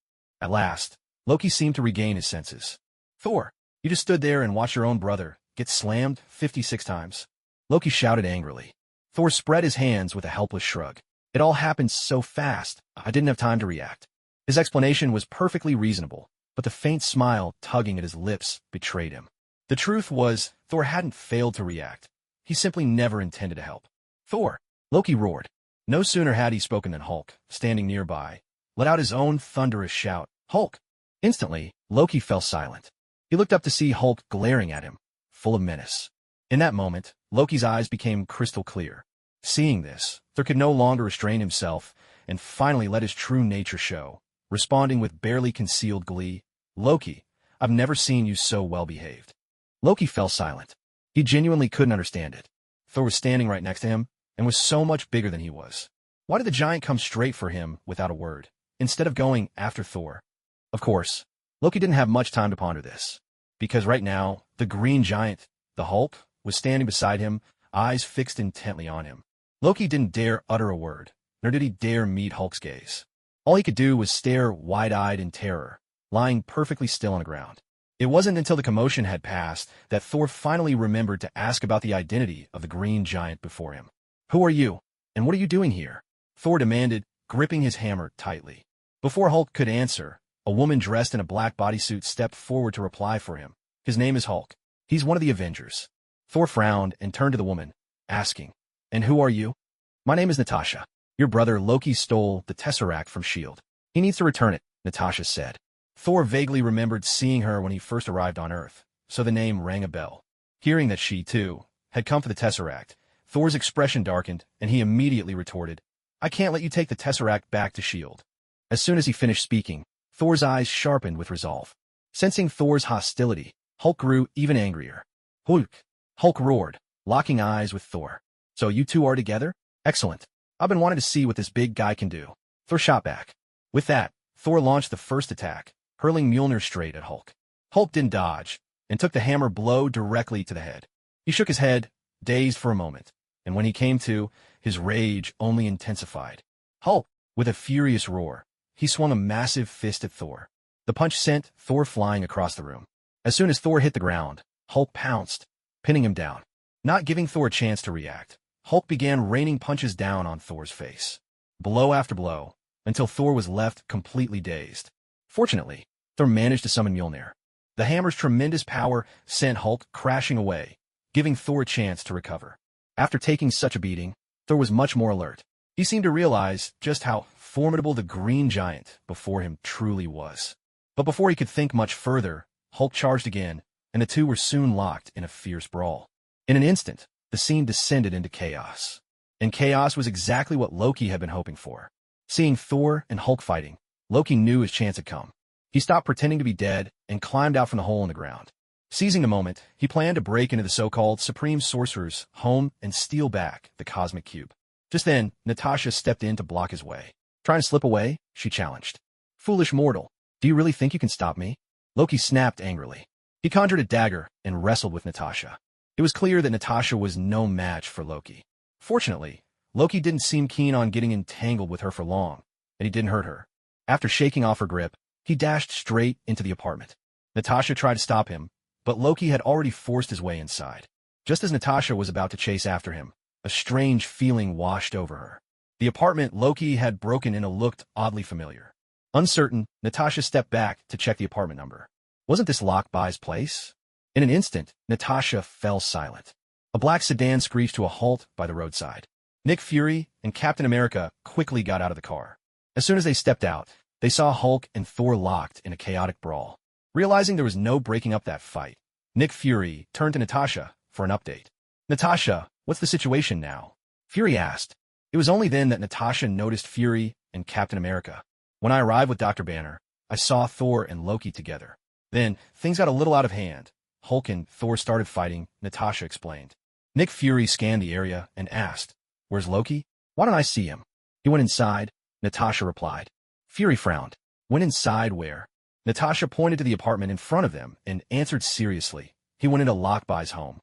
At last, Loki seemed to regain his senses. "Thor, you just stood there and watched your own brother get slammed 56 times?" Loki shouted angrily. Thor spread his hands with a helpless shrug. "It all happened so fast, I didn't have time to react." His explanation was perfectly reasonable, but the faint smile tugging at his lips betrayed him. The truth was, Thor hadn't failed to react. He simply never intended to help. "Thor!" Loki roared. No sooner had he spoken than Hulk, standing nearby, let out his own thunderous shout, "Hulk!" Instantly, Loki fell silent. He looked up to see Hulk glaring at him, full of menace. In that moment, Loki's eyes became crystal clear. Seeing this, Thor could no longer restrain himself and finally let his true nature show, responding with barely concealed glee, "Loki, I've never seen you so well-behaved." Loki fell silent. He genuinely couldn't understand it. Thor was standing right next to him and was so much bigger than he was. Why did the giant come straight for him without a word, instead of going after Thor? Of course, Loki didn't have much time to ponder this, because right now, the green giant, the Hulk, was standing beside him, eyes fixed intently on him. Loki didn't dare utter a word, nor did he dare meet Hulk's gaze. All he could do was stare wide-eyed in terror, lying perfectly still on the ground. It wasn't until the commotion had passed that Thor finally remembered to ask about the identity of the green giant before him. "Who are you, and what are you doing here?" Thor demanded, gripping his hammer tightly. Before Hulk could answer, a woman dressed in a black bodysuit stepped forward to reply for him. "His name is Hulk. He's one of the Avengers." Thor frowned and turned to the woman, asking, "And who are you?" "My name is Natasha. Your brother Loki stole the Tesseract from S.H.I.E.L.D. He needs to return it," Natasha said. Thor vaguely remembered seeing her when he first arrived on Earth, so the name rang a bell. Hearing that she, too, had come for the Tesseract, Thor's expression darkened, and he immediately retorted, "I can't let you take the Tesseract back to S.H.I.E.L.D. As soon as he finished speaking, Thor's eyes sharpened with resolve. Sensing Thor's hostility, Hulk grew even angrier. "Hulk!" Hulk roared, locking eyes with Thor. "So you two are together? Excellent. I've been wanting to see what this big guy can do." Thor shot back. With that, Thor launched the first attack, hurling Mjolnir straight at Hulk. Hulk didn't dodge, and took the hammer blow directly to the head. He shook his head, dazed for a moment, and when he came to, his rage only intensified. "Hulk!" With a furious roar, he swung a massive fist at Thor. The punch sent Thor flying across the room. As soon as Thor hit the ground, Hulk pounced, pinning him down. Not giving Thor a chance to react, Hulk began raining punches down on Thor's face. Blow after blow, until Thor was left completely dazed. Fortunately, Thor managed to summon Mjolnir. The hammer's tremendous power sent Hulk crashing away, giving Thor a chance to recover. After taking such a beating, Thor was much more alert. He seemed to realize just how formidable the green giant before him truly was. But before he could think much further, Hulk charged again, and the two were soon locked in a fierce brawl. In an instant, the scene descended into chaos. And chaos was exactly what Loki had been hoping for. Seeing Thor and Hulk fighting, Loki knew his chance had come. He stopped pretending to be dead and climbed out from the hole in the ground. Seizing the moment, he planned to break into the so-called Supreme Sorcerer's home and steal back the Cosmic Cube. Just then, Natasha stepped in to block his way. "Trying to slip away?" she challenged. "Foolish mortal, Do you really think you can stop me? Loki snapped angrily. He conjured a dagger and wrestled with Natasha. It was clear that Natasha was no match for Loki. Fortunately, Loki didn't seem keen on getting entangled with her for long, and he didn't hurt her. After shaking off her grip, he dashed straight into the apartment. Natasha tried to stop him, but Loki had already forced his way inside. Just as Natasha was about to chase after him, a strange feeling washed over her. The apartment Loki had broken into looked oddly familiar. Uncertain, Natasha stepped back to check the apartment number. Wasn't this Lockbye's place? In an instant, Natasha fell silent. A black sedan screeched to a halt by the roadside. Nick Fury and Captain America quickly got out of the car. As soon as they stepped out, they saw Hulk and Thor locked in a chaotic brawl. Realizing there was no breaking up that fight, Nick Fury turned to Natasha for an update. Natasha, what's the situation now? Fury asked. It was only then that Natasha noticed Fury and Captain America. When I arrived with Dr. Banner, I saw Thor and Loki together. Then, things got a little out of hand. Hulk and Thor started fighting, Natasha explained. Nick Fury scanned the area and asked, "Where's Loki? Why don't I see him?" "He went inside," Natasha replied. Fury frowned. "Went inside where?" Natasha pointed to the apartment in front of them and answered seriously. "He went into Lockbye's home."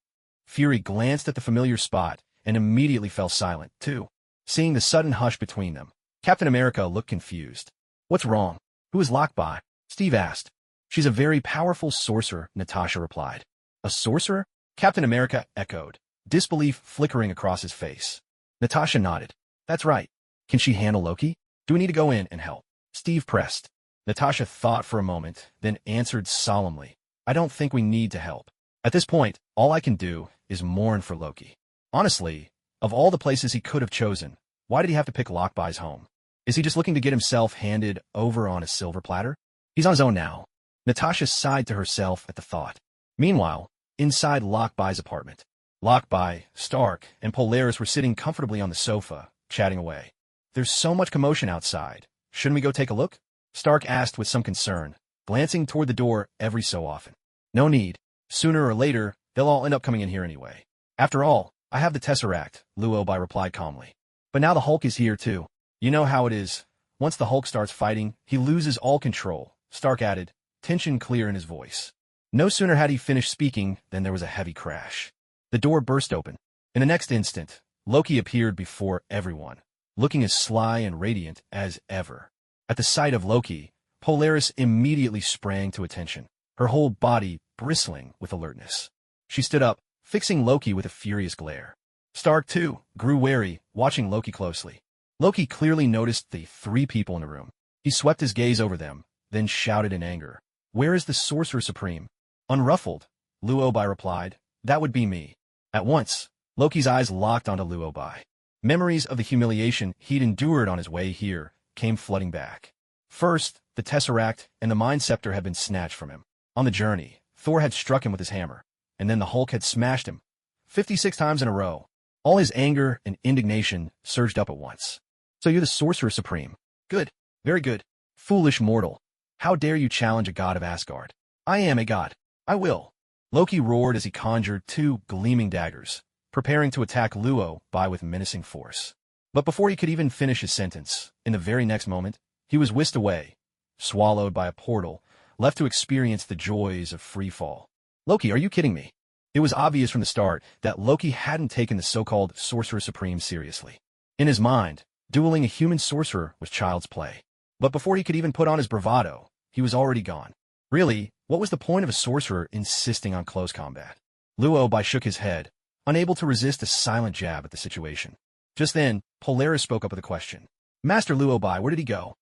Fury glanced at the familiar spot and immediately fell silent, too. Seeing the sudden hush between them, Captain America looked confused. "What's wrong? Who is Lockbye?" Steve asked. "She's a very powerful sorcerer," Natasha replied. "A sorcerer?" Captain America echoed, disbelief flickering across his face. Natasha nodded. "That's right. Can she handle Loki? Do we need to go in and help?" Steve pressed. Natasha thought for a moment, then answered solemnly, "I don't think we need to help. At this point, all I can do is mourn for Loki." Honestly, of all the places he could have chosen, why did he have to pick Lockbye's home? Is he just looking to get himself handed over on a silver platter? He's on his own now. Natasha sighed to herself at the thought. Meanwhile, inside Lockbye's apartment, Lockbye, Stark, and Polaris were sitting comfortably on the sofa, chatting away. "There's so much commotion outside. Shouldn't we go take a look?" Stark asked with some concern, glancing toward the door every so often. "No need. Sooner or later, they'll all end up coming in here anyway. After all, I have the Tesseract," Luobai replied calmly. "But now the Hulk is here too. You know how it is. Once the Hulk starts fighting, he loses all control," Stark added, tension clear in his voice. No sooner had he finished speaking than there was a heavy crash. The door burst open. In the next instant, Loki appeared before everyone, looking as sly and radiant as ever. At the sight of Loki, Polaris immediately sprang to attention, her whole body bristling with alertness. She stood up, fixing Loki with a furious glare. Stark, too, grew wary, watching Loki closely. Loki clearly noticed the three people in the room. He swept his gaze over them, then shouted in anger, "Where is the Sorcerer Supreme?" "Unruffled," Luobai replied. "That would be me." At once, Loki's eyes locked onto Luobai. Memories of the humiliation he'd endured on his way here came flooding back. First, the Tesseract and the Mind Scepter had been snatched from him. On the journey, Thor had struck him with his hammer, and then the Hulk had smashed him 56 times in a row. All his anger and indignation surged up at once. "So you're the Sorcerer Supreme. Good. Very good. Foolish mortal. How dare you challenge a god of Asgard? I am a god. I will." Loki roared as he conjured two gleaming daggers, preparing to attack Luobai with menacing force. But before he could even finish his sentence, in the very next moment, he was whisked away, swallowed by a portal, left to experience the joys of free fall. "Loki, are you kidding me?" It was obvious from the start that Loki hadn't taken the so-called Sorcerer Supreme seriously. In his mind, dueling a human sorcerer was child's play. But before he could even put on his bravado, he was already gone. Really, what was the point of a sorcerer insisting on close combat? Luobai shook his head, unable to resist a silent jab at the situation. Just then, Polaris spoke up with a question. "Master Luobai, where did he go?"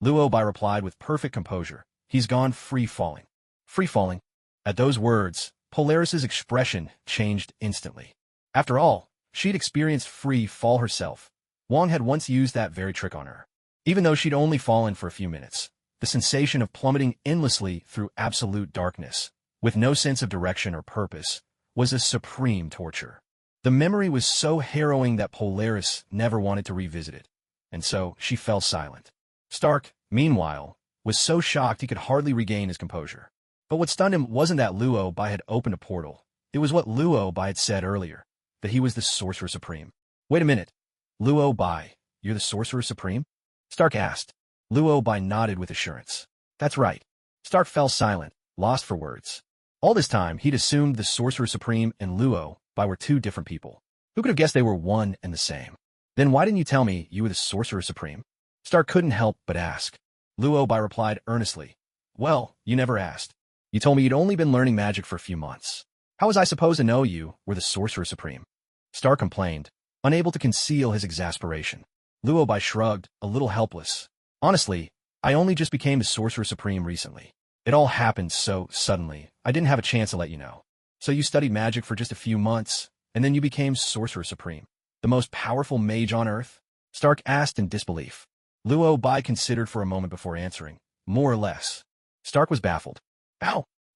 Luobai replied with perfect composure. "He's gone free-falling." Free-falling? At those words, Polaris's expression changed instantly. After all, she'd experienced free fall herself. Wong had once used that very trick on her. Even though she'd only fallen for a few minutes, the sensation of plummeting endlessly through absolute darkness, with no sense of direction or purpose, was a supreme torture. The memory was so harrowing that Polaris never wanted to revisit it, and so she fell silent. Stark, meanwhile, was so shocked he could hardly regain his composure. But what stunned him wasn't that Luobai had opened a portal. It was what Luobai had said earlier, that he was the Sorcerer Supreme. "Wait a minute. Luobai, you're the Sorcerer Supreme?" Stark asked. Luobai nodded with assurance. That's right. Stark fell silent, lost for words. All this time, he'd assumed the Sorcerer Supreme and Luo Bai were two different people. Who could have guessed they were one and the same? Then why didn't you tell me you were the Sorcerer Supreme? Stark couldn't help but ask. Luo Bai replied earnestly. Well, you never asked. You told me you'd only been learning magic for a few months. How was I supposed to know you were the Sorcerer Supreme? Stark complained, unable to conceal his exasperation. Luo Bai shrugged, a little helpless. Honestly, I only just became the Sorcerer Supreme recently. It all happened so suddenly, I didn't have a chance to let you know. So you studied magic for just a few months, and then you became Sorcerer Supreme, the most powerful mage on Earth? Stark asked in disbelief. Luo Bai considered for a moment before answering, more or less. Stark was baffled.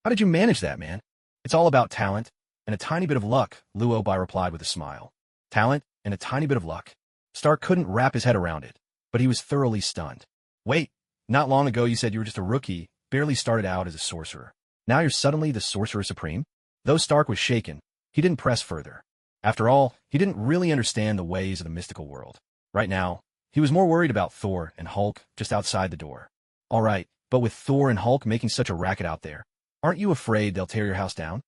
How did you manage that, man? It's all about talent and a tiny bit of luck, Luo Bai replied with a smile. Talent and a tiny bit of luck. Stark couldn't wrap his head around it, but he was thoroughly stunned. Wait, not long ago you said you were just a rookie, barely started out as a sorcerer. Now you're suddenly the Sorcerer Supreme? Though Stark was shaken, he didn't press further. After all, he didn't really understand the ways of the mystical world. Right now, he was more worried about Thor and Hulk just outside the door. All right, but with Thor and Hulk making such a racket out there, aren't you afraid they'll tear your house down?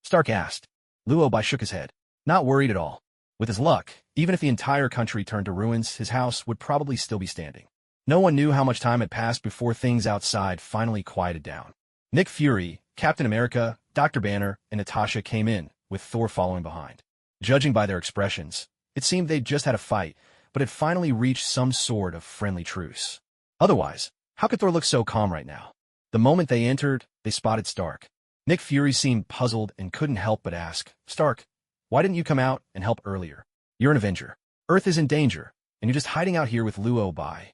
Stark asked. Luo Bai shook his head. Not worried at all. With his luck, even if the entire country turned to ruins, his house would probably still be standing. No one knew how much time had passed before things outside finally quieted down. Nick Fury, Captain America, Dr. Banner, and Natasha came in, with Thor following behind. Judging by their expressions, it seemed they'd just had a fight, but had finally reached some sort of friendly truce. Otherwise, how could Thor look so calm right now? The moment they entered, they spotted Stark. Nick Fury seemed puzzled and couldn't help but ask, Stark, why didn't you come out and help earlier? You're an Avenger. Earth is in danger, and you're just hiding out here with Luo Bai.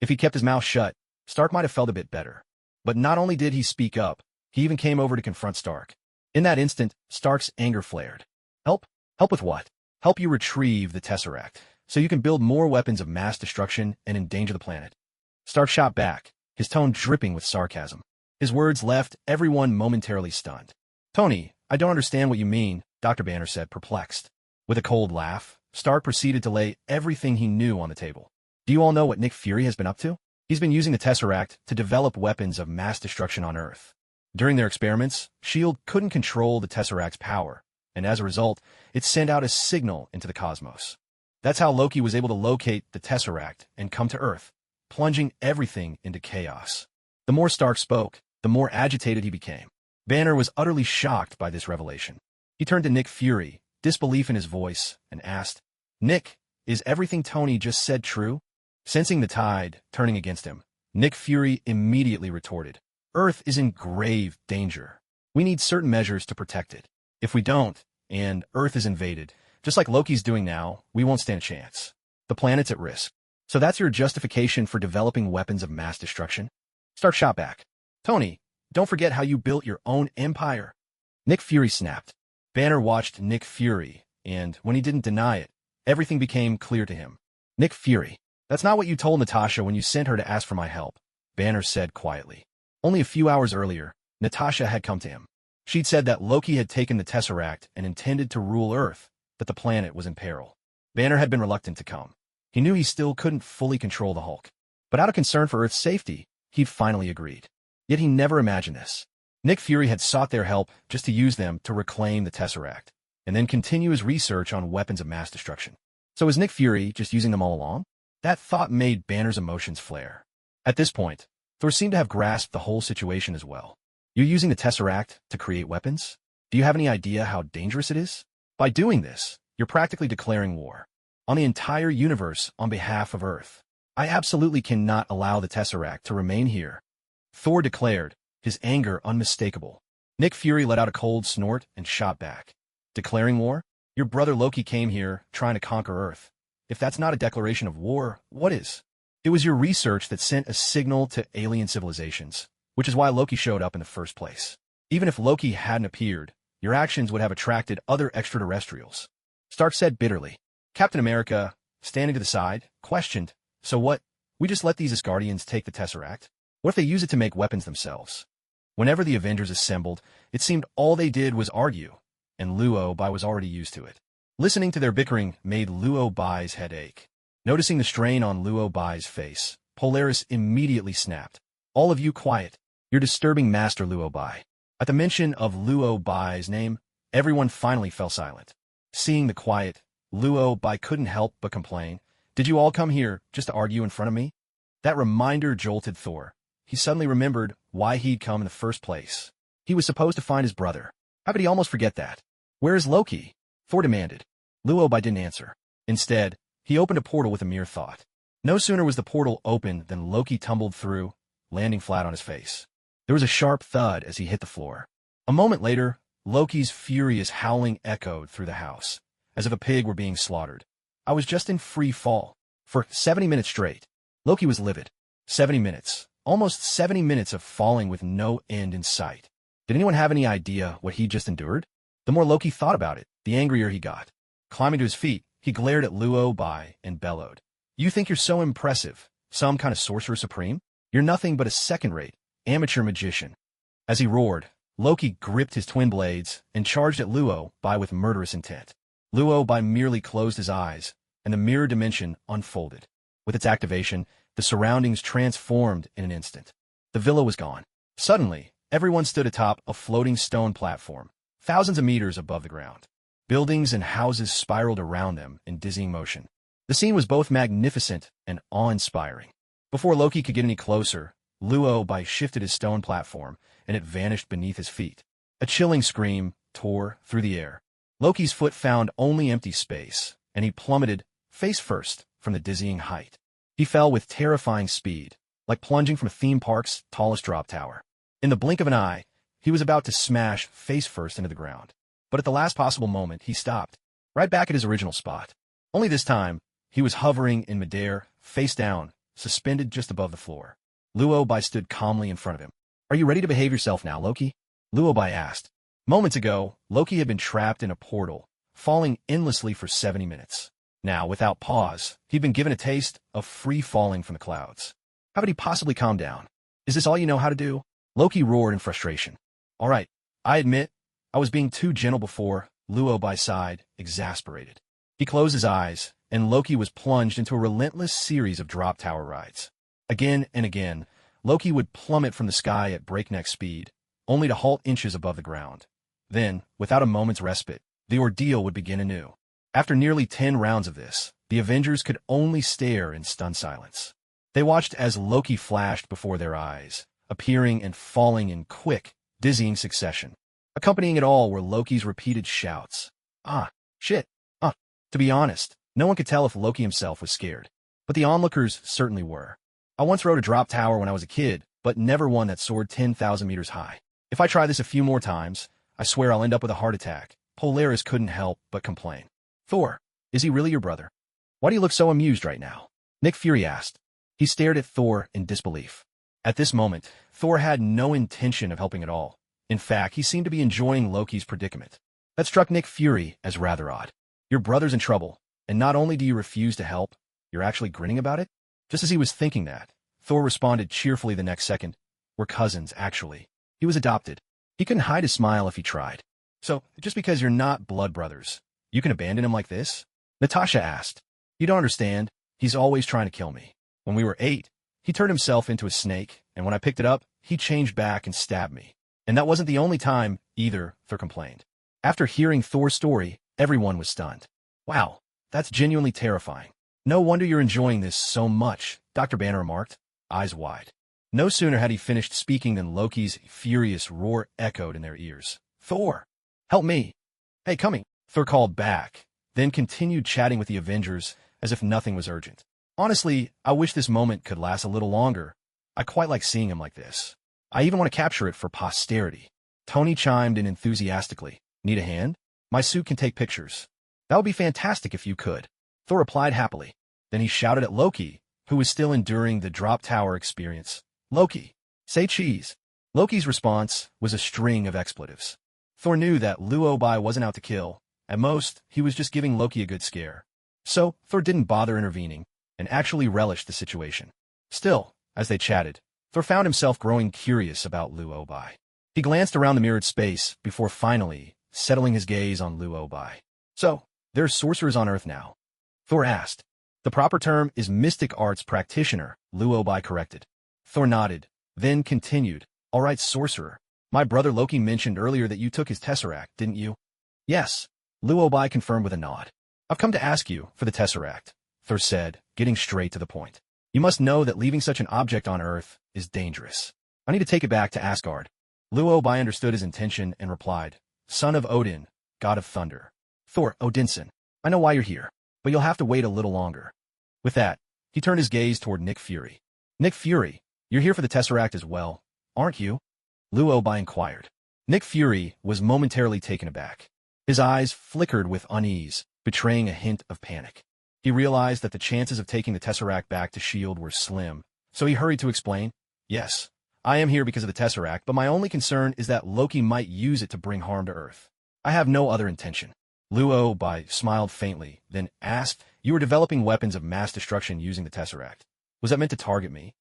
If he kept his mouth shut, Stark might have felt a bit better. But not only did he speak up, he even came over to confront Stark. In that instant, Stark's anger flared. Help? Help with what? Help you retrieve the Tesseract, so you can build more weapons of mass destruction and endanger the planet. Stark shot back, his tone dripping with sarcasm. His words left everyone momentarily stunned. Tony, I don't understand what you mean, Dr. Banner said, perplexed. With a cold laugh, Stark proceeded to lay everything he knew on the table. Do you all know what Nick Fury has been up to? He's been using the Tesseract to develop weapons of mass destruction on Earth. During their experiments, S.H.I.E.L.D. couldn't control the Tesseract's power, and as a result, it sent out a signal into the cosmos. That's how Loki was able to locate the Tesseract and come to Earth, plunging everything into chaos. The more Stark spoke, the more agitated he became. Banner was utterly shocked by this revelation. He turned to Nick Fury, disbelief in his voice, and asked, Nick, is everything Tony just said true? Sensing the tide turning against him, Nick Fury immediately retorted, Earth is in grave danger. We need certain measures to protect it. If we don't, and Earth is invaded, just like Loki's doing now, we won't stand a chance. The planet's at risk. So that's your justification for developing weapons of mass destruction? Stark shot back. Tony, don't forget how you built your own empire. Nick Fury snapped. Banner watched Nick Fury, and when he didn't deny it, everything became clear to him. Nick Fury, that's not what you told Natasha when you sent her to ask for my help, Banner said quietly. Only a few hours earlier, Natasha had come to him. She'd said that Loki had taken the Tesseract and intended to rule Earth, that the planet was in peril. Banner had been reluctant to come. He knew he still couldn't fully control the Hulk. But out of concern for Earth's safety, he'd finally agreed. Yet he never imagined this. Nick Fury had sought their help just to use them to reclaim the Tesseract, and then continue his research on weapons of mass destruction. So was Nick Fury just using them all along? That thought made Banner's emotions flare. At this point, Thor seemed to have grasped the whole situation as well. You're using the Tesseract to create weapons? Do you have any idea how dangerous it is? By doing this, you're practically declaring war on the entire universe on behalf of Earth. I absolutely cannot allow the Tesseract to remain here, Thor declared, his anger unmistakable. Nick Fury let out a cold snort and shot back. Declaring war? Your brother Loki came here trying to conquer Earth. If that's not a declaration of war, what is? It was your research that sent a signal to alien civilizations, which is why Loki showed up in the first place. Even if Loki hadn't appeared, your actions would have attracted other extraterrestrials. Stark said bitterly. Captain America, standing to the side, questioned, so what? We just let these Asgardians take the Tesseract? What if they use it to make weapons themselves? Whenever the Avengers assembled, it seemed all they did was argue, and Luo Bai was already used to it. Listening to their bickering made Luo Bai's head ache. Noticing the strain on Luo Bai's face, Polaris immediately snapped. All of you quiet. You're disturbing Master Luo Bai. At the mention of Luo Bai's name, everyone finally fell silent. Seeing the quiet, Luo Bai couldn't help but complain. Did you all come here just to argue in front of me? That reminder jolted Thor. He suddenly remembered why he'd come in the first place. He was supposed to find his brother. How could he almost forget that? Where is Loki? Thor demanded. Luo Bai didn't answer. Instead, he opened a portal with a mere thought. No sooner was the portal open than Loki tumbled through, landing flat on his face. There was a sharp thud as he hit the floor. A moment later, Loki's furious howling echoed through the house, as if a pig were being slaughtered. I was just in free fall. For 70 minutes straight. Loki was livid. 70 minutes. Almost 70 minutes of falling with no end in sight. Did anyone have any idea what he just endured? The more Loki thought about it, the angrier he got. Climbing to his feet, he glared at Luo Bai and bellowed. You think you're so impressive, some kind of sorcerer supreme? You're nothing but a second-rate, amateur magician. As he roared, Loki gripped his twin blades and charged at Luo Bai with murderous intent. Luo Bai merely closed his eyes, and the mirror dimension unfolded. With its activation, the surroundings transformed in an instant. The villa was gone. Suddenly, everyone stood atop a floating stone platform, thousands of meters above the ground. Buildings and houses spiraled around them in dizzying motion. The scene was both magnificent and awe-inspiring. Before Loki could get any closer, Luo Bai shifted his stone platform, and it vanished beneath his feet. A chilling scream tore through the air. Loki's foot found only empty space, and he plummeted, face first, from the dizzying height. He fell with terrifying speed, like plunging from a theme park's tallest drop tower. In the blink of an eye, he was about to smash face first into the ground. But at the last possible moment, he stopped, right back at his original spot. Only this time, he was hovering in midair, face down, suspended just above the floor. Luo Bai stood calmly in front of him. Are you ready to behave yourself now, Loki? Luo Bai asked. Moments ago, Loki had been trapped in a portal, falling endlessly for 70 minutes. Now, without pause, he'd been given a taste of free falling from the clouds. How could he possibly calm down? Is this all you know how to do? Loki roared in frustration. All right, I admit, I was being too gentle before. Luo Bai sighed, exasperated. He closed his eyes, and Loki was plunged into a relentless series of drop tower rides. Again and again, Loki would plummet from the sky at breakneck speed, only to halt inches above the ground. Then, without a moment's respite, the ordeal would begin anew. After nearly 10 rounds of this, the Avengers could only stare in stunned silence. They watched as Loki flashed before their eyes, appearing and falling in quick, dizzying succession. Accompanying it all were Loki's repeated shouts. Ah, shit, ah. To be honest, no one could tell if Loki himself was scared. But the onlookers certainly were. I once rode a drop tower when I was a kid, but never one that soared 10,000 meters high. If I try this a few more times, I swear I'll end up with a heart attack. Polaris couldn't help but complain. Thor, is he really your brother? Why do you look so amused right now? Nick Fury asked. He stared at Thor in disbelief. At this moment, Thor had no intention of helping at all. In fact, he seemed to be enjoying Loki's predicament. That struck Nick Fury as rather odd. Your brother's in trouble, and not only do you refuse to help, you're actually grinning about it? Just as he was thinking that, Thor responded cheerfully the next second. We're cousins, actually. He was adopted. He couldn't hide his smile if he tried. So, just because you're not blood brothers, you can abandon him like this? Natasha asked. You don't understand. He's always trying to kill me. When we were 8, he turned himself into a snake, and when I picked it up, he changed back and stabbed me. And that wasn't the only time, either, Thor complained. After hearing Thor's story, everyone was stunned. Wow, that's genuinely terrifying. No wonder you're enjoying this so much, Dr. Banner remarked, eyes wide. No sooner had he finished speaking than Loki's furious roar echoed in their ears. Thor! Help me! Hey, coming! Thor called back, then continued chatting with the Avengers as if nothing was urgent. Honestly, I wish this moment could last a little longer. I quite like seeing him like this. I even want to capture it for posterity. Tony chimed in enthusiastically. Need a hand? My suit can take pictures. That would be fantastic if you could. Thor replied happily. Then he shouted at Loki, who was still enduring the drop tower experience. Loki, say cheese. Loki's response was a string of expletives. Thor knew that Luo Bai wasn't out to kill. At most, he was just giving Loki a good scare. So, Thor didn't bother intervening, and actually relished the situation. Still, as they chatted, Thor found himself growing curious about Luo Bai. He glanced around the mirrored space before finally settling his gaze on Luo Bai. So, there's sorcerers on Earth now? Thor asked. The proper term is mystic arts practitioner, Luo Bai corrected. Thor nodded, then continued, "All right, sorcerer. My brother Loki mentioned earlier that you took his tesseract, didn't you?" "Yes," Luobai confirmed with a nod. "I've come to ask you for the tesseract," Thor said, getting straight to the point. "You must know that leaving such an object on Earth is dangerous. I need to take it back to Asgard." Luobai understood his intention and replied, "Son of Odin, god of thunder. Thor Odinson, I know why you're here, but you'll have to wait a little longer." With that, he turned his gaze toward Nick Fury. "Nick Fury, you're here for the tesseract as well, aren't you?" Luobai inquired. Nick Fury was momentarily taken aback. His eyes flickered with unease, betraying a hint of panic. He realized that the chances of taking the tesseract back to S.H.I.E.L.D. were slim, so he hurried to explain, "Yes, I am here because of the tesseract, but my only concern is that Loki might use it to bring harm to Earth. I have no other intention." Luobai smiled faintly, then asked, "You were developing weapons of mass destruction using the tesseract. Was that meant to target me?"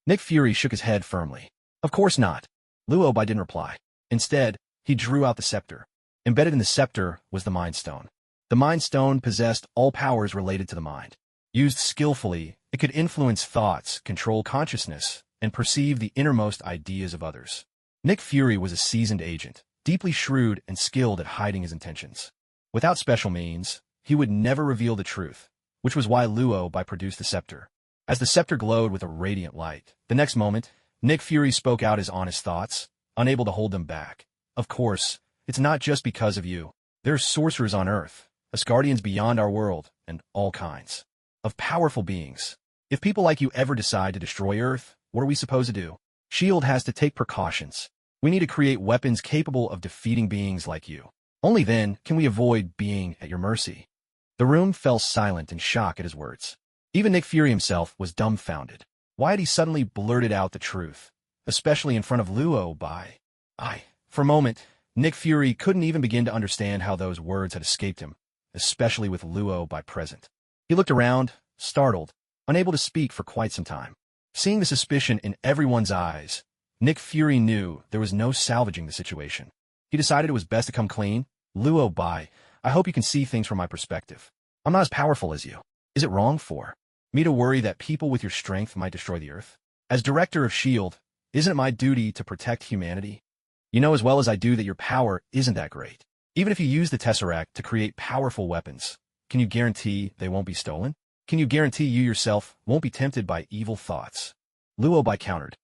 Nick Fury shook his head firmly. "Of course not." Luobai didn't reply. Instead, he drew out the scepter. Embedded in the scepter was the Mind Stone. The Mind Stone possessed all powers related to the mind. Used skillfully, it could influence thoughts, control consciousness, and perceive the innermost ideas of others. Nick Fury was a seasoned agent, deeply shrewd and skilled at hiding his intentions. Without special means, he would never reveal the truth, which was why Luobai produced the scepter. As the scepter glowed with a radiant light, the next moment, Nick Fury spoke out his honest thoughts, unable to hold them back. "Of course, it's not just because of you. There's sorcerers on Earth, Asgardians beyond our world, and all kinds of powerful beings. If people like you ever decide to destroy Earth, what are we supposed to do? S.H.I.E.L.D. has to take precautions. We need to create weapons capable of defeating beings like you. Only then can we avoid being at your mercy." The room fell silent in shock at his words. Even Nick Fury himself was dumbfounded. Why had he suddenly blurted out the truth, especially in front of Luobai? For a moment, Nick Fury couldn't even begin to understand how those words had escaped him, especially with Luobai present. He looked around, startled, unable to speak for quite some time. Seeing the suspicion in everyone's eyes, Nick Fury knew there was no salvaging the situation. He decided it was best to come clean. "Luobai, I hope you can see things from my perspective. I'm not as powerful as you. Is it wrong for me to worry that people with your strength might destroy the Earth? As director of S.H.I.E.L.D., isn't it my duty to protect humanity? You know as well as I do that your power isn't that great. Even if you use the tesseract to create powerful weapons, can you guarantee they won't be stolen? Can you guarantee you yourself won't be tempted by evil thoughts?" Luobai countered.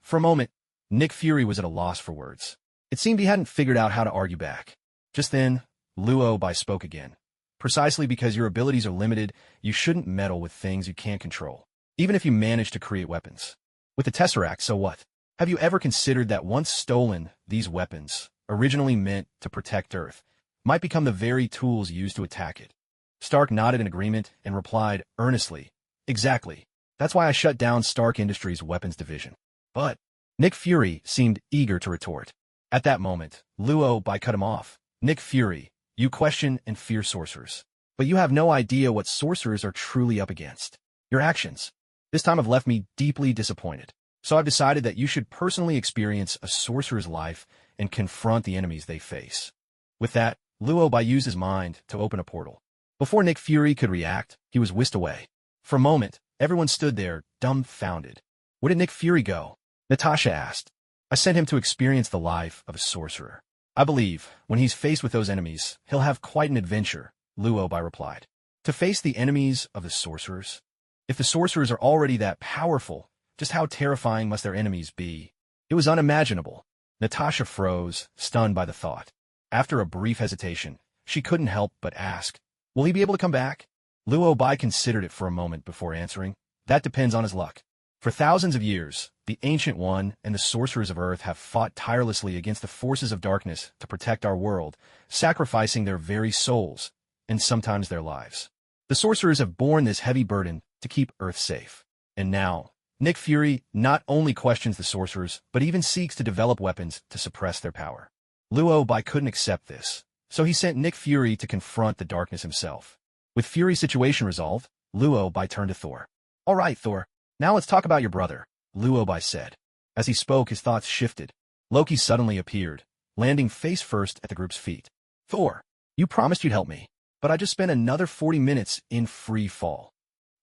For a moment, Nick Fury was at a loss for words. It seemed he hadn't figured out how to argue back. Just then, Luobai spoke again. "Precisely because your abilities are limited, you shouldn't meddle with things you can't control, even if you manage to create weapons. With the tesseract, so what? Have you ever considered that once stolen, these weapons, originally meant to protect Earth, might become the very tools used to attack it?" Stark nodded in agreement and replied earnestly, "Exactly. That's why I shut down Stark Industries' weapons division." But Nick Fury seemed eager to retort. At that moment, Luobai cut him off. "Nick Fury, you question and fear sorcerers, but you have no idea what sorcerers are truly up against. Your actions this time have left me deeply disappointed. So I've decided that you should personally experience a sorcerer's life and confront the enemies they face." With that, Luobai used his mind to open a portal. Before Nick Fury could react, he was whisked away. For a moment, everyone stood there, dumbfounded. "Where did Nick Fury go?" Natasha asked. "I sent him to experience the life of a sorcerer. I believe, when he's faced with those enemies, he'll have quite an adventure," Luobai replied. "To face the enemies of the sorcerers? If the sorcerers are already that powerful, just how terrifying must their enemies be?" It was unimaginable. Natasha froze, stunned by the thought. After a brief hesitation, she couldn't help but ask, "Will he be able to come back?" Luobai considered it for a moment before answering, "That depends on his luck. For thousands of years, the Ancient One and the sorcerers of Earth have fought tirelessly against the forces of darkness to protect our world, sacrificing their very souls, and sometimes their lives. The sorcerers have borne this heavy burden to keep Earth safe. And now, Nick Fury not only questions the sorcerers, but even seeks to develop weapons to suppress their power." Luobai couldn't accept this, so he sent Nick Fury to confront the darkness himself. With Fury's situation resolved, Luobai turned to Thor. "All right, Thor. Now let's talk about your brother," Luobai said. As he spoke, his thoughts shifted. Loki suddenly appeared, landing face first at the group's feet. "Thor, you promised you'd help me, but I just spent another 40 minutes in free fall."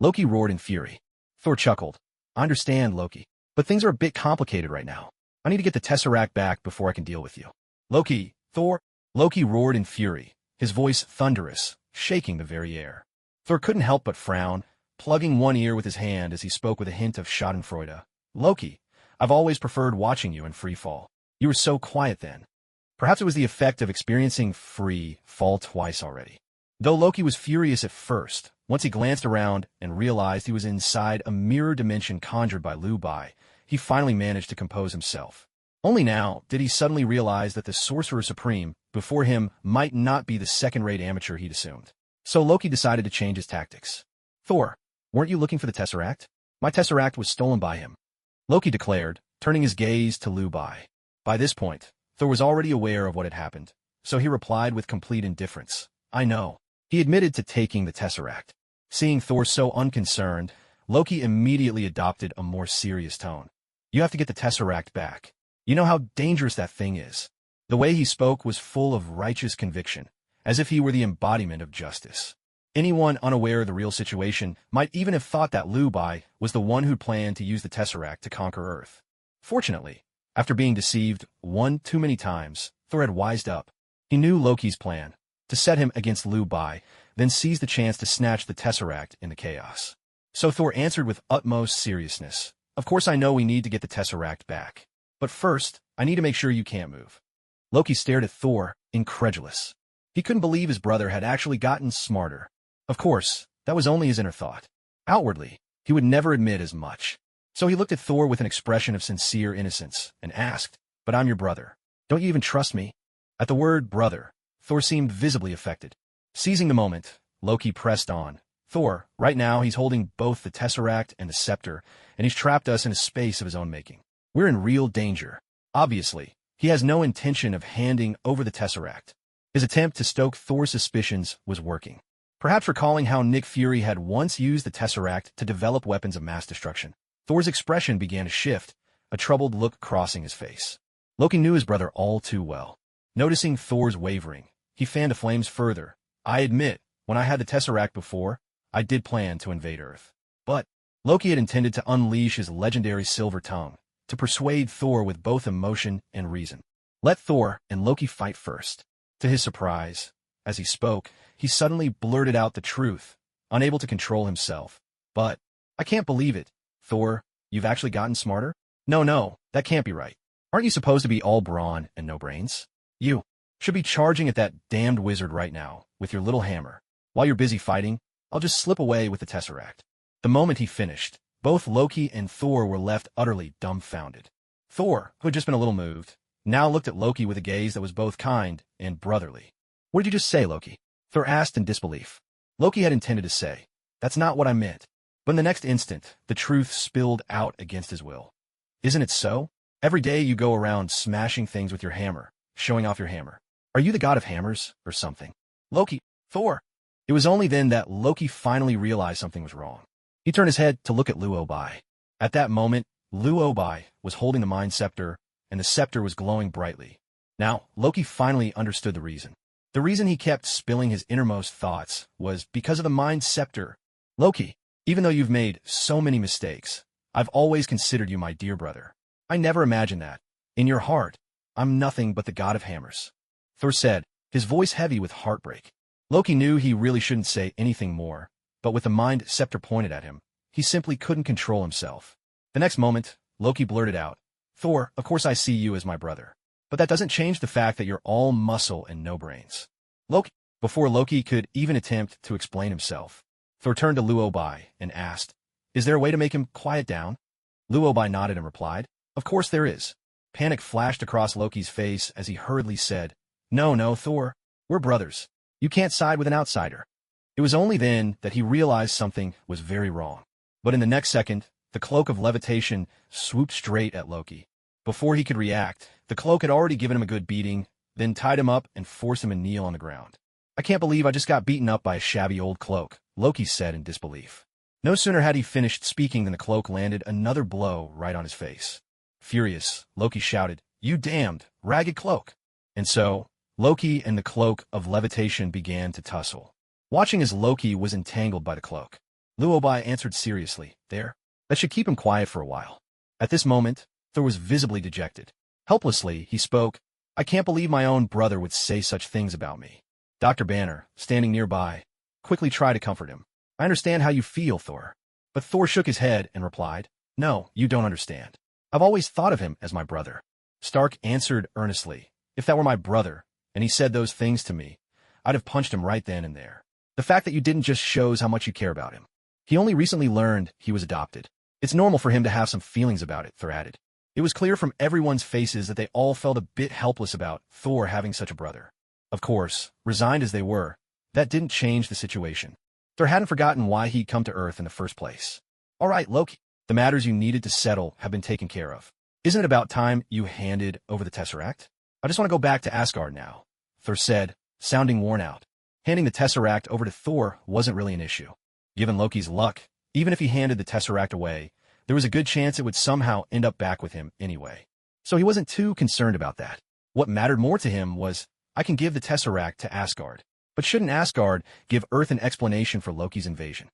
Loki roared in fury. Thor chuckled. "I understand, Loki, But things are a bit complicated right now. I need to get the Tesseract back before I can deal with you. Loki, Thor. Loki roared in fury, his voice thunderous, shaking the very air. Thor couldn't help but frown, plugging one ear with his hand as he spoke with a hint of schadenfreude. Loki, I've always preferred watching you in free fall. You were so quiet then. Perhaps it was the effect of experiencing free fall twice already. Though Loki was furious at first, once he glanced around and realized he was inside a mirror dimension conjured by Lu Bai, he finally managed to compose himself. Only now did he suddenly realize that the Sorcerer Supreme before him might not be the second-rate amateur he'd assumed. So Loki decided to change his tactics. Thor, weren't you looking for the Tesseract? My Tesseract was stolen by him, Loki declared, turning his gaze to Lu Bai. By this point, Thor was already aware of what had happened, so he replied with complete indifference. I know. He admitted to taking the Tesseract. Seeing Thor so unconcerned, Loki immediately adopted a more serious tone. You have to get the Tesseract back. You know how dangerous that thing is. The way he spoke was full of righteous conviction, as if he were the embodiment of justice. Anyone unaware of the real situation might even have thought that Lu Bai was the one who'd planned to use the Tesseract to conquer Earth. Fortunately, after being deceived one too many times, Thor had wised up. He knew Loki's plan, to set him against Lu Bai, then seize the chance to snatch the Tesseract in the chaos. So Thor answered with utmost seriousness. Of course I know we need to get the Tesseract back. But first, I need to make sure you can't move. Loki stared at Thor, incredulous. He couldn't believe his brother had actually gotten smarter. Of course, that was only his inner thought. Outwardly, he would never admit as much. So he looked at Thor with an expression of sincere innocence and asked, But I'm your brother. Don't you even trust me? At the word brother, Thor seemed visibly affected. Seizing the moment, Loki pressed on. Thor, right now he's holding both the Tesseract and the scepter, and he's trapped us in a space of his own making. We're in real danger. Obviously, he has no intention of handing over the Tesseract. His attempt to stoke Thor's suspicions was working. Perhaps recalling how Nick Fury had once used the Tesseract to develop weapons of mass destruction, Thor's expression began to shift, a troubled look crossing his face. Loki knew his brother all too well. Noticing Thor's wavering, he fanned the flames further. I admit, when I had the Tesseract before, I did plan to invade Earth. But Loki had intended to unleash his legendary silver tongue, to persuade Thor with both emotion and reason. Let Thor and Loki fight first. To his surprise, as he spoke, he suddenly blurted out the truth, unable to control himself. But, I can't believe it. Thor, you've actually gotten smarter? No, that can't be right. Aren't you supposed to be all brawn and no brains? You should be charging at that damned wizard right now, with your little hammer. While you're busy fighting, I'll just slip away with the Tesseract. The moment he finished, both Loki and Thor were left utterly dumbfounded. Thor, who had just been a little moved, now looked at Loki with a gaze that was both kind and brotherly. What did you just say, Loki? Thor asked in disbelief. Loki had intended to say, That's not what I meant. But in the next instant, the truth spilled out against his will. Isn't it so? Every day you go around smashing things with your hammer, showing off your hammer. Are you the god of hammers, or something? Loki, Thor. It was only then that Loki finally realized something was wrong. He turned his head to look at Lu Bai. At that moment, Lu Bai was holding the Mind Scepter, and the scepter was glowing brightly. Now, Loki finally understood the reason. The reason he kept spilling his innermost thoughts was because of the Mind Scepter. Loki, even though you've made so many mistakes, I've always considered you my dear brother. I never imagined that. In your heart, I'm nothing but the god of hammers. Thor said, his voice heavy with heartbreak. Loki knew he really shouldn't say anything more, but with the Mind Scepter pointed at him, he simply couldn't control himself. The next moment, Loki blurted out, Thor, of course I see you as my brother. But that doesn't change the fact that you're all muscle and no brains. Loki. Before Loki could even attempt to explain himself, Thor turned to Lu Bai and asked, Is there a way to make him quiet down? Lu Bai nodded and replied, Of course there is. Panic flashed across Loki's face as he hurriedly said, No, Thor. We're brothers. You can't side with an outsider. It was only then that he realized something was very wrong. But in the next second, the cloak of levitation swooped straight at Loki. Before he could react, the cloak had already given him a good beating, then tied him up and forced him to kneel on the ground. I can't believe I just got beaten up by a shabby old cloak, Loki said in disbelief. No sooner had he finished speaking than the cloak landed another blow right on his face. Furious, Loki shouted, You damned, ragged cloak! And so, Loki and the cloak of levitation began to tussle. Watching as Loki was entangled by the cloak, Lu Bai answered seriously, That should keep him quiet for a while. At this moment, Thor was visibly dejected. Helplessly, he spoke, "I can't believe my own brother would say such things about me." Dr. Banner, standing nearby, quickly tried to comfort him. "I understand how you feel, Thor." But Thor shook his head and replied, "No, you don't understand. I've always thought of him as my brother." Stark answered earnestly, "If that were my brother, and he said those things to me, I'd have punched him right then and there. The fact that you didn't just shows how much you care about him. He only recently learned he was adopted. It's normal for him to have some feelings about it," Thor added. It was clear from everyone's faces that they all felt a bit helpless about Thor having such a brother. Of course, resigned as they were, that didn't change the situation. Thor hadn't forgotten why he'd come to Earth in the first place. "All right, Loki, the matters you needed to settle have been taken care of. Isn't it about time you handed over the Tesseract? I just want to go back to Asgard now," Thor said, sounding worn out. Handing the Tesseract over to Thor wasn't really an issue. Given Loki's luck, even if he handed the Tesseract away, there was a good chance it would somehow end up back with him anyway. So he wasn't too concerned about that. What mattered more to him was, "I can give the Tesseract to Asgard. But shouldn't Asgard give Earth an explanation for Loki's invasion?"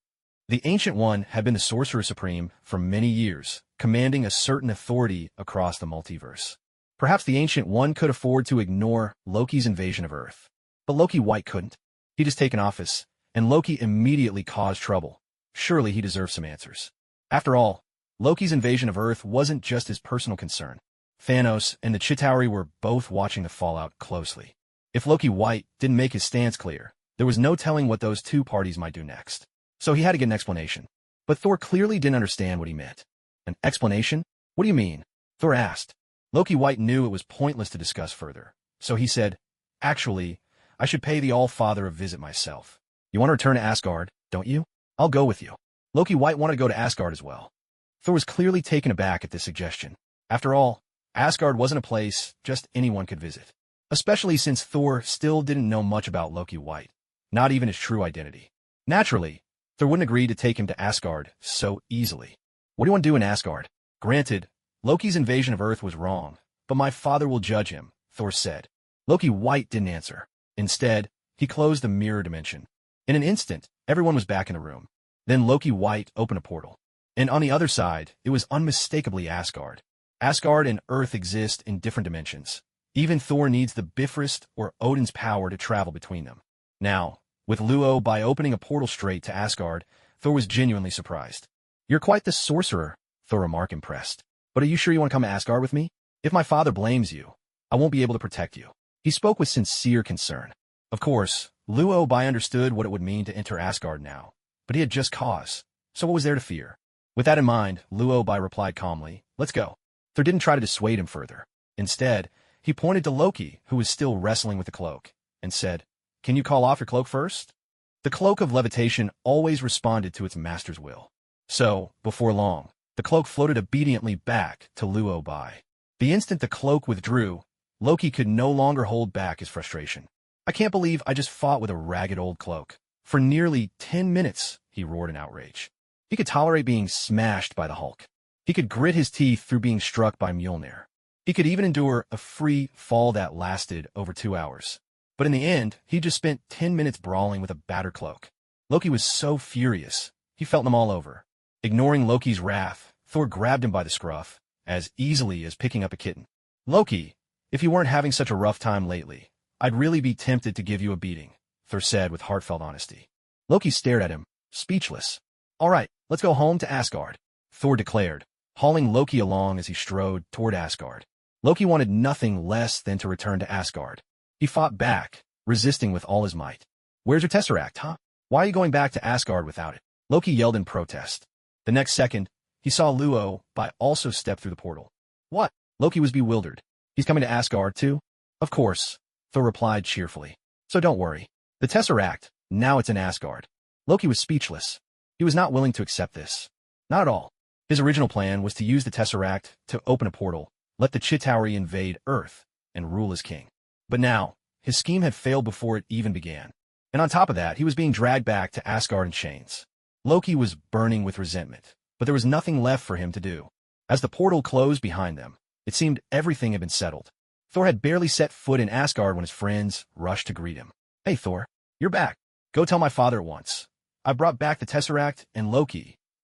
The Ancient One had been the Sorcerer Supreme for many years, commanding a certain authority across the multiverse. Perhaps the Ancient One could afford to ignore Loki's invasion of Earth. But Loki White couldn't. He'd just taken office, and Loki immediately caused trouble. Surely he deserved some answers. After all, Loki's invasion of Earth wasn't just his personal concern. Thanos and the Chitauri were both watching the fallout closely. If Loki White didn't make his stance clear, there was no telling what those two parties might do next. So he had to get an explanation. But Thor clearly didn't understand what he meant. "An explanation? What do you mean?" Thor asked. Loki White knew it was pointless to discuss further. So he said, "Actually, I should pay the All-Father a visit myself. You want to return to Asgard, don't you? I'll go with you." Loki White wanted to go to Asgard as well. Thor was clearly taken aback at this suggestion. After all, Asgard wasn't a place just anyone could visit. Especially since Thor still didn't know much about Loki White, not even his true identity. Naturally, Thor wouldn't agree to take him to Asgard so easily. "What do you want to do in Asgard?" "Granted, Loki's invasion of Earth was wrong, but my father will judge him," Thor said. Loki White didn't answer. Instead, he closed the mirror dimension. In an instant, everyone was back in the room. Then Loki White opened a portal. And on the other side, it was unmistakably Asgard. Asgard and Earth exist in different dimensions. Even Thor needs the Bifrost or Odin's power to travel between them. Now, with Luo by opening a portal straight to Asgard, Thor was genuinely surprised. "You're quite the sorcerer," Thor remarked, impressed. "But are you sure you want to come to Asgard with me? If my father blames you, I won't be able to protect you." He spoke with sincere concern. Of course, Luo Bai understood what it would mean to enter Asgard now, but he had just cause, so what was there to fear? With that in mind, Luo Bai replied calmly, "Let's go." Thor didn't try to dissuade him further. Instead, he pointed to Loki, who was still wrestling with the cloak, and said, "Can you call off your cloak first?" The cloak of levitation always responded to its master's will. So, before long, the cloak floated obediently back to Luo Bai. The instant the cloak withdrew, Loki could no longer hold back his frustration. "I can't believe I just fought with a ragged old cloak. For nearly 10 minutes, he roared in outrage. He could tolerate being smashed by the Hulk. He could grit his teeth through being struck by Mjolnir. He could even endure a free fall that lasted over 2 hours. But in the end, he just spent 10 minutes brawling with a battered cloak. Loki was so furious, he felt them all over. Ignoring Loki's wrath, Thor grabbed him by the scruff, as easily as picking up a kitten. "Loki, if you weren't having such a rough time lately, I'd really be tempted to give you a beating," Thor said with heartfelt honesty. Loki stared at him, speechless. "All right, let's go home to Asgard," Thor declared, hauling Loki along as he strode toward Asgard. Loki wanted nothing less than to return to Asgard. He fought back, resisting with all his might. "Where's your Tesseract, huh? Why are you going back to Asgard without it?" Loki yelled in protest. The next second, he saw Luo Bai also step through the portal. "What?" Loki was bewildered. "He's coming to Asgard too?" "Of course," Thor replied cheerfully. "So don't worry. The Tesseract, now it's in Asgard." Loki was speechless. He was not willing to accept this. Not at all. His original plan was to use the Tesseract to open a portal, let the Chitauri invade Earth, and rule as king. But now, his scheme had failed before it even began. And on top of that, he was being dragged back to Asgard in chains. Loki was burning with resentment, but there was nothing left for him to do. As the portal closed behind them, it seemed everything had been settled. Thor had barely set foot in Asgard when his friends rushed to greet him. "Hey, Thor, you're back. Go tell my father at once. I brought back the Tesseract and Loki,"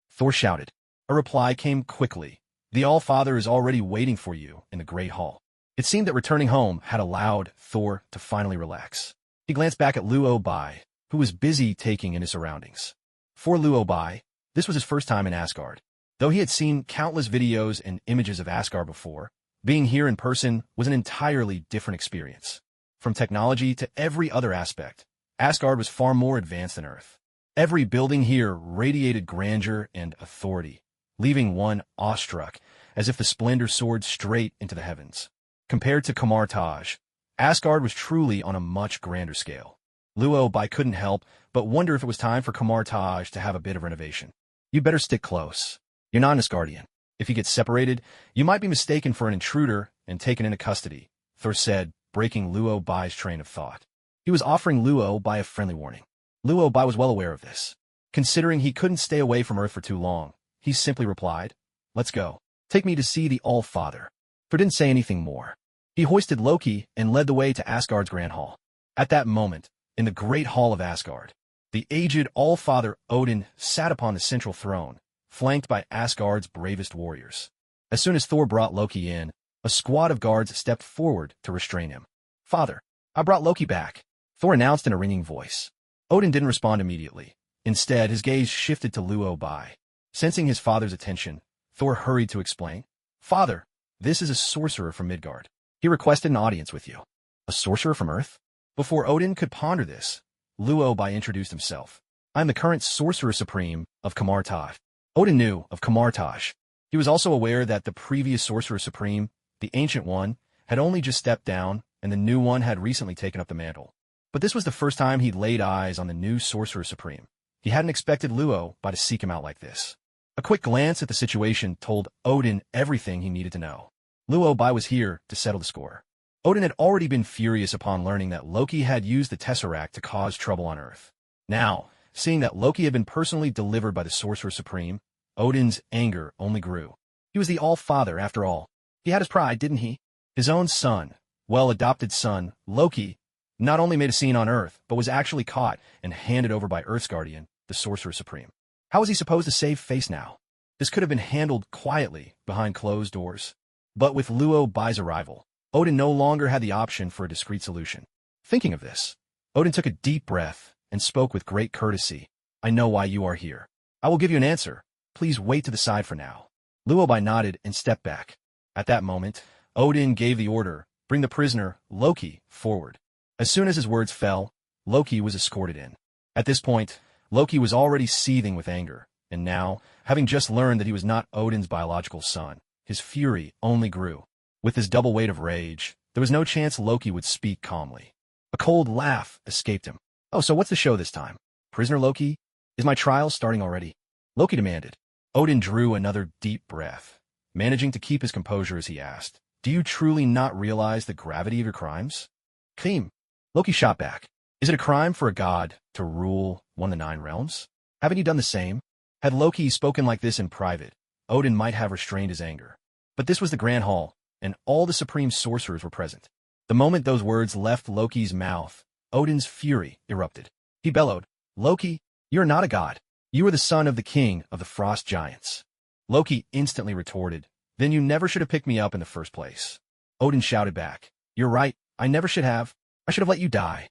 Thor shouted. A reply came quickly. The All-Father is already waiting for you in the Great Hall. It seemed that returning home had allowed Thor to finally relax. He glanced back at Luo Bai, who was busy taking in his surroundings. For Luo Bai, this was his first time in Asgard. Though he had seen countless videos and images of Asgard before, being here in person was an entirely different experience. From technology to every other aspect, Asgard was far more advanced than Earth. Every building here radiated grandeur and authority, leaving one awestruck, as if the splendor soared straight into the heavens. Compared to Kamartaj, Asgard was truly on a much grander scale. Luo Bai couldn't help but wonder if it was time for Kamartaj to have a bit of renovation. You better stick close. You're not an Asgardian. If you get separated, you might be mistaken for an intruder and taken into custody, Thor said, breaking Luo Bai's train of thought. He was offering Luo Bai a friendly warning. Luo Bai was well aware of this. Considering he couldn't stay away from Earth for too long, he simply replied, "Let's go. Take me to see the All-Father." Thor didn't say anything more. He hoisted Loki and led the way to Asgard's Grand Hall. At that moment, in the Great Hall of Asgard, the aged All-Father Odin sat upon the central throne, flanked by Asgard's bravest warriors. As soon as Thor brought Loki in, a squad of guards stepped forward to restrain him. "Father, I brought Loki back," Thor announced in a ringing voice. Odin didn't respond immediately. Instead, his gaze shifted to Luo Bai. Sensing his father's attention, Thor hurried to explain. "Father, this is a sorcerer from Midgard. He requested an audience with you." "A sorcerer from Earth?" Before Odin could ponder this, Luo Bai introduced himself. "I am the current Sorcerer Supreme of Kamartaj." Odin knew of Kamartaj. He was also aware that the previous Sorcerer Supreme, the Ancient One, had only just stepped down, and the new one had recently taken up the mantle. But this was the first time he'd laid eyes on the new Sorcerer Supreme. He hadn't expected Luo Bai to seek him out like this. A quick glance at the situation told Odin everything he needed to know. Luo Bai was here to settle the score. Odin had already been furious upon learning that Loki had used the Tesseract to cause trouble on Earth. Now, seeing that Loki had been personally delivered by the Sorcerer Supreme, Odin's anger only grew. He was the All-Father, after all. He had his pride, didn't he? His own son, well-adopted son, Loki, not only made a scene on Earth, but was actually caught and handed over by Earth's guardian, the Sorcerer Supreme. How was he supposed to save face now? This could have been handled quietly behind closed doors. But with Luo Bai's arrival, Odin no longer had the option for a discreet solution. Thinking of this, Odin took a deep breath and spoke with great courtesy. "I know why you are here. I will give you an answer. Please wait to the side for now." Luo Bai nodded and stepped back. At that moment, Odin gave the order, "Bring the prisoner, Loki, forward." As soon as his words fell, Loki was escorted in. At this point, Loki was already seething with anger, and now, having just learned that he was not Odin's biological son, his fury only grew. With his double weight of rage, there was no chance Loki would speak calmly. A cold laugh escaped him. "Oh, so what's the show this time? Prisoner Loki? Is my trial starting already?" Loki demanded. Odin drew another deep breath, managing to keep his composure as he asked, "Do you truly not realize the gravity of your crimes?" "Khim," Loki shot back. "Is it a crime for a god to rule one of the 9 realms? Haven't you done the same?" Had Loki spoken like this in private, Odin might have restrained his anger. But this was the Grand Hall, and all the supreme sorcerers were present. The moment those words left Loki's mouth, Odin's fury erupted. He bellowed, "Loki, you are not a god. You are the son of the king of the frost giants." Loki instantly retorted, "Then you never should have picked me up in the first place." Odin shouted back, "You're right, I never should have. I should have let you die."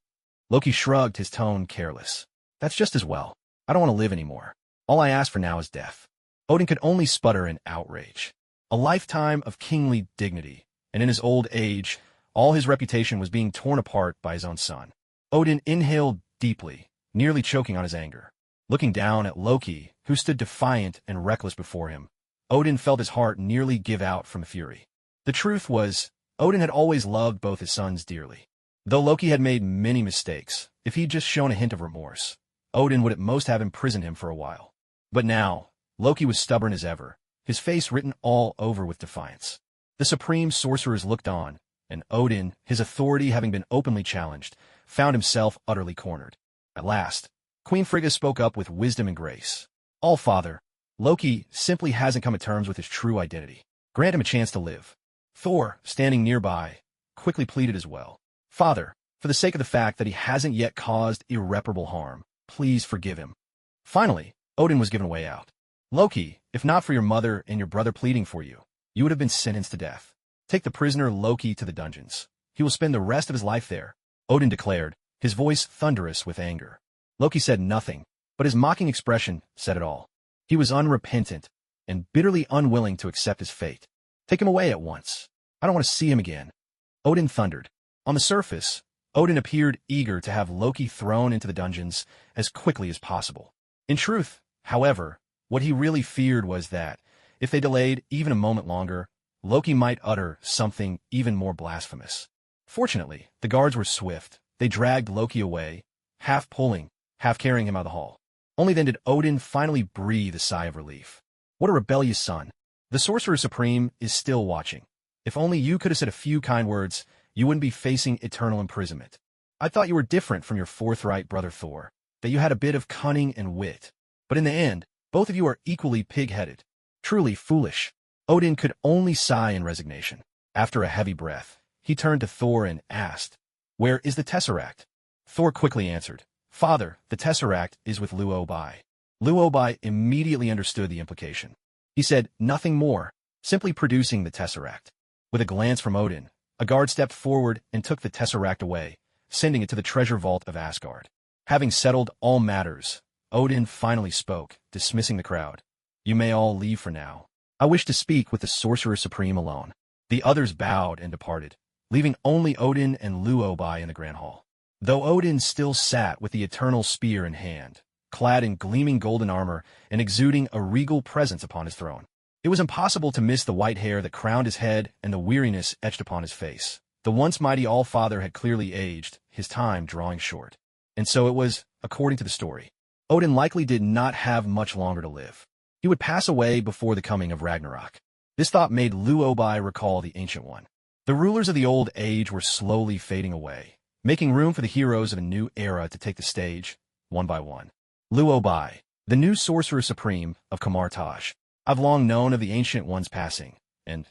Loki shrugged, his tone careless. "That's just as well. I don't want to live anymore. All I ask for now is death." Odin could only sputter in outrage. A lifetime of kingly dignity, and in his old age, all his reputation was being torn apart by his own son. Odin inhaled deeply, nearly choking on his anger. Looking down at Loki, who stood defiant and reckless before him, Odin felt his heart nearly give out from fury. The truth was, Odin had always loved both his sons dearly. Though Loki had made many mistakes, if he'd just shown a hint of remorse, Odin would at most have imprisoned him for a while. But now, Loki was stubborn as ever, his face written all over with defiance. The supreme sorcerers looked on, and Odin, his authority having been openly challenged, found himself utterly cornered. At last, Queen Frigga spoke up with wisdom and grace. "All-Father, Loki simply hasn't come to terms with his true identity. Grant him a chance to live." Thor, standing nearby, quickly pleaded as well. "Father, for the sake of the fact that he hasn't yet caused irreparable harm, please forgive him." Finally, Odin was given a way out. "Loki, if not for your mother and your brother pleading for you, you would have been sentenced to death. Take the prisoner Loki to the dungeons. He will spend the rest of his life there, Odin declared, his voice thunderous with anger. Loki said nothing, but his mocking expression said it all. He was unrepentant and bitterly unwilling to accept his fate. Take him away at once. I don't want to see him again. Odin thundered. On the surface, Odin appeared eager to have Loki thrown into the dungeons as quickly as possible. In truth, however, what he really feared was that, if they delayed even a moment longer, Loki might utter something even more blasphemous. Fortunately, the guards were swift. They dragged Loki away, half pulling, half carrying him out of the hall. Only then did Odin finally breathe a sigh of relief. What a rebellious son. The Sorcerer Supreme is still watching. If only you could have said a few kind words, you wouldn't be facing eternal imprisonment. I thought you were different from your forthright brother Thor, that you had a bit of cunning and wit. But in the end, both of you are equally pig-headed. Truly foolish. Odin could only sigh in resignation. After a heavy breath, he turned to Thor and asked, "Where is the Tesseract?" Thor quickly answered, "Father, the Tesseract is with Luo-bai." Luo-bai immediately understood the implication. He said nothing more, simply producing the Tesseract. With a glance from Odin, a guard stepped forward and took the Tesseract away, sending it to the treasure vault of Asgard. Having settled all matters, Odin finally spoke, dismissing the crowd. "You may all leave for now. I wish to speak with the Sorcerer Supreme alone." The others bowed and departed, leaving only Odin and Luo-bai in the Grand Hall. Though Odin still sat with the eternal spear in hand, clad in gleaming golden armor and exuding a regal presence upon his throne, it was impossible to miss the white hair that crowned his head and the weariness etched upon his face. The once mighty All-Father had clearly aged, his time drawing short. And so it was, according to the story. Odin likely did not have much longer to live. He would pass away before the coming of Ragnarok. This thought made Luo-bai recall the Ancient One. The rulers of the old age were slowly fading away, making room for the heroes of a new era to take the stage, one by one. Luo-bai, the new Sorcerer Supreme of Kamar-Taj. I've long known of the Ancient One's passing, and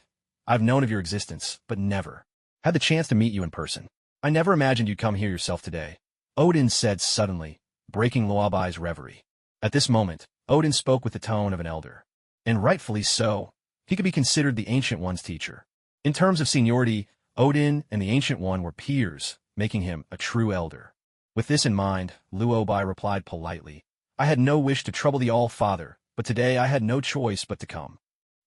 I've known of your existence, but never had the chance to meet you in person. I never imagined you'd come here yourself today, Odin said suddenly, breaking Luo-bai's reverie. At this moment, Odin spoke with the tone of an elder. And rightfully so. He could be considered the Ancient One's teacher. In terms of seniority, Odin and the Ancient One were peers, making him a true elder. With this in mind, Luo-bai replied politely, "I had no wish to trouble the All-Father, but today I had no choice but to come."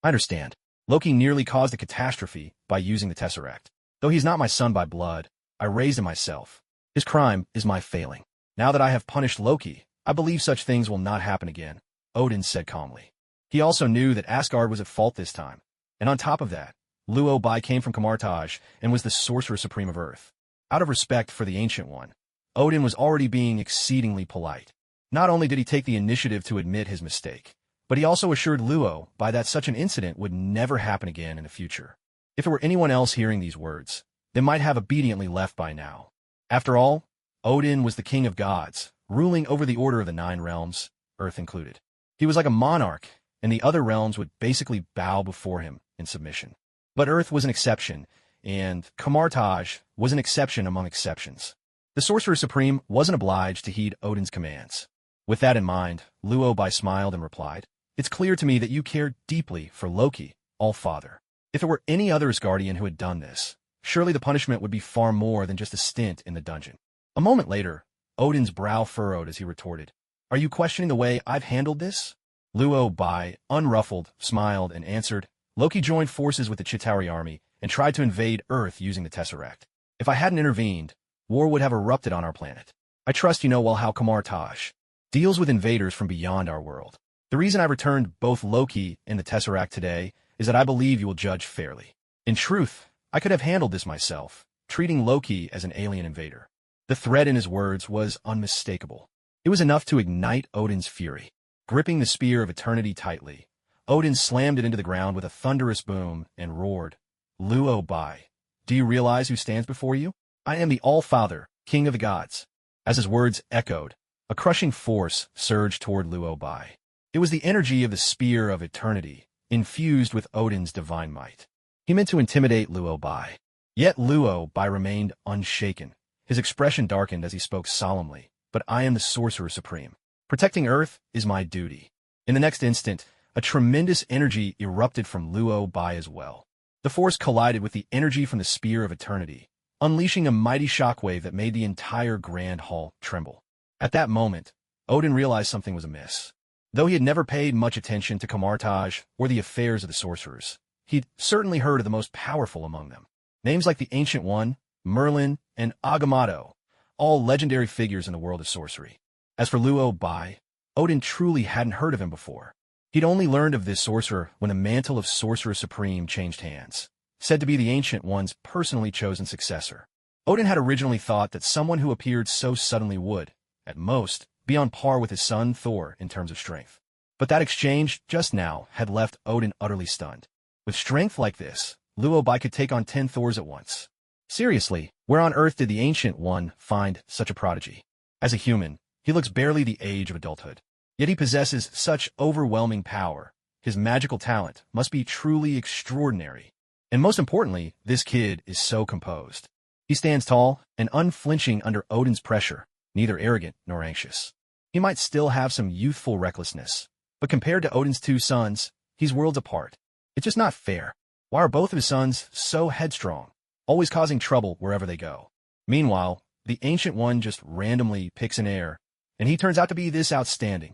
I understand. Loki nearly caused a catastrophe by using the Tesseract. Though he's not my son by blood, I raised him myself. His crime is my failing. Now that I have punished Loki, I believe such things will not happen again, Odin said calmly. He also knew that Asgard was at fault this time. And on top of that, Luo-bai came from Kamar-Taj and was the Sorcerer Supreme of Earth. Out of respect for the Ancient One, Odin was already being exceedingly polite. Not only did he take the initiative to admit his mistake, but he also assured Luo-bai that such an incident would never happen again in the future. If it were anyone else hearing these words, they might have obediently left by now. After all, Odin was the king of gods, ruling over the order of the 9 realms, Earth included. He was like a monarch, and the other realms would basically bow before him in submission. But Earth was an exception, and Kamar-Taj was an exception among exceptions. The Sorcerer Supreme wasn't obliged to heed Odin's commands. With that in mind, Luo-bai smiled and replied, "It's clear to me that you care deeply for Loki, All-Father. If it were any other Asgardian who had done this, surely the punishment would be far more than just a stint in the dungeon." A moment later, Odin's brow furrowed as he retorted, "Are you questioning the way I've handled this?" Luo-bai, unruffled, smiled and answered, "Loki joined forces with the Chitauri army and tried to invade Earth using the Tesseract. If I hadn't intervened, war would have erupted on our planet. I trust you know well how Kamar-Taj deals with invaders from beyond our world. The reason I returned both Loki and the Tesseract today is that I believe you will judge fairly. In truth, I could have handled this myself, treating Loki as an alien invader." The threat in his words was unmistakable. It was enough to ignite Odin's fury. Gripping the spear of eternity tightly, Odin slammed it into the ground with a thunderous boom and roared, "Luo-bai, do you realize who stands before you? I am the All-Father, King of the Gods." As his words echoed, a crushing force surged toward Luo-bai. It was the energy of the spear of eternity, infused with Odin's divine might. He meant to intimidate Luo-bai. Yet Luo-bai remained unshaken. His expression darkened as he spoke solemnly, "But I am the Sorcerer Supreme. Protecting Earth is my duty." In the next instant, a tremendous energy erupted from Luo Bai as well. The force collided with the energy from the Spear of Eternity, unleashing a mighty shockwave that made the entire Grand Hall tremble. At that moment, Odin realized something was amiss. Though he had never paid much attention to Kamartaj or the affairs of the sorcerers, he'd certainly heard of the most powerful among them. Names like the Ancient One, Merlin, and Agamotto, all legendary figures in the world of sorcery. As for Luo Bai, Odin truly hadn't heard of him before. He'd only learned of this sorcerer when the mantle of Sorcerer Supreme changed hands, said to be the Ancient One's personally chosen successor. Odin had originally thought that someone who appeared so suddenly would, at most, be on par with his son Thor in terms of strength. But that exchange just now had left Odin utterly stunned. With strength like this, Luo Bai could take on 10 Thors at once. Seriously, where on earth did the Ancient One find such a prodigy? As a human, he looks barely the age of adulthood. Yet he possesses such overwhelming power. His magical talent must be truly extraordinary. And most importantly, this kid is so composed. He stands tall and unflinching under Odin's pressure, neither arrogant nor anxious. He might still have some youthful recklessness, but compared to Odin's 2 sons, he's worlds apart. It's just not fair. Why are both of his sons so headstrong, always causing trouble wherever they go? Meanwhile, the Ancient One just randomly picks an heir, and he turns out to be this outstanding.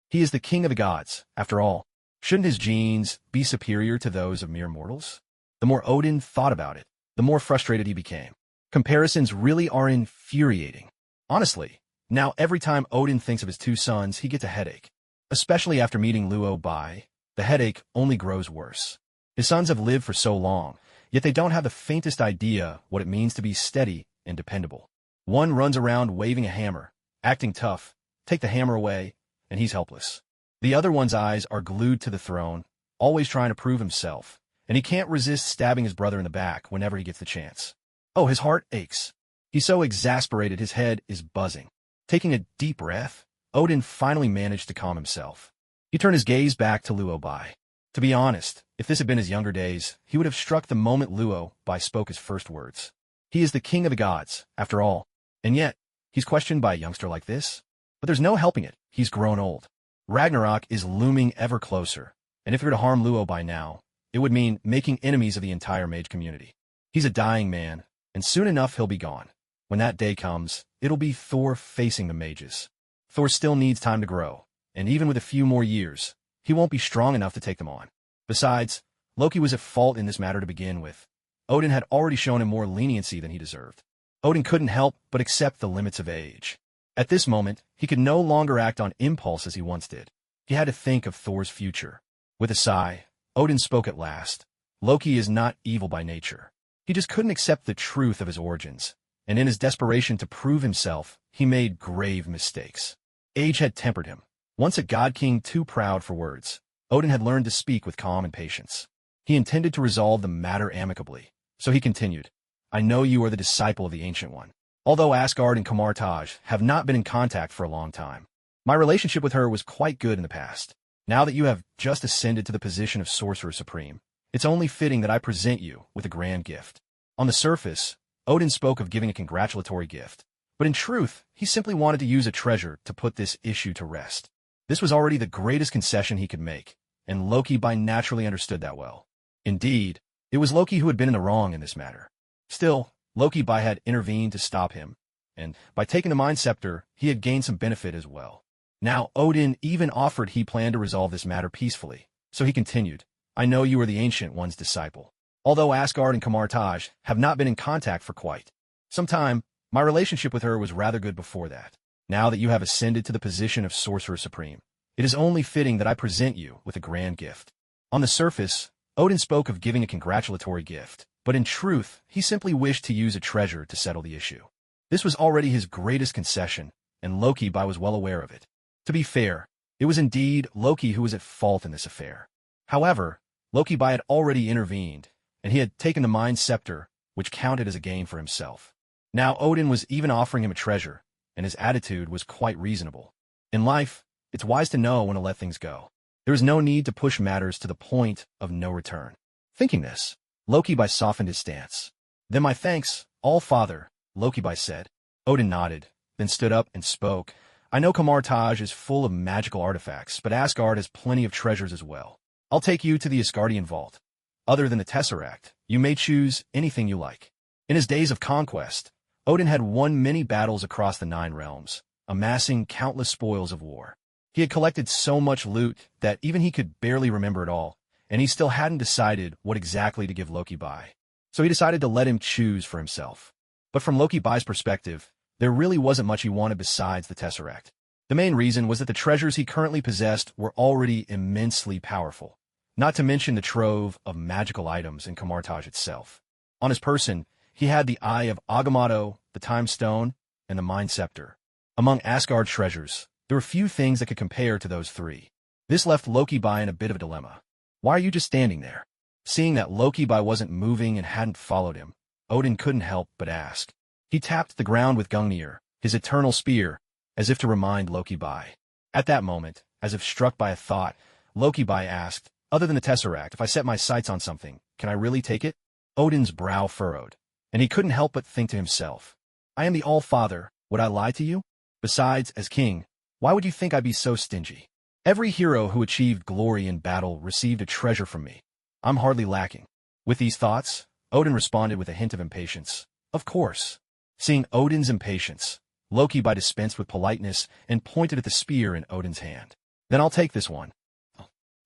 He is the king of the gods, after all. Shouldn't his genes be superior to those of mere mortals? The more Odin thought about it, the more frustrated he became. Comparisons really are infuriating. Honestly, now every time Odin thinks of his 2 sons, he gets a headache. Especially after meeting Luo Bai, the headache only grows worse. His sons have lived for so long, yet they don't have the faintest idea what it means to be steady and dependable. One runs around waving a hammer, acting tough, take the hammer away, and he's helpless. The other one's eyes are glued to the throne, always trying to prove himself, and he can't resist stabbing his brother in the back whenever he gets the chance. Oh, his heart aches. He's so exasperated his head is buzzing. Taking a deep breath, Odin finally managed to calm himself. He turned his gaze back to Luo Bai. To be honest, if this had been his younger days, he would have struck the moment Luo Bai spoke his first words. He is the king of the gods, after all, and yet, he's questioned by a youngster like this? But there's no helping it, he's grown old. Ragnarok is looming ever closer, and if he were to harm Luo Bai now, it would mean making enemies of the entire mage community. He's a dying man, and soon enough he'll be gone. When that day comes, it'll be Thor facing the mages. Thor still needs time to grow, and even with a few more years, he won't be strong enough to take them on. Besides, Loki was at fault in this matter to begin with. Odin had already shown him more leniency than he deserved. Odin couldn't help but accept the limits of age. At this moment, he could no longer act on impulse as he once did. He had to think of Thor's future. With a sigh, Odin spoke at last. Loki is not evil by nature. He just couldn't accept the truth of his origins, and in his desperation to prove himself, he made grave mistakes. Age had tempered him. Once a god-king too proud for words, Odin had learned to speak with calm and patience. He intended to resolve the matter amicably, so he continued, I know you are the disciple of the Ancient One. Although Asgard and Kamartaj have not been in contact for a long time, my relationship with her was quite good in the past. Now that you have just ascended to the position of Sorcerer Supreme, it's only fitting that I present you with a grand gift. On the surface, Odin spoke of giving a congratulatory gift, but in truth, he simply wanted to use a treasure to put this issue to rest. This was already the greatest concession he could make, and Loki by naturally understood that well. Indeed, it was Loki who had been in the wrong in this matter. Still, Loki Bai had intervened to stop him, and by taking the Mind Scepter, he had gained some benefit as well. Now Odin even offered he planned to resolve this matter peacefully, so he continued, I know you are the Ancient One's disciple. Although Asgard and Kamartaj have not been in contact for quite some time, my relationship with her was rather good before that. Now that you have ascended to the position of Sorcerer Supreme, it is only fitting that I present you with a grand gift. On the surface, Odin spoke of giving a congratulatory gift, but in truth, he simply wished to use a treasure to settle the issue. This was already his greatest concession, and Loki Bai was well aware of it. To be fair, it was indeed Loki who was at fault in this affair. However, Loki Bai had already intervened, and he had taken the Mind Scepter, which counted as a gain for himself. Now Odin was even offering him a treasure, and his attitude was quite reasonable. In life, it's wise to know when to let things go. There is no need to push matters to the point of no return. Thinking this, Loki Bai softened his stance. Then my thanks, All-Father, Loki Bai said. Odin nodded, then stood up and spoke. I know Kamartaj is full of magical artifacts, but Asgard has plenty of treasures as well. I'll take you to the Asgardian vault. Other than the Tesseract, you may choose anything you like. In his days of conquest, Odin had won many battles across the 9 realms, amassing countless spoils of war. He had collected so much loot that even he could barely remember it all, and he still hadn't decided what exactly to give Loki by. So he decided to let him choose for himself. But from Loki Bai's perspective, there really wasn't much he wanted besides the Tesseract. The main reason was that the treasures he currently possessed were already immensely powerful, not to mention the trove of magical items in Kamartaj itself. On his person, he had the Eye of Agamotto, the Time Stone, and the Mind Scepter. Among Asgard treasures, there were few things that could compare to those 3. This left Loki Bai in a bit of a dilemma. Why are you just standing there? Seeing that Loki Bai wasn't moving and hadn't followed him, Odin couldn't help but ask. He tapped the ground with Gungnir, his eternal spear, as if to remind Loki Bai. At that moment, as if struck by a thought, Loki Bai asked, other than the Tesseract, if I set my sights on something, can I really take it? Odin's brow furrowed, and he couldn't help but think to himself, I am the All-Father, would I lie to you? Besides, as king, why would you think I'd be so stingy? Every hero who achieved glory in battle received a treasure from me. I'm hardly lacking. With these thoughts, Odin responded with a hint of impatience. Of course. Seeing Odin's impatience, Loki Bai dispensed with politeness and pointed at the spear in Odin's hand. Then I'll take this one.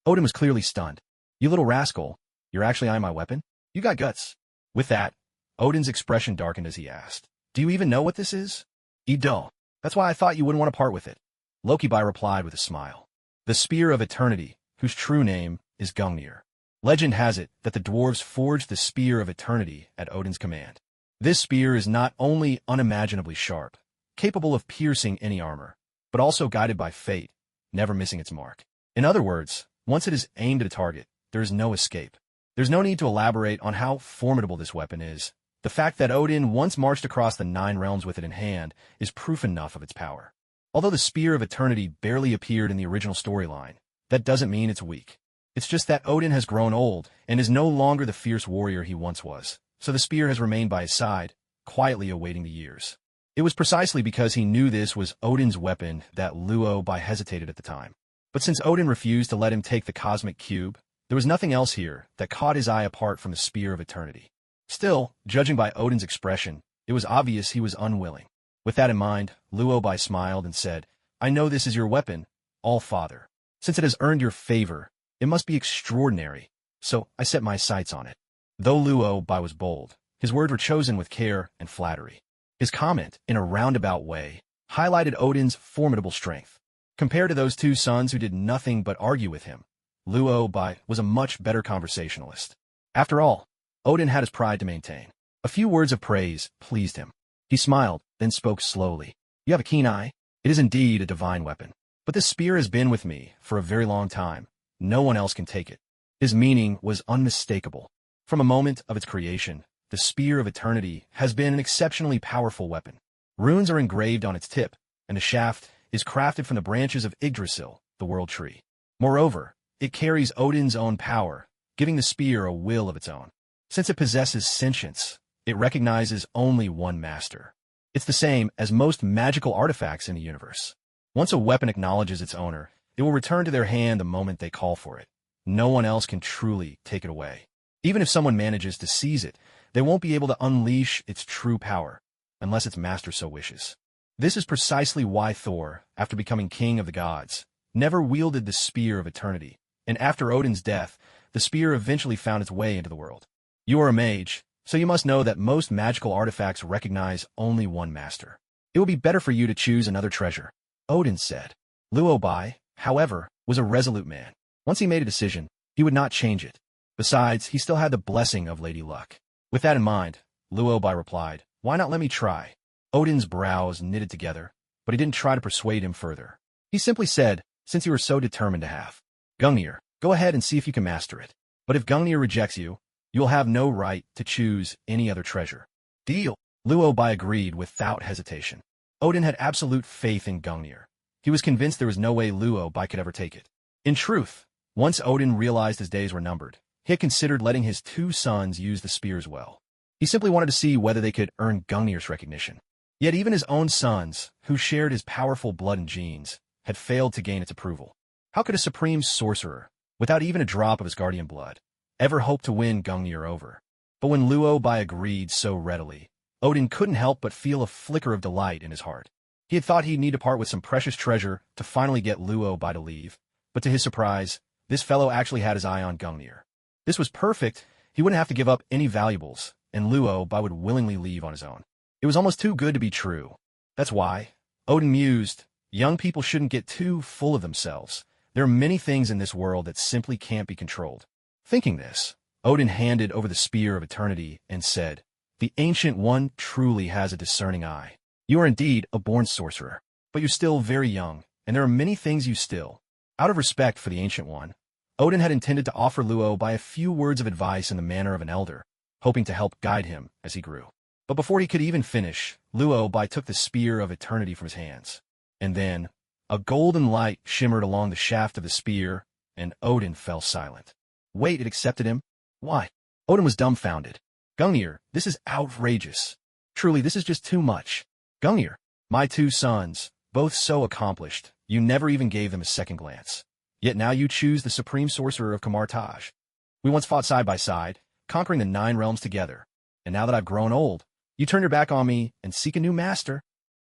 Odin was clearly stunned. You little rascal, you're actually eyeing my weapon? You got guts. With that, Odin's expression darkened as he asked, do you even know what this is? You don't. That's why I thought you wouldn't want to part with it. Loki Bai replied with a smile. The Spear of Eternity, whose true name is Gungnir. Legend has it that the dwarves forged the Spear of Eternity at Odin's command. This spear is not only unimaginably sharp, capable of piercing any armor, but also guided by fate, never missing its mark. In other words, once it is aimed at a target, there is no escape. There's no need to elaborate on how formidable this weapon is. The fact that Odin once marched across the 9 realms with it in hand is proof enough of its power. Although the Spear of Eternity barely appeared in the original storyline, that doesn't mean it's weak. It's just that Odin has grown old and is no longer the fierce warrior he once was, so the spear has remained by his side, quietly awaiting the years. It was precisely because he knew this was Odin's weapon that Luo Bai hesitated at the time. But since Odin refused to let him take the cosmic cube, there was nothing else here that caught his eye apart from the Spear of Eternity. Still, judging by Odin's expression, it was obvious he was unwilling. With that in mind, Luo Bai smiled and said, I know this is your weapon, All-Father. Since it has earned your favor, it must be extraordinary, so I set my sights on it. Though Luo Bai was bold, his words were chosen with care and flattery. His comment, in a roundabout way, highlighted Odin's formidable strength. Compared to those 2 sons who did nothing but argue with him, Luo Bai was a much better conversationalist. After all, Odin had his pride to maintain. A few words of praise pleased him. He smiled, then spoke slowly. You have a keen eye. It is indeed a divine weapon. But this spear has been with me for a very long time. No one else can take it. His meaning was unmistakable. From a moment of its creation, the Spear of Eternity has been an exceptionally powerful weapon. Runes are engraved on its tip, and the shaft is crafted from the branches of Yggdrasil, the World Tree. Moreover, it carries Odin's own power, giving the spear a will of its own. Since it possesses sentience, it recognizes only one master. It's the same as most magical artifacts in the universe. Once a weapon acknowledges its owner, it will return to their hand the moment they call for it. No one else can truly take it away. Even if someone manages to seize it, they won't be able to unleash its true power, unless its master so wishes. This is precisely why Thor, after becoming king of the gods, never wielded the Spear of Eternity, and after Odin's death, the spear eventually found its way into the world. You are a mage, so you must know that most magical artifacts recognize only one master. It will be better for you to choose another treasure, Odin said. Luo Bai, however, was a resolute man. Once he made a decision, he would not change it. Besides, he still had the blessing of Lady Luck. With that in mind, Luo Bai replied, why not let me try? Odin's brows knitted together, but he didn't try to persuade him further. He simply said, since you were so determined to have Gungnir, go ahead and see if you can master it. But if Gungnir rejects you, you will have no right to choose any other treasure. Deal. Luo Bai agreed without hesitation. Odin had absolute faith in Gungnir. He was convinced there was no way Luo Bai could ever take it. In truth, once Odin realized his days were numbered, he had considered letting his 2 sons use the spear as well. He simply wanted to see whether they could earn Gungnir's recognition. Yet even his own sons, who shared his powerful blood and genes, had failed to gain its approval. How could a supreme sorcerer, without even a drop of his guardian blood, ever hope to win Gungnir over? But when Luo Bai agreed so readily, Odin couldn't help but feel a flicker of delight in his heart. He had thought he'd need to part with some precious treasure to finally get Luo Bai to leave, but to his surprise, this fellow actually had his eye on Gungnir. This was perfect. He wouldn't have to give up any valuables, and Luo Bai would willingly leave on his own. It was almost too good to be true. That's why, Odin mused, young people shouldn't get too full of themselves. There are many things in this world that simply can't be controlled. Thinking this, Odin handed over the Spear of Eternity and said, "The Ancient One truly has a discerning eye. You are indeed a born sorcerer, but you're still very young, and there are many things you still." Out of respect for the Ancient One, Odin had intended to offer Luo Bai a few words of advice in the manner of an elder, hoping to help guide him as he grew. But before he could even finish, Luo Bai took the Spear of Eternity from his hands. And then, a golden light shimmered along the shaft of the spear, and Odin fell silent. Wait, it accepted him? Why? Odin was dumbfounded. Gungnir, this is outrageous. Truly, this is just too much. Gungnir, my two sons, both so accomplished, you never even gave them a second glance. Yet now you choose the supreme sorcerer of Kamartaj. We once fought side by side, conquering the 9 realms together. And now that I've grown old, you turn your back on me and seek a new master?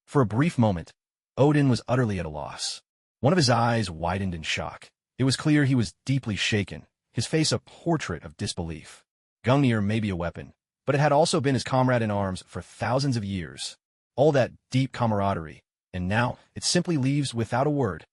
For a brief moment, Odin was utterly at a loss. One of his eyes widened in shock. It was clear he was deeply shaken, his face a portrait of disbelief. Gungnir may be a weapon, but it had also been his comrade in arms for thousands of years. All that deep camaraderie, and now it simply leaves without a word.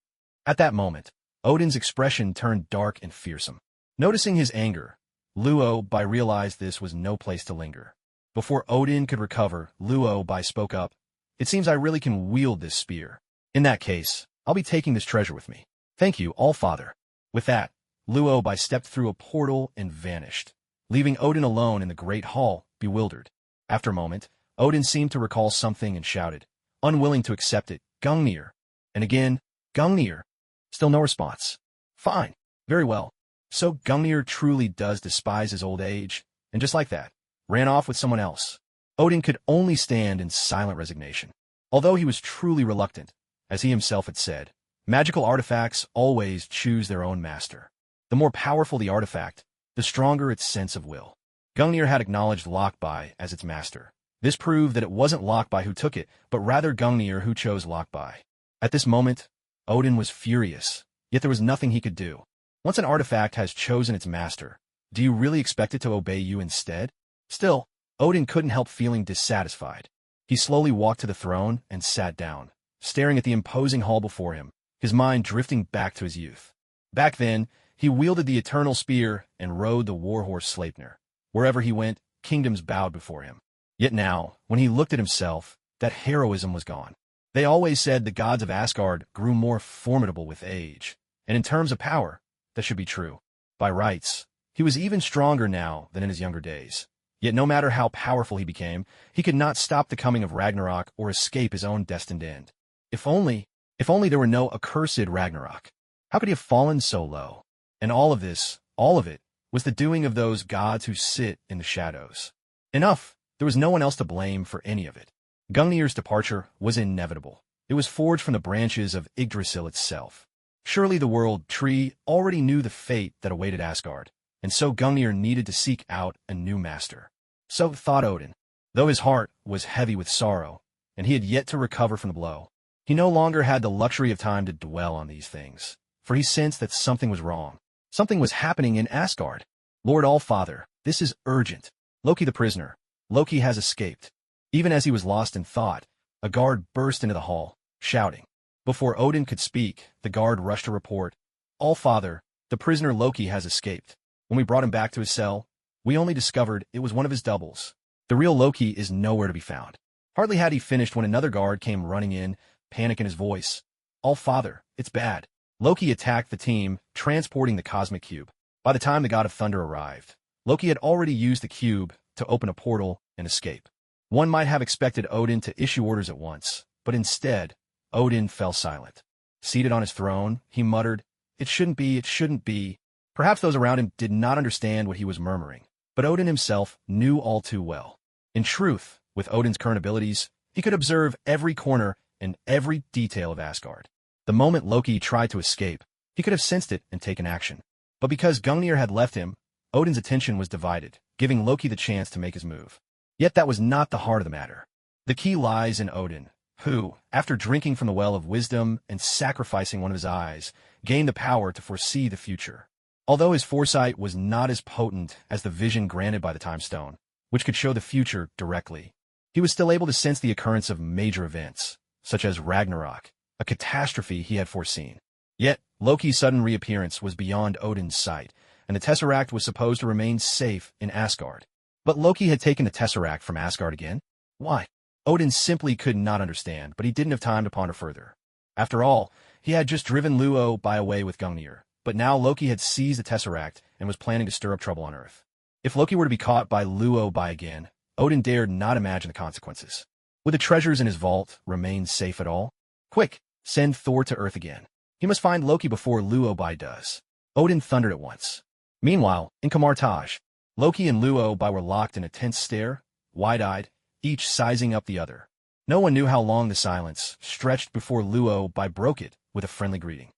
At that moment, Odin's expression turned dark and fearsome. Noticing his anger, Luo Bai realized this was no place to linger. Before Odin could recover, Luo Bai spoke up. "It seems I really can wield this spear. In that case, I'll be taking this treasure with me. Thank you, All-Father." With that, Luo Bai stepped through a portal and vanished, leaving Odin alone in the great hall, bewildered. After a moment, Odin seemed to recall something and shouted, unwilling to accept it, "Gungnir." And again, "Gungnir." Still no response. Fine. Very well. So Gungnir truly does despise his old age, and just like that, ran off with someone else. Odin could only stand in silent resignation. Although he was truly reluctant, as he himself had said, magical artifacts always choose their own master. The more powerful the artifact, the stronger its sense of will. Gungnir had acknowledged Lokbai as its master. This proved that it wasn't Lokbai who took it, but rather Gungnir who chose Lokbai. At this moment, Odin was furious, yet there was nothing he could do. Once an artifact has chosen its master, do you really expect it to obey you instead? Still, Odin couldn't help feeling dissatisfied. He slowly walked to the throne and sat down, staring at the imposing hall before him, his mind drifting back to his youth. Back then, he wielded the eternal spear and rode the warhorse Sleipnir. Wherever he went, kingdoms bowed before him. Yet now, when he looked at himself, that heroism was gone. They always said the gods of Asgard grew more formidable with age, and in terms of power, that should be true. By rights, he was even stronger now than in his younger days. Yet no matter how powerful he became, he could not stop the coming of Ragnarok or escape his own destined end. If only there were no accursed Ragnarok. How could he have fallen so low? And all of it, was the doing of those gods who sit in the shadows. Enough! There was no one else to blame for any of it. Gungnir's departure was inevitable. It was forged from the branches of Yggdrasil itself. Surely the World Tree already knew the fate that awaited Asgard, and so Gungnir needed to seek out a new master. So thought Odin. Though his heart was heavy with sorrow, and he had yet to recover from the blow, he no longer had the luxury of time to dwell on these things, for he sensed that something was wrong. Something was happening in Asgard. Lord All-Father, this is urgent. Loki the prisoner. Loki has escaped. Even as he was lost in thought, a guard burst into the hall, shouting. Before Odin could speak, the guard rushed to report, "All-Father, the prisoner Loki has escaped. When we brought him back to his cell, we only discovered it was one of his doubles. The real Loki is nowhere to be found." Hardly had he finished when another guard came running in, panic in his voice. "All-Father, it's bad. Loki attacked the team, transporting the cosmic cube. By the time the god of thunder arrived, Loki had already used the cube to open a portal and escape." One might have expected Odin to issue orders at once, but instead, Odin fell silent. Seated on his throne, he muttered, "It shouldn't be, it shouldn't be." Perhaps those around him did not understand what he was murmuring, but Odin himself knew all too well. In truth, with Odin's current abilities, He could observe every corner and every detail of Asgard. The moment Loki tried to escape, he could have sensed it and taken action. But because Gungnir had left him, Odin's attention was divided, giving Loki the chance to make his move. Yet that was not the heart of the matter. The key lies in Odin, who, after drinking from the well of wisdom and sacrificing one of his eyes, gained the power to foresee the future. Although his foresight was not as potent as the vision granted by the Time Stone, which could show the future directly, he was still able to sense the occurrence of major events, such as Ragnarok, a catastrophe he had foreseen. Yet, Loki's sudden reappearance was beyond Odin's sight, and the Tesseract was supposed to remain safe in Asgard. But Loki had taken the Tesseract from Asgard again? Why? Odin simply could not understand, but he didn't have time to ponder further. After all, he had just driven Luo-Bai away with Gungnir, but now Loki had seized the Tesseract and was planning to stir up trouble on Earth. If Loki were to be caught by Luo-Bai again, Odin dared not imagine the consequences. Would the treasures in his vault remain safe at all? Quick, send Thor to Earth again. He must find Loki before Luo-Bai does. Odin thundered at once. Meanwhile, in Kamartaj, Loki and Luo-Bai were locked in a tense stare, wide-eyed, each sizing up the other. No one knew how long the silence stretched before Luo-Bai broke it with a friendly greeting.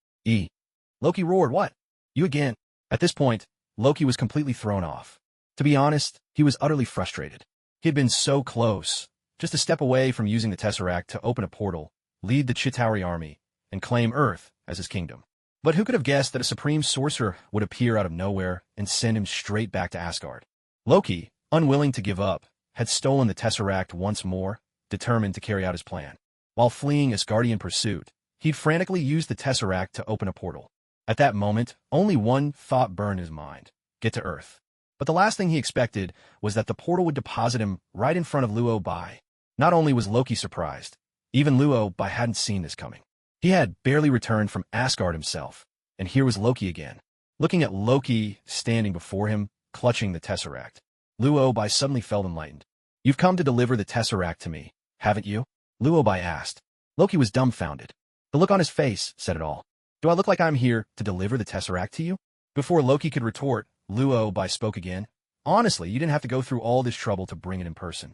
Loki roared, "What? You again?" At this point, Loki was completely thrown off. To be honest, he was utterly frustrated. He had been so close, just a step away from using the Tesseract to open a portal, lead the Chitauri army, and claim Earth as his kingdom. But who could have guessed that a supreme sorcerer would appear out of nowhere and send him straight back to Asgard? Loki, unwilling to give up, had stolen the Tesseract once more, determined to carry out his plan. While fleeing Asgardian pursuit, he'd frantically used the Tesseract to open a portal. At that moment, only one thought burned in his mind: get to Earth. But the last thing he expected was that the portal would deposit him right in front of Luo-Bai. Not only was Loki surprised, even Luo-Bai hadn't seen this coming. He had barely returned from Asgard himself, and here was Loki again. Looking at Loki standing before him, clutching the Tesseract, Luo-Bai suddenly felt enlightened. "You've come to deliver the Tesseract to me, haven't you?" Luo-Bai asked. Loki was dumbfounded. The look on his face said it all. "Do I look like I'm here to deliver the Tesseract to you?" Before Loki could retort, Luo-Bai spoke again. "Honestly, you didn't have to go through all this trouble to bring it in person."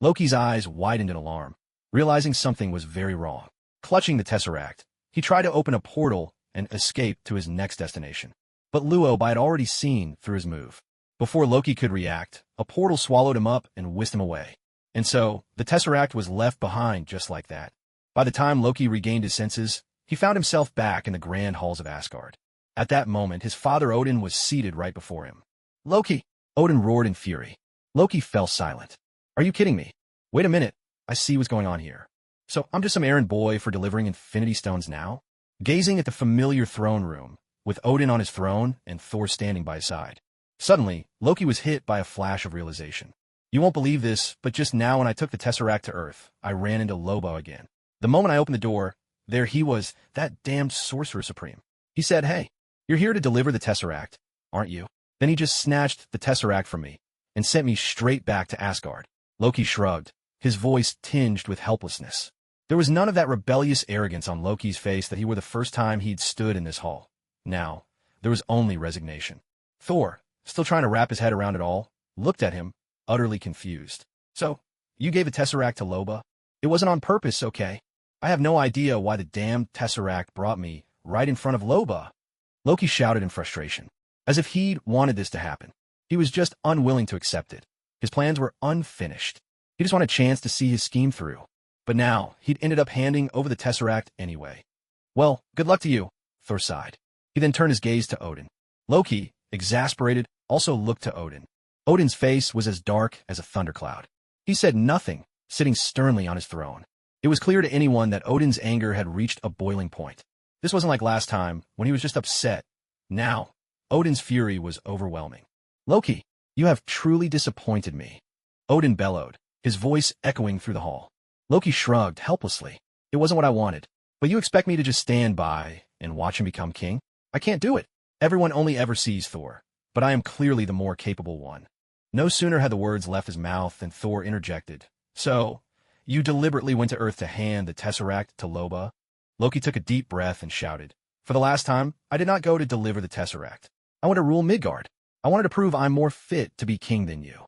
Loki's eyes widened in alarm, realizing something was very wrong. Clutching the Tesseract, he tried to open a portal and escape to his next destination. But Luo-Bai had already seen through his move. Before Loki could react, a portal swallowed him up and whisked him away. And so, the Tesseract was left behind just like that. By the time Loki regained his senses, he found himself back in the grand halls of Asgard. At that moment, his father Odin was seated right before him. "Loki!" Odin roared in fury. Loki fell silent. "Are you kidding me? Wait a minute, I see what's going on here. So I'm just some errand boy for delivering Infinity Stones now?" Gazing at the familiar throne room, with Odin on his throne and Thor standing by his side. Suddenly, Loki was hit by a flash of realization. "You won't believe this, but just now when I took the Tesseract to Earth, I ran into Lobo again. The moment I opened the door, there he was, that damned Sorcerer Supreme. He said, 'Hey, you're here to deliver the Tesseract, aren't you?' Then he just snatched the Tesseract from me and sent me straight back to Asgard." Loki shrugged, his voice tinged with helplessness. There was none of that rebellious arrogance on Loki's face that he wore the first time he'd stood in this hall. Now, there was only resignation. Thor, still trying to wrap his head around it all, looked at him, utterly confused. "So, you gave the Tesseract to Loba? It wasn't on purpose, okay? I have no idea why the damned Tesseract brought me right in front of Loba." Loki shouted in frustration, as if he'd wanted this to happen. He was just unwilling to accept it. His plans were unfinished. He just wanted a chance to see his scheme through. But now, he'd ended up handing over the Tesseract anyway. "Well, good luck to you," Thor sighed. He then turned his gaze to Odin. Loki, exasperated, also looked to Odin. Odin's face was as dark as a thundercloud. He said nothing, sitting sternly on his throne. It was clear to anyone that Odin's anger had reached a boiling point. This wasn't like last time, when he was just upset. Now, Odin's fury was overwhelming. "Loki, you have truly disappointed me," Odin bellowed, his voice echoing through the hall. Loki shrugged helplessly. "It wasn't what I wanted. But you expect me to just stand by and watch him become king? I can't do it. Everyone only ever sees Thor, but I am clearly the more capable one." No sooner had the words left his mouth than Thor interjected. "So, you deliberately went to Earth to hand the Tesseract to Loba?" Loki took a deep breath and shouted, "For the last time, I did not go to deliver the Tesseract. I want to rule Midgard. I wanted to prove I'm more fit to be king than you.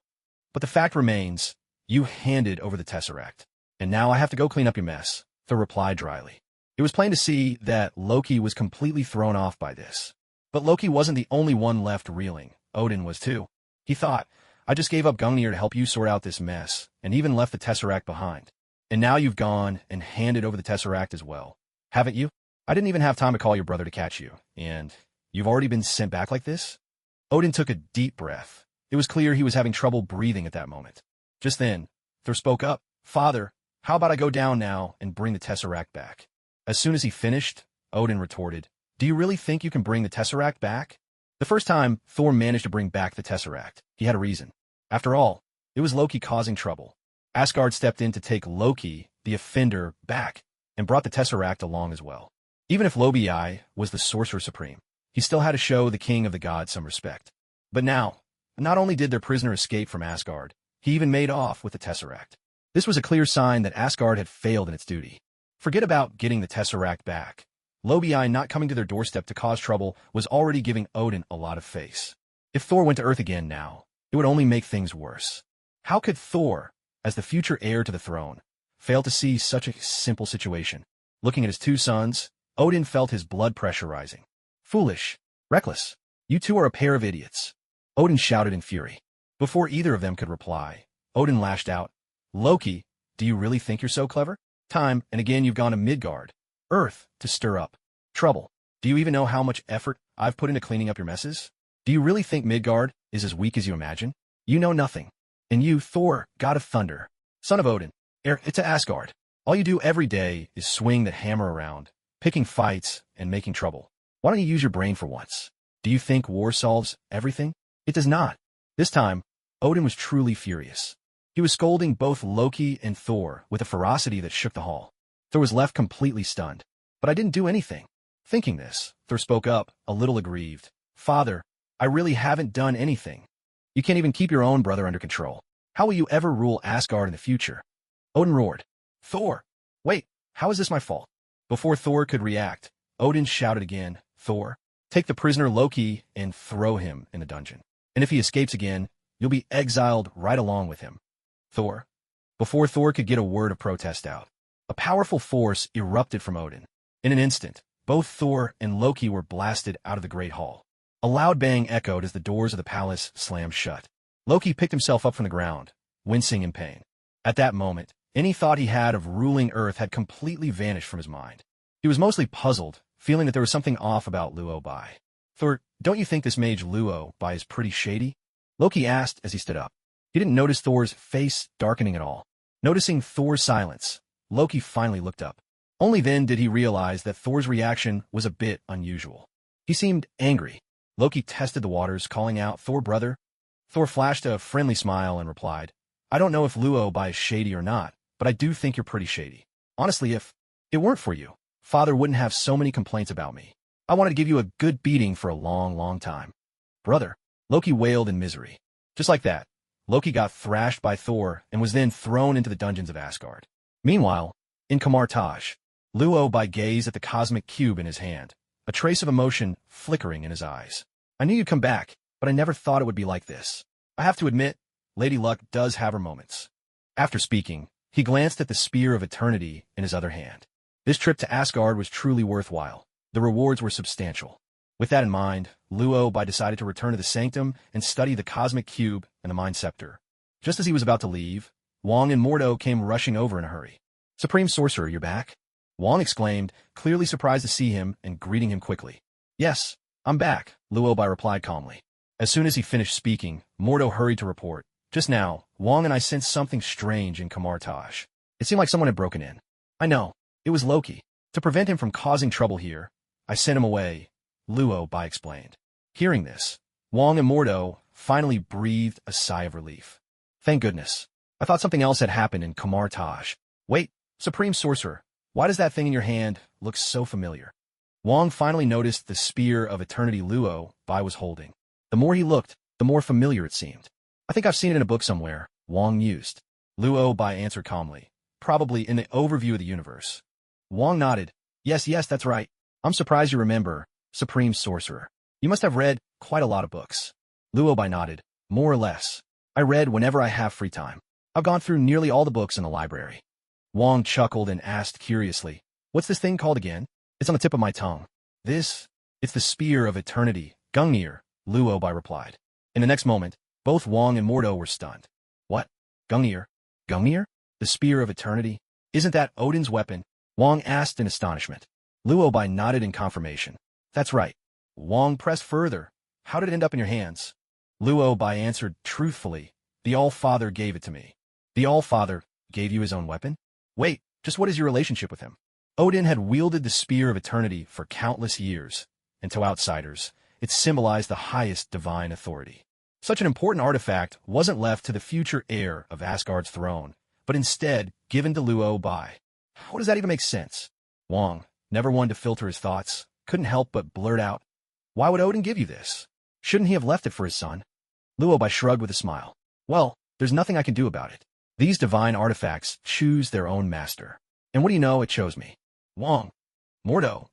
But the fact remains, you handed over the Tesseract. And now I have to go clean up your mess, Thor replied dryly. It was plain to see that Loki was completely thrown off by this. But Loki wasn't the only one left reeling. Odin was too. He thought, I just gave up Gungnir to help you sort out this mess, and even left the Tesseract behind. And now you've gone and handed over the Tesseract as well. Haven't you? I didn't even have time to call your brother to catch you, and you've already been sent back like this? Odin took a deep breath. It was clear he was having trouble breathing at that moment. Just then, Thor spoke up. Father, how about I go down now and bring the Tesseract back? As soon as he finished, Odin retorted, Do you really think you can bring the Tesseract back? The first time Thor managed to bring back the Tesseract, he had a reason. After all, it was Loki causing trouble. Asgard stepped in to take Loki, the offender, back, and brought the Tesseract along as well. Even if Loki was the Sorcerer Supreme, he still had to show the king of the gods some respect. But now, not only did their prisoner escape from Asgard, he even made off with the Tesseract. This was a clear sign that Asgard had failed in its duty. Forget about getting the Tesseract back. Loki not coming to their doorstep to cause trouble was already giving Odin a lot of face. If Thor went to Earth again now, it would only make things worse. How could Thor, as the future heir to the throne, fail to see such a simple situation? Looking at his two sons, Odin felt his blood pressure rising. Foolish, reckless, you two are a pair of idiots, Odin shouted in fury. Before either of them could reply, Odin lashed out, Loki, do you really think you're so clever? Time and again you've gone to Midgard, Earth, to stir up trouble. Do you even know how much effort I've put into cleaning up your messes? Do you really think Midgard is as weak as you imagine? You know nothing. And you, Thor, god of thunder, son of Odin, heir to Asgard, all you do every day is swing that hammer around, picking fights and making trouble. Why don't you use your brain for once? Do you think war solves everything? It does not. This time, Odin was truly furious. He was scolding both Loki and Thor with a ferocity that shook the hall. Thor was left completely stunned. But I didn't do anything. Thinking this, Thor spoke up, a little aggrieved. Father, I really haven't done anything. You can't even keep your own brother under control. How will you ever rule Asgard in the future? Odin roared. Thor! Wait, how is this my fault? Before Thor could react, Odin shouted again, Thor, take the prisoner Loki and throw him in the dungeon. And if he escapes again, you'll be exiled right along with him. Thor. Before Thor could get a word of protest out, a powerful force erupted from Odin. In an instant, both Thor and Loki were blasted out of the great hall. A loud bang echoed as the doors of the palace slammed shut. Loki picked himself up from the ground, wincing in pain. At that moment, any thought he had of ruling Earth had completely vanished from his mind. He was mostly puzzled, feeling that there was something off about Luo Bai. Thor, don't you think this mage Luo Bai is pretty shady? Loki asked as he stood up. He didn't notice Thor's face darkening at all. Noticing Thor's silence, Loki finally looked up. Only then did he realize that Thor's reaction was a bit unusual. He seemed angry. Loki tested the waters, calling out, Thor, brother. Thor flashed a friendly smile and replied, I don't know if Luo Bai is shady or not, but I do think you're pretty shady. Honestly, if it weren't for you, Father wouldn't have so many complaints about me. I wanted to give you a good beating for a long, long time. Brother, Loki wailed in misery. Just like that, Loki got thrashed by Thor and was then thrown into the dungeons of Asgard. Meanwhile, in Kamartaj, Luo Bai gazed at the cosmic cube in his hand, a trace of emotion flickering in his eyes. I knew you'd come back, but I never thought it would be like this. I have to admit, Lady Luck does have her moments. After speaking, he glanced at the Spear of Eternity in his other hand. This trip to Asgard was truly worthwhile. The rewards were substantial. With that in mind, Luo Bai decided to return to the Sanctum and study the Cosmic Cube and the Mind Scepter. Just as he was about to leave, Wong and Mordo came rushing over in a hurry. Supreme Sorcerer, you're back? Wong exclaimed, clearly surprised to see him and greeting him quickly. Yes, I'm back, Luo Bai replied calmly. As soon as he finished speaking, Mordo hurried to report. Just now, Wong and I sensed something strange in Kamartaj. It seemed like someone had broken in. I know, it was Loki. To prevent him from causing trouble here, I sent him away, Luo Bai explained. Hearing this, Wong and Mordo finally breathed a sigh of relief. Thank goodness. I thought something else had happened in Kamartaj. Wait, Supreme Sorcerer, why does that thing in your hand look so familiar? Wong finally noticed the Spear of Eternity Luo Bai was holding. The more he looked, the more familiar it seemed. I think I've seen it in a book somewhere, Wong mused. Luo Bai answered calmly. Probably in the overview of the universe. Wong nodded. Yes, that's right. I'm surprised you remember, Supreme Sorcerer. You must have read quite a lot of books. Luo Bai nodded. More or less. I read whenever I have free time. I've gone through nearly all the books in the library. Wong chuckled and asked curiously, "What's this thing called again? It's on the tip of my tongue." It's the Spear of Eternity, Gungnir, Luo Bai replied. In the next moment, both Wong and Mordo were stunned. What? Gungnir? Gungnir? The Spear of Eternity? Isn't that Odin's weapon? Wong asked in astonishment. Luo Bai nodded in confirmation. That's right. Wong pressed further. How did it end up in your hands? Luo Bai answered truthfully. The All-Father gave it to me. The All-Father gave you his own weapon? Wait, just what is your relationship with him? Odin had wielded the Spear of Eternity for countless years, and to outsiders, it symbolized the highest divine authority. Such an important artifact wasn't left to the future heir of Asgard's throne, but instead given to Luo Bai. How does that even make sense? Wong, never one to filter his thoughts, couldn't help but blurt out, "Why would Odin give you this? Shouldn't he have left it for his son?" Luo Bai shrugged with a smile. Well, there's nothing I can do about it. These divine artifacts choose their own master. And what do you know, it chose me. Wong. Mordo.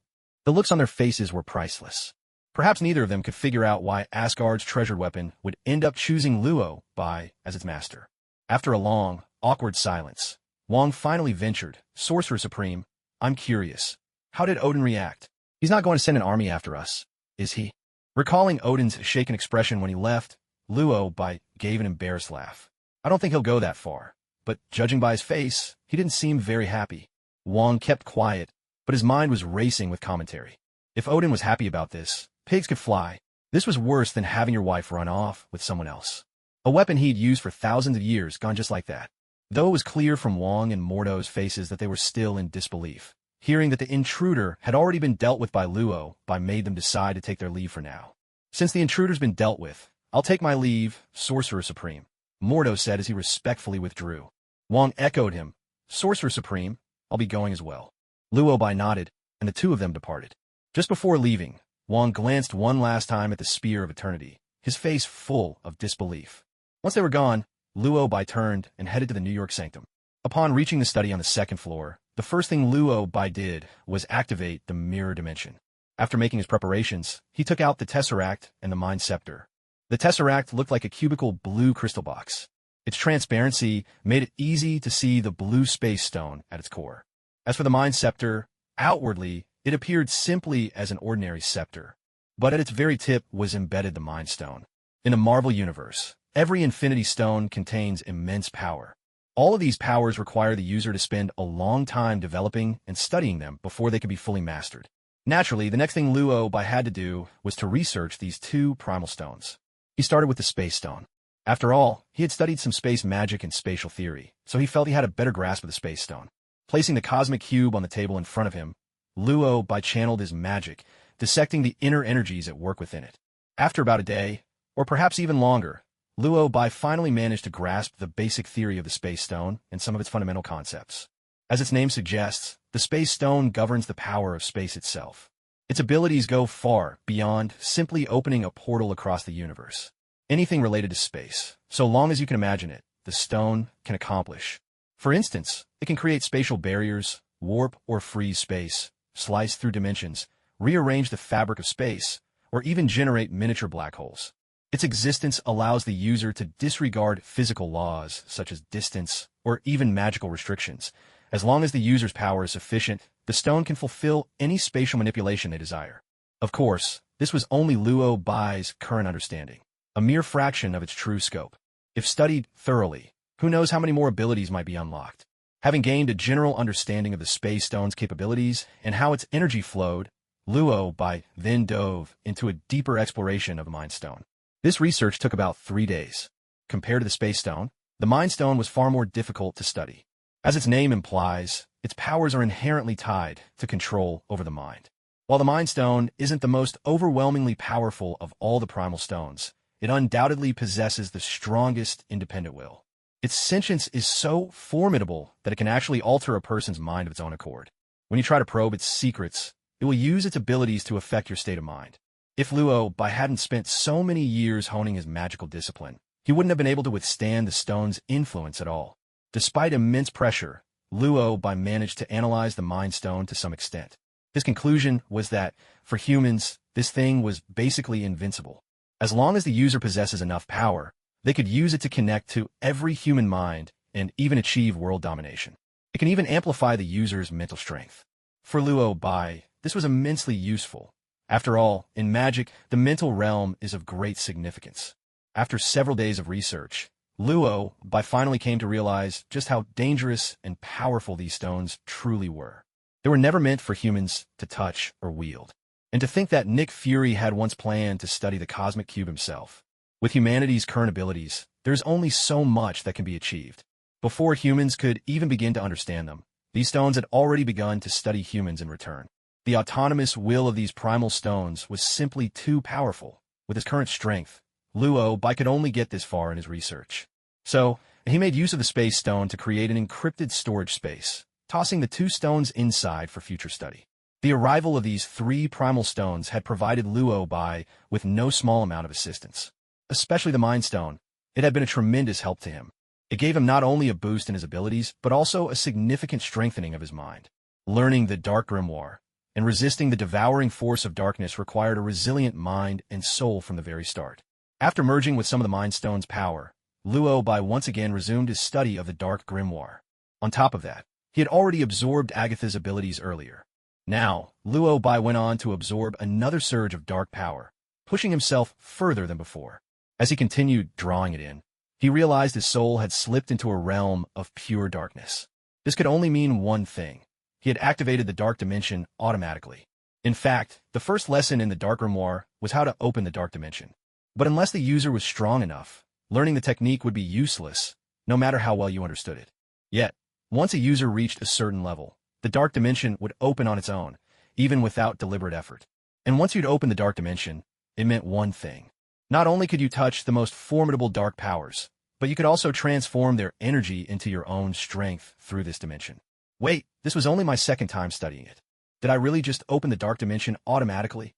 The looks on their faces were priceless. Perhaps neither of them could figure out why Asgard's treasured weapon would end up choosing Luo Bai as its master. After a long, awkward silence, Wong finally ventured, "Sorcerer Supreme, I'm curious. How did Odin react? He's not going to send an army after us, is he?" Recalling Odin's shaken expression when he left, Luo Bai gave an embarrassed laugh. "I don't think he'll go that far, but judging by his face, he didn't seem very happy." Wong kept quiet, but his mind was racing with commentary. If Odin was happy about this, pigs could fly. This was worse than having your wife run off with someone else. A weapon he'd used for thousands of years gone just like that. Though it was clear from Wong and Mordo's faces that they were still in disbelief, hearing that the intruder had already been dealt with by Luo Bai made them decide to take their leave for now. "Since the intruder's been dealt with, I'll take my leave, Sorcerer Supreme," Mordo said as he respectfully withdrew. Wong echoed him. "Sorcerer Supreme, I'll be going as well." Luo Bai nodded, and the two of them departed. Just before leaving, Wong glanced one last time at the Spear of Eternity, his face full of disbelief. Once they were gone, Luo Bai turned and headed to the New York Sanctum. Upon reaching the study on the second floor, the first thing Luo Bai did was activate the mirror dimension. After making his preparations, he took out the Tesseract and the Mind Scepter. The Tesseract looked like a cubical blue crystal box. Its transparency made it easy to see the blue space stone at its core. As for the Mind Scepter, outwardly, it appeared simply as an ordinary scepter, but at its very tip was embedded the Mind Stone. In the Marvel Universe, every Infinity Stone contains immense power. All of these powers require the user to spend a long time developing and studying them before they can be fully mastered. Naturally, the next thing Luo Bai had to do was to research these two primal stones. He started with the Space Stone. After all, he had studied some space magic and spatial theory, so he felt he had a better grasp of the Space Stone. Placing the cosmic cube on the table in front of him, Luo Bai channeled his magic, dissecting the inner energies at work within it. After about a day, or perhaps even longer, Luo Bai finally managed to grasp the basic theory of the Space Stone and some of its fundamental concepts. As its name suggests, the Space Stone governs the power of space itself. Its abilities go far beyond simply opening a portal across the universe. Anything related to space, so long as you can imagine it, the stone can accomplish. For instance, it can create spatial barriers, warp or freeze space, slice through dimensions, rearrange the fabric of space, or even generate miniature black holes. Its existence allows the user to disregard physical laws, such as distance, or even magical restrictions. As long as the user's power is sufficient, the stone can fulfill any spatial manipulation they desire. Of course, this was only Luo Bai's current understanding, a mere fraction of its true scope. If studied thoroughly, who knows how many more abilities might be unlocked. Having gained a general understanding of the Space Stone's capabilities and how its energy flowed, Luo Bai then dove into a deeper exploration of the Mind Stone. This research took about 3 days. Compared to the Space Stone, the Mind Stone was far more difficult to study. As its name implies, its powers are inherently tied to control over the mind. While the Mind Stone isn't the most overwhelmingly powerful of all the primal stones, it undoubtedly possesses the strongest independent will. Its sentience is so formidable that it can actually alter a person's mind of its own accord. When you try to probe its secrets, it will use its abilities to affect your state of mind. If Luo Bai hadn't spent so many years honing his magical discipline, he wouldn't have been able to withstand the stone's influence at all. Despite immense pressure, Luo Bai managed to analyze the Mind Stone to some extent. His conclusion was that, for humans, this thing was basically invincible. As long as the user possesses enough power, they could use it to connect to every human mind and even achieve world domination. It can even amplify the user's mental strength. For Luo Bai, this was immensely useful. After all, in magic, the mental realm is of great significance. After several days of research, Luo Bai finally came to realize just how dangerous and powerful these stones truly were. They were never meant for humans to touch or wield. And to think that Nick Fury had once planned to study the cosmic cube himself. With humanity's current abilities, there's only so much that can be achieved. Before humans could even begin to understand them, these stones had already begun to study humans in return. The autonomous will of these primal stones was simply too powerful. With his current strength, Luo Bai could only get this far in his research. So, he made use of the space stone to create an encrypted storage space, tossing the two stones inside for future study. The arrival of these three primal stones had provided Luo Bai with no small amount of assistance. Especially the Mind Stone, it had been a tremendous help to him. It gave him not only a boost in his abilities, but also a significant strengthening of his mind. Learning the Dark Grimoire and resisting the devouring force of darkness required a resilient mind and soul from the very start. After merging with some of the Mind Stone's power, Luo Bai once again resumed his study of the Dark Grimoire. On top of that, he had already absorbed Agatha's abilities earlier. Now, Luo Bai went on to absorb another surge of dark power, pushing himself further than before. As he continued drawing it in, he realized his soul had slipped into a realm of pure darkness. This could only mean one thing. He had activated the Dark Dimension automatically. In fact, the first lesson in the Dark Grimoire was how to open the Dark Dimension. But unless the user was strong enough, learning the technique would be useless, no matter how well you understood it. Yet, once a user reached a certain level, the Dark Dimension would open on its own, even without deliberate effort. And once you'd opened the Dark Dimension, it meant one thing. Not only could you touch the most formidable dark powers, but you could also transform their energy into your own strength through this dimension. Wait, this was only my second time studying it. Did I really just open the Dark Dimension automatically?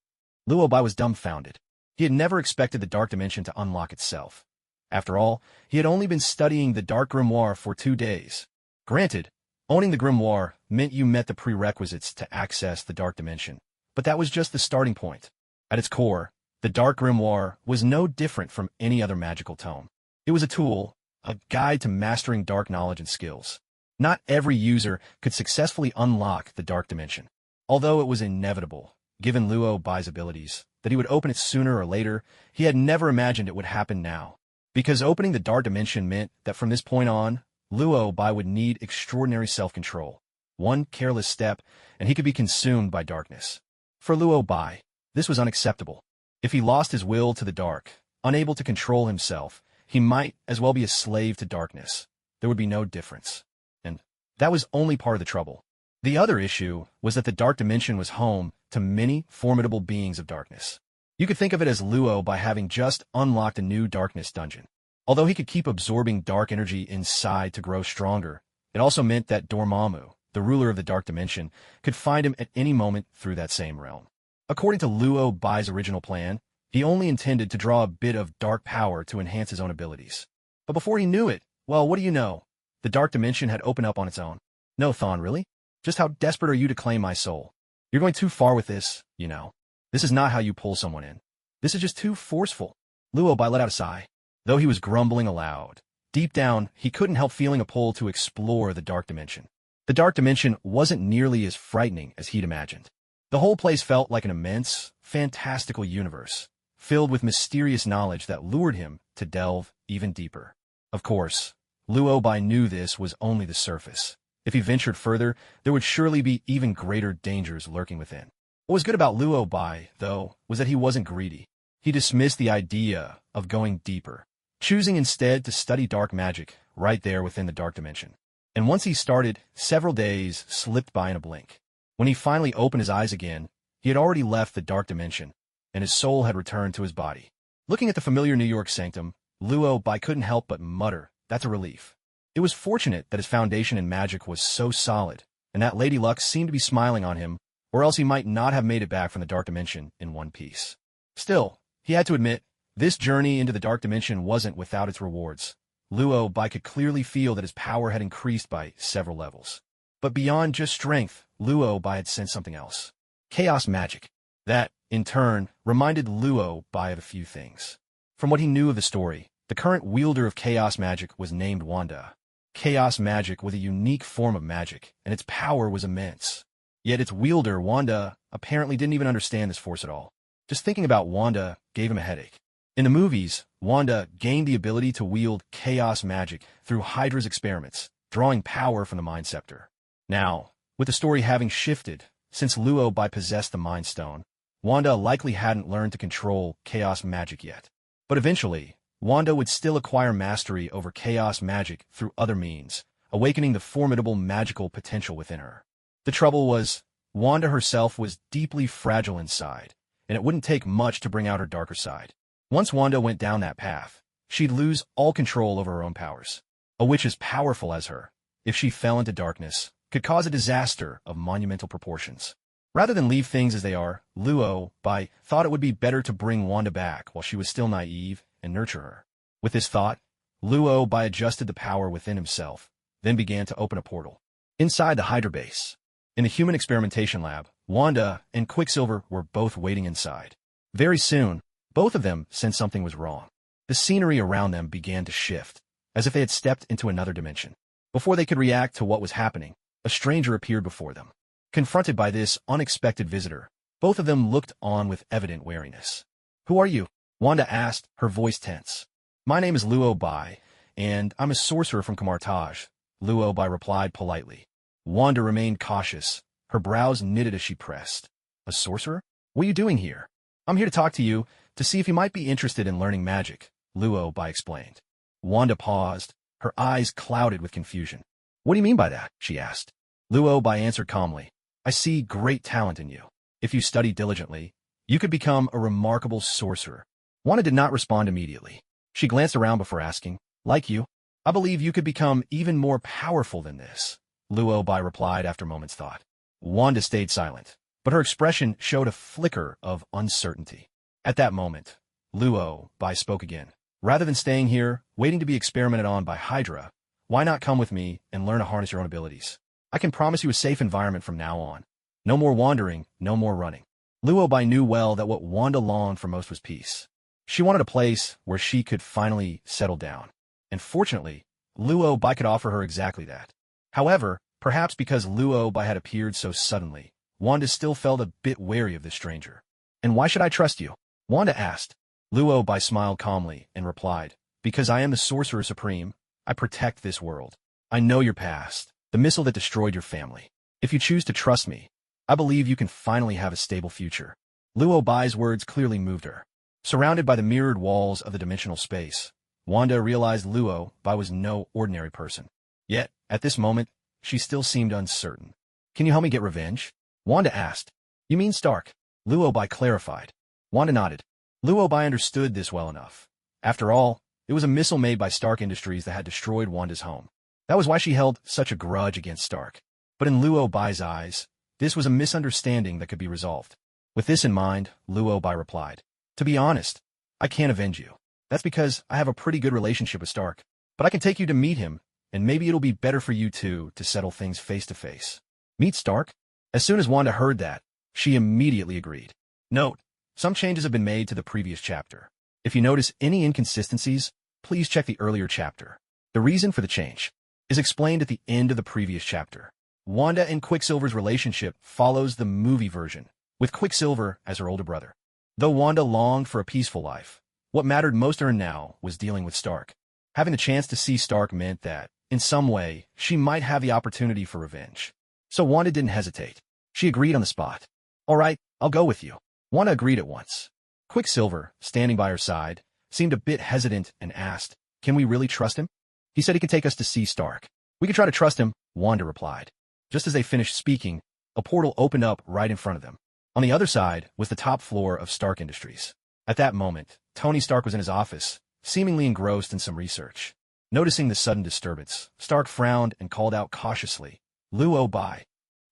Luo Bai was dumbfounded. He had never expected the Dark Dimension to unlock itself. After all, he had only been studying the Dark Grimoire for 2 days. Granted, owning the Grimoire meant you met the prerequisites to access the Dark Dimension, but that was just the starting point. At its core, the Dark Grimoire was no different from any other magical tome. It was a tool, a guide to mastering dark knowledge and skills. Not every user could successfully unlock the Dark Dimension. Although it was inevitable, given Luo Bai's abilities, that he would open it sooner or later, he had never imagined it would happen now. Because opening the Dark Dimension meant that from this point on, Luo Bai would need extraordinary self-control. One careless step, and he could be consumed by darkness. For Luo Bai, this was unacceptable. If he lost his will to the dark, unable to control himself, he might as well be a slave to darkness. There would be no difference. And that was only part of the trouble. The other issue was that the Dark Dimension was home to many formidable beings of darkness. You could think of it as Luo Bai having just unlocked a new darkness dungeon. Although he could keep absorbing dark energy inside to grow stronger, it also meant that Dormammu, the ruler of the Dark Dimension, could find him at any moment through that same realm. According to Luo Bai's original plan, he only intended to draw a bit of dark power to enhance his own abilities. But before he knew it, well, what do you know? The Dark Dimension had opened up on its own. No, Thon, really? Just how desperate are you to claim my soul? You're going too far with this, you know. This is not how you pull someone in. This is just too forceful. Luo Bai let out a sigh. Though he was grumbling aloud, deep down, he couldn't help feeling a pull to explore the Dark Dimension. The Dark Dimension wasn't nearly as frightening as he'd imagined. The whole place felt like an immense, fantastical universe, filled with mysterious knowledge that lured him to delve even deeper. Of course, Luo Bai knew this was only the surface. If he ventured further, there would surely be even greater dangers lurking within. What was good about Luo Bai, though, was that he wasn't greedy. He dismissed the idea of going deeper, choosing instead to study dark magic right there within the Dark Dimension. And once he started, several days slipped by in a blink. When he finally opened his eyes again, he had already left the Dark Dimension, and his soul had returned to his body. Looking at the familiar New York sanctum, Luo Bai couldn't help but mutter, "That's a relief." It was fortunate that his foundation in magic was so solid, and that Lady Luck seemed to be smiling on him, or else he might not have made it back from the Dark Dimension in one piece. Still, he had to admit, this journey into the Dark Dimension wasn't without its rewards. Luo Bai could clearly feel that his power had increased by several levels. But beyond just strength, Luo Bai had sensed something else. Chaos magic. That, in turn, reminded Luo Bai of a few things. From what he knew of the story, the current wielder of chaos magic was named Wanda. chaos magic was a unique form of magic, and its power was immense. Yet its wielder, Wanda, apparently didn't even understand this force at all. Just thinking about Wanda gave him a headache. In the movies, Wanda gained the ability to wield chaos magic through Hydra's experiments, drawing power from the Mind Scepter. Now, with the story having shifted, since Luo possessed the Mind Stone, Wanda likely hadn't learned to control chaos magic yet. But eventually, Wanda would still acquire mastery over chaos magic through other means, awakening the formidable magical potential within her. The trouble was, Wanda herself was deeply fragile inside, and it wouldn't take much to bring out her darker side. Once Wanda went down that path, she'd lose all control over her own powers. A witch as powerful as her, if she fell into darkness, could cause a disaster of monumental proportions. Rather than leave things as they are, Luo thought it would be better to bring Wanda back while she was still naive and nurture her. With this thought, Luo adjusted the power within himself, then began to open a portal. Inside the Hydra base, in the human experimentation lab, Wanda and Quicksilver were both waiting inside. Very soon, both of them sensed something was wrong. The scenery around them began to shift, as if they had stepped into another dimension. Before they could react to what was happening, a stranger appeared before them. Confronted by this unexpected visitor, both of them looked on with evident wariness. "Who are you?" Wanda asked, her voice tense. "My name is Luo Bai, and I'm a sorcerer from Kamartaj," Luo Bai replied politely. Wanda remained cautious, her brows knitted as she pressed. "A sorcerer? What are you doing here?" "I'm here to talk to you, to see if you might be interested in learning magic," Luo Bai explained. Wanda paused, her eyes clouded with confusion. "What do you mean by that?" she asked. Luo Bai answered calmly. "I see great talent in you. If you study diligently, you could become a remarkable sorcerer." Wanda did not respond immediately. She glanced around before asking, "Like you? I believe you could become even more powerful than this," Luo Bai replied after a moment's thought. Wanda stayed silent, but her expression showed a flicker of uncertainty. At that moment, Luo Bai spoke again. "Rather than staying here, waiting to be experimented on by Hydra, why not come with me and learn to harness your own abilities? I can promise you a safe environment from now on. No more wandering, no more running." Luo Bai knew well that what Wanda longed for most was peace. She wanted a place where she could finally settle down. And fortunately, Luo Bai could offer her exactly that. However, perhaps because Luo Bai had appeared so suddenly, Wanda still felt a bit wary of this stranger. "And why should I trust you?" Wanda asked. Luo Bai smiled calmly and replied, "Because I am the Sorcerer Supreme, I protect this world. I know your past, the missile that destroyed your family. If you choose to trust me, I believe you can finally have a stable future." Luo Bai's words clearly moved her. Surrounded by the mirrored walls of the dimensional space, Wanda realized Luo Bai was no ordinary person. Yet, at this moment, she still seemed uncertain. "Can you help me get revenge?" Wanda asked. "You mean Stark?" Luo Bai clarified. Wanda nodded. Luo Bai understood this well enough. After all, it was a missile made by Stark Industries that had destroyed Wanda's home. That was why she held such a grudge against Stark. But in Luo Bai's eyes, this was a misunderstanding that could be resolved. With this in mind, Luo Bai replied, "To be honest, I can't avenge you. That's because I have a pretty good relationship with Stark. But I can take you to meet him, and maybe it'll be better for you two to settle things face to face." "Meet Stark?" As soon as Wanda heard that, she immediately agreed. Note, some changes have been made to the previous chapter. If you notice any inconsistencies, please check the earlier chapter. The reason for the change is explained at the end of the previous chapter. Wanda and Quicksilver's relationship follows the movie version, with Quicksilver as her older brother. Though Wanda longed for a peaceful life, what mattered most to her now was dealing with Stark. Having the chance to see Stark meant that, in some way, she might have the opportunity for revenge. So Wanda didn't hesitate. She agreed on the spot. "All right, I'll go with you." Wanda agreed at once. Quicksilver, standing by her side, seemed a bit hesitant and asked, "Can we really trust him?" "He said he can take us to see Stark." "We can try to trust him," Wanda replied. Just as they finished speaking, a portal opened up right in front of them. On the other side was the top floor of Stark Industries. At that moment, Tony Stark was in his office, seemingly engrossed in some research. Noticing the sudden disturbance, Stark frowned and called out cautiously, "Luo Bai."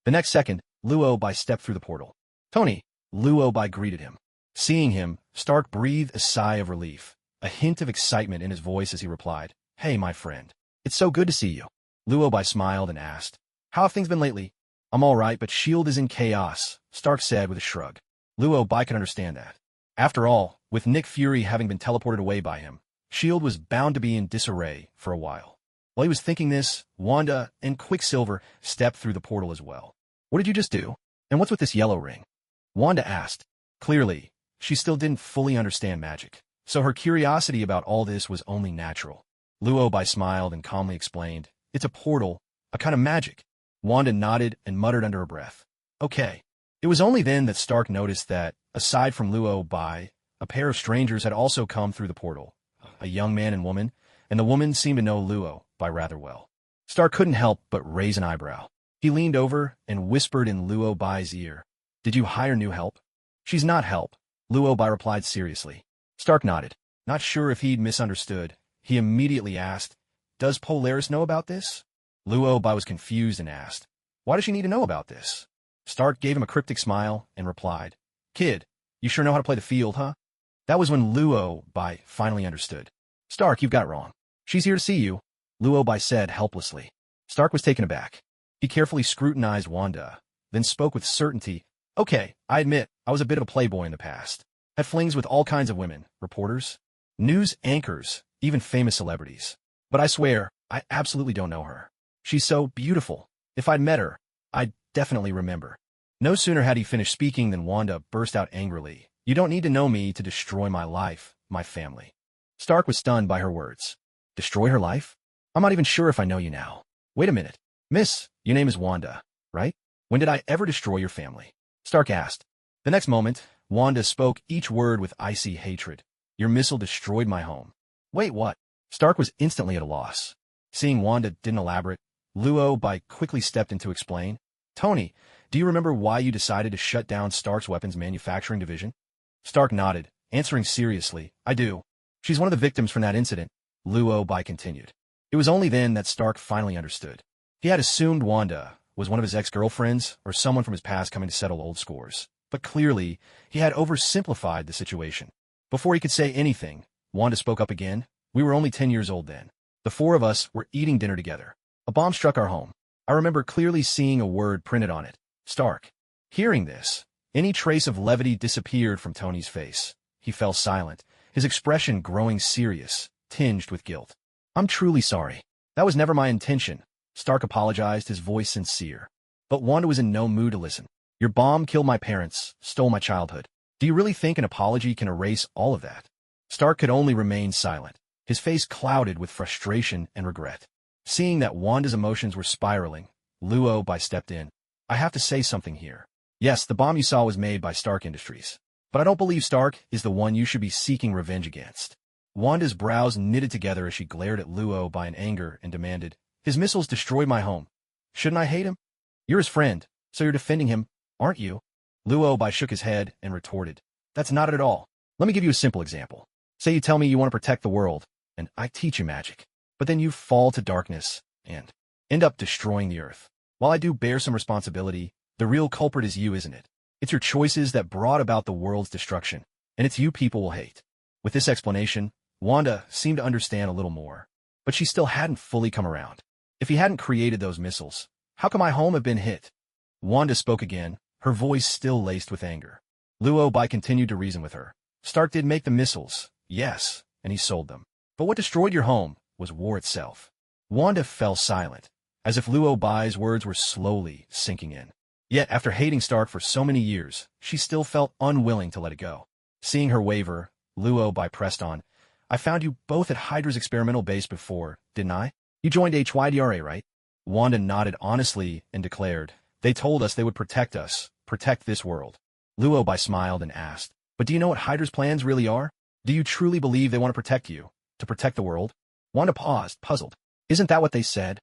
The next second, Luo Bai stepped through the portal. "Tony," Luo Bai greeted him. Seeing him, Stark breathed a sigh of relief, a hint of excitement in his voice as he replied, "Hey, my friend. It's so good to see you." Luo Bai smiled and asked, "How have things been lately?" "I'm all right, but S.H.I.E.L.D. is in chaos," Stark said with a shrug. Luo Bai could understand that. After all, with Nick Fury having been teleported away by him, S.H.I.E.L.D. was bound to be in disarray for a while. While he was thinking this, Wanda and Quicksilver stepped through the portal as well. What did you just do? And what's with this yellow ring? Wanda asked. Clearly, she still didn't fully understand magic, so her curiosity about all this was only natural. Luobai smiled and calmly explained, "It's a portal, a kind of magic." Wanda nodded and muttered under her breath, "Okay." It was only then that Stark noticed that, aside from Luobai, a pair of strangers had also come through the portal, a young man and woman, and the woman seemed to know Luobai rather well. Stark couldn't help but raise an eyebrow. He leaned over and whispered in Luobai's ear, "Did you hire new help?" "She's not help," Luobai replied seriously. Stark nodded. Not sure if he'd misunderstood, he immediately asked, "Does Polaris know about this?" Luobai was confused and asked, "Why does she need to know about this?" Stark gave him a cryptic smile and replied, "Kid, you sure know how to play the field, huh?" That was when Luobai finally understood. "Stark, you've got it wrong. She's here to see you," Luobai said helplessly. Stark was taken aback. He carefully scrutinized Wanda, then spoke with certainty. "Okay, I admit, I was a bit of a playboy in the past. Had flings with all kinds of women, reporters, news anchors, even famous celebrities. But I swear, I absolutely don't know her. She's so beautiful. If I'd met her, I'd definitely remember." No sooner had he finished speaking than Wanda burst out angrily. "You don't need to know me to destroy my life, my family." Stark was stunned by her words. "Destroy her life? I'm not even sure if I know you now. Wait a minute. Miss, your name is Wanda, right? When did I ever destroy your family?" Stark asked. The next moment, Wanda spoke each word with icy hatred. "Your missile destroyed my home." "Wait, what?" Stark was instantly at a loss. Seeing Wanda didn't elaborate, Luobai quickly stepped in to explain. "Tony, do you remember why you decided to shut down Stark's weapons manufacturing division?" Stark nodded, answering seriously, "I do. She's one of the victims from that incident," Luobai continued. It was only then that Stark finally understood. He had assumed Wanda was one of his ex-girlfriends or someone from his past coming to settle old scores. But clearly, he had oversimplified the situation. Before he could say anything, Wanda spoke up again. "We were only 10 years old then. The four of us were eating dinner together. A bomb struck our home. I remember clearly seeing a word printed on it. Stark." Hearing this, any trace of levity disappeared from Tony's face. He fell silent, his expression growing serious, tinged with guilt. "I'm truly sorry. That was never my intention." Stark apologized, his voice sincere. But Wanda was in no mood to listen. "Your bomb killed my parents, stole my childhood. Do you really think an apology can erase all of that?" Stark could only remain silent, his face clouded with frustration and regret. Seeing that Wanda's emotions were spiraling, Luobai stepped in. "I have to say something here. Yes, the bomb you saw was made by Stark Industries. But I don't believe Stark is the one you should be seeking revenge against." Wanda's brows knitted together as she glared at Luobai in anger and demanded, "His missiles destroyed my home. Shouldn't I hate him? You're his friend, so you're defending him, aren't you?" Luobai shook his head and retorted, "That's not it at all. Let me give you a simple example. Say you tell me you want to protect the world, and I teach you magic. But then you fall to darkness and end up destroying the earth. While I do bear some responsibility, the real culprit is you, isn't it? It's your choices that brought about the world's destruction, and it's you people will hate." With this explanation, Wanda seemed to understand a little more, but she still hadn't fully come around. "If he hadn't created those missiles, how could my home have been hit?" Wanda spoke again, her voice still laced with anger. Luobai continued to reason with her. "Stark did make the missiles, yes, and he sold them. But what destroyed your home was war itself." Wanda fell silent, as if Luobai's words were slowly sinking in. Yet, after hating Stark for so many years, she still felt unwilling to let it go. Seeing her waver, Luobai pressed on, "I found you both at Hydra's experimental base before, didn't I? You joined HYDRA, right?" Wanda nodded honestly and declared, "They told us they would protect us, protect this world." Luobai smiled and asked, "But do you know what Hydra's plans really are? Do you truly believe they want to protect you, to protect the world?" Wanda paused, puzzled. "Isn't that what they said?"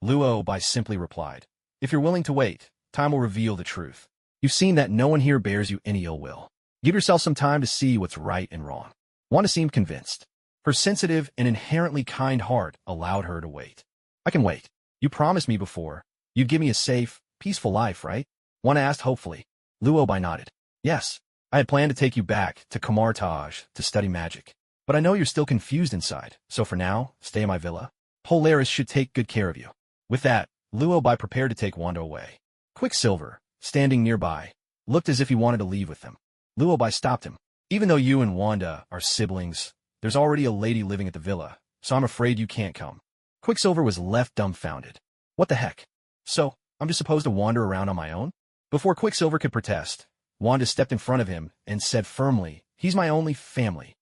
Luobai simply replied, "If you're willing to wait, time will reveal the truth. You've seen that no one here bears you any ill will. Give yourself some time to see what's right and wrong." Wanda seemed convinced. Her sensitive and inherently kind heart allowed her to wait. "I can wait. You promised me before you'd give me a safe, peaceful life, right?" Wanda asked hopefully. Luobai nodded. "Yes, I had planned to take you back to Kamartaj to study magic. But I know you're still confused inside, so for now, stay in my villa. Polaris should take good care of you." With that, Luobai prepared to take Wanda away. Quicksilver, standing nearby, looked as if he wanted to leave with them. Luobai stopped him. "Even though you and Wanda are siblings, there's already a lady living at the villa, so I'm afraid you can't come." Quicksilver was left dumbfounded. What the heck? So, I'm just supposed to wander around on my own? Before Quicksilver could protest, Wanda stepped in front of him and said firmly, "He's my only family."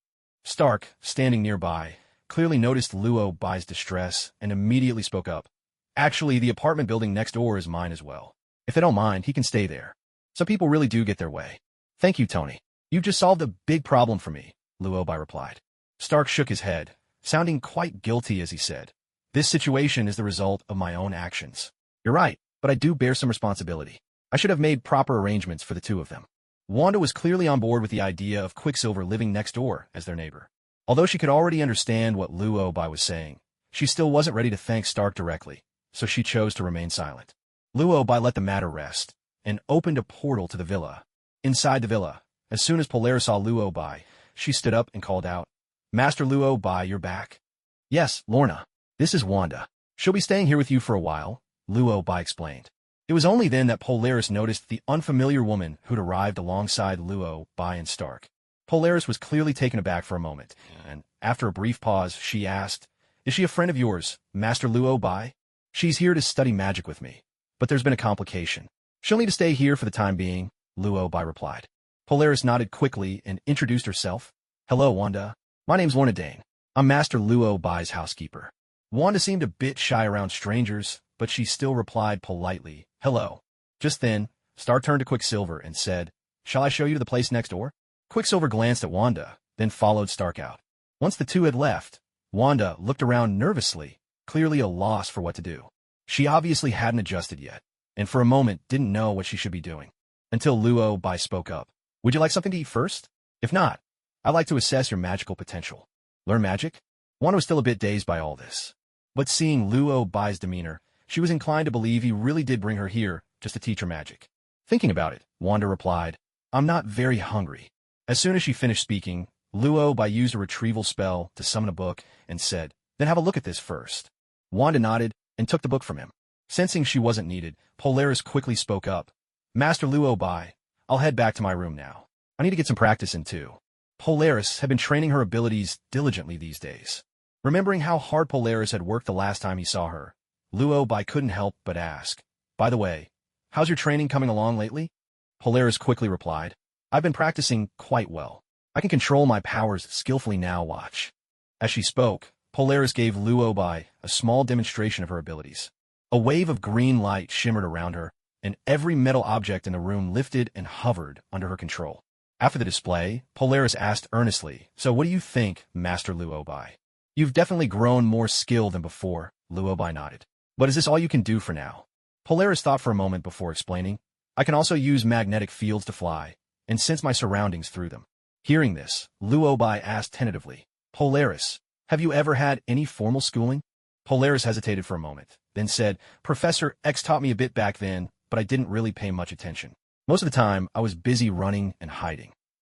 Stark, standing nearby, clearly noticed Luo Bai's distress and immediately spoke up. "Actually, the apartment building next door is mine as well. If they don't mind, he can stay there. Some people really do get their way." "Thank you, Tony. You've just solved a big problem for me," Luo Bai replied. Stark shook his head, sounding quite guilty as he said, "This situation is the result of my own actions. You're right, but I do bear some responsibility. I should have made proper arrangements for the two of them." Wanda was clearly on board with the idea of Quicksilver living next door as their neighbor. Although she could already understand what Luo Bai was saying, she still wasn't ready to thank Stark directly, so she chose to remain silent. Luo Bai let the matter rest and opened a portal to the villa. Inside the villa, as soon as Polaris saw Luo Bai, she stood up and called out, "Master Luo Bai, you're back." "Yes, Lorna. This is Wanda. She'll be staying here with you for a while," Luo Bai explained. It was only then that Polaris noticed the unfamiliar woman who'd arrived alongside Luo Bai and Stark. Polaris was clearly taken aback for a moment, and after a brief pause, she asked, "Is she a friend of yours, Master Luo Bai?" "She's here to study magic with me, but there's been a complication. She'll need to stay here for the time being," Luo Bai replied. Polaris nodded quickly and introduced herself. "Hello, Wanda. My name's Lorna Dane. I'm Master Luo Bai's housekeeper." Wanda seemed a bit shy around strangers, but she still replied politely, "Hello." Just then, Star turned to Quicksilver and said, "Shall I show you to the place next door?" Quicksilver glanced at Wanda, then followed Stark out. Once the two had left, Wanda looked around nervously, clearly a loss for what to do. She obviously hadn't adjusted yet, and for a moment didn't know what she should be doing. Until Luo Bai spoke up. "Would you like something to eat first? If not, I'd like to assess your magical potential." "Learn magic?" Wanda was still a bit dazed by all this. But seeing Luo Bai's demeanor, she was inclined to believe he really did bring her here just to teach her magic. Thinking about it, Wanda replied, "I'm not very hungry." As soon as she finished speaking, Luo Bai used a retrieval spell to summon a book and said, "Then have a look at this first." Wanda nodded and took the book from him. Sensing she wasn't needed, Polaris quickly spoke up. "Master Luo Bai, I'll head back to my room now. I need to get some practice in too." Polaris had been training her abilities diligently these days. Remembering how hard Polaris had worked the last time he saw her, Luo Bai couldn't help but ask, "By the way, how's your training coming along lately?" Polaris quickly replied, "I've been practicing quite well. I can control my powers skillfully now, watch." As she spoke, Polaris gave Luo Bai a small demonstration of her abilities. A wave of green light shimmered around her, and every metal object in the room lifted and hovered under her control. After the display, Polaris asked earnestly, "So what do you think, Master Luo Bai?" "You've definitely grown more skilled than before," Luo Bai nodded. "But is this all you can do for now?" Polaris thought for a moment before explaining, "I can also use magnetic fields to fly, and sense my surroundings through them." Hearing this, Luo Bai asked tentatively, "Polaris, have you ever had any formal schooling?" Polaris hesitated for a moment, then said, "Professor X taught me a bit back then, but I didn't really pay much attention. Most of the time, I was busy running and hiding."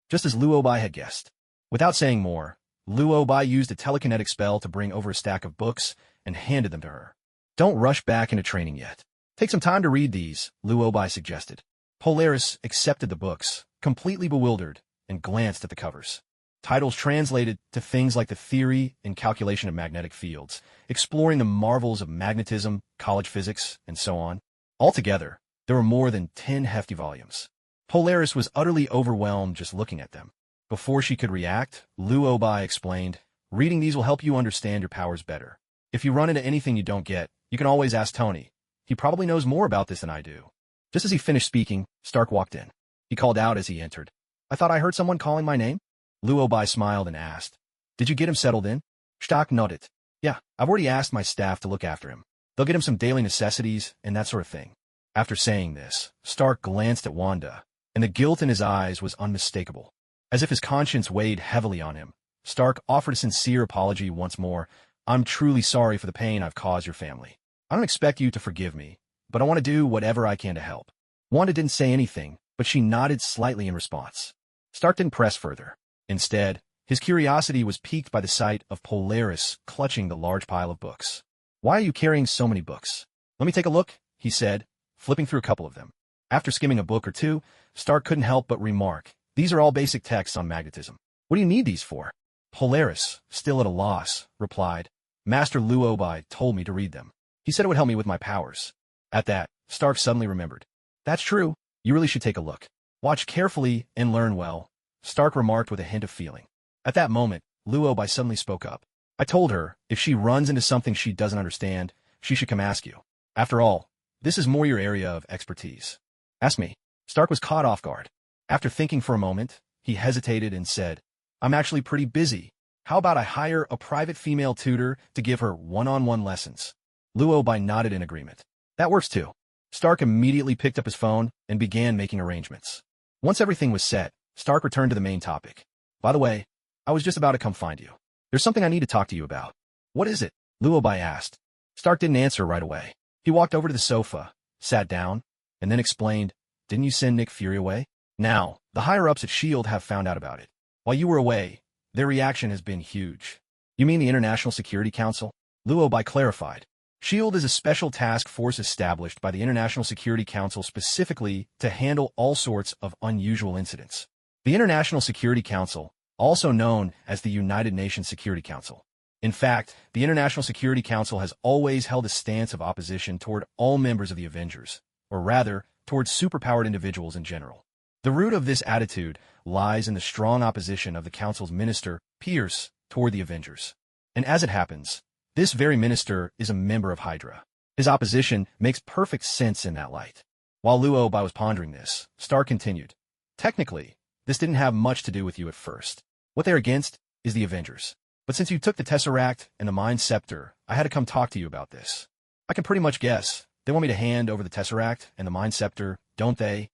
Just as Luo Bai had guessed. Without saying more, Luo Bai used a telekinetic spell to bring over a stack of books and handed them to her. "Don't rush back into training yet. Take some time to read these," Luo Bai suggested. Polaris accepted the books, completely bewildered, and glanced at the covers. Titles translated to things like the theory and calculation of magnetic fields, exploring the marvels of magnetism, college physics, and so on. Altogether, there were more than 10 hefty volumes. Polaris was utterly overwhelmed just looking at them. Before she could react, Luo Bai explained, "Reading these will help you understand your powers better. If you run into anything you don't get, you can always ask Tony. He probably knows more about this than I do." Just as he finished speaking, Stark walked in. He called out as he entered, "I thought I heard someone calling my name?" Luo Bai smiled and asked, "Did you get him settled in?" Stark nodded. "Yeah, I've already asked my staff to look after him. They'll get him some daily necessities and that sort of thing." After saying this, Stark glanced at Wanda, and the guilt in his eyes was unmistakable. As if his conscience weighed heavily on him, Stark offered a sincere apology once more. "I'm truly sorry for the pain I've caused your family. I don't expect you to forgive me, but I want to do whatever I can to help." Wanda didn't say anything, but she nodded slightly in response. Stark didn't press further. Instead, his curiosity was piqued by the sight of Polaris clutching the large pile of books. "Why are you carrying so many books?" "Let me take a look," he said, flipping through a couple of them. After skimming a book or two, Stark couldn't help but remark, "These are all basic texts on magnetism. What do you need these for?" Polaris, still at a loss, replied, Master Luobai told me to read them. He said it would help me with my powers. At that, Stark suddenly remembered. That's true. You really should take a look. Watch carefully and learn well, Stark remarked with a hint of feeling. At that moment, Luobai suddenly spoke up. I told her, if she runs into something she doesn't understand, she should come ask you. After all, this is more your area of expertise. Ask me. Stark was caught off guard. After thinking for a moment, he hesitated and said, I'm actually pretty busy. How about I hire a private female tutor to give her one-on-one lessons? Luobai nodded in agreement. That works too. Stark immediately picked up his phone and began making arrangements. Once everything was set, Stark returned to the main topic. By the way, I was just about to come find you. There's something I need to talk to you about. What is it? Luobai asked. Stark didn't answer right away. He walked over to the sofa, sat down, and then explained, Didn't you send Nick Fury away? Now, the higher-ups at S.H.I.E.L.D. have found out about it. While you were away, their reaction has been huge. You mean the International Security Council? Luobai clarified. S.H.I.E.L.D. is a special task force established by the International Security Council specifically to handle all sorts of unusual incidents. The International Security Council, also known as the United Nations Security Council. In fact, the International Security Council has always held a stance of opposition toward all members of the Avengers, or rather, towards superpowered individuals in general. The root of this attitude lies in the strong opposition of the Council's minister, Pierce, toward the Avengers. And as it happens, this very minister is a member of Hydra. His opposition makes perfect sense in that light. While Luobai was pondering this, Stark continued. Technically, this didn't have much to do with you at first. What they're against is the Avengers. But since you took the Tesseract and the Mind Scepter, I had to come talk to you about this. I can pretty much guess. They want me to hand over the Tesseract and the Mind Scepter, don't they?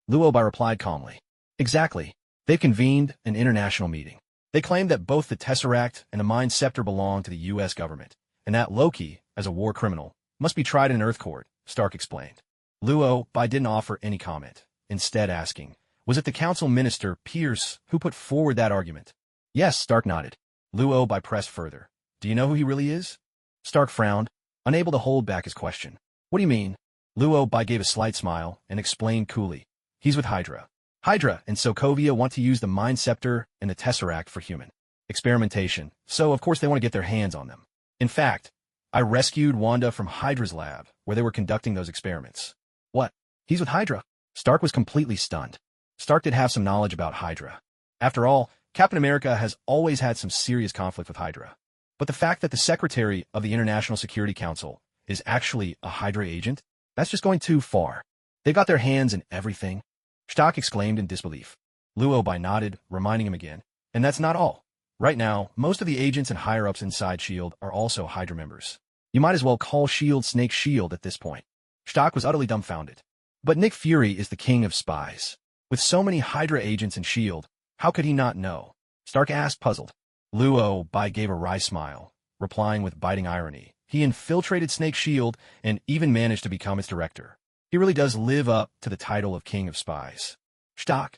Luobai replied calmly. Exactly. They've convened an international meeting. They claim that both the Tesseract and the Mind Scepter belong to the U.S. government, and that Loki, as a war criminal, must be tried in an Earth court, Stark explained. Luobai didn't offer any comment, instead asking, was it the council minister, Pierce, who put forward that argument? Yes, Stark nodded. Luobai pressed further. Do you know who he really is? Stark frowned, unable to hold back his question. What do you mean? Luobai gave a slight smile and explained coolly. He's with Hydra. Hydra and Sokovia want to use the Mind Scepter and the Tesseract for human experimentation, so of course they want to get their hands on them. In fact, I rescued Wanda from Hydra's lab, where they were conducting those experiments. What? He's with Hydra? Stark was completely stunned. Stark did have some knowledge about Hydra. After all, Captain America has always had some serious conflict with Hydra. But the fact that the Secretary of the International Security Council is actually a Hydra agent, that's just going too far. They've got their hands in everything. Stark exclaimed in disbelief. Luobai nodded, reminding him again. And that's not all. Right now, most of the agents and higher-ups inside S.H.I.E.L.D. are also Hydra members. You might as well call S.H.I.E.L.D. Snake S.H.I.E.L.D. at this point. Stark was utterly dumbfounded. But Nick Fury is the king of spies. With so many Hydra agents in S.H.I.E.L.D., how could he not know? Stark asked, puzzled. Luobai gave a wry smile, replying with biting irony. He infiltrated Snake S.H.I.E.L.D. and even managed to become its director. He really does live up to the title of King of Spies. Stark.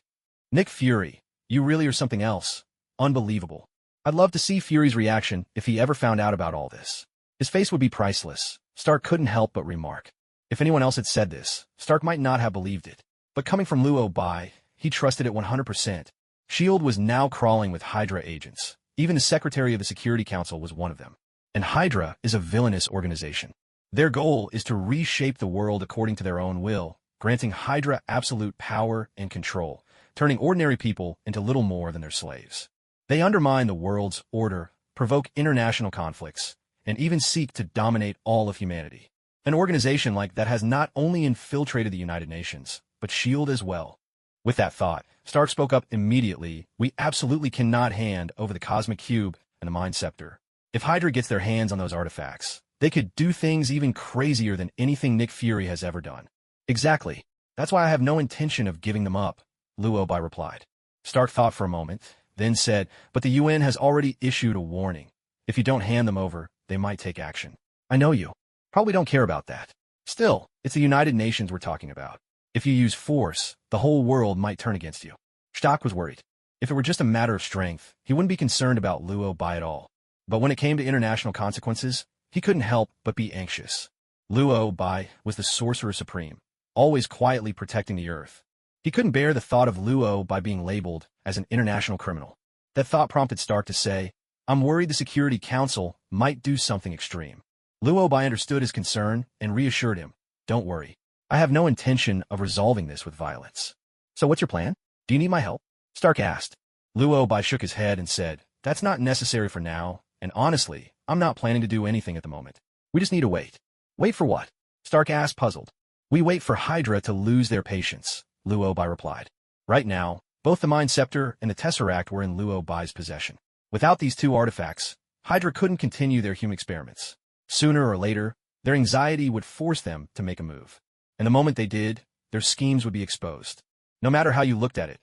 Nick Fury, you really are something else. Unbelievable. I'd love to see Fury's reaction if he ever found out about all this. His face would be priceless. Stark couldn't help but remark. If anyone else had said this, Stark might not have believed it. But coming from Luobai, he trusted it 100%. S.H.I.E.L.D. was now crawling with Hydra agents. Even the Secretary of the Security Council was one of them. And Hydra is a villainous organization. Their goal is to reshape the world according to their own will, granting Hydra absolute power and control, turning ordinary people into little more than their slaves. They undermine the world's order, provoke international conflicts, and even seek to dominate all of humanity. An organization like that has not only infiltrated the United Nations, but S.H.I.E.L.D. as well. With that thought, Stark spoke up immediately. We absolutely cannot hand over the Cosmic Cube and the Mind Scepter. If Hydra gets their hands on those artifacts, they could do things even crazier than anything Nick Fury has ever done. Exactly. That's why I have no intention of giving them up, Luobai replied. Stark thought for a moment, then said, but the UN has already issued a warning. If you don't hand them over, they might take action. I know you. Probably don't care about that. Still, it's the United Nations we're talking about. If you use force, the whole world might turn against you. Stark was worried. If it were just a matter of strength, he wouldn't be concerned about Luobai at all. But when it came to international consequences, he couldn't help but be anxious. Luobai was the Sorcerer Supreme, always quietly protecting the Earth. He couldn't bear the thought of Luobai being labeled as an international criminal. That thought prompted Stark to say, I'm worried the Security Council might do something extreme. Luo Bai understood his concern and reassured him. Don't worry. I have no intention of resolving this with violence. So what's your plan? Do you need my help? Stark asked. Luo Bai shook his head and said, That's not necessary for now, and honestly, I'm not planning to do anything at the moment. We just need to wait. Wait for what? Stark asked, puzzled. We wait for Hydra to lose their patience, Luo Bai replied. Right now, both the Mind Scepter and the Tesseract were in Luo Bai's possession. Without these two artifacts, Hydra couldn't continue their human experiments. Sooner or later, their anxiety would force them to make a move. And the moment they did, their schemes would be exposed. No matter how you looked at it,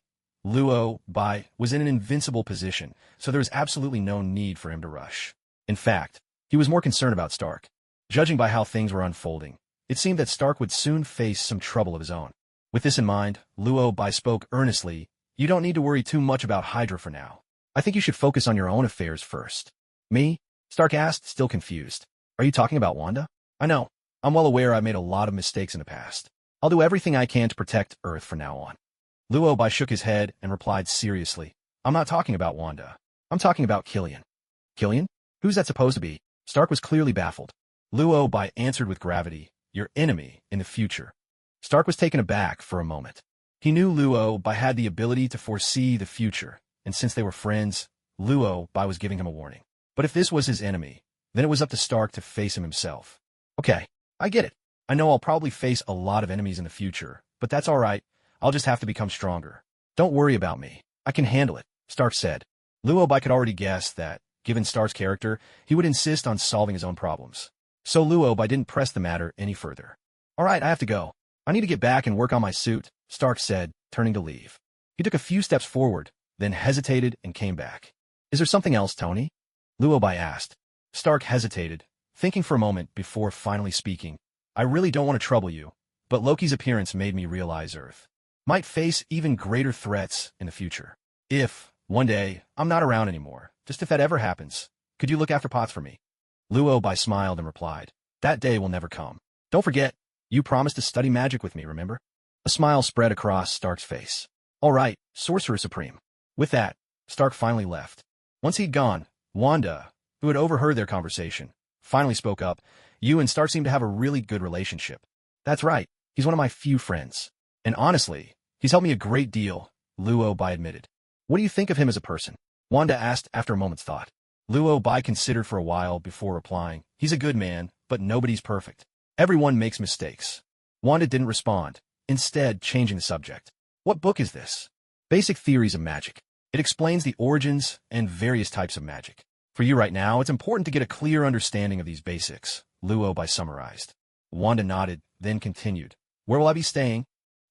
Luo Bai was in an invincible position, so there was absolutely no need for him to rush. In fact, he was more concerned about Stark. Judging by how things were unfolding, it seemed that Stark would soon face some trouble of his own. With this in mind, Luo Bai spoke earnestly, You don't need to worry too much about Hydra for now. I think you should focus on your own affairs first. Me? Stark asked, still confused. Are you talking about Wanda? I know. I'm well aware I made a lot of mistakes in the past. I'll do everything I can to protect Earth from now on. Luo Bai shook his head and replied seriously. I'm not talking about Wanda. I'm talking about Killian. Killian? Who's that supposed to be? Stark was clearly baffled. Luo Bai answered with gravity, Your enemy in the future. Stark was taken aback for a moment. He knew Luo Bai had the ability to foresee the future, and since they were friends, Luo Bai was giving him a warning. But if this was his enemy, then it was up to Stark to face him himself. Okay, I get it. I know I'll probably face a lot of enemies in the future, but that's all right. I'll just have to become stronger. Don't worry about me. I can handle it, Stark said. Luo Bai could already guess that, given Stark's character, he would insist on solving his own problems. So Luo Bai didn't press the matter any further. All right, I have to go. I need to get back and work on my suit, Stark said, turning to leave. He took a few steps forward, then hesitated and came back. Is there something else, Tony? Luo Bai asked. Stark hesitated, thinking for a moment before finally speaking. I really don't want to trouble you, but Loki's appearance made me realize Earth might face even greater threats in the future. If, one day, I'm not around anymore, just if that ever happens, could you look after Potts for me? Luo Bai smiled and replied, That day will never come. Don't forget, you promised to study magic with me, remember? A smile spread across Stark's face. All right, Sorcerer Supreme. With that, Stark finally left. Once he'd gone, Wanda, who had overheard their conversation, finally spoke up. You and Stark seem to have a really good relationship. That's right, he's one of my few friends. And honestly, he's helped me a great deal, Luo Bai admitted. What do you think of him as a person? Wanda asked after a moment's thought. Luo Bai considered for a while before replying. He's a good man, but nobody's perfect. Everyone makes mistakes. Wanda didn't respond, instead changing the subject. What book is this? Basic Theories of Magic. It explains the origins and various types of magic. For you right now, it's important to get a clear understanding of these basics, Luo Bai summarized. Wanda nodded, then continued. Where will I be staying?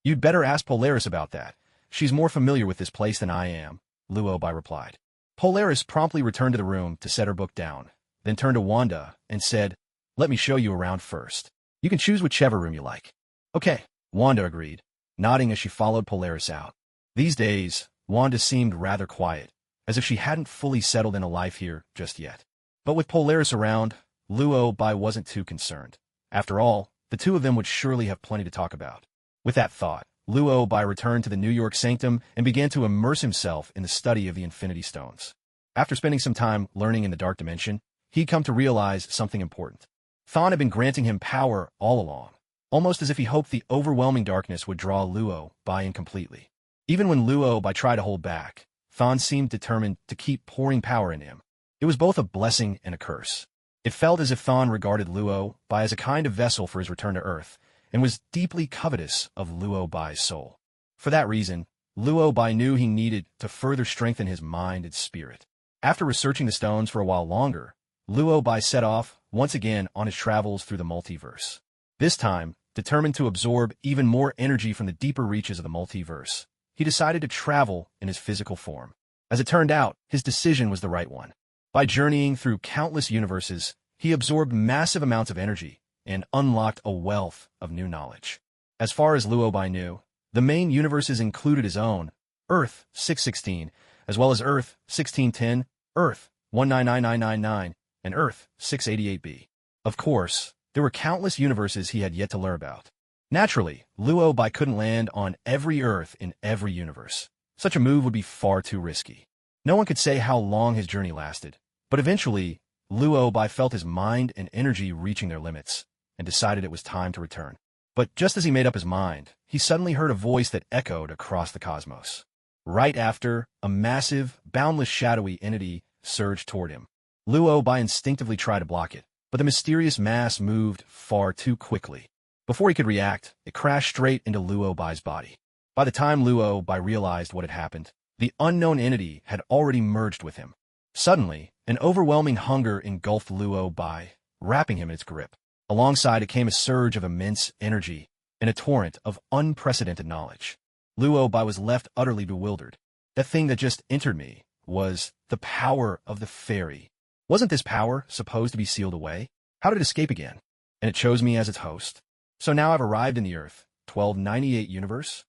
You'd better ask Polaris about that. She's more familiar with this place than I am, Luo Bai replied. Polaris promptly returned to the room to set her book down, then turned to Wanda and said, Let me show you around first. You can choose whichever room you like. Okay, Wanda agreed, nodding as she followed Polaris out. These days, Wanda seemed rather quiet, as if she hadn't fully settled in a life here just yet. But with Polaris around, Luo Bai wasn't too concerned. After all, the two of them would surely have plenty to talk about. With that thought, Luo Bai returned to the New York Sanctum and began to immerse himself in the study of the Infinity Stones. After spending some time learning in the Dark Dimension, he'd come to realize something important. Thawne had been granting him power all along, almost as if he hoped the overwhelming darkness would draw Luo Bai in completely. Even when Luo Bai tried to hold back, Thawne seemed determined to keep pouring power in him. It was both a blessing and a curse. It felt as if Thawne regarded Luo Bai as a kind of vessel for his return to Earth, and was deeply covetous of Luo Bai's soul. For that reason, Luo Bai knew he needed to further strengthen his mind and spirit. After researching the stones for a while longer, Luo Bai set off once again on his travels through the multiverse. This time, determined to absorb even more energy from the deeper reaches of the multiverse, he decided to travel in his physical form. As it turned out, his decision was the right one. By journeying through countless universes, he absorbed massive amounts of energy and unlocked a wealth of new knowledge. As far as Luo Bai knew, the main universes included his own, Earth 616, as well as Earth 1610, Earth 199999, and Earth 688b. Of course, there were countless universes he had yet to learn about. Naturally, Luo Bai couldn't land on every Earth in every universe. Such a move would be far too risky. No one could say how long his journey lasted, But eventually, Luo Bai felt his mind and energy reaching their limits, and decided it was time to return. But just as he made up his mind, he suddenly heard a voice that echoed across the cosmos. Right after, a massive, boundless shadowy entity surged toward him. Luo Bai instinctively tried to block it, but the mysterious mass moved far too quickly. Before he could react, it crashed straight into Luo Bai's body. By the time Luo Bai realized what had happened, the unknown entity had already merged with him. Suddenly, an overwhelming hunger engulfed Luo Bai, wrapping him in its grip. Alongside it came a surge of immense energy and a torrent of unprecedented knowledge. Luo Bai was left utterly bewildered. That thing that just entered me was the power of the fairy. Wasn't this power supposed to be sealed away? How did it escape again? And it chose me as its host. So now I've arrived in the Earth, 1298 universe?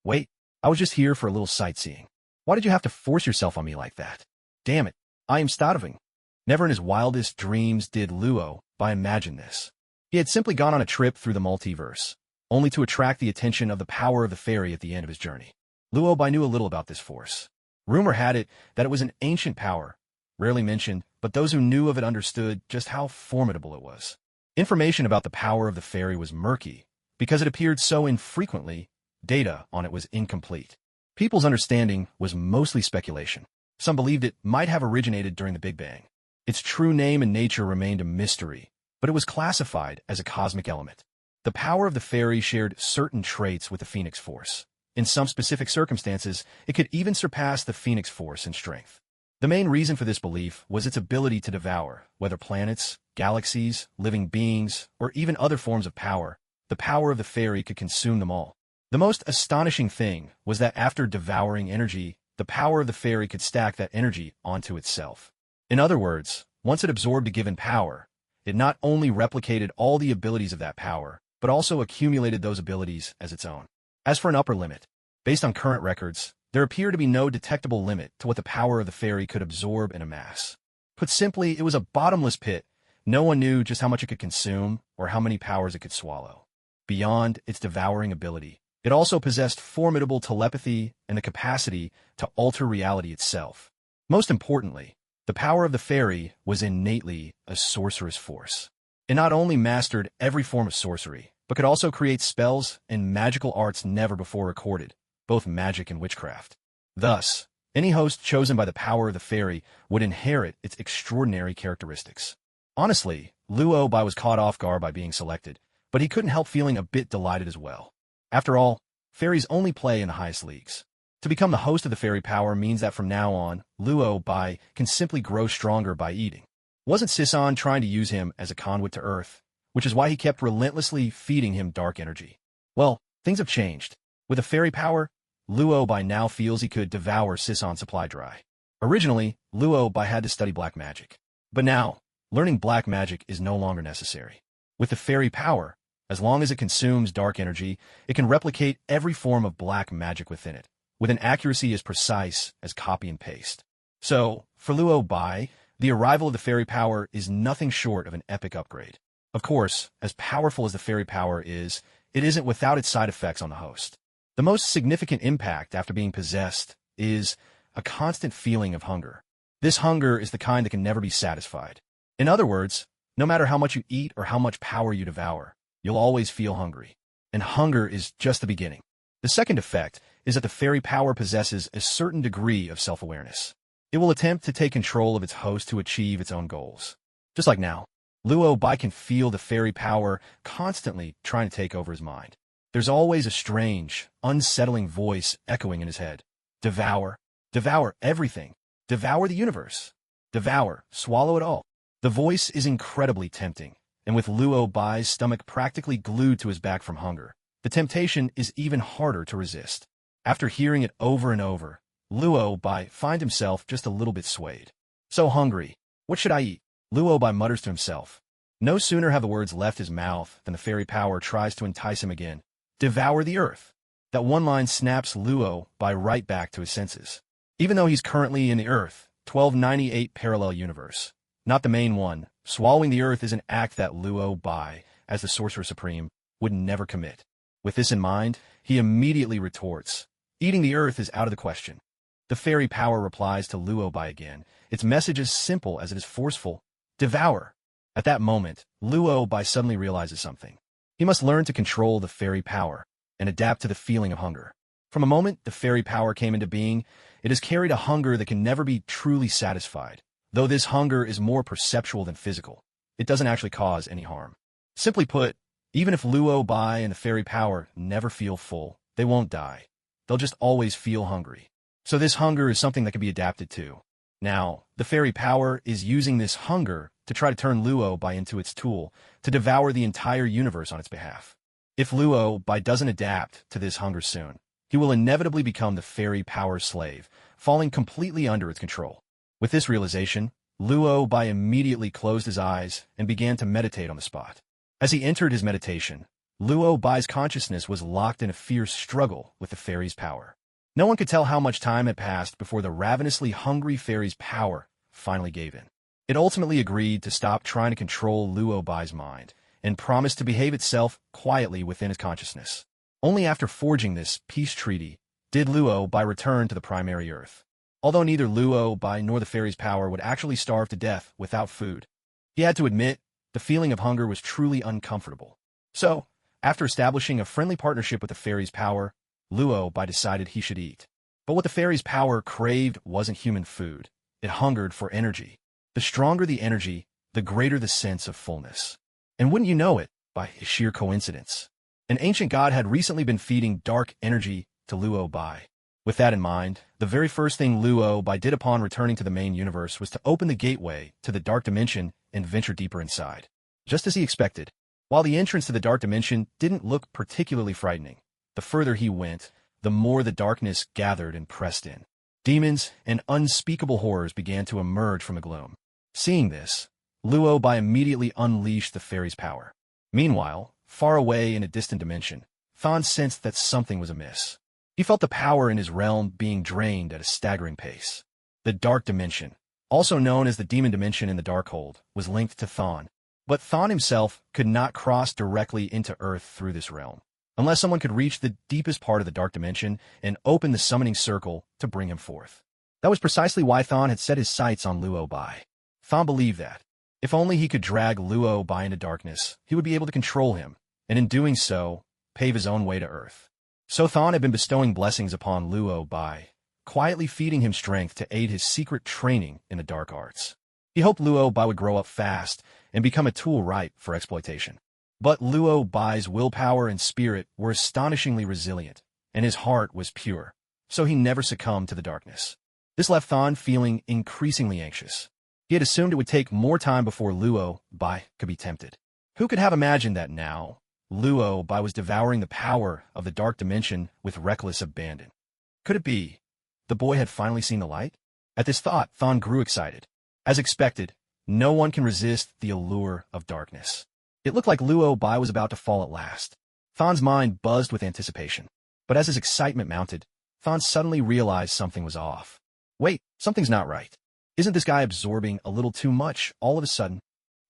Wait, I was just here for a little sightseeing. Why did you have to force yourself on me like that? Damn it, I am starving. Never in his wildest dreams did Luo Bai imagine this. He had simply gone on a trip through the multiverse, only to attract the attention of the power of the fairy at the end of his journey. Luo Bai knew a little about this force. Rumor had it that it was an ancient power, rarely mentioned, but those who knew of it understood just how formidable it was. Information about the power of the fairy was murky, because it appeared so infrequently. Data on it was incomplete. People's understanding was mostly speculation. Some believed it might have originated during the Big Bang. Its true name and nature remained a mystery, but it was classified as a cosmic element. The power of the fairy shared certain traits with the Phoenix Force. In some specific circumstances, it could even surpass the Phoenix Force in strength. The main reason for this belief was its ability to devour, whether planets, galaxies, living beings, or even other forms of power. The power of the fairy could consume them all. The most astonishing thing was that after devouring energy, the power of the fairy could stack that energy onto itself. In other words, once it absorbed a given power, it not only replicated all the abilities of that power, but also accumulated those abilities as its own. As for an upper limit, based on current records, there appeared to be no detectable limit to what the power of the fairy could absorb and amass. Put simply, it was a bottomless pit. No one knew just how much it could consume or how many powers it could swallow. Beyond its devouring ability, it also possessed formidable telepathy and the capacity to alter reality itself. Most importantly, the power of the fairy was innately a sorcerous force. It not only mastered every form of sorcery, but could also create spells and magical arts never before recorded, both magic and witchcraft. Thus, any host chosen by the power of the fairy would inherit its extraordinary characteristics. Honestly, Luo Bai was caught off guard by being selected, but he couldn't help feeling a bit delighted as well. After all, fairies only play in the highest leagues. To become the host of the fairy power means that from now on, Luo Bai can simply grow stronger by eating. Wasn't Sison trying to use him as a conduit to Earth, which is why he kept relentlessly feeding him dark energy? Well, things have changed. With a fairy power, Luo Bai now feels he could devour Sison's supply dry. Originally, Luo Bai had to study black magic. But now, learning black magic is no longer necessary. With the fairy power, as long as it consumes dark energy, it can replicate every form of black magic within it, with an accuracy as precise as copy and paste. So, for Luo Bai, the arrival of the fairy power is nothing short of an epic upgrade. Of course, as powerful as the fairy power is, it isn't without its side effects on the host. The most significant impact after being possessed is a constant feeling of hunger. This hunger is the kind that can never be satisfied. In other words, no matter how much you eat or how much power you devour, you'll always feel hungry. And hunger is just the beginning. The second effect is that the fairy power possesses a certain degree of self-awareness. It will attempt to take control of its host to achieve its own goals. Just like now, Luo Bai can feel the fairy power constantly trying to take over his mind. There's always a strange, unsettling voice echoing in his head. Devour. Devour everything. Devour the universe. Devour. Swallow it all. The voice is incredibly tempting, and with Luo Bai's stomach practically glued to his back from hunger, the temptation is even harder to resist. After hearing it over and over, Luo Bai finds himself just a little bit swayed. So hungry. What should I eat? Luo Bai mutters to himself. No sooner have the words left his mouth than the fairy power tries to entice him again. Devour the earth. That one line snaps Luo Bai right back to his senses. Even though he's currently in the Earth, 1298 parallel universe, not the main one, swallowing the earth is an act that Luo Bai, as the Sorcerer Supreme, would never commit. With this in mind, he immediately retorts, eating the earth is out of the question. The fairy power replies to Luo Bai again, its message is simple as it is forceful. Devour. At that moment, Luo Bai suddenly realizes something. He must learn to control the fairy power and adapt to the feeling of hunger. From a moment the fairy power came into being, it has carried a hunger that can never be truly satisfied. Though this hunger is more perceptual than physical, it doesn't actually cause any harm. Simply put, even if Luo Bai and the fairy power never feel full, they won't die. They'll just always feel hungry. So this hunger is something that can be adapted to. Now, the fairy power is using this hunger to try to turn Luo Bai into its tool, to devour the entire universe on its behalf. If Luo Bai doesn't adapt to this hunger soon, he will inevitably become the fairy power's slave, falling completely under its control. With this realization, Luo Bai immediately closed his eyes and began to meditate on the spot. As he entered his meditation, Luo Bai's consciousness was locked in a fierce struggle with the fairy's power. No one could tell how much time had passed before the ravenously hungry fairy's power finally gave in. It ultimately agreed to stop trying to control Luo Bai's mind and promised to behave itself quietly within his consciousness. Only after forging this peace treaty did Luo Bai return to the primary earth. Although neither Luo Bai nor the fairy's power would actually starve to death without food, he had to admit the feeling of hunger was truly uncomfortable. So, after establishing a friendly partnership with the fairy's power, Luo Bai decided he should eat. But what the fairy's power craved wasn't human food. It hungered for energy. The stronger the energy, the greater the sense of fullness. And wouldn't you know it, by sheer coincidence, an ancient god had recently been feeding dark energy to Luo Bai. With that in mind, the very first thing Luo Bai did upon returning to the main universe was to open the gateway to the dark dimension and venture deeper inside. Just as he expected, while the entrance to the dark dimension didn't look particularly frightening, the further he went, the more the darkness gathered and pressed in. Demons and unspeakable horrors began to emerge from the gloom. Seeing this, Luo Bai immediately unleashed the fairy's power. Meanwhile, far away in a distant dimension, Thon sensed that something was amiss. He felt the power in his realm being drained at a staggering pace. The dark dimension, also known as the demon dimension in the Darkhold, was linked to Thon. But Thon himself could not cross directly into Earth through this realm, unless someone could reach the deepest part of the dark dimension and open the summoning circle to bring him forth. That was precisely why Thon had set his sights on Luo Bai. Thon believed that, if only he could drag Luo Bai into darkness, he would be able to control him, and in doing so, pave his own way to Earth. So Thon had been bestowing blessings upon Luo Bai, quietly feeding him strength to aid his secret training in the dark arts. He hoped Luo Bai would grow up fast and become a tool ripe for exploitation. But Luo Bai's willpower and spirit were astonishingly resilient, and his heart was pure, so he never succumbed to the darkness. This left Thon feeling increasingly anxious. He had assumed it would take more time before Luo Bai could be tempted. Who could have imagined that now, Luo Bai was devouring the power of the dark dimension with reckless abandon? Could it be the boy had finally seen the light? At this thought, Thon grew excited. As expected, no one can resist the allure of darkness. It looked like Luo Bai was about to fall at last. Thon's mind buzzed with anticipation. But as his excitement mounted, Thon suddenly realized something was off. Wait, something's not right. Isn't this guy absorbing a little too much all of a sudden?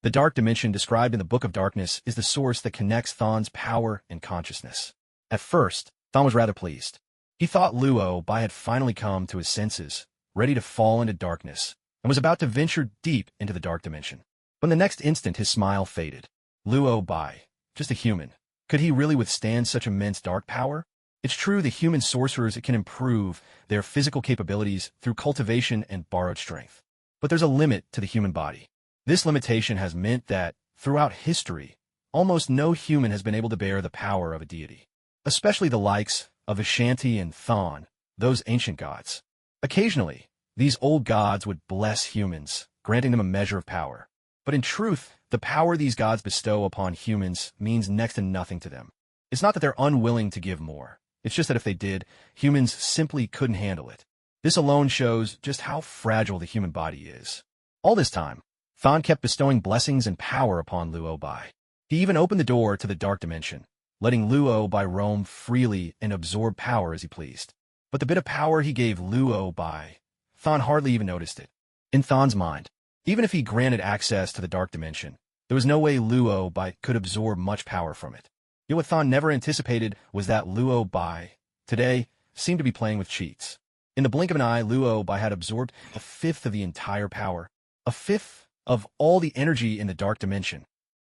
The dark dimension described in the Book of Darkness is the source that connects Thon's power and consciousness. At first, Thon was rather pleased. He thought Luo Bai had finally come to his senses, ready to fall into darkness, and was about to venture deep into the dark dimension. But in the next instant his smile faded. Luo Bai, just a human. Could he really withstand such immense dark power? It's true that human sorcerers can improve their physical capabilities through cultivation and borrowed strength. But there's a limit to the human body. This limitation has meant that, throughout history, almost no human has been able to bear the power of a deity, especially the likes of Ashanti and Thon, those ancient gods. Occasionally, these old gods would bless humans, granting them a measure of power. But in truth, the power these gods bestow upon humans means next to nothing to them. It's not that they're unwilling to give more. It's just that if they did, humans simply couldn't handle it. This alone shows just how fragile the human body is. All this time, Thon kept bestowing blessings and power upon Luo Bai. He even opened the door to the dark dimension, letting Luo Bai roam freely and absorb power as he pleased. But the bit of power he gave Luo Bai, Thon hardly even noticed it. In Thon's mind, even if he granted access to the dark dimension, there was no way Luo Bai could absorb much power from it. Yet what Thon never anticipated was that Luo Bai, today, seemed to be playing with cheats. In the blink of an eye, Luo had absorbed a fifth of the entire power, a fifth of all the energy in the dark dimension.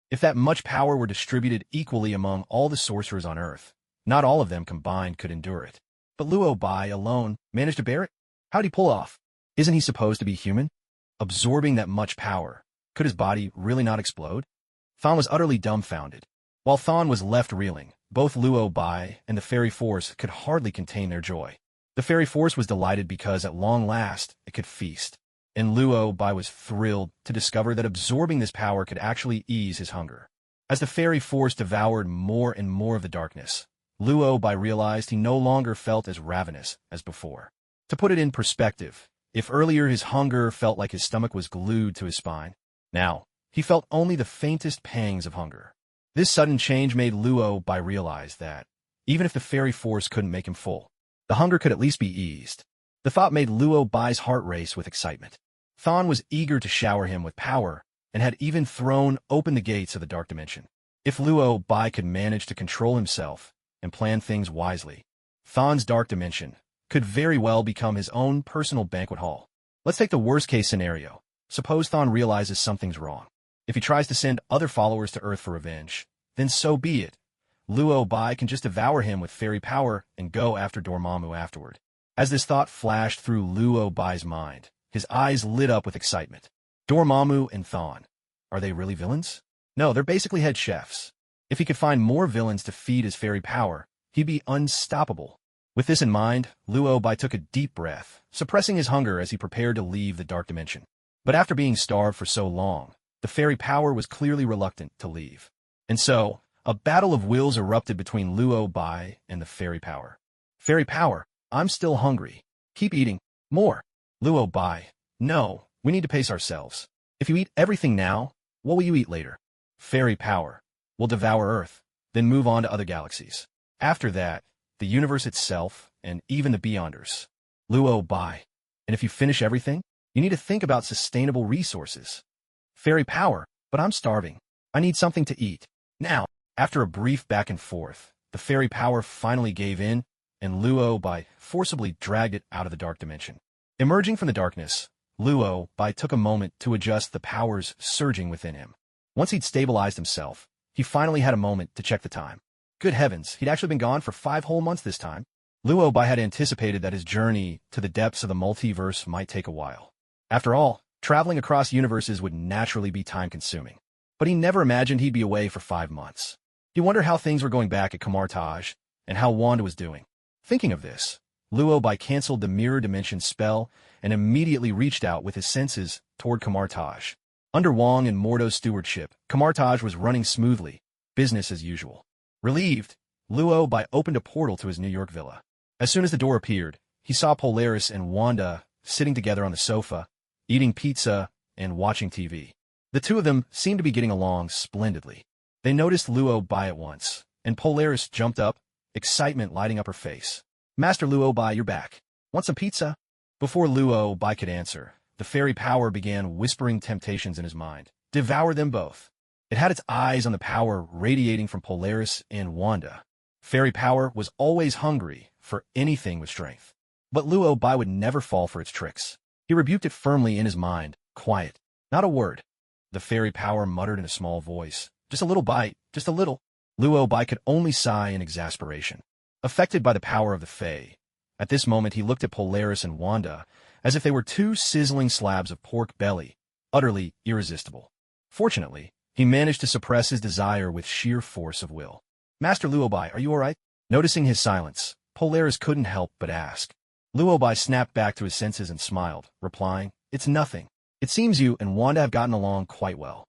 If that much power were distributed equally among all the sorcerers on Earth, not all of them combined could endure it. But Luo alone managed to bear it? How'd he pull off? Isn't he supposed to be human? Absorbing that much power, could his body really not explode? Thon was utterly dumbfounded. While Thon was left reeling, both Luo and the fairy force could hardly contain their joy. The fairy force was delighted because, at long last, it could feast. And Luo was thrilled to discover that absorbing this power could actually ease his hunger. As the fairy force devoured more and more of the darkness, Luo realized he no longer felt as ravenous as before. To put it in perspective, if earlier his hunger felt like his stomach was glued to his spine, now he felt only the faintest pangs of hunger. This sudden change made Luo realize that, even if the fairy force couldn't make him full, the hunger could at least be eased. The thought made Luo's heart race with excitement. Thon was eager to shower him with power, and had even thrown open the gates of the dark dimension. If Luo could manage to control himself and plan things wisely, Thon's dark dimension could very well become his own personal banquet hall. Let's take the worst-case scenario. Suppose Thon realizes something's wrong. If he tries to send other followers to Earth for revenge, then so be it. Luo can just devour him with fairy power and go after Dormammu afterward. As this thought flashed through Luo's mind, his eyes lit up with excitement. Dormammu and Thon. Are they really villains? No, they're basically head chefs. If he could find more villains to feed his fairy power, he'd be unstoppable. With this in mind, Luo took a deep breath, suppressing his hunger as he prepared to leave the dark dimension. But after being starved for so long, the fairy power was clearly reluctant to leave. And so, a battle of wills erupted between Luo and the fairy power. Fairy power, I'm still hungry. Keep eating. More. Luo, no, we need to pace ourselves. If you eat everything now, what will you eat later? Fairy power, we'll devour Earth, then move on to other galaxies. After that, the universe itself, and even the Beyonders. Luo, and if you finish everything, you need to think about sustainable resources. Fairy power, but I'm starving. I need something to eat. Now, after a brief back and forth, the fairy power finally gave in, and Luo forcibly dragged it out of the dark dimension. Emerging from the darkness, Luo took a moment to adjust the powers surging within him. Once he'd stabilized himself, he finally had a moment to check the time. Good heavens, he'd actually been gone for 5 whole months this time. Luo had anticipated that his journey to the depths of the multiverse might take a while. After all, traveling across universes would naturally be time-consuming. But he never imagined he'd be away for 5 months. He wondered how things were going back at Camartage, and how Wanda was doing. Thinking of this, Luo canceled the mirror dimension spell and immediately reached out with his senses toward Camartage. Under Wong and Mordo's stewardship, Camartage was running smoothly, business as usual. Relieved, Luo opened a portal to his New York villa. As soon as the door appeared, he saw Polaris and Wanda sitting together on the sofa, eating pizza and watching TV. The two of them seemed to be getting along splendidly. They noticed Luo at once, and Polaris jumped up, excitement lighting up her face. Master Luo, you're back. Want some pizza? Before Luo could answer, the fairy power began whispering temptations in his mind. Devour them both. It had its eyes on the power radiating from Polaris and Wanda. Fairy power was always hungry for anything with strength. But Luo would never fall for its tricks. He rebuked it firmly in his mind. Quiet. Not a word. The fairy power muttered in a small voice. Just a little bite. Just a little. Luo could only sigh in exasperation. Affected by the power of the Fae, at this moment he looked at Polaris and Wanda as if they were 2 sizzling slabs of pork belly, utterly irresistible. Fortunately, he managed to suppress his desire with sheer force of will. Master Luo, are you all right? Noticing his silence, Polaris couldn't help but ask. Luo snapped back to his senses and smiled, replying, It's nothing. It seems you and Wanda have gotten along quite well.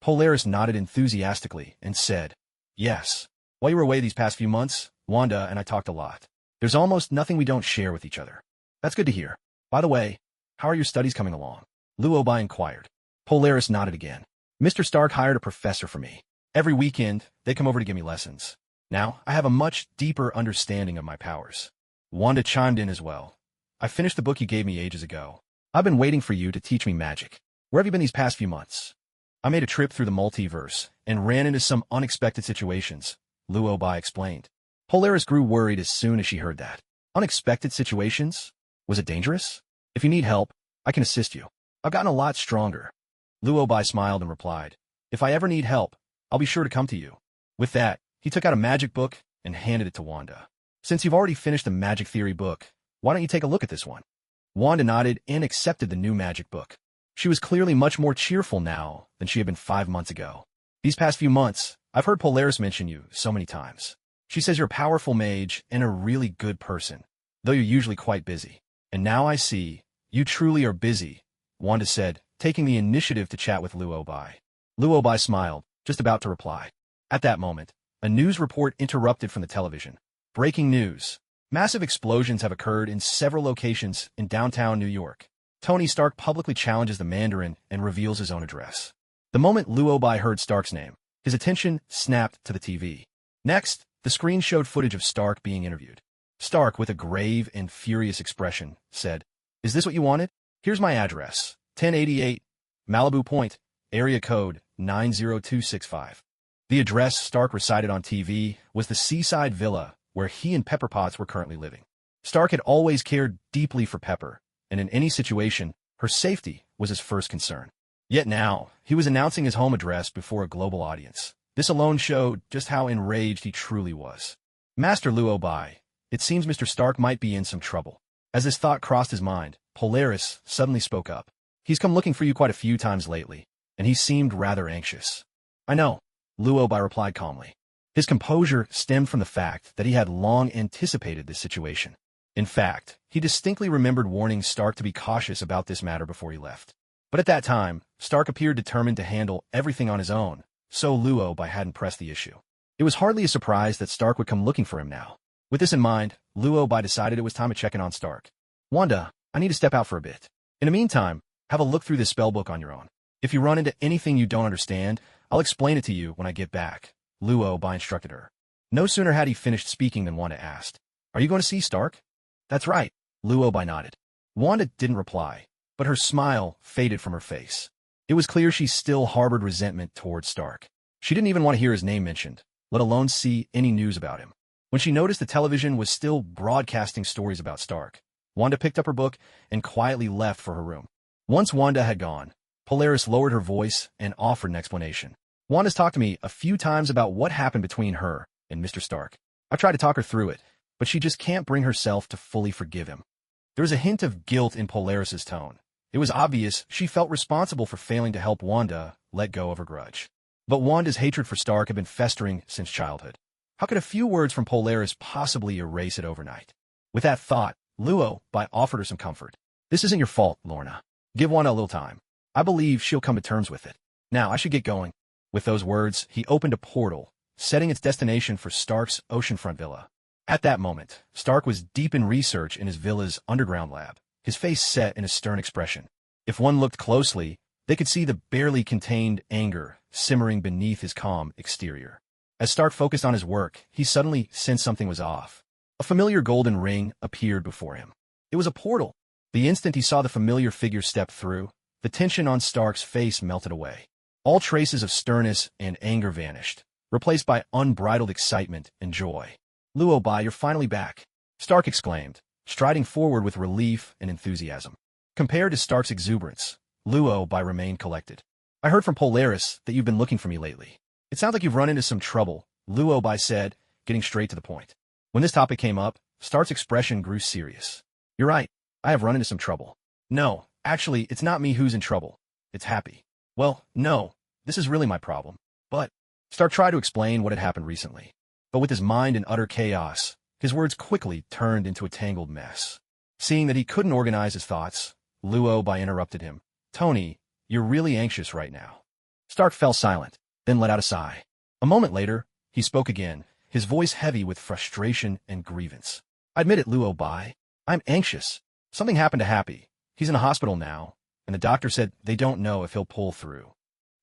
Polaris nodded enthusiastically and said, Yes. While you were away these past few months, Wanda and I talked a lot. There's almost nothing we don't share with each other. That's good to hear. By the way, how are your studies coming along? Luo inquired. Polaris nodded again. Mr. Stark hired a professor for me. Every weekend, they come over to give me lessons. Now, I have a much deeper understanding of my powers. Wanda chimed in as well. I finished the book you gave me ages ago. I've been waiting for you to teach me magic. Where have you been these past few months? I made a trip through the multiverse and ran into some unexpected situations, Luo explained. Polaris grew worried as soon as she heard that. Unexpected situations? Was it dangerous? If you need help, I can assist you. I've gotten a lot stronger. Luobai smiled and replied, if I ever need help, I'll be sure to come to you. With that, he took out a magic book and handed it to Wanda. Since you've already finished the magic theory book, why don't you take a look at this one? Wanda nodded and accepted the new magic book. She was clearly much more cheerful now than she had been 5 months ago. These past few months, I've heard Polaris mention you so many times. She says you're a powerful mage and a really good person, though you're usually quite busy. And now I see, you truly are busy, Wanda said, taking the initiative to chat with Luobai. Luobai smiled, just about to reply. At that moment, a news report interrupted from the television. Breaking news. Massive explosions have occurred in several locations in downtown New York. Tony Stark publicly challenges the Mandarin and reveals his own address. The moment Luobai heard Stark's name, his attention snapped to the TV. Next, the screen showed footage of Stark being interviewed. Stark, with a grave and furious expression, said, "Is this what you wanted? Here's my address, 1088 Malibu Point, area code 90265. The address Stark recited on TV was the seaside villa where he and Pepper Potts were currently living. Stark had always cared deeply for Pepper, and in any situation, her safety was his first concern. Yet now, he was announcing his home address before a global audience. This alone showed just how enraged he truly was. Master Luobai, it seems Mr. Stark might be in some trouble. As this thought crossed his mind, Polaris suddenly spoke up. He's come looking for you quite a few times lately, and he seemed rather anxious. I know, Luobai replied calmly. His composure stemmed from the fact that he had long anticipated this situation. In fact, he distinctly remembered warning Stark to be cautious about this matter before he left. But at that time, Stark appeared determined to handle everything on his own, so Luobai hadn't pressed the issue. It was hardly a surprise that Stark would come looking for him now. With this in mind, Luobai decided it was time to check in on Stark. Wanda, I need to step out for a bit. In the meantime, have a look through this spellbook on your own. If you run into anything you don't understand, I'll explain it to you when I get back, Luobai instructed her. No sooner had he finished speaking than Wanda asked, Are you going to see Stark? That's right, Luobai nodded. Wanda didn't reply, but her smile faded from her face. It was clear she still harbored resentment towards Stark. She didn't even want to hear his name mentioned, let alone see any news about him. When she noticed the television was still broadcasting stories about Stark, Wanda picked up her book and quietly left for her room. Once Wanda had gone, Polaris lowered her voice and offered an explanation. Wanda's talked to me a few times about what happened between her and Mr. Stark. I've tried to talk her through it, but she just can't bring herself to fully forgive him. There was a hint of guilt in Polaris's tone. It was obvious she felt responsible for failing to help Wanda let go of her grudge. But Wanda's hatred for Stark had been festering since childhood. How could a few words from Polaris possibly erase it overnight? With that thought, Luobai offered her some comfort. This isn't your fault, Lorna. Give Wanda a little time. I believe she'll come to terms with it. Now, I should get going. With those words, he opened a portal, setting its destination for Stark's oceanfront villa. At that moment, Stark was deep in research in his villa's underground lab, his face set in a stern expression. If one looked closely, they could see the barely contained anger simmering beneath his calm exterior. As Stark focused on his work, he suddenly sensed something was off. A familiar golden ring appeared before him. It was a portal. The instant he saw the familiar figure step through, the tension on Stark's face melted away. All traces of sternness and anger vanished, replaced by unbridled excitement and joy. Luobai, you're finally back, Stark exclaimed, striding forward with relief and enthusiasm. Compared to Stark's exuberance, Luobai remained collected. I heard from Polaris that you've been looking for me lately. It sounds like you've run into some trouble, Luobai said, getting straight to the point. When this topic came up, Stark's expression grew serious. You're right, I have run into some trouble. No, actually, it's not me who's in trouble. It's Happy. Well, no, this is really my problem. But Stark tried to explain what had happened recently. But with his mind in utter chaos, his words quickly turned into a tangled mess. Seeing that he couldn't organize his thoughts, Luobai interrupted him. Tony, you're really anxious right now. Stark fell silent, then let out a sigh. A moment later, he spoke again, his voice heavy with frustration and grievance. I admit it, Luobai. I'm anxious. Something happened to Happy. He's in a hospital now, and the doctor said they don't know if he'll pull through.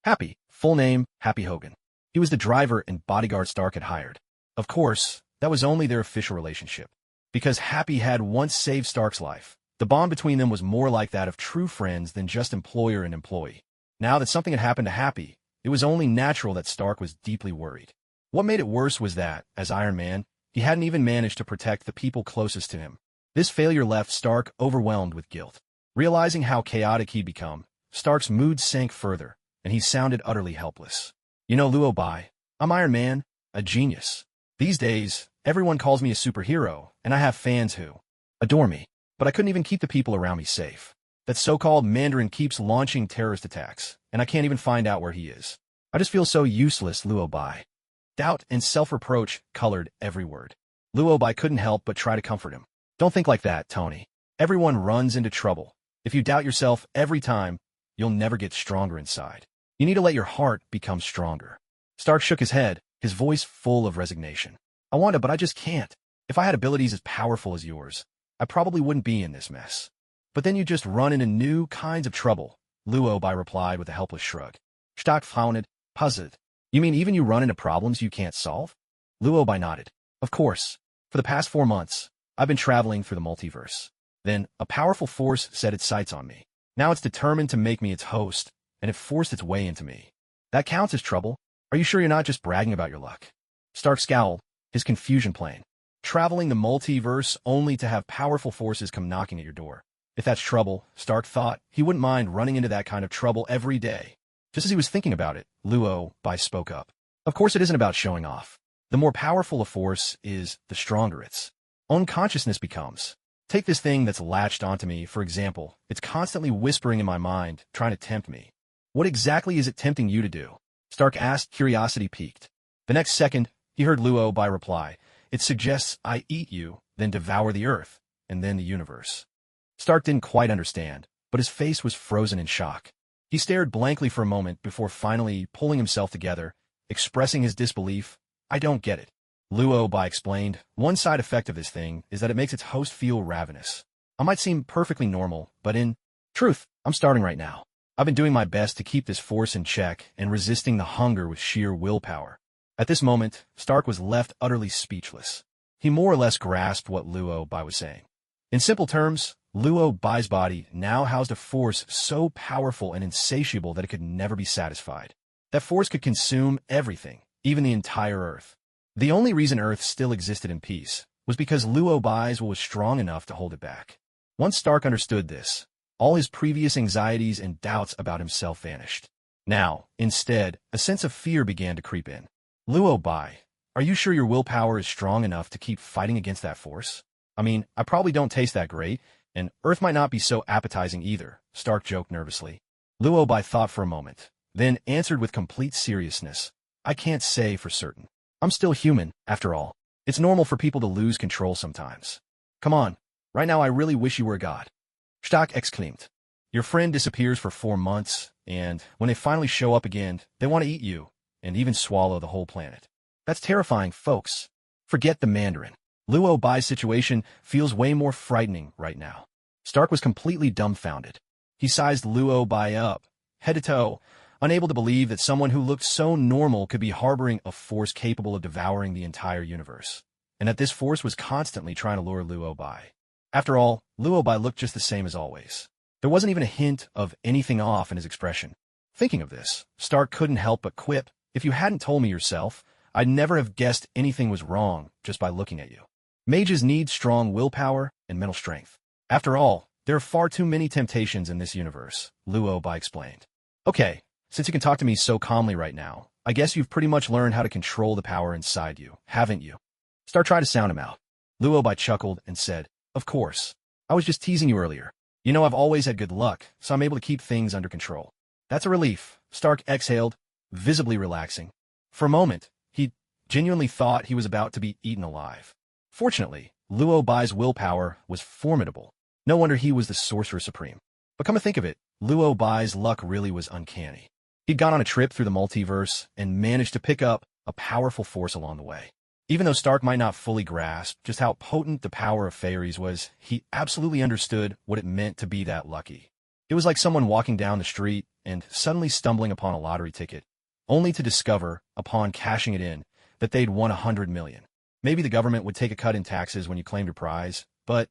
Happy, full name, Happy Hogan. He was the driver and bodyguard Stark had hired. Of course, that was only their official relationship. Because Happy had once saved Stark's life, the bond between them was more like that of true friends than just employer and employee. Now that something had happened to Happy, it was only natural that Stark was deeply worried. What made it worse was that, as Iron Man, he hadn't even managed to protect the people closest to him. This failure left Stark overwhelmed with guilt. Realizing how chaotic he'd become, Stark's mood sank further, and he sounded utterly helpless. You know, Luo Bai, I'm Iron Man, a genius. These days, everyone calls me a superhero, and I have fans who adore me. But I couldn't even keep the people around me safe. That so-called Mandarin keeps launching terrorist attacks, and I can't even find out where he is. I just feel so useless, Luo Bai. Doubt and self-reproach colored every word. Luo Bai couldn't help but try to comfort him. Don't think like that, Tony. Everyone runs into trouble. If you doubt yourself every time, you'll never get stronger inside. You need to let your heart become stronger. Stark shook his head, his voice full of resignation. I want to, but I just can't. If I had abilities as powerful as yours, I probably wouldn't be in this mess. But then you just run into new kinds of trouble, Luo Bai replied with a helpless shrug. Stark frowned, puzzled. You mean even you run into problems you can't solve? Luo Bai nodded. Of course. For the past 4 months, I've been traveling through the multiverse. Then, a powerful force set its sights on me. Now it's determined to make me its host, and it forced its way into me. That counts as trouble? Are you sure you're not just bragging about your luck? Stark scowled, his confusion plain. Traveling the multiverse only to have powerful forces come knocking at your door. If that's trouble, Stark thought, he wouldn't mind running into that kind of trouble every day. Just as he was thinking about it, Luo Bai spoke up. Of course it isn't about showing off. The more powerful a force is, the stronger its own consciousness becomes. Take this thing that's latched onto me, for example. It's constantly whispering in my mind, trying to tempt me. What exactly is it tempting you to do? Stark asked, curiosity piqued. The next second, he heard Luo Bai reply, it suggests I eat you, then devour the earth, and then the universe. Stark didn't quite understand, but his face was frozen in shock. He stared blankly for a moment before finally pulling himself together, expressing his disbelief. I don't get it. Luo Bai explained, one side effect of this thing is that it makes its host feel ravenous. I might seem perfectly normal, but in truth, I'm starting right now. I've been doing my best to keep this force in check and resisting the hunger with sheer willpower. At this moment, Stark was left utterly speechless. He more or less grasped what Luo Bai was saying. In simple terms, Luo Bai's body now housed a force so powerful and insatiable that it could never be satisfied. That force could consume everything, even the entire Earth. The only reason Earth still existed in peace was because Luo Bai's will was strong enough to hold it back. Once Stark understood this, all his previous anxieties and doubts about himself vanished. Now, instead, a sense of fear began to creep in. Luo Bai, are you sure your willpower is strong enough to keep fighting against that force? I mean, I probably don't taste that great, and Earth might not be so appetizing either, Stark joked nervously. Luo Bai thought for a moment, then answered with complete seriousness. I can't say for certain. I'm still human, after all. It's normal for people to lose control sometimes. Come on, right now I really wish you were a god. Stark exclaimed. Your friend disappears for 4 months, and when they finally show up again, they want to eat you, and even swallow the whole planet. That's terrifying, folks. Forget the Mandarin. Luo Bai's situation feels way more frightening right now. Stark was completely dumbfounded. He sized Luo Bai up, head to toe, unable to believe that someone who looked so normal could be harboring a force capable of devouring the entire universe, and that this force was constantly trying to lure Luo Bai. After all, Luo Bai looked just the same as always. There wasn't even a hint of anything off in his expression. Thinking of this, Stark couldn't help but quip, if you hadn't told me yourself, I'd never have guessed anything was wrong just by looking at you. Mages need strong willpower and mental strength. After all, there are far too many temptations in this universe, Luo Bai explained. Okay, since you can talk to me so calmly right now, I guess you've pretty much learned how to control the power inside you, haven't you? Stark tried to sound him out. Luo Bai chuckled and said, Of course. I was just teasing you earlier. You know I've always had good luck, so I'm able to keep things under control. That's a relief, Stark exhaled, visibly relaxing. For a moment, he genuinely thought he was about to be eaten alive. Fortunately, Luo Bai's willpower was formidable. No wonder he was the Sorcerer Supreme. But come to think of it, Luo Bai's luck really was uncanny. He'd gone on a trip through the multiverse and managed to pick up a powerful force along the way. Even though Stark might not fully grasp just how potent the power of fairies was, he absolutely understood what it meant to be that lucky. It was like someone walking down the street and suddenly stumbling upon a lottery ticket, only to discover, upon cashing it in, that they'd won 100 million. Maybe the government would take a cut in taxes when you claimed your prize, but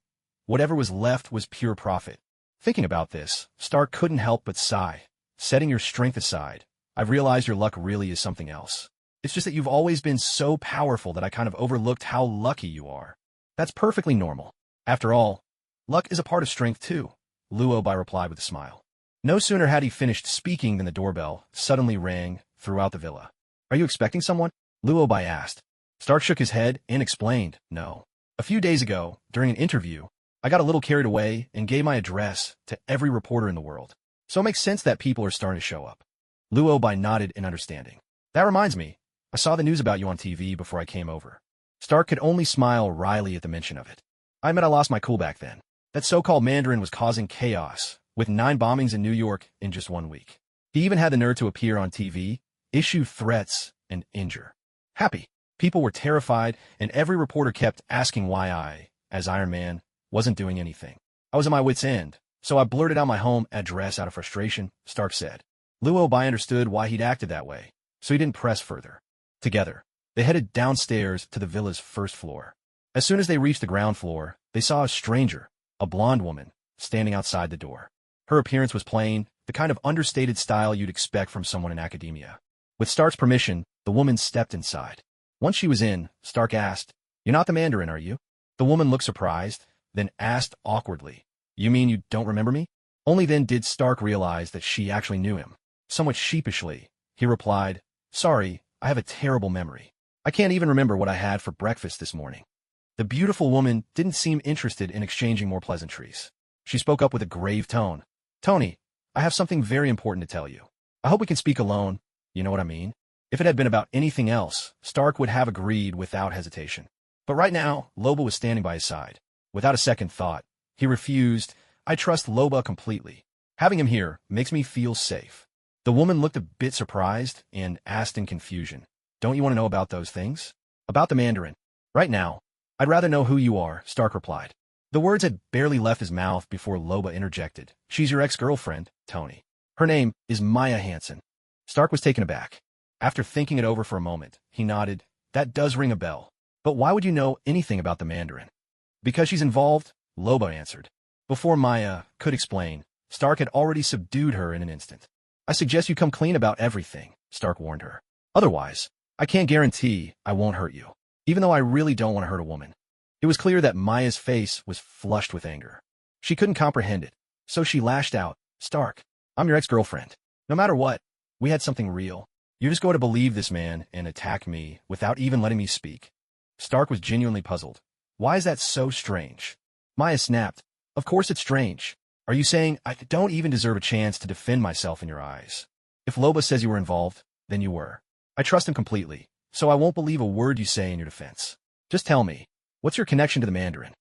whatever was left was pure profit. Thinking about this, Stark couldn't help but sigh. Setting your strength aside, I've realized your luck really is something else. It's just that you've always been so powerful that I kind of overlooked how lucky you are. That's perfectly normal. After all, luck is a part of strength too, Luo replied with a smile. No sooner had he finished speaking than the doorbell suddenly rang throughout the villa. Are you expecting someone? Luo asked. Stark shook his head and explained, no. A few days ago, during an interview, I got a little carried away and gave my address to every reporter in the world. So it makes sense that people are starting to show up. Luo nodded in understanding. That reminds me, I saw the news about you on TV before I came over. Stark could only smile wryly at the mention of it. I admit I lost my cool back then. That so-called Mandarin was causing chaos, with 9 bombings in New York in just 1 week. He even had the nerve to appear on TV, issue threats, and injure. Happy. People were terrified, and every reporter kept asking why I, as Iron Man, wasn't doing anything. I was at my wit's end, so I blurted out my home address out of frustration, Stark said. Luo understood why he'd acted that way, so he didn't press further. Together, they headed downstairs to the villa's first floor. As soon as they reached the ground floor, they saw a stranger, a blonde woman, standing outside the door. Her appearance was plain, the kind of understated style you'd expect from someone in academia. With Stark's permission, the woman stepped inside. Once she was in, Stark asked, "You're not the Mandarin, are you?" The woman looked surprised, then asked awkwardly, "You mean you don't remember me?" Only then did Stark realize that she actually knew him. Somewhat sheepishly, he replied, "Sorry, I have a terrible memory. I can't even remember what I had for breakfast this morning." The beautiful woman didn't seem interested in exchanging more pleasantries. She spoke up with a grave tone. "Tony, I have something very important to tell you. I hope we can speak alone. You know what I mean?" If it had been about anything else, Stark would have agreed without hesitation. But right now, Loba was standing by his side. Without a second thought, he refused. "I trust Loba completely. Having him here makes me feel safe." The woman looked a bit surprised and asked in confusion, "Don't you want to know about those things?" "About the Mandarin. Right now, I'd rather know who you are," Stark replied. The words had barely left his mouth before Loba interjected. "She's your ex-girlfriend, Tony. Her name is Maya Hansen." Stark was taken aback. After thinking it over for a moment, he nodded. "That does ring a bell. But why would you know anything about the Mandarin?" "Because she's involved," Loba answered. Before Maya could explain, Stark had already subdued her in an instant. "I suggest you come clean about everything," Stark warned her. "Otherwise, I can't guarantee I won't hurt you, even though I really don't want to hurt a woman." It was clear that Maya's face was flushed with anger. She couldn't comprehend it, so she lashed out, "Stark, I'm your ex-girlfriend. No matter what, we had something real. You're just going to believe this man and attack me without even letting me speak." Stark was genuinely puzzled. "Why is that so strange?" Maya snapped. "Of course it's strange. Are you saying I don't even deserve a chance to defend myself in your eyes? If Loba says you were involved, then you were. I trust him completely, so I won't believe a word you say in your defense. Just tell me, what's your connection to the Mandarin?"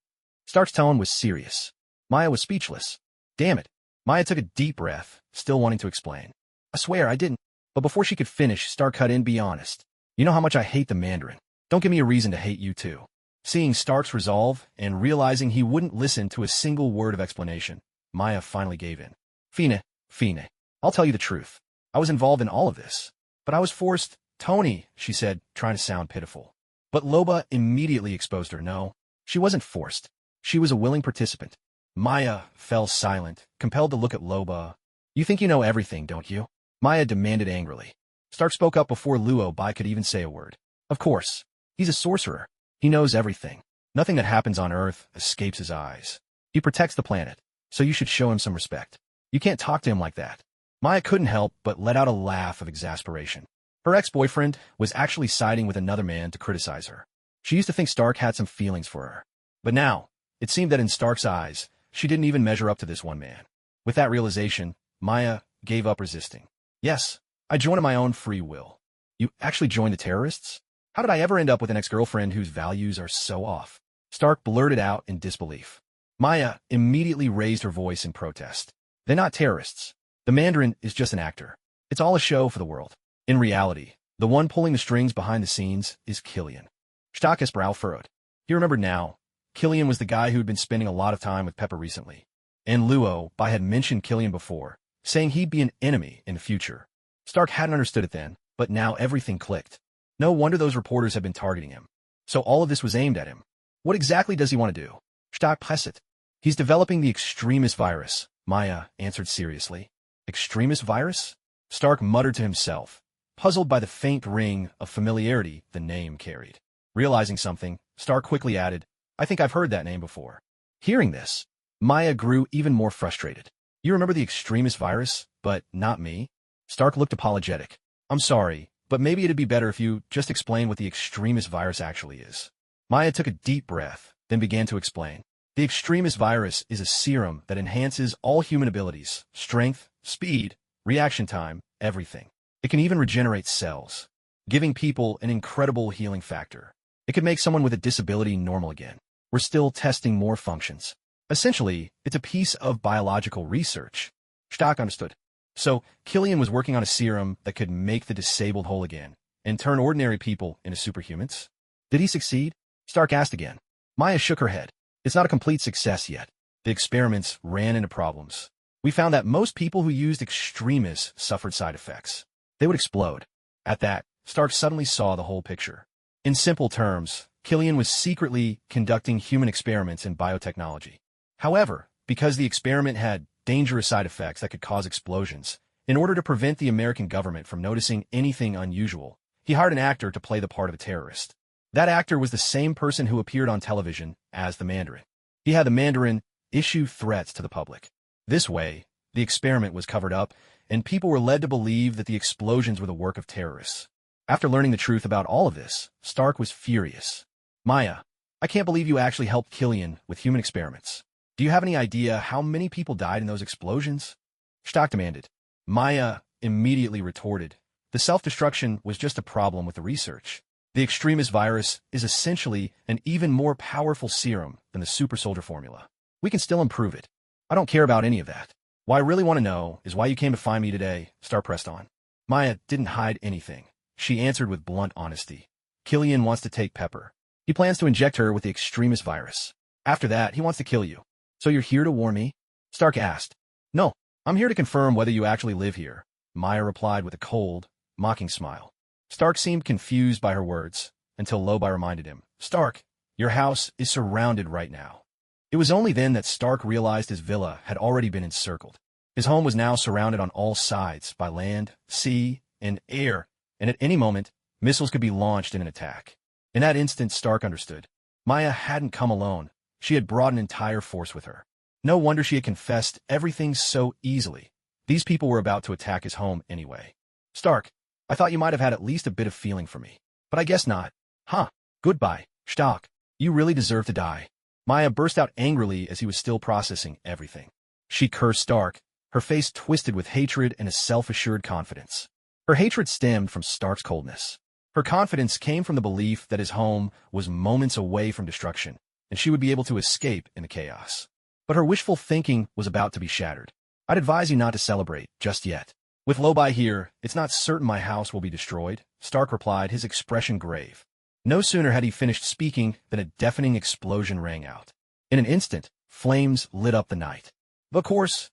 Stark's tone was serious. Maya was speechless. Damn it. Maya took a deep breath, still wanting to explain. "I swear I didn't." But before she could finish, Stark cut in, "Be honest. You know how much I hate the Mandarin. Don't give me a reason to hate you too." Seeing Stark's resolve and realizing he wouldn't listen to a single word of explanation, Maya finally gave in. Fine. I'll tell you the truth. I was involved in all of this. But I was forced." "Tony," she said, trying to sound pitiful. But Loba immediately exposed her. No, she wasn't forced. She was a willing participant. Maya fell silent, compelled to look at Loba. "You think you know everything, don't you?" Maya demanded angrily. Stark spoke up before Luo could even say a word. "Of course. He's a sorcerer. He knows everything. Nothing that happens on Earth escapes his eyes. He protects the planet, so you should show him some respect. You can't talk to him like that." Maya couldn't help but let out a laugh of exasperation. Her ex-boyfriend was actually siding with another man to criticize her. She used to think Stark had some feelings for her. But now, it seemed that in Stark's eyes, she didn't even measure up to this one man. With that realization, Maya gave up resisting. "Yes, I joined on my own free will." "You actually joined the terrorists? How did I ever end up with an ex-girlfriend whose values are so off?" Stark blurted out in disbelief. Maya immediately raised her voice in protest. "They're not terrorists. The Mandarin is just an actor. It's all a show for the world. In reality, the one pulling the strings behind the scenes is Killian." Stark's brow furrowed. He remembered now. Killian was the guy who'd been spending a lot of time with Pepper recently. And Luo had mentioned Killian before, saying he'd be an enemy in the future. Stark hadn't understood it then, but now everything clicked. No wonder those reporters had been targeting him. So all of this was aimed at him. What exactly does he want to do? Stark pressed it. "He's developing the extremist virus," Maya answered seriously. "Extremist virus?" Stark muttered to himself, puzzled by the faint ring of familiarity the name carried. Realizing something, Stark quickly added, "I think I've heard that name before." Hearing this, Maya grew even more frustrated. You remember the extremist virus, but not me? Stark looked apologetic. I'm sorry, but maybe it'd be better if you just explain what the extremist virus actually is. Maya took a deep breath, then began to explain. The extremist virus is a serum that enhances all human abilities, strength, speed, reaction time, everything. It can even regenerate cells, giving people an incredible healing factor. It could make someone with a disability normal again. We're still testing more functions. Essentially, it's a piece of biological research. Stark understood. So, Killian was working on a serum that could make the disabled whole again, and turn ordinary people into superhumans? Did he succeed? Stark asked again. Maya shook her head. It's not a complete success yet. The experiments ran into problems. We found that most people who used extremists suffered side effects. They would explode. At that, Stark suddenly saw the whole picture. In simple terms, Killian was secretly conducting human experiments in biotechnology. However, because the experiment had dangerous side effects that could cause explosions, in order to prevent the American government from noticing anything unusual, he hired an actor to play the part of a terrorist. That actor was the same person who appeared on television as the Mandarin. He had the Mandarin issue threats to the public. This way, the experiment was covered up, and people were led to believe that the explosions were the work of terrorists. After learning the truth about all of this, Stark was furious. Maya, I can't believe you actually helped Killian with human experiments. Do you have any idea how many people died in those explosions? Stark demanded. Maya immediately retorted. The self-destruction was just a problem with the research. The extremist virus is essentially an even more powerful serum than the super soldier formula. We can still improve it. I don't care about any of that. What I really want to know is why you came to find me today, Stark pressed on. Maya didn't hide anything. She answered with blunt honesty. Killian wants to take Pepper. He plans to inject her with the extremist virus. After that, he wants to kill you. So you're here to warn me? Stark asked. No, I'm here to confirm whether you actually live here, Maya replied with a cold, mocking smile. Stark seemed confused by her words, until Lobai reminded him. Stark, your house is surrounded right now. It was only then that Stark realized his villa had already been encircled. His home was now surrounded on all sides by land, sea, and air, and at any moment, missiles could be launched in an attack. In that instant, Stark understood. Maya hadn't come alone. She had brought an entire force with her. No wonder she had confessed everything so easily. These people were about to attack his home anyway. Stark, I thought you might have had at least a bit of feeling for me. But I guess not. Huh. Goodbye, Stark. You really deserve to die. Maya burst out angrily as he was still processing everything. She cursed Stark, her face twisted with hatred and a self-assured confidence. Her hatred stemmed from Stark's coldness. Her confidence came from the belief that his home was moments away from destruction, and she would be able to escape in the chaos. But her wishful thinking was about to be shattered. I'd advise you not to celebrate just yet. With Lobai here, it's not certain my house will be destroyed, Stark replied, his expression grave. No sooner had he finished speaking than a deafening explosion rang out. In an instant, flames lit up the night. But of course,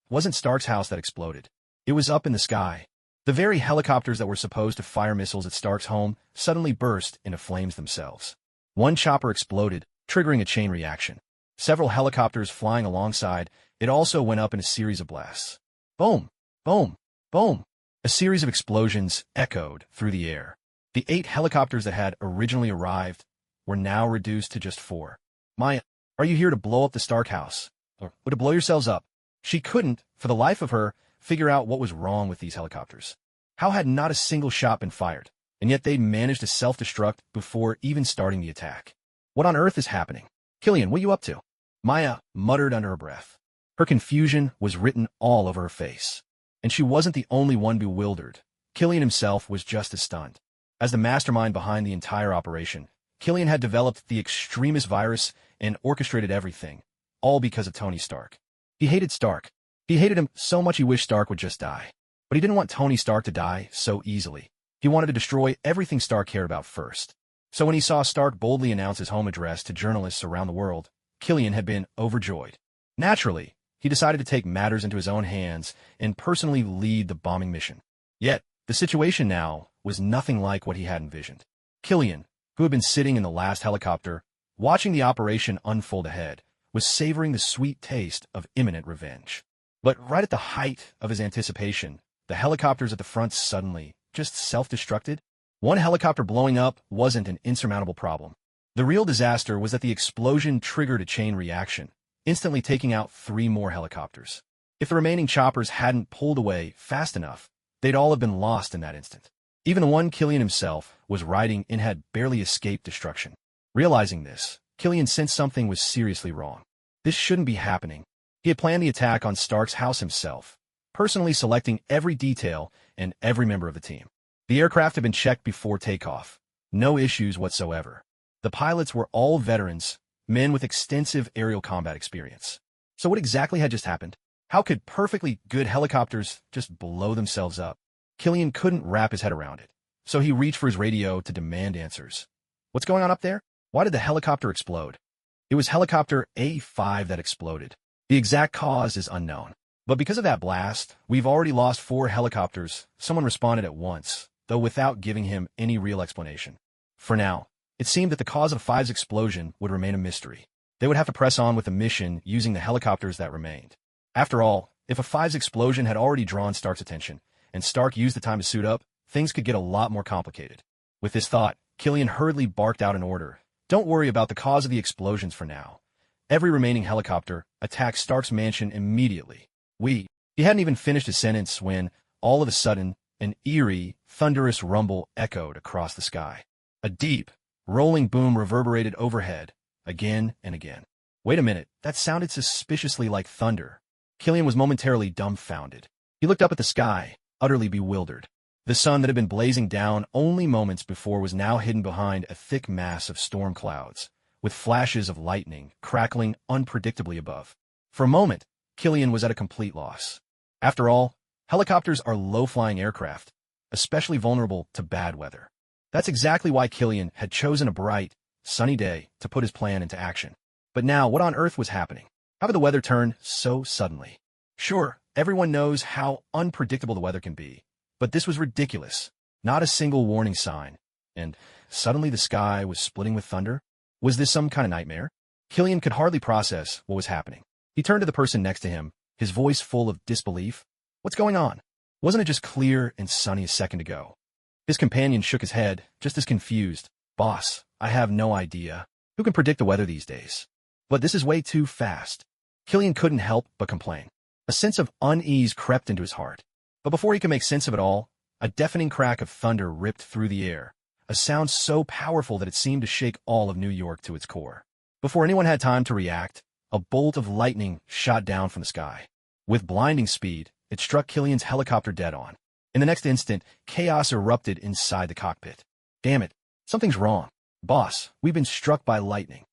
it wasn't Stark's house that exploded. It was up in the sky. The very helicopters that were supposed to fire missiles at Stark's home suddenly burst into flames themselves. One chopper exploded, triggering a chain reaction. Several helicopters flying alongside, it also went up in a series of blasts. Boom! Boom! Boom! A series of explosions echoed through the air. The 8 helicopters that had originally arrived were now reduced to just 4. Maya, are you here to blow up the Stark house? Or to blow yourselves up? She couldn't, for the life of her, figure out what was wrong with these helicopters. How had not a single shot been fired, and yet they managed to self-destruct before even starting the attack? What on earth is happening? Killian, what are you up to? Maya muttered under her breath. Her confusion was written all over her face. And she wasn't the only one bewildered. Killian himself was just as stunned. As the mastermind behind the entire operation, Killian had developed the extremist virus and orchestrated everything, all because of Tony Stark. He hated Stark. He hated him so much he wished Stark would just die. But he didn't want Tony Stark to die so easily. He wanted to destroy everything Stark cared about first. So when he saw Stark boldly announce his home address to journalists around the world, Killian had been overjoyed. Naturally, he decided to take matters into his own hands and personally lead the bombing mission. Yet, the situation now was nothing like what he had envisioned. Killian, who had been sitting in the last helicopter, watching the operation unfold ahead, was savoring the sweet taste of imminent revenge. But right at the height of his anticipation, the helicopters at the front suddenly just self-destructed. One helicopter blowing up wasn't an insurmountable problem. The real disaster was that the explosion triggered a chain reaction, instantly taking out 3 more helicopters. If the remaining choppers hadn't pulled away fast enough, they'd all have been lost in that instant. Even the one Killian himself was riding in had barely escaped destruction. Realizing this, Killian sensed something was seriously wrong. This shouldn't be happening. He had planned the attack on Stark's house himself, personally selecting every detail and every member of the team. The aircraft had been checked before takeoff. No issues whatsoever. The pilots were all veterans, men with extensive aerial combat experience. So what exactly had just happened? How could perfectly good helicopters just blow themselves up? Killian couldn't wrap his head around it, so he reached for his radio to demand answers. What's going on up there? Why did the helicopter explode? It was helicopter A5 that exploded. The exact cause is unknown. But because of that blast, we've already lost 4 helicopters, someone responded at once, though without giving him any real explanation. For now, it seemed that the cause of 5's explosion would remain a mystery. They would have to press on with the mission using the helicopters that remained. After all, if a 5's explosion had already drawn Stark's attention, and Stark used the time to suit up, things could get a lot more complicated. With this thought, Killian hurriedly barked out an order. Don't worry about the cause of the explosions for now. Every remaining helicopter attacked Stark's mansion immediately. He hadn't even finished his sentence when, all of a sudden, an eerie, thunderous rumble echoed across the sky. A deep, rolling boom reverberated overhead, again and again. Wait a minute, that sounded suspiciously like thunder. Killian was momentarily dumbfounded. He looked up at the sky, utterly bewildered. The sun that had been blazing down only moments before was now hidden behind a thick mass of storm clouds, with flashes of lightning crackling unpredictably above. For a moment, Killian was at a complete loss. After all, helicopters are low-flying aircraft, especially vulnerable to bad weather. That's exactly why Killian had chosen a bright, sunny day to put his plan into action. But now, what on earth was happening? How had the weather turned so suddenly? Sure, everyone knows how unpredictable the weather can be, but this was ridiculous. Not a single warning sign. And suddenly the sky was splitting with thunder? Was this some kind of nightmare? Killian could hardly process what was happening. He turned to the person next to him, his voice full of disbelief. What's going on? Wasn't it just clear and sunny a second ago? His companion shook his head, just as confused. Boss, I have no idea. Who can predict the weather these days? But this is way too fast. Killian couldn't help but complain. A sense of unease crept into his heart. But before he could make sense of it all, a deafening crack of thunder ripped through the air, a sound so powerful that it seemed to shake all of New York to its core. Before anyone had time to react, a bolt of lightning shot down from the sky. With blinding speed, it struck Killian's helicopter dead on. In the next instant, chaos erupted inside the cockpit. Damn it, something's wrong. Boss, we've been struck by lightning.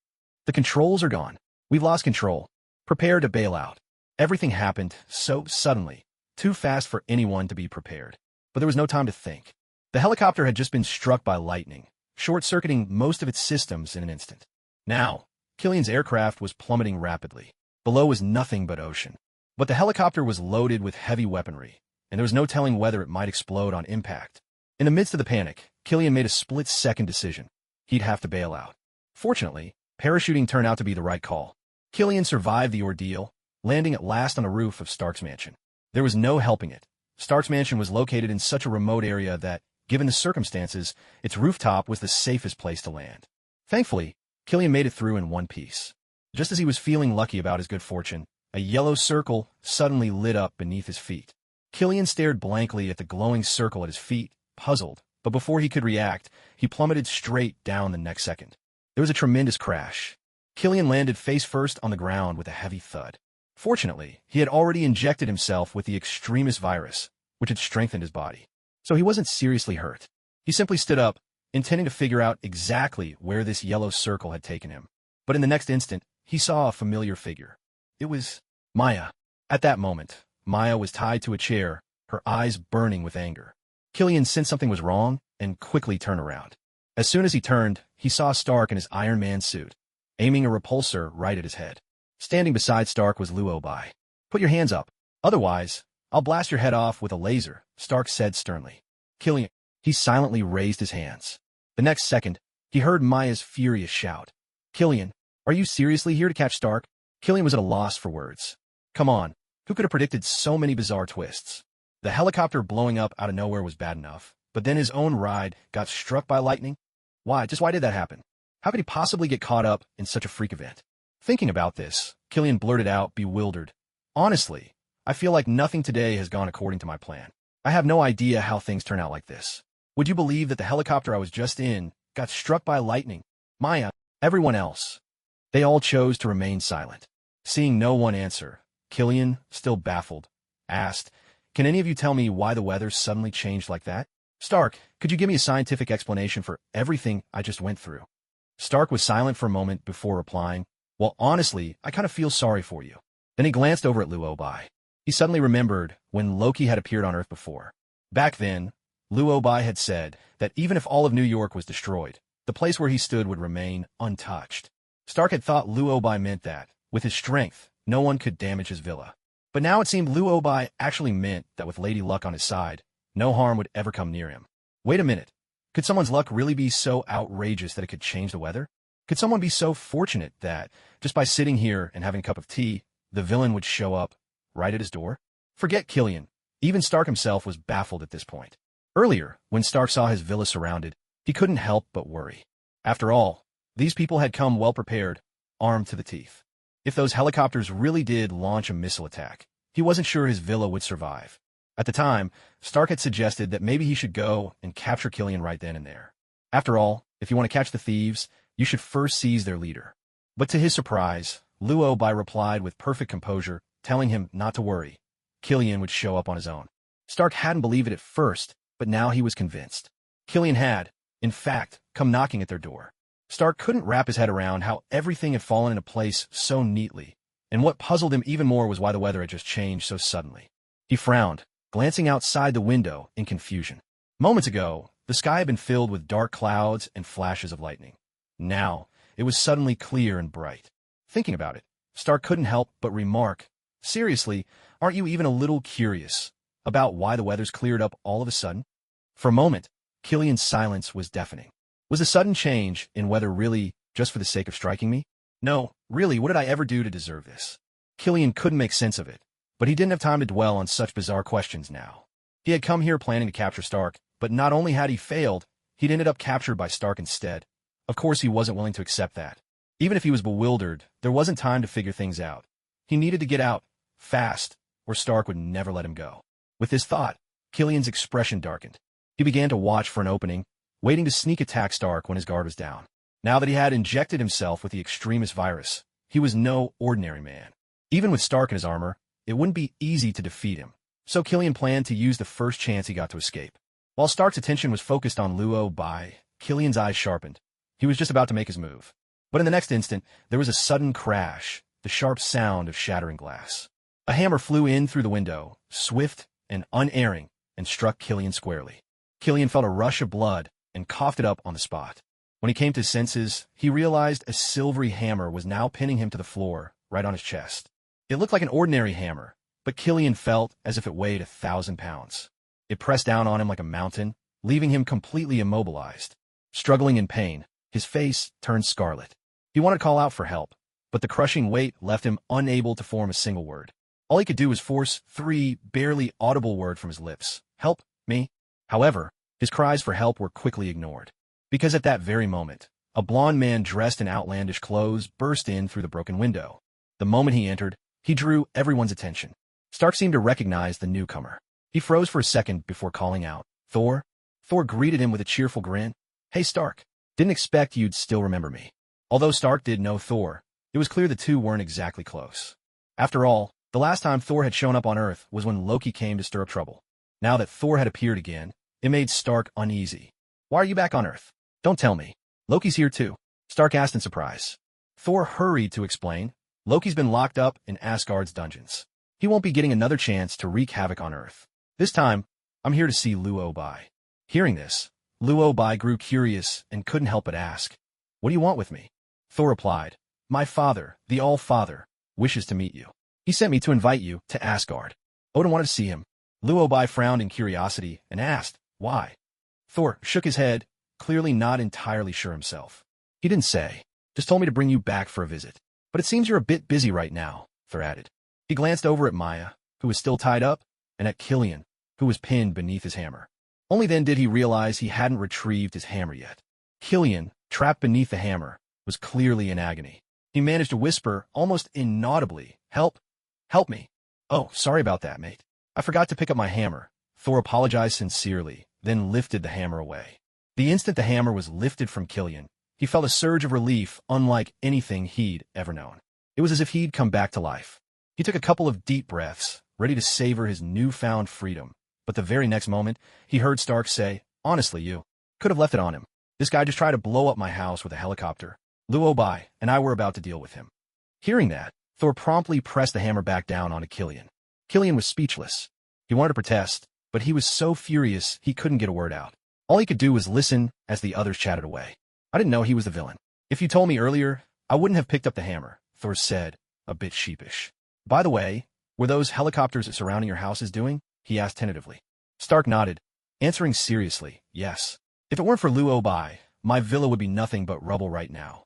The controls are gone. We've lost control. Prepare to bail out. Everything happened so suddenly, too fast for anyone to be prepared. But there was no time to think. The helicopter had just been struck by lightning, short-circuiting most of its systems in an instant. Now, Killian's aircraft was plummeting rapidly. Below was nothing but ocean. But the helicopter was loaded with heavy weaponry, and there was no telling whether it might explode on impact. In the midst of the panic, Killian made a split-second decision. He'd have to bail out. Fortunately, parachuting turned out to be the right call. Killian survived the ordeal, landing at last on the roof of Stark's mansion. There was no helping it. Stark's mansion was located in such a remote area that, given the circumstances, its rooftop was the safest place to land. Thankfully, Killian made it through in one piece. Just as he was feeling lucky about his good fortune, a yellow circle suddenly lit up beneath his feet. Killian stared blankly at the glowing circle at his feet, puzzled, but before he could react, he plummeted straight down the next second. There was a tremendous crash. Killian landed face first on the ground with a heavy thud. Fortunately, he had already injected himself with the extremist virus, which had strengthened his body. So he wasn't seriously hurt. He simply stood up, intending to figure out exactly where this yellow circle had taken him. But in the next instant, he saw a familiar figure. It was Maya. At that moment, Maya was tied to a chair, her eyes burning with anger. Killian sensed something was wrong and quickly turned around. As soon as he turned, he saw Stark in his Iron Man suit, aiming a repulsor right at his head. Standing beside Stark was Luobai. Put your hands up. Otherwise, I'll blast your head off with a laser, Stark said sternly. Killian, he silently raised his hands. The next second, he heard Maya's furious shout. Killian, are you seriously here to catch Stark? Killian was at a loss for words. Come on, who could have predicted so many bizarre twists? The helicopter blowing up out of nowhere was bad enough, but then his own ride got struck by lightning? Why did that happen? How could he possibly get caught up in such a freak event? Thinking about this, Killian blurted out, bewildered. Honestly, I feel like nothing today has gone according to my plan. I have no idea how things turn out like this. Would you believe that the helicopter I was just in got struck by lightning? Maya, everyone else. They all chose to remain silent. Seeing no one answer, Killian, still baffled, asked, "Can any of you tell me why the weather suddenly changed like that? Stark, could you give me a scientific explanation for everything I just went through?" Stark was silent for a moment before replying, "Well, honestly, I kind of feel sorry for you." Then he glanced over at Luobai. He suddenly remembered when Loki had appeared on Earth before. Back then, Luobai had said that even if all of New York was destroyed, the place where he stood would remain untouched. Stark had thought Luobai meant that, with his strength, no one could damage his villa. But now it seemed Luobai actually meant that with Lady Luck on his side, no harm would ever come near him. Wait a minute. Could someone's luck really be so outrageous that it could change the weather? Could someone be so fortunate that, just by sitting here and having a cup of tea, the villain would show up right at his door? Forget Killian. Even Stark himself was baffled at this point. Earlier, when Stark saw his villa surrounded, he couldn't help but worry. After all, these people had come well prepared, armed to the teeth. If those helicopters really did launch a missile attack, he wasn't sure his villa would survive. At the time, Stark had suggested that maybe he should go and capture Killian right then and there. After all, if you want to catch the thieves, you should first seize their leader. But to his surprise, Luobai replied with perfect composure, telling him not to worry. Killian would show up on his own. Stark hadn't believed it at first, but now he was convinced. Killian had, in fact, come knocking at their door. Stark couldn't wrap his head around how everything had fallen into place so neatly, and what puzzled him even more was why the weather had just changed so suddenly. He frowned, glancing outside the window in confusion. Moments ago, the sky had been filled with dark clouds and flashes of lightning. Now, it was suddenly clear and bright. Thinking about it, Stark couldn't help but remark, "Seriously, aren't you even a little curious about why the weather's cleared up all of a sudden?" For a moment, Killian's silence was deafening. Was the sudden change in weather really just for the sake of striking me? No, really, what did I ever do to deserve this? Killian couldn't make sense of it, but he didn't have time to dwell on such bizarre questions now. He had come here planning to capture Stark, but not only had he failed, he'd ended up captured by Stark instead. Of course, he wasn't willing to accept that. Even if he was bewildered, there wasn't time to figure things out. He needed to get out, fast, or Stark would never let him go. With this thought, Killian's expression darkened. He began to watch for an opening, waiting to sneak attack Stark when his guard was down. Now that he had injected himself with the extremist virus, he was no ordinary man. Even with Stark in his armor, it wouldn't be easy to defeat him. So Killian planned to use the first chance he got to escape. While Stark's attention was focused on Luobai, Killian's eyes sharpened. He was just about to make his move. But in the next instant, there was a sudden crash, the sharp sound of shattering glass. A hammer flew in through the window, swift and unerring, and struck Killian squarely. Killian felt a rush of blood and coughed it up on the spot. When he came to his senses, he realized a silvery hammer was now pinning him to the floor, right on his chest. It looked like an ordinary hammer, but Killian felt as if it weighed 1,000 pounds. It pressed down on him like a mountain, leaving him completely immobilized. Struggling in pain, his face turned scarlet. He wanted to call out for help, but the crushing weight left him unable to form a single word. All he could do was force 3 barely audible words from his lips. "Help me." However, his cries for help were quickly ignored. Because at that very moment, a blond man dressed in outlandish clothes burst in through the broken window. The moment he entered, he drew everyone's attention. Stark seemed to recognize the newcomer. He froze for a second before calling out, "Thor?" Thor greeted him with a cheerful grin. "Hey Stark, didn't expect you'd still remember me." Although Stark did know Thor, it was clear the two weren't exactly close. After all, the last time Thor had shown up on Earth was when Loki came to stir up trouble. Now that Thor had appeared again, it made Stark uneasy. "Why are you back on Earth? Don't tell me. Loki's here too," Stark asked in surprise. Thor hurried to explain. "Loki's been locked up in Asgard's dungeons. He won't be getting another chance to wreak havoc on Earth. This time, I'm here to see Luobai." Hearing this, Luobai grew curious and couldn't help but ask, "What do you want with me?" Thor replied, "My father, the All-Father, wishes to meet you. He sent me to invite you to Asgard." Odin wanted to see him. Luobai frowned in curiosity and asked, "Why?" Thor shook his head, clearly not entirely sure himself. "He didn't say. Just told me to bring you back for a visit. But it seems you're a bit busy right now," Thor added. He glanced over at Maya, who was still tied up, and at Killian, who was pinned beneath his hammer. Only then did he realize he hadn't retrieved his hammer yet. Killian, trapped beneath the hammer, was clearly in agony. He managed to whisper, almost inaudibly, "Help! Help me!" "Oh, sorry about that, mate. I forgot to pick up my hammer." Thor apologized sincerely, then lifted the hammer away. The instant the hammer was lifted from Killian, he felt a surge of relief unlike anything he'd ever known. It was as if he'd come back to life. He took a couple of deep breaths, ready to savor his newfound freedom, but the very next moment, he heard Stark say, "Honestly, you could have left it on him. This guy just tried to blow up my house with a helicopter. Luo Bai and I were about to deal with him." Hearing that, Thor promptly pressed the hammer back down onto Killian. Killian was speechless. He wanted to protest, but he was so furious he couldn't get a word out. All he could do was listen as the others chatted away. "I didn't know he was the villain. If you told me earlier, I wouldn't have picked up the hammer," Thor said, a bit sheepish. "By the way, were those helicopters surrounding your houses doing?" he asked tentatively. Stark nodded, answering seriously, "Yes. If it weren't for Luo Bai, my villa would be nothing but rubble right now."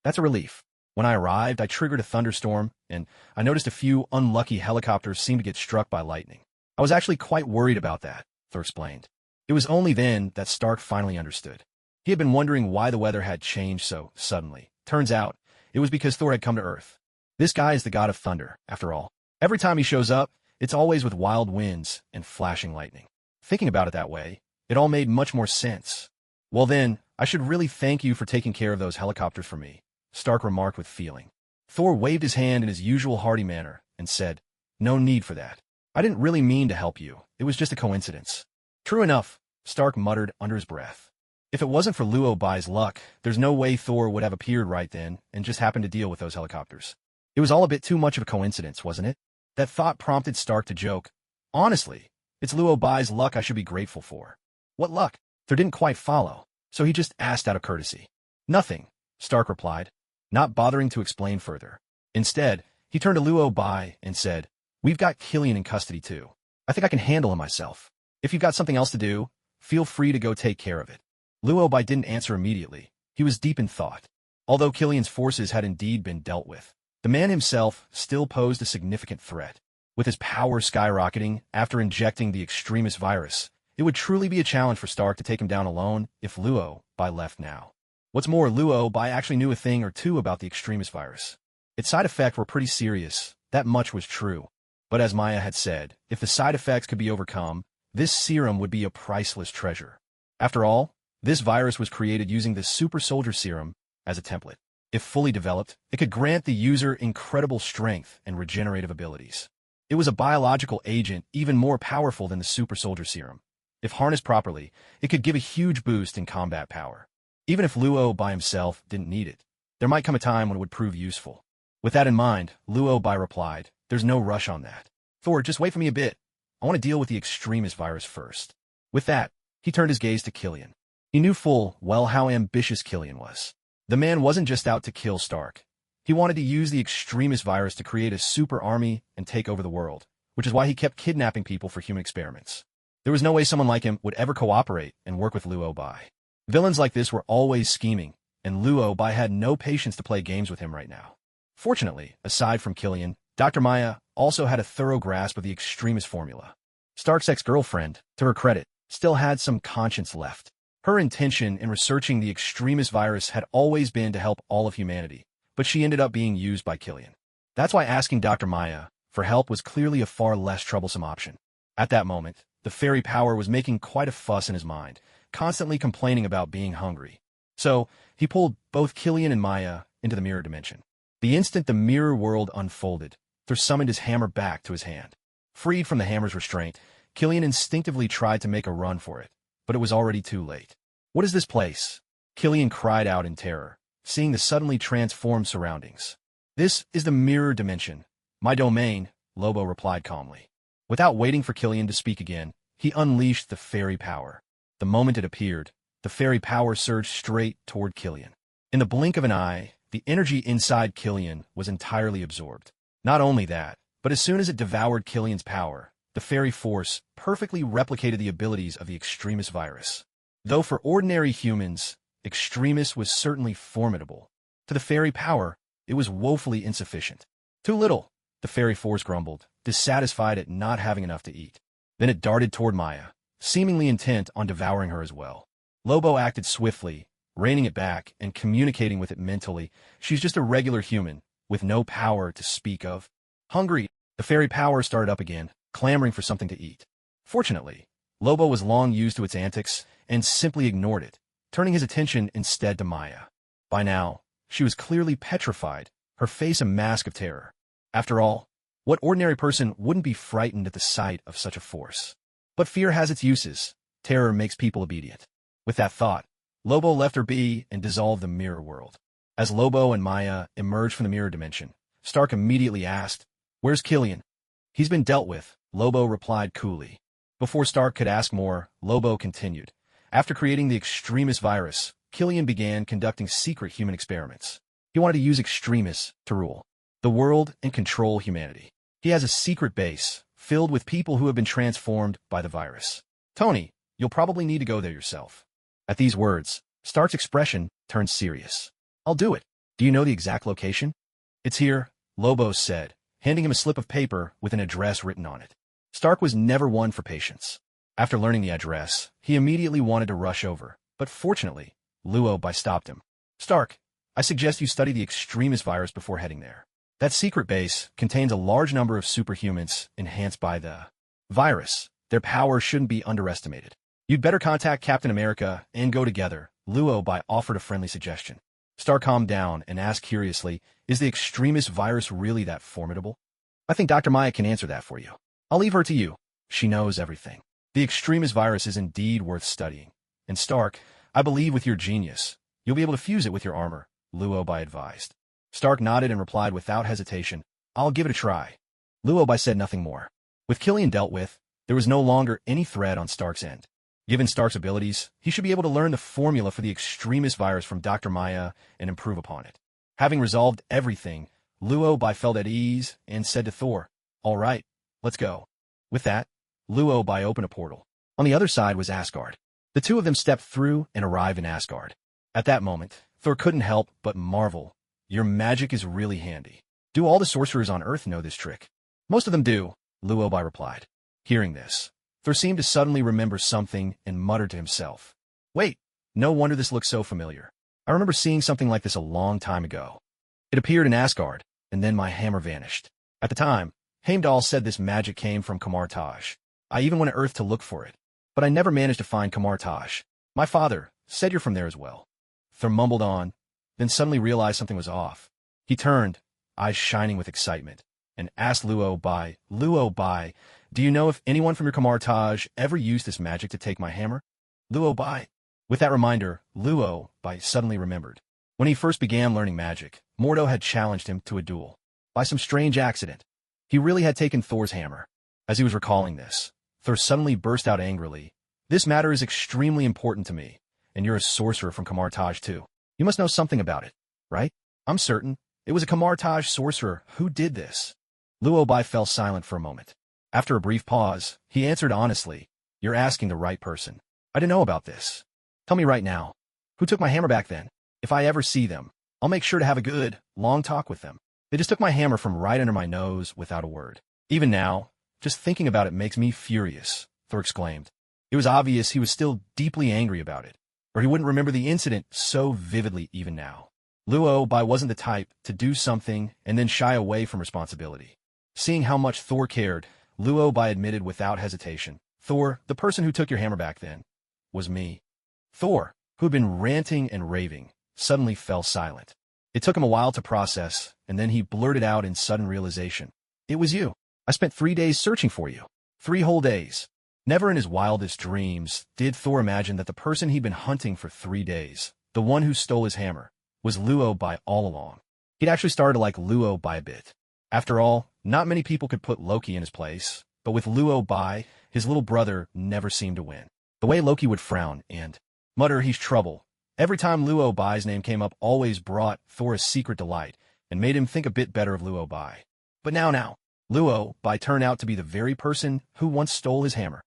"That's a relief. When I arrived, I triggered a thunderstorm, and I noticed a few unlucky helicopters seemed to get struck by lightning. I was actually quite worried about that," Thor explained. It was only then that Stark finally understood. He had been wondering why the weather had changed so suddenly. Turns out, it was because Thor had come to Earth. This guy is the god of thunder, after all. Every time he shows up, it's always with wild winds and flashing lightning. Thinking about it that way, it all made much more sense. "Well then, I should really thank you for taking care of those helicopters for me," Stark remarked with feeling. Thor waved his hand in his usual hearty manner and said, "No need for that. I didn't really mean to help you. It was just a coincidence." "True enough," Stark muttered under his breath. If it wasn't for Luo Bai's luck, there's no way Thor would have appeared right then and just happened to deal with those helicopters. It was all a bit too much of a coincidence, wasn't it? That thought prompted Stark to joke, "Honestly, it's Luo Bai's luck I should be grateful for." "What luck?" Thor didn't quite follow, so he just asked out of courtesy. "Nothing," Stark replied, not bothering to explain further. Instead, he turned to Luo Bai and said, "We've got Killian in custody too. I think I can handle him myself. If you've got something else to do, feel free to go take care of it." Luo Bai didn't answer immediately. He was deep in thought. Although Killian's forces had indeed been dealt with, the man himself still posed a significant threat. With his power skyrocketing after injecting the extremist virus, it would truly be a challenge for Stark to take him down alone if Luo Bai left now. What's more, Luo Bai actually knew a thing or two about the extremist virus. Its side effects were pretty serious, that much was true. But as Maya had said, if the side effects could be overcome, this serum would be a priceless treasure. After all, this virus was created using the super soldier serum as a template. If fully developed, it could grant the user incredible strength and regenerative abilities. It was a biological agent even more powerful than the super soldier serum. If harnessed properly, it could give a huge boost in combat power. Even if Luo by himself didn't need it, there might come a time when it would prove useful. With that in mind, Luo Bai replied, "There's no rush on that. Thor, just wait for me a bit. I want to deal with the extremist virus first." With that, he turned his gaze to Killian. He knew full well how ambitious Killian was. The man wasn't just out to kill Stark. He wanted to use the extremist virus to create a super army and take over the world, which is why he kept kidnapping people for human experiments. There was no way someone like him would ever cooperate and work with Luo Bai. Villains like this were always scheming, and Luo Bai had no patience to play games with him right now. Fortunately, aside from Killian, Dr. Maya also had a thorough grasp of the extremist formula. Stark's ex-girlfriend, to her credit, still had some conscience left. Her intention in researching the extremist virus had always been to help all of humanity, but she ended up being used by Killian. That's why asking Dr. Maya for help was clearly a far less troublesome option. At that moment, the fairy power was making quite a fuss in his mind, constantly complaining about being hungry. So, he pulled both Killian and Maya into the mirror dimension. The instant the mirror world unfolded, Thor summoned his hammer back to his hand. Freed from the hammer's restraint, Killian instinctively tried to make a run for it, but it was already too late. "What is this place?" Killian cried out in terror, seeing the suddenly transformed surroundings. "This is the mirror dimension. My domain," Lobo replied calmly. Without waiting for Killian to speak again, he unleashed the fairy power. The moment it appeared, the fairy power surged straight toward Killian. In the blink of an eye, the energy inside Killian was entirely absorbed. Not only that, but as soon as it devoured Killian's power, the fairy force perfectly replicated the abilities of the extremist virus. Though for ordinary humans, extremist was certainly formidable, to the fairy power, it was woefully insufficient. "Too little," the fairy force grumbled, dissatisfied at not having enough to eat. Then it darted toward Maya, seemingly intent on devouring her as well. Lobo acted swiftly, reining it back and communicating with it mentally. She's just a regular human, with no power to speak of. Hungry, the fairy power started up again, clamoring for something to eat. Fortunately, Lobo was long used to its antics and simply ignored it, turning his attention instead to Maya. By now, she was clearly petrified, her face a mask of terror. After all, what ordinary person wouldn't be frightened at the sight of such a force? But fear has its uses. Terror makes people obedient. With that thought, Lobo left her be and dissolved the mirror world. As Lobo and Maya emerged from the mirror dimension, Stark immediately asked, "Where's Killian?" "He's been dealt with," Lobo replied coolly. Before Stark could ask more, Lobo continued. "After creating the Extremis virus, Killian began conducting secret human experiments. He wanted to use Extremis to rule the world and control humanity. He has a secret base filled with people who have been transformed by the virus. Tony, you'll probably need to go there yourself." At these words, Stark's expression turned serious. "I'll do it. Do you know the exact location?" "It's here," Lobo said, handing him a slip of paper with an address written on it. Stark was never one for patience. After learning the address, he immediately wanted to rush over, but fortunately, Luobai stopped him. "Stark, I suggest you study the Extremis virus before heading there. That secret base contains a large number of superhumans enhanced by the virus. Their power shouldn't be underestimated. You'd better contact Captain America and go together," Luobai offered a friendly suggestion. Stark calmed down and asked curiously, "Is the Extremis virus really that formidable?" "I think Dr. Maya can answer that for you. I'll leave her to you. She knows everything. The Extremis virus is indeed worth studying. And Stark, I believe with your genius, you'll be able to fuse it with your armor," Luobai advised. Stark nodded and replied without hesitation, "I'll give it a try." Luobai said nothing more. With Killian dealt with, there was no longer any threat on Stark's end. Given Stark's abilities, he should be able to learn the formula for the Extremis virus from Dr. Maya and improve upon it. Having resolved everything, Luobai felt at ease and said to Thor, "All right, let's go." With that, Luobai opened a portal. On the other side was Asgard. The two of them stepped through and arrived in Asgard. At that moment, Thor couldn't help but marvel. "Your magic is really handy. Do all the sorcerers on Earth know this trick?" "Most of them do," Luobai replied. Hearing this, Thor seemed to suddenly remember something and muttered to himself, "Wait, no wonder this looks so familiar. I remember seeing something like this a long time ago. It appeared in Asgard, and then my hammer vanished. At the time, Heimdall said this magic came from Kamar-Taj. I even went to Earth to look for it, but I never managed to find Kamar-Taj. My father said you're from there as well." Thor mumbled on, then suddenly realized something was off. He turned, eyes shining with excitement, and asked Luobai, "Luobai, do you know if anyone from your Kamar-Taj ever used this magic to take my hammer?" "Luobai." With that reminder, Luobai suddenly remembered. When he first began learning magic, Mordo had challenged him to a duel. By some strange accident, he really had taken Thor's hammer. As he was recalling this, Thor suddenly burst out angrily. "This matter is extremely important to me, and you're a sorcerer from Kamar-Taj too. You must know something about it, right?" "I'm certain. It was a Kamar-Taj sorcerer who did this." Luobai fell silent for a moment. After a brief pause, he answered honestly, "You're asking the right person. I didn't know about this. Tell me right now, who took my hammer back then? If I ever see them, I'll make sure to have a good, long talk with them. They just took my hammer from right under my nose without a word. Even now, just thinking about it makes me furious," Thor exclaimed. It was obvious he was still deeply angry about it, or he wouldn't remember the incident so vividly even now. Luobai wasn't the type to do something and then shy away from responsibility. Seeing how much Thor cared, Luobai admitted without hesitation, "Thor, the person who took your hammer back then, was me." Thor, who had been ranting and raving, suddenly fell silent. It took him a while to process, and then he blurted out in sudden realization, "It was you. I spent 3 days searching for you. 3 whole days." Never in his wildest dreams did Thor imagine that the person he'd been hunting for 3 days, the one who stole his hammer, was Luobai all along. He'd actually started to like Luobai a bit. After all, not many people could put Loki in his place, but with Luobai, his little brother never seemed to win. The way Loki would frown and mutter he's trouble every time Luobai's name came up always brought Thor a secret delight and made him think a bit better of Luobai. But now, Luobai turned out to be the very person who once stole his hammer.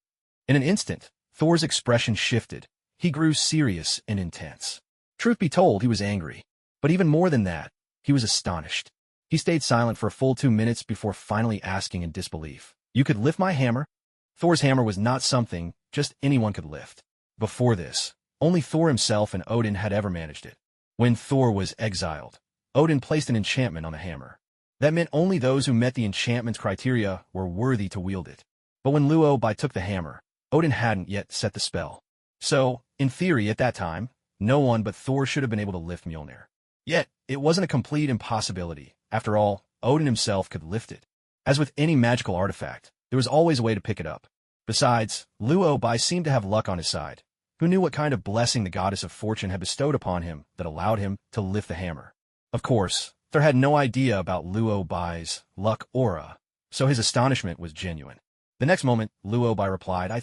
In an instant, Thor's expression shifted. He grew serious and intense. Truth be told, he was angry. But even more than that, he was astonished. He stayed silent for a full 2 minutes before finally asking in disbelief, "You could lift my hammer?" Thor's hammer was not something just anyone could lift. Before this, Only Thor himself and Odin had ever managed it. When Thor was exiled, Odin placed an enchantment on the hammer. That meant only those who met the enchantment's criteria were worthy to wield it. But when Luobai took the hammer, Odin hadn't yet set the spell. So, in theory at that time, no one but Thor should have been able to lift Mjolnir. Yet, it wasn't a complete impossibility. After all, Odin himself could lift it. As with any magical artifact, there was always a way to pick it up. Besides, Luobai seemed to have luck on his side. Who knew what kind of blessing the goddess of fortune had bestowed upon him that allowed him to lift the hammer? Of course, Thor had no idea about Luobai's luck aura, so his astonishment was genuine. The next moment, Luobai replied, I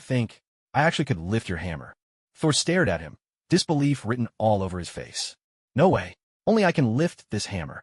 actually could lift your hammer. Thor stared at him, disbelief written all over his face. No way, only I can lift this hammer.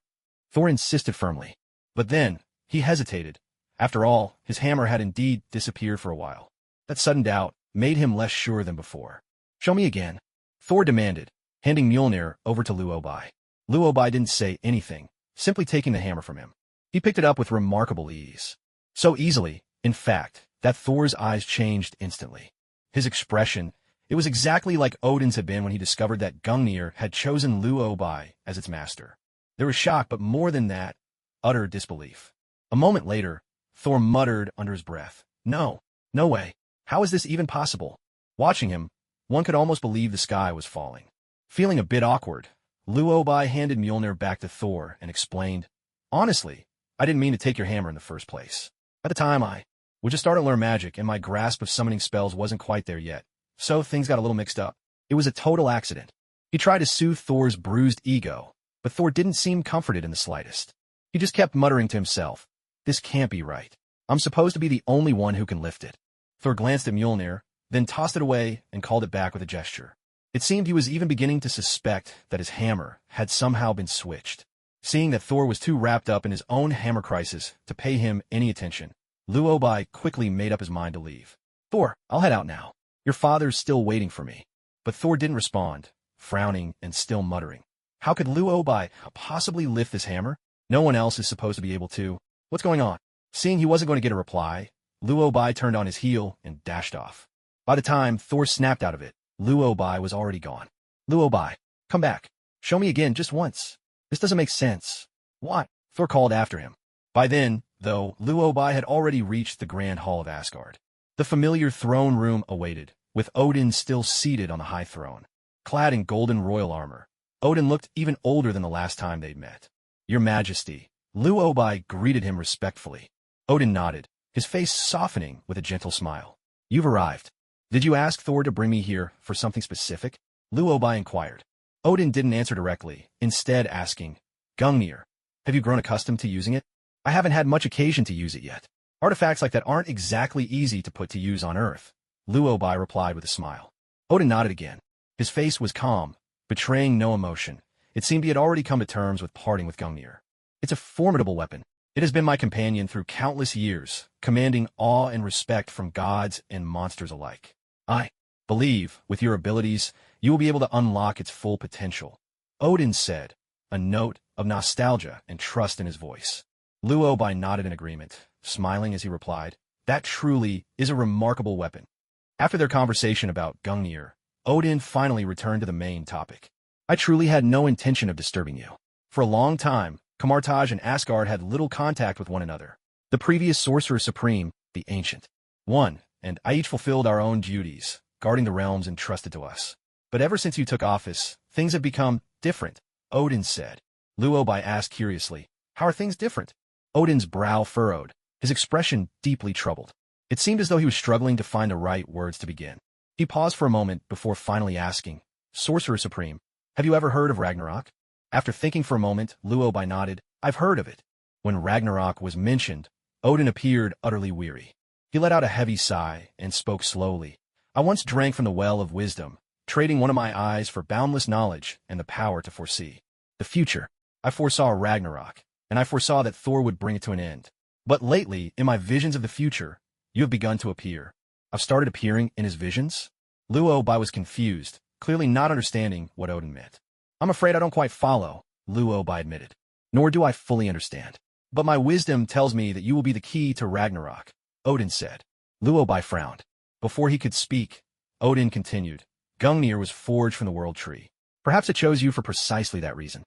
Thor insisted firmly. But then, he hesitated. After all, his hammer had indeed disappeared for a while. That sudden doubt made him less sure than before. Show me again, Thor demanded, handing Mjolnir over to Luobai. Luobai didn't say anything, simply taking the hammer from him. He picked it up with remarkable ease. So easily, in fact, that Thor's eyes changed instantly. His expression, it was exactly like Odin's had been when he discovered that Gungnir had chosen Luobai as its master. There was shock, but more than that, utter disbelief. A moment later, Thor muttered under his breath, No way. How is this even possible? Watching him, one could almost believe the sky was falling. Feeling a bit awkward, Luobai handed Mjolnir back to Thor and explained, Honestly, I didn't mean to take your hammer in the first place. At the time, I was just starting to learn magic, and my grasp of summoning spells wasn't quite there yet, so things got a little mixed up. It was a total accident. He tried to soothe Thor's bruised ego, but Thor didn't seem comforted in the slightest. He just kept muttering to himself, This can't be right. I'm supposed to be the only one who can lift it. Thor glanced at Mjolnir, then tossed it away and called it back with a gesture. It seemed he was even beginning to suspect that his hammer had somehow been switched. Seeing that Thor was too wrapped up in his own hammer crisis to pay him any attention, Luobai quickly made up his mind to leave. Thor, I'll head out now. Your father's still waiting for me. But Thor didn't respond, frowning and still muttering. How could Luobai possibly lift this hammer? No one else is supposed to be able to. What's going on? Seeing he wasn't going to get a reply, Luobai turned on his heel and dashed off. By the time Thor snapped out of it, Luobai was already gone. Luobai, come back. Show me again just once. This doesn't make sense. What? Thor called after him. By then, though, Luobai had already reached the Grand Hall of Asgard. The familiar throne room awaited, with Odin still seated on the high throne. Clad in golden royal armor, Odin looked even older than the last time they'd met. Your Majesty, Luobai greeted him respectfully. Odin nodded, his face softening with a gentle smile. You've arrived. Did you ask Thor to bring me here for something specific? Luobai inquired. Odin didn't answer directly, instead asking, Gungnir, have you grown accustomed to using it? I haven't had much occasion to use it yet. Artifacts like that aren't exactly easy to put to use on Earth, Luobai replied with a smile. Odin nodded again. His face was calm, betraying no emotion. It seemed he had already come to terms with parting with Gungnir. It's a formidable weapon. It has been my companion through countless years, commanding awe and respect from gods and monsters alike. I believe, with your abilities, you will be able to unlock its full potential, Odin said, a note of nostalgia and trust in his voice. Luobai nodded in agreement, smiling as he replied, That truly is a remarkable weapon. After their conversation about Gungnir, Odin finally returned to the main topic. I truly had no intention of disturbing you. For a long time, Kamartaj and Asgard had little contact with one another. The previous Sorcerer Supreme, the Ancient One, and I each fulfilled our own duties, guarding the realms entrusted to us. But ever since you took office, things have become different, Odin said. Luobai asked curiously, How are things different? Odin's brow furrowed, his expression deeply troubled. It seemed as though he was struggling to find the right words to begin. He paused for a moment before finally asking, Sorcerer Supreme, have you ever heard of Ragnarok? After thinking for a moment, Luobai nodded, I've heard of it. When Ragnarok was mentioned, Odin appeared utterly weary. He let out a heavy sigh and spoke slowly. I once drank from the well of wisdom, trading one of my eyes for boundless knowledge and the power to foresee the future. I foresaw Ragnarok, and I foresaw that Thor would bring it to an end. But lately, in my visions of the future, you have begun to appear. I've started appearing in his visions? Luobai was confused, clearly not understanding what Odin meant. I'm afraid I don't quite follow, Luobai admitted. Nor do I fully understand. But my wisdom tells me that you will be the key to Ragnarok, Odin said. Luobai frowned. Before he could speak, Odin continued, Gungnir was forged from the world tree. Perhaps it chose you for precisely that reason.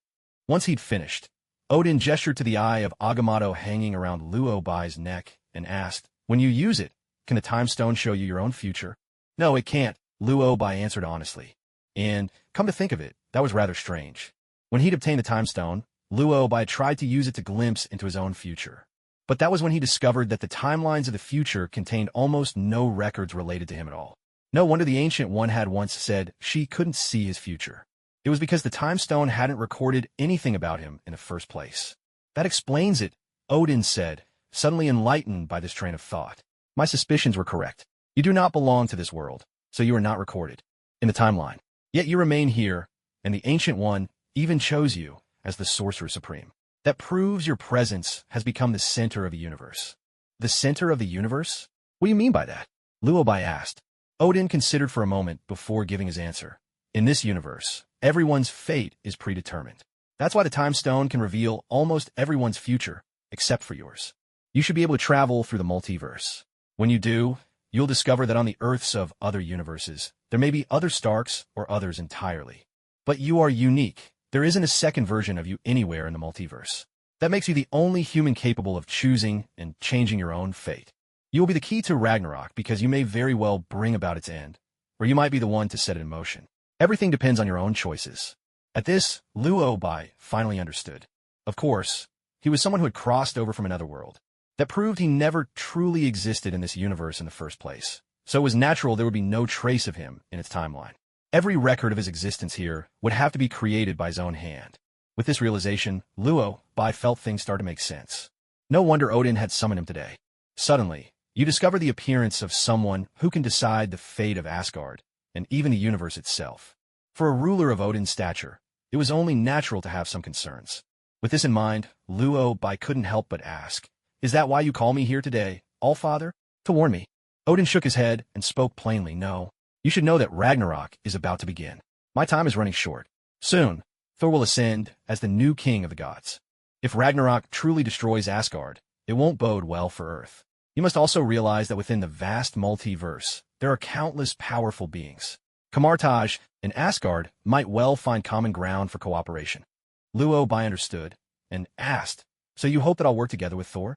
Once he'd finished, Odin gestured to the eye of Agamotto hanging around Luo Bai's neck and asked, "When you use it, can the time stone show you your own future?" "No, it can't," Luo Bai answered honestly. And, come to think of it, that was rather strange. When he'd obtained the time stone, Luo Bai tried to use it to glimpse into his own future. But that was when he discovered that the timelines of the future contained almost no records related to him at all. No wonder the Ancient One had once said she couldn't see his future. It was because the time stone hadn't recorded anything about him in the first place. "That explains it," Odin said, suddenly enlightened by this train of thought. "My suspicions were correct. You do not belong to this world, so you are not recorded in the timeline. Yet you remain here, and the Ancient One even chose you as the Sorcerer Supreme. That proves your presence has become the center of the universe." "The center of the universe? What do you mean by that?" Luo Bai asked. Odin considered for a moment before giving his answer. "In this universe, everyone's fate is predetermined. That's why the time stone can reveal almost everyone's future, except for yours. You should be able to travel through the multiverse. When you do, you'll discover that on the Earths of other universes, there may be other Starks or others entirely. But you are unique. There isn't a second version of you anywhere in the multiverse. That makes you the only human capable of choosing and changing your own fate. You will be the key to Ragnarok because you may very well bring about its end, or you might be the one to set it in motion. Everything depends on your own choices." At this, Luo Bai finally understood. Of course, he was someone who had crossed over from another world. That proved he never truly existed in this universe in the first place. So it was natural there would be no trace of him in its timeline. Every record of his existence here would have to be created by his own hand. With this realization, Luo Bai felt things start to make sense. No wonder Odin had summoned him today. Suddenly, you discover the appearance of someone who can decide the fate of Asgard, and even the universe itself. For a ruler of Odin's stature, it was only natural to have some concerns. With this in mind, Luo Bai couldn't help but ask, "Is that why you call me here today, Allfather? To warn me?" Odin shook his head and spoke plainly. "No. You should know that Ragnarok is about to begin. My time is running short. Soon, Thor will ascend as the new king of the gods. If Ragnarok truly destroys Asgard, it won't bode well for Earth. You must also realize that within the vast multiverse, there are countless powerful beings. Kamartaj and Asgard might well find common ground for cooperation." Luo Bai understood and asked, "So you hope that I'll work together with Thor?"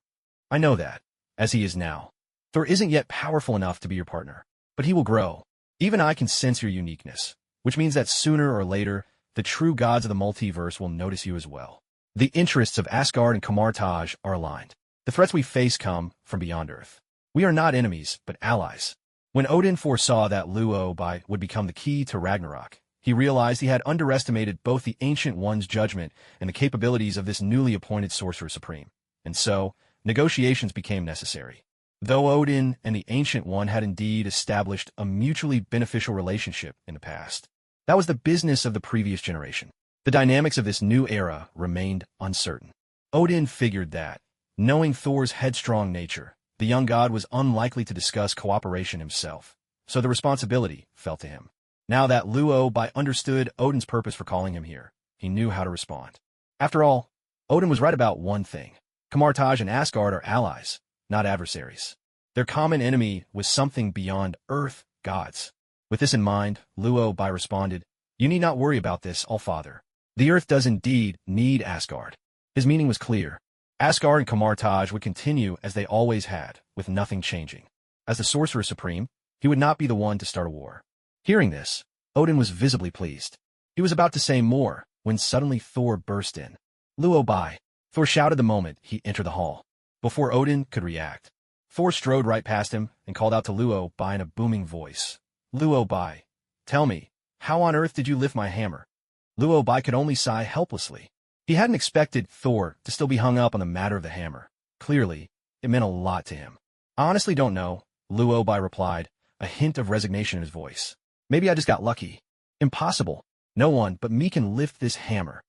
"I know that, as he is now. Thor isn't yet powerful enough to be your partner, but he will grow. Even I can sense your uniqueness, which means that sooner or later, the true gods of the multiverse will notice you as well. The interests of Asgard and Kamartaj are aligned. The threats we face come from beyond Earth. We are not enemies, but allies." When Odin foresaw that Luo Bai would become the key to Ragnarok, he realized he had underestimated both the Ancient One's judgment and the capabilities of this newly appointed Sorcerer Supreme. And so, negotiations became necessary. Though Odin and the Ancient One had indeed established a mutually beneficial relationship in the past, that was the business of the previous generation. The dynamics of this new era remained uncertain. Odin figured that, knowing Thor's headstrong nature, the young god was unlikely to discuss cooperation himself, so the responsibility fell to him. Now that Luo Bai understood Odin's purpose for calling him here, he knew how to respond. After all, Odin was right about one thing. Kamartaj and Asgard are allies, not adversaries. Their common enemy was something beyond Earth gods. With this in mind, Luo Bai responded, "You need not worry about this, Allfather. The Earth does indeed need Asgard." His meaning was clear. Asgard and Kamartaj would continue as they always had, with nothing changing. As the Sorcerer Supreme, he would not be the one to start a war. Hearing this, Odin was visibly pleased. He was about to say more, when suddenly Thor burst in. "Luo Bai!" Thor shouted the moment he entered the hall. Before Odin could react, Thor strode right past him and called out to Luo Bai in a booming voice. "Luo Bai, tell me, how on earth did you lift my hammer?" Luo Bai could only sigh helplessly. He hadn't expected Thor to still be hung up on the matter of the hammer. Clearly, it meant a lot to him. "I honestly don't know," Luo Bai replied, a hint of resignation in his voice. "Maybe I just got lucky." "Impossible. No one but me can lift this hammer."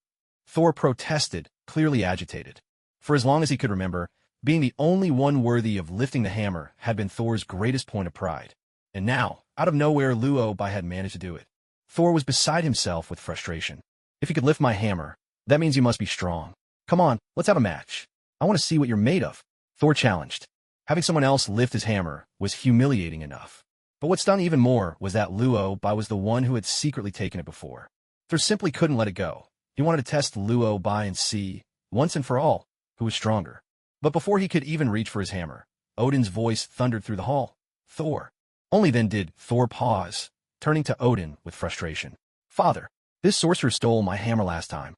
Thor protested, clearly agitated. For as long as he could remember, being the only one worthy of lifting the hammer had been Thor's greatest point of pride. And now, out of nowhere, Luo Bai had managed to do it. Thor was beside himself with frustration. "If you could lift my hammer, that means you must be strong. Come on, let's have a match. I want to see what you're made of," Thor challenged. Having someone else lift his hammer was humiliating enough. But what stung even more was that Luo Bai was the one who had secretly taken it before. Thor simply couldn't let it go. He wanted to test Luo Bai and see, once and for all, who was stronger. But before he could even reach for his hammer, Odin's voice thundered through the hall. Thor. Only then did Thor pause, turning to Odin with frustration. Father, this sorcerer stole my hammer last time.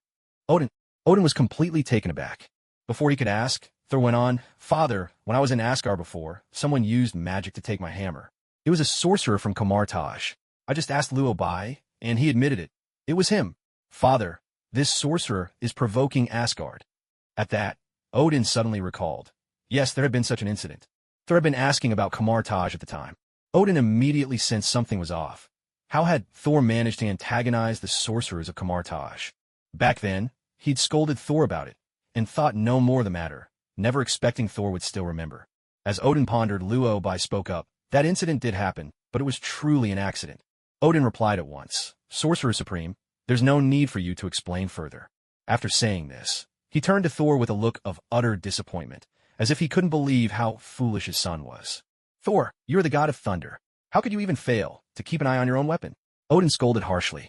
Odin was completely taken aback. Before he could ask, Thor went on, Father, when I was in Asgard before, someone used magic to take my hammer. It was a sorcerer from Kamartaj. I just asked Luo Bai, and he admitted it. It was him. Father, this sorcerer is provoking Asgard. At that, Odin suddenly recalled. Yes, there had been such an incident. Thor had been asking about Kamartaj at the time. Odin immediately sensed something was off. How had Thor managed to antagonize the sorcerers of Kamartaj? Back then, he'd scolded Thor about it, and thought no more of the matter, never expecting Thor would still remember. As Odin pondered, Luo Bai spoke up. That incident did happen, but it was truly an accident. Odin replied at once. Sorcerer Supreme, there's no need for you to explain further. After saying this, he turned to Thor with a look of utter disappointment, as if he couldn't believe how foolish his son was. Thor, you're the god of thunder. How could you even fail to keep an eye on your own weapon? Odin scolded harshly.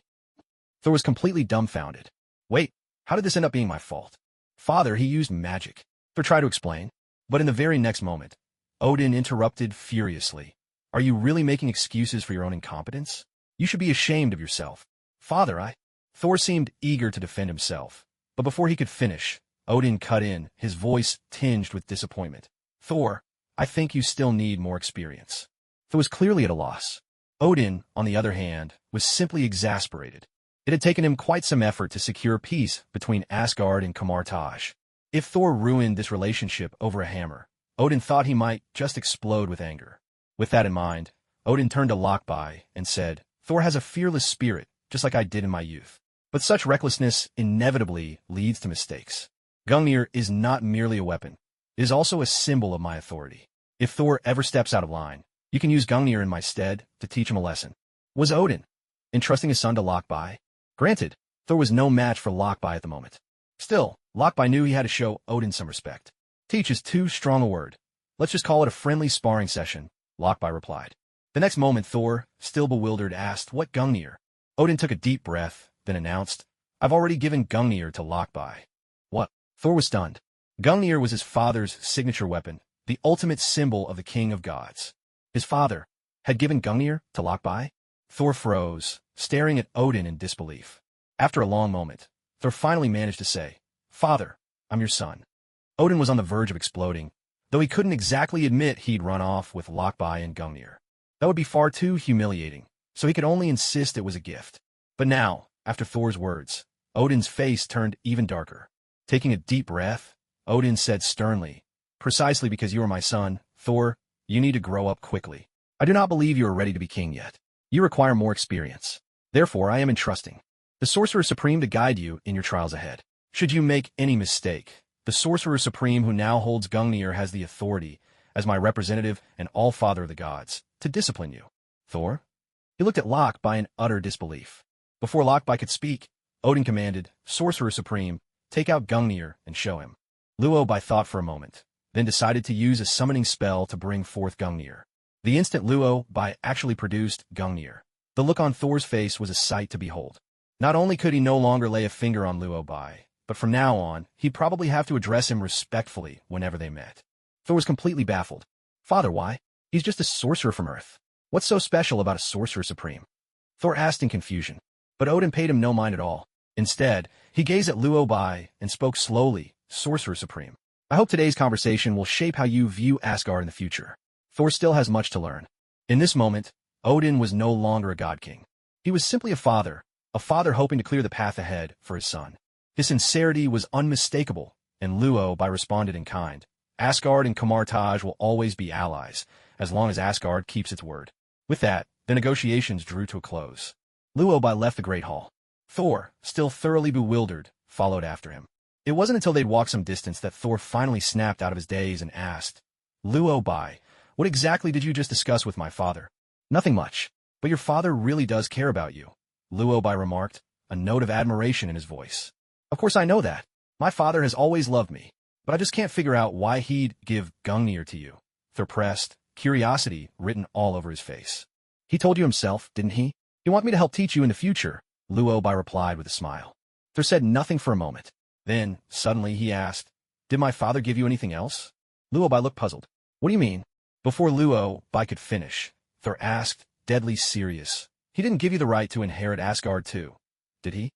Thor was completely dumbfounded. Wait, how did this end up being my fault? Father, he used magic. Thor tried to explain, but in the very next moment, Odin interrupted furiously. Are you really making excuses for your own incompetence? You should be ashamed of yourself. Father, Thor seemed eager to defend himself, but before he could finish, Odin cut in, his voice tinged with disappointment. Thor, I think you still need more experience. Thor was clearly at a loss. Odin, on the other hand, was simply exasperated. It had taken him quite some effort to secure peace between Asgard and Kamartaj. If Thor ruined this relationship over a hammer, Odin thought he might just explode with anger. With that in mind, Odin turned to Lockby and said, Thor has a fearless spirit, just like I did in my youth. But such recklessness inevitably leads to mistakes. Gungnir is not merely a weapon. It is also a symbol of my authority. If Thor ever steps out of line, you can use Gungnir in my stead to teach him a lesson. Was Odin entrusting his son to Lockby? Granted, Thor was no match for Lockby at the moment. Still, Lockby knew he had to show Odin some respect. Teach is too strong a word. Let's just call it a friendly sparring session, Lockby replied. The next moment, Thor, still bewildered, asked, What Gungnir? Odin took a deep breath, then announced, I've already given Gungnir to Lockby. What? Thor was stunned. Gungnir was his father's signature weapon, the ultimate symbol of the king of gods. His father had given Gungnir to Lockby? Thor froze, staring at Odin in disbelief. After a long moment, Thor finally managed to say, Father, I'm your son. Odin was on the verge of exploding, though he couldn't exactly admit he'd run off with Lockby and Gungnir. That would be far too humiliating, so he could only insist it was a gift. But now, after Thor's words, Odin's face turned even darker. Taking a deep breath, Odin said sternly, Precisely because you are my son, Thor, you need to grow up quickly. I do not believe you are ready to be king yet. You require more experience. Therefore, I am entrusting the Sorcerer Supreme to guide you in your trials ahead. Should you make any mistake, the Sorcerer Supreme who now holds Gungnir has the authority, as my representative and all-father of the gods, to discipline you. Thor? He looked at Lockby in utter disbelief. Before Lockby could speak, Odin commanded, Sorcerer Supreme, take out Gungnir and show him. Luo Bai thought for a moment, then decided to use a summoning spell to bring forth Gungnir. The instant Luo Bai actually produced Gungnir, the look on Thor's face was a sight to behold. Not only could he no longer lay a finger on Luo Bai, but from now on, he'd probably have to address him respectfully whenever they met. Thor was completely baffled. Father, why? He's just a sorcerer from Earth. What's so special about a Sorcerer Supreme? Thor asked in confusion, but Odin paid him no mind at all. Instead, he gazed at Luo Bai and spoke slowly, Sorcerer Supreme. I hope today's conversation will shape how you view Asgard in the future. Thor still has much to learn. In this moment, Odin was no longer a god king. He was simply a father hoping to clear the path ahead for his son. His sincerity was unmistakable, and Luo Bai responded in kind. Asgard and Kamartaj will always be allies, as long as Asgard keeps its word. With that, the negotiations drew to a close. Luo Bai left the Great Hall. Thor, still thoroughly bewildered, followed after him. It wasn't until they'd walked some distance that Thor finally snapped out of his daze and asked, Luo Bai, what exactly did you just discuss with my father? Nothing much, but your father really does care about you, Luo Bai remarked, a note of admiration in his voice. Of course I know that. My father has always loved me, but I just can't figure out why he'd give Gungnir to you. Thor pressed, curiosity written all over his face. He told you himself, didn't he? He wanted me to help teach you in the future, Luo Bai replied with a smile. Thor said nothing for a moment. Then, suddenly, he asked, did my father give you anything else? Luo Bai looked puzzled. What do you mean? Before Luo Bai could finish, Thor asked, deadly serious. He didn't give you the right to inherit Asgard too, did he?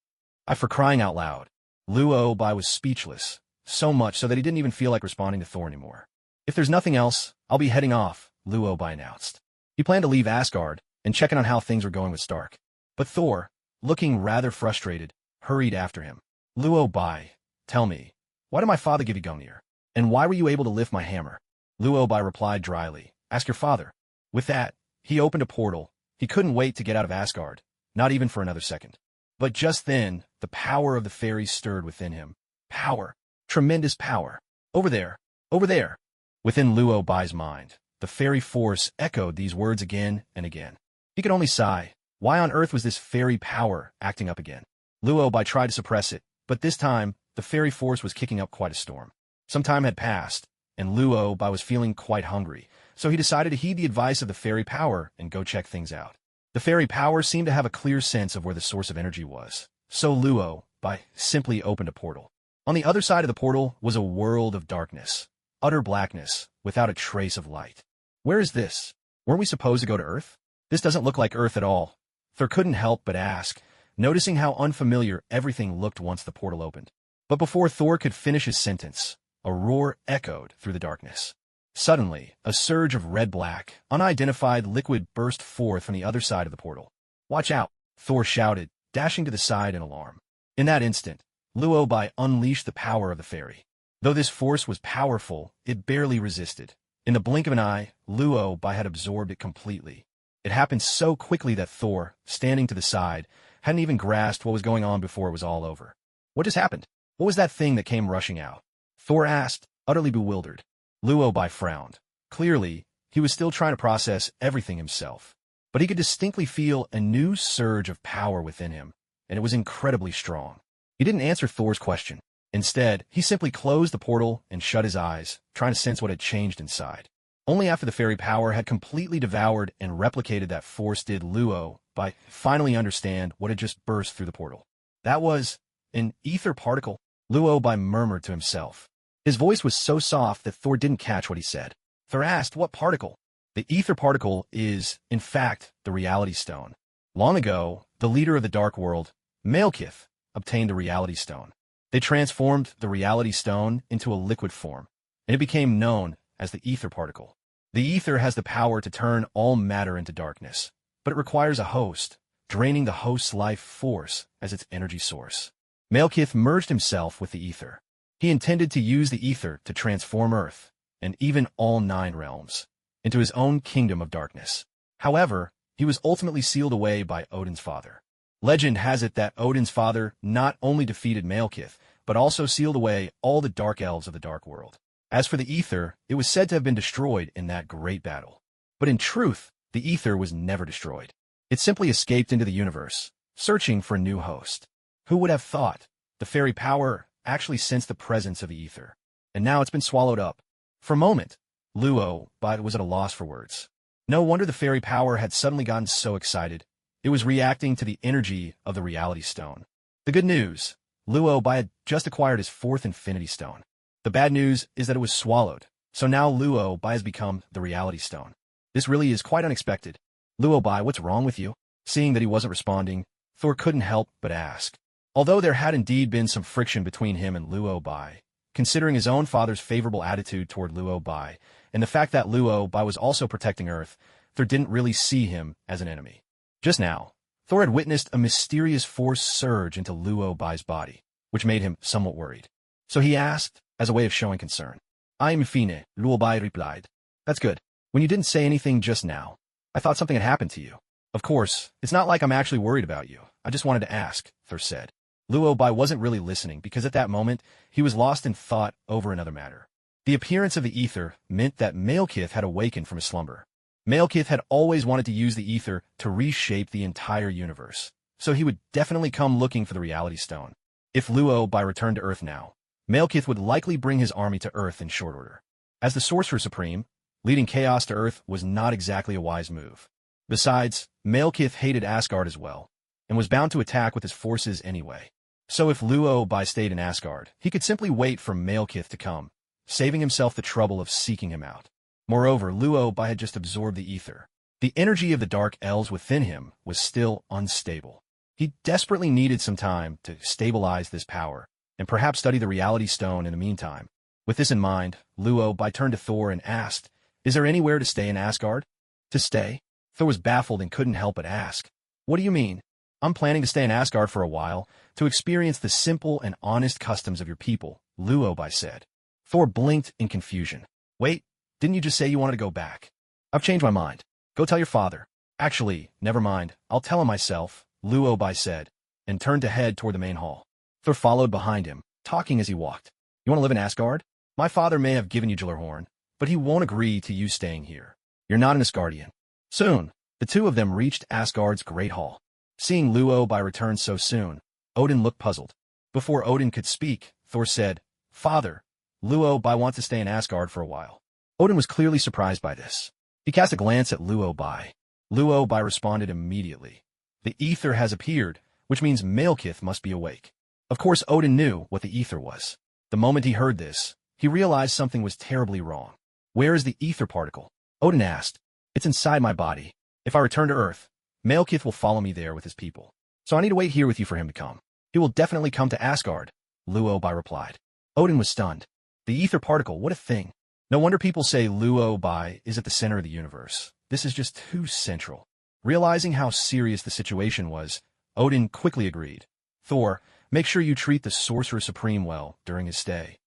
For crying out loud. Luo Bai was speechless, so much so that he didn't even feel like responding to Thor anymore. If there's nothing else, I'll be heading off, Luo Bai announced. He planned to leave Asgard and check in on how things were going with Stark. But Thor, looking rather frustrated, hurried after him. Luo Bai, tell me, why did my father give you Gungnir? And why were you able to lift my hammer? Luo Bai replied dryly, ask your father. With that, he opened a portal. He couldn't wait to get out of Asgard, not even for another second. But just then, the power of the fairies stirred within him. Power. Tremendous power. Over there. Over there. Within Luo Bai's mind, the fairy force echoed these words again and again. He could only sigh. Why on earth was this fairy power acting up again? Luo Bai tried to suppress it, but this time, the fairy force was kicking up quite a storm. Some time had passed, and Luo Bai was feeling quite hungry, so he decided to heed the advice of the fairy power and go check things out. The fairy power seemed to have a clear sense of where the source of energy was, so Luo Bai simply opened a portal. On the other side of the portal was a world of darkness, utter blackness, without a trace of light. Where is this? Weren't we supposed to go to Earth? This doesn't look like Earth at all. Thor couldn't help but ask, noticing how unfamiliar everything looked once the portal opened. But before Thor could finish his sentence, a roar echoed through the darkness. Suddenly, a surge of red-black, unidentified liquid burst forth from the other side of the portal. Watch out, Thor shouted, dashing to the side in alarm. In that instant, Luo Bai unleashed the power of the fairy. Though this force was powerful, it barely resisted. In the blink of an eye, Luo Bai had absorbed it completely. It happened so quickly that Thor, standing to the side, hadn't even grasped what was going on before it was all over. What just happened? What was that thing that came rushing out? Thor asked, utterly bewildered. Luo Bai frowned. Clearly, he was still trying to process everything himself. But he could distinctly feel a new surge of power within him, and it was incredibly strong. He didn't answer Thor's question. Instead, he simply closed the portal and shut his eyes, trying to sense what had changed inside. Only after the fairy power had completely devoured and replicated that force did Luo Bai finally understand what had just burst through the portal. That was an ether particle, Luo Bai murmured to himself. His voice was so soft that Thor didn't catch what he said. Thor asked, what particle? The ether particle is, in fact, the reality stone. Long ago, the leader of the dark world, Malekith, obtained the reality stone. They transformed the reality stone into a liquid form, and it became known as the ether particle. The ether has the power to turn all matter into darkness, but it requires a host, draining the host's life force as its energy source. Malekith merged himself with the ether. He intended to use the ether to transform Earth, and even all 9 realms, into his own kingdom of darkness. However, he was ultimately sealed away by Odin's father. Legend has it that Odin's father not only defeated Malekith, but also sealed away all the dark elves of the dark world. As for the ether, it was said to have been destroyed in that great battle. But in truth, the ether was never destroyed. It simply escaped into the universe, searching for a new host. Who would have thought? The fairy power actually sensed the presence of the ether, and now it's been swallowed up. For a moment, Luo Bai was at a loss for words. No wonder the fairy power had suddenly gotten so excited. It was reacting to the energy of the reality stone. The good news, Luo Bai had just acquired his 4th infinity stone. The bad news is that it was swallowed, so now Luo Bai has become the reality stone. This really is quite unexpected. Luo Bai, what's wrong with you? Seeing that he wasn't responding, Thor couldn't help but ask. Although there had indeed been some friction between him and Luo Bai, considering his own father's favorable attitude toward Luo Bai, and the fact that Luo Bai was also protecting Earth, Thor didn't really see him as an enemy. Just now, Thor had witnessed a mysterious force surge into Luo Bai's body, which made him somewhat worried. So he asked, as a way of showing concern. I'm fine, Luo Bai replied. That's good. When you didn't say anything just now, I thought something had happened to you. Of course, it's not like I'm actually worried about you. I just wanted to ask, Thor said. Luo Bai wasn't really listening because at that moment, he was lost in thought over another matter. The appearance of the ether meant that Malekith had awakened from his slumber. Malekith had always wanted to use the ether to reshape the entire universe, so he would definitely come looking for the reality stone. If Luo Bai returned to Earth now, Malekith would likely bring his army to Earth in short order. As the Sorcerer Supreme, leading chaos to Earth was not exactly a wise move. Besides, Malekith hated Asgard as well, and was bound to attack with his forces anyway. So if Luo-Bai stayed in Asgard, he could simply wait for Malekith to come, saving himself the trouble of seeking him out. Moreover, Luo-Bai had just absorbed the ether. The energy of the dark elves within him was still unstable. He desperately needed some time to stabilize this power, and perhaps study the reality stone in the meantime. With this in mind, Luo-Bai turned to Thor and asked, "Is there anywhere to stay in Asgard?" "To stay?" Thor was baffled and couldn't help but ask. "What do you mean?" "I'm planning to stay in Asgard for a while, to experience the simple and honest customs of your people," Luo-Bai said. Thor blinked in confusion. "Wait, didn't you just say you wanted to go back?" "I've changed my mind. Go tell your father." "Actually, never mind. I'll tell him myself," Luo-Bai said, and turned to head toward the main hall. Thor followed behind him, talking as he walked. "You want to live in Asgard? My father may have given you Gjallarhorn, but he won't agree to you staying here. You're not an Asgardian." Soon, the two of them reached Asgard's Great Hall. Seeing Luo-Bai return so soon, Odin looked puzzled. Before Odin could speak, Thor said, "Father, Luo-Bai wants to stay in Asgard for a while." Odin was clearly surprised by this. He cast a glance at Luo-Bai. Luo-Bai responded immediately. "The ether has appeared, which means Malekith must be awake." Of course, Odin knew what the ether was. The moment he heard this, he realized something was terribly wrong. "Where is the ether particle?" Odin asked. "It's inside my body. If I return to Earth, Malekith will follow me there with his people. So I need to wait here with you for him to come." "He will definitely come to Asgard," Luo-Bai replied. Odin was stunned. The ether particle, what a thing. No wonder people say Luo-Bai is at the center of the universe. This is just too central. Realizing how serious the situation was, Odin quickly agreed. "Thor, make sure you treat the Sorcerer Supreme well during his stay."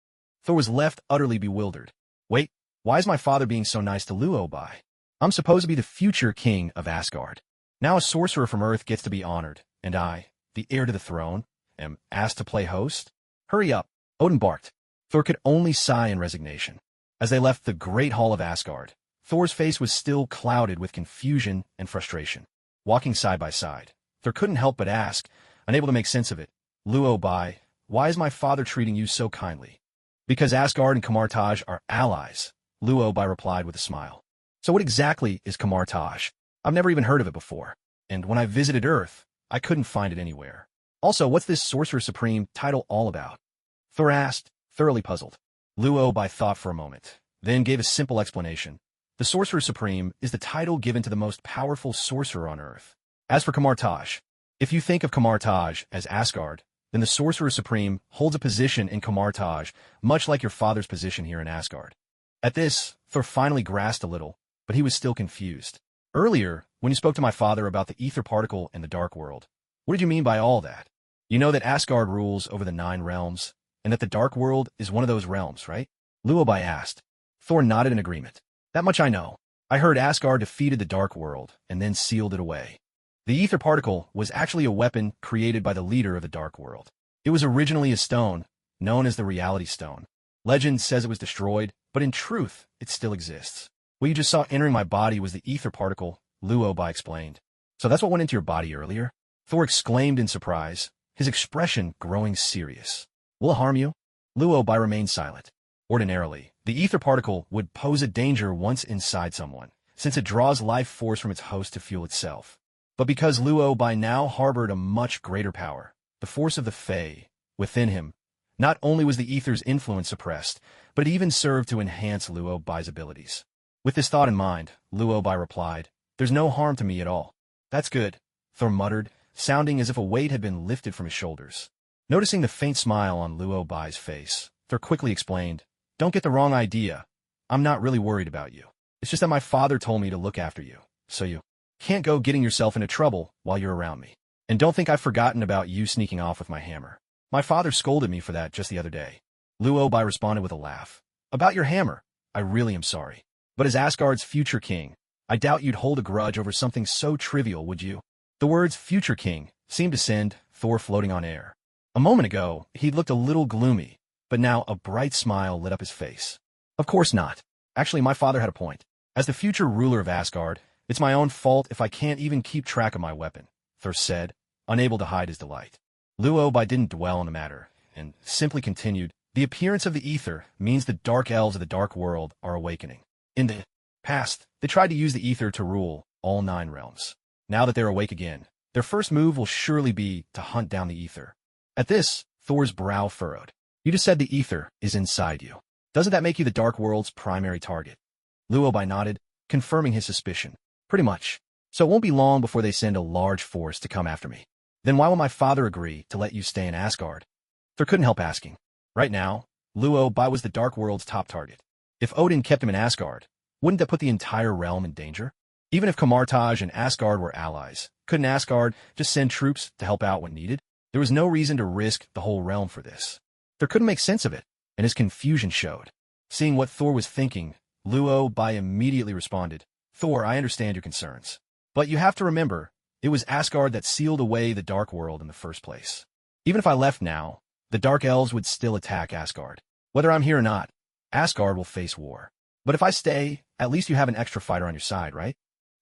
Thor was left utterly bewildered. "Wait, why is my father being so nice to Luo-Bai? I'm supposed to be the future king of Asgard. Now a sorcerer from Earth gets to be honored, and I, the heir to the throne, am asked to play host? Hurry up," Odin barked. Thor could only sigh in resignation. As they left the Great Hall of Asgard, Thor's face was still clouded with confusion and frustration. Walking side by side, Thor couldn't help but ask, unable to make sense of it, "Luo-Bai, why is my father treating you so kindly?" "Because Asgard and Kamartaj are allies," Luo-Bai replied with a smile. "So what exactly is Kamartaj? I've never even heard of it before, and when I visited Earth, I couldn't find it anywhere. Also, what's this Sorcerer Supreme title all about?" Thor asked, thoroughly puzzled. Luo-Bai thought for a moment, then gave a simple explanation. "The Sorcerer Supreme is the title given to the most powerful sorcerer on Earth. As for Kamartaj, if you think of Kamartaj as Asgard, then the Sorcerer Supreme holds a position in Kamartaj, much like your father's position here in Asgard." At this, Thor finally grasped a little, but he was still confused. "Earlier, when you spoke to my father about the ether particle and the dark world, what did you mean by all that? You know that Asgard rules over the 9 realms, and that the dark world is one of those realms, right?" Luo-Bai asked. Thor nodded in agreement. "That much I know. I heard Asgard defeated the dark world and then sealed it away. The ether particle was actually a weapon created by the leader of the dark world. It was originally a stone, known as the reality stone. Legend says it was destroyed, but in truth, it still exists. What you just saw entering my body was the ether particle," Luo-Bai explained. "So that's what went into your body earlier?" Thor exclaimed in surprise, his expression growing serious. "Will it harm you?" Luo-Bai remained silent. Ordinarily, the ether particle would pose a danger once inside someone, since it draws life force from its host to fuel itself. But because Luo-Bai now harbored a much greater power, the force of the Fae, within him, not only was the ether's influence suppressed, but it even served to enhance Luo-Bai's abilities. With this thought in mind, Luo-Bai replied, "There's no harm to me at all." "That's good," Thor muttered, sounding as if a weight had been lifted from his shoulders. Noticing the faint smile on Luo-Bai's face, Thor quickly explained, "Don't get the wrong idea. I'm not really worried about you. It's just that my father told me to look after you, so you can't go getting yourself into trouble while you're around me. And don't think I've forgotten about you sneaking off with my hammer. My father scolded me for that just the other day." Luo-Bai responded with a laugh. "About your hammer, I really am sorry. But as Asgard's future king, I doubt you'd hold a grudge over something so trivial, would you?" The words future king seemed to send Thor floating on air. A moment ago, he'd looked a little gloomy, but now a bright smile lit up his face. "Of course not. Actually, my father had a point. As the future ruler of Asgard, it's my own fault if I can't even keep track of my weapon," Thor said, unable to hide his delight. Luo-Bai didn't dwell on the matter, and simply continued, "The appearance of the ether means the dark elves of the dark world are awakening. In the past, they tried to use the ether to rule all 9 realms. Now that they're awake again, their first move will surely be to hunt down the ether. At this, Thor's brow furrowed. You just said the ether is inside you. Doesn't that make you the Dark World's primary target? Luobai nodded, confirming his suspicion. Pretty much. So it won't be long before they send a large force to come after me. Then why will my father agree to let you stay in Asgard? Thor couldn't help asking. Right now, Luobai was the Dark World's top target. If Odin kept him in Asgard, wouldn't that put the entire realm in danger? Even if Kamartaj and Asgard were allies, couldn't Asgard just send troops to help out when needed? There was no reason to risk the whole realm for this. Thor couldn't make sense of it, and his confusion showed. Seeing what Thor was thinking, Luobai immediately responded, Thor, I understand your concerns. But you have to remember, it was Asgard that sealed away the Dark World in the first place. Even if I left now, the Dark Elves would still attack Asgard. Whether I'm here or not, Asgard will face war. But if I stay, at least you have an extra fighter on your side, right?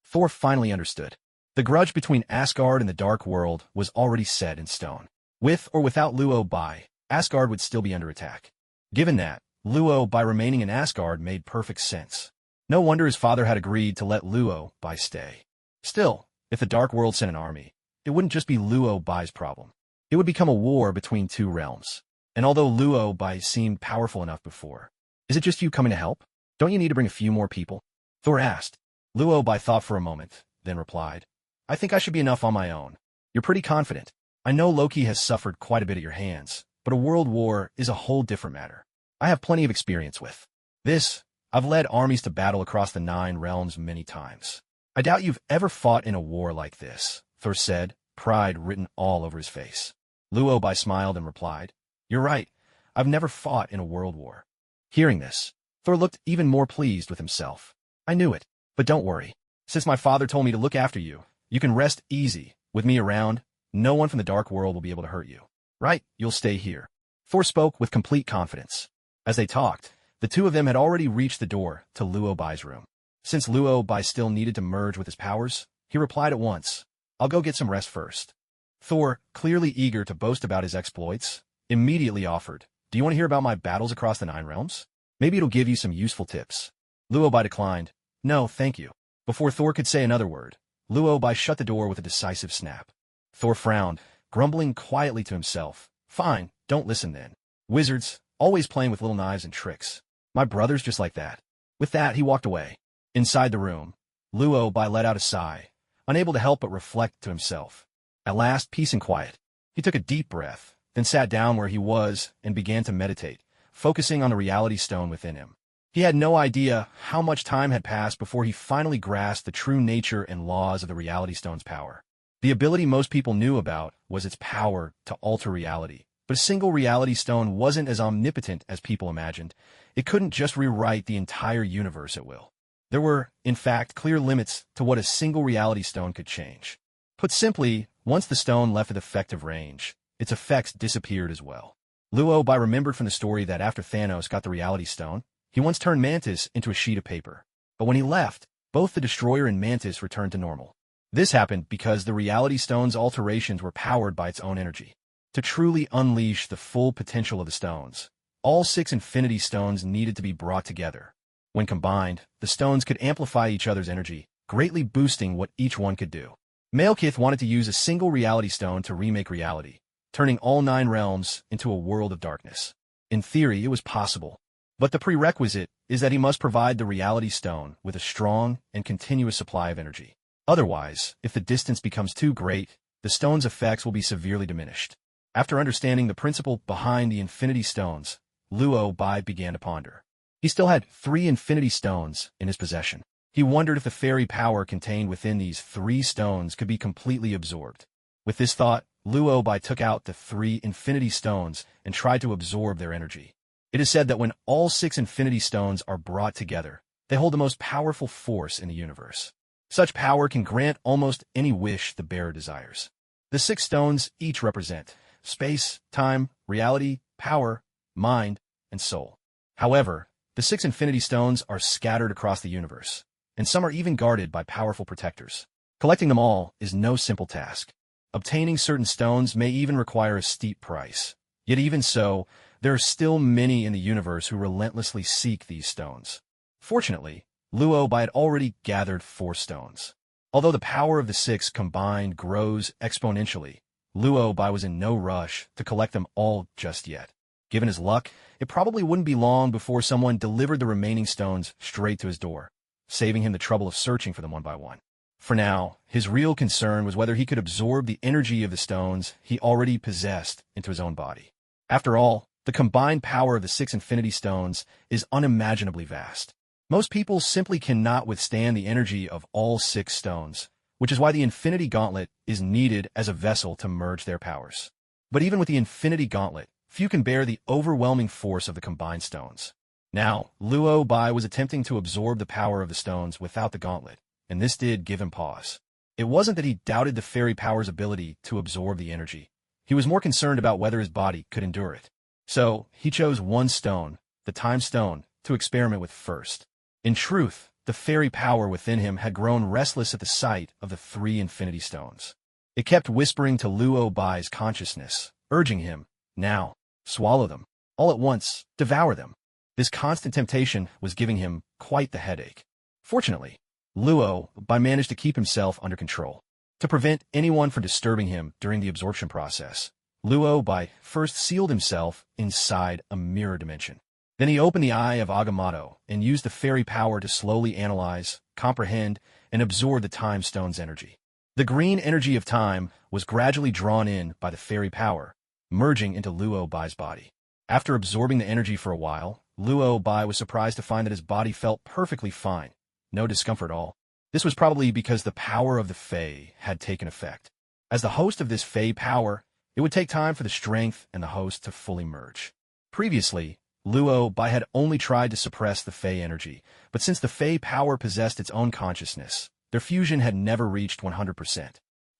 Thor finally understood. The grudge between Asgard and the Dark World was already set in stone. With or without Luobai, Asgard would still be under attack. Given that, Luobai remaining in Asgard made perfect sense. No wonder his father had agreed to let Luobai stay. Still, if the Dark World sent an army, it wouldn't just be Luobai's problem. It would become a war between 2 realms. And although Luobai seemed powerful enough before, is it just you coming to help? Don't you need to bring a few more people? Thor asked. Luobai thought for a moment, then replied, I think I should be enough on my own. You're pretty confident. I know Loki has suffered quite a bit at your hands, but a world war is a whole different matter. I have plenty of experience with this. I've led armies to battle across the 9 realms many times. I doubt you've ever fought in a war like this, Thor said, pride written all over his face. Luobai smiled and replied, You're right. I've never fought in a world war. Hearing this, Thor looked even more pleased with himself. I knew it, but don't worry. Since my father told me to look after you, you can rest easy. With me around, no one from the Dark World will be able to hurt you. Right, you'll stay here. Thor spoke with complete confidence. As they talked, the 2 of them had already reached the door to Luobai's room. Since Luobai still needed to merge with his powers, he replied at once, I'll go get some rest first. Thor, clearly eager to boast about his exploits, immediately offered, Do you want to hear about my battles across the 9 realms? Maybe it'll give you some useful tips. Luobai declined, No, thank you. Before Thor could say another word, Luobai shut the door with a decisive snap. Thor frowned, grumbling quietly to himself. Fine, don't listen then. Wizards, always playing with little knives and tricks. My brother's just like that. With that, he walked away. Inside the room, Luobai let out a sigh, unable to help but reflect to himself. At last, peace and quiet. He took a deep breath, then sat down where he was and began to meditate, focusing on the reality stone within him. He had no idea how much time had passed before he finally grasped the true nature and laws of the reality stone's power. The ability most people knew about was its power to alter reality. But a single reality stone wasn't as omnipotent as people imagined. It couldn't just rewrite the entire universe at will. There were, in fact, clear limits to what a single reality stone could change. Put simply, once the stone left its effective range, its effects disappeared as well. Luobai remembered from the story that after Thanos got the reality stone, he once turned Mantis into a sheet of paper. But when he left, both the Destroyer and Mantis returned to normal. This happened because the reality stone's alterations were powered by its own energy. To truly unleash the full potential of the stones, all 6 Infinity Stones needed to be brought together. When combined, the stones could amplify each other's energy, greatly boosting what each one could do. Malekith wanted to use a single reality stone to remake reality, turning all 9 realms into a world of darkness. In theory, it was possible, but the prerequisite is that he must provide the reality stone with a strong and continuous supply of energy. Otherwise, if the distance becomes too great, the stone's effects will be severely diminished. After understanding the principle behind the Infinity Stones, Luobai began to ponder. He still had 3 Infinity Stones in his possession. He wondered if the fairy power contained within these 3 stones could be completely absorbed. With this thought, Luobai took out the 3 Infinity Stones and tried to absorb their energy. It is said that when all 6 Infinity Stones are brought together, they hold the most powerful force in the universe. Such power can grant almost any wish the bearer desires. The 6 stones each represent space, time, reality, power, mind, and soul. However, the 6 Infinity Stones are scattered across the universe, and some are even guarded by powerful protectors. Collecting them all is no simple task. Obtaining certain stones may even require a steep price. Yet even so, there are still many in the universe who relentlessly seek these stones. Fortunately, Luobai had already gathered 4 stones. Although the power of the six combined grows exponentially, Luo Bai was in no rush to collect them all just yet. Given his luck, it probably wouldn't be long before someone delivered the remaining stones straight to his door, saving him the trouble of searching for them one by one. For now, his real concern was whether he could absorb the energy of the stones he already possessed into his own body. After all, the combined power of the 6 infinity stones is unimaginably vast. Most people simply cannot withstand the energy of all 6 stones, which is why the Infinity Gauntlet is needed as a vessel to merge their powers. But even with the Infinity Gauntlet, few can bear the overwhelming force of the combined stones. Now, Luo Bai was attempting to absorb the power of the stones without the gauntlet, and this did give him pause. It wasn't that he doubted the fairy power's ability to absorb the energy. He was more concerned about whether his body could endure it. So, he chose one stone, the Time Stone, to experiment with first. In truth, the fairy power within him had grown restless at the sight of the 3 infinity stones. It kept whispering to Luo Bai's consciousness, urging him, now, swallow them. All at once, devour them. This constant temptation was giving him quite the headache. Fortunately, Luo Bai managed to keep himself under control. To prevent anyone from disturbing him during the absorption process, Luo Bai first sealed himself inside a mirror dimension. Then he opened the Eye of Agamotto and used the fairy power to slowly analyze, comprehend, and absorb the Time Stone's energy. The green energy of time was gradually drawn in by the fairy power, merging into Luo Bai's body. After absorbing the energy for a while, Luo Bai was surprised to find that his body felt perfectly fine, no discomfort at all. This was probably because the power of the Fae had taken effect. As the host of this Fae power, it would take time for the strength and the host to fully merge. Previously, Luo Bai had only tried to suppress the Fae energy, but since the Fae power possessed its own consciousness, their fusion had never reached 100%.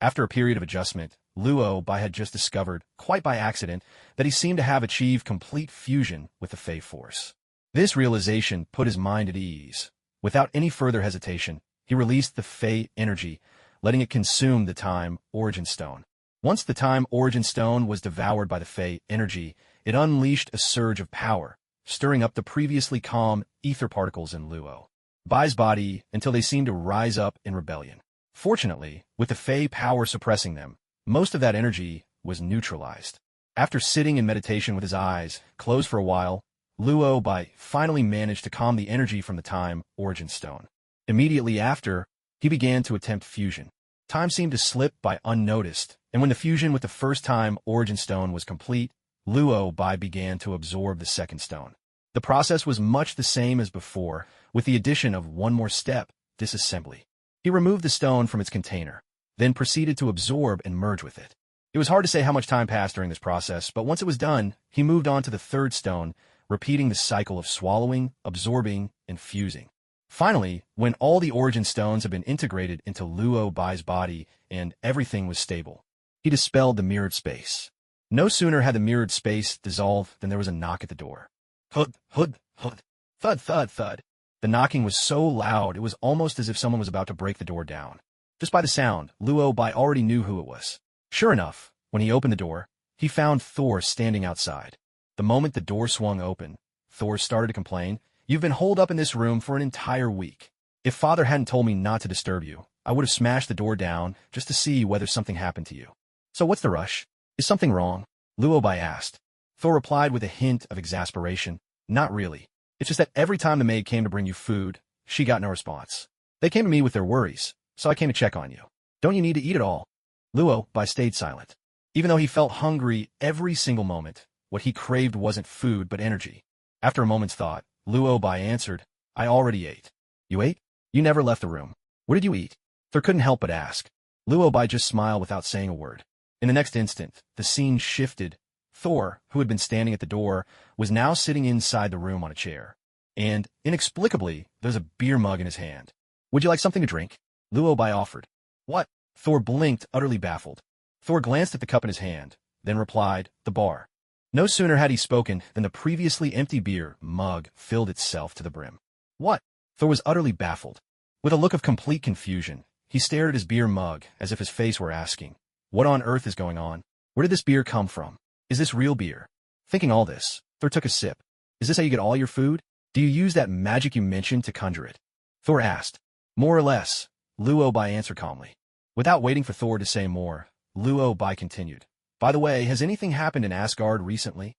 After a period of adjustment, Luo Bai had just discovered, quite by accident, that he seemed to have achieved complete fusion with the Fae force. This realization put his mind at ease. Without any further hesitation, he released the Fae energy, letting it consume the Time Origin Stone. Once the Time Origin Stone was devoured by the Fae energy, it unleashed a surge of power, stirring up the previously calm ether particles in Luo Bai's body until they seemed to rise up in rebellion. Fortunately, with the Fae power suppressing them, most of that energy was neutralized. After sitting in meditation with his eyes closed for a while, Luo Bai finally managed to calm the energy from the Time Origin Stone. Immediately after, he began to attempt fusion. Time seemed to slip by unnoticed, and when the fusion with the first Time Origin Stone was complete, Luo Bai began to absorb the second stone. The process was much the same as before, with the addition of one more step, disassembly. He removed the stone from its container, then proceeded to absorb and merge with it. It was hard to say how much time passed during this process, but once it was done, he moved on to the third stone, repeating the cycle of swallowing, absorbing, and fusing. Finally, when all the origin stones had been integrated into Luo Bai's body and everything was stable, he dispelled the mirrored space. No sooner had the mirrored space dissolved than there was a knock at the door. Hud, hud, hud. Thud, thud, thud. The knocking was so loud it was almost as if someone was about to break the door down. Just by the sound, Luo Bai already knew who it was. Sure enough, when he opened the door, he found Thor standing outside. The moment the door swung open, Thor started to complain, "You've been holed up in this room for an entire week. If Father hadn't told me not to disturb you, I would have smashed the door down just to see whether something happened to you. So what's the rush? Is something wrong?" Luo Bai asked. Thor replied with a hint of exasperation, "Not really. It's just that every time the maid came to bring you food, she got no response. They came to me with their worries, so I came to check on you. Don't you need to eat at all?" Luo Bai stayed silent. Even though he felt hungry every single moment, what he craved wasn't food but energy. After a moment's thought, Luo Bai answered, "I already ate." "You ate? You never left the room. What did you eat?" Thor couldn't help but ask. Luo Bai just smiled without saying a word. In the next instant, the scene shifted. Thor, who had been standing at the door, was now sitting inside the room on a chair. And, inexplicably, there's a beer mug in his hand. "Would you like something to drink?" Luo Bai offered. "What?" Thor blinked, utterly baffled. Thor glanced at the cup in his hand, then replied, "The bar." No sooner had he spoken than the previously empty beer mug filled itself to the brim. "What?" Thor was utterly baffled. With a look of complete confusion, he stared at his beer mug as if his face were asking, "What on earth is going on? Where did this beer come from? Is this real beer?" Thinking all this, Thor took a sip. "Is this how you get all your food? Do you use that magic you mentioned to conjure it?" Thor asked. "More or less. Luo answered calmly. Without waiting for Thor to say more, Luo continued. By the way, has anything happened in Asgard recently?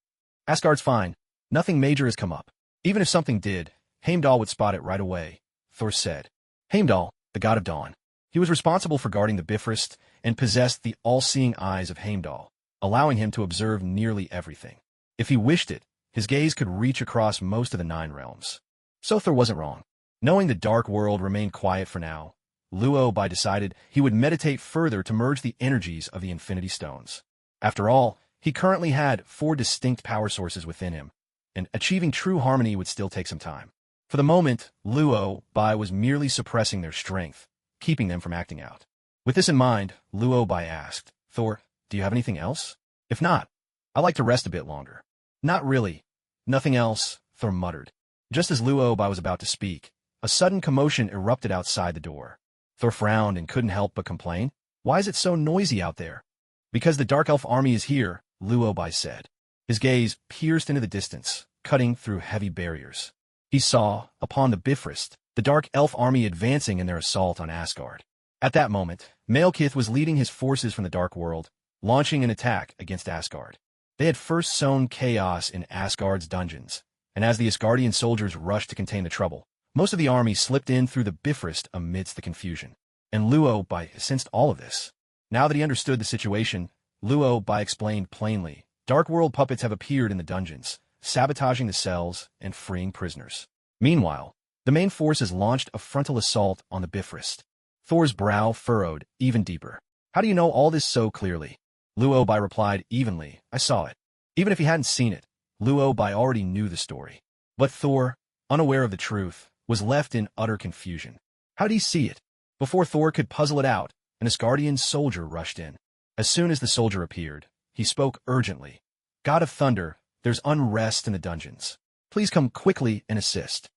Asgard's fine. Nothing major has come up. Even if something did, Heimdall would spot it right away, Thor said. Heimdall, the god of dawn. He was responsible for guarding the Bifrost and possessed the all-seeing eyes of Heimdall, allowing him to observe nearly everything. If he wished it, his gaze could reach across most of the 9 realms. So Thor wasn't wrong. Knowing the dark world remained quiet for now, Luo decided he would meditate further to merge the energies of the Infinity Stones. After all, he currently had 4 distinct power sources within him, and achieving true harmony would still take some time. For the moment, Luo was merely suppressing their strength, keeping them from acting out. With this in mind, Luo asked, Thor, do you have anything else? If not, I'd like to rest a bit longer. Not really. Nothing else, Thor muttered. Just as Luo was about to speak, a sudden commotion erupted outside the door. Thor frowned and couldn't help but complain. Why is it so noisy out there? Because the Dark Elf army is here, Luo said. His gaze pierced into the distance, cutting through heavy barriers. He saw, upon the Bifrost, the Dark Elf army advancing in their assault on Asgard. At that moment, Malekith was leading his forces from the Dark World, launching an attack against Asgard. They had first sown chaos in Asgard's dungeons, and as the Asgardian soldiers rushed to contain the trouble, most of the army slipped in through the Bifrost amidst the confusion. And Luo sensed all of this. Now that he understood the situation, Luo explained plainly, Dark World puppets have appeared in the dungeons, sabotaging the cells and freeing prisoners. Meanwhile, the main forces launched a frontal assault on the Bifrost. Thor's brow furrowed even deeper. How do you know all this so clearly? Luo replied evenly, I saw it. Even if he hadn't seen it, Luo already knew the story. But Thor, unaware of the truth, was left in utter confusion. How'd he see it? Before Thor could puzzle it out, an Asgardian soldier rushed in. As soon as the soldier appeared, he spoke urgently. God of Thunder, there's unrest in the dungeons. Please come quickly and assist.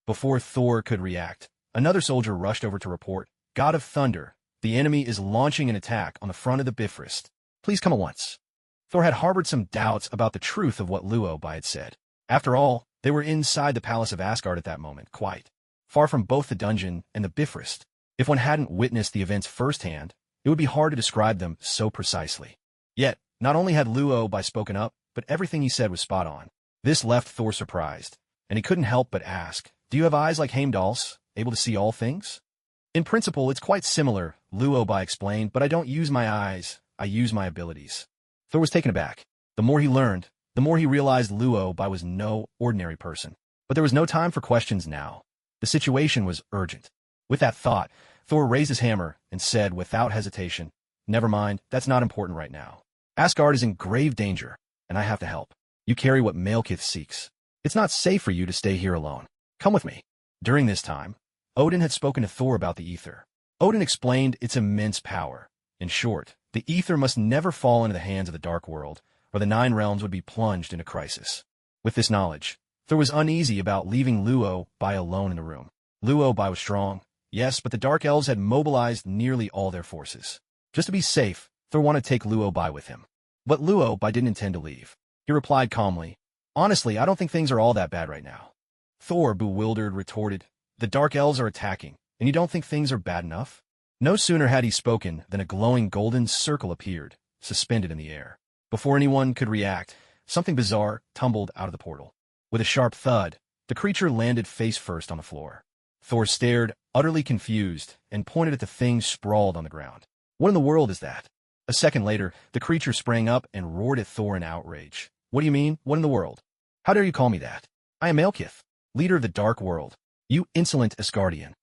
Before Thor could react, another soldier rushed over to report, God of Thunder, the enemy is launching an attack on the front of the Bifrost. Please come at once. Thor had harbored some doubts about the truth of what Luo had said. After all, they were inside the palace of Asgard at that moment, quite far from both the dungeon and the Bifrost. If one hadn't witnessed the events firsthand, it would be hard to describe them so precisely. Yet, not only had Luo spoken up, but everything he said was spot on. This left Thor surprised, and he couldn't help but ask, do you have eyes like Heimdall's, able to see all things? In principle, it's quite similar, Luo explained, but I don't use my eyes, I use my abilities. Thor was taken aback. The more he learned, the more he realized Luo was no ordinary person. But there was no time for questions now. The situation was urgent. With that thought, Thor raised his hammer and said without hesitation, never mind, that's not important right now. Asgard is in grave danger, and I have to help. You carry what Malekith seeks. It's not safe for you to stay here alone. Come with me. During this time, Odin had spoken to Thor about the ether. Odin explained its immense power. In short, the ether must never fall into the hands of the Dark World, or the 9 realms would be plunged into crisis. With this knowledge, Thor was uneasy about leaving Luo alone in the room. Luo was strong, yes, but the Dark Elves had mobilized nearly all their forces. Just to be safe, Thor wanted to take Luo with him. But Luo didn't intend to leave. He replied calmly, honestly, I don't think things are all that bad right now. Thor, bewildered, retorted, the Dark Elves are attacking, and you don't think things are bad enough? No sooner had he spoken than a glowing golden circle appeared, suspended in the air. Before anyone could react, something bizarre tumbled out of the portal. With a sharp thud, the creature landed face first on the floor. Thor stared, utterly confused, and pointed at the thing sprawled on the ground. What in the world is that? A second later, the creature sprang up and roared at Thor in outrage. What do you mean, what in the world? How dare you call me that? I am Malekith, leader of the Dark World. You insolent Asgardian.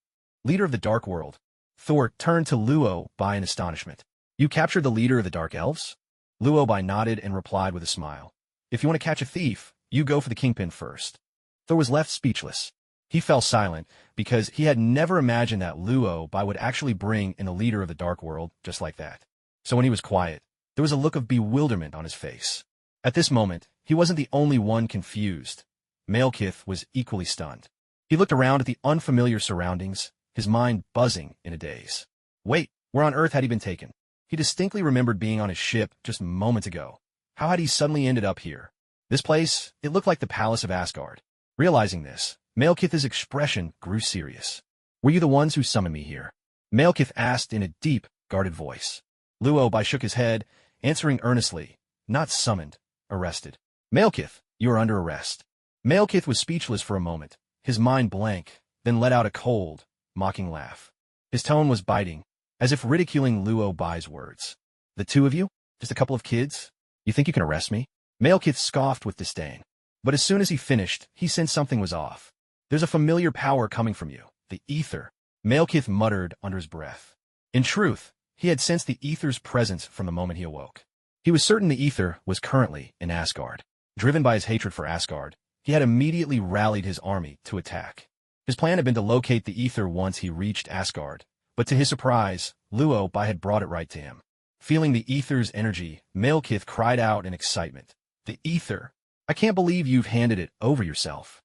Leader of the Dark World. Thor turned to Luo in astonishment. You captured the leader of the Dark Elves? Luo nodded and replied with a smile. If you want to catch a thief, you go for the kingpin first. Thor was left speechless. He fell silent because he had never imagined that Luo would actually bring in the leader of the Dark World just like that. So when he was quiet, there was a look of bewilderment on his face. At this moment, he wasn't the only one confused. Malekith was equally stunned. He looked around at the unfamiliar surroundings, his mind buzzing in a daze. Wait, where on earth had he been taken? He distinctly remembered being on his ship just moments ago. How had he suddenly ended up here? This place, it looked like the palace of Asgard. Realizing this, Malekith's expression grew serious. Were you the ones who summoned me here? Malekith asked in a deep, guarded voice. Luobai shook his head, answering earnestly, not summoned, arrested. Malekith, you are under arrest. Malekith was speechless for a moment, his mind blank, then let out a cold, mocking laugh. His tone was biting, as if ridiculing Luobai's words. The two of you? Just a couple of kids? You think you can arrest me? Malekith scoffed with disdain. But as soon as he finished, he sensed something was off. There's a familiar power coming from you, the ether. Malekith muttered under his breath. In truth, he had sensed the ether's presence from the moment he awoke. He was certain the ether was currently in Asgard. Driven by his hatred for Asgard, he had immediately rallied his army to attack. His plan had been to locate the ether once he reached Asgard, but to his surprise, Luobai had brought it right to him. Feeling the ether's energy, Malekith cried out in excitement. The ether! I can't believe you've handed it over yourself.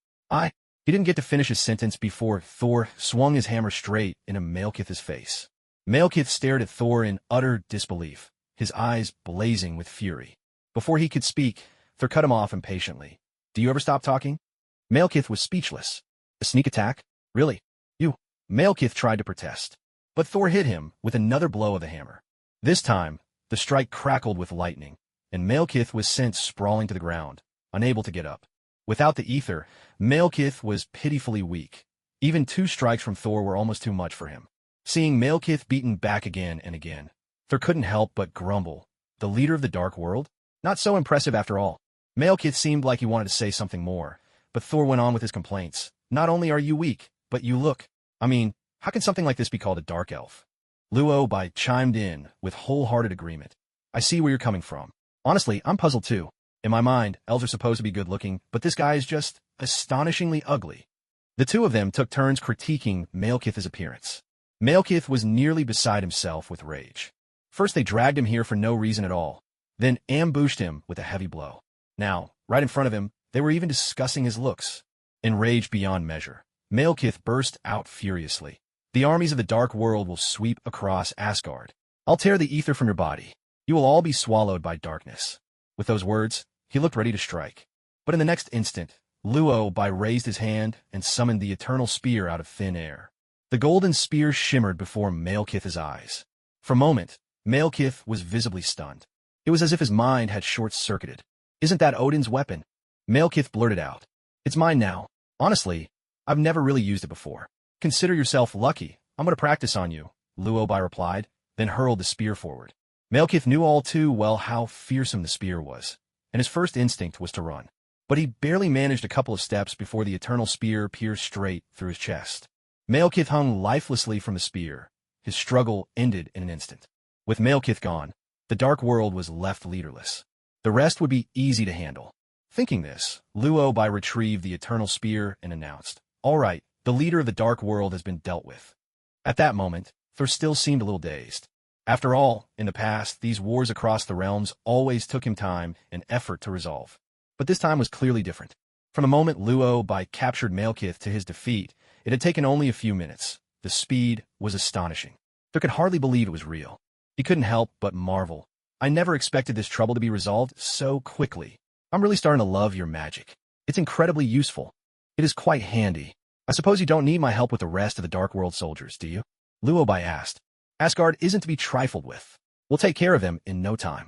He didn't get to finish his sentence before Thor swung his hammer straight into Malekith's face. Malekith stared at Thor in utter disbelief, his eyes blazing with fury. Before he could speak, Thor cut him off impatiently. Do you ever stop talking? Malekith was speechless. A sneak attack? Really? You? Malekith tried to protest. But Thor hit him with another blow of the hammer. This time, the strike crackled with lightning, and Malekith was sent sprawling to the ground, unable to get up. Without the ether, Malekith was pitifully weak. Even 2 strikes from Thor were almost too much for him. Seeing Malekith beaten back again and again, Thor couldn't help but grumble. The leader of the Dark World? Not so impressive after all. Malekith seemed like he wanted to say something more, but Thor went on with his complaints. Not only are you weak, but you look. I mean, how can something like this be called a dark elf? Luobai chimed in with wholehearted agreement. I see where you're coming from. Honestly, I'm puzzled too. In my mind, elves are supposed to be good-looking, but this guy is just astonishingly ugly. The two of them took turns critiquing Malekith's appearance. Malekith was nearly beside himself with rage. First they dragged him here for no reason at all, then ambushed him with a heavy blow. Now, right in front of him, they were even discussing his looks. Enraged beyond measure, Malekith burst out furiously. The armies of the Dark World will sweep across Asgard. I'll tear the ether from your body. You will all be swallowed by darkness. With those words, he looked ready to strike. But in the next instant, Luobai raised his hand and summoned the eternal spear out of thin air. The golden spear shimmered before Malekith's eyes. For a moment, Malekith was visibly stunned. It was as if his mind had short-circuited. Isn't that Odin's weapon? Malekith blurted out. It's mine now. Honestly, I've never really used it before. Consider yourself lucky. I'm going to practice on you, Luobai replied, then hurled the spear forward. Malekith knew all too well how fearsome the spear was, and his first instinct was to run. But he barely managed a couple of steps before the eternal spear pierced straight through his chest. Malekith hung lifelessly from the spear. His struggle ended in an instant. With Malekith gone, the Dark World was left leaderless. The rest would be easy to handle. Thinking this, Luobai retrieved the eternal spear and announced, All right, the leader of the Dark World has been dealt with. At that moment, Thor still seemed a little dazed. After all, in the past, these wars across the realms always took him time and effort to resolve. But this time was clearly different. From the moment Luobai captured Malekith to his defeat, it had taken only a few minutes. The speed was astonishing. Thor could hardly believe it was real. He couldn't help but marvel. I never expected this trouble to be resolved so quickly. I'm really starting to love your magic. It's incredibly useful. It is quite handy. I suppose you don't need my help with the rest of the Dark World soldiers, do you? Luobai asked. Asgard isn't to be trifled with. We'll take care of them in no time.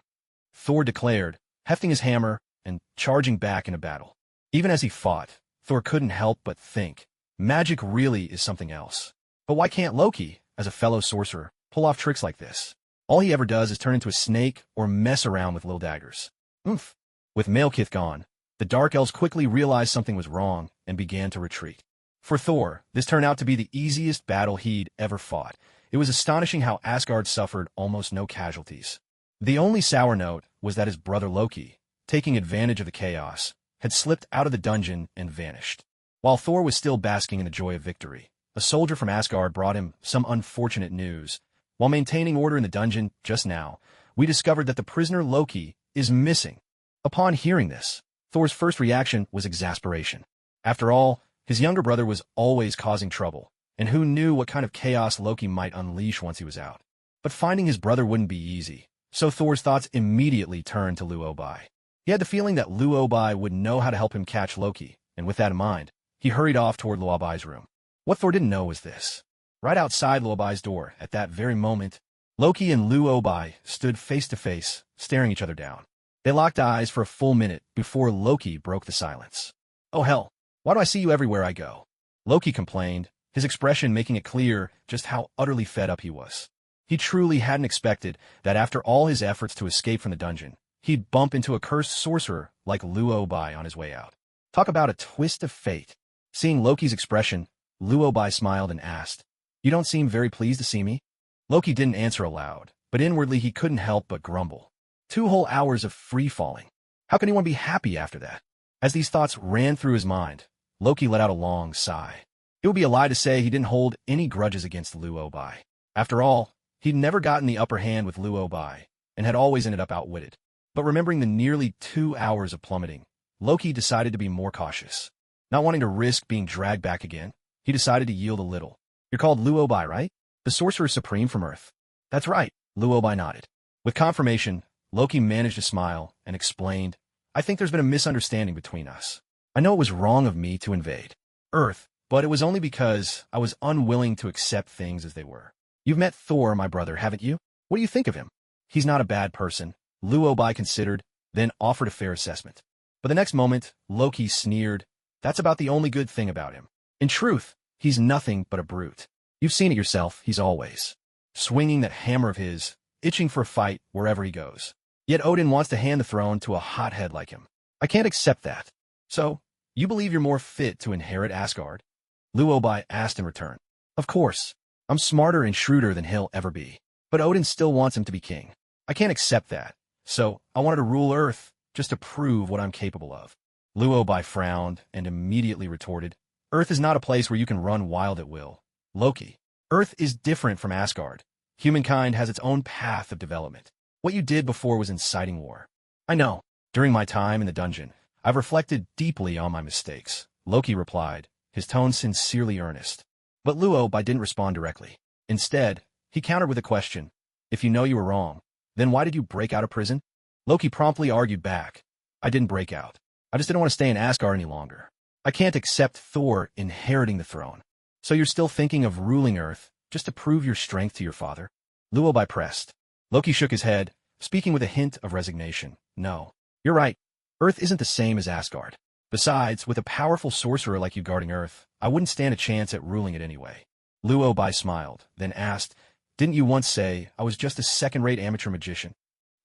Thor declared, hefting his hammer and charging back into battle. Even as he fought, Thor couldn't help but think, magic really is something else. But why can't Loki, as a fellow sorcerer, pull off tricks like this? All he ever does is turn into a snake or mess around with little daggers. Oomph. With Malekith gone, the Dark Elves quickly realized something was wrong and began to retreat. For Thor, this turned out to be the easiest battle he'd ever fought. It was astonishing how Asgard suffered almost no casualties. The only sour note was that his brother Loki, taking advantage of the chaos, had slipped out of the dungeon and vanished. While Thor was still basking in the joy of victory, a soldier from Asgard brought him some unfortunate news. While maintaining order in the dungeon just now, we discovered that the prisoner Loki is missing. Upon hearing this, Thor's first reaction was exasperation. After all, his younger brother was always causing trouble, and who knew what kind of chaos Loki might unleash once he was out. But finding his brother wouldn't be easy, so Thor's thoughts immediately turned to Luobai. He had the feeling that Luobai would know how to help him catch Loki, and with that in mind, he hurried off toward Luobai's room. What Thor didn't know was this. Right outside Luobai door, at that very moment, Loki and Luobai stood face to face, staring each other down. They locked eyes for a full minute before Loki broke the silence. "Oh hell, why do I see you everywhere I go?" Loki complained, his expression making it clear just how utterly fed up he was. He truly hadn't expected that after all his efforts to escape from the dungeon, he'd bump into a cursed sorcerer like Luobai on his way out. Talk about a twist of fate. Seeing Loki's expression, Luobai smiled and asked, "You don't seem very pleased to see me?" Loki didn't answer aloud, but inwardly he couldn't help but grumble. 2 whole hours of free-falling. How can anyone be happy after that? As these thoughts ran through his mind, Loki let out a long sigh. It would be a lie to say he didn't hold any grudges against Luobai. After all, he'd never gotten the upper hand with Luobai, and had always ended up outwitted. But remembering the nearly 2 hours of plummeting, Loki decided to be more cautious. Not wanting to risk being dragged back again, he decided to yield a little. "You're called Luobai, right? The Sorcerer Supreme from Earth." "That's right," Luobai nodded. With confirmation, Loki managed to smile and explained, "I think there's been a misunderstanding between us. I know it was wrong of me to invade Earth, but it was only because I was unwilling to accept things as they were. You've met Thor, my brother, haven't you? What do you think of him?" "He's not a bad person," Luobai considered, then offered a fair assessment. But the next moment, Loki sneered, "That's about the only good thing about him. In truth, he's nothing but a brute. You've seen it yourself, he's always swinging that hammer of his, itching for a fight wherever he goes. Yet Odin wants to hand the throne to a hothead like him. I can't accept that. So, you believe you're more fit to inherit Asgard?" Luobai asked in return. "Of course. I'm smarter and shrewder than he'll ever be. But Odin still wants him to be king. I can't accept that. So, I wanted to rule Earth, just to prove what I'm capable of." Luobai frowned and immediately retorted, "Earth is not a place where you can run wild at will. Loki, Earth is different from Asgard. Humankind has its own path of development. What you did before was inciting war. I know. During my time in the dungeon, I've reflected deeply on my mistakes," Loki replied, his tone sincerely earnest. But Luobai didn't respond directly. Instead, he countered with a question. "If you know you were wrong, then why did you break out of prison?" Loki promptly argued back. "I didn't break out. I just didn't want to stay in Asgard any longer. I can't accept Thor inheriting the throne. So you're still thinking of ruling Earth, just to prove your strength to your father?" Luobai pressed. Loki shook his head, speaking with a hint of resignation. "No. You're right. Earth isn't the same as Asgard. Besides, with a powerful sorcerer like you guarding Earth, I wouldn't stand a chance at ruling it anyway." Luobai smiled, then asked, "Didn't you once say I was just a second-rate amateur magician?"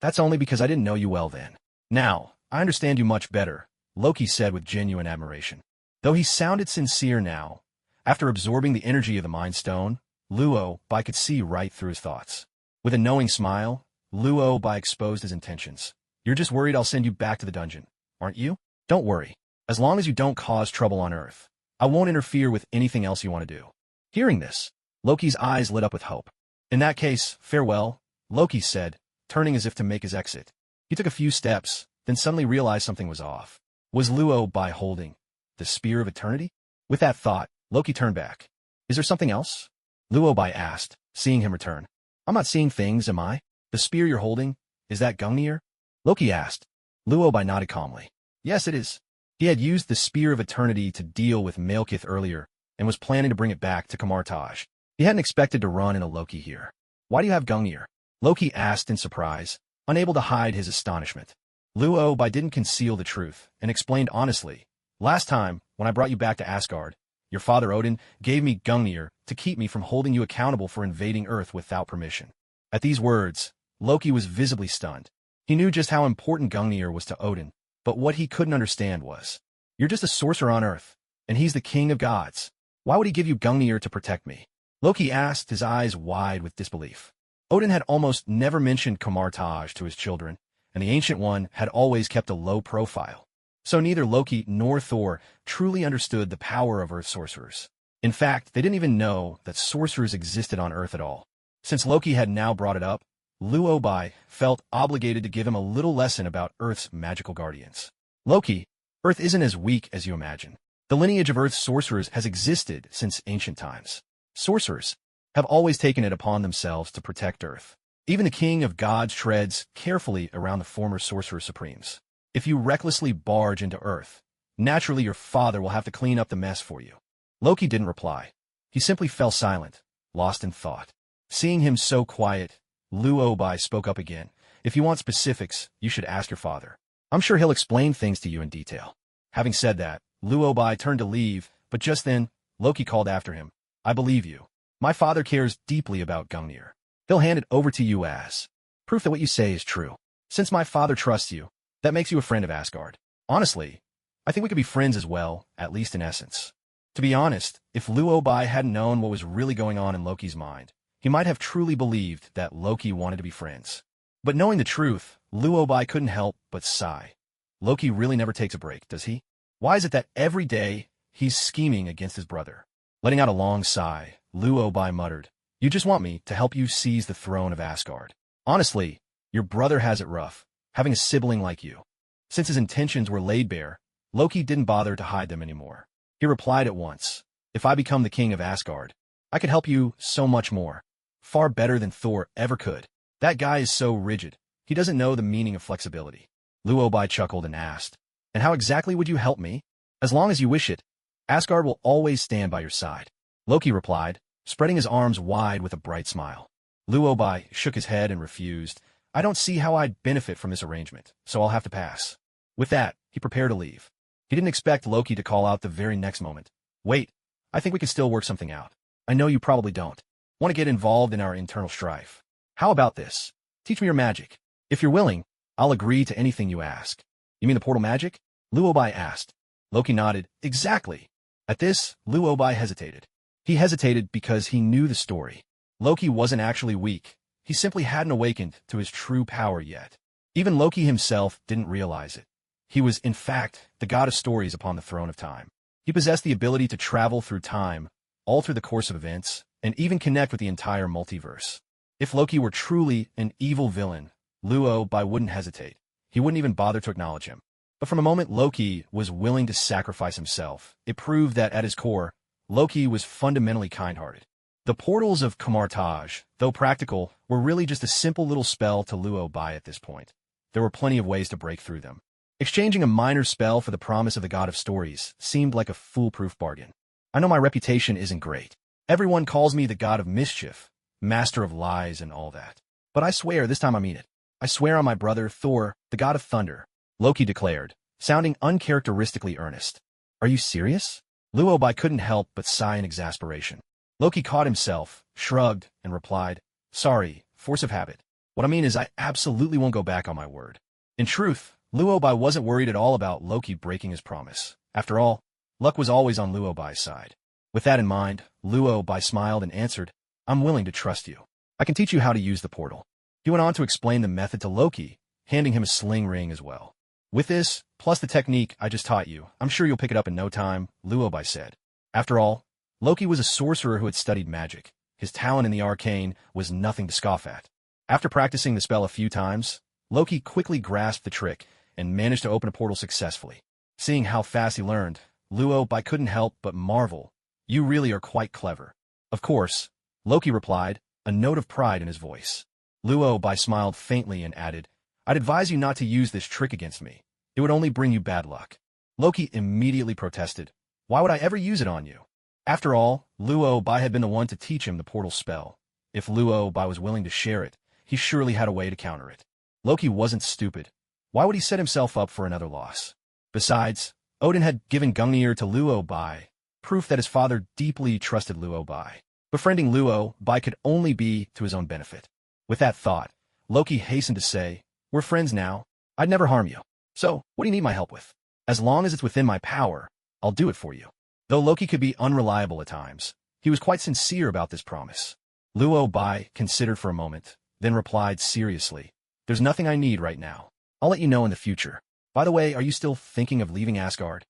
"That's only because I didn't know you well then. Now, I understand you much better," Loki said with genuine admiration. Though he sounded sincere now, after absorbing the energy of the Mind Stone, Luobai could see right through his thoughts. With a knowing smile, Luobai exposed his intentions. "You're just worried I'll send you back to the dungeon, aren't you? Don't worry. As long as you don't cause trouble on Earth, I won't interfere with anything else you want to do." Hearing this, Loki's eyes lit up with hope. "In that case, farewell," Loki said, turning as if to make his exit. He took a few steps, then suddenly realized something was off. Was Luobai holding the Spear of Eternity? With that thought, Loki turned back. "Is there something else?" Luobai asked, seeing him return. "I'm not seeing things, am I? The spear you're holding, is that Gungnir?" Loki asked. Luobai nodded calmly. "Yes, it is." He had used the Spear of Eternity to deal with Malekith earlier, and was planning to bring it back to Kamartaj. He hadn't expected to run into Loki here. "Why do you have Gungnir?" Loki asked in surprise, unable to hide his astonishment. Luobai didn't conceal the truth, and explained honestly. "Last time, when I brought you back to Asgard, your father Odin gave me Gungnir to keep me from holding you accountable for invading Earth without permission." At these words, Loki was visibly stunned. He knew just how important Gungnir was to Odin, but what he couldn't understand was, "You're just a sorcerer on Earth, and he's the king of gods. Why would he give you Gungnir to protect me?" Loki asked, his eyes wide with disbelief. Odin had almost never mentioned Kamartaj to his children, and the Ancient One had always kept a low profile. So neither Loki nor Thor truly understood the power of Earth sorcerers. In fact, they didn't even know that sorcerers existed on Earth at all. Since Loki had now brought it up, Luobai felt obligated to give him a little lesson about Earth's magical guardians. "Loki, Earth isn't as weak as you imagine. The lineage of Earth's sorcerers has existed since ancient times. Sorcerers have always taken it upon themselves to protect Earth. Even the king of gods treads carefully around the former sorcerer supremes. If you recklessly barge into Earth, naturally your father will have to clean up the mess for you." Loki didn't reply. He simply fell silent, lost in thought. Seeing him so quiet, Luobai spoke up again. If you want specifics, you should ask your father. I'm sure he'll explain things to you in detail. Having said that, Luobai turned to leave, but just then, Loki called after him. I believe you. My father cares deeply about Gungnir. He'll hand it over to you as proof that what you say is true. Since my father trusts you, that makes you a friend of Asgard. Honestly, I think we could be friends as well, at least in essence. To be honest, if Luobai hadn't known what was really going on in Loki's mind, he might have truly believed that Loki wanted to be friends. But knowing the truth, Luobai couldn't help but sigh. Loki really never takes a break, does he? Why is it that every day he's scheming against his brother? Letting out a long sigh, Luobai muttered, You just want me to help you seize the throne of Asgard. Honestly, your brother has it rough, having a sibling like you. Since his intentions were laid bare, Loki didn't bother to hide them anymore. He replied at once, If I become the king of Asgard, I could help you so much more. Far better than Thor ever could. That guy is so rigid. He doesn't know the meaning of flexibility. Luobai chuckled and asked, And how exactly would you help me? As long as you wish it, Asgard will always stand by your side. Loki replied, spreading his arms wide with a bright smile. Luobai shook his head and refused. I don't see how I'd benefit from this arrangement, so I'll have to pass. With that, he prepared to leave. He didn't expect Loki to call out the very next moment. Wait, I think we can still work something out. I know you probably don't want to get involved in our internal strife. How about this? Teach me your magic. If you're willing, I'll agree to anything you ask. You mean the portal magic? Luobai asked. Loki nodded. Exactly. At this, Luobai hesitated. He hesitated because he knew the story. Loki wasn't actually weak. He simply hadn't awakened to his true power yet. Even Loki himself didn't realize it. He was, in fact, the god of stories upon the throne of time. He possessed the ability to travel through time, alter the course of events, and even connect with the entire multiverse. If Loki were truly an evil villain, Luobai wouldn't hesitate. He wouldn't even bother to acknowledge him. But from the moment Loki was willing to sacrifice himself, it proved that at his core, Loki was fundamentally kind-hearted. The portals of Kamartaj, though practical, were really just a simple little spell to Luobai at this point. There were plenty of ways to break through them. Exchanging a minor spell for the promise of the god of stories seemed like a foolproof bargain. I know my reputation isn't great. Everyone calls me the god of mischief, master of lies and all that. But I swear, this time I mean it. I swear on my brother, Thor, the god of thunder, Loki declared, sounding uncharacteristically earnest. Are you serious? Luobai couldn't help but sigh in exasperation. Loki caught himself, shrugged, and replied, Sorry, force of habit. What I mean is I absolutely won't go back on my word. In truth, Luobai wasn't worried at all about Loki breaking his promise. After all, luck was always on Luobai's side. With that in mind, Luobai smiled and answered, I'm willing to trust you. I can teach you how to use the portal. He went on to explain the method to Loki, handing him a sling ring as well. With this, plus the technique I just taught you, I'm sure you'll pick it up in no time, Luobai said. After all, Loki was a sorcerer who had studied magic. His talent in the arcane was nothing to scoff at. After practicing the spell a few times, Loki quickly grasped the trick and managed to open a portal successfully. Seeing how fast he learned, Luobai couldn't help but marvel. You really are quite clever. Of course, Loki replied, a note of pride in his voice. Luobai smiled faintly and added, I'd advise you not to use this trick against me. It would only bring you bad luck. Loki immediately protested. Why would I ever use it on you? After all, Luobai had been the one to teach him the portal spell. If Luobai was willing to share it, he surely had a way to counter it. Loki wasn't stupid. Why would he set himself up for another loss? Besides, Odin had given Gungnir to Luobai, proof that his father deeply trusted Luobai. Befriending Luobai could only be to his own benefit. With that thought, Loki hastened to say, We're friends now. I'd never harm you. So, what do you need my help with? As long as it's within my power, I'll do it for you. Though Loki could be unreliable at times, he was quite sincere about this promise. Luobai considered for a moment, then replied seriously, There's nothing I need right now. I'll let you know in the future. By the way, are you still thinking of leaving Asgard?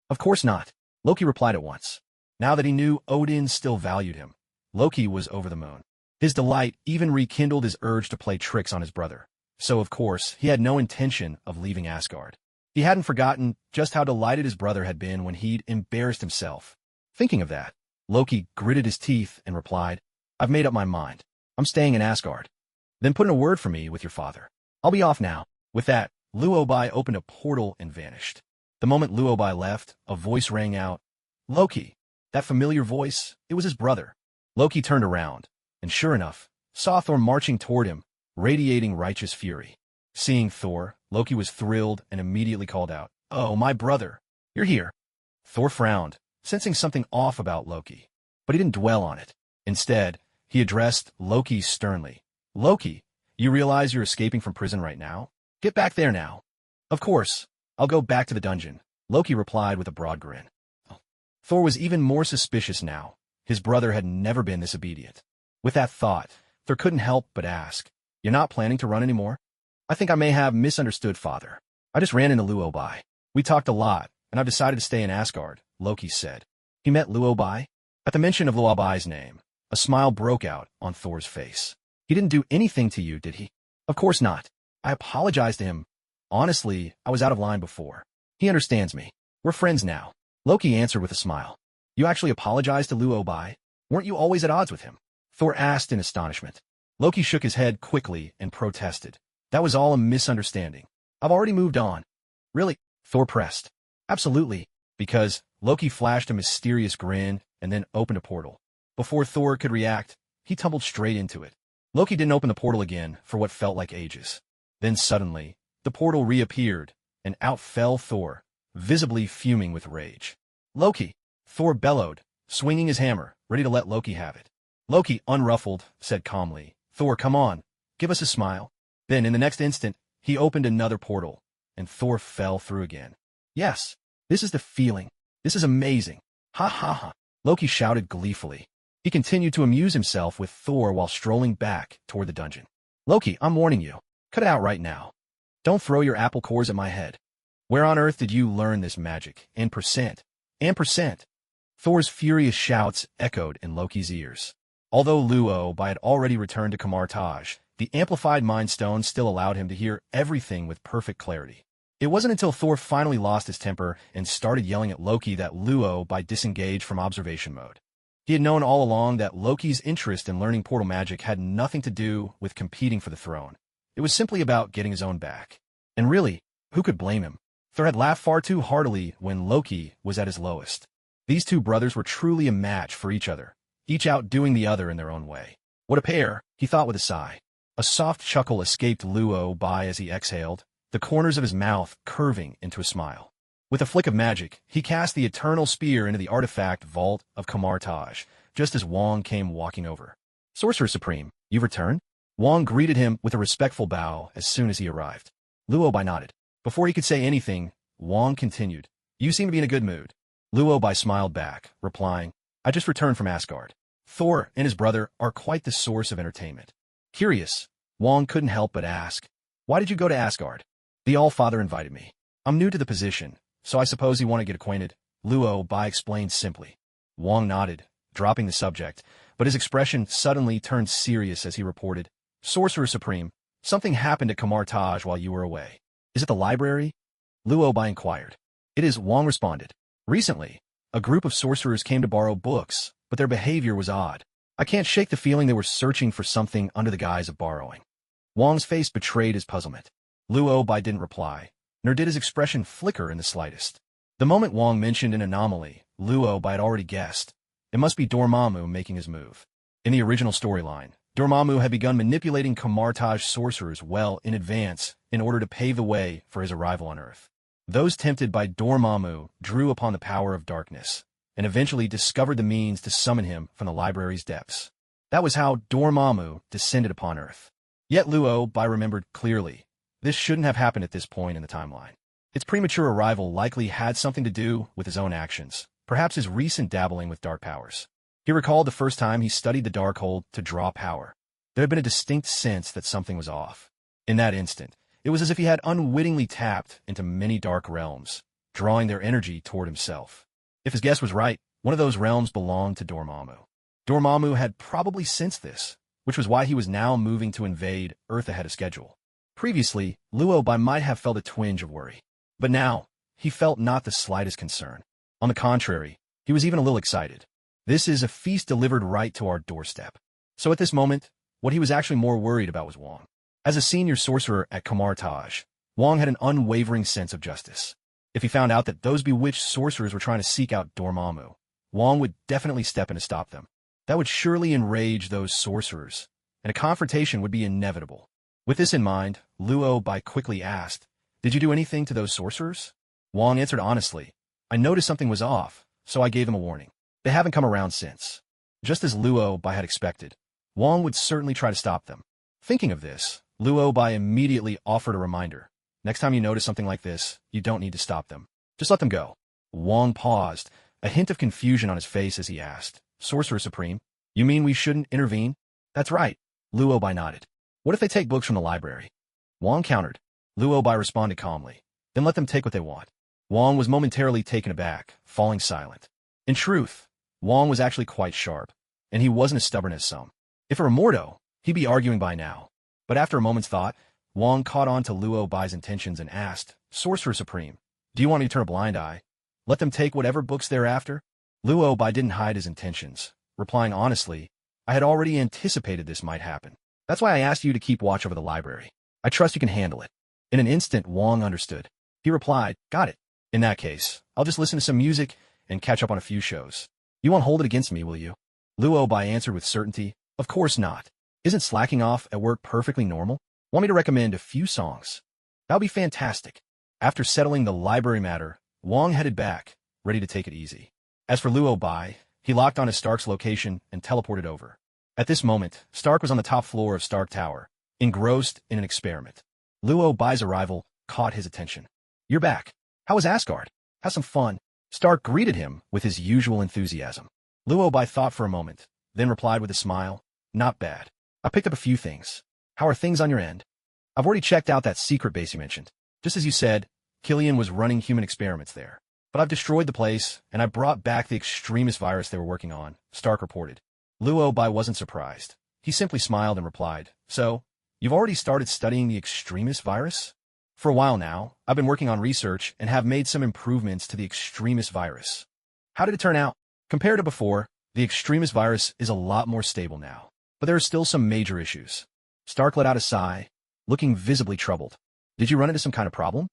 Of course not, Loki replied at once. Now that he knew Odin still valued him, Loki was over the moon. His delight even rekindled his urge to play tricks on his brother. So, of course, he had no intention of leaving Asgard. He hadn't forgotten just how delighted his brother had been when he'd embarrassed himself. Thinking of that, Loki gritted his teeth and replied, I've made up my mind. I'm staying in Asgard. Then put in a word for me with your father. I'll be off now. With that, Luobai opened a portal and vanished. The moment Luobai left, a voice rang out. Loki. That familiar voice, it was his brother. Loki turned around, and sure enough, saw Thor marching toward him, radiating righteous fury. Seeing Thor, Loki was thrilled and immediately called out, "Oh, my brother, you're here." Thor frowned, sensing something off about Loki, but he didn't dwell on it. Instead, he addressed Loki sternly. "Loki, you realize you're escaping from prison right now? Get back there now." "Of course, I'll go back to the dungeon," Loki replied with a broad grin. Thor was even more suspicious now. His brother had never been this obedient. With that thought, Thor couldn't help but ask, "You're not planning to run anymore?" "I think I may have misunderstood, father. I just ran into Luobai. We talked a lot, and I've decided to stay in Asgard," Loki said. He met Luobai? At the mention of Luobai's name, a smile broke out on Thor's face. "He didn't do anything to you, did he?" "Of course not. I apologized to him. Honestly, I was out of line before. He understands me. We're friends now," Loki answered with a smile. "You actually apologized to Luobai? Weren't you always at odds with him?" Thor asked in astonishment. Loki shook his head quickly and protested. "That was all a misunderstanding. I've already moved on." "Really?" Thor pressed. "Absolutely," because Loki flashed a mysterious grin and then opened a portal. Before Thor could react, he tumbled straight into it. Loki didn't open the portal again for what felt like ages. Then suddenly, the portal reappeared, and out fell Thor, visibly fuming with rage. "Loki!" Thor bellowed, swinging his hammer, ready to let Loki have it. Loki, unruffled, said calmly, "Thor, come on, give us a smile." Then, in the next instant, he opened another portal, and Thor fell through again. "Yes, this is the feeling. This is amazing. Ha ha ha," Loki shouted gleefully. He continued to amuse himself with Thor while strolling back toward the dungeon. "Loki, I'm warning you. Cut it out right now. Don't throw your apple cores at my head. Where on earth did you learn this magic? And percent. Thor's furious shouts echoed in Loki's ears. Although Luobai had already returned to Kamartaj, the amplified Mind Stone still allowed him to hear everything with perfect clarity. It wasn't until Thor finally lost his temper and started yelling at Loki that Luobai disengaged from observation mode. He had known all along that Loki's interest in learning portal magic had nothing to do with competing for the throne. It was simply about getting his own back. And really, who could blame him? Thor had laughed far too heartily when Loki was at his lowest. These two brothers were truly a match for each other, each outdoing the other in their own way. What a pair, he thought with a sigh. A soft chuckle escaped Luobai as he exhaled, the corners of his mouth curving into a smile. With a flick of magic, he cast the eternal spear into the artifact vault of Kamartaj, just as Wong came walking over. "Sorcerer Supreme, you've returned?" Wong greeted him with a respectful bow as soon as he arrived. Luobai nodded. Before he could say anything, Wong continued, "You seem to be in a good mood." Luobai smiled back, replying, "I just returned from Asgard. Thor and his brother are quite the source of entertainment." Curious, Wong couldn't help but ask, "Why did you go to Asgard?" "The All-Father invited me. I'm new to the position, so I suppose he wanted to get acquainted," Luobai explained simply. Wong nodded, dropping the subject, but his expression suddenly turned serious as he reported, "Sorcerer Supreme, something happened at Kamartaj while you were away." "Is it the library?" Luobai inquired. "It is," Wong responded. "Recently, a group of sorcerers came to borrow books, but their behavior was odd. I can't shake the feeling they were searching for something under the guise of borrowing." Wong's face betrayed his puzzlement. Luobai didn't reply, nor did his expression flicker in the slightest. The moment Wong mentioned an anomaly, Luobai had already guessed. It must be Dormammu making his move. In the original storyline, Dormammu had begun manipulating Kamartaj sorcerers well in advance in order to pave the way for his arrival on Earth. Those tempted by Dormammu drew upon the power of darkness, and eventually discovered the means to summon him from the library's depths. That was how Dormammu descended upon Earth. Yet Luobai remembered clearly, this shouldn't have happened at this point in the timeline. Its premature arrival likely had something to do with his own actions, perhaps his recent dabbling with dark powers. He recalled the first time he studied the Darkhold to draw power. There had been a distinct sense that something was off. In that instant, it was as if he had unwittingly tapped into many dark realms, drawing their energy toward himself. If his guess was right, one of those realms belonged to Dormammu. Dormammu had probably sensed this, which was why he was now moving to invade Earth ahead of schedule. Previously, Luobai might have felt a twinge of worry. But now, he felt not the slightest concern. On the contrary, he was even a little excited. This is a feast delivered right to our doorstep. So at this moment, what he was actually more worried about was Wong. As a senior sorcerer at Kamartaj, Wong had an unwavering sense of justice. If he found out that those bewitched sorcerers were trying to seek out Dormammu, Wong would definitely step in to stop them. That would surely enrage those sorcerers, and a confrontation would be inevitable. With this in mind, Luo Bai quickly asked, "Did you do anything to those sorcerers?" Wang answered honestly, "I noticed something was off, so I gave them a warning. They haven't come around since." Just as Luo Bai had expected, Wang would certainly try to stop them. Thinking of this, Luo Bai immediately offered a reminder. "Next time you notice something like this, you don't need to stop them. Just let them go." Wang paused, a hint of confusion on his face as he asked, "Sorcerer Supreme, you mean we shouldn't intervene?" "That's right." Luo Bai nodded. "What if they take books from the library?" Wang countered. Luo Bai responded calmly. "Then let them take what they want." Wang was momentarily taken aback, falling silent. In truth, Wang was actually quite sharp, and he wasn't as stubborn as some. If it were Mordo, he'd be arguing by now. But after a moment's thought, Wang caught on to Luo Bai's intentions and asked, "Sorcerer Supreme, do you want me to turn a blind eye? Let them take whatever books they're after?" Luo Bai didn't hide his intentions, replying honestly, "I had already anticipated this might happen. That's why I asked you to keep watch over the library. I trust you can handle it." In an instant, Wang understood. He replied, "Got it. In that case, I'll just listen to some music and catch up on a few shows. You won't hold it against me, will you?" Luo Bai answered with certainty, "Of course not. Isn't slacking off at work perfectly normal? Want me to recommend a few songs?" "That would be fantastic." After settling the library matter, Wang headed back, ready to take it easy. As for Luo Bai, he locked on his Stark's location and teleported over. At this moment, Stark was on the top floor of Stark Tower, engrossed in an experiment. Luo Bai's arrival caught his attention. "You're back. How was Asgard? Have some fun." Stark greeted him with his usual enthusiasm. Luo Bai thought for a moment, then replied with a smile, "Not bad. I picked up a few things. How are things on your end?" "I've already checked out that secret base you mentioned. Just as you said, Killian was running human experiments there. But I've destroyed the place, and I brought back the extremist virus they were working on," Stark reported. Luo Bai wasn't surprised. He simply smiled and replied, "So, you've already started studying the extremist virus?" "For a while now, I've been working on research and have made some improvements to the extremist virus." "How did it turn out?" "Compared to before, the extremist virus is a lot more stable now. But there are still some major issues." Stark let out a sigh, looking visibly troubled. "Did you run into some kind of problem?"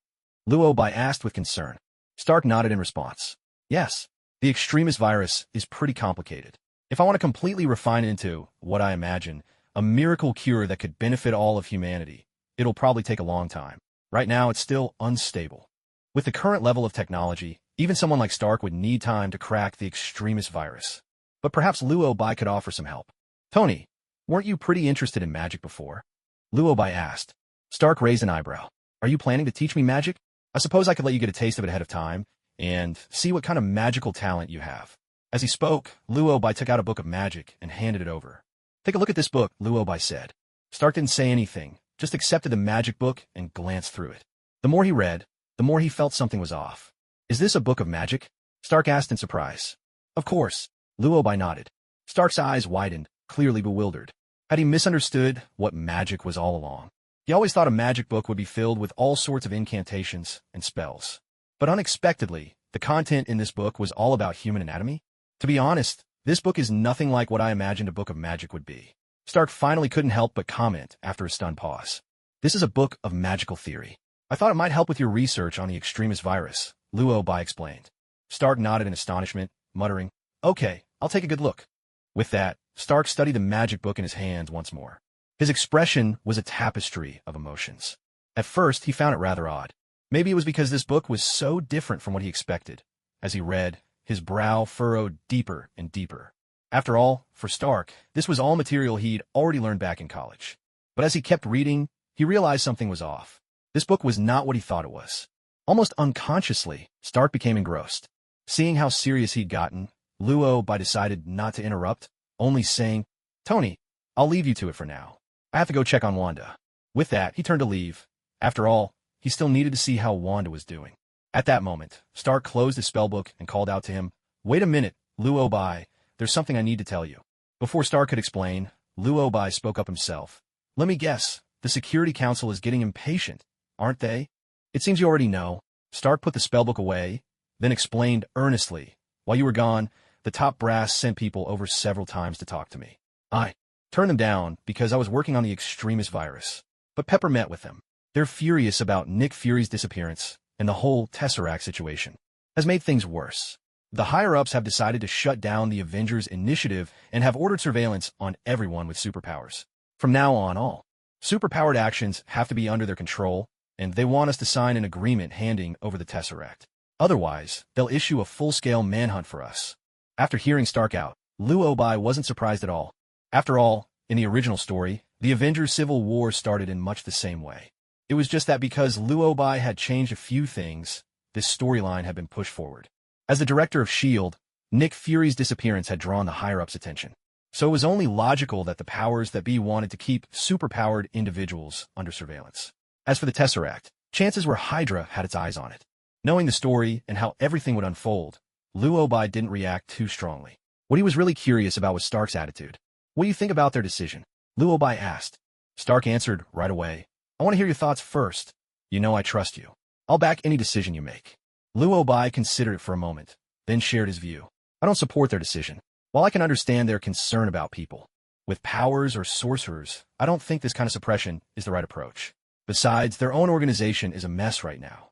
Luo Bai asked with concern. Stark nodded in response. "Yes, the extremist virus is pretty complicated. If I want to completely refine it into, what I imagine, a miracle cure that could benefit all of humanity, it'll probably take a long time. Right now, it's still unstable. With the current level of technology, even someone like Stark would need time to crack the extremist virus. But perhaps Luo Bai could offer some help." "Tony, weren't you pretty interested in magic before?" Luo Bai asked. Stark raised an eyebrow. "Are you planning to teach me magic? I suppose I could let you get a taste of it ahead of time, and see what kind of magical talent you have." As he spoke, Luo Bai took out a book of magic and handed it over. "Take a look at this book," Luo Bai said. Stark didn't say anything, just accepted the magic book and glanced through it. The more he read, the more he felt something was off. "Is this a book of magic?" Stark asked in surprise. "Of course." Luo Bai nodded. Stark's eyes widened, clearly bewildered. Had he misunderstood what magic was all along? He always thought a magic book would be filled with all sorts of incantations and spells. But unexpectedly, the content in this book was all about human anatomy. To be honest, this book is nothing like what I imagined a book of magic would be. Stark finally couldn't help but comment after a stunned pause. "This is a book of magical theory. I thought it might help with your research on the extremist virus," Luo Bai explained. Stark nodded in astonishment, muttering, "Okay, I'll take a good look." With that, Stark studied the magic book in his hands once more. His expression was a tapestry of emotions. At first, he found it rather odd. Maybe it was because this book was so different from what he expected. As he read, his brow furrowed deeper and deeper. After all, for Stark, this was all material he'd already learned back in college. But as he kept reading, he realized something was off. This book was not what he thought it was. Almost unconsciously, Stark became engrossed. Seeing how serious he'd gotten, Luo Bai decided not to interrupt, only saying, "Tony, I'll leave you to it for now. I have to go check on Wanda." With that, he turned to leave. After all, he still needed to see how Wanda was doing. At that moment, Stark closed his spellbook and called out to him, "Wait a minute, Luo Bai, there's something I need to tell you." Before Stark could explain, Luo Bai spoke up himself. "Let me guess, the Security Council is getting impatient, aren't they?" "It seems you already know." Stark put the spellbook away, then explained earnestly, "While you were gone, the top brass sent people over several times to talk to me. I turned them down because I was working on the extremist virus. But Pepper met with them. They're furious about Nick Fury's disappearance, and the whole Tesseract situation has made things worse. The higher-ups have decided to shut down the Avengers Initiative and have ordered surveillance on everyone with superpowers. From now on, all superpowered actions have to be under their control, and they want us to sign an agreement handing over the Tesseract. Otherwise, they'll issue a full-scale manhunt for us. After hearing Stark out, Luobai wasn't surprised at all. After all, in the original story, the Avengers Civil War started in much the same way. It was just that because Luobai had changed a few things, this storyline had been pushed forward. As the director of S.H.I.E.L.D., Nick Fury's disappearance had drawn the higher-ups' attention. So it was only logical that the powers that be wanted to keep superpowered individuals under surveillance. As for the Tesseract, chances were Hydra had its eyes on it. Knowing the story and how everything would unfold, Luobai didn't react too strongly. What he was really curious about was Stark's attitude. "What do you think about their decision?" Luobai asked. Stark answered right away. "I want to hear your thoughts first. You know I trust you. I'll back any decision you make." Luobai considered it for a moment, then shared his view. "I don't support their decision. While I can understand their concern about people with powers or sorcerers, I don't think this kind of suppression is the right approach. Besides, their own organization is a mess right now."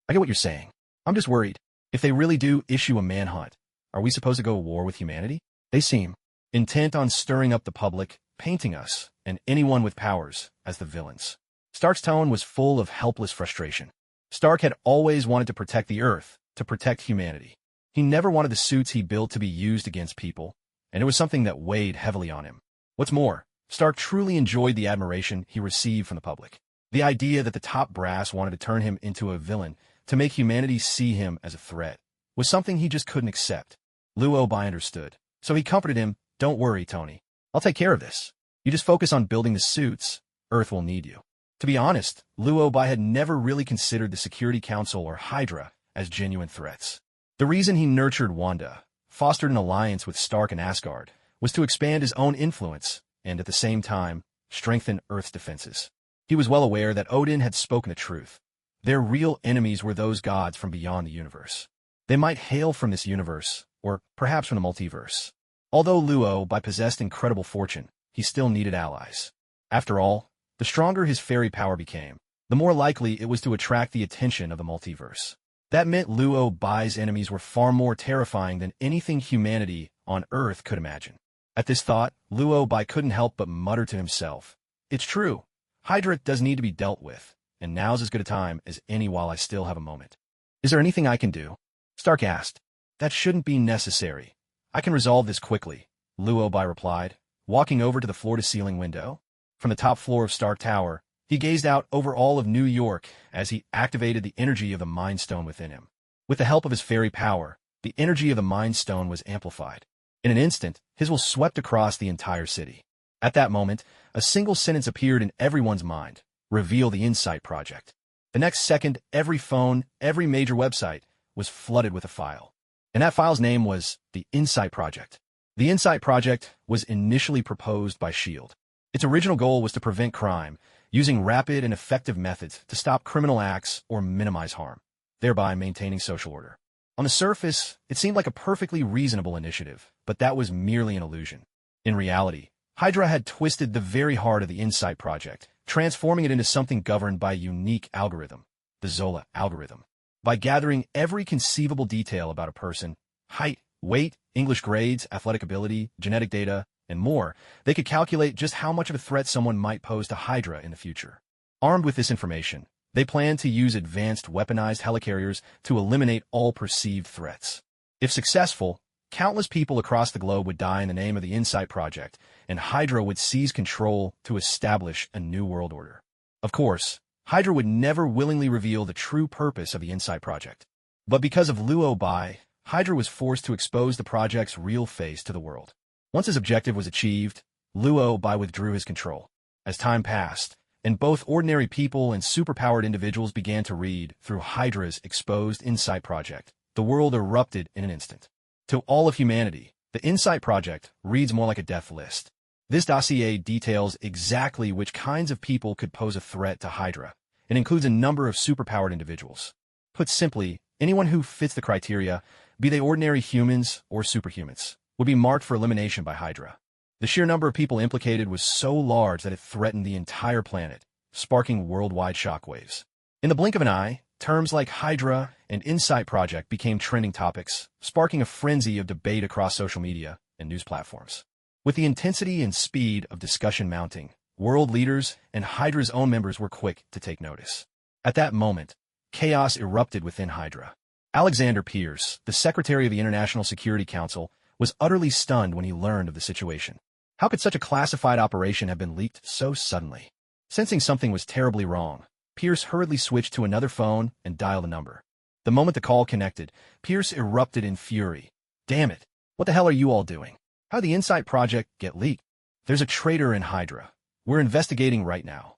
"I get what you're saying. I'm just worried. If they really do issue a manhunt, are we supposed to go to war with humanity? They seem intent on stirring up the public, painting us, and anyone with powers, as the villains." Stark's tone was full of helpless frustration. Stark had always wanted to protect the Earth, to protect humanity. He never wanted the suits he built to be used against people, and it was something that weighed heavily on him. What's more, Stark truly enjoyed the admiration he received from the public. The idea that the top brass wanted to turn him into a villain, to make humanity see him as a threat, was something he just couldn't accept. Luobai understood, so he comforted him. "Don't worry, Tony. I'll take care of this. You just focus on building the suits. Earth will need you." To be honest, Luobai had never really considered the Security Council or Hydra as genuine threats. The reason he nurtured Wanda, fostered an alliance with Stark and Asgard, was to expand his own influence and, at the same time, strengthen Earth's defenses. He was well aware that Odin had spoken the truth. Their real enemies were those gods from beyond the universe. They might hail from this universe, or perhaps from the multiverse. Although Luobai possessed incredible fortune, he still needed allies. After all, the stronger his fairy power became, the more likely it was to attract the attention of the multiverse. That meant Luobai's enemies were far more terrifying than anything humanity on Earth could imagine. At this thought, Luobai couldn't help but mutter to himself, "It's true. Hydra does need to be dealt with, and now's as good a time as any while I still have a moment." "Is there anything I can do?" Stark asked. "That shouldn't be necessary. I can resolve this quickly," Luobai replied, walking over to the floor-to-ceiling window. From the top floor of Stark Tower, he gazed out over all of New York as he activated the energy of the Mind Stone within him. With the help of his fairy power, the energy of the Mind Stone was amplified. In an instant, his will swept across the entire city. At that moment, a single sentence appeared in everyone's mind: "Reveal the Insight Project." The next second, every phone, every major website, was flooded with a file. And that file's name was the Insight Project. The Insight Project was initially proposed by S.H.I.E.L.D. Its original goal was to prevent crime, using rapid and effective methods to stop criminal acts or minimize harm, thereby maintaining social order. On the surface, it seemed like a perfectly reasonable initiative, but that was merely an illusion. In reality, Hydra had twisted the very heart of the Insight Project, transforming it into something governed by a unique algorithm, the Zola algorithm. By gathering every conceivable detail about a person, height, weight, English grades, athletic ability, genetic data, and more, they could calculate just how much of a threat someone might pose to Hydra in the future. Armed with this information, they planned to use advanced weaponized helicarriers to eliminate all perceived threats. If successful, countless people across the globe would die in the name of the Insight Project, and Hydra would seize control to establish a new world order. Of course, Hydra would never willingly reveal the true purpose of the Insight Project. But because of Luobai, Hydra was forced to expose the project's real face to the world. Once his objective was achieved, Luobai withdrew his control. As time passed, and both ordinary people and superpowered individuals began to read through Hydra's exposed Insight Project, the world erupted in an instant. To all of humanity, the Insight Project reads more like a death list. This dossier details exactly which kinds of people could pose a threat to Hydra, and includes a number of superpowered individuals. Put simply, anyone who fits the criteria, be they ordinary humans or superhumans, would be marked for elimination by Hydra. The sheer number of people implicated was so large that it threatened the entire planet, sparking worldwide shockwaves. In the blink of an eye, Terms like Hydra and Insight Project became trending topics, sparking a frenzy of debate across social media and news platforms. With the intensity and speed of discussion mounting, world leaders and Hydra's own members were quick to take notice. At that moment, chaos erupted within Hydra. Alexander Pierce, the Secretary of the International Security Council, was utterly stunned when he learned of the situation. How could such a classified operation have been leaked so suddenly? Sensing something was terribly wrong, Pierce hurriedly switched to another phone and dialed a number. The moment the call connected, Pierce erupted in fury. Damn it! What the hell are you all doing? How did the Insight Project get leaked? There's a traitor in Hydra. We're investigating right now.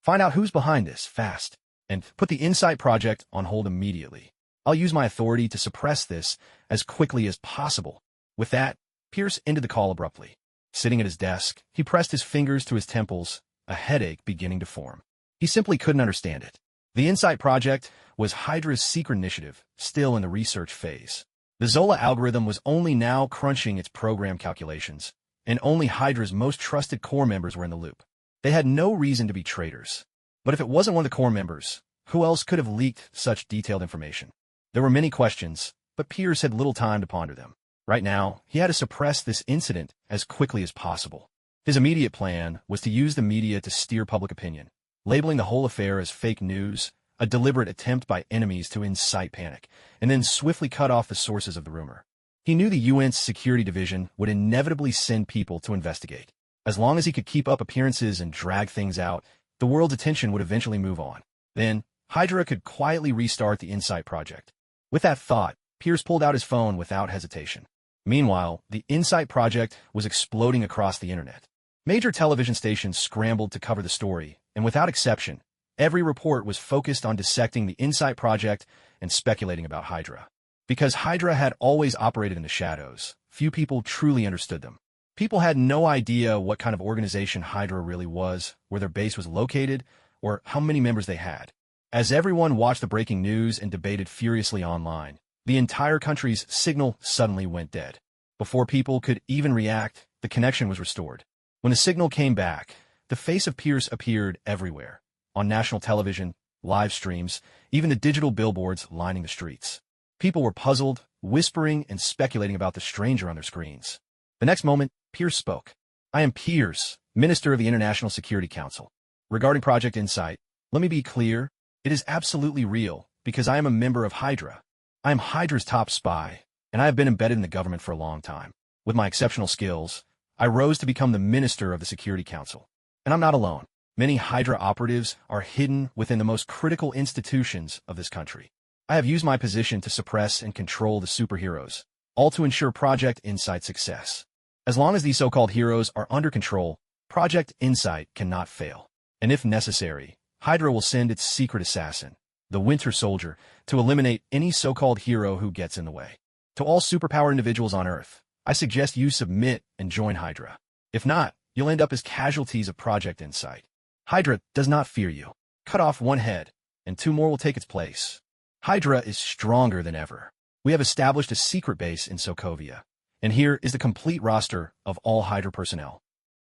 Find out who's behind this, fast. And put the Insight Project on hold immediately. I'll use my authority to suppress this as quickly as possible. With that, Pierce ended the call abruptly. Sitting at his desk, he pressed his fingers to his temples, a headache beginning to form. He simply couldn't understand it. The Insight Project was Hydra's secret initiative, still in the research phase. The Zola algorithm was only now crunching its program calculations, and only Hydra's most trusted core members were in the loop. They had no reason to be traitors. But if it wasn't one of the core members, who else could have leaked such detailed information? There were many questions, but Pierce had little time to ponder them. Right now, he had to suppress this incident as quickly as possible. His immediate plan was to use the media to steer public opinion, labeling the whole affair as fake news, a deliberate attempt by enemies to incite panic, and then swiftly cut off the sources of the rumor. He knew the UN's security division would inevitably send people to investigate. As long as he could keep up appearances and drag things out, the world's attention would eventually move on. Then, Hydra could quietly restart the Insight Project. With that thought, Pierce pulled out his phone without hesitation. Meanwhile, the Insight Project was exploding across the internet. Major television stations scrambled to cover the story, and without exception, every report was focused on dissecting the Insight Project and speculating about Hydra. Because Hydra had always operated in the shadows, few people truly understood them. People had no idea what kind of organization Hydra really was, where their base was located, or how many members they had. As everyone watched the breaking news and debated furiously online, the entire country's signal suddenly went dead. Before people could even react, the connection was restored. When the signal came back, the face of Pierce appeared everywhere. On national television, live streams, even the digital billboards lining the streets. People were puzzled, whispering and speculating about the stranger on their screens. The next moment, Pierce spoke. I am Pierce, Minister of the International Security Council. Regarding Project Insight, let me be clear, it is absolutely real, because I am a member of Hydra. I am Hydra's top spy, and I have been embedded in the government for a long time. With my exceptional skills, I rose to become the Minister of the Security Council. And I'm not alone. Many Hydra operatives are hidden within the most critical institutions of this country. I have used my position to suppress and control the superheroes, all to ensure Project Insight's success. As long as these so-called heroes are under control, Project Insight cannot fail. And if necessary, Hydra will send its secret assassin, the Winter Soldier, to eliminate any so-called hero who gets in the way. To all superpowered individuals on Earth, I suggest you submit and join Hydra. If not, you'll end up as casualties of Project Insight. Hydra does not fear you. Cut off one head, and two more will take its place. Hydra is stronger than ever. We have established a secret base in Sokovia, and here is the complete roster of all Hydra personnel.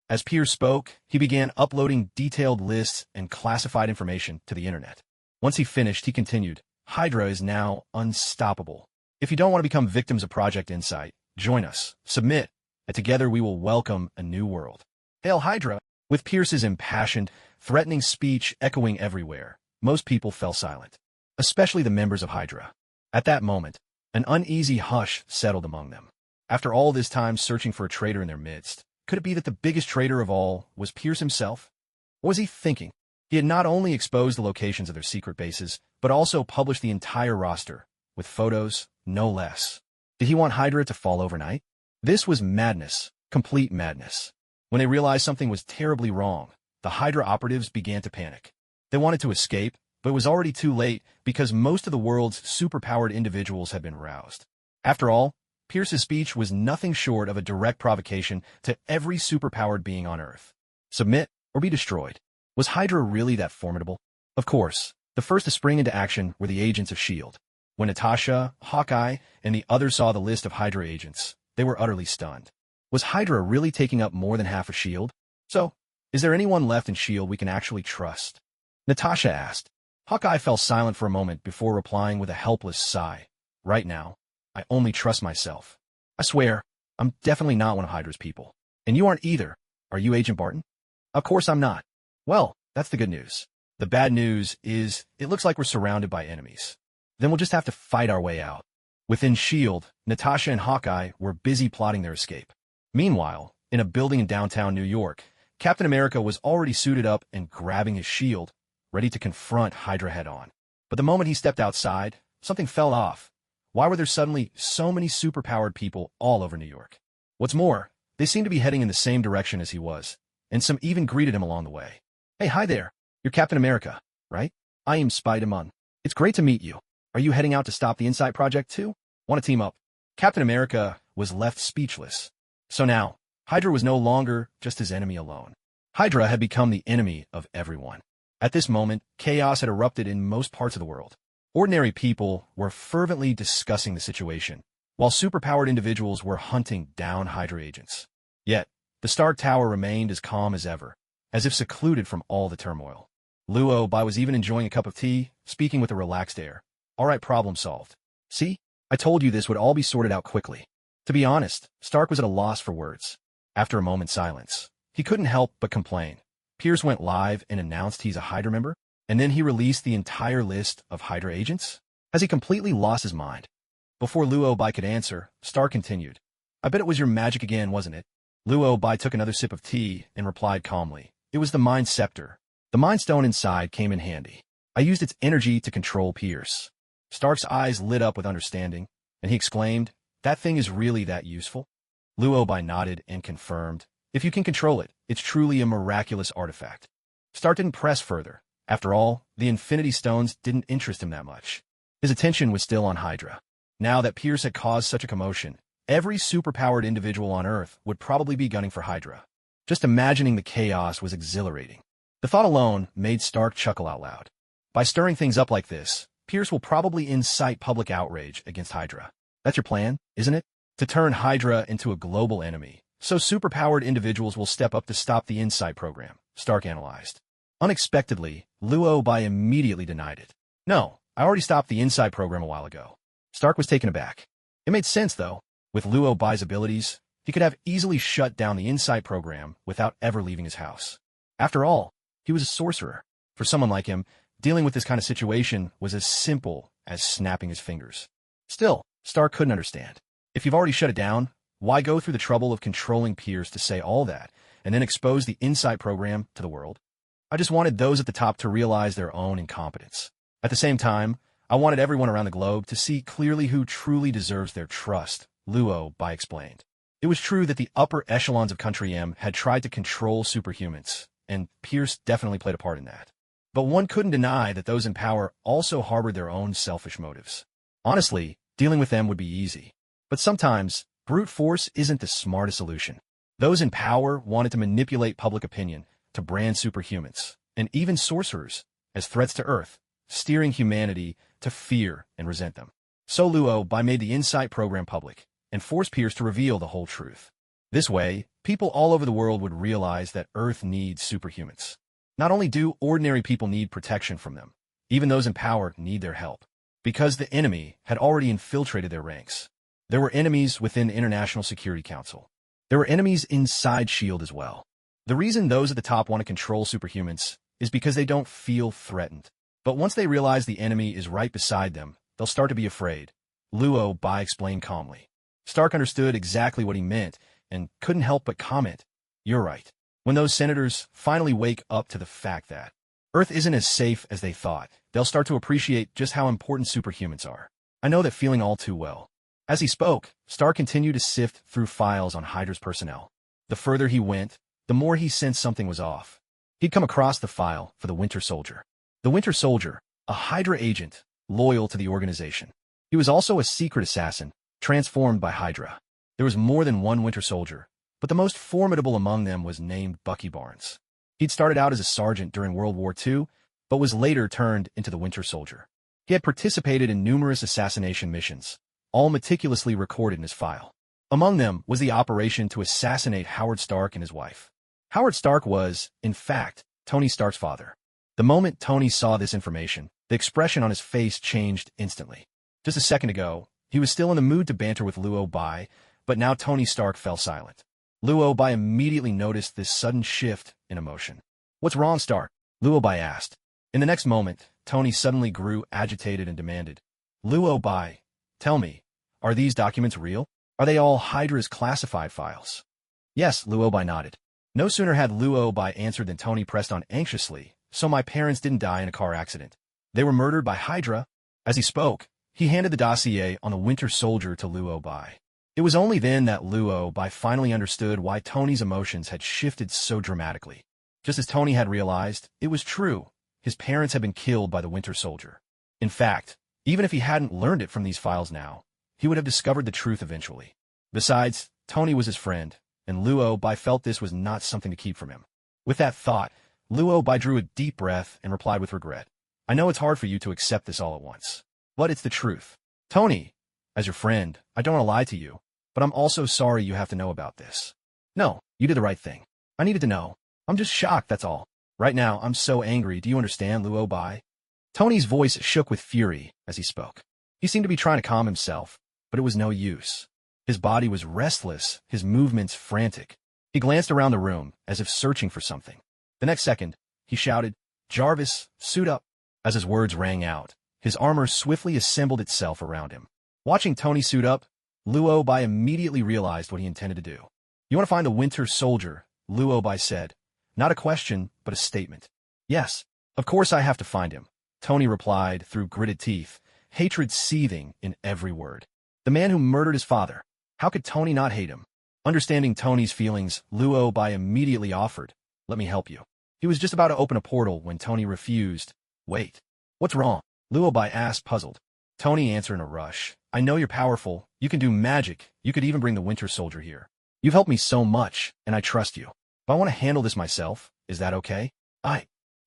As Pierce spoke, he began uploading detailed lists and classified information to the internet. Once he finished, he continued, Hydra is now unstoppable. If you don't want to become victims of Project Insight, join us, submit, and together we will welcome a new world. Hail Hydra! With Pierce's impassioned, threatening speech echoing everywhere, most people fell silent, especially the members of Hydra. At that moment, an uneasy hush settled among them. After all this time searching for a traitor in their midst, could it be that the biggest traitor of all was Pierce himself? What was he thinking? He had not only exposed the locations of their secret bases, but also published the entire roster, with photos, no less. Did he want Hydra to fall overnight? This was madness, complete madness. When they realized something was terribly wrong, the Hydra operatives began to panic. They wanted to escape, but it was already too late because most of the world's superpowered individuals had been roused. After all, Pierce's speech was nothing short of a direct provocation to every superpowered being on Earth. Submit or be destroyed. Was Hydra really that formidable? Of course, the first to spring into action were the agents of S.H.I.E.L.D. When Natasha, Hawkeye, and the others saw the list of Hydra agents, they were utterly stunned. Was Hydra really taking up more than half of S.H.I.E.L.D.? So, is there anyone left in S.H.I.E.L.D. we can actually trust? Natasha asked. Hawkeye fell silent for a moment before replying with a helpless sigh. Right now, I only trust myself. I swear, I'm definitely not one of Hydra's people. And you aren't either. Are you, Agent Barton? Of course I'm not. Well, that's the good news. The bad news is, it looks like we're surrounded by enemies. Then we'll just have to fight our way out. Within S.H.I.E.L.D., Natasha and Hawkeye were busy plotting their escape. Meanwhile, in a building in downtown New York, Captain America was already suited up and grabbing his shield, ready to confront Hydra head-on. But the moment he stepped outside, something fell off. Why were there suddenly so many superpowered people all over New York? What's more, they seemed to be heading in the same direction as he was, and some even greeted him along the way. Hey, hi there. You're Captain America, right? I am Spider-Man. It's great to meet you. Are you heading out to stop the Insight Project too? Want to team up? Captain America was left speechless. So now, Hydra was no longer just his enemy alone. Hydra had become the enemy of everyone. At this moment, chaos had erupted in most parts of the world. Ordinary people were fervently discussing the situation, while superpowered individuals were hunting down Hydra agents. Yet, the Stark Tower remained as calm as ever, as if secluded from all the turmoil. Luo Bai was even enjoying a cup of tea, speaking with a relaxed air. All right, problem solved. See? I told you this would all be sorted out quickly. To be honest, Stark was at a loss for words. After a moment's silence, he couldn't help but complain. Pierce went live and announced he's a Hydra member, and then he released the entire list of Hydra agents? Has he completely lost his mind? Before Luo Bai could answer, Stark continued. I bet it was your magic again, wasn't it? Luo Bai took another sip of tea and replied calmly. It was the Mind Scepter. The Mind Stone inside came in handy. I used its energy to control Pierce. Stark's eyes lit up with understanding, and he exclaimed, that thing is really that useful? Luo Bai nodded and confirmed, if you can control it, it's truly a miraculous artifact. Stark didn't press further. After all, the Infinity Stones didn't interest him that much. His attention was still on Hydra. Now that Pierce had caused such a commotion, every superpowered individual on Earth would probably be gunning for Hydra. Just imagining the chaos was exhilarating. The thought alone made Stark chuckle out loud. By stirring things up like this, Pierce will probably incite public outrage against Hydra. That's your plan, isn't it? To turn Hydra into a global enemy, so superpowered individuals will step up to stop the Insight program, Stark analyzed. Unexpectedly, Luo Bai immediately denied it. No, I already stopped the Insight program a while ago. Stark was taken aback. It made sense, though. With Luo Bai's abilities, he could have easily shut down the Insight program without ever leaving his house. After all, he was a sorcerer. For someone like him, dealing with this kind of situation was as simple as snapping his fingers. Still, Stark couldn't understand. If you've already shut it down, why go through the trouble of controlling Pierce to say all that, and then expose the Insight program to the world? I just wanted those at the top to realize their own incompetence. At the same time, I wanted everyone around the globe to see clearly who truly deserves their trust, Luo Bai explained. It was true that the upper echelons of Country M had tried to control superhumans, and Pierce definitely played a part in that. But one couldn't deny that those in power also harbored their own selfish motives. Honestly, dealing with them would be easy. But sometimes, brute force isn't the smartest solution. Those in power wanted to manipulate public opinion, to brand superhumans, and even sorcerers, as threats to Earth, steering humanity to fear and resent them. So Luo Bai made the Insight program public, and forced Pierce to reveal the whole truth. This way, people all over the world would realize that Earth needs superhumans. Not only do ordinary people need protection from them, even those in power need their help. Because the enemy had already infiltrated their ranks. There were enemies within the International Security Council. There were enemies inside S.H.I.E.L.D. as well. The reason those at the top want to control superhumans is because they don't feel threatened. But once they realize the enemy is right beside them, they'll start to be afraid. Luo Bai explained calmly. Stark understood exactly what he meant and couldn't help but comment, "You're right." When those senators finally wake up to the fact that Earth isn't as safe as they thought, they'll start to appreciate just how important superhumans are. I know that feeling all too well. As he spoke, Stark continued to sift through files on Hydra's personnel. The further he went, the more he sensed something was off. He'd come across the file for the Winter Soldier. The Winter Soldier, a Hydra agent, loyal to the organization. He was also a secret assassin, transformed by Hydra. There was more than one Winter Soldier, but the most formidable among them was named Bucky Barnes. He'd started out as a sergeant during World War II, but was later turned into the Winter Soldier. He had participated in numerous assassination missions, all meticulously recorded in his file. Among them was the operation to assassinate Howard Stark and his wife. Howard Stark was, in fact, Tony Stark's father. The moment Tony saw this information, the expression on his face changed instantly. Just a second ago, he was still in the mood to banter with Luo Bai, but now Tony Stark fell silent. Luo Bai immediately noticed this sudden shift in emotion. "What's wrong, Stark?" Luo Bai asked. In the next moment, Tony suddenly grew agitated and demanded, "Luo Bai, tell me, are these documents real? Are they all Hydra's classified files?" "Yes," Luo Bai nodded. No sooner had Luo Bai answered than Tony pressed on anxiously, "So my parents didn't die in a car accident. They were murdered by Hydra." As he spoke, he handed the dossier on the Winter Soldier to Luo Bai. It was only then that Luo Bai finally understood why Tony's emotions had shifted so dramatically. Just as Tony had realized, it was true. His parents had been killed by the Winter Soldier. In fact, even if he hadn't learned it from these files now, he would have discovered the truth eventually. Besides, Tony was his friend, and Luo Bai felt this was not something to keep from him. With that thought, Luo Bai drew a deep breath and replied with regret, "I know it's hard for you to accept this all at once, but it's the truth. Tony, as your friend, I don't want to lie to you, but I'm also sorry you have to know about this." "No, you did the right thing. I needed to know. I'm just shocked, that's all. Right now, I'm so angry, do you understand, Luo Bai?" Tony's voice shook with fury as he spoke. He seemed to be trying to calm himself, but it was no use. His body was restless, his movements frantic. He glanced around the room, as if searching for something. The next second, he shouted, "Jarvis, suit up." As his words rang out, his armor swiftly assembled itself around him. Watching Tony suit up, Luo Bai immediately realized what he intended to do. "You want to find the Winter Soldier," Luo Bai said. Not a question, but a statement. "Yes, of course I have to find him," Tony replied through gritted teeth, hatred seething in every word. The man who murdered his father. How could Tony not hate him? Understanding Tony's feelings, Luo Bai immediately offered, "Let me help you." He was just about to open a portal when Tony refused. "Wait, what's wrong?" Luo Bai asked, puzzled. Tony answered in a rush, "I know you're powerful, you can do magic, you could even bring the Winter Soldier here. You've helped me so much, and I trust you. But I want to handle this myself, is that okay?"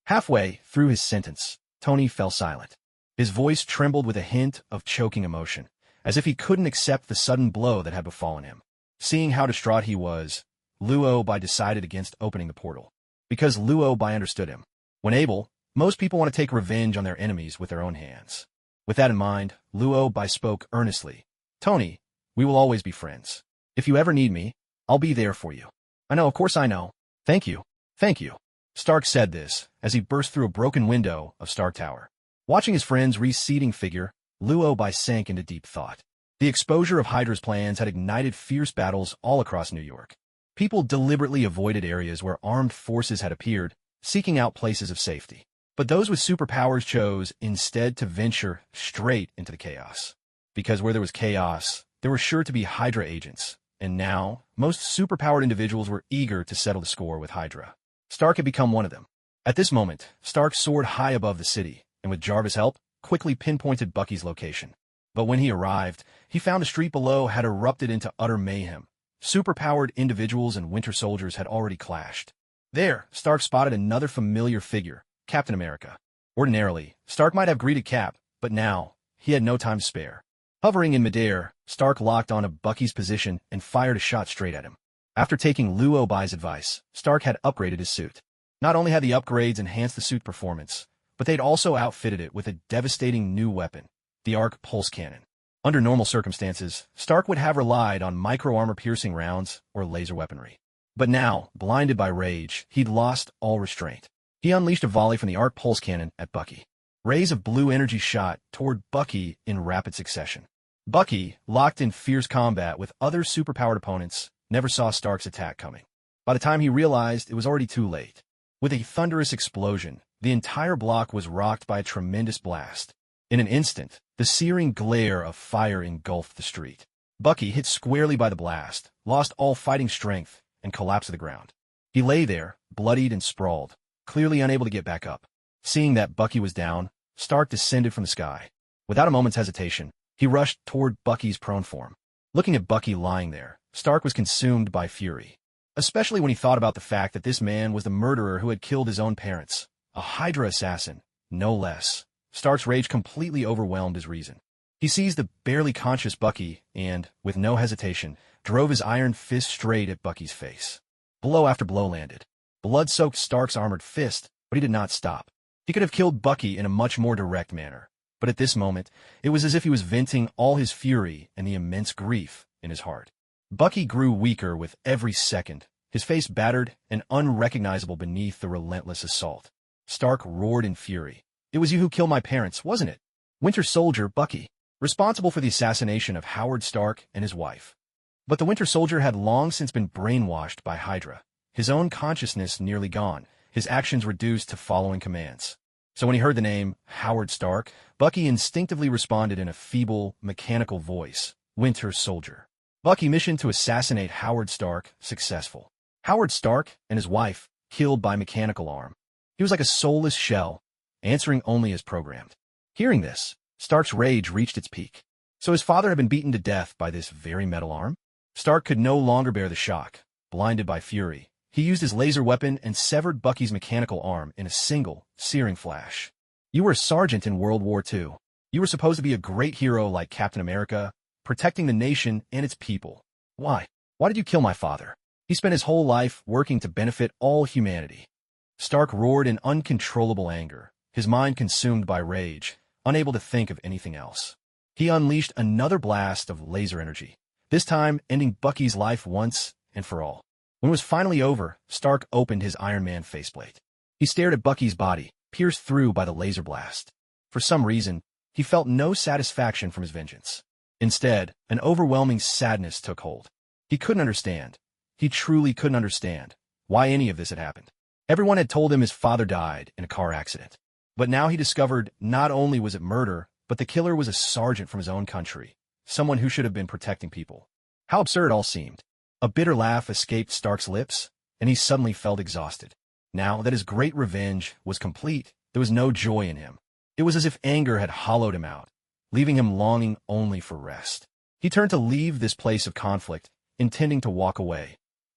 Halfway through his sentence, Tony fell silent. His voice trembled with a hint of choking emotion, as if he couldn't accept the sudden blow that had befallen him. Seeing how distraught he was, Luo Bai decided against opening the portal. Because Luo Bai understood him. When able, most people want to take revenge on their enemies with their own hands. With that in mind, Luo Bai spoke earnestly. "Tony, we will always be friends. If you ever need me, I'll be there for you." "I know, of course I know. Thank you. Thank you." Stark said this as he burst through a broken window of Stark Tower. Watching his friend's receding figure, Luo Bai sank into deep thought. The exposure of Hydra's plans had ignited fierce battles all across New York. People deliberately avoided areas where armed forces had appeared, seeking out places of safety. But those with superpowers chose instead to venture straight into the chaos. Because where there was chaos, there were sure to be Hydra agents. And now, most superpowered individuals were eager to settle the score with Hydra. Stark had become one of them. At this moment, Stark soared high above the city, and with Jarvis' help, quickly pinpointed Bucky's location. But when he arrived, he found the street below had erupted into utter mayhem. Superpowered individuals and Winter Soldiers had already clashed. There, Stark spotted another familiar figure, Captain America. Ordinarily, Stark might have greeted Cap, but now, he had no time to spare. Hovering in midair, Stark locked onto Bucky's position and fired a shot straight at him. After taking Luo Bai's advice, Stark had upgraded his suit. Not only had the upgrades enhanced the suit performance, but they'd also outfitted it with a devastating new weapon, the arc pulse cannon. Under normal circumstances, Stark would have relied on micro-armor-piercing rounds or laser weaponry. But now, blinded by rage, he'd lost all restraint. He unleashed a volley from the arc pulse cannon at Bucky. Rays of blue energy shot toward Bucky in rapid succession. Bucky, locked in fierce combat with other superpowered opponents, never saw Stark's attack coming. By the time he realized, it was already too late. With a thunderous explosion, the entire block was rocked by a tremendous blast. In an instant, the searing glare of fire engulfed the street. Bucky, hit squarely by the blast, lost all fighting strength and collapsed to the ground. He lay there, bloodied and sprawled, clearly unable to get back up. Seeing that Bucky was down, Stark descended from the sky. Without a moment's hesitation, he rushed toward Bucky's prone form. Looking at Bucky lying there, Stark was consumed by fury, especially when he thought about the fact that this man was the murderer who had killed his own parents, a Hydra assassin, no less. Stark's rage completely overwhelmed his reason. He seized the barely conscious Bucky and, with no hesitation, drove his iron fist straight at Bucky's face. Blow after blow landed. Blood soaked Stark's armored fist, but he did not stop. He could have killed Bucky in a much more direct manner, but at this moment, it was as if he was venting all his fury and the immense grief in his heart. Bucky grew weaker with every second, his face battered and unrecognizable beneath the relentless assault. Stark roared in fury. "It was you who killed my parents, wasn't it? Winter Soldier, Bucky, responsible for the assassination of Howard Stark and his wife." But the Winter Soldier had long since been brainwashed by Hydra, his own consciousness nearly gone, his actions reduced to following commands. So when he heard the name Howard Stark, Bucky instinctively responded in a feeble, mechanical voice, "Winter Soldier." Bucky mission to assassinate Howard Stark successful. Howard Stark and his wife killed by mechanical arm. He was like a soulless shell, answering only as programmed. Hearing this, Stark's rage reached its peak. So his father had been beaten to death by this very metal arm? Stark could no longer bear the shock. Blinded by fury, he used his laser weapon and severed Bucky's mechanical arm in a single, searing flash. "You were a sergeant in World War II. You were supposed to be a great hero like Captain America, protecting the nation and its people. Why? Why did you kill my father? He spent his whole life working to benefit all humanity." Stark roared in uncontrollable anger, his mind consumed by rage, unable to think of anything else. He unleashed another blast of laser energy, this time ending Bucky's life once and for all. When it was finally over, Stark opened his Iron Man faceplate. He stared at Bucky's body, pierced through by the laser blast. For some reason, he felt no satisfaction from his vengeance. Instead, an overwhelming sadness took hold. He couldn't understand. He truly couldn't understand why any of this had happened. Everyone had told him his father died in a car accident. But now he discovered not only was it murder, but the killer was a sergeant from his own country, someone who should have been protecting people. How absurd it all seemed. A bitter laugh escaped Stark's lips, and he suddenly felt exhausted. Now that his great revenge was complete, there was no joy in him. It was as if anger had hollowed him out, leaving him longing only for rest. He turned to leave this place of conflict, intending to walk away,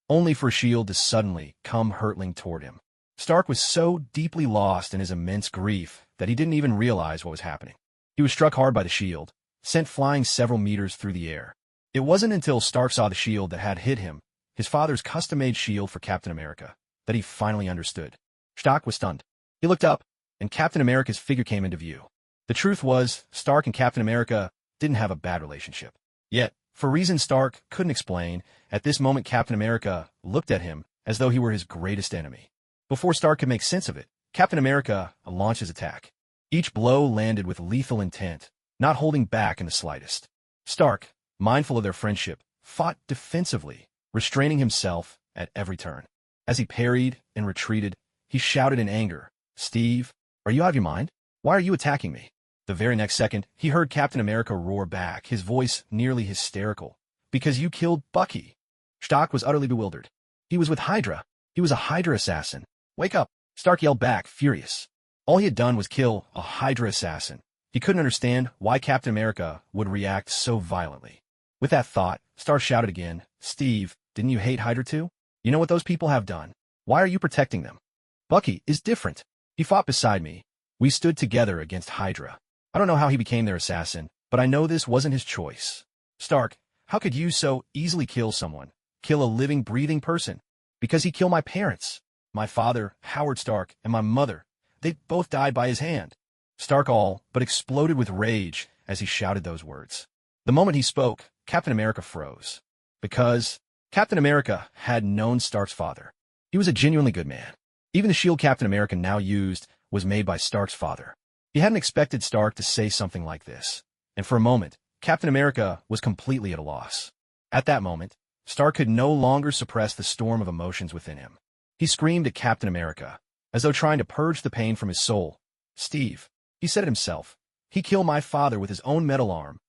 only for S.H.I.E.L.D. to suddenly come hurtling toward him. Stark was so deeply lost in his immense grief that he didn't even realize what was happening. He was struck hard by the shield, sent flying several meters through the air. It wasn't until Stark saw the shield that had hit him, his father's custom-made shield for Captain America, that he finally understood. Stark was stunned. He looked up, and Captain America's figure came into view. The truth was, Stark and Captain America didn't have a bad relationship. Yet, for reasons Stark couldn't explain, at this moment Captain America looked at him as though he were his greatest enemy. Before Stark could make sense of it, Captain America launched his attack. Each blow landed with lethal intent, not holding back in the slightest. Stark, mindful of their friendship, fought defensively, restraining himself at every turn. As he parried and retreated, he shouted in anger, "Steve, are you out of your mind? Why are you attacking me?" The very next second, he heard Captain America roar back, his voice nearly hysterical. "Because you killed Bucky." Stark was utterly bewildered. He was with Hydra. He was a Hydra assassin. "Wake up!" Stark yelled back, furious. All he had done was kill a Hydra assassin. He couldn't understand why Captain America would react so violently. With that thought, Stark shouted again, "Steve, didn't you hate Hydra too? You know what those people have done. Why are you protecting them? Bucky is different. He fought beside me. We stood together against Hydra. I don't know how he became their assassin, but I know this wasn't his choice. Stark, how could you so easily kill someone? Kill a living, breathing person? Because he killed my parents. My father, Howard Stark, and my mother. They both died by his hand." Stark all but exploded with rage as he shouted those words. The moment he spoke, Captain America froze. Because Captain America had known Stark's father. He was a genuinely good man. Even the shield Captain America now used was made by Stark's father. He hadn't expected Stark to say something like this, and for a moment, Captain America was completely at a loss. At that moment, Stark could no longer suppress the storm of emotions within him. He screamed at Captain America, as though trying to purge the pain from his soul. "Steve," he said it himself, "he killed my father with his own metal arm."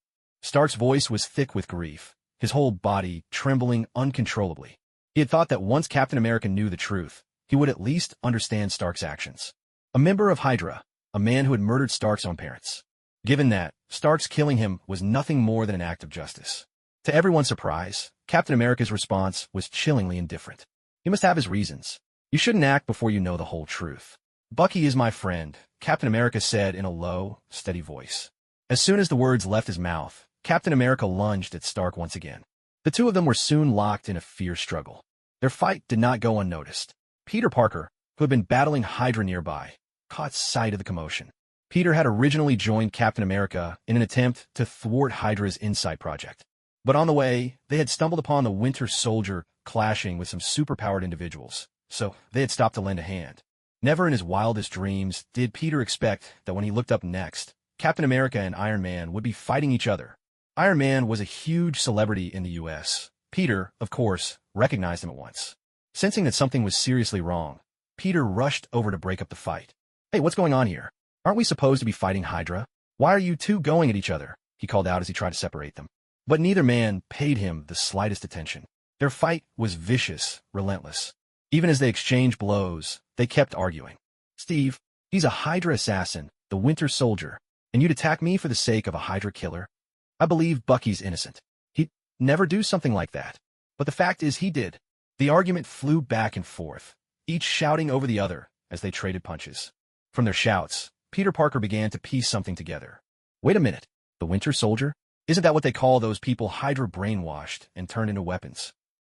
Stark's voice was thick with grief, his whole body trembling uncontrollably. He had thought that once Captain America knew the truth, he would at least understand Stark's actions. A member of Hydra, a man who had murdered Stark's own parents. Given that, Stark's killing him was nothing more than an act of justice. To everyone's surprise, Captain America's response was chillingly indifferent. He must have his reasons. "You shouldn't act before you know the whole truth." "Bucky is my friend," Captain America said in a low, steady voice. As soon as the words left his mouth, Captain America lunged at Stark once again. The two of them were soon locked in a fierce struggle. Their fight did not go unnoticed. Peter Parker, who had been battling Hydra nearby, caught sight of the commotion. Peter had originally joined Captain America in an attempt to thwart Hydra's Insight project. But on the way, they had stumbled upon the Winter Soldier clashing with some superpowered individuals, so they had stopped to lend a hand. Never in his wildest dreams did Peter expect that when he looked up next, Captain America and Iron Man would be fighting each other. Iron Man was a huge celebrity in the US. Peter, of course, recognized him at once. Sensing that something was seriously wrong, Peter rushed over to break up the fight. "Hey, what's going on here? Aren't we supposed to be fighting Hydra? Why are you two going at each other?" he called out as he tried to separate them. But neither man paid him the slightest attention. Their fight was vicious, relentless. Even as they exchanged blows, they kept arguing. "Steve, he's a Hydra assassin, the Winter Soldier, and you'd attack me for the sake of a Hydra killer? I believe Bucky's innocent. He'd never do something like that. But the fact is he did." The argument flew back and forth, each shouting over the other as they traded punches. From their shouts, Peter Parker began to piece something together. "Wait a minute, the Winter Soldier? Isn't that what they call those people Hydra brainwashed and turned into weapons?"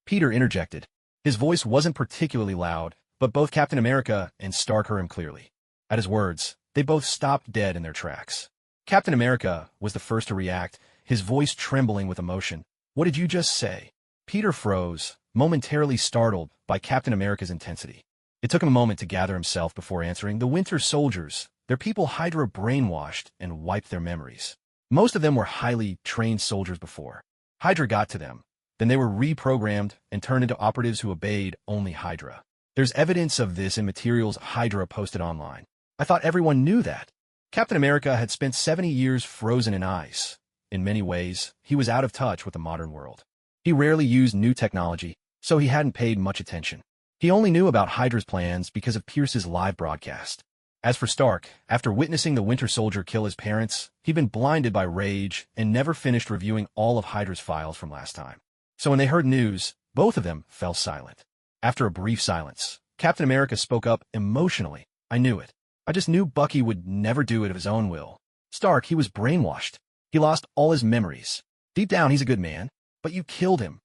Peter interjected. His voice wasn't particularly loud, but both Captain America and Stark heard him clearly. At his words, they both stopped dead in their tracks. Captain America was the first to react, his voice trembling with emotion. "What did you just say?" Peter froze, momentarily startled by Captain America's intensity. It took him a moment to gather himself before answering. "The Winter Soldiers, they're people Hydra brainwashed and wiped their memories. Most of them were highly trained soldiers before. Hydra got to them. Then they were reprogrammed and turned into operatives who obeyed only Hydra. There's evidence of this in materials Hydra posted online. I thought everyone knew that." Captain America had spent 70 years frozen in ice. In many ways, he was out of touch with the modern world. He rarely used new technology, so he hadn't paid much attention. He only knew about Hydra's plans because of Pierce's live broadcast. As for Stark, after witnessing the Winter Soldier kill his parents, he'd been blinded by rage and never finished reviewing all of Hydra's files from last time. So when they heard news, both of them fell silent. After a brief silence, Captain America spoke up emotionally. "I knew it. I just knew Bucky would never do it of his own will. Stark, he was brainwashed. He lost all his memories. Deep down, he's a good man, but you killed him."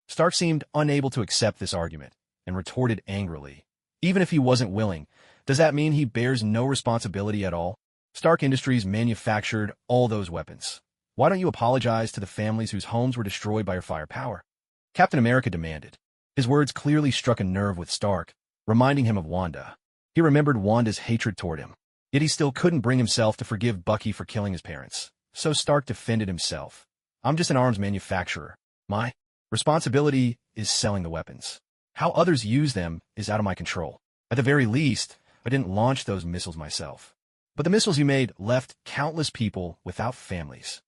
Stark seemed unable to accept this argument and retorted angrily. "Even if he wasn't willing, does that mean he bears no responsibility at all? Stark Industries manufactured all those weapons. Why don't you apologize to the families whose homes were destroyed by your firepower?" Captain America demanded. His words clearly struck a nerve with Stark, reminding him of Wanda. He remembered Wanda's hatred toward him. Yet he still couldn't bring himself to forgive Bucky for killing his parents. So Stark defended himself. "I'm just an arms manufacturer. My responsibility is selling the weapons. How others use them is out of my control. At the very least, I didn't launch those missiles myself. But the missiles you made left countless people without families."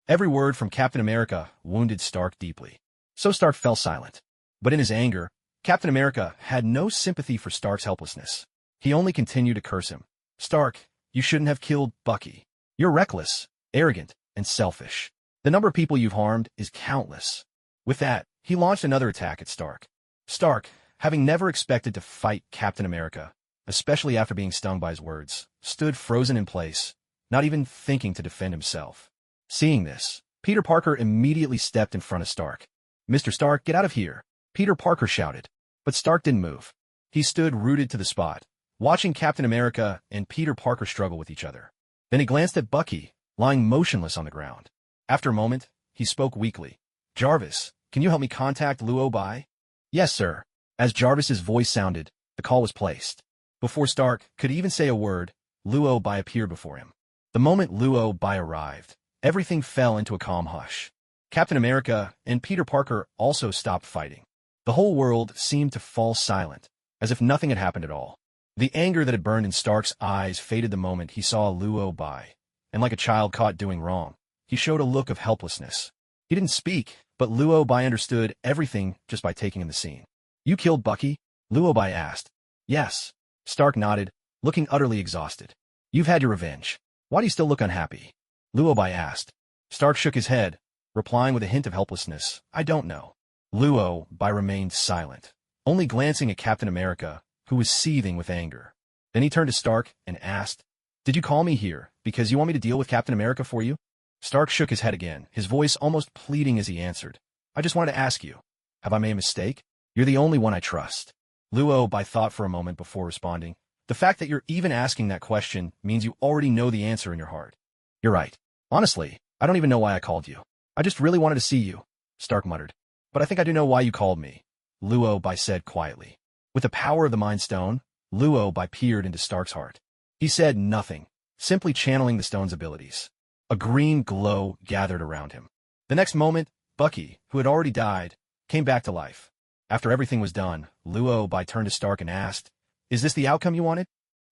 Every word from Captain America wounded Stark deeply. So Stark fell silent. But in his anger, Captain America had no sympathy for Stark's helplessness. He only continued to curse him. "Stark, you shouldn't have killed Bucky. You're reckless, arrogant, and selfish. The number of people you've harmed is countless." With that, he launched another attack at Stark. Stark, having never expected to fight Captain America, especially after being stung by his words, stood frozen in place, not even thinking to defend himself. Seeing this, Peter Parker immediately stepped in front of Stark. "Mr. Stark, get out of here," Peter Parker shouted. But Stark didn't move. He stood rooted to the spot, watching Captain America and Peter Parker struggle with each other. Then he glanced at Bucky, lying motionless on the ground. After a moment, he spoke weakly. "Jarvis, can you help me contact Luo Bai?" "Yes, sir." As Jarvis's voice sounded, the call was placed. Before Stark could even say a word, Luo Bai appeared before him. The moment Luo Bai arrived, everything fell into a calm hush. Captain America and Peter Parker also stopped fighting. The whole world seemed to fall silent, as if nothing had happened at all. The anger that had burned in Stark's eyes faded the moment he saw Luo Bai, and like a child caught doing wrong, he showed a look of helplessness. He didn't speak, but Luo Bai understood everything just by taking in the scene. "You killed Bucky?" Luo Bai asked. "Yes." Stark nodded, looking utterly exhausted. "You've had your revenge. Why do you still look unhappy?" Luo Bai asked. Stark shook his head, replying with a hint of helplessness. "I don't know." Luo Bai remained silent, only glancing at Captain America, who was seething with anger. Then he turned to Stark and asked, "Did you call me here because you want me to deal with Captain America for you?" Stark shook his head again, his voice almost pleading as he answered. "I just wanted to ask you, have I made a mistake? You're the only one I trust." Luo Bai thought for a moment before responding. The fact that you're even asking that question means you already know the answer in your heart. You're right. Honestly, I don't even know why I called you. I just really wanted to see you, Stark muttered. But I think I do know why you called me, Luo Bai said quietly. With the power of the Mind Stone, Luo Bai peered into Stark's heart. He said nothing, simply channeling the stone's abilities. A green glow gathered around him. The next moment, Bucky, who had already died, came back to life. After everything was done, Luo Bai turned to Stark and asked, "Is this the outcome you wanted?"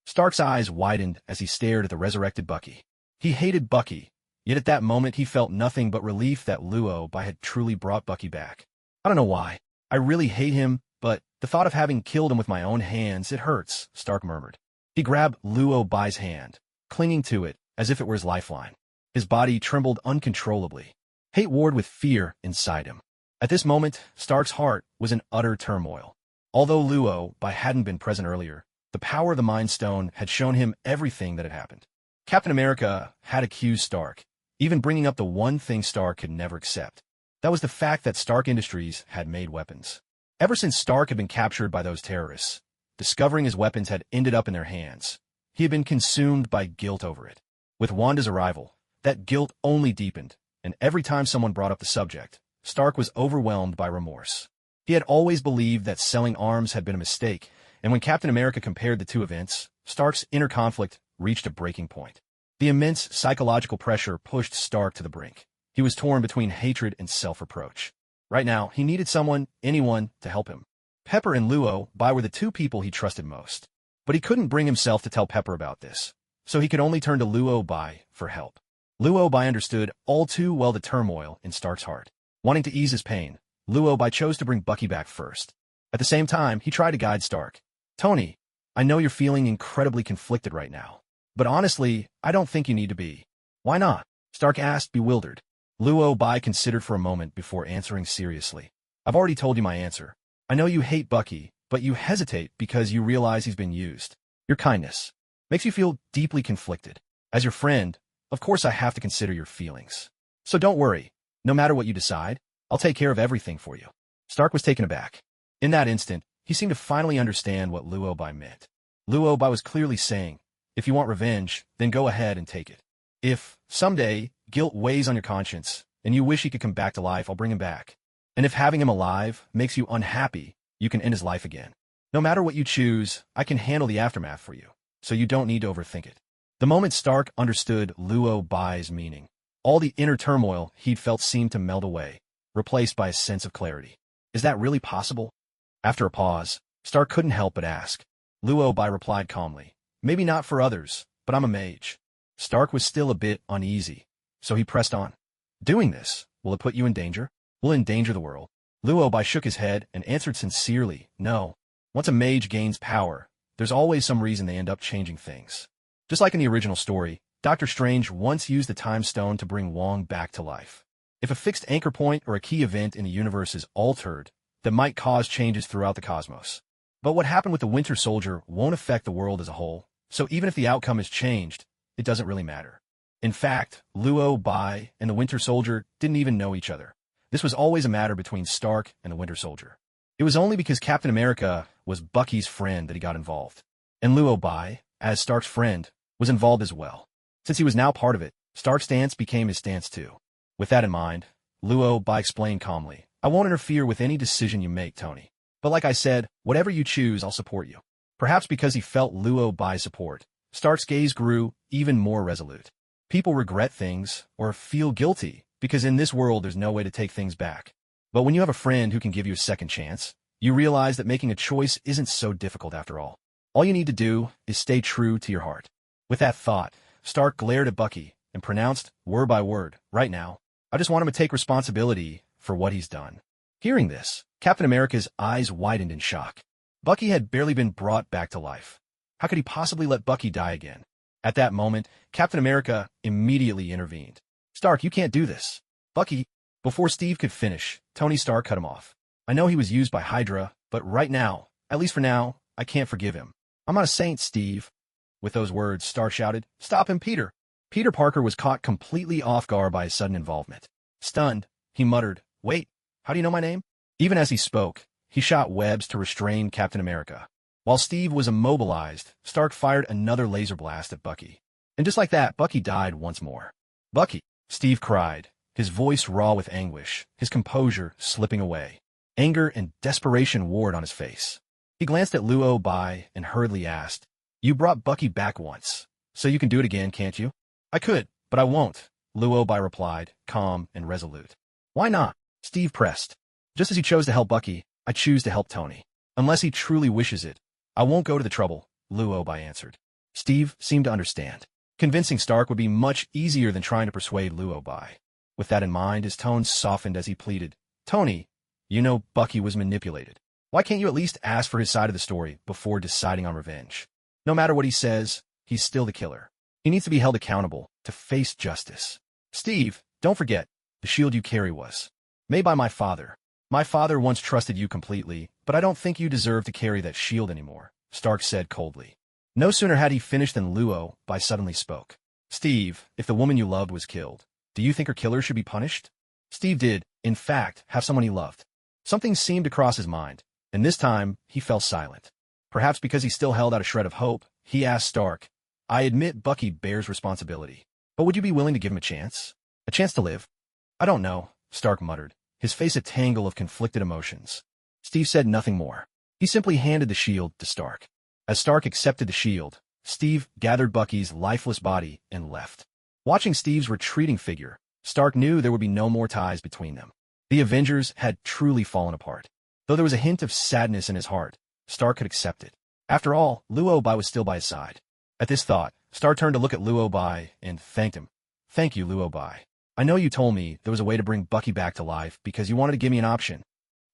Stark's eyes widened as he stared at the resurrected Bucky. He hated Bucky, yet at that moment he felt nothing but relief that Luo Bai had truly brought Bucky back. "I don't know why. I really hate him, but the thought of having killed him with my own hands, it hurts," Stark murmured. He grabbed Luo Bai's hand, clinging to it as if it were his lifeline. His body trembled uncontrollably. Hate warred with fear inside him. At this moment, Stark's heart was in utter turmoil. Although Luo Bai hadn't been present earlier, the power of the Mind Stone had shown him everything that had happened. Captain America had accused Stark, even bringing up the one thing Stark could never accept. That was the fact that Stark Industries had made weapons. Ever since Stark had been captured by those terrorists, discovering his weapons had ended up in their hands. He had been consumed by guilt over it. With Wanda's arrival, that guilt only deepened, and every time someone brought up the subject, Stark was overwhelmed by remorse. He had always believed that selling arms had been a mistake, and when Captain America compared the two events, Stark's inner conflict reached a breaking point. The immense psychological pressure pushed Stark to the brink. He was torn between hatred and self-reproach. Right now, he needed someone, anyone, to help him. Pepper and Luo Bai were the two people he trusted most. But he couldn't bring himself to tell Pepper about this, so he could only turn to Luo Bai for help. Luo Bai understood all too well the turmoil in Stark's heart. Wanting to ease his pain, Luo Bai chose to bring Bucky back first. At the same time, he tried to guide Stark. "Tony, I know you're feeling incredibly conflicted right now. But honestly, I don't think you need to be." "Why not?" Stark asked, bewildered. Luo Bai considered for a moment before answering seriously. "I've already told you my answer. I know you hate Bucky, but you hesitate because you realize he's been used. Your kindness makes you feel deeply conflicted. As your friend, of course I have to consider your feelings. So don't worry. No matter what you decide, I'll take care of everything for you." Stark was taken aback. In that instant, he seemed to finally understand what Luo Bai meant. Luo Bai was clearly saying, if you want revenge, then go ahead and take it. If, someday, guilt weighs on your conscience, and you wish he could come back to life, I'll bring him back. And if having him alive makes you unhappy, you can end his life again. No matter what you choose, I can handle the aftermath for you, so you don't need to overthink it. The moment Stark understood Luo Bai's meaning, all the inner turmoil he'd felt seemed to melt away, replaced by a sense of clarity. Is that really possible? After a pause, Stark couldn't help but ask. Luo Bai replied calmly, "Maybe not for others, but I'm a mage." Stark was still a bit uneasy, so he pressed on. "Doing this, will it put you in danger? Will it endanger the world?" Luo Bai shook his head and answered sincerely, "No. Once a mage gains power, there's always some reason they end up changing things. Just like in the original story, Doctor Strange once used the Time Stone to bring Wong back to life. If a fixed anchor point or a key event in the universe is altered, that might cause changes throughout the cosmos. But what happened with the Winter Soldier won't affect the world as a whole, so even if the outcome is changed, it doesn't really matter." In fact, Luo Bai and the Winter Soldier didn't even know each other. This was always a matter between Stark and the Winter Soldier. It was only because Captain America was Bucky's friend that he got involved. And Luo Bai, as Stark's friend, was involved as well. Since he was now part of it, Stark's stance became his stance too. With that in mind, Luo Bai explained calmly, "I won't interfere with any decision you make, Tony. But like I said, whatever you choose, I'll support you." Perhaps because he felt Luo Bai's support, Stark's gaze grew even more resolute. People regret things or feel guilty because in this world there's no way to take things back. But when you have a friend who can give you a second chance, you realize that making a choice isn't so difficult after all. All you need to do is stay true to your heart. With that thought, Stark glared at Bucky and pronounced, word by word, "Right now, I just want him to take responsibility for what he's done." Hearing this, Captain America's eyes widened in shock. Bucky had barely been brought back to life. How could he possibly let Bucky die again? At that moment, Captain America immediately intervened. "Stark, you can't do this." "Bucky," before Steve could finish, Tony Stark cut him off. "I know he was used by Hydra, but right now, at least for now, I can't forgive him. I'm not a saint, Steve." With those words, Stark shouted, "Stop him, Peter!" Peter Parker was caught completely off guard by his sudden involvement. Stunned, he muttered, "Wait, how do you know my name?" Even as he spoke, he shot webs to restrain Captain America. While Steve was immobilized, Stark fired another laser blast at Bucky. And just like that, Bucky died once more. Bucky, Steve cried, his voice raw with anguish, his composure slipping away. Anger and desperation warred on his face. He glanced at Luo Bai and hurriedly asked, "You brought Bucky back once, so you can do it again, can't you?" "I could, but I won't," Luo Bai replied, calm and resolute. "Why not?" Steve pressed. "Just as he chose to help Bucky, I choose to help Tony. Unless he truly wishes it, I won't go to the trouble," Luo Bai answered. Steve seemed to understand. Convincing Stark would be much easier than trying to persuade Luo Bai. With that in mind, his tone softened as he pleaded, "Tony, you know Bucky was manipulated. Why can't you at least ask for his side of the story before deciding on revenge? No matter what he says, he's still the killer. He needs to be held accountable, to face justice. Steve, don't forget, the shield you carry was made by my father. My father once trusted you completely, but I don't think you deserve to carry that shield anymore," Stark said coldly. No sooner had he finished than Luo Bai suddenly spoke. "Steve, if the woman you loved was killed, do you think her killer should be punished?" Steve did, in fact, have someone he loved. Something seemed to cross his mind, and this time he fell silent. Perhaps because he still held out a shred of hope, he asked Stark, "I admit Bucky bears responsibility, but would you be willing to give him a chance? A chance to live?" "I don't know," Stark muttered, his face a tangle of conflicted emotions. Steve said nothing more. He simply handed the shield to Stark. As Stark accepted the shield, Steve gathered Bucky's lifeless body and left. Watching Steve's retreating figure, Stark knew there would be no more ties between them. The Avengers had truly fallen apart. Though there was a hint of sadness in his heart, Stark could accept it. After all, Luo Bai was still by his side. At this thought, Stark turned to look at Luo Bai and thanked him. "Thank you, Luo Bai. I know you told me there was a way to bring Bucky back to life because you wanted to give me an option.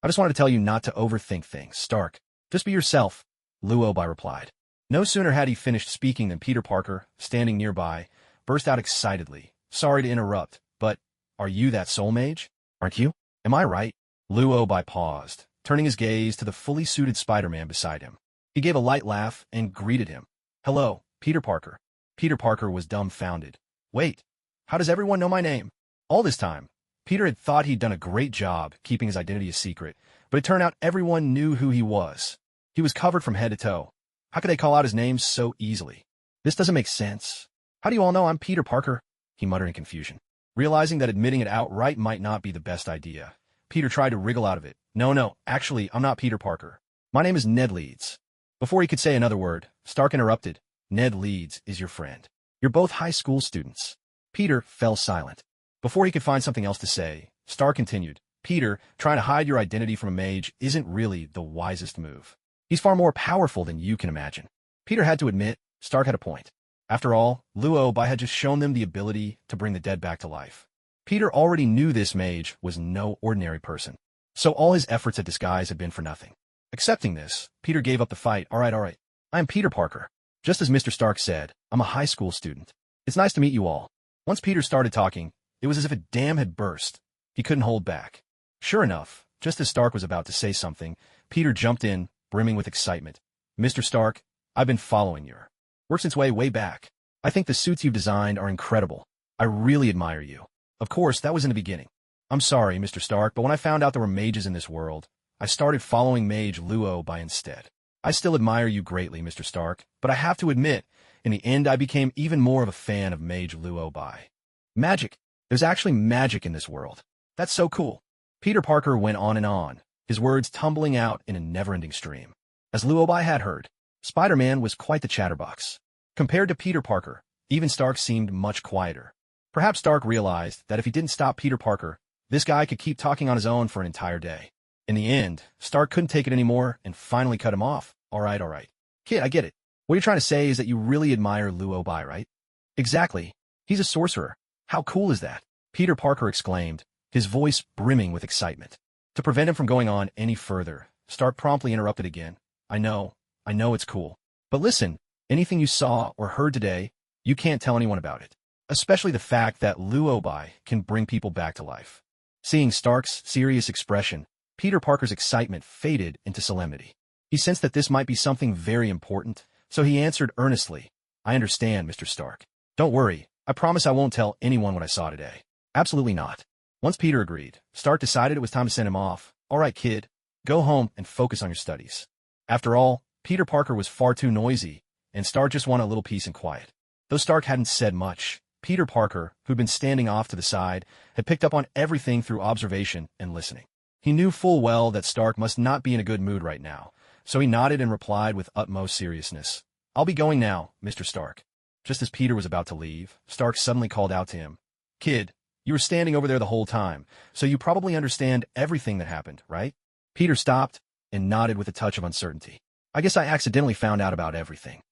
I just wanted to tell you not to overthink things, Stark. Just be yourself," Luo Bai replied. No sooner had he finished speaking than Peter Parker, standing nearby, burst out excitedly. "Sorry to interrupt, but are you that soul mage? Aren't you? Am I right?" Luo Bai paused, turning his gaze to the fully suited Spider-Man beside him. He gave a light laugh and greeted him. "Hello, Peter Parker." Peter Parker was dumbfounded. "Wait, how does everyone know my name?" All this time, Peter had thought he'd done a great job keeping his identity a secret, but it turned out everyone knew who he was. He was covered from head to toe. How could they call out his name so easily? "This doesn't make sense. How do you all know I'm Peter Parker?" he muttered in confusion. Realizing that admitting it outright might not be the best idea, Peter tried to wriggle out of it. No, actually, I'm not Peter Parker. My name is Ned Leeds." Before he could say another word, Stark interrupted. "Ned Leeds is your friend. You're both high school students." Peter fell silent. Before he could find something else to say, Stark continued, "Peter, trying to hide your identity from a mage isn't really the wisest move. He's far more powerful than you can imagine." Peter had to admit, Stark had a point. After all, Luo Bai had just shown them the ability to bring the dead back to life. Peter already knew this mage was no ordinary person, so all his efforts at disguise had been for nothing. Accepting this, Peter gave up the fight. All right. I'm Peter Parker. Just as Mr. Stark said, I'm a high school student. It's nice to meet you all." Once Peter started talking, it was as if a dam had burst. He couldn't hold back. Sure enough, just as Stark was about to say something, Peter jumped in, brimming with excitement. "Mr. Stark, I've been following your work since way back. I think the suits you've designed are incredible. I really admire you. Of course, that was in the beginning. I'm sorry, Mr. Stark, but when I found out there were mages in this world, I started following Mage Luo Bai instead. I still admire you greatly, Mr. Stark, but I have to admit, in the end I became even more of a fan of Mage Luo Bai. Magic. There's actually magic in this world. That's so cool." Peter Parker went on, his words tumbling out in a never-ending stream. As Luo Bai had heard, Spider-Man was quite the chatterbox. Compared to Peter Parker, even Stark seemed much quieter. Perhaps Stark realized that if he didn't stop Peter Parker, this guy could keep talking on his own for an entire day. In the end, Stark couldn't take it anymore and finally cut him off. All right. "Kid, I get it. What you're trying to say is that you really admire Luo Bai, right?" "Exactly. He's a sorcerer. How cool is that?" Peter Parker exclaimed, his voice brimming with excitement. To prevent him from going on any further, Stark promptly interrupted again. I know it's cool. But listen, anything you saw or heard today, you can't tell anyone about it. Especially the fact that Luo Bai can bring people back to life." Seeing Stark's serious expression, Peter Parker's excitement faded into solemnity. He sensed that this might be something very important, so he answered earnestly, "I understand, Mr. Stark. Don't worry, I promise I won't tell anyone what I saw today." "Absolutely not." Once Peter agreed, Stark decided it was time to send him off. "All right, kid, go home and focus on your studies." After all, Peter Parker was far too noisy, and Stark just wanted a little peace and quiet. Though Stark hadn't said much, Peter Parker, who'd been standing off to the side, had picked up on everything through observation and listening. He knew full well that Stark must not be in a good mood right now, so he nodded and replied with utmost seriousness. "I'll be going now, Mr. Stark." Just as Peter was about to leave, Stark suddenly called out to him, "Kid, you were standing over there the whole time, so you probably understand everything that happened, right?" Peter stopped and nodded with a touch of uncertainty. "I guess I accidentally found out about everything."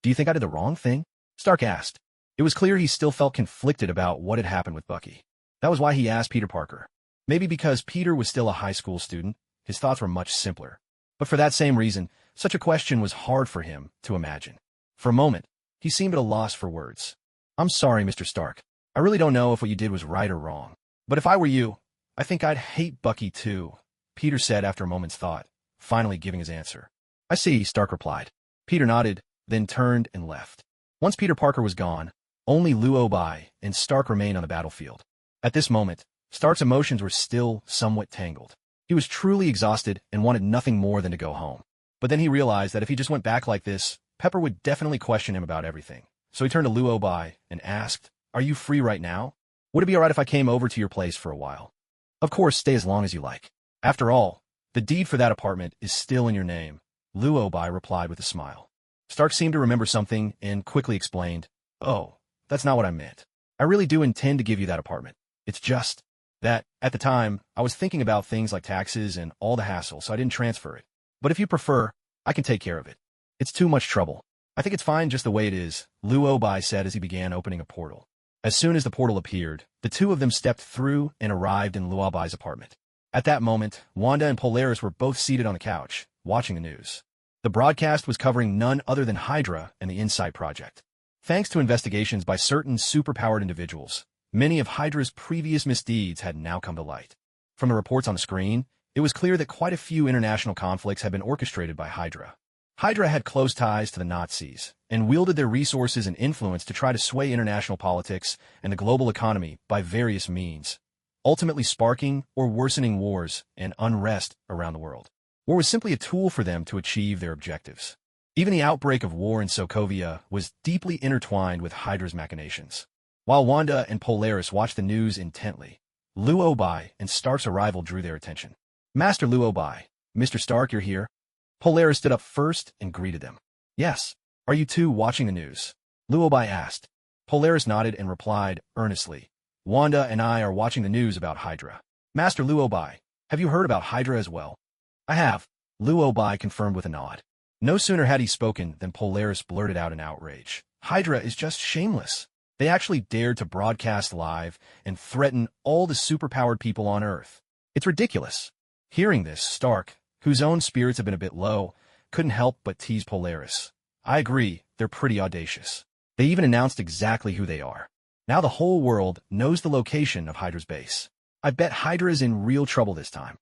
"Do you think I did the wrong thing?" Stark asked. It was clear he still felt conflicted about what had happened with Bucky. That was why he asked Peter Parker. Maybe because Peter was still a high school student, his thoughts were much simpler. But for that same reason, such a question was hard for him to imagine. For a moment, he seemed at a loss for words. "I'm sorry, Mr. Stark. I really don't know if what you did was right or wrong. But if I were you, I think I'd hate Bucky too," Peter said after a moment's thought, finally giving his answer. "I see," Stark replied. Peter nodded, then turned and left. Once Peter Parker was gone, only Luobai and Stark remained on the battlefield. At this moment, Stark's emotions were still somewhat tangled. He was truly exhausted and wanted nothing more than to go home. But then he realized that if he just went back like this, Pepper would definitely question him about everything. So he turned to Luobai and asked, "Are you free right now? Would it be alright if I came over to your place for a while?" "Of course, stay as long as you like. After all, the deed for that apartment is still in your name," Luobai replied with a smile. Stark seemed to remember something and quickly explained, "Oh, that's not what I meant. I really do intend to give you that apartment. It's just that, at the time, I was thinking about things like taxes and all the hassle, so I didn't transfer it. But if you prefer, I can take care of it. It's too much trouble. I think it's fine just the way it is," Luobai said as he began opening a portal. As soon as the portal appeared, the two of them stepped through and arrived in Luobai's apartment. At that moment, Wanda and Polaris were both seated on the couch, watching the news. The broadcast was covering none other than Hydra and the Insight Project. Thanks to investigations by certain superpowered individuals, many of Hydra's previous misdeeds had now come to light. From the reports on the screen, it was clear that quite a few international conflicts had been orchestrated by Hydra. Hydra had close ties to the Nazis and wielded their resources and influence to try to sway international politics and the global economy by various means, ultimately sparking or worsening wars and unrest around the world. War was simply a tool for them to achieve their objectives. Even the outbreak of war in Sokovia was deeply intertwined with Hydra's machinations. While Wanda and Polaris watched the news intently, Luobai and Stark's arrival drew their attention. "Master Luobai, Mr. Stark, you're here?" Polaris stood up first and greeted them. "Yes. Are you two watching the news?" Luobai asked. Polaris nodded and replied earnestly, "Wanda and I are watching the news about Hydra." "Master Luobai, have you heard about Hydra as well?" "I have," Luobai confirmed with a nod. No sooner had he spoken than Polaris blurted out in outrage. "Hydra is just shameless. They actually dared to broadcast live and threaten all the superpowered people on Earth. It's ridiculous." Hearing this, Stark, whose own spirits had been a bit low, couldn't help but tease Polaris. "I agree, they're pretty audacious. They even announced exactly who they are. Now the whole world knows the location of Hydra's base. I bet Hydra is in real trouble this time."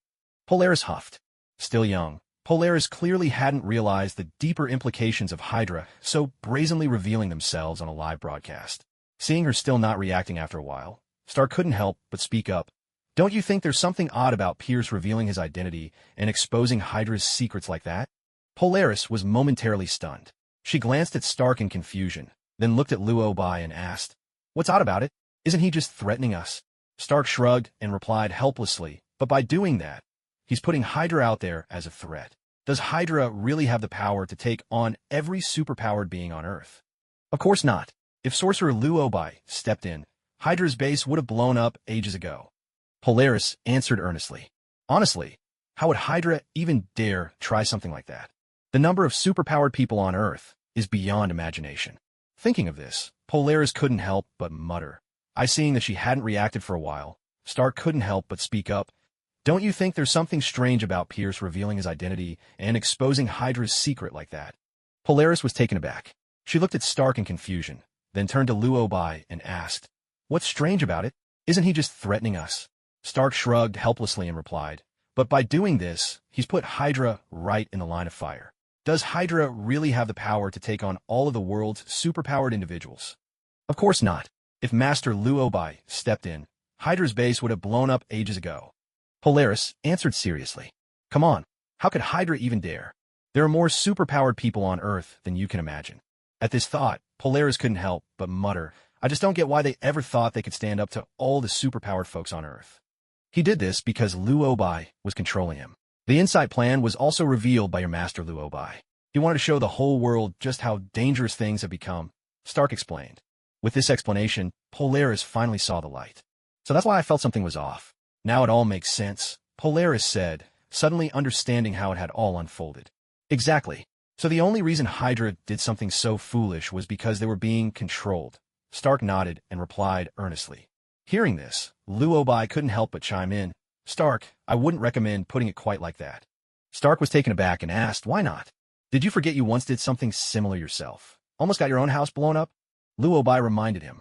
Polaris huffed. Still young, Polaris clearly hadn't realized the deeper implications of Hydra so brazenly revealing themselves on a live broadcast. Seeing her still not reacting after a while, Stark couldn't help but speak up. "Don't you think there's something odd about Pierce revealing his identity and exposing Hydra's secrets like that?" Polaris was momentarily stunned. She glanced at Stark in confusion, then looked at Luobai and asked, "What's odd about it? Isn't he just threatening us?" Stark shrugged and replied helplessly, "But by doing that, he's putting Hydra out there as a threat. Does Hydra really have the power to take on every superpowered being on Earth?" "Of course not. If Sorcerer Luobai stepped in, Hydra's base would have blown up ages ago," Polaris answered earnestly. "Honestly, how would Hydra even dare try something like that? The number of superpowered people on Earth is beyond imagination." Thinking of this, Polaris couldn't help but mutter. Seeing that she hadn't reacted for a while, Stark couldn't help but speak up. "Don't you think there's something strange about Pierce revealing his identity and exposing Hydra's secret like that?" Polaris was taken aback. She looked at Stark in confusion, then turned to Luobai and asked, "What's strange about it? Isn't he just threatening us?" Stark shrugged helplessly and replied, "But by doing this, he's put Hydra right in the line of fire. Does Hydra really have the power to take on all of the world's superpowered individuals?" "Of course not. If Master Luobai stepped in, Hydra's base would have blown up ages ago," Polaris answered seriously. "Come on, how could Hydra even dare?" There are more superpowered people on Earth than you can imagine. At this thought, Polaris couldn't help but mutter, I just don't get why they ever thought they could stand up to all the superpowered folks on Earth. He did this because Lu Obai was controlling him. The insight plan was also revealed by your master Lu Obai. He wanted to show the whole world just how dangerous things have become, Stark explained. With this explanation, Polaris finally saw the light. So that's why I felt something was off. Now it all makes sense, Polaris said, suddenly understanding how it had all unfolded. Exactly. So the only reason Hydra did something so foolish was because they were being controlled. Stark nodded and replied earnestly. Hearing this, Lu Obai couldn't help but chime in. Stark, I wouldn't recommend putting it quite like that. Stark was taken aback and asked, why not? Did you forget you once did something similar yourself? Almost got your own house blown up? Lu Obai reminded him.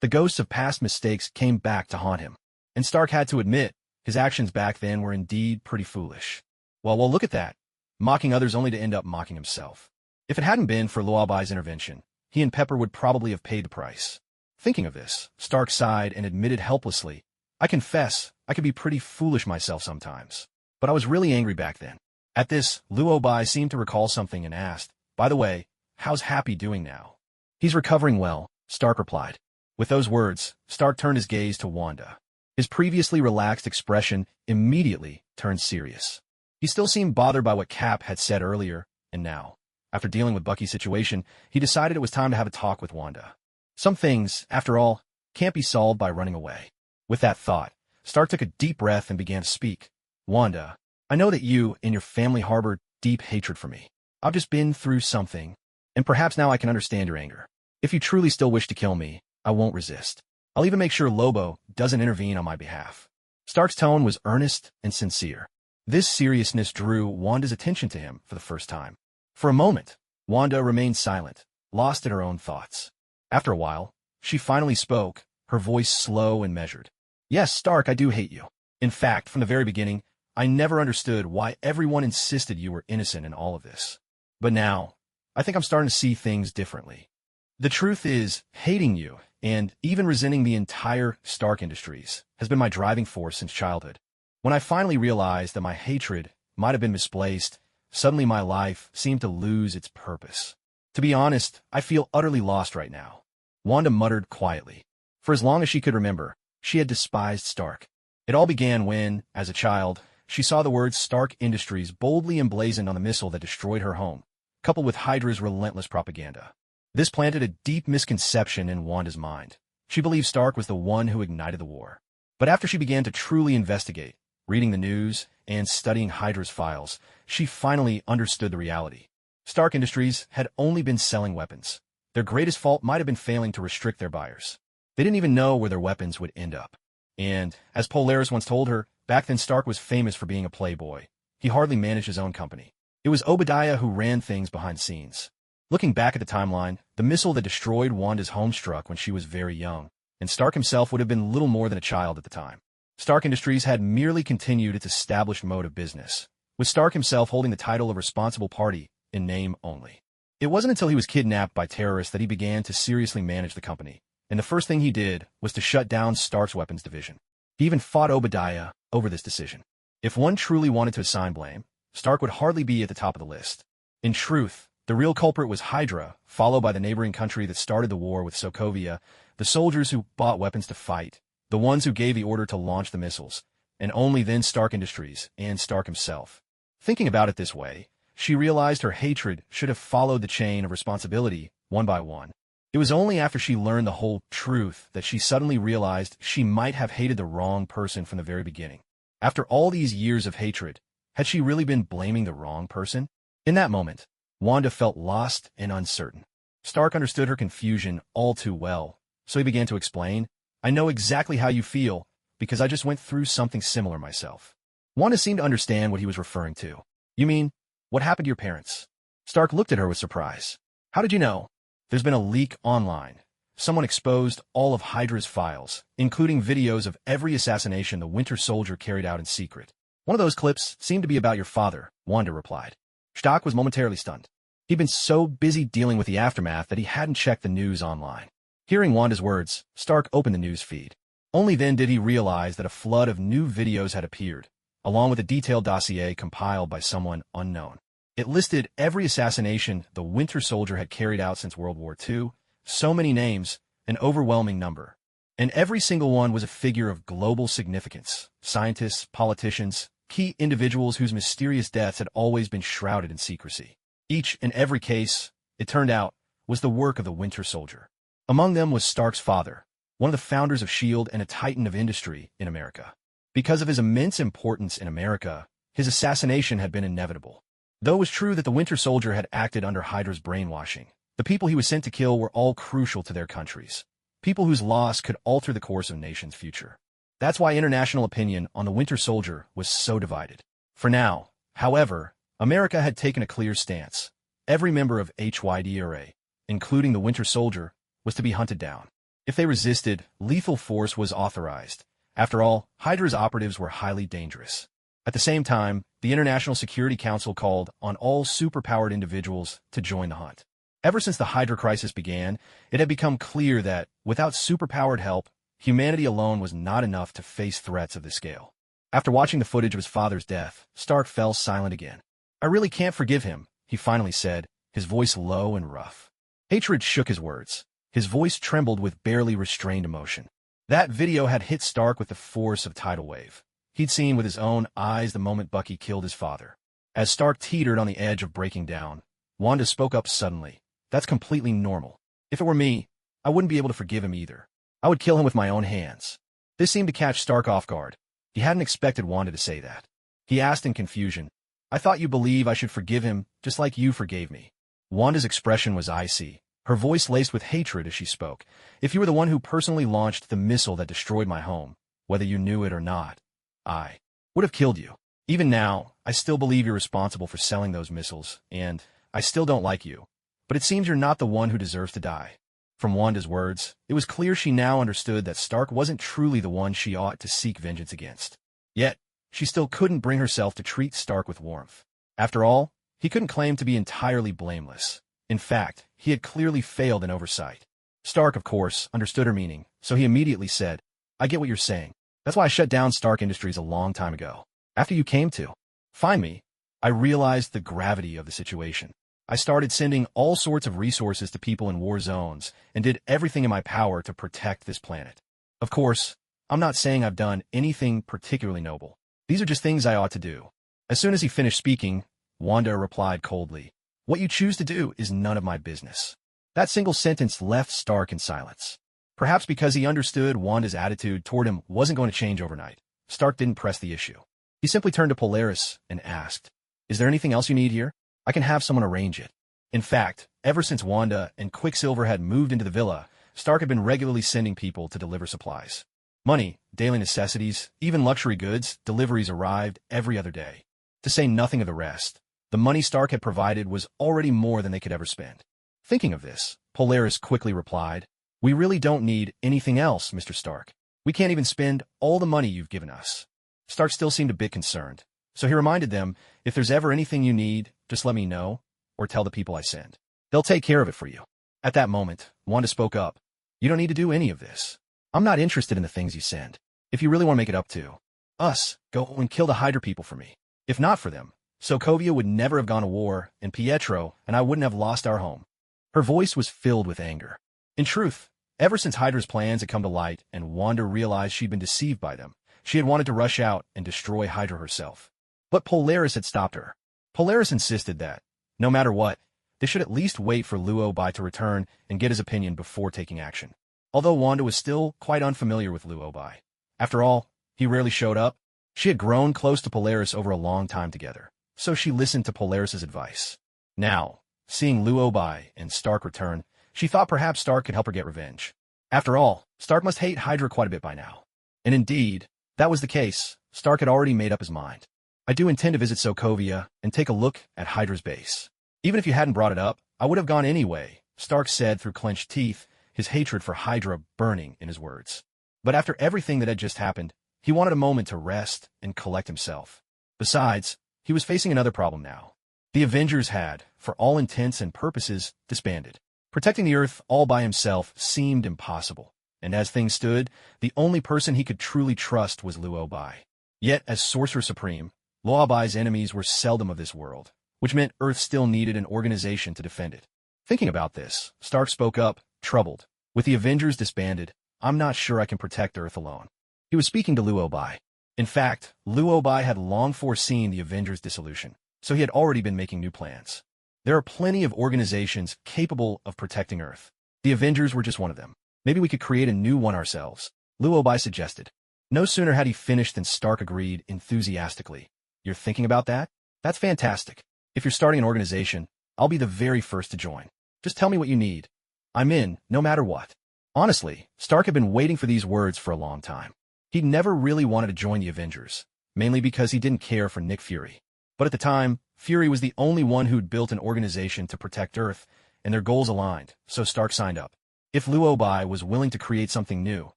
The ghosts of past mistakes came back to haunt him. And Stark had to admit, his actions back then were indeed pretty foolish. Well, look at that. Mocking others only to end up mocking himself. If it hadn't been for Lu Obai's intervention, he and Pepper would probably have paid the price. Thinking of this, Stark sighed and admitted helplessly, I confess, I could be pretty foolish myself sometimes. But I was really angry back then. At this, Lu Obai seemed to recall something and asked, by the way, how's Happy doing now? He's recovering well, Stark replied. With those words, Stark turned his gaze to Wanda. His previously relaxed expression immediately turned serious. He still seemed bothered by what Cap had said earlier, and now, after dealing with Bucky's situation, he decided it was time to have a talk with Wanda. Some things, after all, can't be solved by running away. With that thought, Stark took a deep breath and began to speak. Wanda, I know that you and your family harbor deep hatred for me. I've just been through something, and perhaps now I can understand your anger. If you truly still wish to kill me, I won't resist. I'll even make sure Lobo doesn't intervene on my behalf. Stark's tone was earnest and sincere. This seriousness drew Wanda's attention to him for the first time. For a moment, Wanda remained silent, lost in her own thoughts. After a while, she finally spoke, her voice slow and measured. Yes, Stark, I do hate you. In fact, from the very beginning, I never understood why everyone insisted you were innocent in all of this. But now, I think I'm starting to see things differently. The truth is, hating you, and even resenting the entire Stark Industries, has been my driving force since childhood. When I finally realized that my hatred might have been misplaced, suddenly my life seemed to lose its purpose. To be honest, I feel utterly lost right now. Wanda muttered quietly. For as long as she could remember, she had despised Stark. It all began when, as a child, she saw the words Stark Industries boldly emblazoned on the missile that destroyed her home, coupled with Hydra's relentless propaganda. This planted a deep misconception in Wanda's mind. She believed Stark was the one who ignited the war. But after she began to truly investigate, reading the news and studying Hydra's files, she finally understood the reality. Stark Industries had only been selling weapons. Their greatest fault might have been failing to restrict their buyers. They didn't even know where their weapons would end up. And, as Polaris once told her, back then Stark was famous for being a playboy. He hardly managed his own company. It was Obadiah who ran things behind the scenes. Looking back at the timeline, the missile that destroyed Wanda's home struck when she was very young, and Stark himself would have been little more than a child at the time. Stark Industries had merely continued its established mode of business, with Stark himself holding the title of responsible party in name only. It wasn't until he was kidnapped by terrorists that he began to seriously manage the company, and the first thing he did was to shut down Stark's weapons division. He even fought Obadiah over this decision. If one truly wanted to assign blame, Stark would hardly be at the top of the list. In truth, the real culprit was Hydra, followed by the neighboring country that started the war with Sokovia, the soldiers who bought weapons to fight, the ones who gave the order to launch the missiles, and only then Stark Industries and Stark himself. Thinking about it this way, she realized her hatred should have followed the chain of responsibility, one by one. It was only after she learned the whole truth that she suddenly realized she might have hated the wrong person from the very beginning. After all these years of hatred, had she really been blaming the wrong person? In that moment, Wanda felt lost and uncertain. Stark understood her confusion all too well, so he began to explain, I know exactly how you feel, because I just went through something similar myself. Wanda seemed to understand what he was referring to. You mean, what happened to your parents? Stark looked at her with surprise. How did you know? There's been a leak online. Someone exposed all of Hydra's files, including videos of every assassination the Winter Soldier carried out in secret. One of those clips seemed to be about your father, Wanda replied. Stark was momentarily stunned. He'd been so busy dealing with the aftermath that he hadn't checked the news online. Hearing Wanda's words, Stark opened the news feed. Only then did he realize that a flood of new videos had appeared, along with a detailed dossier compiled by someone unknown. It listed every assassination the Winter Soldier had carried out since World War II, so many names, an overwhelming number. And every single one was a figure of global significance. Scientists, politicians, key individuals whose mysterious deaths had always been shrouded in secrecy. Each and every case, it turned out, was the work of the Winter Soldier. Among them was Stark's father, one of the founders of S.H.I.E.L.D. and a titan of industry in America. Because of his immense importance in America, his assassination had been inevitable. Though it was true that the Winter Soldier had acted under Hydra's brainwashing, the people he was sent to kill were all crucial to their countries. People whose loss could alter the course of a nation's future. That's why international opinion on the Winter Soldier was so divided. For now, however, America had taken a clear stance. Every member of HYDRA, including the Winter Soldier, was to be hunted down. If they resisted, lethal force was authorized. After all, Hydra's operatives were highly dangerous. At the same time, the International Security Council called on all superpowered individuals to join the hunt. Ever since the Hydra crisis began, it had become clear that, without superpowered help, humanity alone was not enough to face threats of this scale. After watching the footage of his father's death, Stark fell silent again. "I really can't forgive him," he finally said, his voice low and rough. Hatred shook his words. His voice trembled with barely restrained emotion. That video had hit Stark with the force of a tidal wave. He'd seen with his own eyes the moment Bucky killed his father. As Stark teetered on the edge of breaking down, Wanda spoke up suddenly. "That's completely normal. If it were me, I wouldn't be able to forgive him either. I would kill him with my own hands." This seemed to catch Stark off guard. He hadn't expected Wanda to say that. He asked in confusion, "I thought you believe I should forgive him just like you forgave me." Wanda's expression was icy, her voice laced with hatred as she spoke. "If you were the one who personally launched the missile that destroyed my home, whether you knew it or not, I would have killed you. Even now, I still believe you're responsible for selling those missiles, and I still don't like you. But it seems you're not the one who deserves to die." From Wanda's words, it was clear she now understood that Stark wasn't truly the one she ought to seek vengeance against. Yet, she still couldn't bring herself to treat Stark with warmth. After all, he couldn't claim to be entirely blameless. In fact, he had clearly failed in oversight. Stark, of course, understood her meaning, so he immediately said, "I get what you're saying. That's why I shut down Stark Industries a long time ago. After you came to find me, I realized the gravity of the situation. I started sending all sorts of resources to people in war zones and did everything in my power to protect this planet. Of course, I'm not saying I've done anything particularly noble. These are just things I ought to do." As soon as he finished speaking, Wanda replied coldly, "What you choose to do is none of my business." That single sentence left Stark in silence. Perhaps because he understood Wanda's attitude toward him wasn't going to change overnight, Stark didn't press the issue. He simply turned to Polaris and asked, "Is there anything else you need here? I can have someone arrange it." In fact, ever since Wanda and Quicksilver had moved into the villa, Stark had been regularly sending people to deliver supplies. Money, daily necessities, even luxury goods, deliveries arrived every other day. To say nothing of the rest, the money Stark had provided was already more than they could ever spend. Thinking of this, Polaris quickly replied, "We really don't need anything else, Mr. Stark. We can't even spend all the money you've given us." Stark still seemed a bit concerned, so he reminded them, "If there's ever anything you need, just let me know, or tell the people I send. They'll take care of it for you." At that moment, Wanda spoke up, "You don't need to do any of this. I'm not interested in the things you send. If you really want to make it up to us, go and kill the Hydra people for me. If not for them, Sokovia would never have gone to war, and Pietro and I wouldn't have lost our home." Her voice was filled with anger. In truth, ever since Hydra's plans had come to light and Wanda realized she'd been deceived by them, she had wanted to rush out and destroy Hydra herself. But Polaris had stopped her. Polaris insisted that, no matter what, they should at least wait for Luo Bai to return and get his opinion before taking action. Although Wanda was still quite unfamiliar with Luo Bai. After all, he rarely showed up. She had grown close to Polaris over a long time together, so she listened to Polaris's advice. Now, seeing Luo Bai and Stark return, she thought perhaps Stark could help her get revenge. After all, Stark must hate Hydra quite a bit by now. And indeed, that was the case. Stark had already made up his mind. "I do intend to visit Sokovia and take a look at Hydra's base. Even if you hadn't brought it up, I would have gone anyway," Stark said through clenched teeth, his hatred for Hydra burning in his words. But after everything that had just happened, he wanted a moment to rest and collect himself. Besides, he was facing another problem now. The Avengers had, for all intents and purposes, disbanded. Protecting the Earth all by himself seemed impossible, and as things stood, the only person he could truly trust was Luo Bai. Yet, as Sorcerer Supreme, Luo Bai's enemies were seldom of this world. which meant Earth still needed an organization to defend it. Thinking about this, Stark spoke up, troubled. With the Avengers disbanded, I'm not sure I can protect Earth alone. He was speaking to Luobai. In fact, Luobai had long foreseen the Avengers' dissolution, so he had already been making new plans. There are plenty of organizations capable of protecting Earth. The Avengers were just one of them. Maybe we could create a new one ourselves, Luobai suggested. No sooner had he finished than Stark agreed enthusiastically. You're thinking about that? That's fantastic. If you're starting an organization, I'll be the very first to join. Just tell me what you need. I'm in, no matter what. Honestly, Stark had been waiting for these words for a long time. He'd never really wanted to join the Avengers, mainly because he didn't care for Nick Fury. But at the time, Fury was the only one who'd built an organization to protect Earth, and their goals aligned, so Stark signed up. If Luobai was willing to create something new,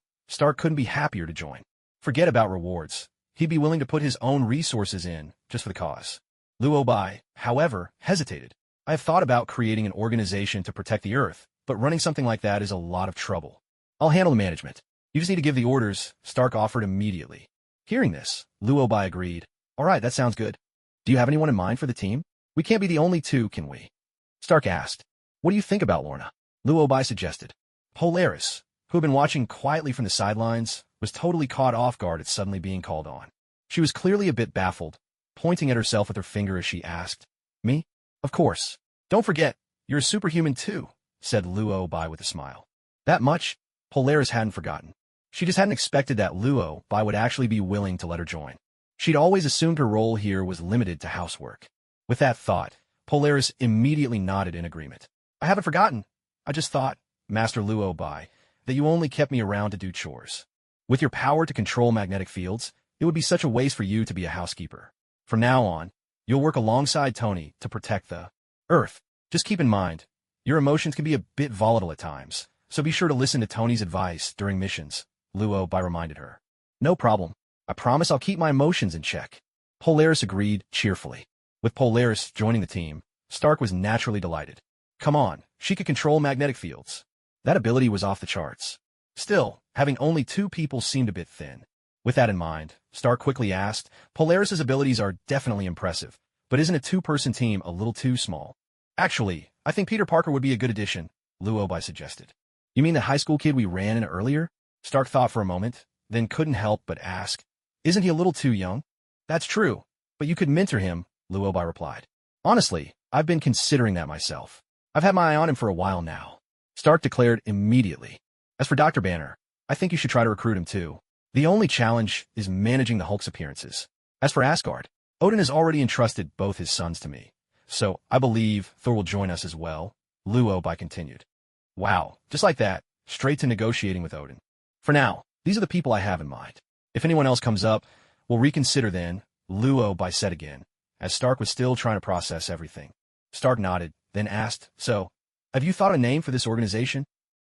Stark couldn't be happier to join. Forget about rewards. He'd be willing to put his own resources in, just for the cause. Luobai, however, hesitated. I have thought about creating an organization to protect the Earth, but running something like that is a lot of trouble. I'll handle the management. You just need to give the orders, Stark offered immediately. Hearing this, Luobai agreed. All right, that sounds good. Do you have anyone in mind for the team? We can't be the only two, can we? Stark asked. What do you think about Lorna? Luobai suggested. Polaris, who had been watching quietly from the sidelines, was totally caught off guard at suddenly being called on. She was clearly a bit baffled, pointing at herself with her finger as she asked, Me? Of course. Don't forget, you're a superhuman too, said Luobai with a smile. That much? Polaris hadn't forgotten. She just hadn't expected that Luobai would actually be willing to let her join. She'd always assumed her role here was limited to housework. With that thought, Polaris immediately nodded in agreement. I haven't forgotten. I just thought, Master Luobai, that you only kept me around to do chores. With your power to control magnetic fields, it would be such a waste for you to be a housekeeper. From now on, you'll work alongside Tony to protect the Earth. Just keep in mind, your emotions can be a bit volatile at times, so be sure to listen to Tony's advice during missions, Luobai reminded her. No problem. I promise I'll keep my emotions in check. Polaris agreed cheerfully. With Polaris joining the team, Stark was naturally delighted. Come on, she could control magnetic fields. That ability was off the charts. Still, having only 2 people seemed a bit thin. With that in mind, Stark quickly asked, Polaris's abilities are definitely impressive, but isn't a 2-person team a little too small? Actually, I think Peter Parker would be a good addition, Luobai suggested. You mean the high school kid we ran in earlier? Stark thought for a moment, then couldn't help but ask, Isn't he a little too young? That's true, but you could mentor him, Luobai replied. Honestly, I've been considering that myself. I've had my eye on him for a while now. Stark declared immediately. As for Dr. Banner, I think you should try to recruit him too. The only challenge is managing the Hulk's appearances. As for Asgard, Odin has already entrusted both his sons to me, so I believe Thor will join us as well, Luobai continued. Wow, just like that, straight to negotiating with Odin. For now, these are the people I have in mind. If anyone else comes up, we'll reconsider then, Luobai said again, as Stark was still trying to process everything. Stark nodded, then asked, So, have you thought a name for this organization?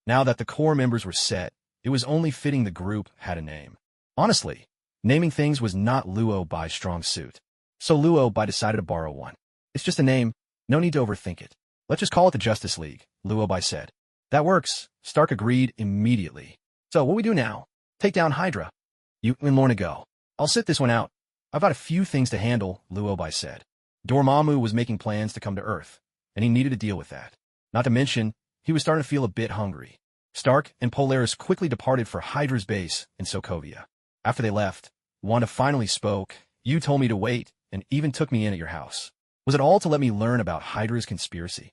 Now that the core members were set, it was only fitting the group had a name. Honestly, naming things was not Luobai's strong suit. So Luobai decided to borrow one. It's just a name, no need to overthink it. Let's just call it the Justice League, Luobai said. That works, Stark agreed immediately. So what we do now? Take down Hydra. You and Lorna go. I'll sit this one out. I've got a few things to handle, Luobai said. Dormammu was making plans to come to Earth, and he needed to deal with that. Not to mention, he was starting to feel a bit hungry. Stark and Polaris quickly departed for Hydra's base in Sokovia. After they left, Wanda finally spoke. You told me to wait, and even took me in at your house. Was it all to let me learn about Hydra's conspiracy?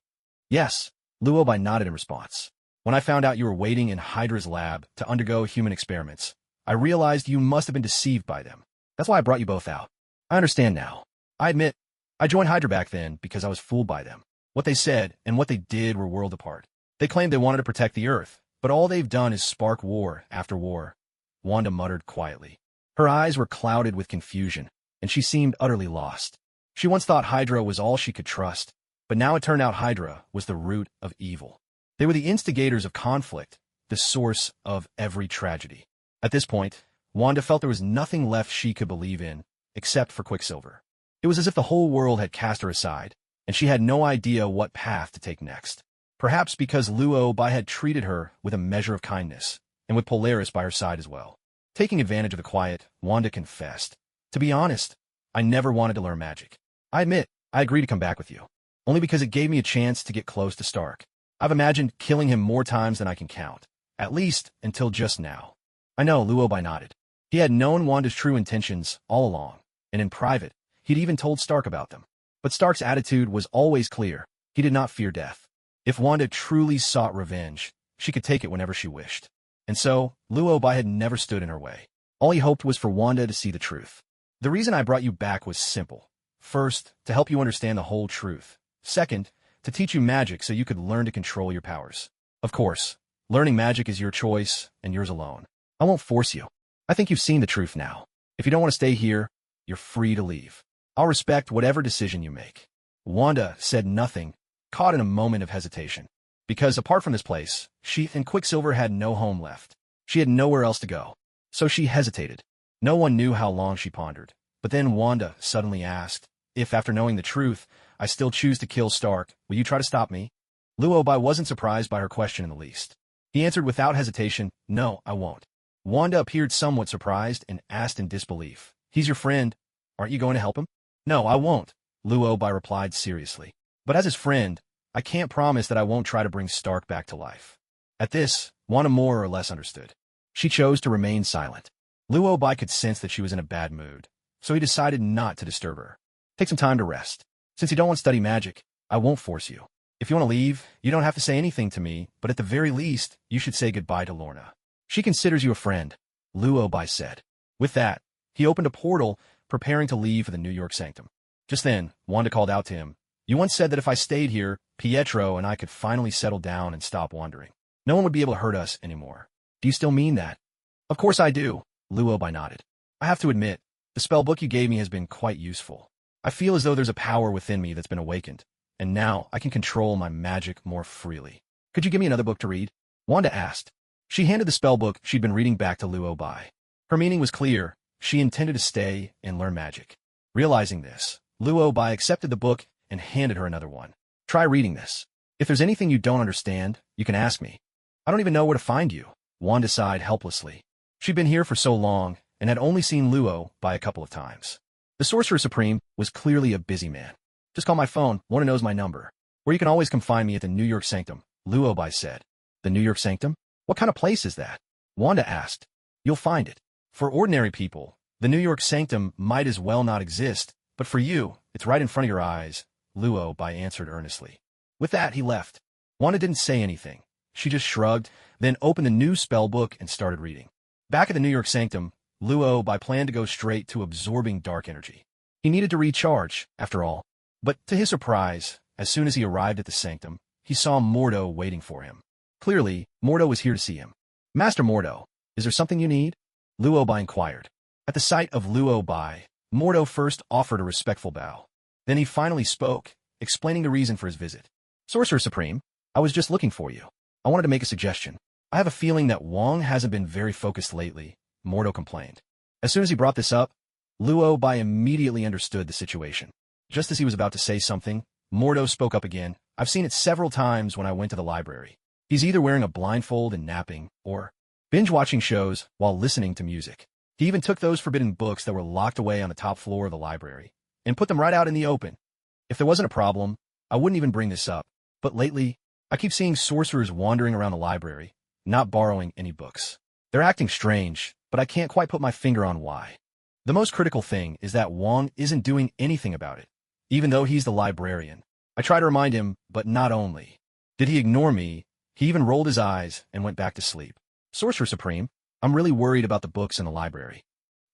Yes, Luobai nodded in response. When I found out you were waiting in Hydra's lab to undergo human experiments, I realized you must have been deceived by them. That's why I brought you both out. I understand now. I admit, I joined Hydra back then because I was fooled by them. What they said and what they did were worlds apart. They claimed they wanted to protect the Earth, but all they've done is spark war after war, Wanda muttered quietly. Her eyes were clouded with confusion, and she seemed utterly lost. She once thought Hydra was all she could trust, but now it turned out Hydra was the root of evil. They were the instigators of conflict, the source of every tragedy. At this point, Wanda felt there was nothing left she could believe in, except for Quicksilver. It was as if the whole world had cast her aside, and she had no idea what path to take next. Perhaps because Luobai had treated her with a measure of kindness, and with Polaris by her side as well. Taking advantage of the quiet, Wanda confessed, To be honest, I never wanted to learn magic. I admit, I agreed to come back with you, only because it gave me a chance to get close to Stark. I've imagined killing him more times than I can count, at least until just now. I know, Luobai nodded. He had known Wanda's true intentions all along, and in private, he'd even told Stark about them. But Stark's attitude was always clear. He did not fear death. If Wanda truly sought revenge, she could take it whenever she wished. And so, Luobai had never stood in her way. All he hoped was for Wanda to see the truth. The reason I brought you back was simple. First, to help you understand the whole truth. Second, to teach you magic so you could learn to control your powers. Of course, learning magic is your choice and yours alone. I won't force you. I think you've seen the truth now. If you don't want to stay here, you're free to leave. I'll respect whatever decision you make. Wanda said nothing, caught in a moment of hesitation. Because apart from this place, she and Quicksilver had no home left. She had nowhere else to go. So she hesitated. No one knew how long she pondered. But then Wanda suddenly asked, if after knowing the truth, I still choose to kill Stark, will you try to stop me? Luobai wasn't surprised by her question in the least. He answered without hesitation, no, I won't. Wanda appeared somewhat surprised and asked in disbelief, he's your friend. Aren't you going to help him? No, I won't, Luobai replied seriously. But as his friend, I can't promise that I won't try to bring Stark back to life. At this, Wanda more or less understood. She chose to remain silent. Luobai could sense that she was in a bad mood, so he decided not to disturb her. Take some time to rest. Since you don't want to study magic, I won't force you. If you want to leave, you don't have to say anything to me, but at the very least, you should say goodbye to Lorna. She considers you a friend, Luobai said. With that, he opened a portal, preparing to leave for the New York Sanctum. Just then, Wanda called out to him. You once said that if I stayed here, Pietro and I could finally settle down and stop wandering. No one would be able to hurt us anymore. Do you still mean that? Of course I do, Luobai nodded. I have to admit, the spellbook you gave me has been quite useful. I feel as though there's a power within me that's been awakened, and now I can control my magic more freely. Could you give me another book to read? Wanda asked. She handed the spellbook she'd been reading back to Luobai. Her meaning was clear. She intended to stay and learn magic. Realizing this, Luobai accepted the book and handed her another one. Try reading this. If there's anything you don't understand, you can ask me. I don't even know where to find you, Wanda sighed helplessly. She'd been here for so long and had only seen Luobai a couple of times. The Sorcerer Supreme was clearly a busy man. Just call my phone, Wanda knows my number. Or you can always come find me at the New York Sanctum, Luobai said. The New York Sanctum? What kind of place is that? Wanda asked. You'll find it. For ordinary people, the New York Sanctum might as well not exist, but for you, it's right in front of your eyes, Luobai answered earnestly. With that, he left. Wanda didn't say anything. She just shrugged, then opened the new spellbook and started reading. Back at the New York Sanctum, Luobai planned to go straight to absorbing dark energy. He needed to recharge, after all. But to his surprise, as soon as he arrived at the sanctum, he saw Mordo waiting for him. Clearly, Mordo was here to see him. Master Mordo, is there something you need? Luobai inquired. At the sight of Luobai, Mordo first offered a respectful bow. Then he finally spoke, explaining the reason for his visit. Sorcerer Supreme, I was just looking for you. I wanted to make a suggestion. I have a feeling that Wong hasn't been very focused lately, Mordo complained. As soon as he brought this up, Luobai immediately understood the situation. Just as he was about to say something, Mordo spoke up again. I've seen it several times when I went to the library. He's either wearing a blindfold and napping, or binge-watching shows while listening to music. He even took those forbidden books that were locked away on the top floor of the library and put them right out in the open. If there wasn't a problem, I wouldn't even bring this up. But lately, I keep seeing sorcerers wandering around the library, not borrowing any books. They're acting strange, but I can't quite put my finger on why. The most critical thing is that Wong isn't doing anything about it, even though he's the librarian. I try to remind him, but not only did he ignore me, he even rolled his eyes and went back to sleep. Sorcerer Supreme, I'm really worried about the books in the library.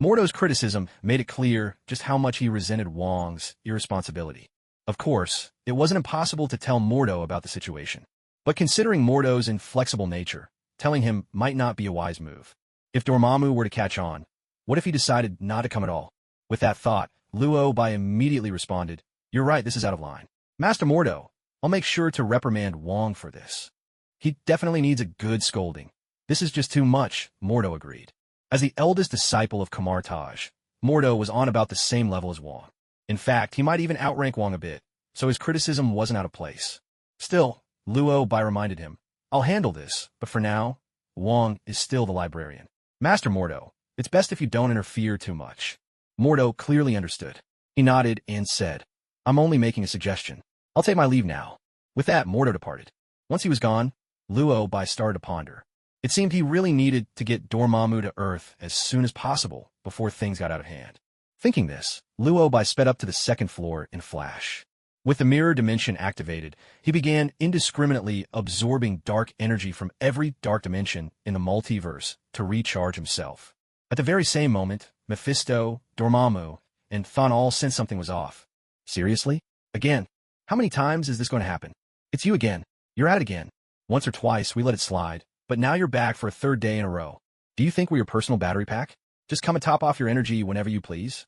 Mordo's criticism made it clear just how much he resented Wong's irresponsibility. Of course, it wasn't impossible to tell Mordo about the situation. But considering Mordo's inflexible nature, telling him might not be a wise move. If Dormammu were to catch on, what if he decided not to come at all? With that thought, Luobai immediately responded, You're right, this is out of line. Master Mordo, I'll make sure to reprimand Wong for this. He definitely needs a good scolding. This is just too much, Mordo agreed. As the eldest disciple of Kamartaj, Mordo was on about the same level as Wong. In fact, he might even outrank Wong a bit, so his criticism wasn't out of place. Still, Luobai reminded him, I'll handle this, but for now, Wong is still the librarian. Master Mordo, it's best if you don't interfere too much. Mordo clearly understood. He nodded and said, I'm only making a suggestion. I'll take my leave now. With that, Mordo departed. Once he was gone, Luo Bai started to ponder. It seemed he really needed to get Dormammu to Earth as soon as possible before things got out of hand. Thinking this, Luo Bai sped up to the second floor in a flash. With the mirror dimension activated, he began indiscriminately absorbing dark energy from every dark dimension in the multiverse to recharge himself. At the very same moment, Mephisto, Dormammu, and Thon all sensed something was off. Seriously? Again? How many times is this going to happen? It's you again. You're at it again. Once or twice we let it slide, but now you're back for a third day in a row. Do you think we're your personal battery pack? Just come and top off your energy whenever you please?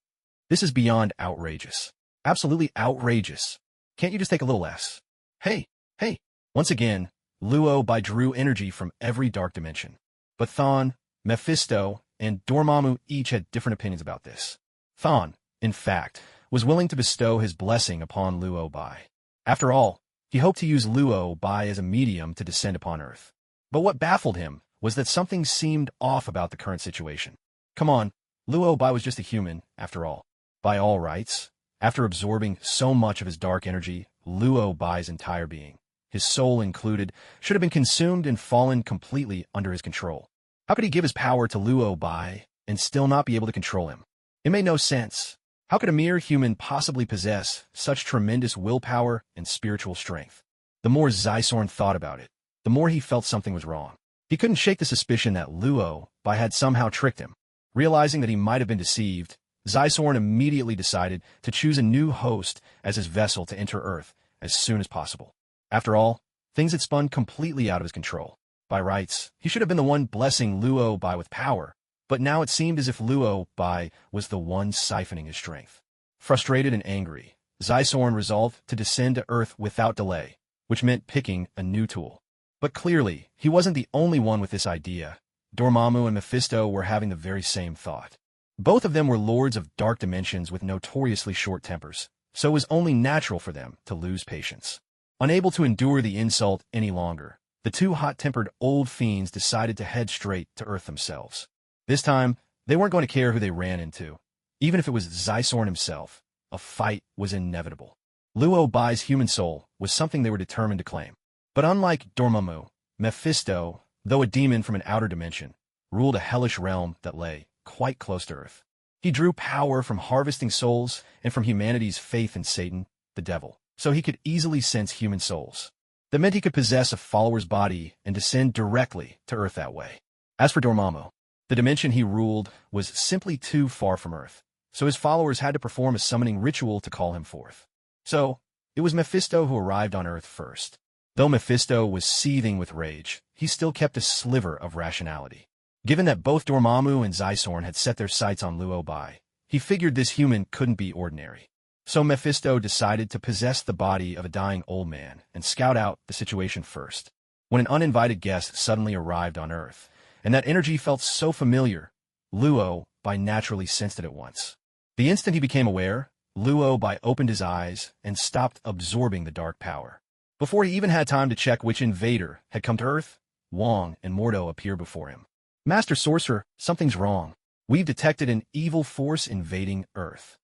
This is beyond outrageous. Absolutely outrageous. Can't you just take a little less? Hey. Once again, Luo Bai drew energy from every dark dimension. But Thon, Mephisto, and Dormammu each had different opinions about this. Thon, in fact, was willing to bestow his blessing upon Luo Bai. After all, he hoped to use Luo Bai as a medium to descend upon Earth. But what baffled him was that something seemed off about the current situation. Come on, Luo Bai was just a human, after all. By all rights, after absorbing so much of his dark energy, Luo Bai's entire being, his soul included, should have been consumed and fallen completely under his control. How could he give his power to Luo Bai and still not be able to control him? It made no sense. How could a mere human possibly possess such tremendous willpower and spiritual strength? The more Zysorn thought about it, the more he felt something was wrong. He couldn't shake the suspicion that Luo Bai had somehow tricked him. Realizing that he might have been deceived, Zysorn immediately decided to choose a new host as his vessel to enter Earth as soon as possible. After all, things had spun completely out of his control. By rights, he should have been the one blessing Luo Bai with power, but now it seemed as if Luo Bai was the one siphoning his strength. Frustrated and angry, Zysorn resolved to descend to Earth without delay, which meant picking a new tool. But clearly, he wasn't the only one with this idea. Dormammu and Mephisto were having the very same thought. Both of them were lords of dark dimensions with notoriously short tempers, so it was only natural for them to lose patience. Unable to endure the insult any longer, the two hot-tempered old fiends decided to head straight to Earth themselves. This time, they weren't going to care who they ran into. Even if it was Zysorn himself, a fight was inevitable. Luo Bai's human soul was something they were determined to claim. But unlike Dormammu, Mephisto, though a demon from an outer dimension, ruled a hellish realm that lay quite close to Earth. He drew power from harvesting souls and from humanity's faith in Satan, the devil, so he could easily sense human souls. That meant he could possess a follower's body and descend directly to Earth that way. As for Dormammu, the dimension he ruled was simply too far from Earth, so his followers had to perform a summoning ritual to call him forth. So, it was Mephisto who arrived on Earth first. Though Mephisto was seething with rage, he still kept a sliver of rationality. Given that both Dormammu and Zysorn had set their sights on Luo Bai, he figured this human couldn't be ordinary. So Mephisto decided to possess the body of a dying old man and scout out the situation first. When an uninvited guest suddenly arrived on Earth, and that energy felt so familiar, Luo Bai naturally sensed it at once. The instant he became aware, Luo Bai opened his eyes and stopped absorbing the dark power. Before he even had time to check which invader had come to Earth, Wong and Mordo appeared before him. Master Sorcerer, something's wrong. We've detected an evil force invading Earth.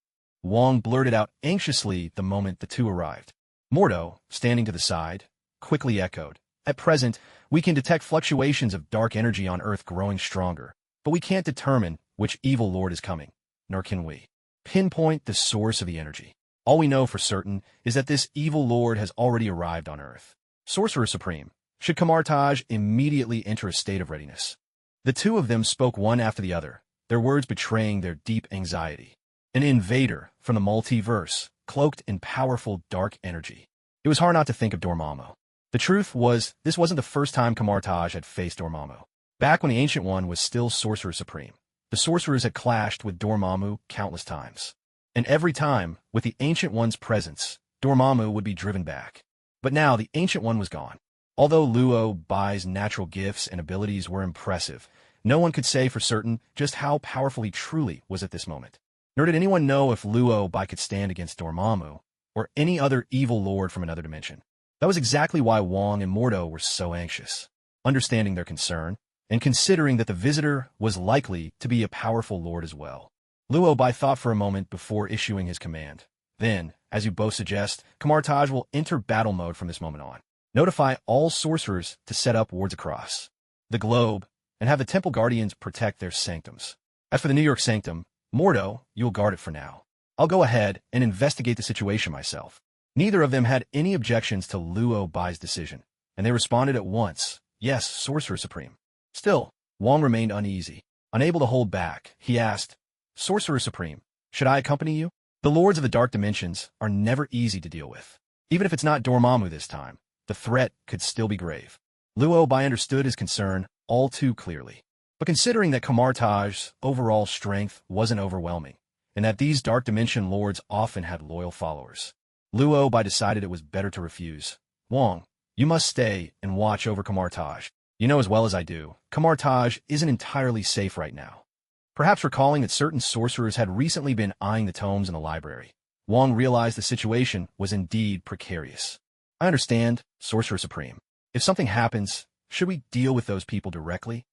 Wong blurted out anxiously the moment the two arrived. Mordo, standing to the side, quickly echoed, "At present, we can detect fluctuations of dark energy on Earth growing stronger, but we can't determine which evil lord is coming, nor can we pinpoint the source of the energy. All we know for certain is that this evil lord has already arrived on Earth. Sorcerer Supreme, should Kamartaj immediately enter a state of readiness?" The two of them spoke one after the other, their words betraying their deep anxiety. An invader from the multiverse, cloaked in powerful dark energy. It was hard not to think of Dormammu. The truth was, this wasn't the first time Kamartaj had faced Dormammu. Back when the Ancient One was still Sorcerer Supreme, the sorcerers had clashed with Dormammu countless times. And every time, with the Ancient One's presence, Dormammu would be driven back. But now the Ancient One was gone. Although Luo Bai's natural gifts and abilities were impressive, no one could say for certain just how powerful he truly was at this moment. Nor did anyone know if Luo Bai could stand against Dormammu or any other evil lord from another dimension. That was exactly why Wong and Mordo were so anxious. Understanding their concern, and considering that the visitor was likely to be a powerful lord as well, Luo Bai thought for a moment before issuing his command. Then, as you both suggest, Kamartaj will enter battle mode from this moment on. Notify all sorcerers to set up wards across the globe and have the temple guardians protect their sanctums. As for the New York sanctum, Mordo, you'll guard it for now. I'll go ahead and investigate the situation myself. Neither of them had any objections to Luo Bai's decision, and they responded at once, yes, Sorcerer Supreme. Still, Wang remained uneasy. Unable to hold back, he asked, Sorcerer Supreme, should I accompany you? The Lords of the Dark Dimensions are never easy to deal with. Even if it's not Dormammu this time, the threat could still be grave. Luo Bai understood his concern all too clearly. But considering that Kamartaj's overall strength wasn't overwhelming, and that these Dark Dimension Lords often had loyal followers, Luo Bai decided it was better to refuse. Wang, you must stay and watch over Kamartaj. You know as well as I do, Kamartaj isn't entirely safe right now. Perhaps recalling that certain sorcerers had recently been eyeing the tomes in the library, Wang realized the situation was indeed precarious. I understand, Sorcerer Supreme. If something happens, should we deal with those people directly?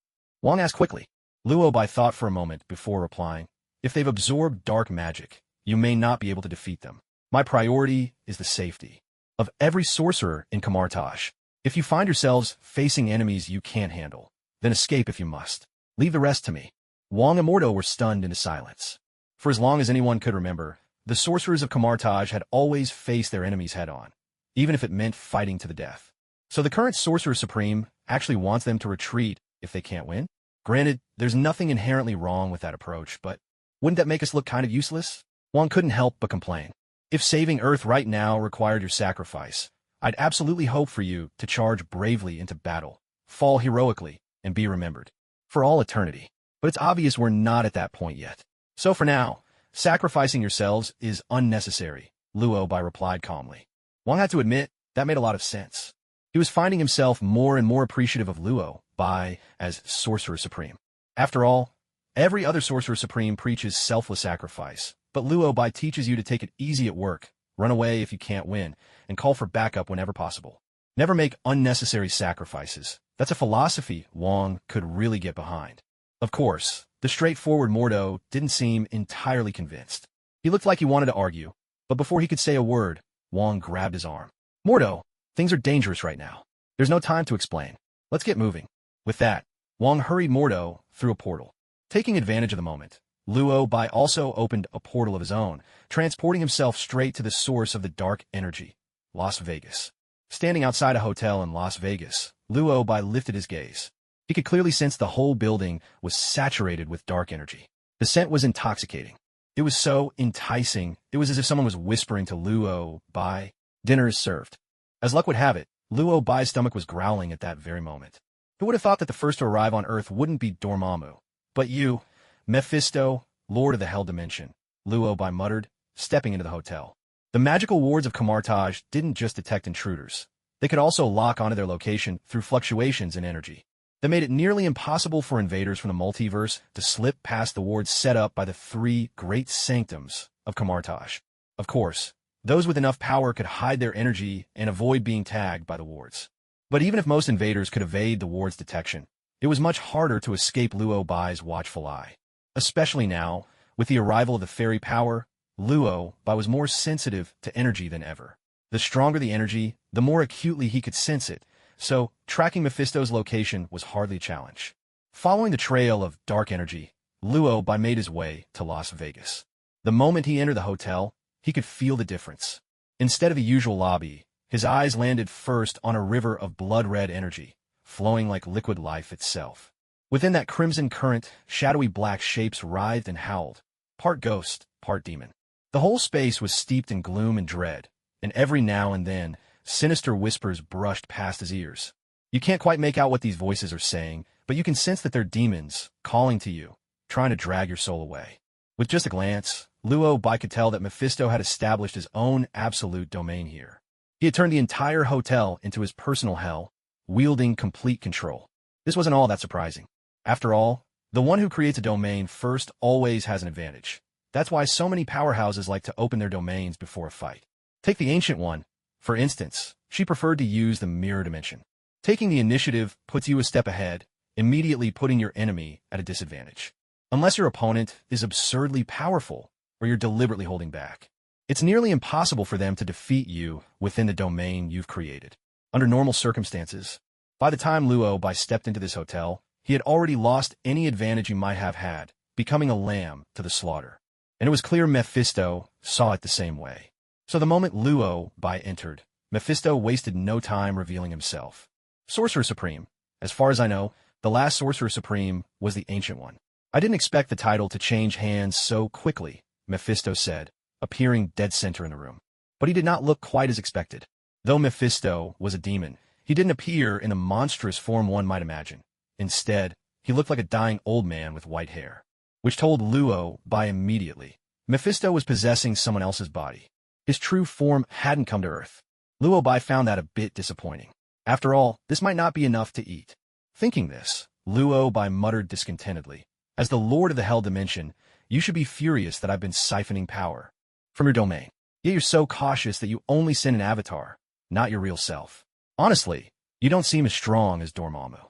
Wang asked quickly. Luo Bai thought for a moment before replying, if they've absorbed dark magic, you may not be able to defeat them. My priority is the safety of every sorcerer in Kamartaj. If you find yourselves facing enemies you can't handle, then escape if you must. Leave the rest to me. Wang and Mordo were stunned into silence. For as long as anyone could remember, the sorcerers of Kamartaj had always faced their enemies head-on, even if it meant fighting to the death. So the current Sorcerer Supreme actually wants them to retreat if they can't win? Granted, there's nothing inherently wrong with that approach, but wouldn't that make us look kind of useless? Wang couldn't help but complain. If saving Earth right now required your sacrifice, I'd absolutely hope for you to charge bravely into battle, fall heroically, and be remembered for all eternity. But it's obvious we're not at that point yet. So for now, sacrificing yourselves is unnecessary, Luo Bai replied calmly. Wang had to admit that made a lot of sense. He was finding himself more and more appreciative of Luo Bai as Sorcerer Supreme. After all, every other Sorcerer Supreme preaches selfless sacrifice, but Luo Bai teaches you to take it easy at work, run away if you can't win, and call for backup whenever possible. Never make unnecessary sacrifices. That's a philosophy Wang could really get behind. Of course, the straightforward Mordo didn't seem entirely convinced. He looked like he wanted to argue, but before he could say a word, Wang grabbed his arm. Mordo, things are dangerous right now. There's no time to explain. Let's get moving. With that, Wang hurried Mordo through a portal. Taking advantage of the moment, Luo Bai also opened a portal of his own, transporting himself straight to the source of the dark energy, Las Vegas. Standing outside a hotel in Las Vegas, Luo Bai lifted his gaze. He could clearly sense the whole building was saturated with dark energy. The scent was intoxicating. It was so enticing, it was as if someone was whispering to Luo Bai, dinner is served. As luck would have it, Luo Bai's stomach was growling at that very moment. Who would have thought that the first to arrive on Earth wouldn't be Dormammu, but you, Mephisto, Lord of the Hell Dimension, Luo Bai muttered, stepping into the hotel. The magical wards of Kamartaj didn't just detect intruders. They could also lock onto their location through fluctuations in energy. That made it nearly impossible for invaders from the multiverse to slip past the wards set up by the three great sanctums of Kamartaj. Of course, those with enough power could hide their energy and avoid being tagged by the wards. But even if most invaders could evade the ward's detection, it was much harder to escape Luo Bai's watchful eye. Especially now, with the arrival of the fairy power, Luo Bai was more sensitive to energy than ever. The stronger the energy, the more acutely he could sense it, so tracking Mephisto's location was hardly a challenge. Following the trail of dark energy, Luo Bai made his way to Las Vegas. The moment he entered the hotel, he could feel the difference. Instead of the usual lobby, his eyes landed first on a river of blood-red energy, flowing like liquid life itself. Within that crimson current, shadowy black shapes writhed and howled, part ghost, part demon. The whole space was steeped in gloom and dread, and every now and then, sinister whispers brushed past his ears. You can't quite make out what these voices are saying, but you can sense that they're demons, calling to you, trying to drag your soul away. With just a glance, Luo Bai could tell that Mephisto had established his own absolute domain here. He had turned the entire hotel into his personal hell, wielding complete control. This wasn't all that surprising. After all, the one who creates a domain first always has an advantage. That's why so many powerhouses like to open their domains before a fight. Take the Ancient One, for instance. She preferred to use the mirror dimension. Taking the initiative puts you a step ahead, immediately putting your enemy at a disadvantage. Unless your opponent is absurdly powerful, or you're deliberately holding back. It's nearly impossible for them to defeat you within the domain you've created. Under normal circumstances, by the time Luo Bai stepped into this hotel, he had already lost any advantage he might have had, becoming a lamb to the slaughter. And it was clear Mephisto saw it the same way. So the moment Luo Bai entered, Mephisto wasted no time revealing himself. Sorcerer Supreme. As far as I know, the last Sorcerer Supreme was the Ancient One. I didn't expect the title to change hands so quickly, Mephisto said, appearing dead center in the room. But he did not look quite as expected. Though Mephisto was a demon, he didn't appear in the monstrous form one might imagine. Instead, he looked like a dying old man with white hair, which told Luo Bai immediately Mephisto was possessing someone else's body. His true form hadn't come to Earth. Luo Bai found that a bit disappointing. After all, this might not be enough to eat. Thinking this, Luo Bai muttered discontentedly, "As the Lord of the Hell Dimension, you should be furious that I've been siphoning power from your domain. Yet you're so cautious that you only send an avatar, not your real self. Honestly, you don't seem as strong as Dormammu."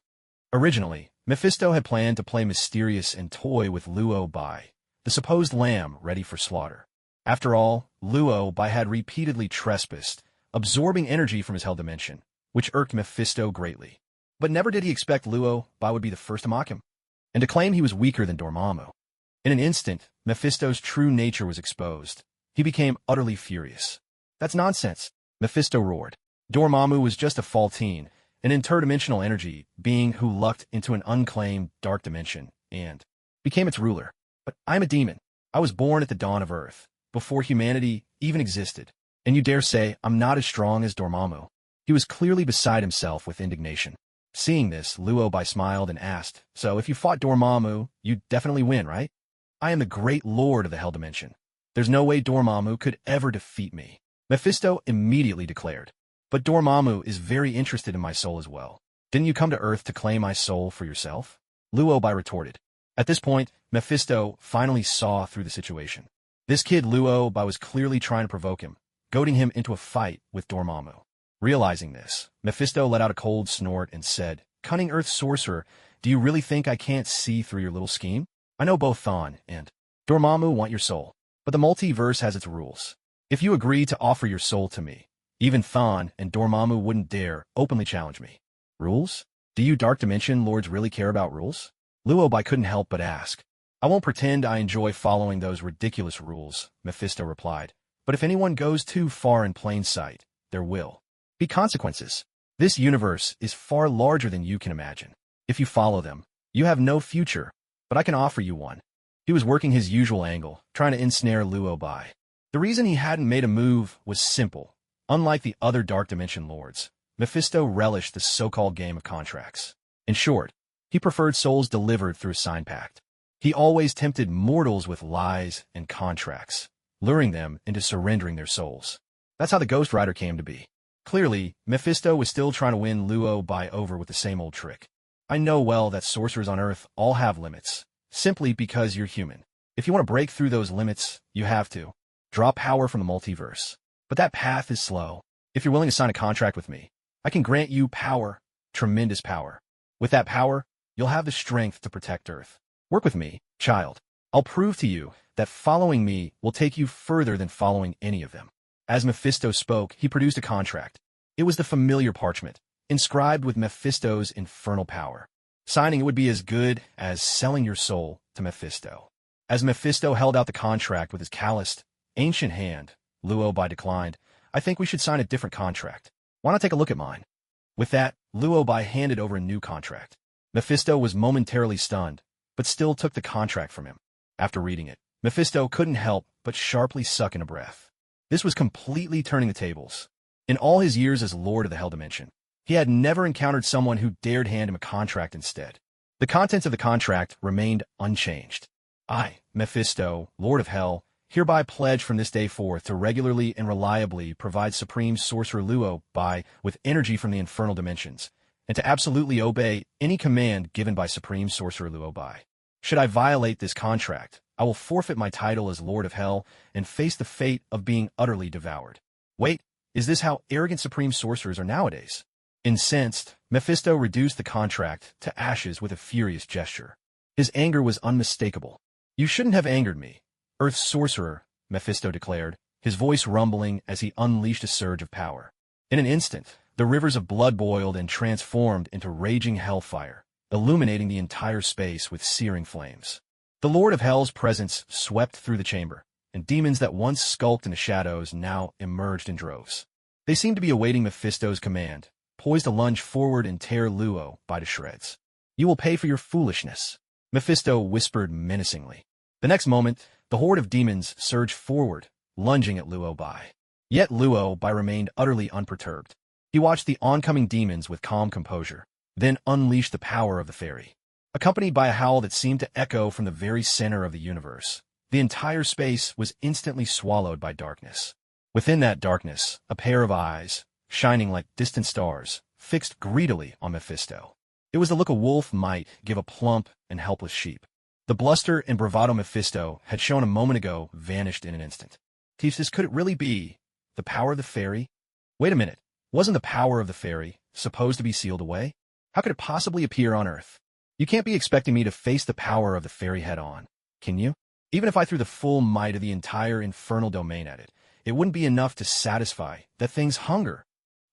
Originally, Mephisto had planned to play mysterious and toy with Luo Bai, the supposed lamb ready for slaughter. After all, Luo Bai had repeatedly trespassed, absorbing energy from his hell dimension, which irked Mephisto greatly. But never did he expect Luo Bai would be the first to mock him, and to claim he was weaker than Dormammu. In an instant, Mephisto's true nature was exposed. He became utterly furious. "That's nonsense," Mephisto roared. "Dormammu was just a Faltine, an interdimensional energy being who lucked into an unclaimed dark dimension and became its ruler. But I'm a demon. I was born at the dawn of Earth, before humanity even existed. And you dare say I'm not as strong as Dormammu?" He was clearly beside himself with indignation. Seeing this, Luo Bai smiled and asked, "So if you fought Dormammu, you'd definitely win, right? I am the great lord of the Hell Dimension. There's no way Dormammu could ever defeat me," Mephisto immediately declared. "But Dormammu is very interested in my soul as well. Didn't you come to Earth to claim my soul for yourself?" Luo Bai retorted. At this point, Mephisto finally saw through the situation. This kid Luo Bai was clearly trying to provoke him, goading him into a fight with Dormammu. Realizing this, Mephisto let out a cold snort and said, "Cunning Earth Sorcerer, do you really think I can't see through your little scheme? I know both Thon and Dormammu want your soul, but the multiverse has its rules. If you agree to offer your soul to me, even Thon and Dormammu wouldn't dare openly challenge me." "Rules? Do you Dark Dimension Lords really care about rules?" Luo Bai couldn't help but ask. "I won't pretend I enjoy following those ridiculous rules," Mephisto replied. "But if anyone goes too far in plain sight, there will be consequences. This universe is far larger than you can imagine. If you follow them, you have no future, but I can offer you one." He was working his usual angle, trying to ensnare Luo Bai. The reason he hadn't made a move was simple. Unlike the other Dark Dimension Lords, Mephisto relished the so-called game of contracts. In short, he preferred souls delivered through a sign pact. He always tempted mortals with lies and contracts, luring them into surrendering their souls. That's how the Ghost Rider came to be. Clearly, Mephisto was still trying to win Luo Bai over with the same old trick. "I know well that sorcerers on Earth all have limits, simply because you're human. If you want to break through those limits, you have to draw power from the multiverse. But that path is slow. If you're willing to sign a contract with me, I can grant you power, tremendous power. With that power, you'll have the strength to protect Earth. Work with me, child. I'll prove to you that following me will take you further than following any of them." As Mephisto spoke, he produced a contract. It was the familiar parchment, inscribed with Mephisto's infernal power. Signing it would be as good as selling your soul to Mephisto. As Mephisto held out the contract with his calloused, ancient hand, Luo Bai declined. "I think we should sign a different contract. Why not take a look at mine?" With that, Luo Bai handed over a new contract. Mephisto was momentarily stunned, but still took the contract from him. After reading it, Mephisto couldn't help but sharply suck in a breath. This was completely turning the tables. In all his years as Lord of the Hell Dimension, he had never encountered someone who dared hand him a contract instead. The contents of the contract remained unchanged. "I, Mephisto, Lord of Hell, hereby pledge from this day forth to regularly and reliably provide Supreme Sorcerer Luo Bai with energy from the infernal dimensions, and to absolutely obey any command given by Supreme Sorcerer Luo Bai. Should I violate this contract, I will forfeit my title as Lord of Hell and face the fate of being utterly devoured." Wait, is this how arrogant Supreme Sorcerers are nowadays? Incensed, Mephisto reduced the contract to ashes with a furious gesture. His anger was unmistakable. "You shouldn't have angered me, Earth Sorcerer," Mephisto declared, his voice rumbling as he unleashed a surge of power. In an instant, the rivers of blood boiled and transformed into raging hellfire, illuminating the entire space with searing flames. The Lord of Hell's presence swept through the chamber, and demons that once skulked in the shadows now emerged in droves. They seemed to be awaiting Mephisto's command, poised to lunge forward and tear Luo by the shreds. "You will pay for your foolishness," Mephisto whispered menacingly. The next moment, the horde of demons surged forward, lunging at Luo Bai. Yet Luo Bai remained utterly unperturbed. He watched the oncoming demons with calm composure, then unleashed the power of the fairy. Accompanied by a howl that seemed to echo from the very center of the universe, the entire space was instantly swallowed by darkness. Within that darkness, a pair of eyes, shining like distant stars, fixed greedily on Mephisto. It was the look a wolf might give a plump and helpless sheep. The bluster and bravado Mephisto had shown a moment ago vanished in an instant. This could it really be the power of the fairy? Wait a minute, wasn't the power of the fairy supposed to be sealed away? How could it possibly appear on Earth? You can't be expecting me to face the power of the fairy head-on, can you? Even if I threw the full might of the entire infernal domain at it, it wouldn't be enough to satisfy that thing's hunger.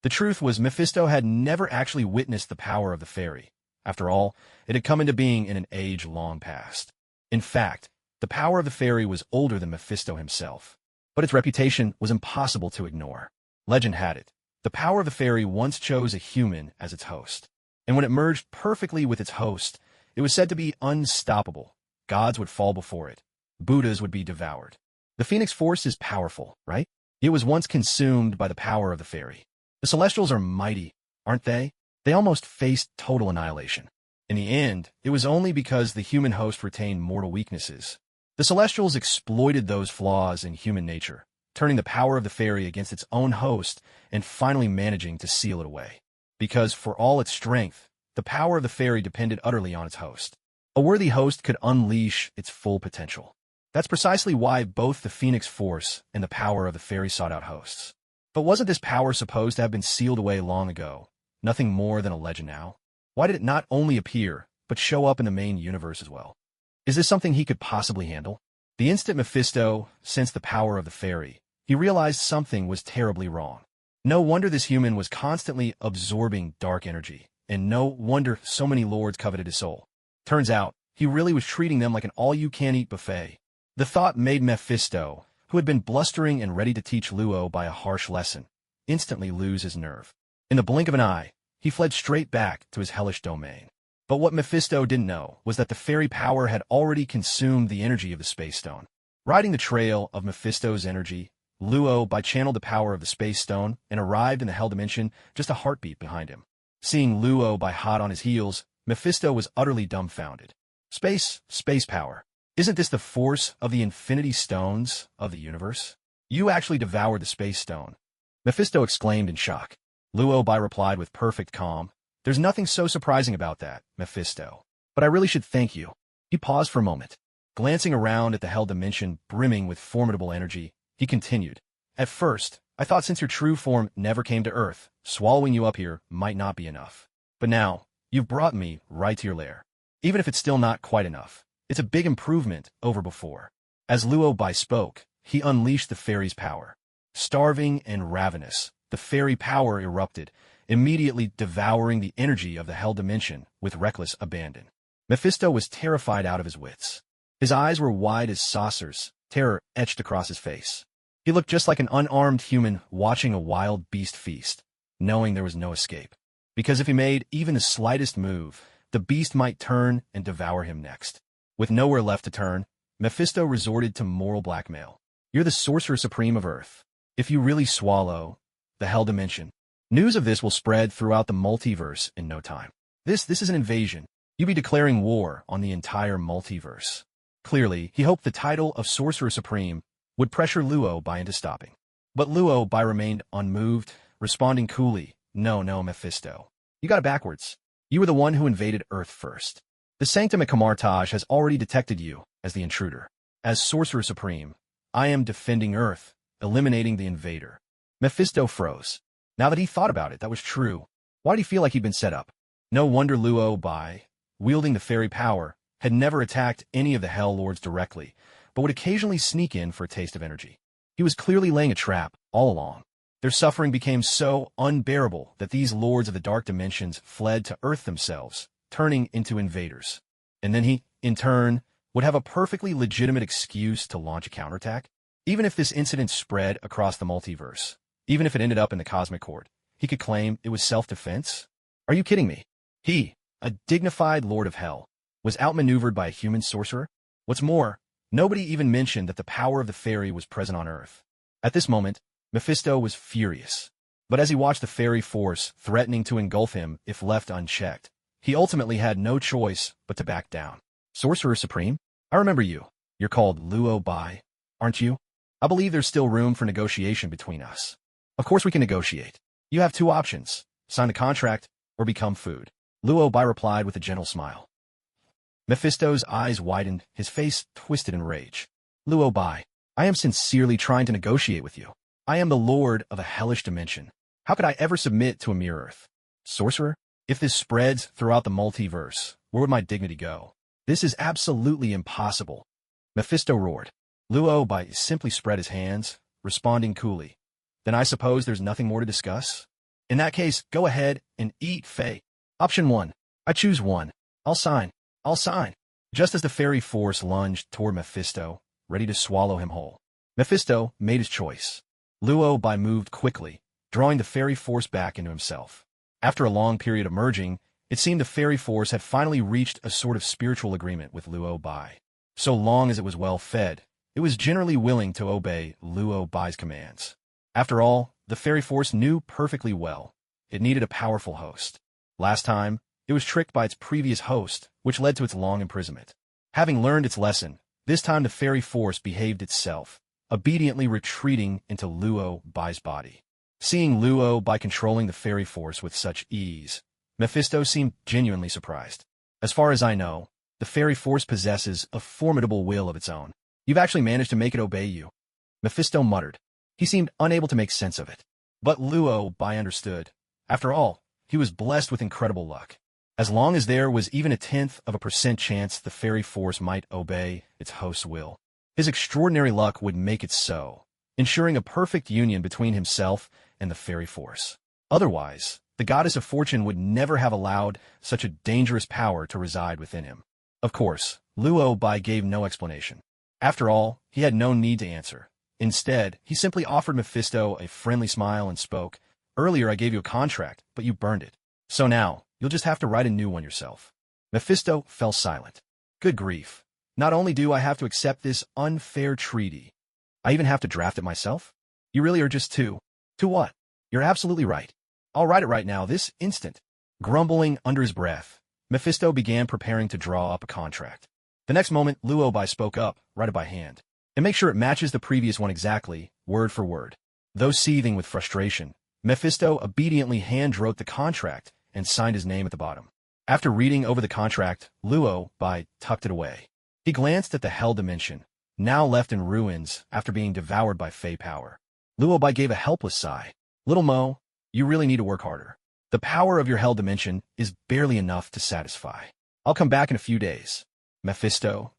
The truth was Mephisto had never actually witnessed the power of the fairy. After all, it had come into being in an age long past. In fact, the power of the fairy was older than Mephisto himself. But its reputation was impossible to ignore. Legend had it, the power of the fairy once chose a human as its host. And when it merged perfectly with its host, it was said to be unstoppable. Gods would fall before it. Buddhas would be devoured. The Phoenix Force is powerful, right? It was once consumed by the power of the fairy. The Celestials are mighty, aren't they? They almost faced total annihilation. In the end, it was only because the human host retained mortal weaknesses. The Celestials exploited those flaws in human nature, turning the power of the fairy against its own host and finally managing to seal it away. Because, for all its strength, the power of the fairy depended utterly on its host. A worthy host could unleash its full potential. That's precisely why both the Phoenix Force and the power of the fairy sought out hosts. But wasn't this power supposed to have been sealed away long ago? Nothing more than a legend now? Why did it not only appear, but show up in the main universe as well? Is this something he could possibly handle? The instant Mephisto sensed the power of the fairy, he realized something was terribly wrong. No wonder this human was constantly absorbing dark energy, and no wonder so many lords coveted his soul. Turns out, he really was treating them like an all-you-can-eat buffet. The thought made Mephisto, who had been blustering and ready to teach Luo by a harsh lesson, instantly lose his nerve. In the blink of an eye, he fled straight back to his hellish domain. But what Mephisto didn't know was that the fairy power had already consumed the energy of the Space Stone. Riding the trail of Mephisto's energy, Luo channeled the power of the Space Stone and arrived in the Hell Dimension just a heartbeat behind him. Seeing Luo hot on his heels, Mephisto was utterly dumbfounded. Space power. Isn't this the force of the infinity stones of the universe? You actually devoured the Space Stone, Mephisto exclaimed in shock. Luo replied with perfect calm. There's nothing so surprising about that, Mephisto. But I really should thank you. He paused for a moment. Glancing around at the Hell Dimension brimming with formidable energy, he continued. At first, I thought since your true form never came to Earth, swallowing you up here might not be enough. But now, you've brought me right to your lair. Even if it's still not quite enough, it's a big improvement over before. As Luo spoke, he unleashed the fairy's power. Starving and ravenous, the fairy power erupted, immediately devouring the energy of the Hell Dimension with reckless abandon. Mephisto was terrified out of his wits. His eyes were wide as saucers, terror etched across his face. He looked just like an unarmed human watching a wild beast feast, knowing there was no escape. Because if he made even the slightest move, the beast might turn and devour him next. With nowhere left to turn, Mephisto resorted to moral blackmail. You're the Sorcerer Supreme of Earth. If you really swallow the Hell Dimension, news of this will spread throughout the multiverse in no time. This is an invasion. You'd be declaring war on the entire multiverse. Clearly, he hoped the title of Sorcerer Supreme would pressure Luo into stopping. But Luo remained unmoved, responding coolly, No, Mephisto. You got it backwards. You were the one who invaded Earth first. The Sanctum at Camartage has already detected you as the intruder. As Sorcerer Supreme, I am defending Earth, eliminating the invader. Mephisto froze. Now that he thought about it, that was true. Why did he feel like he'd been set up? No wonder Luo wielding the fairy power, had never attacked any of the Hell Lords directly, but would occasionally sneak in for a taste of energy. He was clearly laying a trap all along. Their suffering became so unbearable that these lords of the dark dimensions fled to Earth themselves, turning into invaders. And then he, in turn, would have a perfectly legitimate excuse to launch a counterattack. Even if this incident spread across the multiverse, even if it ended up in the cosmic court, he could claim it was self-defense? Are you kidding me? He, a dignified lord of hell, was outmaneuvered by a human sorcerer? What's more, nobody even mentioned that the power of the fairy was present on Earth. At this moment, Mephisto was furious. But as he watched the fairy force threatening to engulf him if left unchecked, he ultimately had no choice but to back down. Sorcerer Supreme? I remember you. You're called Luo Bai, aren't you? I believe there's still room for negotiation between us. Of course we can negotiate. You have two options: sign the contract or become food. Luo Bai replied with a gentle smile. Mephisto's eyes widened, his face twisted in rage. Luo Bai, I am sincerely trying to negotiate with you. I am the lord of a hellish dimension. How could I ever submit to a mere earth? Sorcerer? If this spreads throughout the multiverse, where would my dignity go? This is absolutely impossible. Mephisto roared. Luo Bai simply spread his hands, responding coolly. Then I suppose there's nothing more to discuss? In that case, go ahead and eat Fae. Option 1. I choose 1. I'll sign. I'll sign. Just as the fairy force lunged toward Mephisto, ready to swallow him whole, Mephisto made his choice. Luo Bai moved quickly, drawing the fairy force back into himself. After a long period of merging, it seemed the fairy force had finally reached a sort of spiritual agreement with Luo Bai. So long as it was well fed, it was generally willing to obey Luo Bai's commands. After all, the fairy force knew perfectly well it needed a powerful host. Last time, it was tricked by its previous host, which led to its long imprisonment. Having learned its lesson, this time the fairy force behaved itself, obediently retreating into Luo Bai's body. Seeing Luo Bai controlling the fairy force with such ease, Mephisto seemed genuinely surprised. As far as I know, the fairy force possesses a formidable will of its own. You've actually managed to make it obey you. Mephisto muttered. He seemed unable to make sense of it. But Luo Bai understood. After all, he was blessed with incredible luck. As long as there was even a 0.1% chance the fairy force might obey its host's will, his extraordinary luck would make it so, ensuring a perfect union between himself and the fairy force. Otherwise, the goddess of fortune would never have allowed such a dangerous power to reside within him. Of course, Luo Bai gave no explanation. After all, he had no need to answer. Instead, he simply offered Mephisto a friendly smile and spoke. Earlier I gave you a contract, but you burned it. So now, you'll just have to write a new one yourself. Mephisto fell silent. Good grief. Not only do I have to accept this unfair treaty, I even have to draft it myself? You really are just too what? You're absolutely right. I'll write it right now, this instant. Grumbling under his breath, Mephisto began preparing to draw up a contract. The next moment, Luo Bai spoke up, write it by hand, and make sure it matches the previous one exactly, word for word. Though seething with frustration, Mephisto obediently hand-wrote the contract and signed his name at the bottom. After reading over the contract, Luo Bai tucked it away. He glanced at the Hell Dimension, now left in ruins after being devoured by Fey power. Luo Bai gave a helpless sigh. Little Mo, you really need to work harder. The power of your Hell Dimension is barely enough to satisfy. I'll come back in a few days. Mephisto?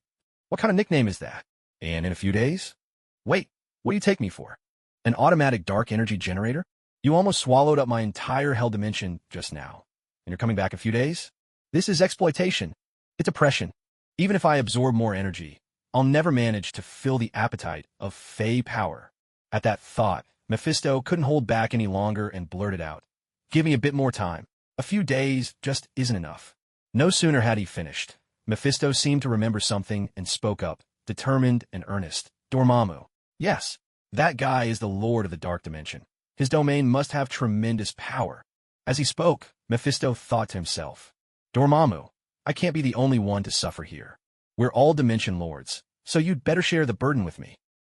What kind of nickname is that? And in a few days? Wait, what do you take me for? An automatic dark energy generator? You almost swallowed up my entire Hell Dimension just now. And you're coming back in a few days? This is exploitation. It's oppression. Even if I absorb more energy, I'll never manage to fill the appetite of Fey power. At that thought, Mephisto couldn't hold back any longer and blurted out. Give me a bit more time. A few days just isn't enough. No sooner had he finished, Mephisto seemed to remember something and spoke up, determined and earnest. Dormammu. Yes, that guy is the lord of the dark dimension. His domain must have tremendous power. As he spoke, Mephisto thought to himself, Dormammu, I can't be the only one to suffer here. We're all dimension lords, so you'd better share the burden with me.